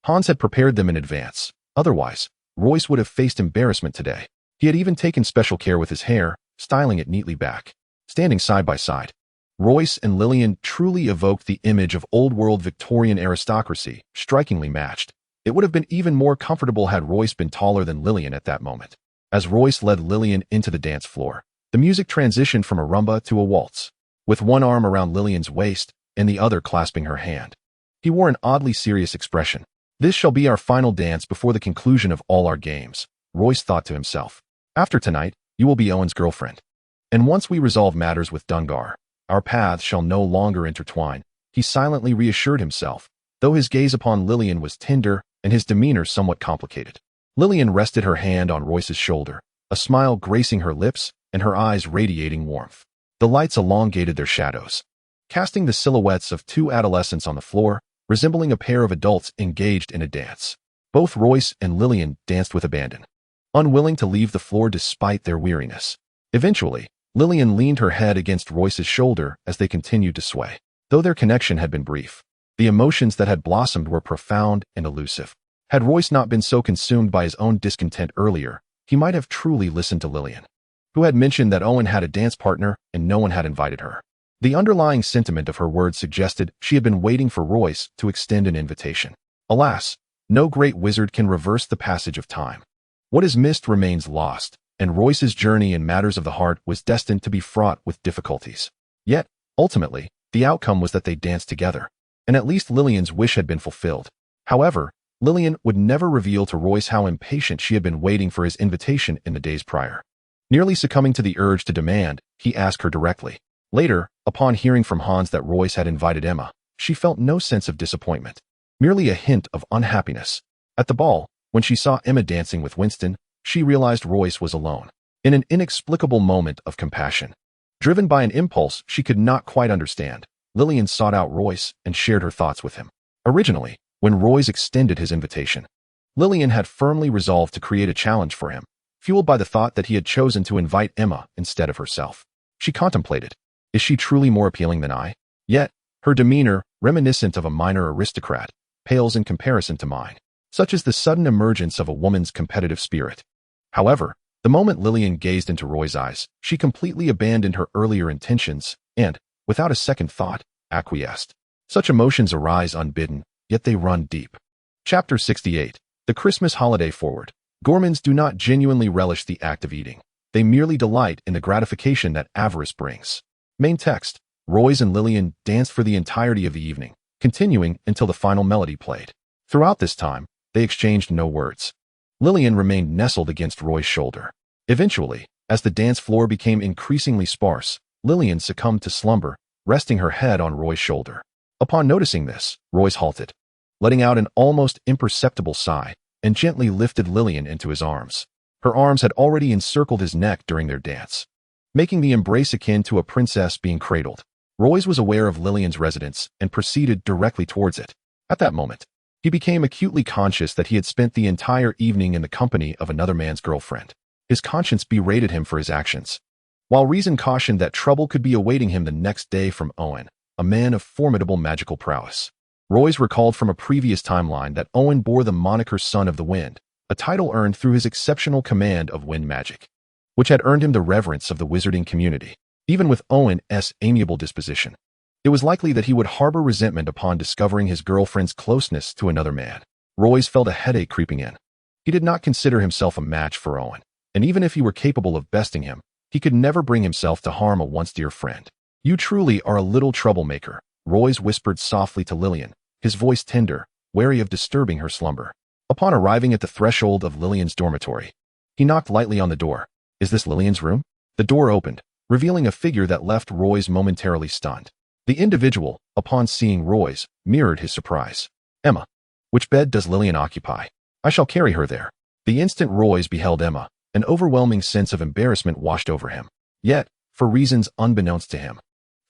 Hans had prepared them in advance. Otherwise, Royce would have faced embarrassment today. He had even taken special care with his hair, styling it neatly back. Standing side by side, Royce and Lillian truly evoked the image of old-world Victorian aristocracy, strikingly matched. It would have been even more comfortable had Royce been taller than Lillian at that moment. As Royce led Lillian into the dance floor, the music transitioned from a rumba to a waltz. With one arm around Lillian's waist and the other clasping her hand, he wore an oddly serious expression. This shall be our final dance before the conclusion of all our games, Royce thought to himself. After tonight, you will be Owen's girlfriend. And once we resolve matters with Dungar, our paths shall no longer intertwine, he silently reassured himself, though his gaze upon Lillian was tender and his demeanor somewhat complicated. Lillian rested her hand on Royce's shoulder, a smile gracing her lips and her eyes radiating warmth. The lights elongated their shadows, casting the silhouettes of two adolescents on the floor, resembling a pair of adults engaged in a dance. Both Royce and Lillian danced with abandon, unwilling to leave the floor despite their weariness. Eventually, Lillian leaned her head against Royce's shoulder as they continued to sway. Though their connection had been brief, the emotions that had blossomed were profound and elusive. Had Royce not been so consumed by his own discontent earlier, he might have truly listened to Lillian, who had mentioned that Owen had a dance partner and no one had invited her. The underlying sentiment of her words suggested she had been waiting for Royce to extend an invitation. Alas, no great wizard can reverse the passage of time. What is missed remains lost, and Royce's journey in matters of the heart was destined to be fraught with difficulties. Yet, ultimately, the outcome was that they danced together, and at least Lillian's wish had been fulfilled. However, Lillian would never reveal to Royce how impatient she had been waiting for his invitation in the days prior. Nearly succumbing to the urge to demand, he asked her directly. Later, upon hearing from Hans that Royce had invited Emma, she felt no sense of disappointment, merely a hint of unhappiness. At the ball, when she saw Emma dancing with Winston, she realized Royce was alone. In an inexplicable moment of compassion, driven by an impulse she could not quite understand, Lillian sought out Royce and shared her thoughts with him. Originally, when Royce extended his invitation, Lillian had firmly resolved to create a challenge for him, fueled by the thought that he had chosen to invite Emma instead of herself. She contemplated, is she truly more appealing than I? Yet, her demeanor, reminiscent of a minor aristocrat, pales in comparison to mine. Such is the sudden emergence of a woman's competitive spirit. However, the moment Lillian gazed into Roy's eyes, she completely abandoned her earlier intentions and, without a second thought, acquiesced. Such emotions arise unbidden, yet they run deep. Chapter 68. The Christmas Holiday Forward. Gourmands do not genuinely relish the act of eating. They merely delight in the gratification that avarice brings. Main text. Royce and Lillian danced for the entirety of the evening, continuing until the final melody played. Throughout this time, they exchanged no words. Lillian remained nestled against Roy's shoulder. Eventually, as the dance floor became increasingly sparse, Lillian succumbed to slumber, resting her head on Roy's shoulder. Upon noticing this, Royce halted, letting out an almost imperceptible sigh, and gently lifted Lillian into his arms. Her arms had already encircled his neck during their dance, making the embrace akin to a princess being cradled. Royce was aware of Lillian's residence and proceeded directly towards it. At that moment, he became acutely conscious that he had spent the entire evening in the company of another man's girlfriend. His conscience berated him for his actions, while reason cautioned that trouble could be awaiting him the next day from Owen, a man of formidable magical prowess. Royce recalled from a previous timeline that Owen bore the moniker Son of the Wind, a title earned through his exceptional command of wind magic, which had earned him the reverence of the wizarding community. Even with Owen's amiable disposition, it was likely that he would harbor resentment upon discovering his girlfriend's closeness to another man. Royce felt a headache creeping in. He did not consider himself a match for Owen, and even if he were capable of besting him, he could never bring himself to harm a once dear friend. "You truly are a little troublemaker," Royce whispered softly to Lillian, his voice tender, wary of disturbing her slumber. Upon arriving at the threshold of Lillian's dormitory, he knocked lightly on the door. "Is this Lillian's room?" The door opened, revealing a figure that left Royce momentarily stunned. The individual, upon seeing Royce, mirrored his surprise. "Emma, which bed does Lillian occupy? I shall carry her there." The instant Royce beheld Emma, an overwhelming sense of embarrassment washed over him. Yet, for reasons unbeknownst to him,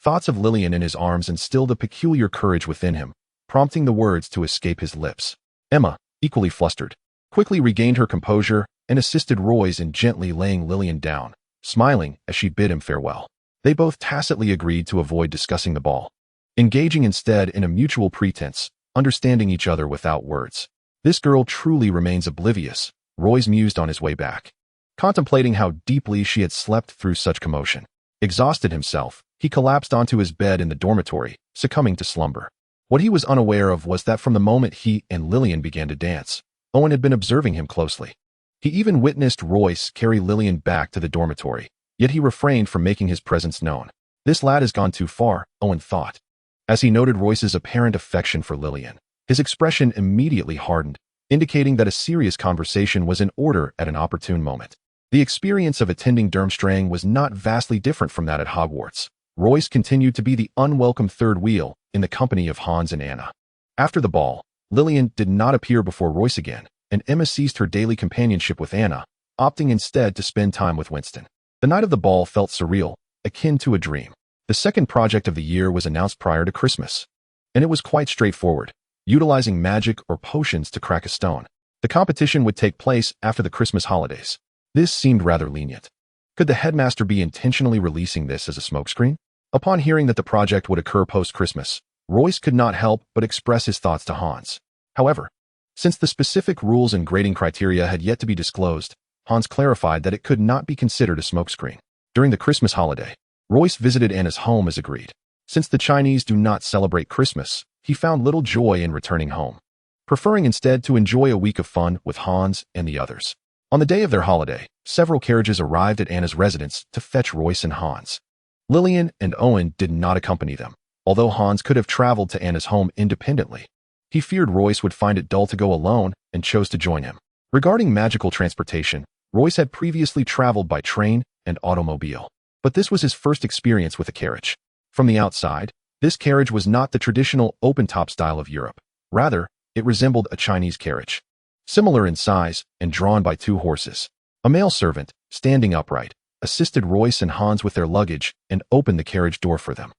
thoughts of Lillian in his arms instilled a peculiar courage within him, prompting the words to escape his lips. Emma, equally flustered, quickly regained her composure and assisted Royce in gently laying Lillian down, smiling as she bid him farewell. They both tacitly agreed to avoid discussing the ball, engaging instead in a mutual pretense, understanding each other without words. "This girl truly remains oblivious," Royce mused on his way back, contemplating how deeply she had slept through such commotion. Exhausted himself, he collapsed onto his bed in the dormitory, succumbing to slumber. What he was unaware of was that from the moment he and Lillian began to dance, Owen had been observing him closely. He even witnessed Royce carry Lillian back to the dormitory, yet he refrained from making his presence known. "This lad has gone too far," Owen thought. As he noted Royce's apparent affection for Lillian, his expression immediately hardened, indicating that a serious conversation was in order at an opportune moment. The experience of attending Durmstrang was not vastly different from that at Hogwarts. Royce continued to be the unwelcome third wheel in the company of Hans and Anna. After the ball, Lillian did not appear before Royce again, and Emma ceased her daily companionship with Anna, opting instead to spend time with Winston. The night of the ball felt surreal, akin to a dream. The second project of the year was announced prior to Christmas, and it was quite straightforward, utilizing magic or potions to crack a stone. The competition would take place after the Christmas holidays. This seemed rather lenient. Could the headmaster be intentionally releasing this as a smokescreen? Upon hearing that the project would occur post-Christmas, Royce could not help but express his thoughts to Hans. However, since the specific rules and grading criteria had yet to be disclosed, Hans clarified that it could not be considered a smokescreen. During the Christmas holiday, Royce visited Anna's home as agreed. Since the Chinese do not celebrate Christmas, he found little joy in returning home, preferring instead to enjoy a week of fun with Hans and the others. On the day of their holiday, several carriages arrived at Anna's residence to fetch Royce and Hans. Lillian and Owen did not accompany them, although Hans could have traveled to Anna's home independently. He feared Royce would find it dull to go alone and chose to join him. Regarding magical transportation, Royce had previously traveled by train and automobile, but this was his first experience with a carriage. From the outside, this carriage was not the traditional open-top style of Europe. Rather, it resembled a Chinese carriage, similar in size and drawn by two horses. A male servant, standing upright, assisted Royce and Hans with their luggage and opened the carriage door for them.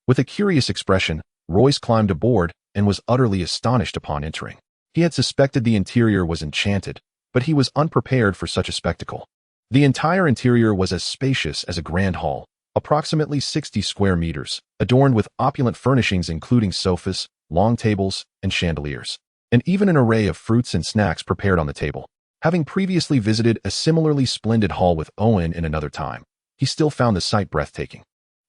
With a curious expression, Royce climbed aboard and was utterly astonished upon entering. He had suspected the interior was enchanted, but he was unprepared for such a spectacle. The entire interior was as spacious as a grand hall, approximately 60 square meters, adorned with opulent furnishings including sofas, long tables, and chandeliers, and even an array of fruits and snacks prepared on the table. Having previously visited a similarly splendid hall with Owen in another time, he still found the sight breathtaking.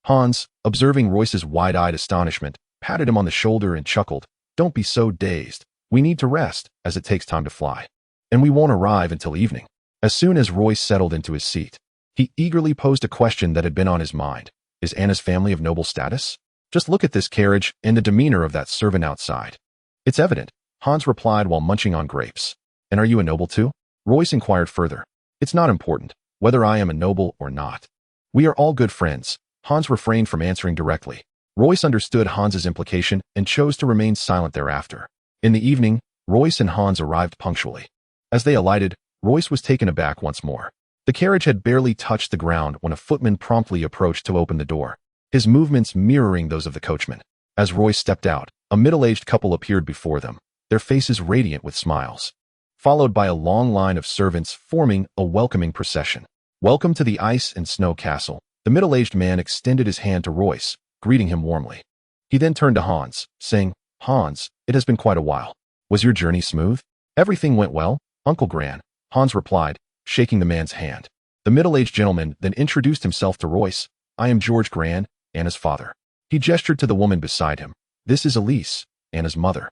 Hans, observing Royce's wide-eyed astonishment, patted him on the shoulder and chuckled, "Don't be so dazed. We need to rest, as it takes time to fly. And we won't arrive until evening." As soon as Royce settled into his seat, he eagerly posed a question that had been on his mind. "Is Anna's family of noble status? Just look at this carriage and the demeanor of that servant outside." "It's evident," Hans replied while munching on grapes. "And are you a noble too?" Royce inquired further. "It's not important, whether I am a noble or not. We are all good friends." Hans refrained from answering directly. Royce understood Hans's implication and chose to remain silent thereafter. In the evening, Royce and Hans arrived punctually. As they alighted, Royce was taken aback once more. The carriage had barely touched the ground when a footman promptly approached to open the door, his movements mirroring those of the coachman. As Royce stepped out, a middle-aged couple appeared before them, their faces radiant with smiles, followed by a long line of servants forming a welcoming procession. "Welcome to the Ice and Snow Castle." The middle-aged man extended his hand to Royce, greeting him warmly. He then turned to Hans, saying, "Hans, it has been quite a while. Was your journey smooth?" "Everything went well," Uncle Gran, Hans replied, shaking the man's hand. The middle-aged gentleman then introduced himself to Royce. I am George Gran, Anna's father. He gestured to the woman beside him. This is Elise, Anna's mother.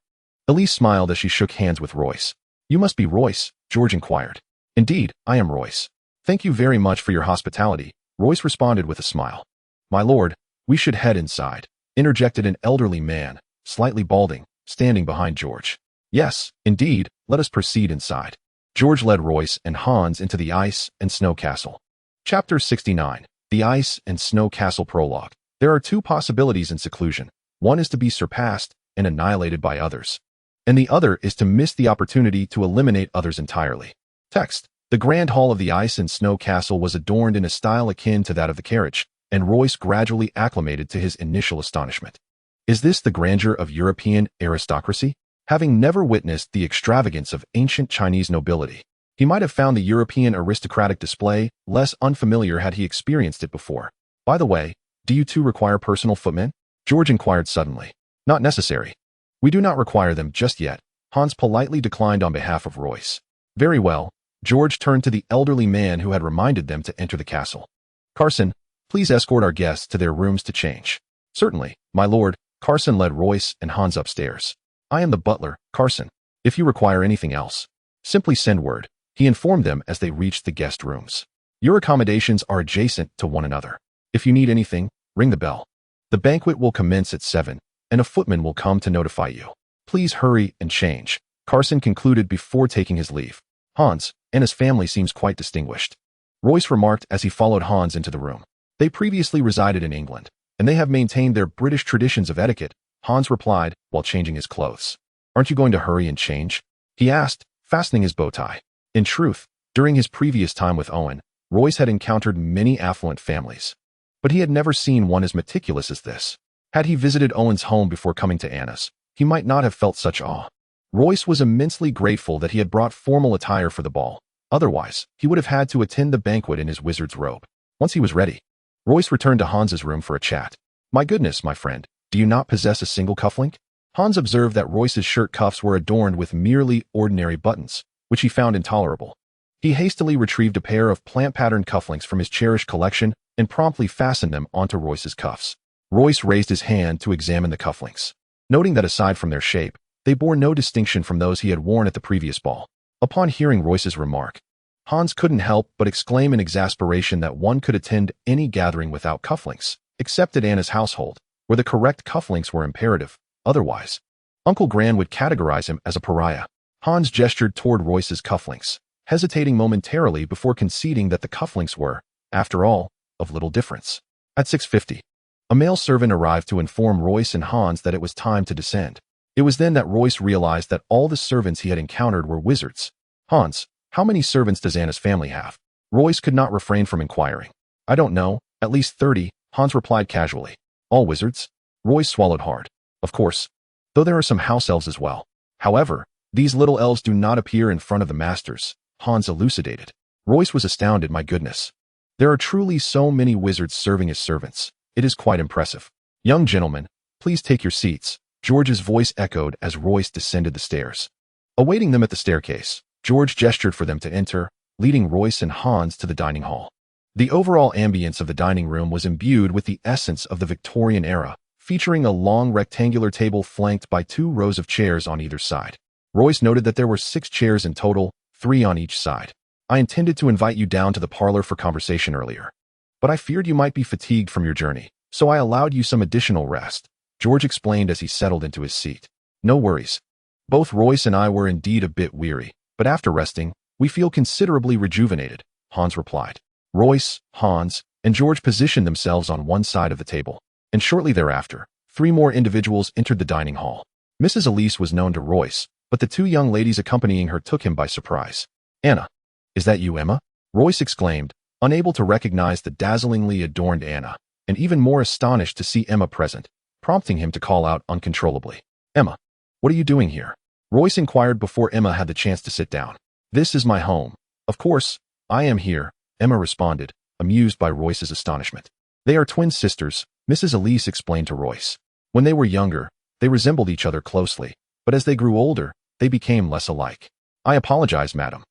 Elise smiled as she shook hands with Royce. You must be Royce, George inquired. Indeed, I am Royce. Thank you very much for your hospitality, Royce responded with a smile. My lord, we should head inside, interjected an elderly man, slightly balding, standing behind George. Yes, indeed, let us proceed inside. George led Royce and Hans into the Ice and Snow Castle. Chapter 69. The Ice and Snow Castle Prologue. There are two possibilities in seclusion. One is to be surpassed and annihilated by others, and the other is to miss the opportunity to eliminate others entirely. Text. The Grand Hall of the Ice and Snow Castle was adorned in a style akin to that of the carriage, and Royce gradually acclimated to his initial astonishment. Is this the grandeur of European aristocracy? Having never witnessed the extravagance of ancient Chinese nobility, he might have found the European aristocratic display less unfamiliar had he experienced it before. By the way, do you two require personal footmen? George inquired suddenly. Not necessary. We do not require them just yet, Hans politely declined on behalf of Royce. Very well. George turned to the elderly man who had reminded them to enter the castle. Carson, please escort our guests to their rooms to change. Certainly, my lord. Carson led Royce and Hans upstairs. I am the butler, Carson. If you require anything else, simply send word, he informed them as they reached the guest rooms. Your accommodations are adjacent to one another. If you need anything, ring the bell. The banquet will commence at 7, and a footman will come to notify you. Please hurry and change, Carson concluded before taking his leave. Hans and his family seems quite distinguished, Royce remarked as he followed Hans into the room. They previously resided in England, and they have maintained their British traditions of etiquette, Hans replied while changing his clothes. Aren't you going to hurry and change? He asked, fastening his bow tie. In truth, during his previous time with Owen, Royce had encountered many affluent families, but he had never seen one as meticulous as this. Had he visited Owen's home before coming to Anna's, he might not have felt such awe. Royce was immensely grateful that he had brought formal attire for the ball. Otherwise, he would have had to attend the banquet in his wizard's robe. Once he was ready, Royce returned to Hans's room for a chat. My goodness, my friend, do you not possess a single cufflink? Hans observed that Royce's shirt cuffs were adorned with merely ordinary buttons, which he found intolerable. He hastily retrieved a pair of plant-patterned cufflinks from his cherished collection and promptly fastened them onto Royce's cuffs. Royce raised his hand to examine the cufflinks, noting that aside from their shape, they bore no distinction from those he had worn at the previous ball. Upon hearing Royce's remark, Hans couldn't help but exclaim in exasperation that one could attend any gathering without cufflinks, except at Anna's household, where the correct cufflinks were imperative. Otherwise, Uncle Gran would categorize him as a pariah. Hans gestured toward Royce's cufflinks, hesitating momentarily before conceding that the cufflinks were, after all, of little difference. At 6:50, a male servant arrived to inform Royce and Hans that it was time to descend. It was then that Royce realized that all the servants he had encountered were wizards. Hans, how many servants does Anna's family have? Royce could not refrain from inquiring. I don't know, at least 30, Hans replied casually. All wizards? Royce swallowed hard. Of course, though there are some house elves as well. However, these little elves do not appear in front of the masters, Hans elucidated. Royce was astounded. My goodness. There are truly so many wizards serving as servants. It is quite impressive. Young gentlemen, please take your seats, George's voice echoed as Royce descended the stairs. Awaiting them at the staircase, George gestured for them to enter, leading Royce and Hans to the dining hall. The overall ambience of the dining room was imbued with the essence of the Victorian era, featuring a long rectangular table flanked by 2 rows of chairs on either side. Royce noted that there were 6 chairs in total, 3 on each side. I intended to invite you down to the parlor for conversation earlier, but I feared you might be fatigued from your journey, so I allowed you some additional rest, George explained as he settled into his seat. No worries. Both Royce and I were indeed a bit weary, but after resting, we feel considerably rejuvenated, Hans replied. Royce, Hans, and George positioned themselves on one side of the table, and shortly thereafter, 3 more individuals entered the dining hall. Mrs. Elise was known to Royce, but the 2 young ladies accompanying her took him by surprise. Anna, is that you, Emma? Royce exclaimed, unable to recognize the dazzlingly adorned Anna, and even more astonished to see Emma present, prompting him to call out uncontrollably. Emma, what are you doing here? Royce inquired before Emma had the chance to sit down. This is my home. Of course, I am here, Emma responded, amused by Royce's astonishment. They are twin sisters, Mrs. Elise explained to Royce. When they were younger, they resembled each other closely, but as they grew older, they became less alike. I apologize, madam.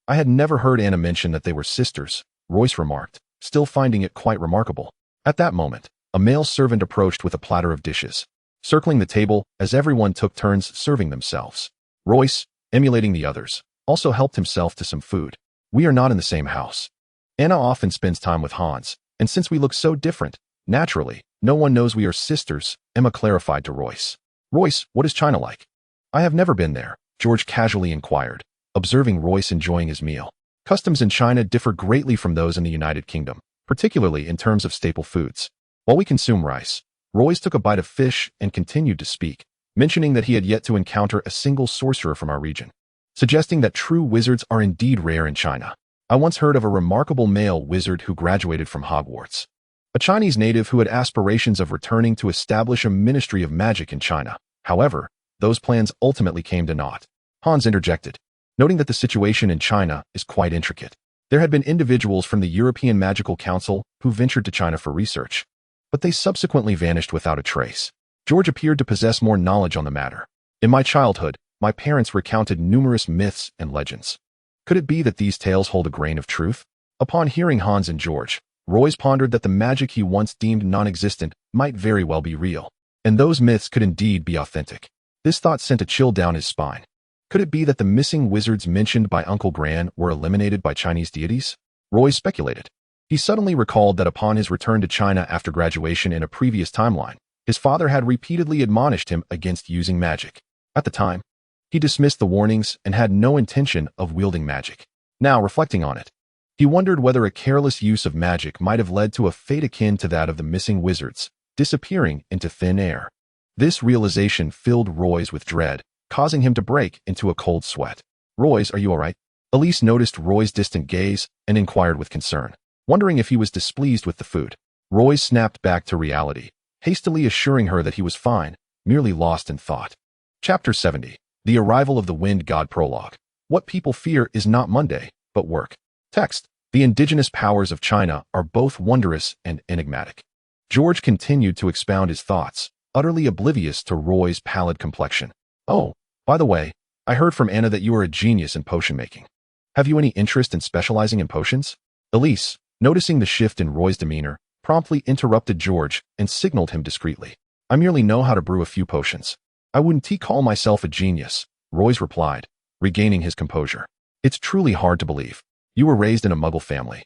I had never heard Anna mention that they were sisters, Royce remarked, still finding it quite remarkable. At that moment, a male servant approached with a platter of dishes, circling the table as everyone took turns serving themselves. Royce, emulating the others, also helped himself to some food. We are not in the same house. Anna often spends time with Hans, and since we look so different, naturally, no one knows we are sisters, Emma clarified to Royce. Royce, what is China like? I have never been there, George casually inquired, observing Royce enjoying his meal. Customs in China differ greatly from those in the United Kingdom, particularly in terms of staple foods. While we consume rice, Royce took a bite of fish and continued to speak, mentioning that he had yet to encounter a single sorcerer from our region, suggesting that true wizards are indeed rare in China. I once heard of a remarkable male wizard who graduated from Hogwarts, a Chinese native who had aspirations of returning to establish a ministry of magic in China. However, those plans ultimately came to naught. Hans interjected, noting that the situation in China is quite intricate. There had been individuals from the European Magical Council who ventured to China for research, but they subsequently vanished without a trace. George appeared to possess more knowledge on the matter. In my childhood, my parents recounted numerous myths and legends. Could it be that these tales hold a grain of truth? Upon hearing Hans and George, Royce pondered that the magic he once deemed non-existent might very well be real, and those myths could indeed be authentic. This thought sent a chill down his spine. Could it be that the missing wizards mentioned by Uncle Gran were eliminated by Chinese deities? Royce speculated. He suddenly recalled that upon his return to China after graduation in a previous timeline, his father had repeatedly admonished him against using magic. At the time, he dismissed the warnings and had no intention of wielding magic. Now, reflecting on it, he wondered whether a careless use of magic might have led to a fate akin to that of the missing wizards, disappearing into thin air. This realization filled Royce with dread, causing him to break into a cold sweat. Royce, are you all right? Elise noticed Roy's distant gaze and inquired with concern, wondering if he was displeased with the food. Royce snapped back to reality, hastily assuring her that he was fine, merely lost in thought. Chapter 70. The Arrival of the Wind God Prologue. What people fear is not Monday, but work. Text. The indigenous powers of China are both wondrous and enigmatic. George continued to expound his thoughts, utterly oblivious to Roy's pallid complexion. Oh, by the way, I heard from Anna that you are a genius in potion making. Have you any interest in specializing in potions? Elise, noticing the shift in Roy's demeanor, promptly interrupted George and signaled him discreetly. I merely know how to brew a few potions. I wouldn't call myself a genius, Royce replied, regaining his composure. It's truly hard to believe. You were raised in a Muggle family.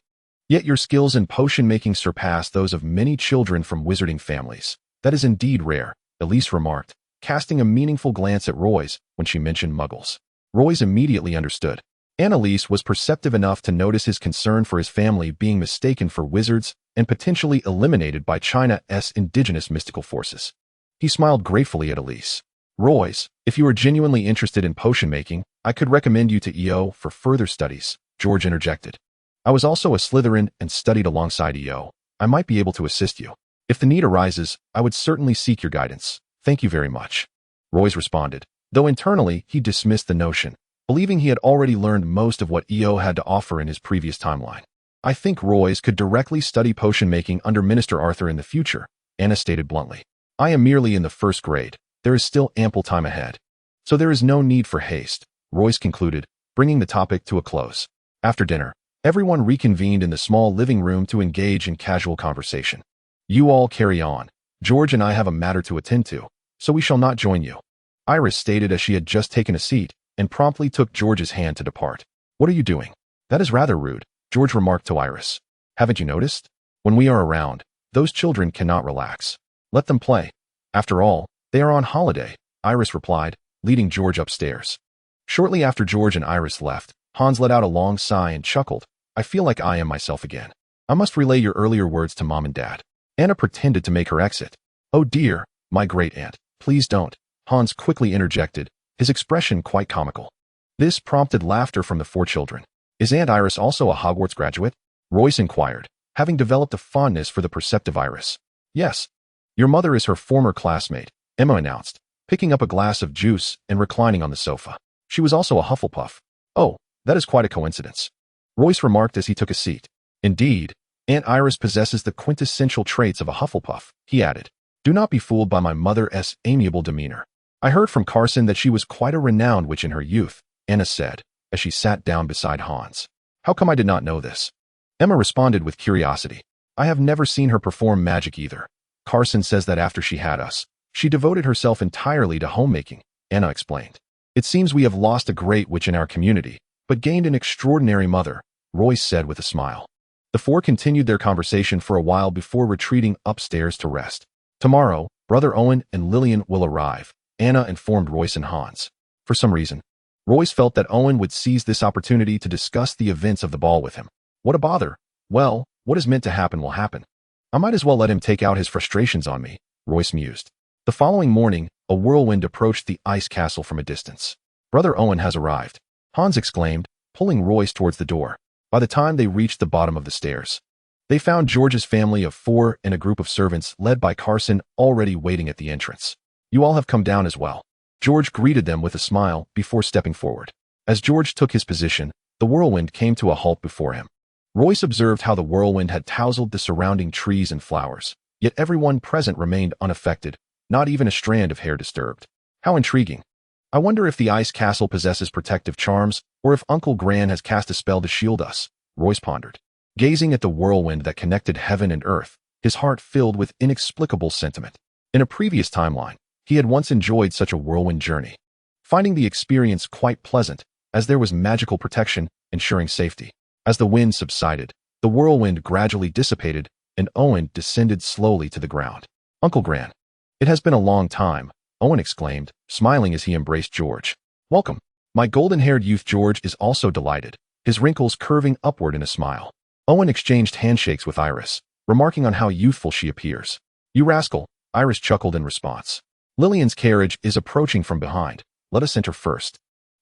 Yet your skills in potion-making surpass those of many children from wizarding families. That is indeed rare, Elise remarked, casting a meaningful glance at Royce when she mentioned Muggles. Royce immediately understood. Annalise was perceptive enough to notice his concern for his family being mistaken for wizards and potentially eliminated by China's indigenous mystical forces. He smiled gratefully at Elise. Royce, if you are genuinely interested in potion making, I could recommend you to EO for further studies, George interjected. I was also a Slytherin and studied alongside EO. I might be able to assist you. If the need arises, I would certainly seek your guidance. Thank you very much. Royce responded, though internally he dismissed the notion, believing he had already learned most of what EO had to offer in his previous timeline. I think Royce could directly study potion making under Minister Arthur in the future, Anna stated bluntly. I am merely in the first grade. There is still ample time ahead. So there is no need for haste, Royce concluded, bringing the topic to a close. After dinner, everyone reconvened in the small living room to engage in casual conversation. You all carry on. George and I have a matter to attend to, so we shall not join you, Iris stated as she had just taken a seat and promptly took George's hand to depart. What are you doing? That is rather rude, George remarked to Iris. Haven't you noticed? When we are around, those children cannot relax. Let them play. After all, they are on holiday, Iris replied, leading George upstairs. Shortly after George and Iris left, Hans let out a long sigh and chuckled. I feel like I am myself again. I must relay your earlier words to Mom and Dad. Anna pretended to make her exit. Oh dear, my great-aunt, please don't, Hans quickly interjected, his expression quite comical. This prompted laughter from the four children. Is Aunt Iris also a Hogwarts graduate? Royce inquired, having developed a fondness for the perceptive Iris. Yes. Your mother is her former classmate, Emma announced, picking up a glass of juice and reclining on the sofa. She was also a Hufflepuff. Oh, that is quite a coincidence, Royce remarked as he took a seat. Indeed, Aunt Iris possesses the quintessential traits of a Hufflepuff, he added. Do not be fooled by my mother's amiable demeanor. I heard from Carson that she was quite a renowned witch in her youth, Anna said, as she sat down beside Hans. How come I did not know this? Emma responded with curiosity. I have never seen her perform magic either. Carson says that after she had us, she devoted herself entirely to homemaking, Anna explained. It seems we have lost a great witch in our community, but gained an extraordinary mother, Royce said with a smile. The four continued their conversation for a while before retreating upstairs to rest. Tomorrow, Brother Owen and Lillian will arrive, Anna informed Royce and Hans. For some reason, Royce felt that Owen would seize this opportunity to discuss the events of the ball with him. What a bother. Well, what is meant to happen will happen. I might as well let him take out his frustrations on me, Royce mused. The following morning, a whirlwind approached the ice castle from a distance. Brother Owen has arrived, Hans exclaimed, pulling Royce towards the door. By the time they reached the bottom of the stairs, they found George's family of 4 and a group of servants led by Carson already waiting at the entrance. You all have come down as well. George greeted them with a smile before stepping forward. As George took his position, the whirlwind came to a halt before him. Royce observed how the whirlwind had tousled the surrounding trees and flowers, yet everyone present remained unaffected, not even a strand of hair disturbed. How intriguing. I wonder if the ice castle possesses protective charms, or if Uncle Gran has cast a spell to shield us, Royce pondered. Gazing at the whirlwind that connected heaven and earth, his heart filled with inexplicable sentiment. In a previous timeline, he had once enjoyed such a whirlwind journey, finding the experience quite pleasant, as there was magical protection ensuring safety. As the wind subsided, the whirlwind gradually dissipated, and Owen descended slowly to the ground. Uncle Gran. It has been a long time, Owen exclaimed, smiling as he embraced George. Welcome. My golden-haired youth George is also delighted, his wrinkles curving upward in a smile. Owen exchanged handshakes with Iris, remarking on how youthful she appears. You rascal, Iris chuckled in response. Lillian's carriage is approaching from behind. Let us enter first.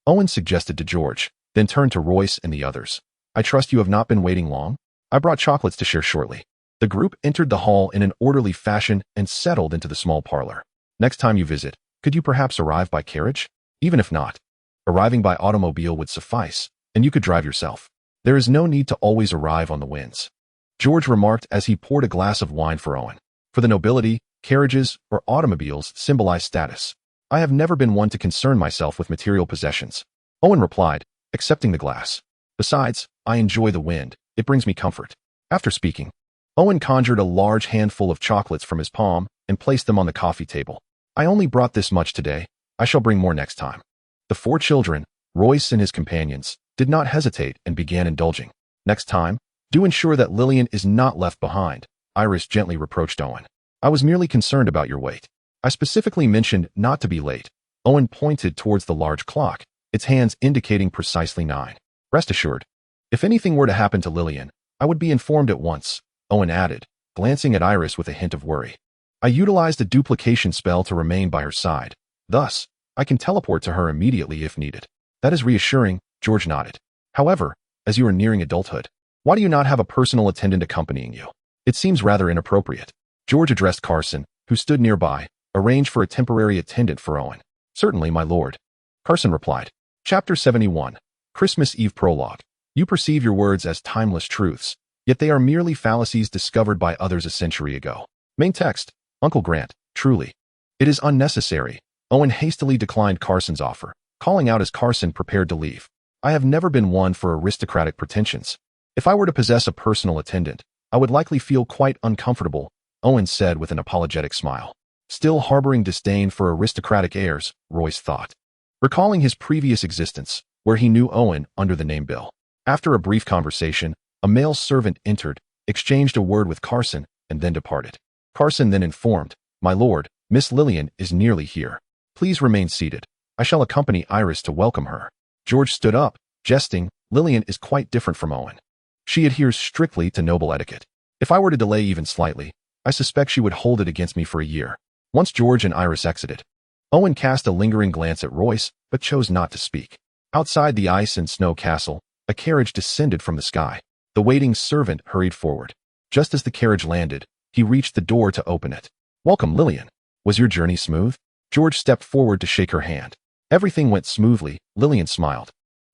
Owen suggested to George, then turned to Royce and the others. I trust you have not been waiting long? I brought chocolates to share shortly. The group entered the hall in an orderly fashion and settled into the small parlor. Next time you visit, could you perhaps arrive by carriage? Even if not, arriving by automobile would suffice, and you could drive yourself. There is no need to always arrive on the winds, George remarked as he poured a glass of wine for Owen. For the nobility, carriages or automobiles symbolize status. I have never been one to concern myself with material possessions, Owen replied, accepting the glass. Besides, I enjoy the wind. It brings me comfort. After speaking, Owen conjured a large handful of chocolates from his palm and placed them on the coffee table. I only brought this much today. I shall bring more next time. The 4 children, Royce and his companions, did not hesitate and began indulging. Next time, do ensure that Lillian is not left behind, Iris gently reproached Owen. I was merely concerned about your weight. I specifically mentioned not to be late. Owen pointed towards the large clock, its hands indicating precisely 9. Rest assured, if anything were to happen to Lillian, I would be informed at once, Owen added, glancing at Iris with a hint of worry. I utilized a duplication spell to remain by her side. Thus, I can teleport to her immediately if needed. That is reassuring, George nodded. However, as you are nearing adulthood, why do you not have a personal attendant accompanying you? It seems rather inappropriate. George addressed Carson, who stood nearby, arranged for a temporary attendant for Owen. Certainly, my lord. Carson replied. Chapter 71. Christmas Eve Prologue. You perceive your words as timeless truths, yet they are merely fallacies discovered by others a century ago. Main text. Uncle Grant, truly. It is unnecessary. Owen hastily declined Carson's offer, calling out as Carson prepared to leave. I have never been one for aristocratic pretensions. If I were to possess a personal attendant, I would likely feel quite uncomfortable, Owen said with an apologetic smile. Still harboring disdain for aristocratic airs, Royce thought, recalling his previous existence, where he knew Owen under the name Bill. After a brief conversation, a male servant entered, exchanged a word with Carson, and then departed. Carson then informed, My lord, Miss Lillian is nearly here. Please remain seated. I shall accompany Iris to welcome her. George stood up, jesting. Lillian is quite different from Owen. She adheres strictly to noble etiquette. If I were to delay even slightly, I suspect she would hold it against me for a year. Once George and Iris exited, Owen cast a lingering glance at Royce, but chose not to speak. Outside the ice and snow castle, a carriage descended from the sky. The waiting servant hurried forward. Just as the carriage landed, he reached the door to open it. Welcome, Lillian. Was your journey smooth? George stepped forward to shake her hand. Everything went smoothly, Lillian smiled,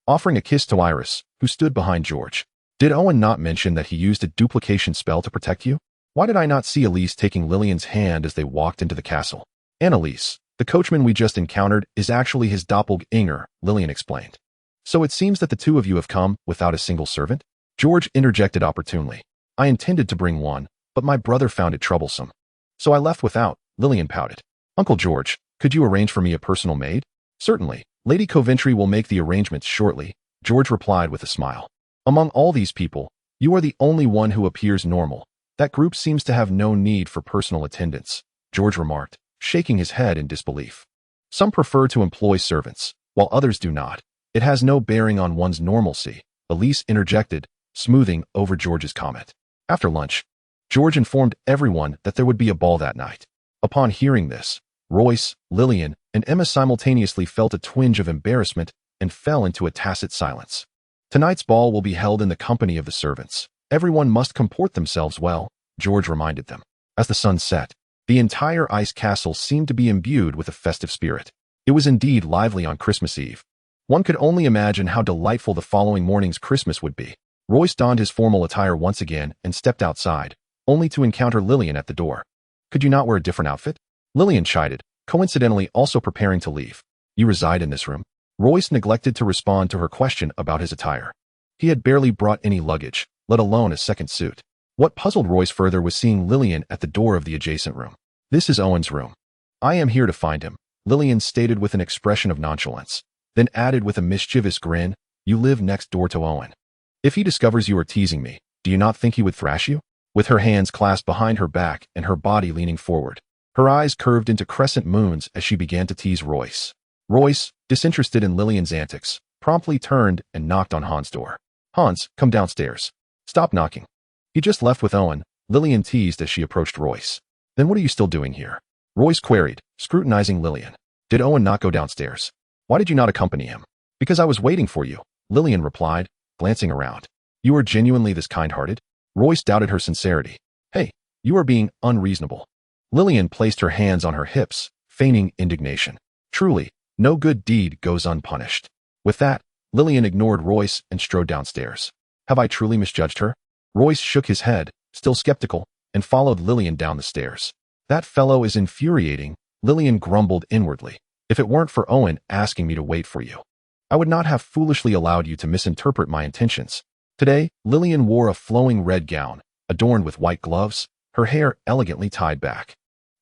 offering a kiss to Iris, who stood behind George. Did Owen not mention that he used a duplication spell to protect you? Why did I not see Elise taking Lillian's hand as they walked into the castle? Annalise, the coachman we just encountered, is actually his doppelganger, Lillian explained. So it seems that the two of you have come without a single servant? George interjected opportunely. I intended to bring one, but my brother found it troublesome. So I left without, Lillian pouted. Uncle George, could you arrange for me a personal maid? Certainly, Lady Coventry will make the arrangements shortly, George replied with a smile. Among all these people, you are the only one who appears normal. That group seems to have no need for personal attendance, George remarked, shaking his head in disbelief. Some prefer to employ servants, while others do not. It has no bearing on one's normalcy, Elise interjected, smoothing over George's comment. After lunch, George informed everyone that there would be a ball that night. Upon hearing this, Royce, Lillian, and Emma simultaneously felt a twinge of embarrassment and fell into a tacit silence. Tonight's ball will be held in the company of the servants. Everyone must comport themselves well, George reminded them. As the sun set, the entire ice castle seemed to be imbued with a festive spirit. It was indeed lively on Christmas Eve. One could only imagine how delightful the following morning's Christmas would be. Royce donned his formal attire once again and stepped outside, only to encounter Lillian at the door. Could you not wear a different outfit? Lillian chided, coincidentally also preparing to leave. You reside in this room? Royce neglected to respond to her question about his attire. He had barely brought any luggage, let alone a second suit. What puzzled Royce further was seeing Lillian at the door of the adjacent room. This is Owen's room. I am here to find him, Lillian stated with an expression of nonchalance, then added with a mischievous grin, you live next door to Owen. If he discovers you are teasing me, do you not think he would thrash you? With her hands clasped behind her back and her body leaning forward, her eyes curved into crescent moons as she began to tease Royce. Royce, disinterested in Lillian's antics, promptly turned and knocked on Hans' door. Hans, come downstairs. Stop knocking. He just left with Owen, Lillian teased as she approached Royce. Then what are you still doing here? Royce queried, scrutinizing Lillian. Did Owen not go downstairs? Why did you not accompany him? Because I was waiting for you, Lillian replied, glancing around. You are genuinely this kind-hearted? Royce doubted her sincerity. Hey, you are being unreasonable. Lillian placed her hands on her hips, feigning indignation. Truly, no good deed goes unpunished. With that, Lillian ignored Royce and strode downstairs. Have I truly misjudged her? Royce shook his head, still skeptical, and followed Lillian down the stairs. That fellow is infuriating, Lillian grumbled inwardly. If it weren't for Owen asking me to wait for you, I would not have foolishly allowed you to misinterpret my intentions. Today, Lillian wore a flowing red gown, adorned with white gloves, her hair elegantly tied back.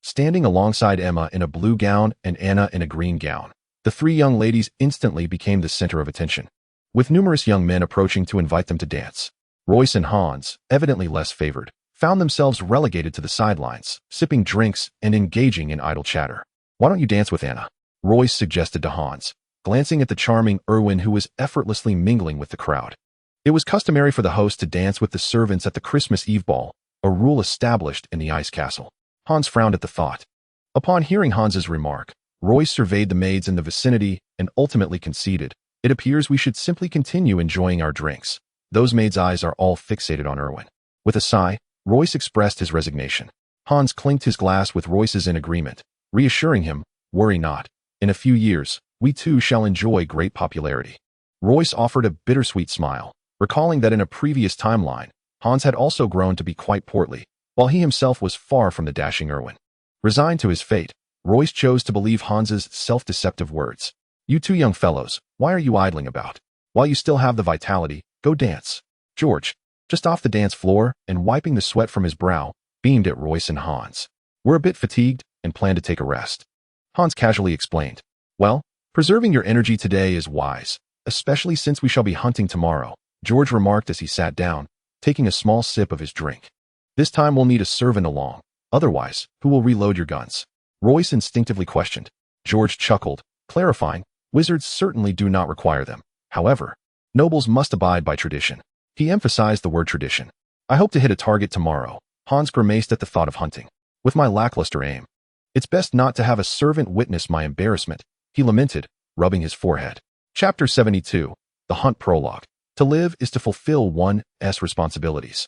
Standing alongside Emma in a blue gown and Anna in a green gown, the three young ladies instantly became the center of attention, with numerous young men approaching to invite them to dance. Royce and Hans, evidently less favored, found themselves relegated to the sidelines, sipping drinks and engaging in idle chatter. Why don't you dance with Anna? Royce suggested to Hans, glancing at the charming Erwin who was effortlessly mingling with the crowd. It was customary for the host to dance with the servants at the Christmas Eve ball, a rule established in the ice castle. Hans frowned at the thought. Upon hearing Hans's remark, Royce surveyed the maids in the vicinity and ultimately conceded, it appears we should simply continue enjoying our drinks. Those maids' eyes are all fixated on Erwin. With a sigh, Royce expressed his resignation. Hans clinked his glass with Royce's in agreement, reassuring him, worry not. In a few years, we too shall enjoy great popularity. Royce offered a bittersweet smile, recalling that in a previous timeline, Hans had also grown to be quite portly, while he himself was far from the dashing Erwin. Resigned to his fate, Royce chose to believe Hans's self-deceptive words. You two young fellows, why are you idling about? While you still have the vitality, go dance. George, just off the dance floor and wiping the sweat from his brow, beamed at Royce and Hans. We're a bit fatigued and plan to take a rest. Hans casually explained. Well, preserving your energy today is wise, especially since we shall be hunting tomorrow, George remarked as he sat down, taking a small sip of his drink. This time we'll need a servant along. Otherwise, who will reload your guns? Royce instinctively questioned. George chuckled, clarifying, wizards certainly do not require them. However, nobles must abide by tradition. He emphasized the word tradition. I hope to hit a target tomorrow. Hans grimaced at the thought of hunting. With my lackluster aim, it's best not to have a servant witness my embarrassment, he lamented, rubbing his forehead. Chapter 72, The Hunt Prologue. To live is to fulfill one's responsibilities,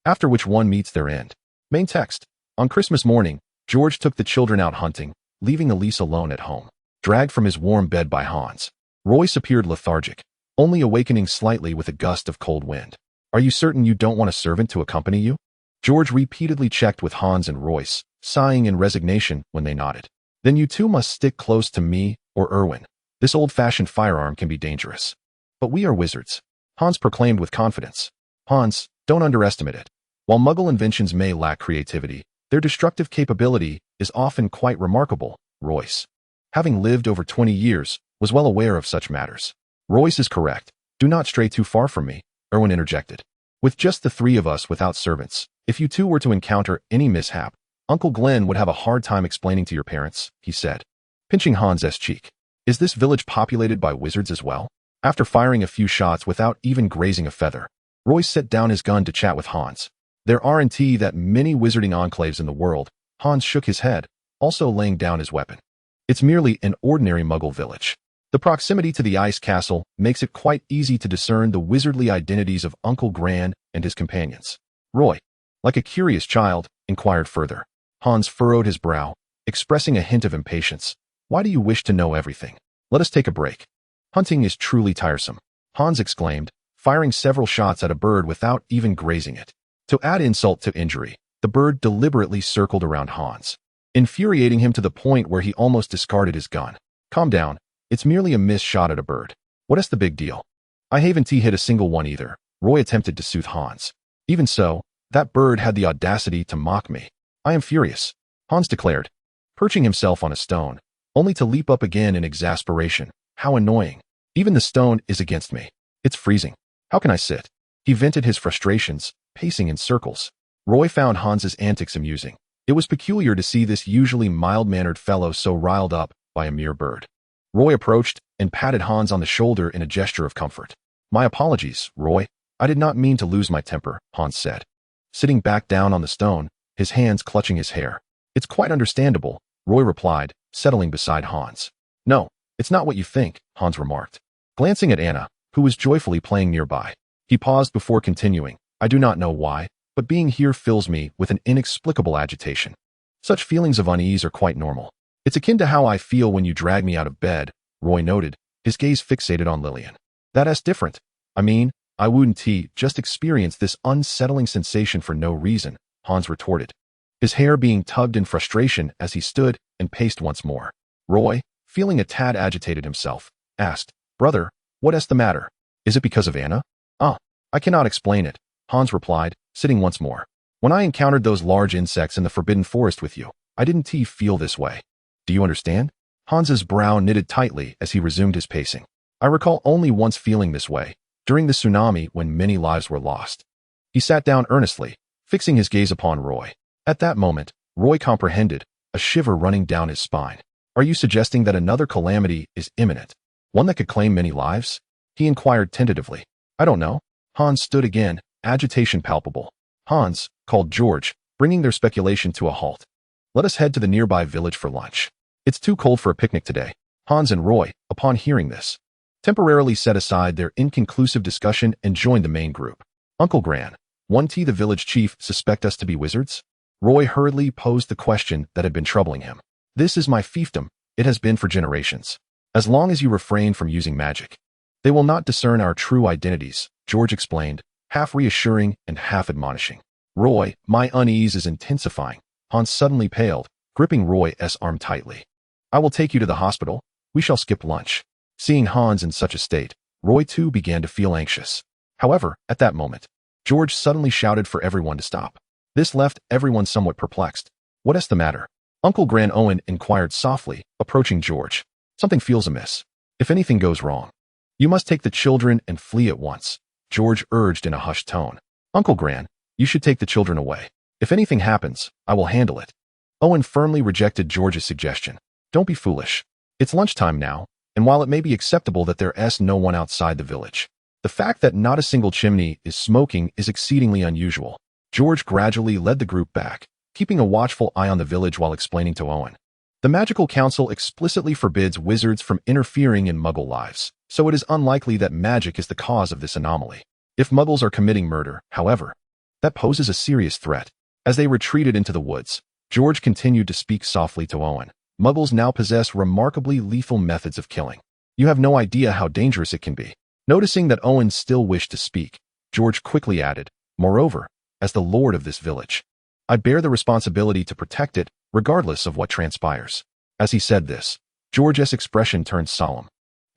after which one meets their end. Main text. On Christmas morning, George took the children out hunting, leaving Elise alone at home. Dragged from his warm bed by Hans, Royce appeared lethargic, only awakening slightly with a gust of cold wind. Are you certain you don't want a servant to accompany you? George repeatedly checked with Hans and Royce, sighing in resignation when they nodded. Then you two must stick close to me or Erwin. This old-fashioned firearm can be dangerous. But we are wizards, Hans proclaimed with confidence. Hans, don't underestimate it. While Muggle inventions may lack creativity, their destructive capability is often quite remarkable, Royce. Having lived over 20 years, was well aware of such matters. Royce is correct. Do not stray too far from me, Erwin interjected. With just the three of us without servants, if you two were to encounter any mishap, Uncle Glenn would have a hard time explaining to your parents, he said, pinching Hans's cheek. Is this village populated by wizards as well? After firing a few shots without even grazing a feather, Royce set down his gun to chat with Hans. There aren't that many wizarding enclaves in the world. Hans shook his head, also laying down his weapon. It's merely an ordinary Muggle village. The proximity to the ice castle makes it quite easy to discern the wizardly identities of Uncle Gran and his companions. Roy, like a curious child, inquired further. Hans furrowed his brow, expressing a hint of impatience. Why do you wish to know everything? Let us take a break. Hunting is truly tiresome, Hans exclaimed, firing several shots at a bird without even grazing it. To add insult to injury, the bird deliberately circled around Hans, infuriating him to the point where he almost discarded his gun. Calm down, it's merely a missed shot at a bird. What is the big deal? I haven't hit a single one either, Roy attempted to soothe Hans. Even so, that bird had the audacity to mock me. I am furious, Hans declared, perching himself on a stone, only to leap up again in exasperation. How annoying. Even the stone is against me. It's freezing. How can I sit? He vented his frustrations, pacing in circles. Roy found Hans's antics amusing. It was peculiar to see this usually mild-mannered fellow so riled up by a mere bird. Roy approached and patted Hans on the shoulder in a gesture of comfort. My apologies, Roy. I did not mean to lose my temper, Hans said, sitting back down on the stone, his hands clutching his hair. It's quite understandable, Roy replied, settling beside Hans. No, it's not what you think, Hans remarked, glancing at Anna, who was joyfully playing nearby. He paused before continuing. I do not know why, but being here fills me with an inexplicable agitation. Such feelings of unease are quite normal. It's akin to how I feel when you drag me out of bed, Roy noted, his gaze fixated on Lillian. That's different. I mean, I wouldn't just experience this unsettling sensation for no reason, Hans retorted, his hair being tugged in frustration as he stood and paced once more. Roy, feeling a tad agitated himself, asked, Brother, what is the matter? Is it because of Anna? I cannot explain it, Hans replied, sitting once more. When I encountered those large insects in the Forbidden Forest with you, I didn't feel this way. Do you understand? Hans's brow knitted tightly as he resumed his pacing. I recall only once feeling this way, during the tsunami when many lives were lost. He sat down earnestly, fixing his gaze upon Roy. At that moment, Roy comprehended, a shiver running down his spine. Are you suggesting that another calamity is imminent? One that could claim many lives? He inquired tentatively. I don't know. Hans stood again, agitation palpable. Hans, called George, bringing their speculation to a halt. Let us head to the nearby village for lunch. It's too cold for a picnic today. Hans and Roy, upon hearing this, temporarily set aside their inconclusive discussion and joined the main group. Uncle Gran, won't the village chief suspect us to be wizards? Roy hurriedly posed the question that had been troubling him. This is my fiefdom. It has been for generations. As long as you refrain from using magic, they will not discern our true identities, George explained, half reassuring and half admonishing. Roy, my unease is intensifying. Hans suddenly paled, gripping Roy's arm tightly. I will take you to the hospital. We shall skip lunch. Seeing Hans in such a state, Roy too began to feel anxious. However, at that moment, George suddenly shouted for everyone to stop. This left everyone somewhat perplexed. What is the matter? Uncle Gran Owen inquired softly, approaching George. Something feels amiss. If anything goes wrong, you must take the children and flee at once, George urged in a hushed tone. Uncle Gran, you should take the children away. If anything happens, I will handle it. Owen firmly rejected George's suggestion. Don't be foolish. It's lunchtime now, and while it may be acceptable that there is no one outside the village, the fact that not a single chimney is smoking is exceedingly unusual. George gradually led the group back, keeping a watchful eye on the village while explaining to Owen. The Magical Council explicitly forbids wizards from interfering in Muggle lives, so it is unlikely that magic is the cause of this anomaly. If Muggles are committing murder, however, that poses a serious threat. As they retreated into the woods, George continued to speak softly to Owen. Muggles now possess remarkably lethal methods of killing. You have no idea how dangerous it can be. Noticing that Owen still wished to speak, George quickly added, Moreover, as the lord of this village, I bear the responsibility to protect it, regardless of what transpires. As he said this, George's expression turned solemn.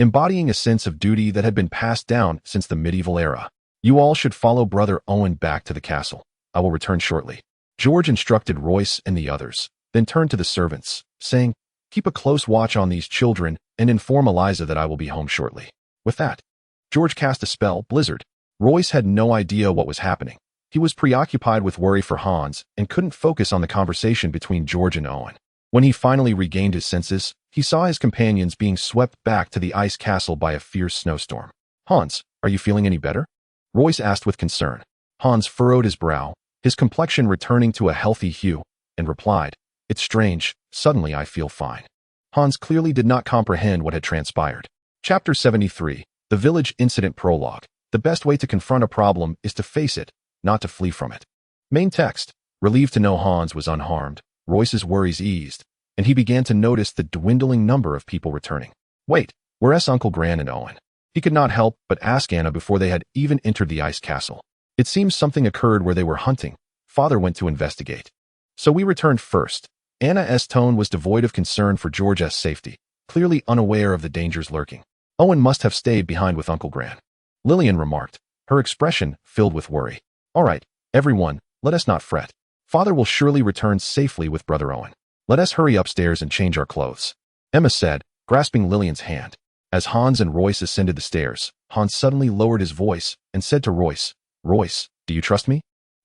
embodying a sense of duty that had been passed down since the medieval era. You all should follow Brother Owen back to the castle. I will return shortly. George instructed Royce and the others, then turned to the servants, saying, keep a close watch on these children and inform Eliza that I will be home shortly. With that, George cast a spell, Blizzard. Royce had no idea what was happening. He was preoccupied with worry for Hans and couldn't focus on the conversation between George and Owen. When he finally regained his senses, he saw his companions being swept back to the ice castle by a fierce snowstorm. Hans, are you feeling any better? Royce asked with concern. Hans furrowed his brow, his complexion returning to a healthy hue, and replied, it's strange, suddenly I feel fine. Hans clearly did not comprehend what had transpired. Chapter 73, The Village Incident Prologue. The best way to confront a problem is to face it, not to flee from it. Main text. Relieved to know Hans was unharmed, Royce's worries eased, and he began to notice the dwindling number of people returning. Wait, where's Uncle Gran and Owen? He could not help but ask Anna before they had even entered the ice castle. It seems something occurred where they were hunting. Father went to investigate. So we returned first. Anna's tone was devoid of concern for George's safety, clearly unaware of the dangers lurking. Owen must have stayed behind with Uncle Gran. Lillian remarked, her expression filled with worry. All right, everyone, let us not fret. Father will surely return safely with Brother Owen. Let us hurry upstairs and change our clothes. Emma said, grasping Lillian's hand. As Hans and Royce ascended the stairs, Hans suddenly lowered his voice and said to Royce, Royce, do you trust me?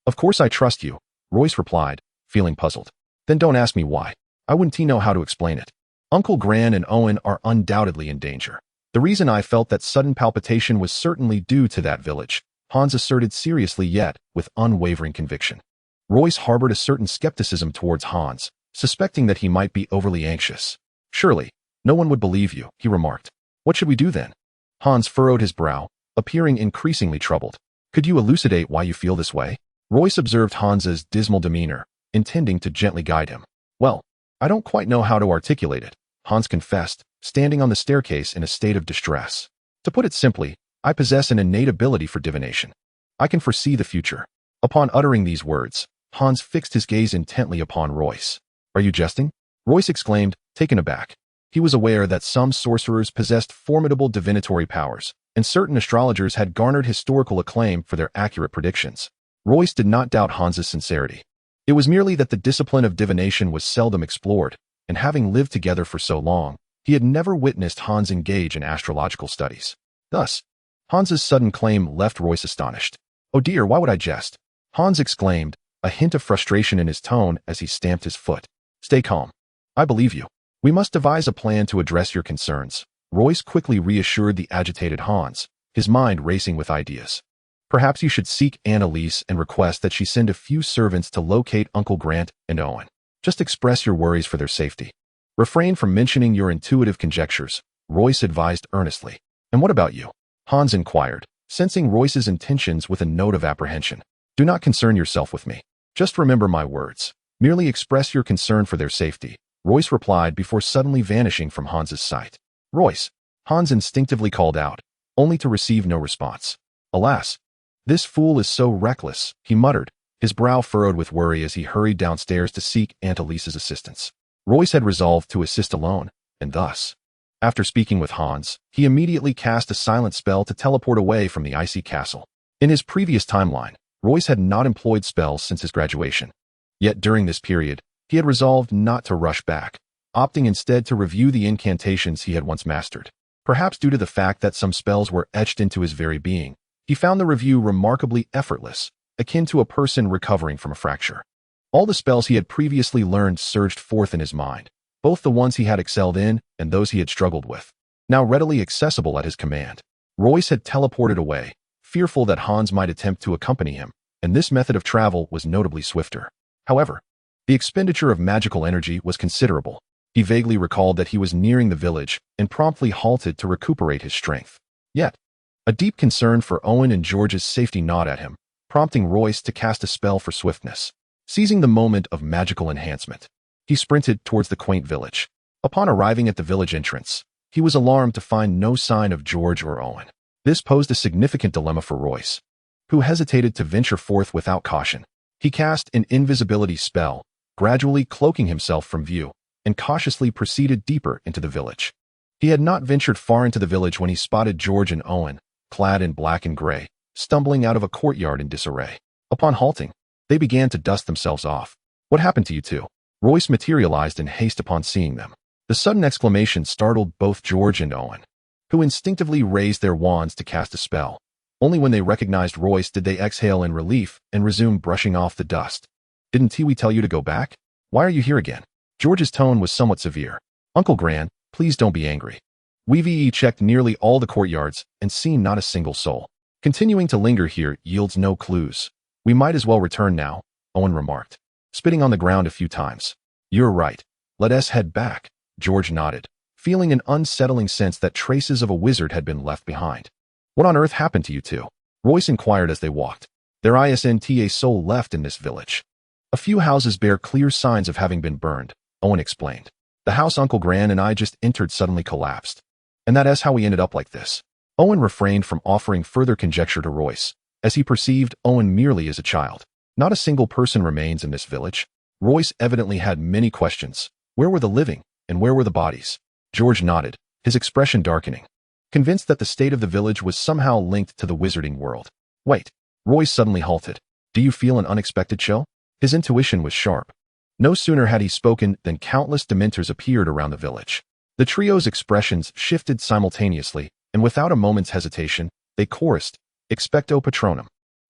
Of course I trust you, Royce replied, feeling puzzled. Then don't ask me why. I wouldn't know how to explain it. Uncle Gran and Owen are undoubtedly in danger. The reason I felt that sudden palpitation was certainly due to that village, Hans asserted seriously yet with unwavering conviction. Royce harbored a certain skepticism towards Hans, suspecting that he might be overly anxious. Surely, no one would believe you, he remarked. What should we do then? Hans furrowed his brow, appearing increasingly troubled. Could you elucidate why you feel this way? Royce observed Hans's dismal demeanor, intending to gently guide him. Well, I don't quite know how to articulate it, Hans confessed, standing on the staircase in a state of distress. To put it simply, I possess an innate ability for divination. I can foresee the future. Upon uttering these words, Hans fixed his gaze intently upon Royce. Are you jesting? Royce exclaimed, taken aback. He was aware that some sorcerers possessed formidable divinatory powers, and certain astrologers had garnered historical acclaim for their accurate predictions. Royce did not doubt Hans's sincerity. It was merely that the discipline of divination was seldom explored, and having lived together for so long, he had never witnessed Hans engage in astrological studies. Thus, Hans's sudden claim left Royce astonished. Oh dear, why would I jest? Hans exclaimed, a hint of frustration in his tone as he stamped his foot. Stay calm. I believe you. We must devise a plan to address your concerns. Royce quickly reassured the agitated Hans, his mind racing with ideas. Perhaps you should seek Annalise and request that she send a few servants to locate Uncle Grant and Owen. Just express your worries for their safety. Refrain from mentioning your intuitive conjectures, Royce advised earnestly. And what about you? Hans inquired, sensing Royce's intentions with a note of apprehension. Do not concern yourself with me. Just remember my words. Merely express your concern for their safety, Royce replied before suddenly vanishing from Hans's sight. Royce, Hans instinctively called out, only to receive no response. Alas, this fool is so reckless, he muttered, his brow furrowed with worry as he hurried downstairs to seek Aunt Elise's assistance. Royce had resolved to assist alone, and thus, after speaking with Hans, he immediately cast a silent spell to teleport away from the icy castle. In his previous timeline, Royce had not employed spells since his graduation. Yet during this period, he had resolved not to rush back, opting instead to review the incantations he had once mastered. Perhaps due to the fact that some spells were etched into his very being, he found the review remarkably effortless, akin to a person recovering from a fracture. All the spells he had previously learned surged forth in his mind, both the ones he had excelled in and those he had struggled with, now readily accessible at his command. Royce had teleported away, fearful that Hans might attempt to accompany him, and this method of travel was notably swifter. However, the expenditure of magical energy was considerable. He vaguely recalled that he was nearing the village and promptly halted to recuperate his strength. Yet, a deep concern for Owen and George's safety gnawed at him, prompting Royce to cast a spell for swiftness. Seizing the moment of magical enhancement, he sprinted towards the quaint village. Upon arriving at the village entrance, he was alarmed to find no sign of George or Owen. This posed a significant dilemma for Royce, who hesitated to venture forth without caution. He cast an invisibility spell, gradually cloaking himself from view, and cautiously proceeded deeper into the village. He had not ventured far into the village when he spotted George and Owen, clad in black and gray, stumbling out of a courtyard in disarray. Upon halting, they began to dust themselves off. "What happened to you two?" Royce materialized in haste upon seeing them. The sudden exclamation startled both George and Owen, who instinctively raised their wands to cast a spell. Only when they recognized Royce did they exhale in relief and resume brushing off the dust. "Didn't we tell you to go back? Why are you here again?" George's tone was somewhat severe. "Uncle Gran, please don't be angry. We've checked nearly all the courtyards and seen not a single soul. Continuing to linger here yields no clues. We might as well return now," Owen remarked, spitting on the ground a few times. "You're right. Let us head back," George nodded, feeling an unsettling sense that traces of a wizard had been left behind. "What on earth happened to you two?" Royce inquired as they walked. "There isn't a soul left in this village. A few houses bear clear signs of having been burned," Owen explained. "The house Uncle Gran and I just entered suddenly collapsed. And that is how we ended up like this." Owen refrained from offering further conjecture to Royce, as he perceived Owen merely as a child. Not a single person remains in this village. Royce evidently had many questions. Where were the living, and where were the bodies? George nodded, his expression darkening, convinced that the state of the village was somehow linked to the wizarding world. "Wait." Royce suddenly halted. "Do you feel an unexpected chill?" His intuition was sharp. No sooner had he spoken than countless dementors appeared around the village. The trio's expressions shifted simultaneously, and without a moment's hesitation, they chorused, "Expecto Patronum."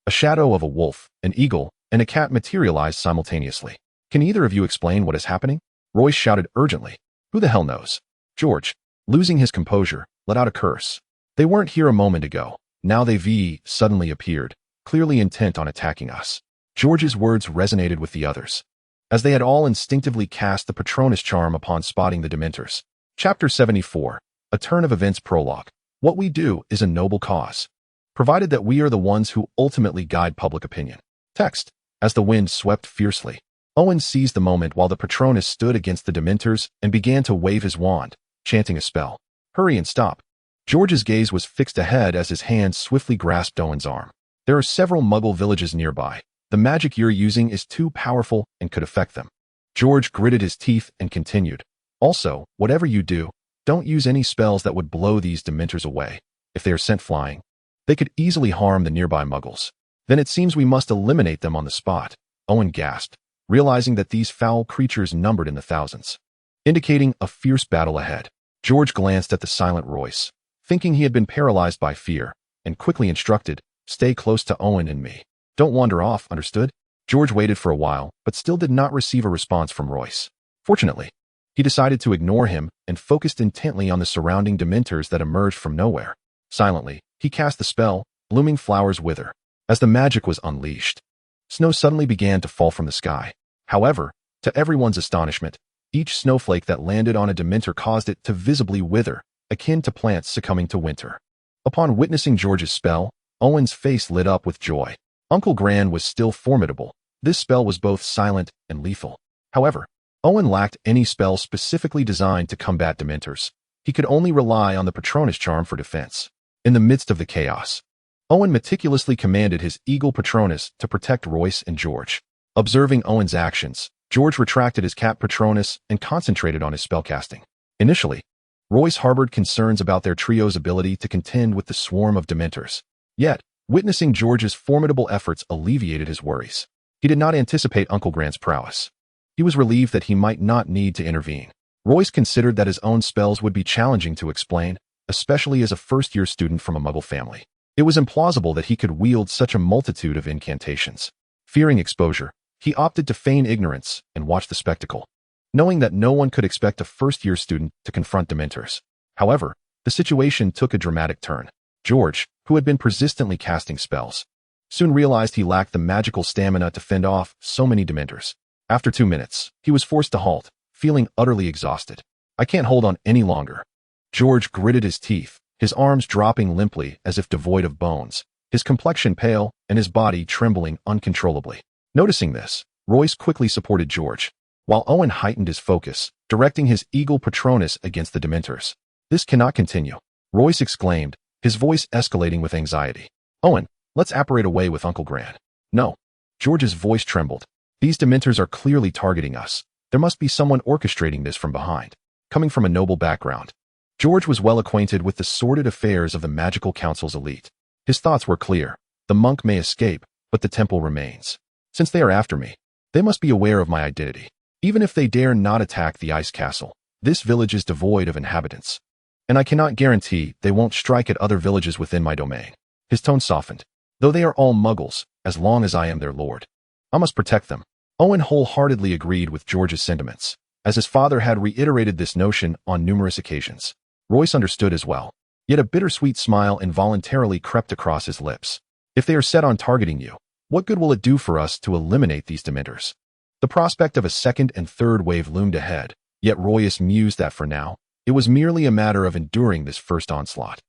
A shadow of a wolf, an eagle, and a cat materialized simultaneously. "Can either of you explain what is happening?" Royce shouted urgently. "Who the hell knows?" George, losing his composure, let out a curse. "They weren't here a moment ago. Now they've suddenly appeared, clearly intent on attacking us." George's words resonated with the others, as they had all instinctively cast the Patronus charm upon spotting the Dementors. Chapter 74, A Turn of Events Prologue. What we do is a noble cause, provided that we are the ones who ultimately guide public opinion. Text. As the wind swept fiercely, Owen seized the moment while the Patronus stood against the Dementors and began to wave his wand, chanting a spell. "Hurry and stop." George's gaze was fixed ahead as his hand swiftly grasped Owen's arm. "There are several Muggle villages nearby. The magic you're using is too powerful and could affect them." George gritted his teeth and continued. "Also, whatever you do, don't use any spells that would blow these Dementors away. If they are sent flying, they could easily harm the nearby Muggles. Then it seems we must eliminate them on the spot," Owen gasped, realizing that these foul creatures numbered in the thousands, indicating a fierce battle ahead. George glanced at the silent Royce, thinking he had been paralyzed by fear, and quickly instructed, "Stay close to Owen and me. Don't wander off, understood?" George waited for a while, but still did not receive a response from Royce. Fortunately, he decided to ignore him and focused intently on the surrounding Dementors that emerged from nowhere. Silently, he cast the spell, Blooming Flowers Wither. As the magic was unleashed, snow suddenly began to fall from the sky. However, to everyone's astonishment, each snowflake that landed on a Dementor caused it to visibly wither, akin to plants succumbing to winter. Upon witnessing George's spell, Owen's face lit up with joy. Uncle Gran was still formidable. This spell was both silent and lethal. However, Owen lacked any spell specifically designed to combat Dementors. He could only rely on the Patronus charm for defense. In the midst of the chaos, Owen meticulously commanded his eagle Patronus to protect Royce and George. Observing Owen's actions, George retracted his cat Patronus and concentrated on his spellcasting. Initially, Royce harbored concerns about their trio's ability to contend with the swarm of Dementors. Yet, witnessing George's formidable efforts alleviated his worries. He did not anticipate Uncle Grant's prowess. He was relieved that he might not need to intervene. Royce considered that his own spells would be challenging to explain, especially as a first-year student from a Muggle family. It was implausible that he could wield such a multitude of incantations. Fearing exposure, he opted to feign ignorance and watch the spectacle, knowing that no one could expect a first-year student to confront Dementors. However, the situation took a dramatic turn. George, who had been persistently casting spells, soon realized he lacked the magical stamina to fend off so many Dementors. After 2 minutes, he was forced to halt, feeling utterly exhausted. "I can't hold on any longer." George gritted his teeth, his arms dropping limply as if devoid of bones, his complexion pale and his body trembling uncontrollably. Noticing this, Royce quickly supported George, while Owen heightened his focus, directing his eagle Patronus against the Dementors. "This cannot continue," Royce exclaimed, his voice escalating with anxiety. "Owen, let's apparate away with Uncle Gran." "No." George's voice trembled. "These Dementors are clearly targeting us. There must be someone orchestrating this from behind, coming from a noble background. George was well acquainted with the sordid affairs of the Magical Council's elite. His thoughts were clear. The monk may escape, but the temple remains. Since they are after me, they must be aware of my identity. Even if they dare not attack the ice castle, this village is devoid of inhabitants, and I cannot guarantee they won't strike at other villages within my domain. His tone softened. Though they are all muggles, as long as I am their lord, I must protect them. Owen wholeheartedly agreed with George's sentiments, as his father had reiterated this notion on numerous occasions. Royce understood as well, yet a bittersweet smile involuntarily crept across his lips. If they are set on targeting you, what good will it do for us to eliminate these dementors? The prospect of a second and third wave loomed ahead, yet Royce mused that for now, it was merely a matter of enduring this first onslaught.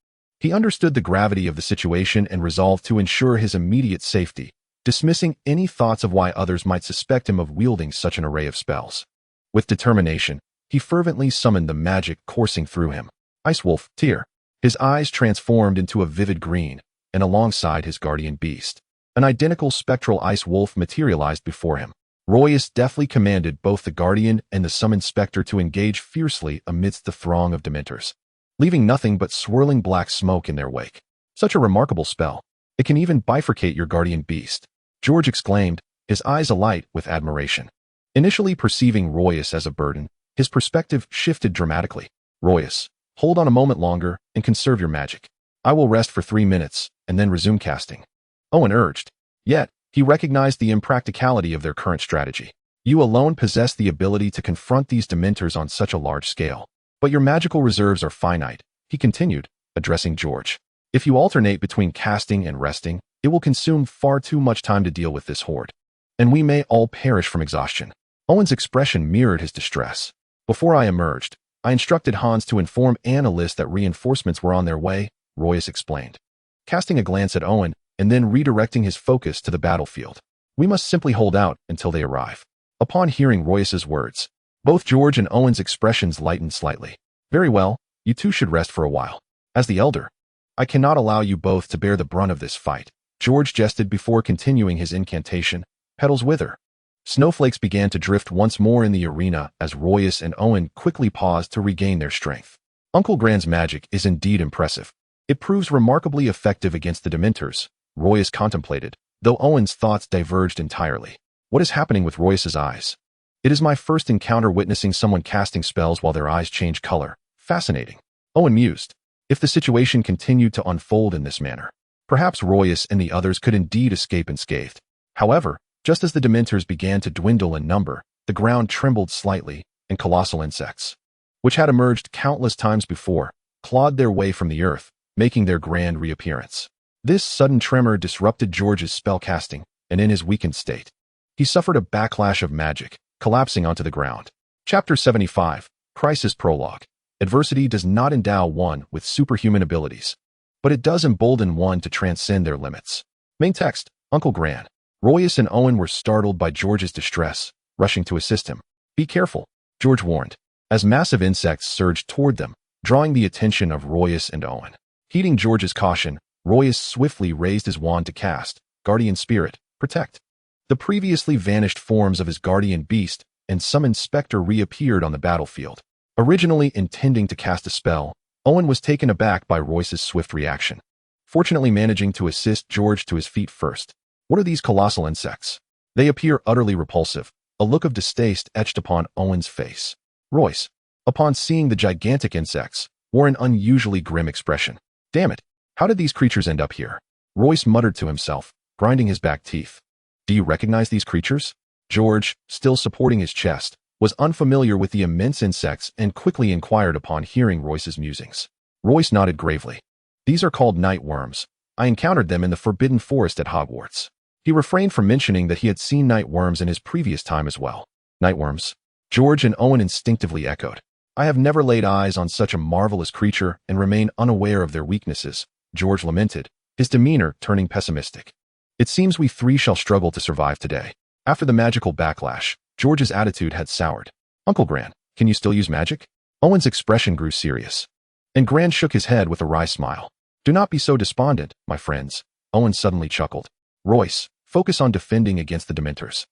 He understood the gravity of the situation and resolved to ensure his immediate safety, dismissing any thoughts of why others might suspect him of wielding such an array of spells. With determination, he fervently summoned the magic coursing through him. Ice Wolf, Tear. His eyes transformed into a vivid green, and alongside his guardian beast, an identical spectral ice wolf materialized before him. Royce deftly commanded both the guardian and the summoned specter to engage fiercely amidst the throng of dementors, leaving nothing but swirling black smoke in their wake. Such a remarkable spell. It can even bifurcate your guardian beast, George exclaimed, his eyes alight with admiration. Initially perceiving Royce as a burden, his perspective shifted dramatically. Royce, hold on a moment longer and conserve your magic. I will rest for 3 minutes and then resume casting. Owen urged. Yet, he recognized the impracticality of their current strategy. You alone possess the ability to confront these dementors on such a large scale. But your magical reserves are finite, he continued, addressing George. If you alternate between casting and resting, it will consume far too much time to deal with this horde, and we may all perish from exhaustion. Owen's expression mirrored his distress. Before I emerged, I instructed Hans to inform Annalise that reinforcements were on their way, Royce explained, casting a glance at Owen and then redirecting his focus to the battlefield. We must simply hold out until they arrive. Upon hearing Royce's words, both George and Owen's expressions lightened slightly. Very well, you two should rest for a while. As the elder, I cannot allow you both to bear the brunt of this fight, George jested before continuing his incantation. Petals wither. Snowflakes began to drift once more in the arena as Royce and Owen quickly paused to regain their strength. Uncle Gran's magic is indeed impressive. It proves remarkably effective against the dementors, Royce contemplated, though Owen's thoughts diverged entirely. What is happening with Royce's eyes? It is my first encounter witnessing someone casting spells while their eyes change color. Fascinating. Owen mused. If the situation continued to unfold in this manner, perhaps Royce and the others could indeed escape unscathed. However, just as the dementors began to dwindle in number, the ground trembled slightly, and colossal insects, which had emerged countless times before, clawed their way from the earth, making their grand reappearance. This sudden tremor disrupted George's spellcasting, and in his weakened state, he suffered a backlash of magic, collapsing onto the ground. Chapter 75, Crisis Prologue. Adversity does not endow one with superhuman abilities, but it does embolden one to transcend their limits. Main text, Uncle Gran. Royce and Owen were startled by George's distress, rushing to assist him. Be careful, George warned, as massive insects surged toward them, drawing the attention of Royce and Owen. Heeding George's caution, Royce swiftly raised his wand to cast, Guardian Spirit, Protect. The previously vanished forms of his guardian beast and summoned specter reappeared on the battlefield. Originally intending to cast a spell, Owen was taken aback by Royce's swift reaction, fortunately managing to assist George to his feet first. What are these colossal insects? They appear utterly repulsive, a look of distaste etched upon Owen's face. Royce, upon seeing the gigantic insects, wore an unusually grim expression. Damn it, how did these creatures end up here? Royce muttered to himself, grinding his back teeth. Do you recognize these creatures? George, still supporting his chest, was unfamiliar with the immense insects and quickly inquired upon hearing Royce's musings. Royce nodded gravely. These are called night worms. I encountered them in the Forbidden Forest at Hogwarts. He refrained from mentioning that he had seen night worms in his previous time as well. Night worms? George and Owen instinctively echoed. I have never laid eyes on such a marvelous creature and remain unaware of their weaknesses, George lamented, his demeanor turning pessimistic. It seems we three shall struggle to survive today. After the magical backlash, George's attitude had soured. Uncle Gran, can you still use magic? Owen's expression grew serious, and Gran shook his head with a wry smile. Do not be so despondent, my friends, Owen suddenly chuckled. Royce, focus on defending against the dementors.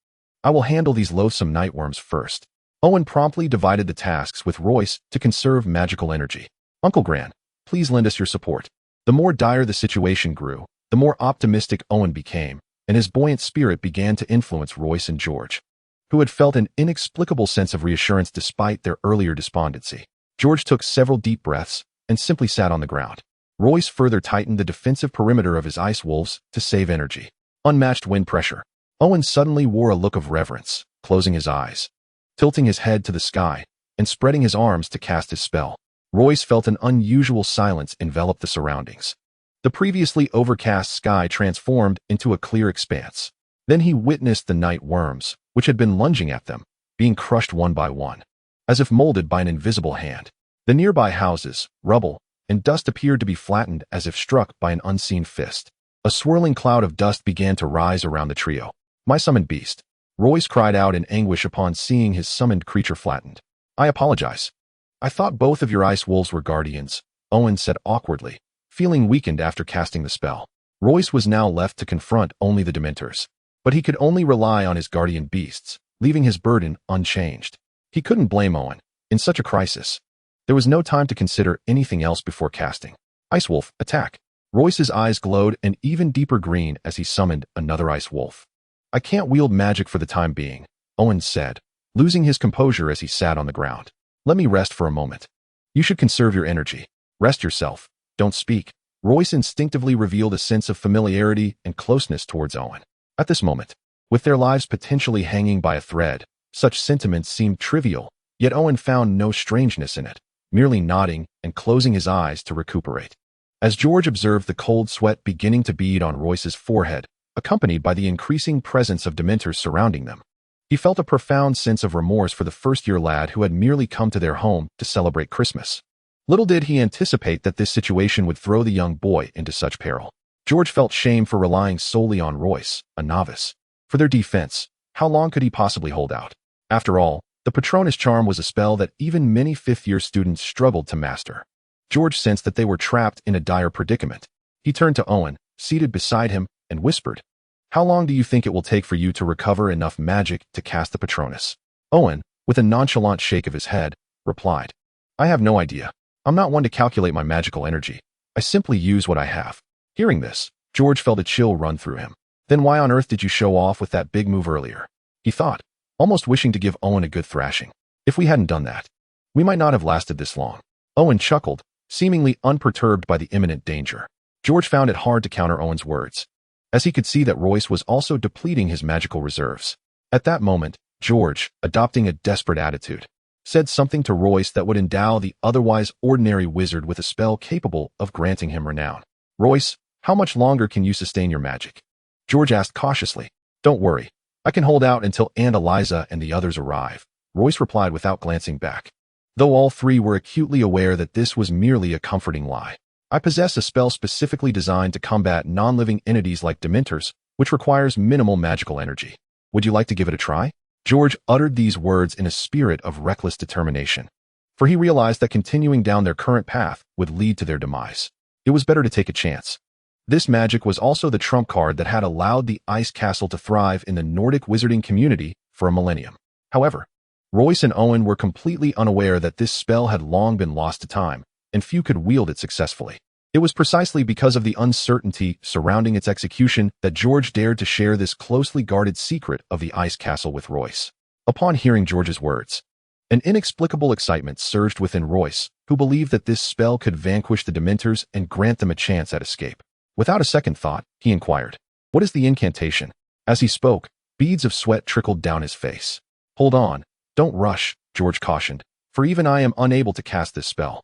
I will handle these loathsome nightworms first. Owen promptly divided the tasks with Royce to conserve magical energy. Uncle Gran, please lend us your support. The more dire the situation grew, the more optimistic Owen became, and his buoyant spirit began to influence Royce and George, who had felt an inexplicable sense of reassurance despite their earlier despondency. George took several deep breaths and simply sat on the ground. Royce further tightened the defensive perimeter of his ice wolves to save energy. Unmatched wind pressure. Owen suddenly wore a look of reverence, closing his eyes, tilting his head to the sky, and spreading his arms to cast his spell. Royce felt an unusual silence envelop the surroundings. The previously overcast sky transformed into a clear expanse. Then he witnessed the night worms, which had been lunging at them, being crushed one by one, as if molded by an invisible hand. The nearby houses, rubble, and dust appeared to be flattened as if struck by an unseen fist. A swirling cloud of dust began to rise around the trio. My summoned beast. Royce cried out in anguish upon seeing his summoned creature flattened. I apologize. I thought both of your ice wolves were guardians, Owen said awkwardly, feeling weakened after casting the spell. Royce was now left to confront only the Dementors, but he could only rely on his guardian beasts, leaving his burden unchanged. He couldn't blame Owen. In such a crisis, there was no time to consider anything else before casting. Ice Wolf, attack. Royce's eyes glowed an even deeper green as he summoned another ice wolf. I can't wield magic for the time being, Owen said, losing his composure as he sat on the ground. Let me rest for a moment. You should conserve your energy. Rest yourself. Don't speak. Royce instinctively revealed a sense of familiarity and closeness towards Owen. At this moment, with their lives potentially hanging by a thread, such sentiments seemed trivial, yet Owen found no strangeness in it, merely nodding and closing his eyes to recuperate. As George observed the cold sweat beginning to bead on Royce's forehead, accompanied by the increasing presence of Dementors surrounding them, he felt a profound sense of remorse for the first-year lad who had merely come to their home to celebrate Christmas. Little did he anticipate that this situation would throw the young boy into such peril. George felt shame for relying solely on Royce, a novice, for their defense. How long could he possibly hold out? After all, the Patronus charm was a spell that even many fifth-year students struggled to master. George sensed that they were trapped in a dire predicament. He turned to Owen, seated beside him, and whispered, How long do you think it will take for you to recover enough magic to cast the Patronus? Owen, with a nonchalant shake of his head, replied, I have no idea. I'm not one to calculate my magical energy. I simply use what I have. Hearing this, George felt a chill run through him. Then why on earth did you show off with that big move earlier? He thought, almost wishing to give Owen a good thrashing. If we hadn't done that, we might not have lasted this long. Owen chuckled, seemingly unperturbed by the imminent danger. George found it hard to counter Owen's words, as he could see that Royce was also depleting his magical reserves. At that moment, George, adopting a desperate attitude, said something to Royce that would endow the otherwise ordinary wizard with a spell capable of granting him renown. Royce, how much longer can you sustain your magic? George asked cautiously. Don't worry. I can hold out until Aunt Eliza and the others arrive, Royce replied without glancing back, though all three were acutely aware that this was merely a comforting lie. I possess a spell specifically designed to combat non-living entities like Dementors, which requires minimal magical energy. Would you like to give it a try? George uttered these words in a spirit of reckless determination, for he realized that continuing down their current path would lead to their demise. It was better to take a chance. This magic was also the trump card that had allowed the Ice Castle to thrive in the Nordic wizarding community for a millennium. However, Royce and Owen were completely unaware that this spell had long been lost to time, and few could wield it successfully. It was precisely because of the uncertainty surrounding its execution that George dared to share this closely guarded secret of the Ice Castle with Royce. Upon hearing George's words, an inexplicable excitement surged within Royce, who believed that this spell could vanquish the Dementors and grant them a chance at escape. Without a second thought, he inquired, What is the incantation? As he spoke, beads of sweat trickled down his face. Hold on, don't rush, George cautioned, for even I am unable to cast this spell.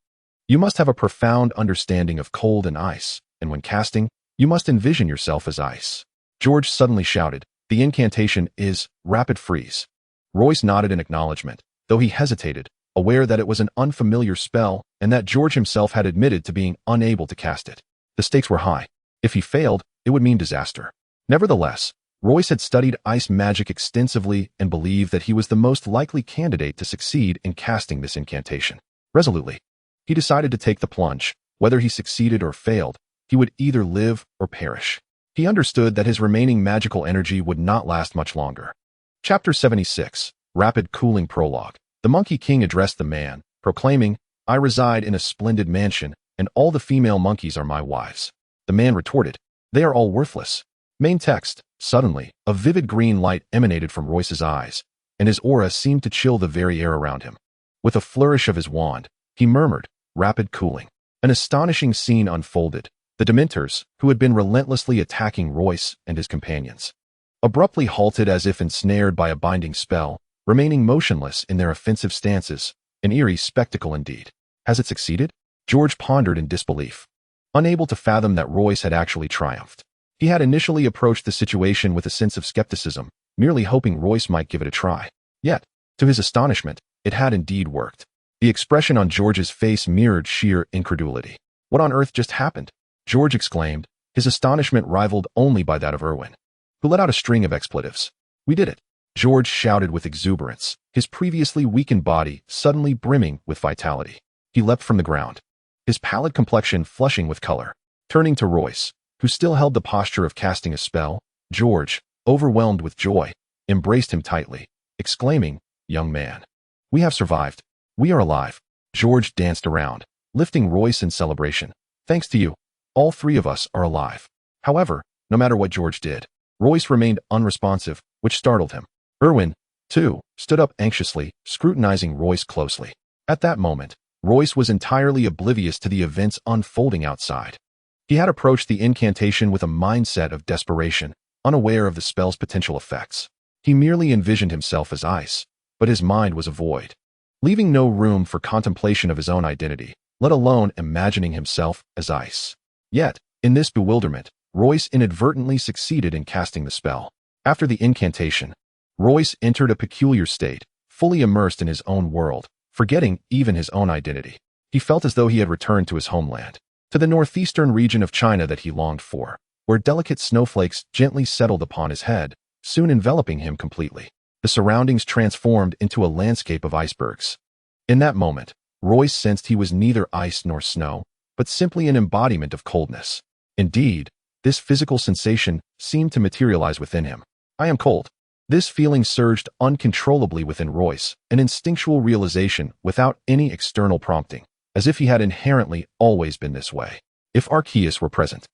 You must have a profound understanding of cold and ice, and when casting, you must envision yourself as ice. George suddenly shouted, The incantation is Rapid Freeze. Royce nodded in acknowledgement, though he hesitated, aware that it was an unfamiliar spell and that George himself had admitted to being unable to cast it. The stakes were high. If he failed, it would mean disaster. Nevertheless, Royce had studied ice magic extensively and believed that he was the most likely candidate to succeed in casting this incantation. Resolutely, he decided to take the plunge. Whether he succeeded or failed, he would either live or perish. He understood that his remaining magical energy would not last much longer. Chapter 76, Rapid Cooling Prologue. The Monkey King addressed the man, proclaiming, I reside in a splendid mansion, and all the female monkeys are my wives. The man retorted, they are all worthless. Main text. Suddenly, a vivid green light emanated from Royce's eyes, and his aura seemed to chill the very air around him. With a flourish of his wand, he murmured, rapid cooling. An astonishing scene unfolded. The Dementors, who had been relentlessly attacking Royce and his companions, abruptly halted as if ensnared by a binding spell, remaining motionless in their offensive stances. An eerie spectacle indeed. Has it succeeded? George pondered in disbelief, unable to fathom that Royce had actually triumphed. He had initially approached the situation with a sense of skepticism, merely hoping Royce might give it a try. Yet, to his astonishment, it had indeed worked. The expression on George's face mirrored sheer incredulity. What on earth just happened? George exclaimed, his astonishment rivaled only by that of Erwin, who let out a string of expletives. We did it! George shouted with exuberance, his previously weakened body suddenly brimming with vitality. He leapt from the ground, his pallid complexion flushing with color. Turning to Royce, who still held the posture of casting a spell, George, overwhelmed with joy, embraced him tightly, exclaiming, young man, we have survived. We are alive. George danced around, lifting Royce in celebration. Thanks to you, all three of us are alive. However, no matter what George did, Royce remained unresponsive, which startled him. Erwin, too, stood up anxiously, scrutinizing Royce closely. At that moment, Royce was entirely oblivious to the events unfolding outside. He had approached the incantation with a mindset of desperation, unaware of the spell's potential effects. He merely envisioned himself as ice, but his mind was a void, leaving no room for contemplation of his own identity, let alone imagining himself as ice. Yet, in this bewilderment, Royce inadvertently succeeded in casting the spell. After the incantation, Royce entered a peculiar state, fully immersed in his own world, forgetting even his own identity. He felt as though he had returned to his homeland, to the northeastern region of China that he longed for, where delicate snowflakes gently settled upon his head, soon enveloping him completely. The surroundings transformed into a landscape of icebergs. In that moment, Royce sensed he was neither ice nor snow, but simply an embodiment of coldness. Indeed, this physical sensation seemed to materialize within him. I am cold. This feeling surged uncontrollably within Royce, an instinctual realization without any external prompting, as if he had inherently always been this way. If Arceus were present,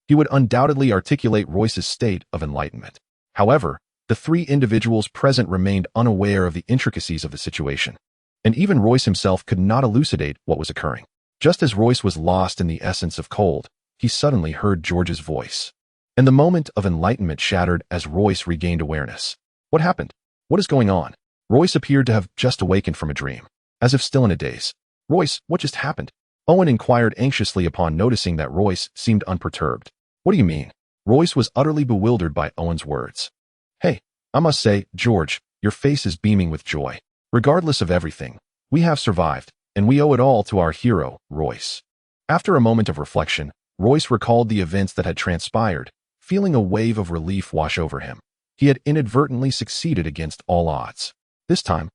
he would undoubtedly articulate Royce's state of enlightenment. However, the three individuals present remained unaware of the intricacies of the situation, and even Royce himself could not elucidate what was occurring. Just as Royce was lost in the essence of cold, he suddenly heard George's voice, and the moment of enlightenment shattered as Royce regained awareness. What happened? What is going on? Royce appeared to have just awakened from a dream, as if still in a daze. Royce, what just happened? Owen inquired anxiously upon noticing that Royce seemed unperturbed. What do you mean? Royce was utterly bewildered by Owen's words. Hey, I must say, George, your face is beaming with joy. Regardless of everything, we have survived, and we owe it all to our hero, Royce. After a moment of reflection, Royce recalled the events that had transpired, feeling a wave of relief wash over him. He had inadvertently succeeded against all odds. This time,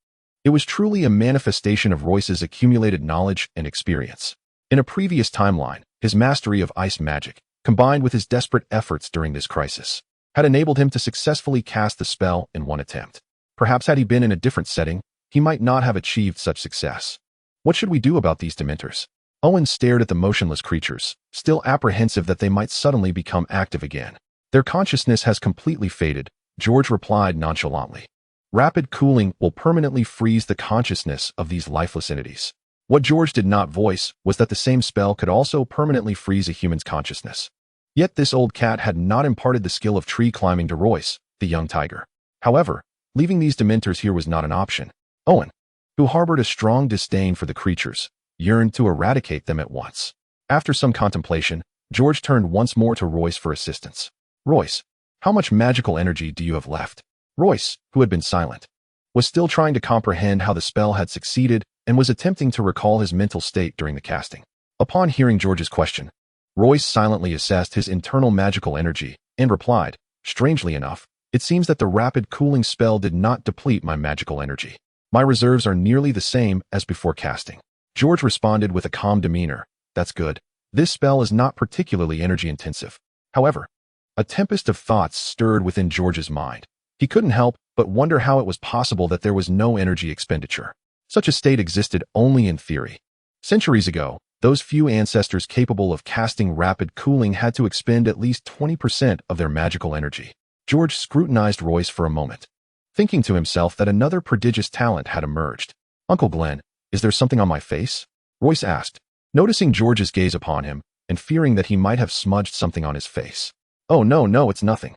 it was truly a manifestation of Royce's accumulated knowledge and experience. In a previous timeline, his mastery of ice magic, combined with his desperate efforts during this crisis, had enabled him to successfully cast the spell in one attempt. Perhaps had he been in a different setting, he might not have achieved such success. What should we do about these Dementors? Owen stared at the motionless creatures, still apprehensive that they might suddenly become active again. Their consciousness has completely faded, George replied nonchalantly. Rapid cooling will permanently freeze the consciousness of these lifeless entities. What George did not voice was that the same spell could also permanently freeze a human's consciousness. Yet this old cat had not imparted the skill of tree climbing to Royce, the young tiger. However, leaving these Dementors here was not an option. Owen, who harbored a strong disdain for the creatures, yearned to eradicate them at once. After some contemplation, George turned once more to Royce for assistance. Royce, how much magical energy do you have left? Royce, who had been silent, was still trying to comprehend how the spell had succeeded and was attempting to recall his mental state during the casting. Upon hearing George's question, Royce silently assessed his internal magical energy and replied, strangely enough, it seems that the rapid cooling spell did not deplete my magical energy. My reserves are nearly the same as before casting. George responded with a calm demeanor. That's good. This spell is not particularly energy intensive. However, a tempest of thoughts stirred within George's mind. He couldn't help but wonder how it was possible that there was no energy expenditure. Such a state existed only in theory. Centuries ago, those few ancestors capable of casting rapid cooling had to expend at least 20% of their magical energy. George scrutinized Royce for a moment, thinking to himself that another prodigious talent had emerged. "Uncle Glenn, is there something on my face?" Royce asked, noticing George's gaze upon him and fearing that he might have smudged something on his face. "Oh no, it's nothing.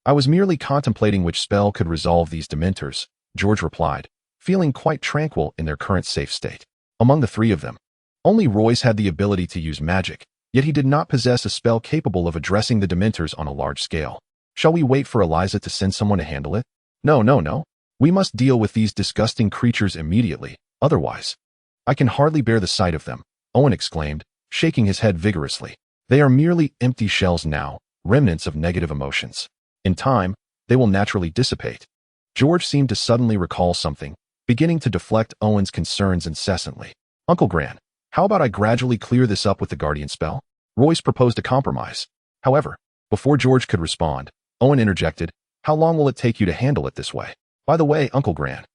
I was merely contemplating which spell could resolve these dementors," George replied, feeling quite tranquil in their current safe state. Among the three of them, only Royce had the ability to use magic, yet he did not possess a spell capable of addressing the dementors on a large scale. "Shall we wait for Eliza to send someone to handle it?" No. We must deal with these disgusting creatures immediately, otherwise. I can hardly bear the sight of them," Owen exclaimed, shaking his head vigorously. "They are merely empty shells now, remnants of negative emotions. In time, they will naturally dissipate." George seemed to suddenly recall something, beginning to deflect Owen's concerns incessantly. "Uncle Gran, how about I gradually clear this up with the guardian spell?" Royce proposed a compromise. However, before George could respond, Owen interjected, "How long will it take you to handle it this way? By the way, Uncle Gran,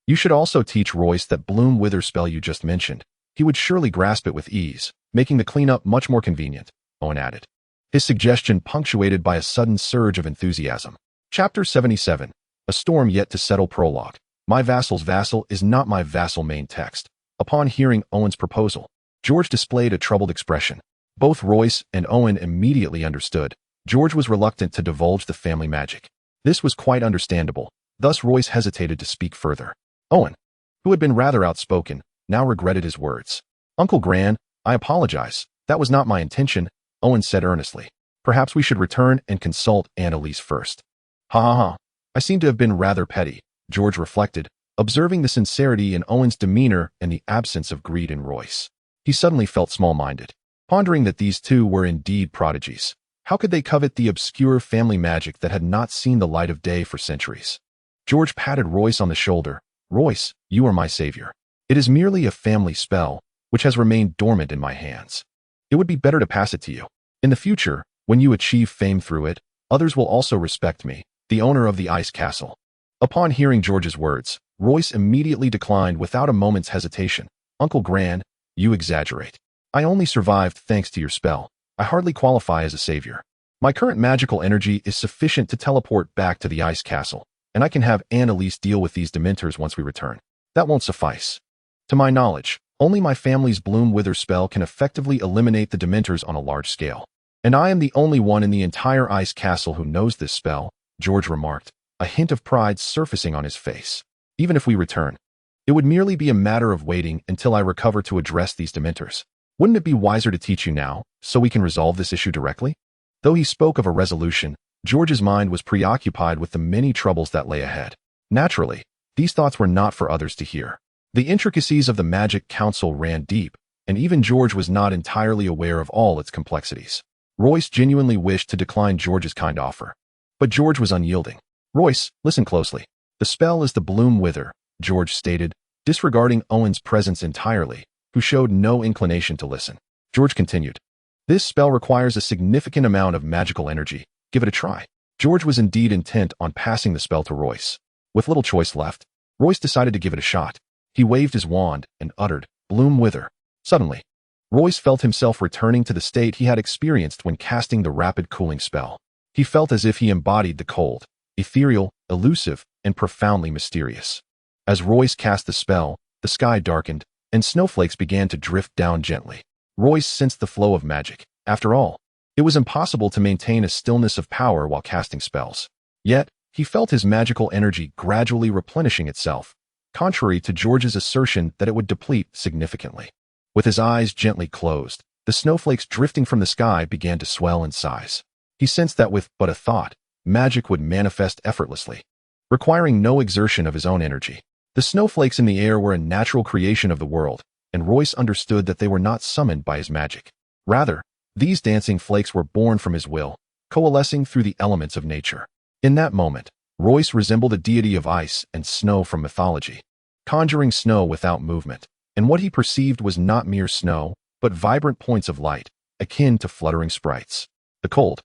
you should also teach Royce that bloom wither spell you just mentioned. He would surely grasp it with ease, making the cleanup much more convenient," Owen added, his suggestion punctuated by a sudden surge of enthusiasm. Chapter 77, A Storm Yet to Settle Prologue. My vassal's vassal is not my vassal. Main text. Upon hearing Owen's proposal, George displayed a troubled expression. Both Royce and Owen immediately understood. George was reluctant to divulge the family magic. This was quite understandable, thus Royce hesitated to speak further. Owen, who had been rather outspoken, now regretted his words. "Uncle Gran, I apologize. That was not my intention," Owen said earnestly. "Perhaps we should return and consult Annalise first." Ha. I seem to have been rather petty," George reflected, observing the sincerity in Owen's demeanor and the absence of greed in Royce. He suddenly felt small-minded, pondering that these two were indeed prodigies. How could they covet the obscure family magic that had not seen the light of day for centuries? George patted Royce on the shoulder. "Royce, you are my savior. It is merely a family spell, which has remained dormant in my hands. It would be better to pass it to you. In the future, when you achieve fame through it, others will also respect me, the owner of the ice castle." Upon hearing George's words, Royce immediately declined without a moment's hesitation. "Uncle Gran, you exaggerate. I only survived thanks to your spell. I hardly qualify as a savior. My current magical energy is sufficient to teleport back to the ice castle, and I can have Annalise deal with these dementors once we return. That won't suffice. To my knowledge, only my family's bloom wither spell can effectively eliminate the dementors on a large scale. And I am the only one in the entire ice castle who knows this spell," George remarked, a hint of pride surfacing on his face. "Even if we return, it would merely be a matter of waiting until I recover to address these dementors. Wouldn't it be wiser to teach you now, so we can resolve this issue directly?" Though he spoke of a resolution, George's mind was preoccupied with the many troubles that lay ahead. Naturally, these thoughts were not for others to hear. The intricacies of the Magic Council ran deep, and even George was not entirely aware of all its complexities. Royce genuinely wished to decline George's kind offer, but George was unyielding. "Royce, listen closely. The spell is the bloom wither," George stated, disregarding Owen's presence entirely, who showed no inclination to listen. George continued, "This spell requires a significant amount of magical energy. Give it a try." George was indeed intent on passing the spell to Royce. With little choice left, Royce decided to give it a shot. He waved his wand and uttered, "Bloom wither." Suddenly, Royce felt himself returning to the state he had experienced when casting the rapid cooling spell. He felt as if he embodied the cold, ethereal, elusive, and profoundly mysterious. As Royce cast the spell, the sky darkened, and snowflakes began to drift down gently. Royce sensed the flow of magic. After all, it was impossible to maintain a stillness of power while casting spells. Yet, he felt his magical energy gradually replenishing itself, contrary to George's assertion that it would deplete significantly. With his eyes gently closed, the snowflakes drifting from the sky began to swell in size. He sensed that with but a thought, magic would manifest effortlessly, requiring no exertion of his own energy. The snowflakes in the air were a natural creation of the world, and Royce understood that they were not summoned by his magic. Rather, these dancing flakes were born from his will, coalescing through the elements of nature. In that moment, Royce resembled a deity of ice and snow from mythology, conjuring snow without movement, and what he perceived was not mere snow, but vibrant points of light, akin to fluttering sprites. The cold,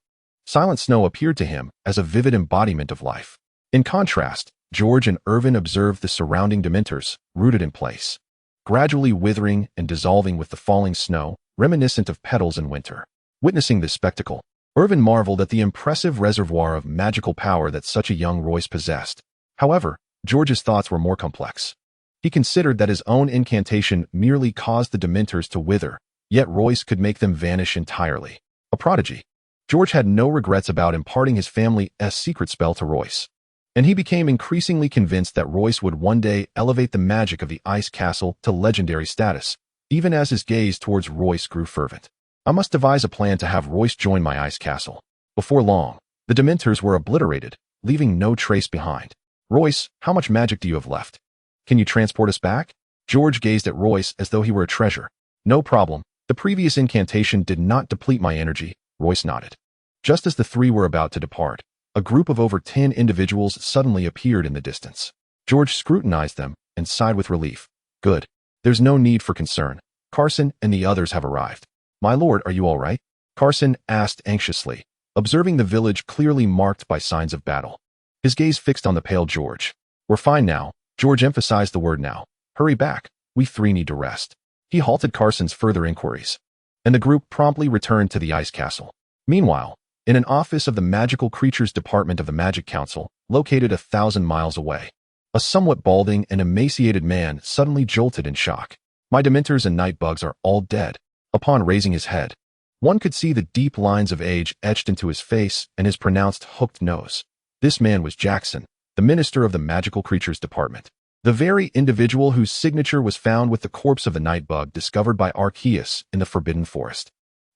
silent snow appeared to him as a vivid embodiment of life. In contrast, George and Irvin observed the surrounding dementors, rooted in place. gradually withering and dissolving with the falling snow, reminiscent of petals in winter. Witnessing this spectacle, Irvin marveled at the impressive reservoir of magical power that such a young Royce possessed. However, George's thoughts were more complex. He considered that his own incantation merely caused the Dementors to wither, yet Royce could make them vanish entirely. A prodigy. George had no regrets about imparting his family's secret spell to Royce, and he became increasingly convinced that Royce would one day elevate the magic of the ice castle to legendary status, even as his gaze towards Royce grew fervent. I must devise a plan to have Royce join my ice castle. Before long, the Dementors were obliterated, leaving no trace behind. Royce, how much magic do you have left? Can you transport us back? George gazed at Royce as though he were a treasure. No problem. The previous incantation did not deplete my energy, Royce nodded. Just as the three were about to depart, a group of over 10 individuals suddenly appeared in the distance. George scrutinized them and sighed with relief. Good. There's no need for concern. Carson and the others have arrived. My lord, are you all right? Carson asked anxiously, observing the village clearly marked by signs of battle. His gaze fixed on the pale George. We're fine now. George emphasized the word now. Hurry back. We three need to rest. He halted Carson's further inquiries, and the group promptly returned to the ice castle. Meanwhile, in an office of the Magical Creatures Department of the Magic Council, located 1,000 miles away, a somewhat balding and emaciated man suddenly jolted in shock. My Dementors and Nightbugs are all dead. Upon raising his head, one could see the deep lines of age etched into his face and his pronounced hooked nose. This man was Jackson, the minister of the Magical Creatures Department, the very individual whose signature was found with the corpse of the Nightbug discovered by Arceus in the Forbidden Forest.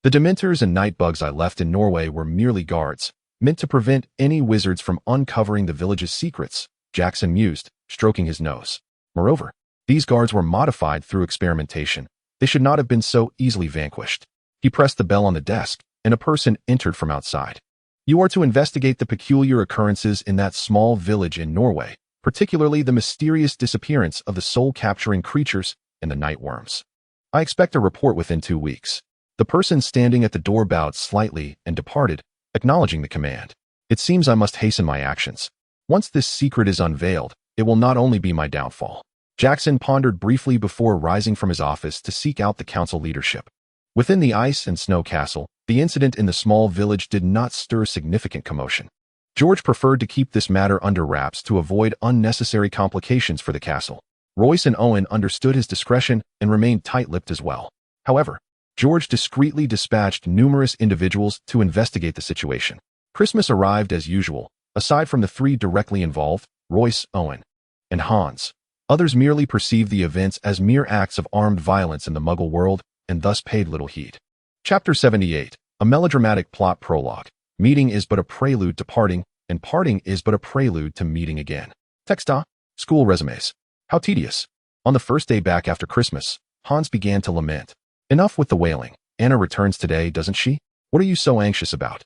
The Dementors and Nightbugs I left in Norway were merely guards, meant to prevent any wizards from uncovering the village's secrets, Jackson mused, stroking his nose. Moreover, these guards were modified through experimentation. They should not have been so easily vanquished. He pressed the bell on the desk, and a person entered from outside. You are to investigate the peculiar occurrences in that small village in Norway, particularly the mysterious disappearance of the soul-capturing creatures and the nightworms. I expect a report within 2 weeks. The person standing at the door bowed slightly and departed, acknowledging the command. It seems I must hasten my actions. Once this secret is unveiled, it will not only be my downfall. Jackson pondered briefly before rising from his office to seek out the council leadership. Within the ice and snow castle, the incident in the small village did not stir significant commotion. George preferred to keep this matter under wraps to avoid unnecessary complications for the castle. Royce and Owen understood his discretion and remained tight-lipped as well. However, George discreetly dispatched numerous individuals to investigate the situation. Christmas arrived as usual. Aside from the three directly involved, Royce, Owen, and Hans, others merely perceived the events as mere acts of armed violence in the Muggle world and thus paid little heed. Chapter 78, a melodramatic plot prologue. Meeting is but a prelude to parting, and parting is but a prelude to meeting again. Texta, school resumes. How tedious. On the first day back after Christmas, Hans began to lament. Enough with the wailing. Anna returns today, doesn't she? What are you so anxious about?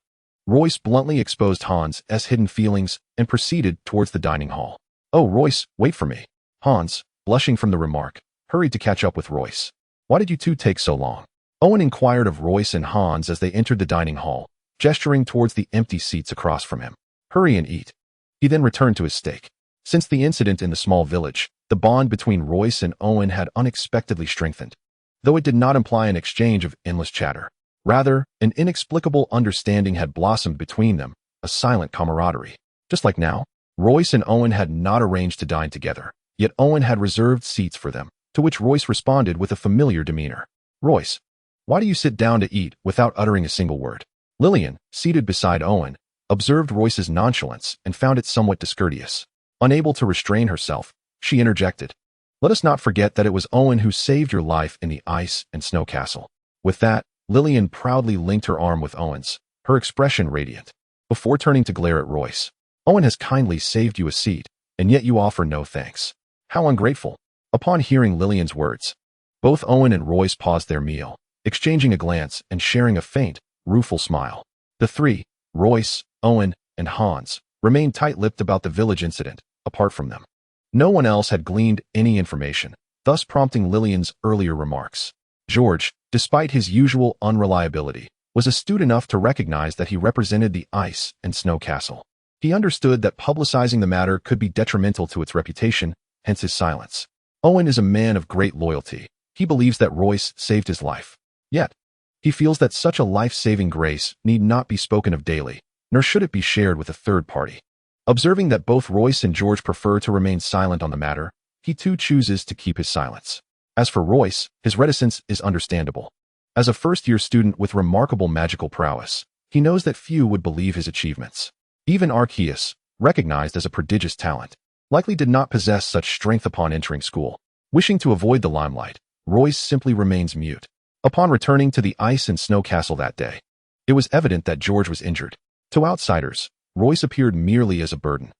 Royce bluntly exposed Hans' hidden feelings and proceeded towards the dining hall. Oh, Royce, wait for me. Hans, blushing from the remark, hurried to catch up with Royce. Why did you two take so long? Owen inquired of Royce and Hans as they entered the dining hall, gesturing towards the empty seats across from him. Hurry and eat. He then returned to his steak. Since the incident in the small village, the bond between Royce and Owen had unexpectedly strengthened, though it did not imply an exchange of endless chatter. Rather, an inexplicable understanding had blossomed between them, a silent camaraderie. Just like now, Royce and Owen had not arranged to dine together, yet Owen had reserved seats for them, to which Royce responded with a familiar demeanor. Royce, why do you sit down to eat without uttering a single word? Lillian, seated beside Owen, observed Royce's nonchalance and found it somewhat discourteous. Unable to restrain herself, she interjected. Let us not forget that it was Owen who saved your life in the ice and snow castle. With that, Lillian proudly linked her arm with Owen's, her expression radiant. Before turning to glare at Royce, Owen has kindly saved you a seat, and yet you offer no thanks. How ungrateful. Upon hearing Lillian's words, both Owen and Royce paused their meal, exchanging a glance and sharing a faint, rueful smile. The three, Royce, Owen, and Hans, remained tight-lipped about the village incident, apart from them. No one else had gleaned any information, thus prompting Lillian's earlier remarks. George, despite his usual unreliability, was astute enough to recognize that he represented the ice and snow castle. He understood that publicizing the matter could be detrimental to its reputation, hence his silence. Owen is a man of great loyalty. He believes that Royce saved his life. Yet, he feels that such a life-saving grace need not be spoken of daily, nor should it be shared with a third party. Observing that both Royce and George prefer to remain silent on the matter, he too chooses to keep his silence. As for Royce, his reticence is understandable. As a first-year student with remarkable magical prowess, he knows that few would believe his achievements. Even Arceus, recognized as a prodigious talent, likely did not possess such strength upon entering school. Wishing to avoid the limelight, Royce simply remains mute. Upon returning to the ice and snow castle that day, it was evident that George was injured. To outsiders, Royce appeared merely as a burden,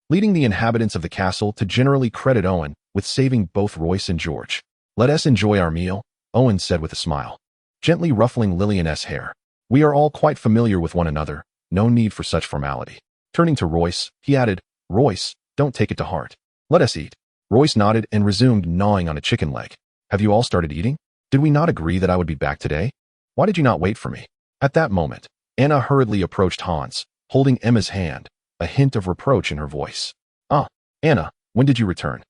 leading the inhabitants of the castle to generally credit Owen with saving both Royce and George. "Let us enjoy our meal," Owen said with a smile, gently ruffling Lillian's hair. "We are all quite familiar with one another, no need for such formality." Turning to Royce, he added, "Royce, don't take it to heart. Let us eat." Royce nodded and resumed gnawing on a chicken leg. "Have you all started eating? Did we not agree that I would be back today? Why did you not wait for me?" At that moment, Anna hurriedly approached Hans, holding Emma's hand, a hint of reproach in her voice. "Ah, Anna, when did you return?"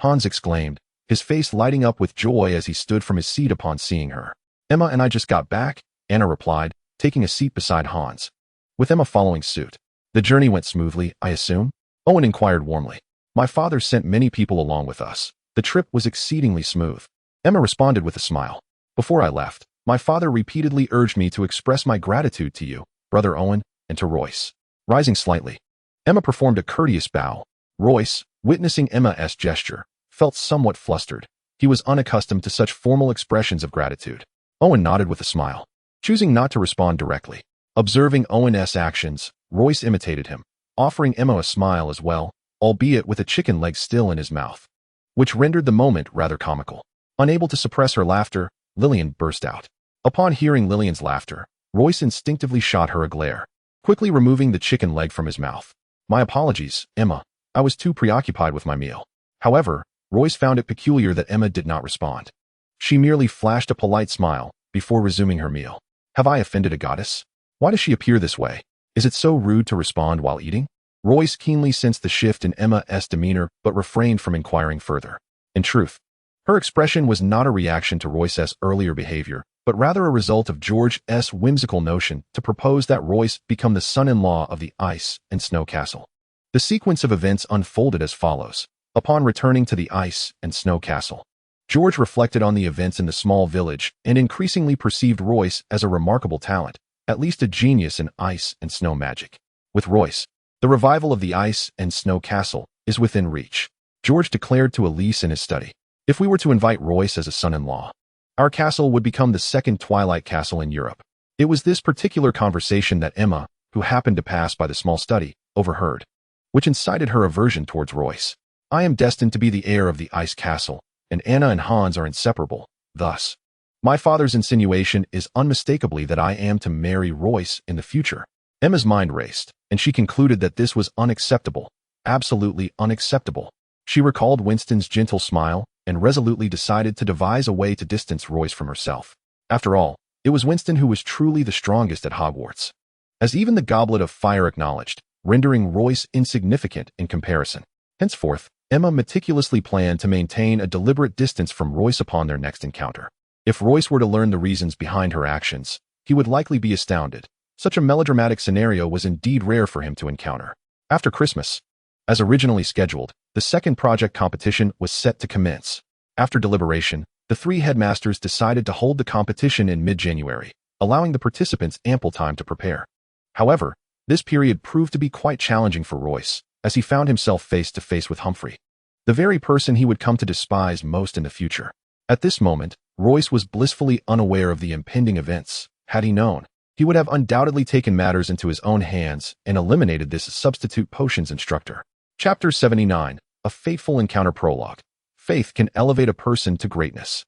Hans exclaimed, his face lighting up with joy as he stood from his seat upon seeing her. "Emma and I just got back," Anna replied, taking a seat beside Hans, with Emma following suit. "The journey went smoothly, I assume?" Owen inquired warmly. "My father sent many people along with us. The trip was exceedingly smooth." Emma responded with a smile. "Before I left, my father repeatedly urged me to express my gratitude to you, Brother Owen, and to Royce." Rising slightly, Emma performed a courteous bow. Royce, witnessing Emma's gesture, felt somewhat flustered. He was unaccustomed to such formal expressions of gratitude. Owen nodded with a smile, choosing not to respond directly. Observing Owen's actions, Royce imitated him, offering Emma a smile as well, albeit with a chicken leg still in his mouth, which rendered the moment rather comical. Unable to suppress her laughter, Lillian burst out. Upon hearing Lillian's laughter, Royce instinctively shot her a glare, quickly removing the chicken leg from his mouth. "My apologies, Emma. I was too preoccupied with my meal." However, Royce found it peculiar that Emma did not respond. She merely flashed a polite smile before resuming her meal. "Have I offended a goddess? Why does she appear this way? Is it so rude to respond while eating?" Royce keenly sensed the shift in Emma's demeanor but refrained from inquiring further. In truth, her expression was not a reaction to Royce's earlier behavior, but rather a result of George's whimsical notion to propose that Royce become the son-in-law of the ice and snow castle. The sequence of events unfolded as follows. Upon returning to the ice and snow castle, George reflected on the events in the small village and increasingly perceived Royce as a remarkable talent, at least a genius in ice and snow magic. With Royce, the revival of the ice and snow castle is within reach. George declared to Elise in his study, "If we were to invite Royce as a son-in-law, our castle would become the second Twilight Castle in Europe." It was this particular conversation that Emma, who happened to pass by the small study, overheard, which incited her aversion towards Royce. "I am destined to be the heir of the ice castle, and Anna and Hans are inseparable. Thus, my father's insinuation is unmistakably that I am to marry Royce in the future." Emma's mind raced, and she concluded that this was unacceptable, absolutely unacceptable. She recalled Winston's gentle smile and resolutely decided to devise a way to distance Royce from herself. After all, it was Winston who was truly the strongest at Hogwarts, as even the Goblet of Fire acknowledged, rendering Royce insignificant in comparison. Henceforth, Emma meticulously planned to maintain a deliberate distance from Royce upon their next encounter. If Royce were to learn the reasons behind her actions, he would likely be astounded. Such a melodramatic scenario was indeed rare for him to encounter. After Christmas, as originally scheduled, the second project competition was set to commence. After deliberation, the three headmasters decided to hold the competition in mid-January, allowing the participants ample time to prepare. However, this period proved to be quite challenging for Royce, as he found himself face to face with Humphrey, the very person he would come to despise most in the future. At this moment, Royce was blissfully unaware of the impending events. Had he known, he would have undoubtedly taken matters into his own hands and eliminated this substitute potions instructor. Chapter 79, A Fateful Encounter Prologue. Faith can elevate a person to greatness,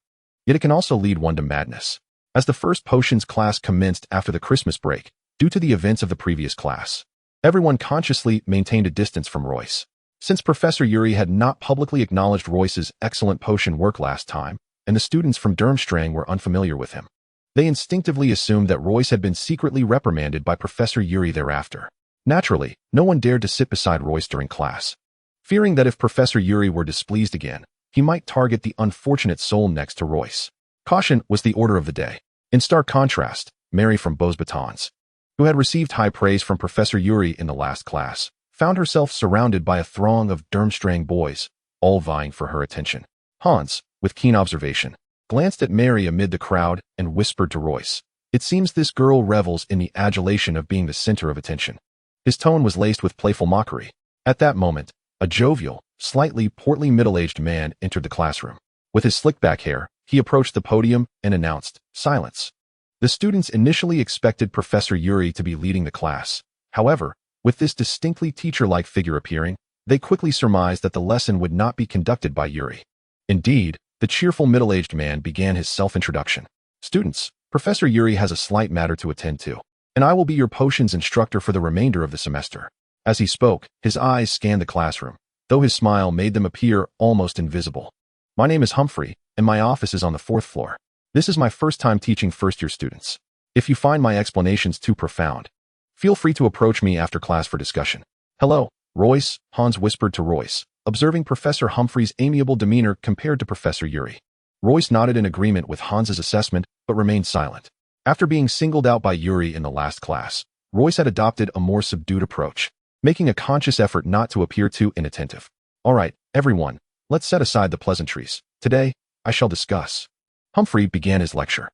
yet it can also lead one to madness. As the first potions class commenced after the Christmas break, due to the events of the previous class, everyone consciously maintained a distance from Royce. Since Professor Yuri had not publicly acknowledged Royce's excellent potion work last time, and the students from Durmstrang were unfamiliar with him, they instinctively assumed that Royce had been secretly reprimanded by Professor Yuri thereafter. Naturally, no one dared to sit beside Royce during class, fearing that if Professor Yuri were displeased again, he might target the unfortunate soul next to Royce. Caution was the order of the day. In stark contrast, Mary from Beaux Batons, who had received high praise from Professor Yuri in the last class, found herself surrounded by a throng of Durmstrang boys, all vying for her attention. Hans, with keen observation, glanced at Mary amid the crowd and whispered to Royce, "It seems this girl revels in the adulation of being the center of attention." His tone was laced with playful mockery. At that moment, a jovial, slightly portly middle-aged man entered the classroom. With his slick-back hair, he approached the podium and announced, "Silence." The students initially expected Professor Yuri to be leading the class. However, with this distinctly teacher-like figure appearing, they quickly surmised that the lesson would not be conducted by Yuri. Indeed, the cheerful middle-aged man began his self-introduction. "Students, Professor Yuri has a slight matter to attend to, and I will be your potions instructor for the remainder of the semester." As he spoke, his eyes scanned the classroom, though his smile made them appear almost invisible. "My name is Humphrey, and my office is on the 4th floor. This is my first time teaching first-year students. If you find my explanations too profound, feel free to approach me after class for discussion." "Hello, Royce," Hans whispered to Royce, observing Professor Humphrey's amiable demeanor compared to Professor Yuri. Royce nodded in agreement with Hans's assessment, but remained silent. After being singled out by Yuri in the last class, Royce had adopted a more subdued approach, making a conscious effort not to appear too inattentive. "All right, everyone, let's set aside the pleasantries. Today, I shall discuss." Humphrey began his lecture.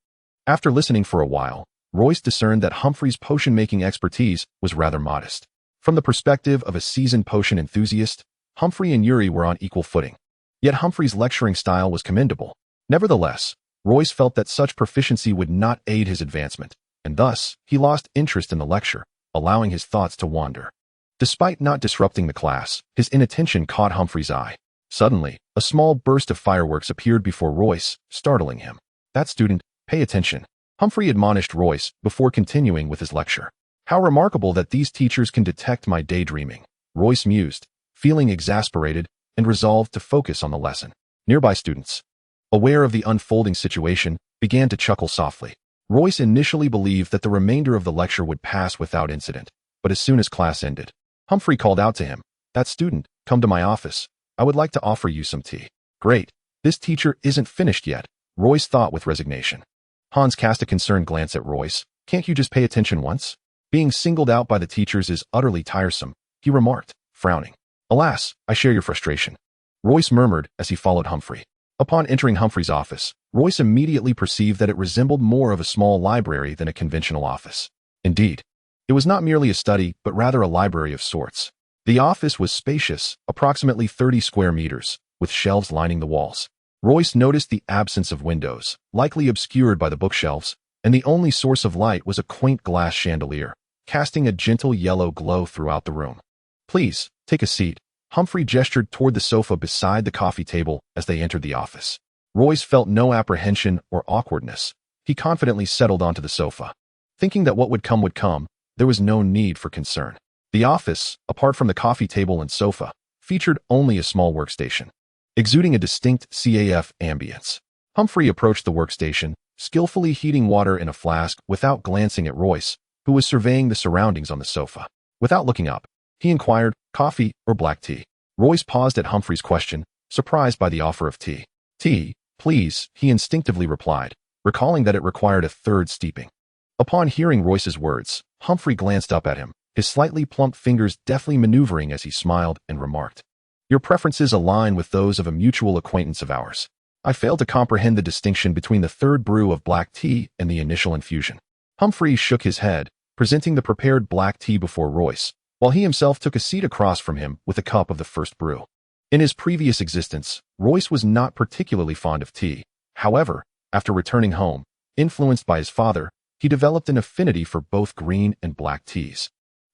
After listening for a while, Royce discerned that Humphrey's potion-making expertise was rather modest. From the perspective of a seasoned potion enthusiast, Humphrey and Yuri were on equal footing. Yet Humphrey's lecturing style was commendable. Nevertheless, Royce felt that such proficiency would not aid his advancement, and thus he lost interest in the lecture, allowing his thoughts to wander. Despite not disrupting the class, his inattention caught Humphrey's eye. Suddenly, a small burst of fireworks appeared before Royce, startling him. "That student, pay attention," Humphrey admonished Royce before continuing with his lecture. "How remarkable that these teachers can detect my daydreaming," Royce mused, feeling exasperated and resolved to focus on the lesson. Nearby students, aware of the unfolding situation, began to chuckle softly. Royce initially believed that the remainder of the lecture would pass without incident, but as soon as class ended, Humphrey called out to him, "That student, come to my office. I would like to offer you some tea." "Great. This teacher isn't finished yet," Royce thought with resignation. Hans cast a concerned glance at Royce. "Can't you just pay attention once? Being singled out by the teachers is utterly tiresome," he remarked, frowning. "Alas, I share your frustration," Royce murmured as he followed Humphrey. Upon entering Humphrey's office, Royce immediately perceived that it resembled more of a small library than a conventional office. Indeed, it was not merely a study, but rather a library of sorts. The office was spacious, approximately 30 square meters, with shelves lining the walls. Royce noticed the absence of windows, likely obscured by the bookshelves, and the only source of light was a quaint glass chandelier, casting a gentle yellow glow throughout the room. "Please, take a seat." Humphrey gestured toward the sofa beside the coffee table as they entered the office. Royce felt no apprehension or awkwardness. He confidently settled onto the sofa. Thinking that what would come, there was no need for concern. The office, apart from the coffee table and sofa, featured only a small workstation, exuding a distinct CAF ambience. Humphrey approached the workstation, skillfully heating water in a flask without glancing at Royce, who was surveying the surroundings on the sofa. Without looking up, he inquired, "Coffee or black tea?" Royce paused at Humphrey's question, surprised by the offer of tea. "Tea, please," he instinctively replied, recalling that it required a third steeping. Upon hearing Royce's words, Humphrey glanced up at him, his slightly plump fingers deftly maneuvering as he smiled and remarked, "Your preferences align with those of a mutual acquaintance of ours. I fail to comprehend the distinction between the third brew of black tea and the initial infusion." Humphrey shook his head, presenting the prepared black tea before Royce, while he himself took a seat across from him with a cup of the first brew. In his previous existence, Royce was not particularly fond of tea. However, after returning home, influenced by his father, he developed an affinity for both green and black teas.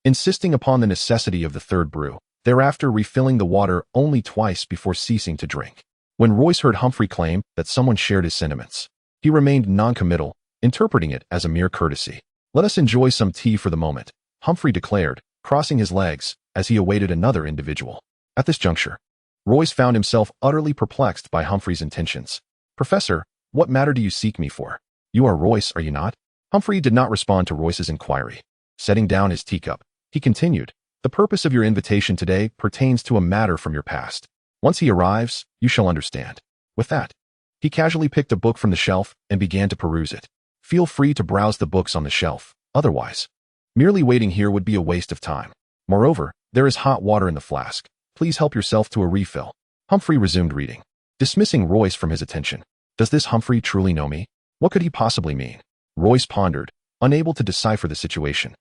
Insisting upon the necessity of the third brew, thereafter refilling the water only twice before ceasing to drink. When Royce heard Humphrey claim that someone shared his sentiments, he remained non-committal, interpreting it as a mere courtesy. "Let us enjoy some tea for the moment," Humphrey declared, crossing his legs as he awaited another individual. At this juncture, Royce found himself utterly perplexed by Humphrey's intentions. "Professor, what matter do you seek me for? You are Royce, are you not?" Humphrey did not respond to Royce's inquiry. Setting down his teacup, he continued, "The purpose of your invitation today pertains to a matter from your past. Once he arrives, you shall understand. With that, he casually picked a book from the shelf and began to peruse it. Feel free to browse the books on the shelf. Otherwise, merely waiting here would be a waste of time. Moreover, there is hot water in the flask. Please help yourself to a refill. Humphrey resumed reading, dismissing Royce from his attention. Does this Humphrey truly know me? What could he possibly mean? Royce pondered, unable to decipher the situation,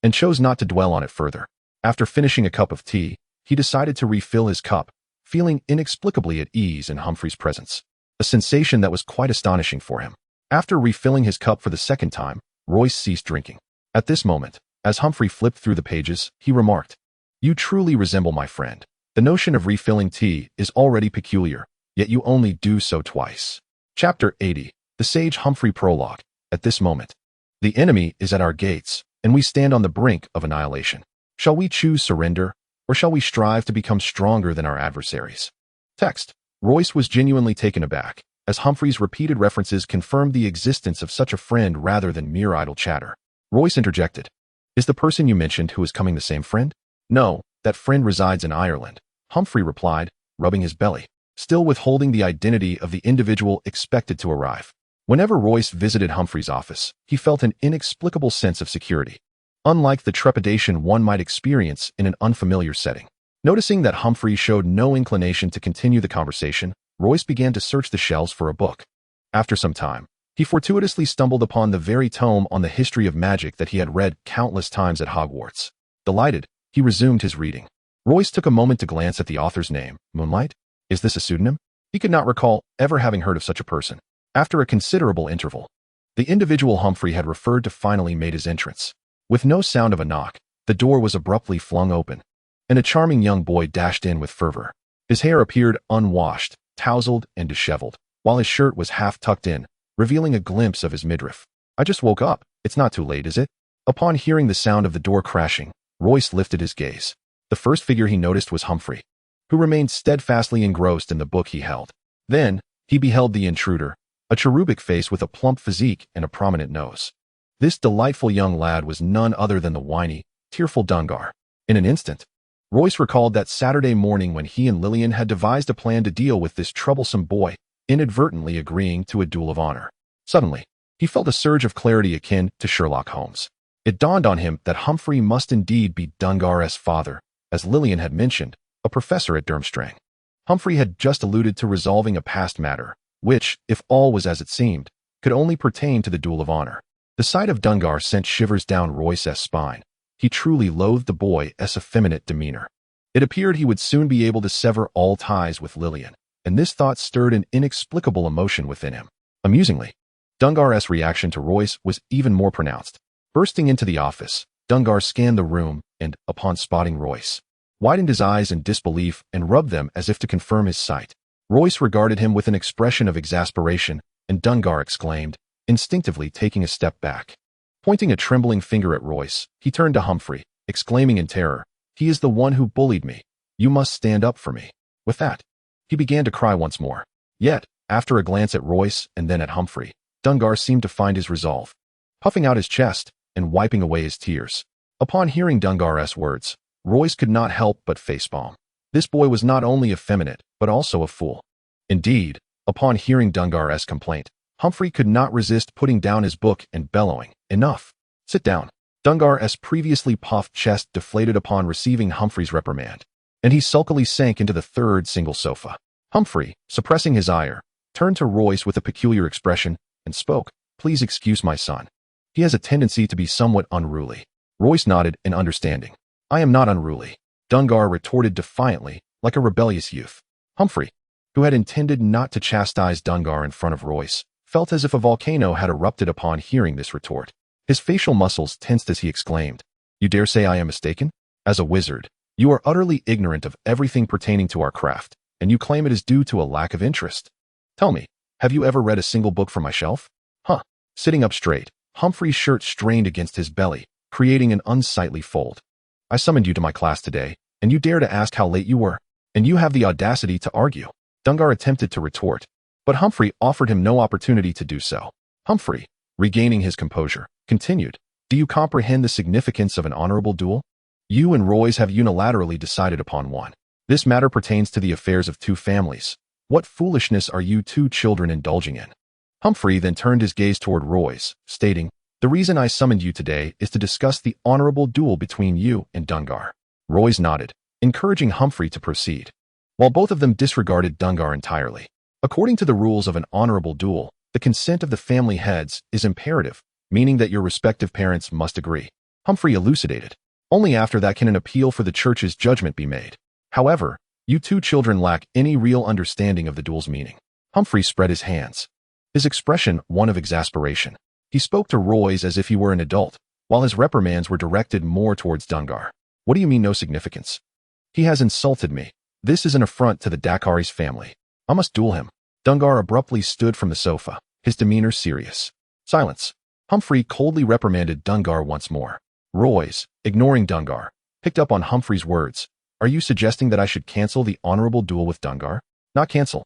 and chose not to dwell on it further. After finishing a cup of tea, he decided to refill his cup, feeling inexplicably at ease in Humphrey's presence, a sensation that was quite astonishing for him. After refilling his cup for the second time, Royce ceased drinking. At this moment, as Humphrey flipped through the pages, he remarked, "You truly resemble my friend. The notion of refilling tea is already peculiar, yet you only do so twice." Chapter 80. The Sage Humphrey Prologue. At this moment, the enemy is at our gates, and we stand on the brink of annihilation. Shall we choose surrender, or shall we strive to become stronger than our adversaries? Text. Royce was genuinely taken aback, as Humphrey's repeated references confirmed the existence of such a friend rather than mere idle chatter. Royce interjected, "Is the person you mentioned who is coming the same friend?" "No, that friend resides in Ireland," Humphrey replied, rubbing his belly, still withholding the identity of the individual expected to arrive. Whenever Royce visited Humphrey's office, he felt an inexplicable sense of security, unlike the trepidation one might experience in an unfamiliar setting. Noticing that Humphrey showed no inclination to continue the conversation, Royce began to search the shelves for a book. After some time, he fortuitously stumbled upon the very tome on the history of magic that he had read countless times at Hogwarts. Delighted, he resumed his reading. Royce took a moment to glance at the author's name. Moonlight? Is this a pseudonym? He could not recall ever having heard of such a person. After a considerable interval, the individual Humphrey had referred to finally made his entrance. With no sound of a knock, the door was abruptly flung open, and a charming young boy dashed in with fervor. His hair appeared unwashed, tousled, and disheveled, while his shirt was half tucked in, revealing a glimpse of his midriff. "I just woke up. It's not too late, is it?" Upon hearing the sound of the door crashing, Royce lifted his gaze. The first figure he noticed was Humphrey, who remained steadfastly engrossed in the book he held. Then, he beheld the intruder, a cherubic face with a plump physique and a prominent nose. This delightful young lad was none other than the whiny, tearful Dungar. In an instant, Royce recalled that Saturday morning when he and Lillian had devised a plan to deal with this troublesome boy, inadvertently agreeing to a duel of honor. Suddenly, he felt a surge of clarity akin to Sherlock Holmes. It dawned on him that Humphrey must indeed be Dungar's father, as Lillian had mentioned, a professor at Durmstrang. Humphrey had just alluded to resolving a past matter, which, if all was as it seemed, could only pertain to the duel of honor. The sight of Dungar sent shivers down Royce's spine. He truly loathed the boy's effeminate demeanor. It appeared he would soon be able to sever all ties with Lillian, and this thought stirred an inexplicable emotion within him. Amusingly, Dungar's reaction to Royce was even more pronounced. Bursting into the office, Dungar scanned the room and, upon spotting Royce, widened his eyes in disbelief and rubbed them as if to confirm his sight. Royce regarded him with an expression of exasperation, and Dungar exclaimed, instinctively taking a step back. Pointing a trembling finger at Royce, he turned to Humphrey, exclaiming in terror, "He is the one who bullied me. You must stand up for me." With that, he began to cry once more. Yet, after a glance at Royce and then at Humphrey, Dungar seemed to find his resolve. Puffing out his chest and wiping away his tears, upon hearing Dungar's words, Royce could not help but facepalm. This boy was not only effeminate, but also a fool. Indeed, upon hearing Dungar's complaint, Humphrey could not resist putting down his book and bellowing, "Enough! Sit down." Dungar's previously puffed chest deflated upon receiving Humphrey's reprimand, and he sulkily sank into the third single sofa. Humphrey, suppressing his ire, turned to Royce with a peculiar expression and spoke, "Please excuse my son. He has a tendency to be somewhat unruly." Royce nodded in understanding. "I am not unruly," Dungar retorted defiantly, like a rebellious youth. Humphrey, who had intended not to chastise Dungar in front of Royce, felt as if a volcano had erupted upon hearing this retort. His facial muscles tensed as he exclaimed, "You dare say I am mistaken? As a wizard, you are utterly ignorant of everything pertaining to our craft, and you claim it is due to a lack of interest. Tell me, have you ever read a single book from my shelf?" "Huh." Sitting up straight, Humphrey's shirt strained against his belly, creating an unsightly fold. "I summoned you to my class today, and you dare to ask how late you were, and you have the audacity to argue." Dungar attempted to retort, but Humphrey offered him no opportunity to do so. Humphrey, regaining his composure, continued, "Do you comprehend the significance of an honorable duel? You and Royce have unilaterally decided upon one. This matter pertains to the affairs of two families. What foolishness are you two children indulging in? Humphrey then turned his gaze toward Royce, stating, "The reason I summoned you today is to discuss the honorable duel between you and Dungar." Royce nodded, encouraging Humphrey to proceed, while both of them disregarded Dungar entirely. According to the rules of an honorable duel, the consent of the family heads is imperative, meaning that your respective parents must agree. Humphrey elucidated. Only after that can an appeal for the church's judgment be made. However, you two children lack any real understanding of the duel's meaning. Humphrey spread his hands, his expression one of exasperation. He spoke to Royce as if he were an adult, while his reprimands were directed more towards Dungar. "What do you mean no significance? He has insulted me. This is an affront to the Dakari's family. I must duel him." Dungar abruptly stood from the sofa, his demeanor serious. "Silence." Humphrey coldly reprimanded Dungar once more. Royce, ignoring Dungar, picked up on Humphrey's words. "Are you suggesting that I should cancel the honorable duel with Dungar?" "Not cancel."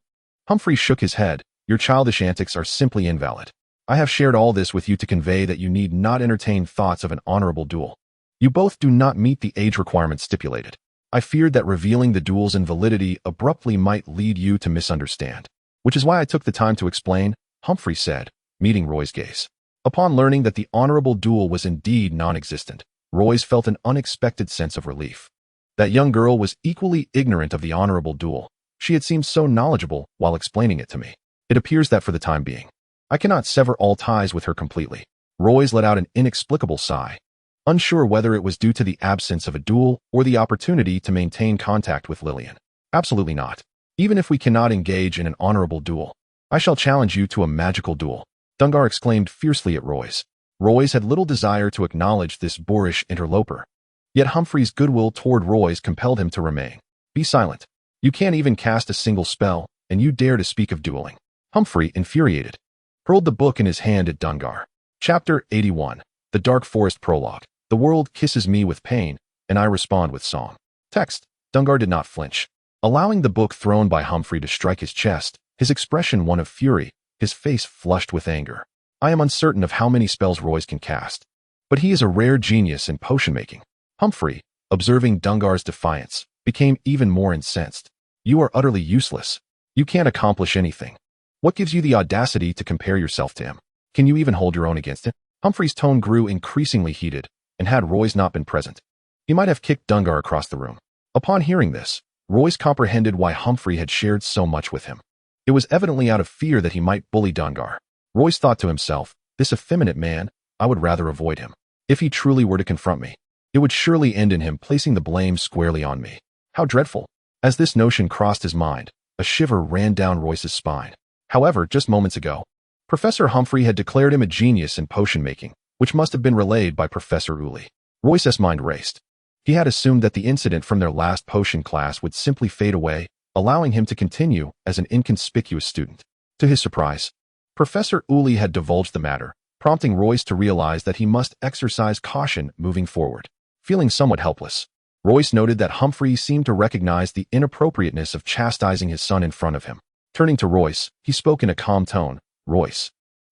Humphrey shook his head. "Your childish antics are simply invalid. I have shared all this with you to convey that you need not entertain thoughts of an honorable duel. You both do not meet the age requirements stipulated. I feared that revealing the duel's invalidity abruptly might lead you to misunderstand, which is why I took the time to explain," Humphrey said, meeting Roy's gaze. Upon learning that the honorable duel was indeed non-existent, Royce felt an unexpected sense of relief. That young girl was equally ignorant of the honorable duel. She had seemed so knowledgeable while explaining it to me. It appears that for the time being, I cannot sever all ties with her completely. Royce let out an inexplicable sigh, unsure whether it was due to the absence of a duel or the opportunity to maintain contact with Lillian. "Absolutely not. Even if we cannot engage in an honorable duel, I shall challenge you to a magical duel," Dungar exclaimed fiercely at Royce. Royce had little desire to acknowledge this boorish interloper. Yet Humphrey's goodwill toward Royce compelled him to remain. "Be silent. You can't even cast a single spell, and you dare to speak of dueling." Humphrey, infuriated, hurled the book in his hand at Dungar. Chapter 81. The Dark Forest Prologue. "The world kisses me with pain, and I respond with song." Text. Dungar did not flinch, allowing the book thrown by Humphrey to strike his chest, his expression one of fury, his face flushed with anger. "I am uncertain of how many spells Royce can cast, but he is a rare genius in potion-making." Humphrey, observing Dungar's defiance, became even more incensed. "You are utterly useless. You can't accomplish anything. What gives you the audacity to compare yourself to him? Can you even hold your own against him?" Humphrey's tone grew increasingly heated, and had Royce not been present, he might have kicked Dungar across the room. Upon hearing this, Royce comprehended why Humphrey had shared so much with him. It was evidently out of fear that he might bully Dungar. Royce thought to himself, "This effeminate man, I would rather avoid him. If he truly were to confront me, it would surely end in him placing the blame squarely on me. How dreadful." As this notion crossed his mind, a shiver ran down Royce's spine. However, just moments ago, Professor Humphrey had declared him a genius in potion-making, which must have been relayed by Professor Uli. Royce's mind raced. He had assumed that the incident from their last potion class would simply fade away, allowing him to continue as an inconspicuous student. To his surprise, Professor Uli had divulged the matter, prompting Royce to realize that he must exercise caution moving forward. Feeling somewhat helpless, Royce noted that Humphrey seemed to recognize the inappropriateness of chastising his son in front of him. Turning to Royce, he spoke in a calm tone. "Royce,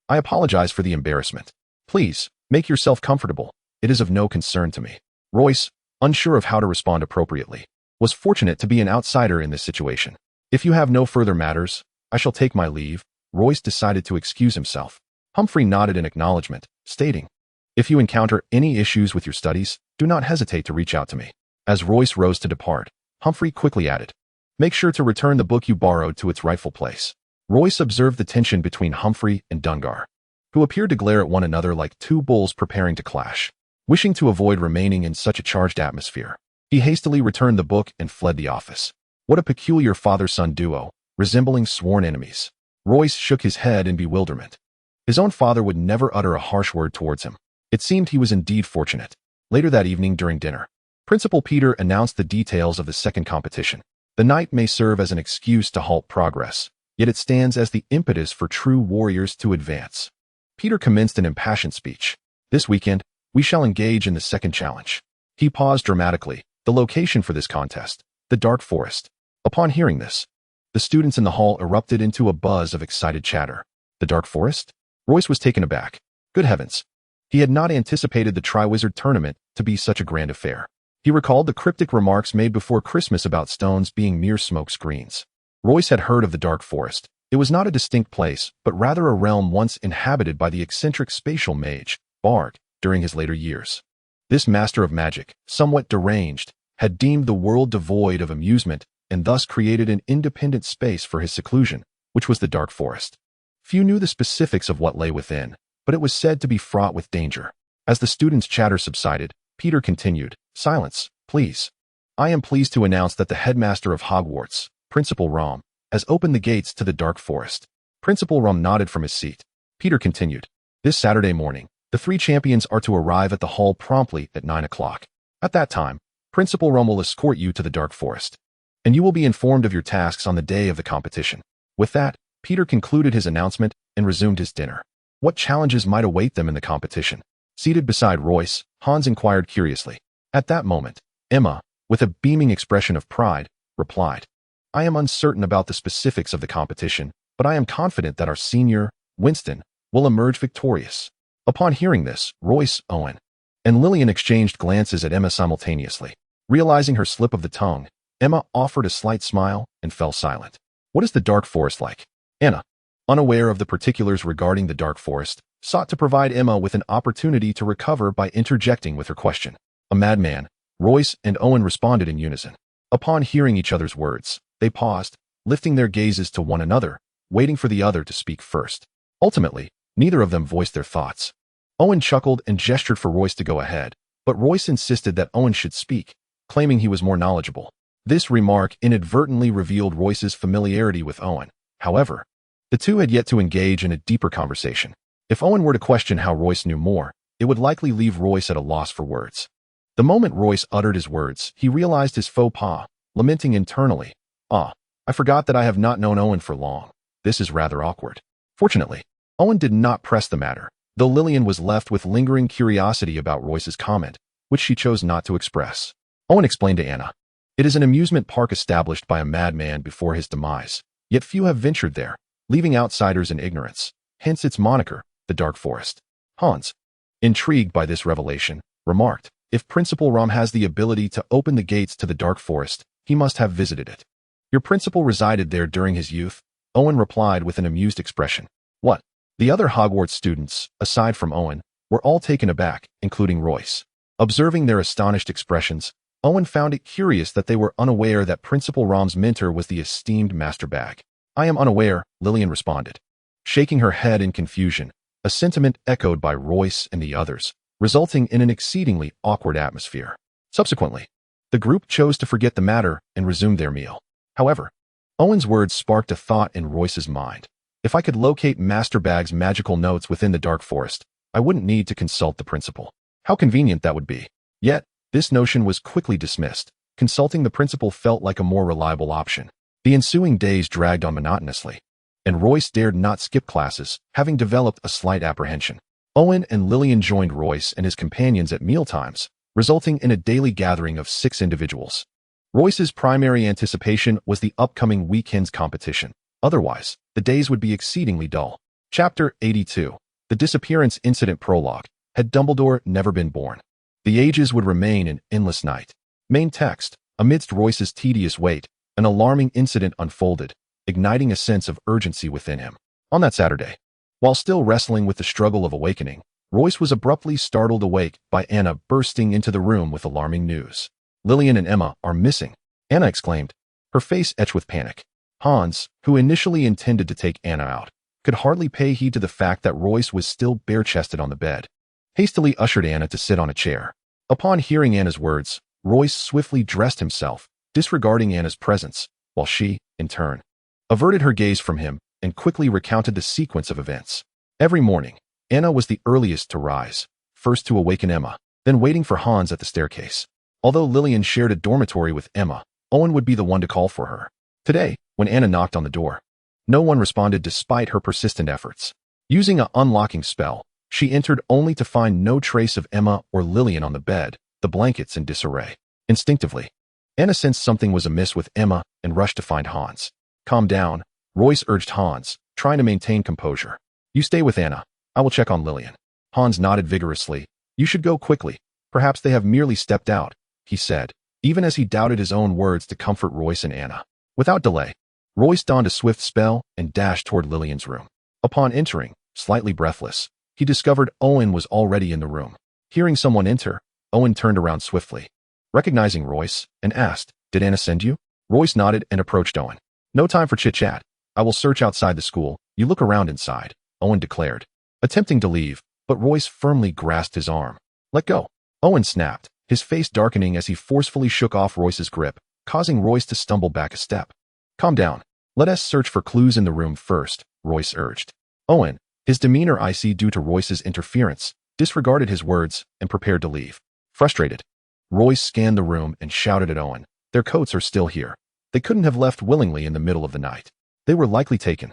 I apologize for the embarrassment. Please, make yourself comfortable. It is of no concern to me." Royce, unsure of how to respond appropriately, was fortunate to be an outsider in this situation. "If you have no further matters, I shall take my leave." Royce decided to excuse himself. Humphrey nodded in acknowledgement, stating, "If you encounter any issues with your studies, do not hesitate to reach out to me." As Royce rose to depart, Humphrey quickly added, "Make sure to return the book you borrowed to its rightful place." Royce observed the tension between Humphrey and Dungar, who appeared to glare at one another like two bulls preparing to clash. Wishing to avoid remaining in such a charged atmosphere, he hastily returned the book and fled the office. What a peculiar father-son duo, resembling sworn enemies. Royce shook his head in bewilderment. His own father would never utter a harsh word towards him. It seemed he was indeed fortunate. Later that evening during dinner, Principal Peter announced the details of the second competition. The night may serve as an excuse to halt progress, yet it stands as the impetus for true warriors to advance. Peter commenced an impassioned speech. "This weekend, we shall engage in the second challenge." He paused dramatically. The location for this contest, the Dark Forest. Upon hearing this, the students in the hall erupted into a buzz of excited chatter. The Dark Forest? Royce was taken aback. Good heavens. He had not anticipated the Triwizard Tournament to be such a grand affair. He recalled the cryptic remarks made before Christmas about stones being mere smoke screens. Royce had heard of the Dark Forest. It was not a distinct place, but rather a realm once inhabited by the eccentric spatial mage, Bard, during his later years. This master of magic, somewhat deranged, had deemed the world devoid of amusement and thus created an independent space for his seclusion, which was the Dark Forest. Few knew the specifics of what lay within, but it was said to be fraught with danger. As the students' chatter subsided, Peter continued, "Silence, please. I am pleased to announce that the headmaster of Hogwarts, Principal Rom, has opened the gates to the Dark Forest." Principal Rom nodded from his seat. Peter continued, "This Saturday morning, the 3 champions are to arrive at the hall promptly at 9 o'clock. At that time, Principal Rom will escort you to the Dark Forest, and you will be informed of your tasks on the day of the competition." With that, Peter concluded his announcement and resumed his dinner. What challenges might await them in the competition? Seated beside Royce, Hans inquired curiously. At that moment, Emma, with a beaming expression of pride, replied, "I am uncertain about the specifics of the competition, but I am confident that our senior, Winston, will emerge victorious." Upon hearing this, Royce, Owen, and Lillian exchanged glances at Emma simultaneously. Realizing her slip of the tongue, Emma offered a slight smile and fell silent. "What is the Dark Forest like?" Anna, unaware of the particulars regarding the Dark Forest, sought to provide Emma with an opportunity to recover by interjecting with her question. "A madman," Royce and Owen responded in unison. Upon hearing each other's words, they paused, lifting their gazes to one another, waiting for the other to speak first. Ultimately, neither of them voiced their thoughts. Owen chuckled and gestured for Royce to go ahead, but Royce insisted that Owen should speak, claiming he was more knowledgeable. This remark inadvertently revealed Royce's familiarity with Owen. However, the two had yet to engage in a deeper conversation. If Owen were to question how Royce knew more, it would likely leave Royce at a loss for words. The moment Royce uttered his words, he realized his faux pas, lamenting internally, "Ah, I forgot that I have not known Owen for long. This is rather awkward." Fortunately, Owen did not press the matter, though Lillian was left with lingering curiosity about Royce's comment, which she chose not to express. Owen explained to Anna, "It is an amusement park established by a madman before his demise, yet few have ventured there, leaving outsiders in ignorance, hence its moniker, the Dark Forest." Hans, intrigued by this revelation, remarked, "If Principal Rom has the ability to open the gates to the Dark Forest, he must have visited it." "Your principal resided there during his youth," Owen replied with an amused expression. "What?" The other Hogwarts students, aside from Owen, were all taken aback, including Royce. Observing their astonished expressions, Owen found it curious that they were unaware that Principal Rom's mentor was the esteemed Master Bag. "I am unaware," Lillian responded, shaking her head in confusion, a sentiment echoed by Royce and the others, resulting in an exceedingly awkward atmosphere. Subsequently, the group chose to forget the matter and resumed their meal. However, Owen's words sparked a thought in Royce's mind. If I could locate Master Bag's magical notes within the Dark Forest, I wouldn't need to consult the principal. How convenient that would be. Yet, this notion was quickly dismissed. Consulting the principal felt like a more reliable option. The ensuing days dragged on monotonously, and Royce dared not skip classes, having developed a slight apprehension. Owen and Lillian joined Royce and his companions at mealtimes, resulting in a daily gathering of 6 individuals. Royce's primary anticipation was the upcoming weekend's competition. Otherwise, the days would be exceedingly dull. Chapter 82. The Disappearance Incident Prologue. Had Dumbledore never been born, the ages would remain an endless night. Main text. Amidst Royce's tedious wait, an alarming incident unfolded, igniting a sense of urgency within him. On that Saturday, while still wrestling with the struggle of awakening, Royce was abruptly startled awake by Anna bursting into the room with alarming news. "Lillian and Emma are missing," Anna exclaimed, her face etched with panic. Hans, who initially intended to take Anna out, could hardly pay heed to the fact that Royce was still bare-chested on the bed. Hastily ushered Anna to sit on a chair. Upon hearing Anna's words, Royce swiftly dressed himself, disregarding Anna's presence, while she, in turn, averted her gaze from him and quickly recounted the sequence of events. Every morning, Anna was the earliest to rise, first to awaken Emma, then waiting for Hans at the staircase. Although Lillian shared a dormitory with Emma, Owen would be the one to call for her. Today, when Anna knocked on the door, no one responded despite her persistent efforts. Using an unlocking spell, she entered only to find no trace of Emma or Lillian on the bed, the blankets in disarray. Instinctively, Anna sensed something was amiss with Emma and rushed to find Hans. "Calm down," Royce urged Hans, trying to maintain composure. "You stay with Anna. I will check on Lillian." Hans nodded vigorously. "You should go quickly. Perhaps they have merely stepped out. he said, even as he doubted his own words to comfort Royce and Anna. Without delay, Royce donned a swift spell and dashed toward Lillian's room. Upon entering, slightly breathless, he discovered Owen was already in the room. Hearing someone enter, Owen turned around swiftly, recognizing Royce, and asked, "Did Anna send you?" Royce nodded and approached Owen. "No time for chit-chat. I will search outside the school. You look around inside," Owen declared, attempting to leave, but Royce firmly grasped his arm. "Let go." Owen snapped, his face darkening as he forcefully shook off Royce's grip, causing Royce to stumble back a step. "Calm down. Let us search for clues in the room first," Royce urged. Owen, his demeanor icy due to Royce's interference, disregarded his words and prepared to leave. Frustrated, Royce scanned the room and shouted at Owen, "Their coats are still here. They couldn't have left willingly in the middle of the night. They were likely taken."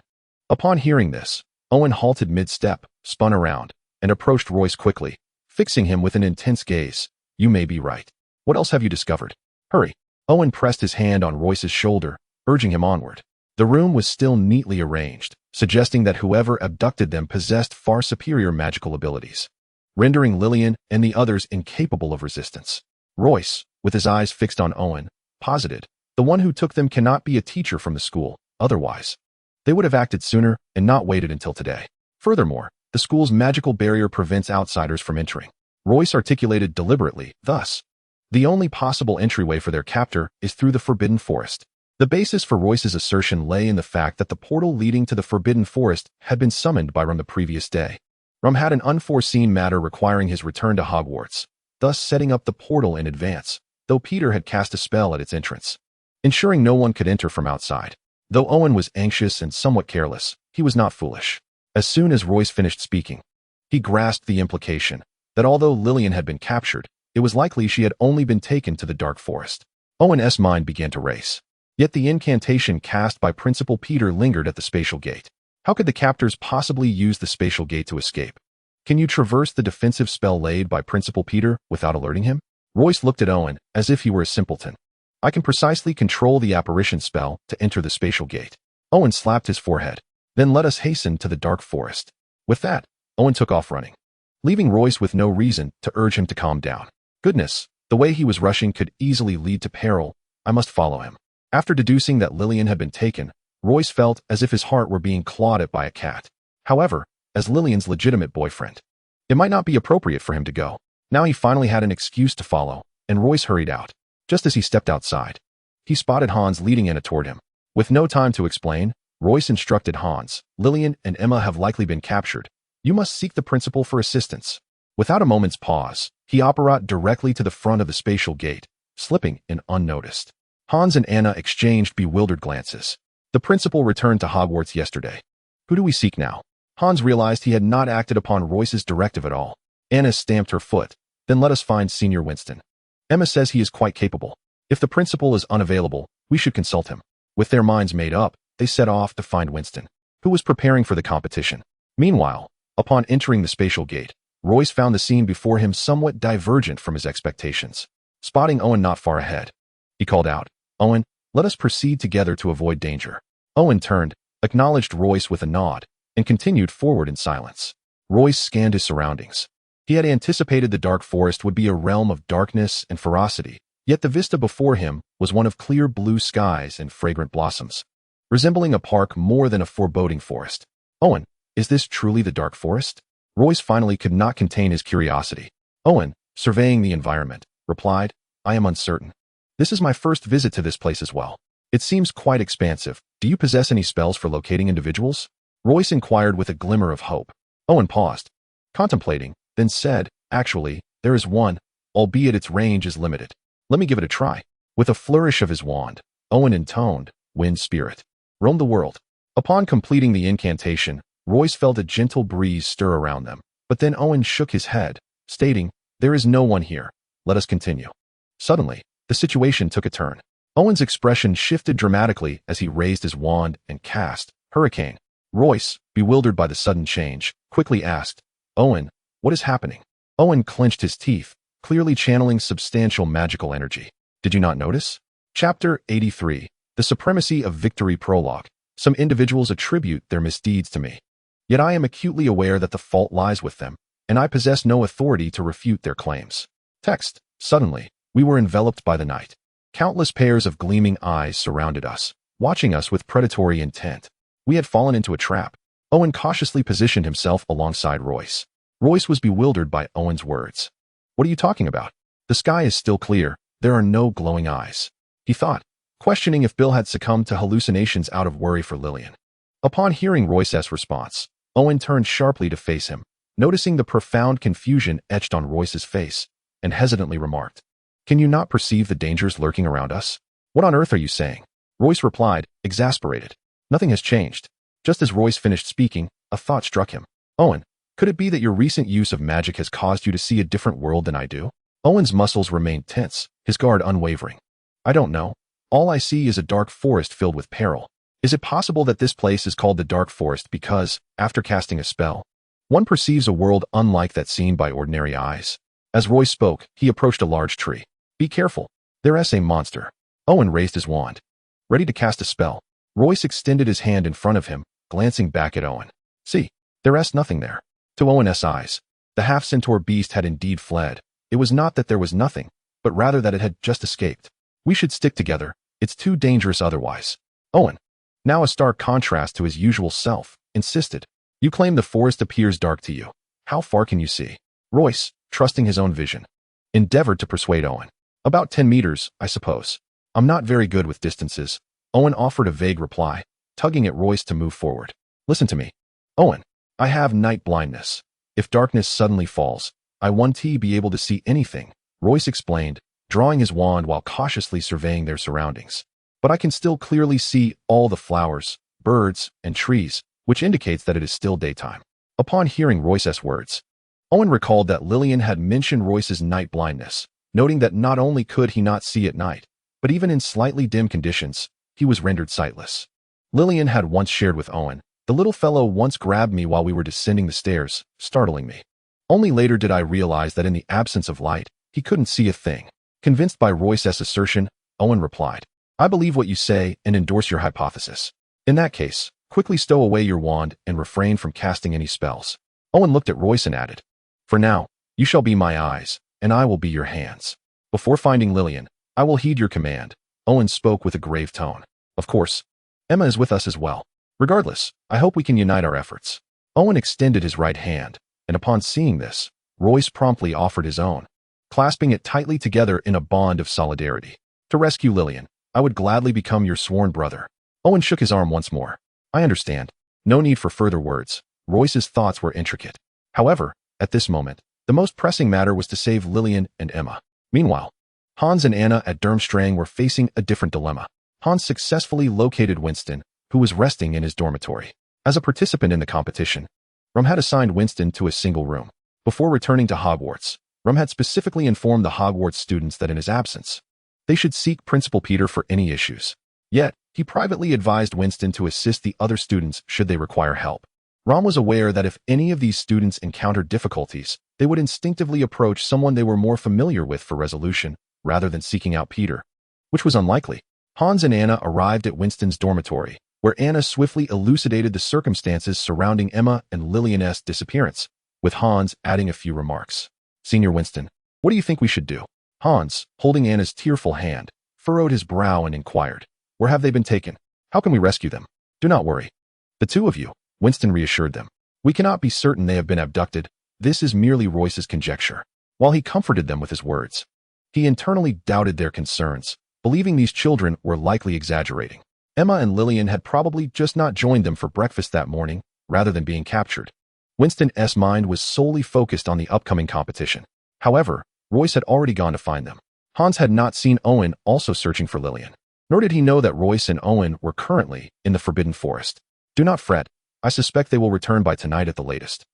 Upon hearing this, Owen halted mid-step, spun around, and approached Royce quickly, fixing him with an intense gaze. "You may be right. What else have you discovered? Hurry." Owen pressed his hand on Royce's shoulder, urging him onward. The room was still neatly arranged, suggesting that whoever abducted them possessed far superior magical abilities, rendering Lillian and the others incapable of resistance. Royce, with his eyes fixed on Owen, posited, "The one who took them cannot be a teacher from the school, otherwise they would have acted sooner and not waited until today. Furthermore, the school's magical barrier prevents outsiders from entering." Royce articulated deliberately, "Thus, the only possible entryway for their captor is through the Forbidden Forest." The basis for Royce's assertion lay in the fact that the portal leading to the Forbidden Forest had been summoned by Rum the previous day. Rum had an unforeseen matter requiring his return to Hogwarts, thus setting up the portal in advance, though Peter had cast a spell at its entrance, ensuring no one could enter from outside. Though Owen was anxious and somewhat careless, he was not foolish. As soon as Royce finished speaking, he grasped the implication that although Lillian had been captured, it was likely she had only been taken to the Dark Forest. Owen's mind began to race. Yet the incantation cast by Principal Peter lingered at the spatial gate. How could the captors possibly use the spatial gate to escape? Can you traverse the defensive spell laid by Principal Peter without alerting him? Royce looked at Owen as if he were a simpleton. "I can precisely control the apparition spell to enter the spatial gate." Owen slapped his forehead. "Then let us hasten to the Dark Forest." With that, Owen took off running, leaving Royce with no reason to urge him to calm down. Goodness, the way he was rushing could easily lead to peril. I must follow him. After deducing that Lillian had been taken, Royce felt as if his heart were being clawed at by a cat. However, as Lillian's legitimate boyfriend, it might not be appropriate for him to go. Now he finally had an excuse to follow, and Royce hurried out. Just as he stepped outside, he spotted Hans leading Anna toward him. With no time to explain, Royce instructed Hans, "Lillian and Emma have likely been captured. You must seek the principal for assistance." Without a moment's pause, he apparat directly to the front of the spatial gate, slipping in unnoticed. Hans and Anna exchanged bewildered glances. The principal returned to Hogwarts yesterday. Who do we seek now? Hans realized he had not acted upon Royce's directive at all. Anna stamped her foot. "Then let us find Senior Winston. Emma says he is quite capable. If the principal is unavailable, we should consult him." With their minds made up, they set off to find Winston, who was preparing for the competition. Meanwhile, upon entering the spatial gate, Royce found the scene before him somewhat divergent from his expectations. Spotting Owen not far ahead, he called out, "Owen, let us proceed together to avoid danger." Owen turned, acknowledged Royce with a nod, and continued forward in silence. Royce scanned his surroundings. He had anticipated the Dark Forest would be a realm of darkness and ferocity, yet the vista before him was one of clear blue skies and fragrant blossoms, resembling a park more than a foreboding forest. "Owen, is this truly the Dark Forest?" Royce finally could not contain his curiosity. Owen, surveying the environment, replied, "I am uncertain. This is my first visit to this place as well. It seems quite expansive. Do you possess any spells for locating individuals?" Royce inquired with a glimmer of hope. Owen paused, contemplating, then said, "Actually, there is one, albeit its range is limited. Let me give it a try." With a flourish of his wand, Owen intoned, "Wind Spirit. Roam the world." Upon completing the incantation, Royce felt a gentle breeze stir around them, but then Owen shook his head, stating, "There is no one here. Let us continue." Suddenly, the situation took a turn. Owen's expression shifted dramatically as he raised his wand and cast Hurricane. Royce, bewildered by the sudden change, quickly asked, "Owen, what is happening?" Owen clenched his teeth, clearly channeling substantial magical energy. "Did you not notice?" Chapter 83, The Supremacy of Victory Prologue. "Some individuals attribute their misdeeds to me. Yet I am acutely aware that the fault lies with them, and I possess no authority to refute their claims." Text. Suddenly, We were enveloped by the night. Countless pairs of gleaming eyes surrounded us, watching us with predatory intent. We had fallen into a trap. Owen cautiously positioned himself alongside Royce. Royce was bewildered by Owen's words. What are you talking about? The sky is still clear. There are no glowing eyes, he thought, questioning if Bill had succumbed to hallucinations out of worry for Lillian. Upon hearing Royce's response, Owen turned sharply to face him, noticing the profound confusion etched on Royce's face, and hesitantly remarked, "Can you not perceive the dangers lurking around us? What on earth are you saying?" Royce replied, exasperated. Nothing has changed. Just as Royce finished speaking, a thought struck him. Owen, could it be that your recent use of magic has caused you to see a different world than I do? Owen's muscles remained tense, his guard unwavering. I don't know. All I see is a dark forest filled with peril. Is it possible that this place is called the Dark Forest because, after casting a spell, one perceives a world unlike that seen by ordinary eyes? As Royce spoke, he approached a large tree. Be careful. There's a monster. Owen raised his wand, ready to cast a spell. Royce extended his hand in front of him, glancing back at Owen. See, there's nothing there. To Owen's eyes, the half-centaur beast had indeed fled. It was not that there was nothing, but rather that it had just escaped. We should stick together. It's too dangerous otherwise. Owen, now a stark contrast to his usual self, insisted. You claim the forest appears dark to you. How far can you see? Royce, trusting his own vision, endeavored to persuade Owen. About 10 meters, I suppose. I'm not very good with distances. Owen offered a vague reply, tugging at Royce to move forward. Listen to me. Owen, I have night blindness. If darkness suddenly falls, I won't be able to see anything, Royce explained, drawing his wand while cautiously surveying their surroundings. But I can still clearly see all the flowers, birds, and trees, which indicates that it is still daytime. Upon hearing Royce's words, Owen recalled that Lillian had mentioned Royce's night blindness, noting that not only could he not see at night, but even in slightly dim conditions, he was rendered sightless. Lillian had once shared with Owen, the little fellow once grabbed me while we were descending the stairs, startling me. Only later did I realize that in the absence of light, he couldn't see a thing. Convinced by Royce's assertion, Owen replied, I believe what you say and endorse your hypothesis. In that case, quickly stow away your wand and refrain from casting any spells. Owen looked at Royce and added, For now, you shall be my eyes, and I will be your hands. Before finding Lillian, I will heed your command. Owen spoke with a grave tone. Of course, Emma is with us as well. Regardless, I hope we can unite our efforts. Owen extended his right hand, and upon seeing this, Royce promptly offered his own, clasping it tightly together in a bond of solidarity. To rescue Lillian, I would gladly become your sworn brother. Owen shook his arm once more. I understand. No need for further words. Royce's thoughts were intricate. However, at this moment, the most pressing matter was to save Lillian and Emma. Meanwhile, Hans and Anna at Durmstrang were facing a different dilemma. Hans successfully located Winston, who was resting in his dormitory. As a participant in the competition, Rum had assigned Winston to a single room. Before returning to Hogwarts, Rum had specifically informed the Hogwarts students that in his absence, they should seek Principal Peter for any issues. Yet, he privately advised Winston to assist the other students should they require help. Rum was aware that if any of these students encountered difficulties, they would instinctively approach someone they were more familiar with for resolution, rather than seeking out Peter, which was unlikely. Hans and Anna arrived at Winston's dormitory, where Anna swiftly elucidated the circumstances surrounding Emma and Lillian's disappearance, with Hans adding a few remarks. Senior Winston, what do you think we should do? Hans, holding Anna's tearful hand, furrowed his brow and inquired, Where have they been taken? How can we rescue them? Do not worry. The two of you, Winston reassured them. We cannot be certain they have been abducted. This is merely Royce's conjecture. While he comforted them with his words, he internally doubted their concerns, believing these children were likely exaggerating. Emma and Lillian had probably just not joined them for breakfast that morning, rather than being captured. Winston's mind was solely focused on the upcoming competition. However, Royce had already gone to find them. Hans had not seen Owen also searching for Lillian, nor did he know that Royce and Owen were currently in the Forbidden Forest. Do not fret. I suspect they will return by tonight at the latest.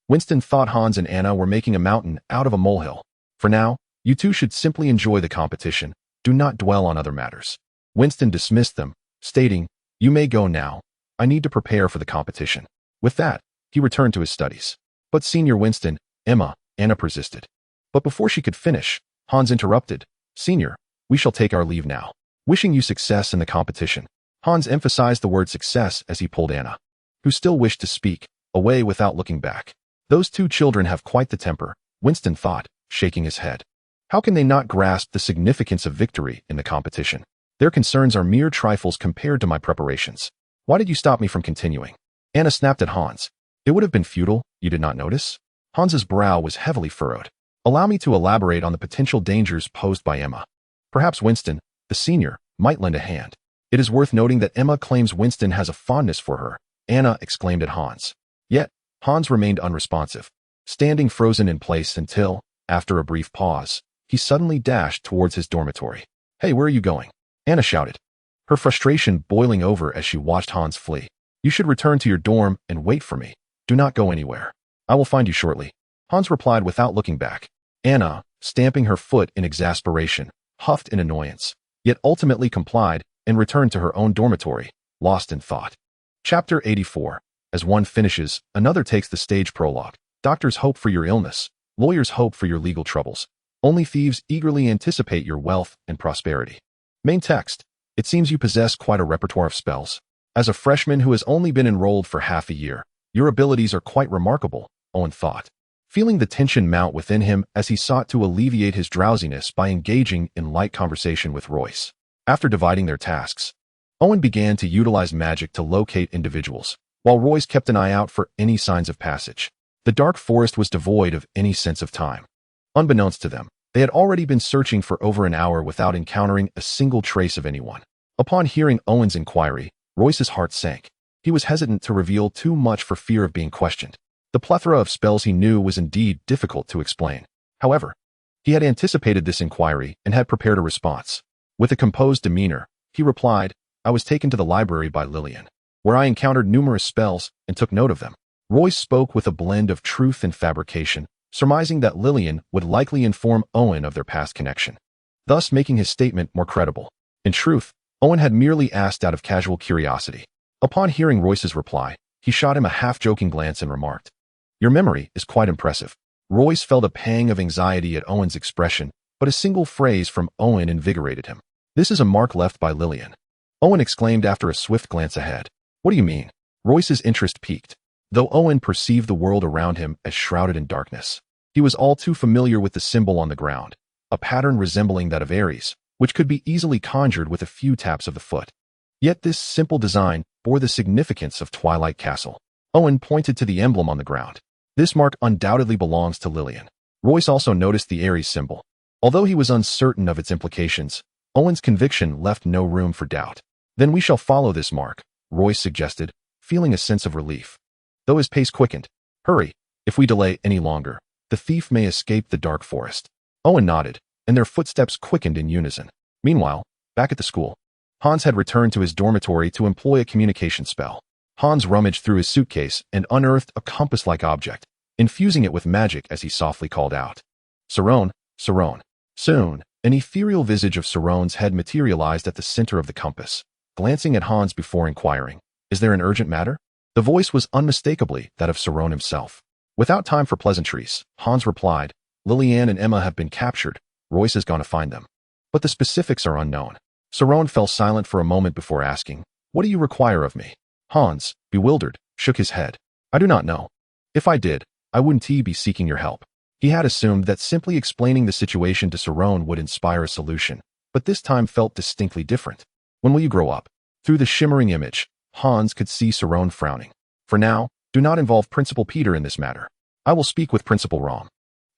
Winston thought Hans and Anna were making a mountain out of a molehill. For now, you two should simply enjoy the competition. Do not dwell on other matters. Winston dismissed them, stating, You may go now. I need to prepare for the competition. With that, he returned to his studies. But Senior Winston, Anna persisted. But before she could finish, Hans interrupted. Senior, we shall take our leave now. Wishing you success in the competition. Hans emphasized the word success as he pulled Anna, who still wished to speak, away without looking back. Those two children have quite the temper, Winston thought, shaking his head. How can they not grasp the significance of victory in the competition? Their concerns are mere trifles compared to my preparations. Why did you stop me from continuing? Anna snapped at Hans. It would have been futile, you did not notice? Hans's brow was heavily furrowed. Allow me to elaborate on the potential dangers posed by Emma. Perhaps Winston, the senior, might lend a hand. It is worth noting that Emma claims Winston has a fondness for her, Anna exclaimed at Hans. Yet, Hans remained unresponsive, standing frozen in place until, after a brief pause, he suddenly dashed towards his dormitory. Hey, where are you going? Anna shouted, her frustration boiling over as she watched Hans flee. You should return to your dorm and wait for me. Do not go anywhere. I will find you shortly. Hans replied without looking back. Anna, stamping her foot in exasperation, huffed in annoyance, yet ultimately complied and returned to her own dormitory, lost in thought. Chapter 84. As one finishes, another takes the stage. Prologue. Doctors hope for your illness. Lawyers hope for your legal troubles. Only thieves eagerly anticipate your wealth and prosperity. Main text. It seems you possess quite a repertoire of spells. As a freshman who has only been enrolled for half a year, your abilities are quite remarkable, Owen thought, feeling the tension mount within him as he sought to alleviate his drowsiness by engaging in light conversation with Royce. After dividing their tasks, Owen began to utilize magic to locate individuals, while Royce kept an eye out for any signs of passage. The dark forest was devoid of any sense of time. Unbeknownst to them, they had already been searching for over an hour without encountering a single trace of anyone. Upon hearing Owen's inquiry, Royce's heart sank. He was hesitant to reveal too much for fear of being questioned. The plethora of spells he knew was indeed difficult to explain. However, he had anticipated this inquiry and had prepared a response. With a composed demeanor, he replied, I was taken to the library by Lillian, where I encountered numerous spells and took note of them. Royce spoke with a blend of truth and fabrication, surmising that Lillian would likely inform Owen of their past connection, thus making his statement more credible. In truth, Owen had merely asked out of casual curiosity. Upon hearing Royce's reply, he shot him a half-joking glance and remarked, Your memory is quite impressive. Royce felt a pang of anxiety at Owen's expression, but a single phrase from Owen invigorated him. This is a mark left by Lillian. Owen exclaimed after a swift glance ahead. What do you mean? Royce's interest piqued. Though Owen perceived the world around him as shrouded in darkness, he was all too familiar with the symbol on the ground, a pattern resembling that of Ares, which could be easily conjured with a few taps of the foot. Yet this simple design bore the significance of Twilight Castle. Owen pointed to the emblem on the ground. This mark undoubtedly belongs to Lillian. Royce also noticed the Ares symbol. Although he was uncertain of its implications, Owen's conviction left no room for doubt. Then we shall follow this mark, Royce suggested, feeling a sense of relief. Though his pace quickened. Hurry, if we delay any longer, the thief may escape the dark forest. Owen nodded, and their footsteps quickened in unison. Meanwhile, back at the school, Hans had returned to his dormitory to employ a communication spell. Hans rummaged through his suitcase and unearthed a compass-like object, infusing it with magic as he softly called out, Saron, Saron. Soon, an ethereal visage of Saron's head materialized at the center of the compass, glancing at Hans before inquiring, Is there an urgent matter? The voice was unmistakably that of Saron himself. Without time for pleasantries, Hans replied, Lillian and Emma have been captured. Royce has gone to find them. But the specifics are unknown. Saron fell silent for a moment before asking, What do you require of me? Hans, bewildered, shook his head. I do not know. If I did, I wouldn't be seeking your help. He had assumed that simply explaining the situation to Saron would inspire a solution, but this time felt distinctly different. When will you grow up? Through the shimmering image, Hans could see Saron frowning. For now, do not involve Principal Peter in this matter. I will speak with Principal Rom.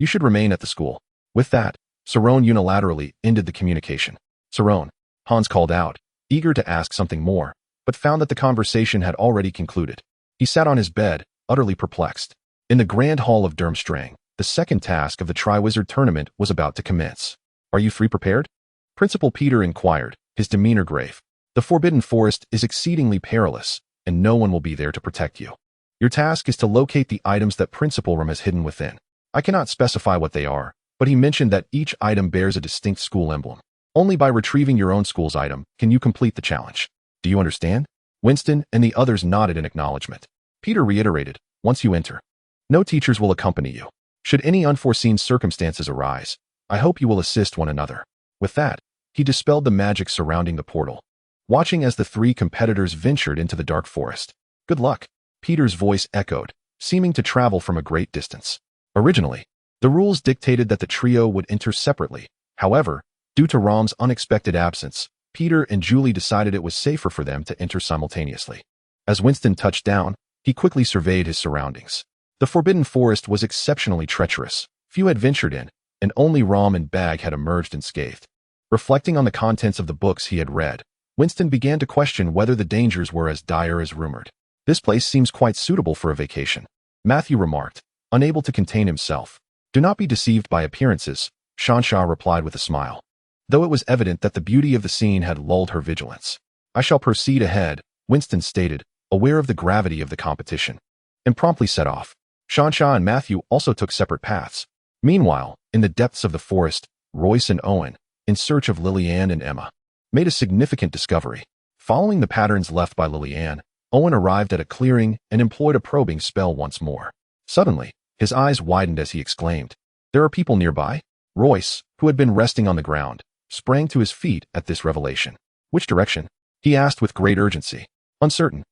You should remain at the school. With that, Saron unilaterally ended the communication. Saron, Hans called out, eager to ask something more, but found that the conversation had already concluded. He sat on his bed, utterly perplexed. In the grand hall of Durmstrang, the second task of the Triwizard Tournament was about to commence. Are you three prepared? Principal Peter inquired, his demeanor grave. The Forbidden Forest is exceedingly perilous, and no one will be there to protect you. Your task is to locate the items that Principal Rom has hidden within. I cannot specify what they are, but he mentioned that each item bears a distinct school emblem. Only by retrieving your own school's item can you complete the challenge. Do you understand? Winston and the others nodded in acknowledgement. Peter reiterated, Once you enter, no teachers will accompany you. Should any unforeseen circumstances arise, I hope you will assist one another. With that, he dispelled the magic surrounding the portal, watching as the three competitors ventured into the dark forest. Good luck, Peter's voice echoed, seeming to travel from a great distance. Originally, The rules dictated that the trio would enter separately. However, due to Rom's unexpected absence, Peter and Julie decided it was safer for them to enter simultaneously. As Winston touched down, he quickly surveyed his surroundings. The Forbidden Forest was exceptionally treacherous. Few had ventured in, and only Rom and Bag had emerged unscathed. Reflecting on the contents of the books he had read, Winston began to question whether the dangers were as dire as rumored. "This place seems quite suitable for a vacation," Matthew remarked, unable to contain himself. "Do not be deceived by appearances," Shansha replied with a smile. Though it was evident that the beauty of the scene had lulled her vigilance. "I shall proceed ahead," Winston stated, aware of the gravity of the competition, and promptly set off. Shansha and Matthew also took separate paths. Meanwhile, in the depths of the forest, Royce and Owen, in search of Lily-Ann and Emma, made a significant discovery. Following the patterns left by Lily-Ann, Owen arrived at a clearing and employed a probing spell once more. Suddenly, his eyes widened as he exclaimed, "There are people nearby?" Royce, who had been resting on the ground, sprang to his feet at this revelation. "Which direction?" he asked with great urgency. "Uncertain."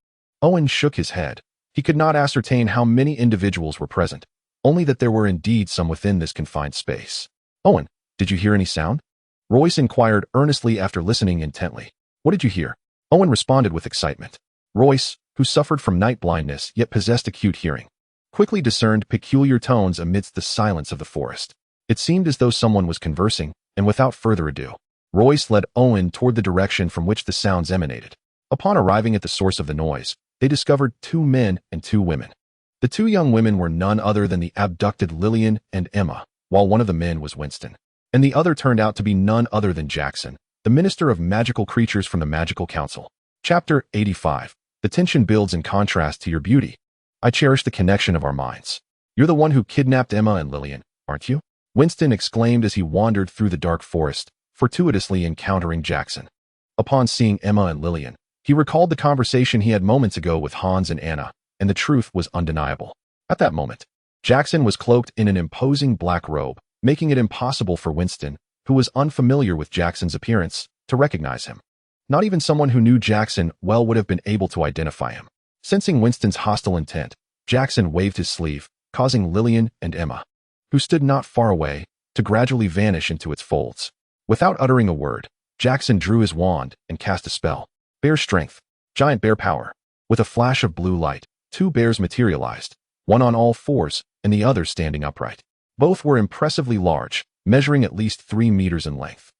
Owen shook his head. He could not ascertain how many individuals were present, only that there were indeed some within this confined space. "Owen, did you hear any sound?" Royce inquired earnestly after listening intently. "What did you hear?" Owen responded with excitement. Royce, who suffered from night blindness yet possessed acute hearing, quickly discerned peculiar tones amidst the silence of the forest. It seemed as though someone was conversing, and without further ado, Royce led Owen toward the direction from which the sounds emanated. Upon arriving at the source of the noise, they discovered 2 men and 2 women. The 2 young women were none other than the abducted Lillian and Emma, while one of the men was Winston. And the other turned out to be none other than Jackson, the Minister of Magical Creatures from the Magical Council. Chapter 85. The tension builds in contrast to your beauty. I cherish the connection of our minds. You're the one who kidnapped Emma and Lillian, aren't you? Winston exclaimed as he wandered through the dark forest, fortuitously encountering Jackson. Upon seeing Emma and Lillian, he recalled the conversation he had moments ago with Hans and Anna, and the truth was undeniable. At that moment, Jackson was cloaked in an imposing black robe, making it impossible for Winston, who was unfamiliar with Jackson's appearance, to recognize him. Not even someone who knew Jackson well would have been able to identify him. Sensing Winston's hostile intent, Jackson waved his sleeve, causing Lillian and Emma, who stood not far away, to gradually vanish into its folds. Without uttering a word, Jackson drew his wand and cast a spell. Bear Strength, Giant Bear Power. With a flash of blue light, 2 bears materialized, one on all 4s and the other standing upright. Both were impressively large, measuring at least 3 meters in length.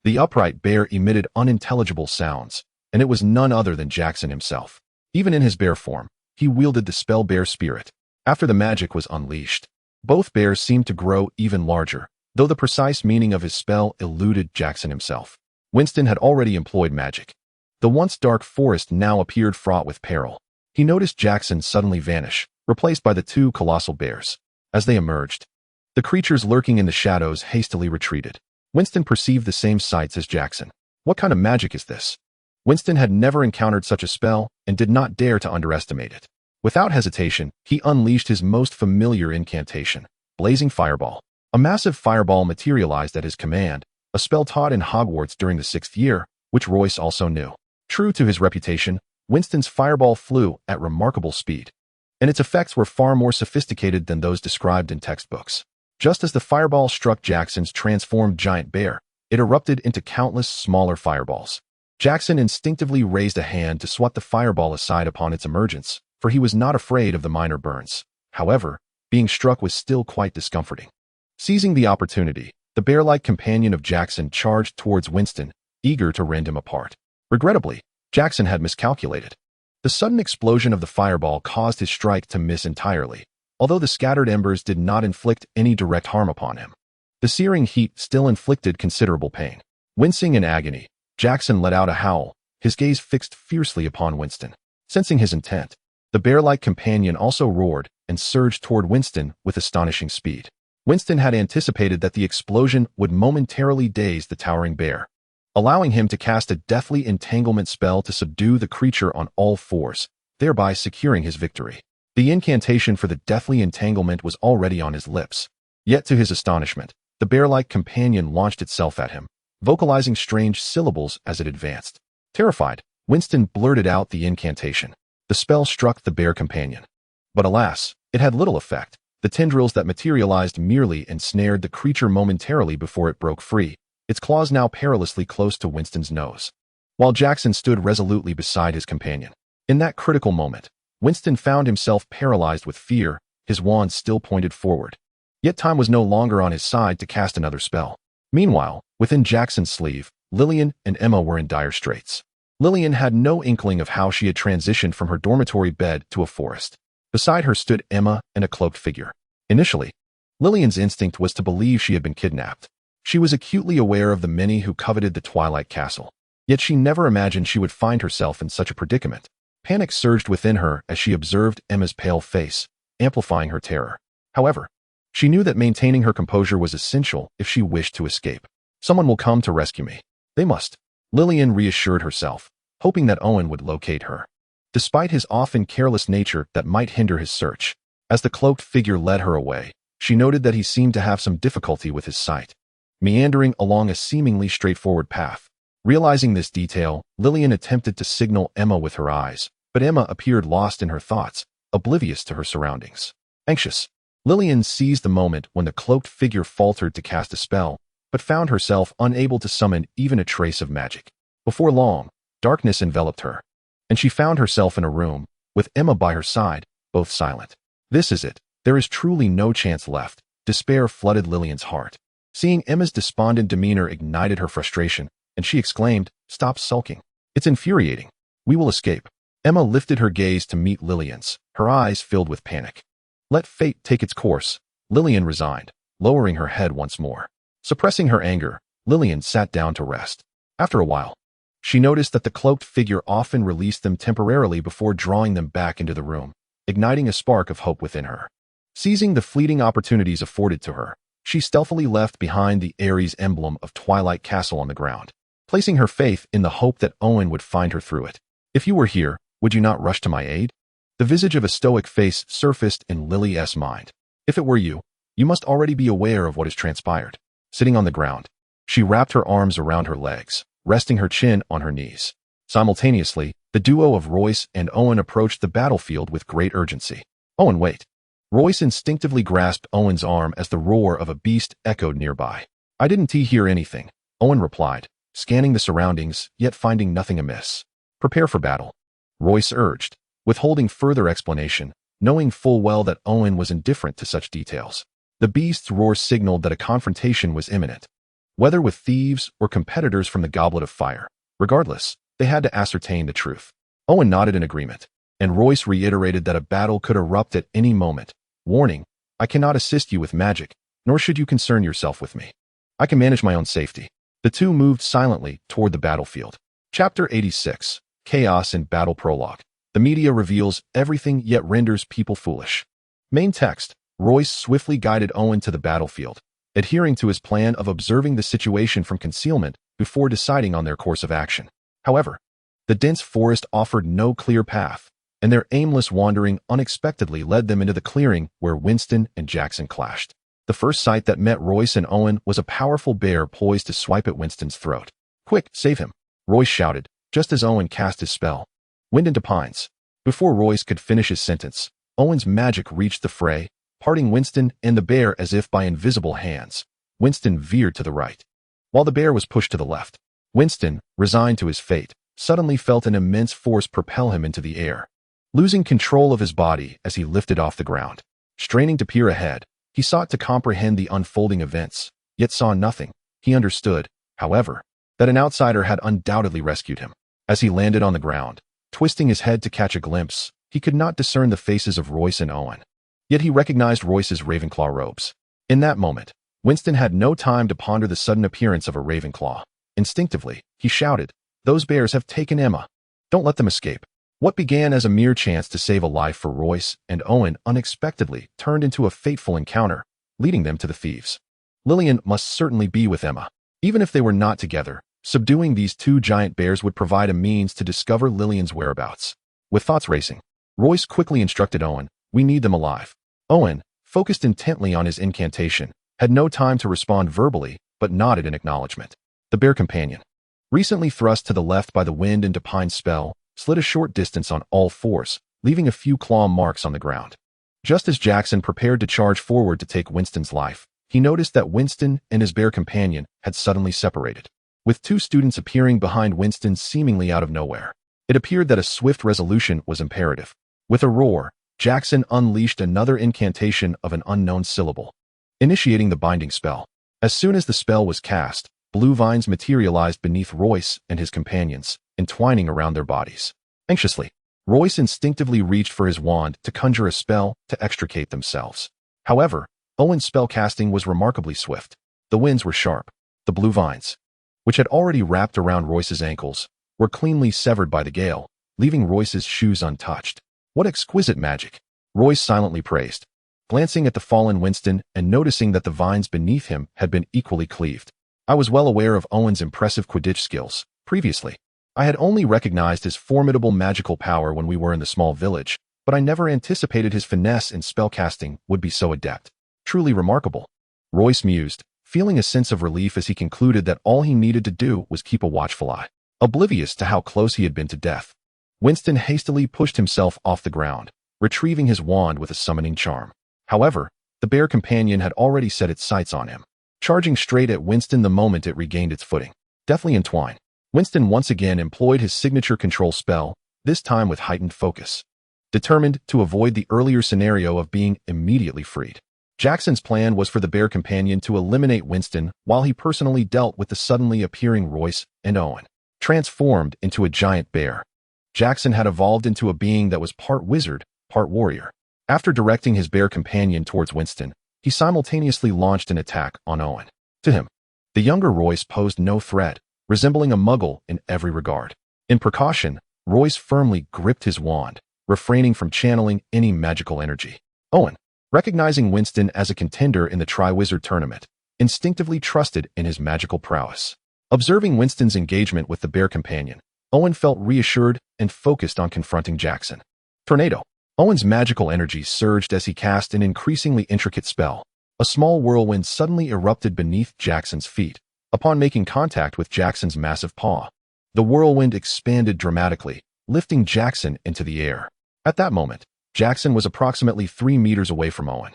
The upright bear emitted unintelligible sounds, and it was none other than Jackson himself. Even in his bear form, he wielded the spell Bear Spirit. After the magic was unleashed, both bears seemed to grow even larger, though the precise meaning of his spell eluded Jackson himself. Winston had already employed magic. The once dark forest now appeared fraught with peril. He noticed Jackson suddenly vanish, replaced by the 2 colossal bears. As they emerged, the creatures lurking in the shadows hastily retreated. Winston perceived the same sights as Jackson. What kind of magic is this? Winston had never encountered such a spell and did not dare to underestimate it. Without hesitation, he unleashed his most familiar incantation, Blazing Fireball. A massive fireball materialized at his command, a spell taught in Hogwarts during the 6th year, which Royce also knew. True to his reputation, Winston's fireball flew at remarkable speed, and its effects were far more sophisticated than those described in textbooks. Just as the fireball struck Jackson's transformed giant bear, it erupted into countless smaller fireballs. Jackson instinctively raised a hand to swat the fireball aside upon its emergence, for he was not afraid of the minor burns. However, being struck was still quite discomforting. Seizing the opportunity, the bear-like companion of Jackson charged towards Winston, eager to rend him apart. Regrettably, Jackson had miscalculated. The sudden explosion of the fireball caused his strike to miss entirely, although the scattered embers did not inflict any direct harm upon him. The searing heat still inflicted considerable pain. Wincing in agony, Jackson let out a howl, his gaze fixed fiercely upon Winston. Sensing his intent, the bear-like companion also roared and surged toward Winston with astonishing speed. Winston had anticipated that the explosion would momentarily daze the towering bear, allowing him to cast a deathly entanglement spell to subdue the creature on all 4s, thereby securing his victory. The incantation for the deathly entanglement was already on his lips. Yet to his astonishment, the bear-like companion launched itself at him, vocalizing strange syllables as it advanced. Terrified, Winston blurted out the incantation. The spell struck the bear companion. But alas, it had little effect. the tendrils that materialized merely ensnared the creature momentarily before it broke free, its claws now perilously close to Winston's nose. While Jackson stood resolutely beside his companion. In that critical moment, Winston found himself paralyzed with fear, his wand still pointed forward. Yet time was no longer on his side to cast another spell. Meanwhile, within Jackson's sleeve, Lillian and Emma were in dire straits. Lillian had no inkling of how she had transitioned from her dormitory bed to a forest. Beside her stood Emma and a cloaked figure. Initially, Lillian's instinct was to believe she had been kidnapped. She was acutely aware of the many who coveted the Twilight Castle. Yet she never imagined she would find herself in such a predicament. Panic surged within her as she observed Emma's pale face, amplifying her terror. However, she knew that maintaining her composure was essential if she wished to escape. Someone will come to rescue me. They must. Lillian reassured herself, hoping that Owen would locate her. Despite his often careless nature that might hinder his search, as the cloaked figure led her away, she noted that he seemed to have some difficulty with his sight, meandering along a seemingly straightforward path. Realizing this detail, Lillian attempted to signal Emma with her eyes, but Emma appeared lost in her thoughts, oblivious to her surroundings. Anxious, Lillian seized the moment when the cloaked figure faltered to cast a spell, but found herself unable to summon even a trace of magic. Before long, darkness enveloped her, and she found herself in a room, with Emma by her side, both silent. This is it. There is truly no chance left. Despair flooded Lillian's heart. Seeing Emma's despondent demeanor ignited her frustration, and she exclaimed, "Stop sulking. It's infuriating. We will escape." Emma lifted her gaze to meet Lillian's, her eyes filled with panic. "Let fate take its course," Lillian resigned, lowering her head once more. Suppressing her anger, Lillian sat down to rest. After a while, she noticed that the cloaked figure often released them temporarily before drawing them back into the room, igniting a spark of hope within her. Seizing the fleeting opportunities afforded to her, she stealthily left behind the Ares emblem of Twilight Castle on the ground, placing her faith in the hope that Owen would find her through it. "If you were here, would you not rush to my aid?" The visage of a stoic face surfaced in Lily's mind. "If it were you, you must already be aware of what has transpired." Sitting on the ground, she wrapped her arms around her legs, resting her chin on her knees. Simultaneously, the duo of Royce and Owen approached the battlefield with great urgency. "Owen, wait." Royce instinctively grasped Owen's arm as the roar of a beast echoed nearby. "I didn't hear anything," Owen replied, scanning the surroundings, yet finding nothing amiss. "Prepare for battle," Royce urged, withholding further explanation, knowing full well that Owen was indifferent to such details. The beast's roar signaled that a confrontation was imminent, whether with thieves or competitors from the Goblet of Fire. Regardless, they had to ascertain the truth. Owen nodded in agreement, and Royce reiterated that a battle could erupt at any moment. "Warning, I cannot assist you with magic, nor should you concern yourself with me. I can manage my own safety." The two moved silently toward the battlefield. Chapter 86, Chaos in Battle Prologue. The media reveals everything yet renders people foolish. Main text. Royce swiftly guided Owen to the battlefield, adhering to his plan of observing the situation from concealment before deciding on their course of action. However, the dense forest offered no clear path, and their aimless wandering unexpectedly led them into the clearing where Winston and Jackson clashed. The first sight that met Royce and Owen was a powerful bear poised to swipe at Winston's throat. "Quick, save him," Royce shouted, just as Owen cast his spell. "Wind into pines." Before Royce could finish his sentence, Owen's magic reached the fray, parting Winston and the bear as if by invisible hands. Winston veered to the right, while the bear was pushed to the left. Winston, resigned to his fate, suddenly felt an immense force propel him into the air, losing control of his body as he lifted off the ground. Straining to peer ahead, he sought to comprehend the unfolding events, yet saw nothing. He understood, however, that an outsider had undoubtedly rescued him. As he landed on the ground, twisting his head to catch a glimpse, he could not discern the faces of Royce and Owen. Yet he recognized Royce's Ravenclaw robes. In that moment, Winston had no time to ponder the sudden appearance of a Ravenclaw. Instinctively, he shouted, "Those bears have taken Emma. Don't let them escape." What began as a mere chance to save a life for Royce and Owen unexpectedly turned into a fateful encounter, leading them to the thieves. Lillian must certainly be with Emma. Even if they were not together, subduing these two giant bears would provide a means to discover Lillian's whereabouts. With thoughts racing, Royce quickly instructed Owen, "We need them alive." Owen, focused intently on his incantation, had no time to respond verbally, but nodded in acknowledgement. The bear companion, recently thrust to the left by the wind into Pine's spell, slid a short distance on all fours, leaving a few claw marks on the ground. Just as Jackson prepared to charge forward to take Winston's life, he noticed that Winston and his bear companion had suddenly separated, with two students appearing behind Winston seemingly out of nowhere. It appeared that a swift resolution was imperative. With a roar, Jackson unleashed another incantation of an unknown syllable, initiating the binding spell. As soon as the spell was cast, blue vines materialized beneath Royce and his companions, entwining around their bodies. Anxiously, Royce instinctively reached for his wand to conjure a spell to extricate themselves. However, Owen's spell casting was remarkably swift. The winds were sharp. The blue vines, which had already wrapped around Royce's ankles, were cleanly severed by the gale, leaving Royce's shoes untouched. What exquisite magic! Royce silently praised, glancing at the fallen Winston and noticing that the vines beneath him had been equally cleaved. I was well aware of Owen's impressive Quidditch skills. Previously, I had only recognized his formidable magical power when we were in the small village, but I never anticipated his finesse in spellcasting would be so adept. Truly remarkable. Royce mused, feeling a sense of relief as he concluded that all he needed to do was keep a watchful eye, oblivious to how close he had been to death. Winston hastily pushed himself off the ground, retrieving his wand with a summoning charm. However, the bear companion had already set its sights on him, charging straight at Winston the moment it regained its footing. Deftly entwined, Winston once again employed his signature control spell, this time with heightened focus, determined to avoid the earlier scenario of being immediately freed. Jackson's plan was for the bear companion to eliminate Winston while he personally dealt with the suddenly appearing Royce and Owen. Transformed into a giant bear, Jackson had evolved into a being that was part wizard, part warrior. After directing his bear companion towards Winston, he simultaneously launched an attack on Owen. To him, the younger Royce posed no threat, resembling a muggle in every regard. In precaution, Royce firmly gripped his wand, refraining from channeling any magical energy. Owen, recognizing Winston as a contender in the Triwizard Tournament, instinctively trusted in his magical prowess. Observing Winston's engagement with the bear companion, Owen felt reassured and focused on confronting Jackson. Tornado. Owen's magical energy surged as he cast an increasingly intricate spell. A small whirlwind suddenly erupted beneath Jackson's feet, upon making contact with Jackson's massive paw. The whirlwind expanded dramatically, lifting Jackson into the air. At that moment, Jackson was approximately 3 meters away from Owen,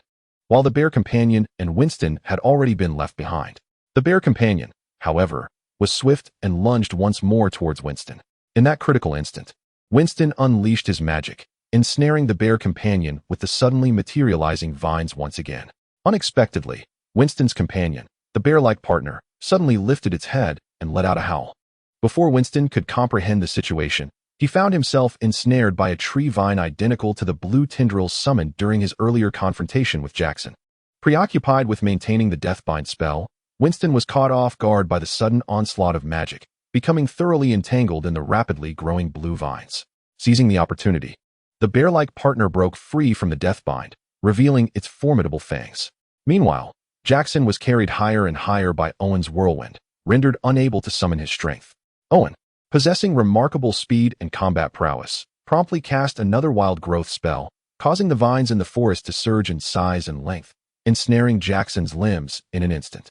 while the bear companion and Winston had already been left behind. The bear companion, however, was swift and lunged once more towards Winston. In that critical instant, Winston unleashed his magic, ensnaring the bear companion with the suddenly materializing vines once again. Unexpectedly, Winston's companion, the bear-like partner, suddenly lifted its head and let out a howl. Before Winston could comprehend the situation, he found himself ensnared by a tree vine identical to the blue tendrils summoned during his earlier confrontation with Jackson. Preoccupied with maintaining the Deathbind spell, Winston was caught off guard by the sudden onslaught of magic, becoming thoroughly entangled in the rapidly growing blue vines. Seizing the opportunity, the bear-like partner broke free from the Deathbind, revealing its formidable fangs. Meanwhile, Jackson was carried higher and higher by Owen's whirlwind, rendered unable to summon his strength. Owen, possessing remarkable speed and combat prowess, promptly cast another wild growth spell, causing the vines in the forest to surge in size and length, ensnaring Jackson's limbs in an instant.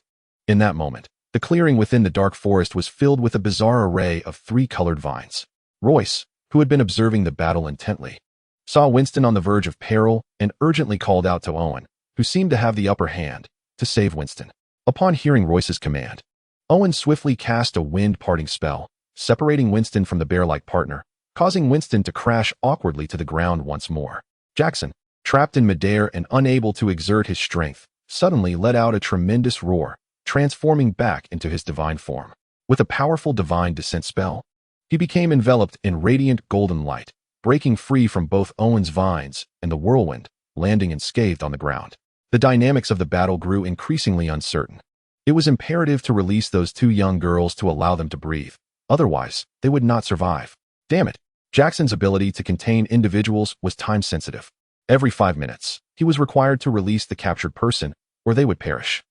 In that moment, the clearing within the dark forest was filled with a bizarre array of 3-colored vines. Royce, who had been observing the battle intently, saw Winston on the verge of peril and urgently called out to Owen, who seemed to have the upper hand, to save Winston. Upon hearing Royce's command, Owen swiftly cast a wind-parting spell, separating Winston from the bear-like partner, causing Winston to crash awkwardly to the ground once more. Jackson, trapped in midair and unable to exert his strength, suddenly let out a tremendous roar, transforming back into his divine form. With a powerful divine descent spell, he became enveloped in radiant golden light, breaking free from both Owen's vines and the whirlwind, landing unscathed on the ground. The dynamics of the battle grew increasingly uncertain. It was imperative to release those 2 young girls to allow them to breathe. Otherwise, they would not survive. Damn it. Jackson's ability to contain individuals was time-sensitive. Every 5 minutes, he was required to release the captured person, or they would perish.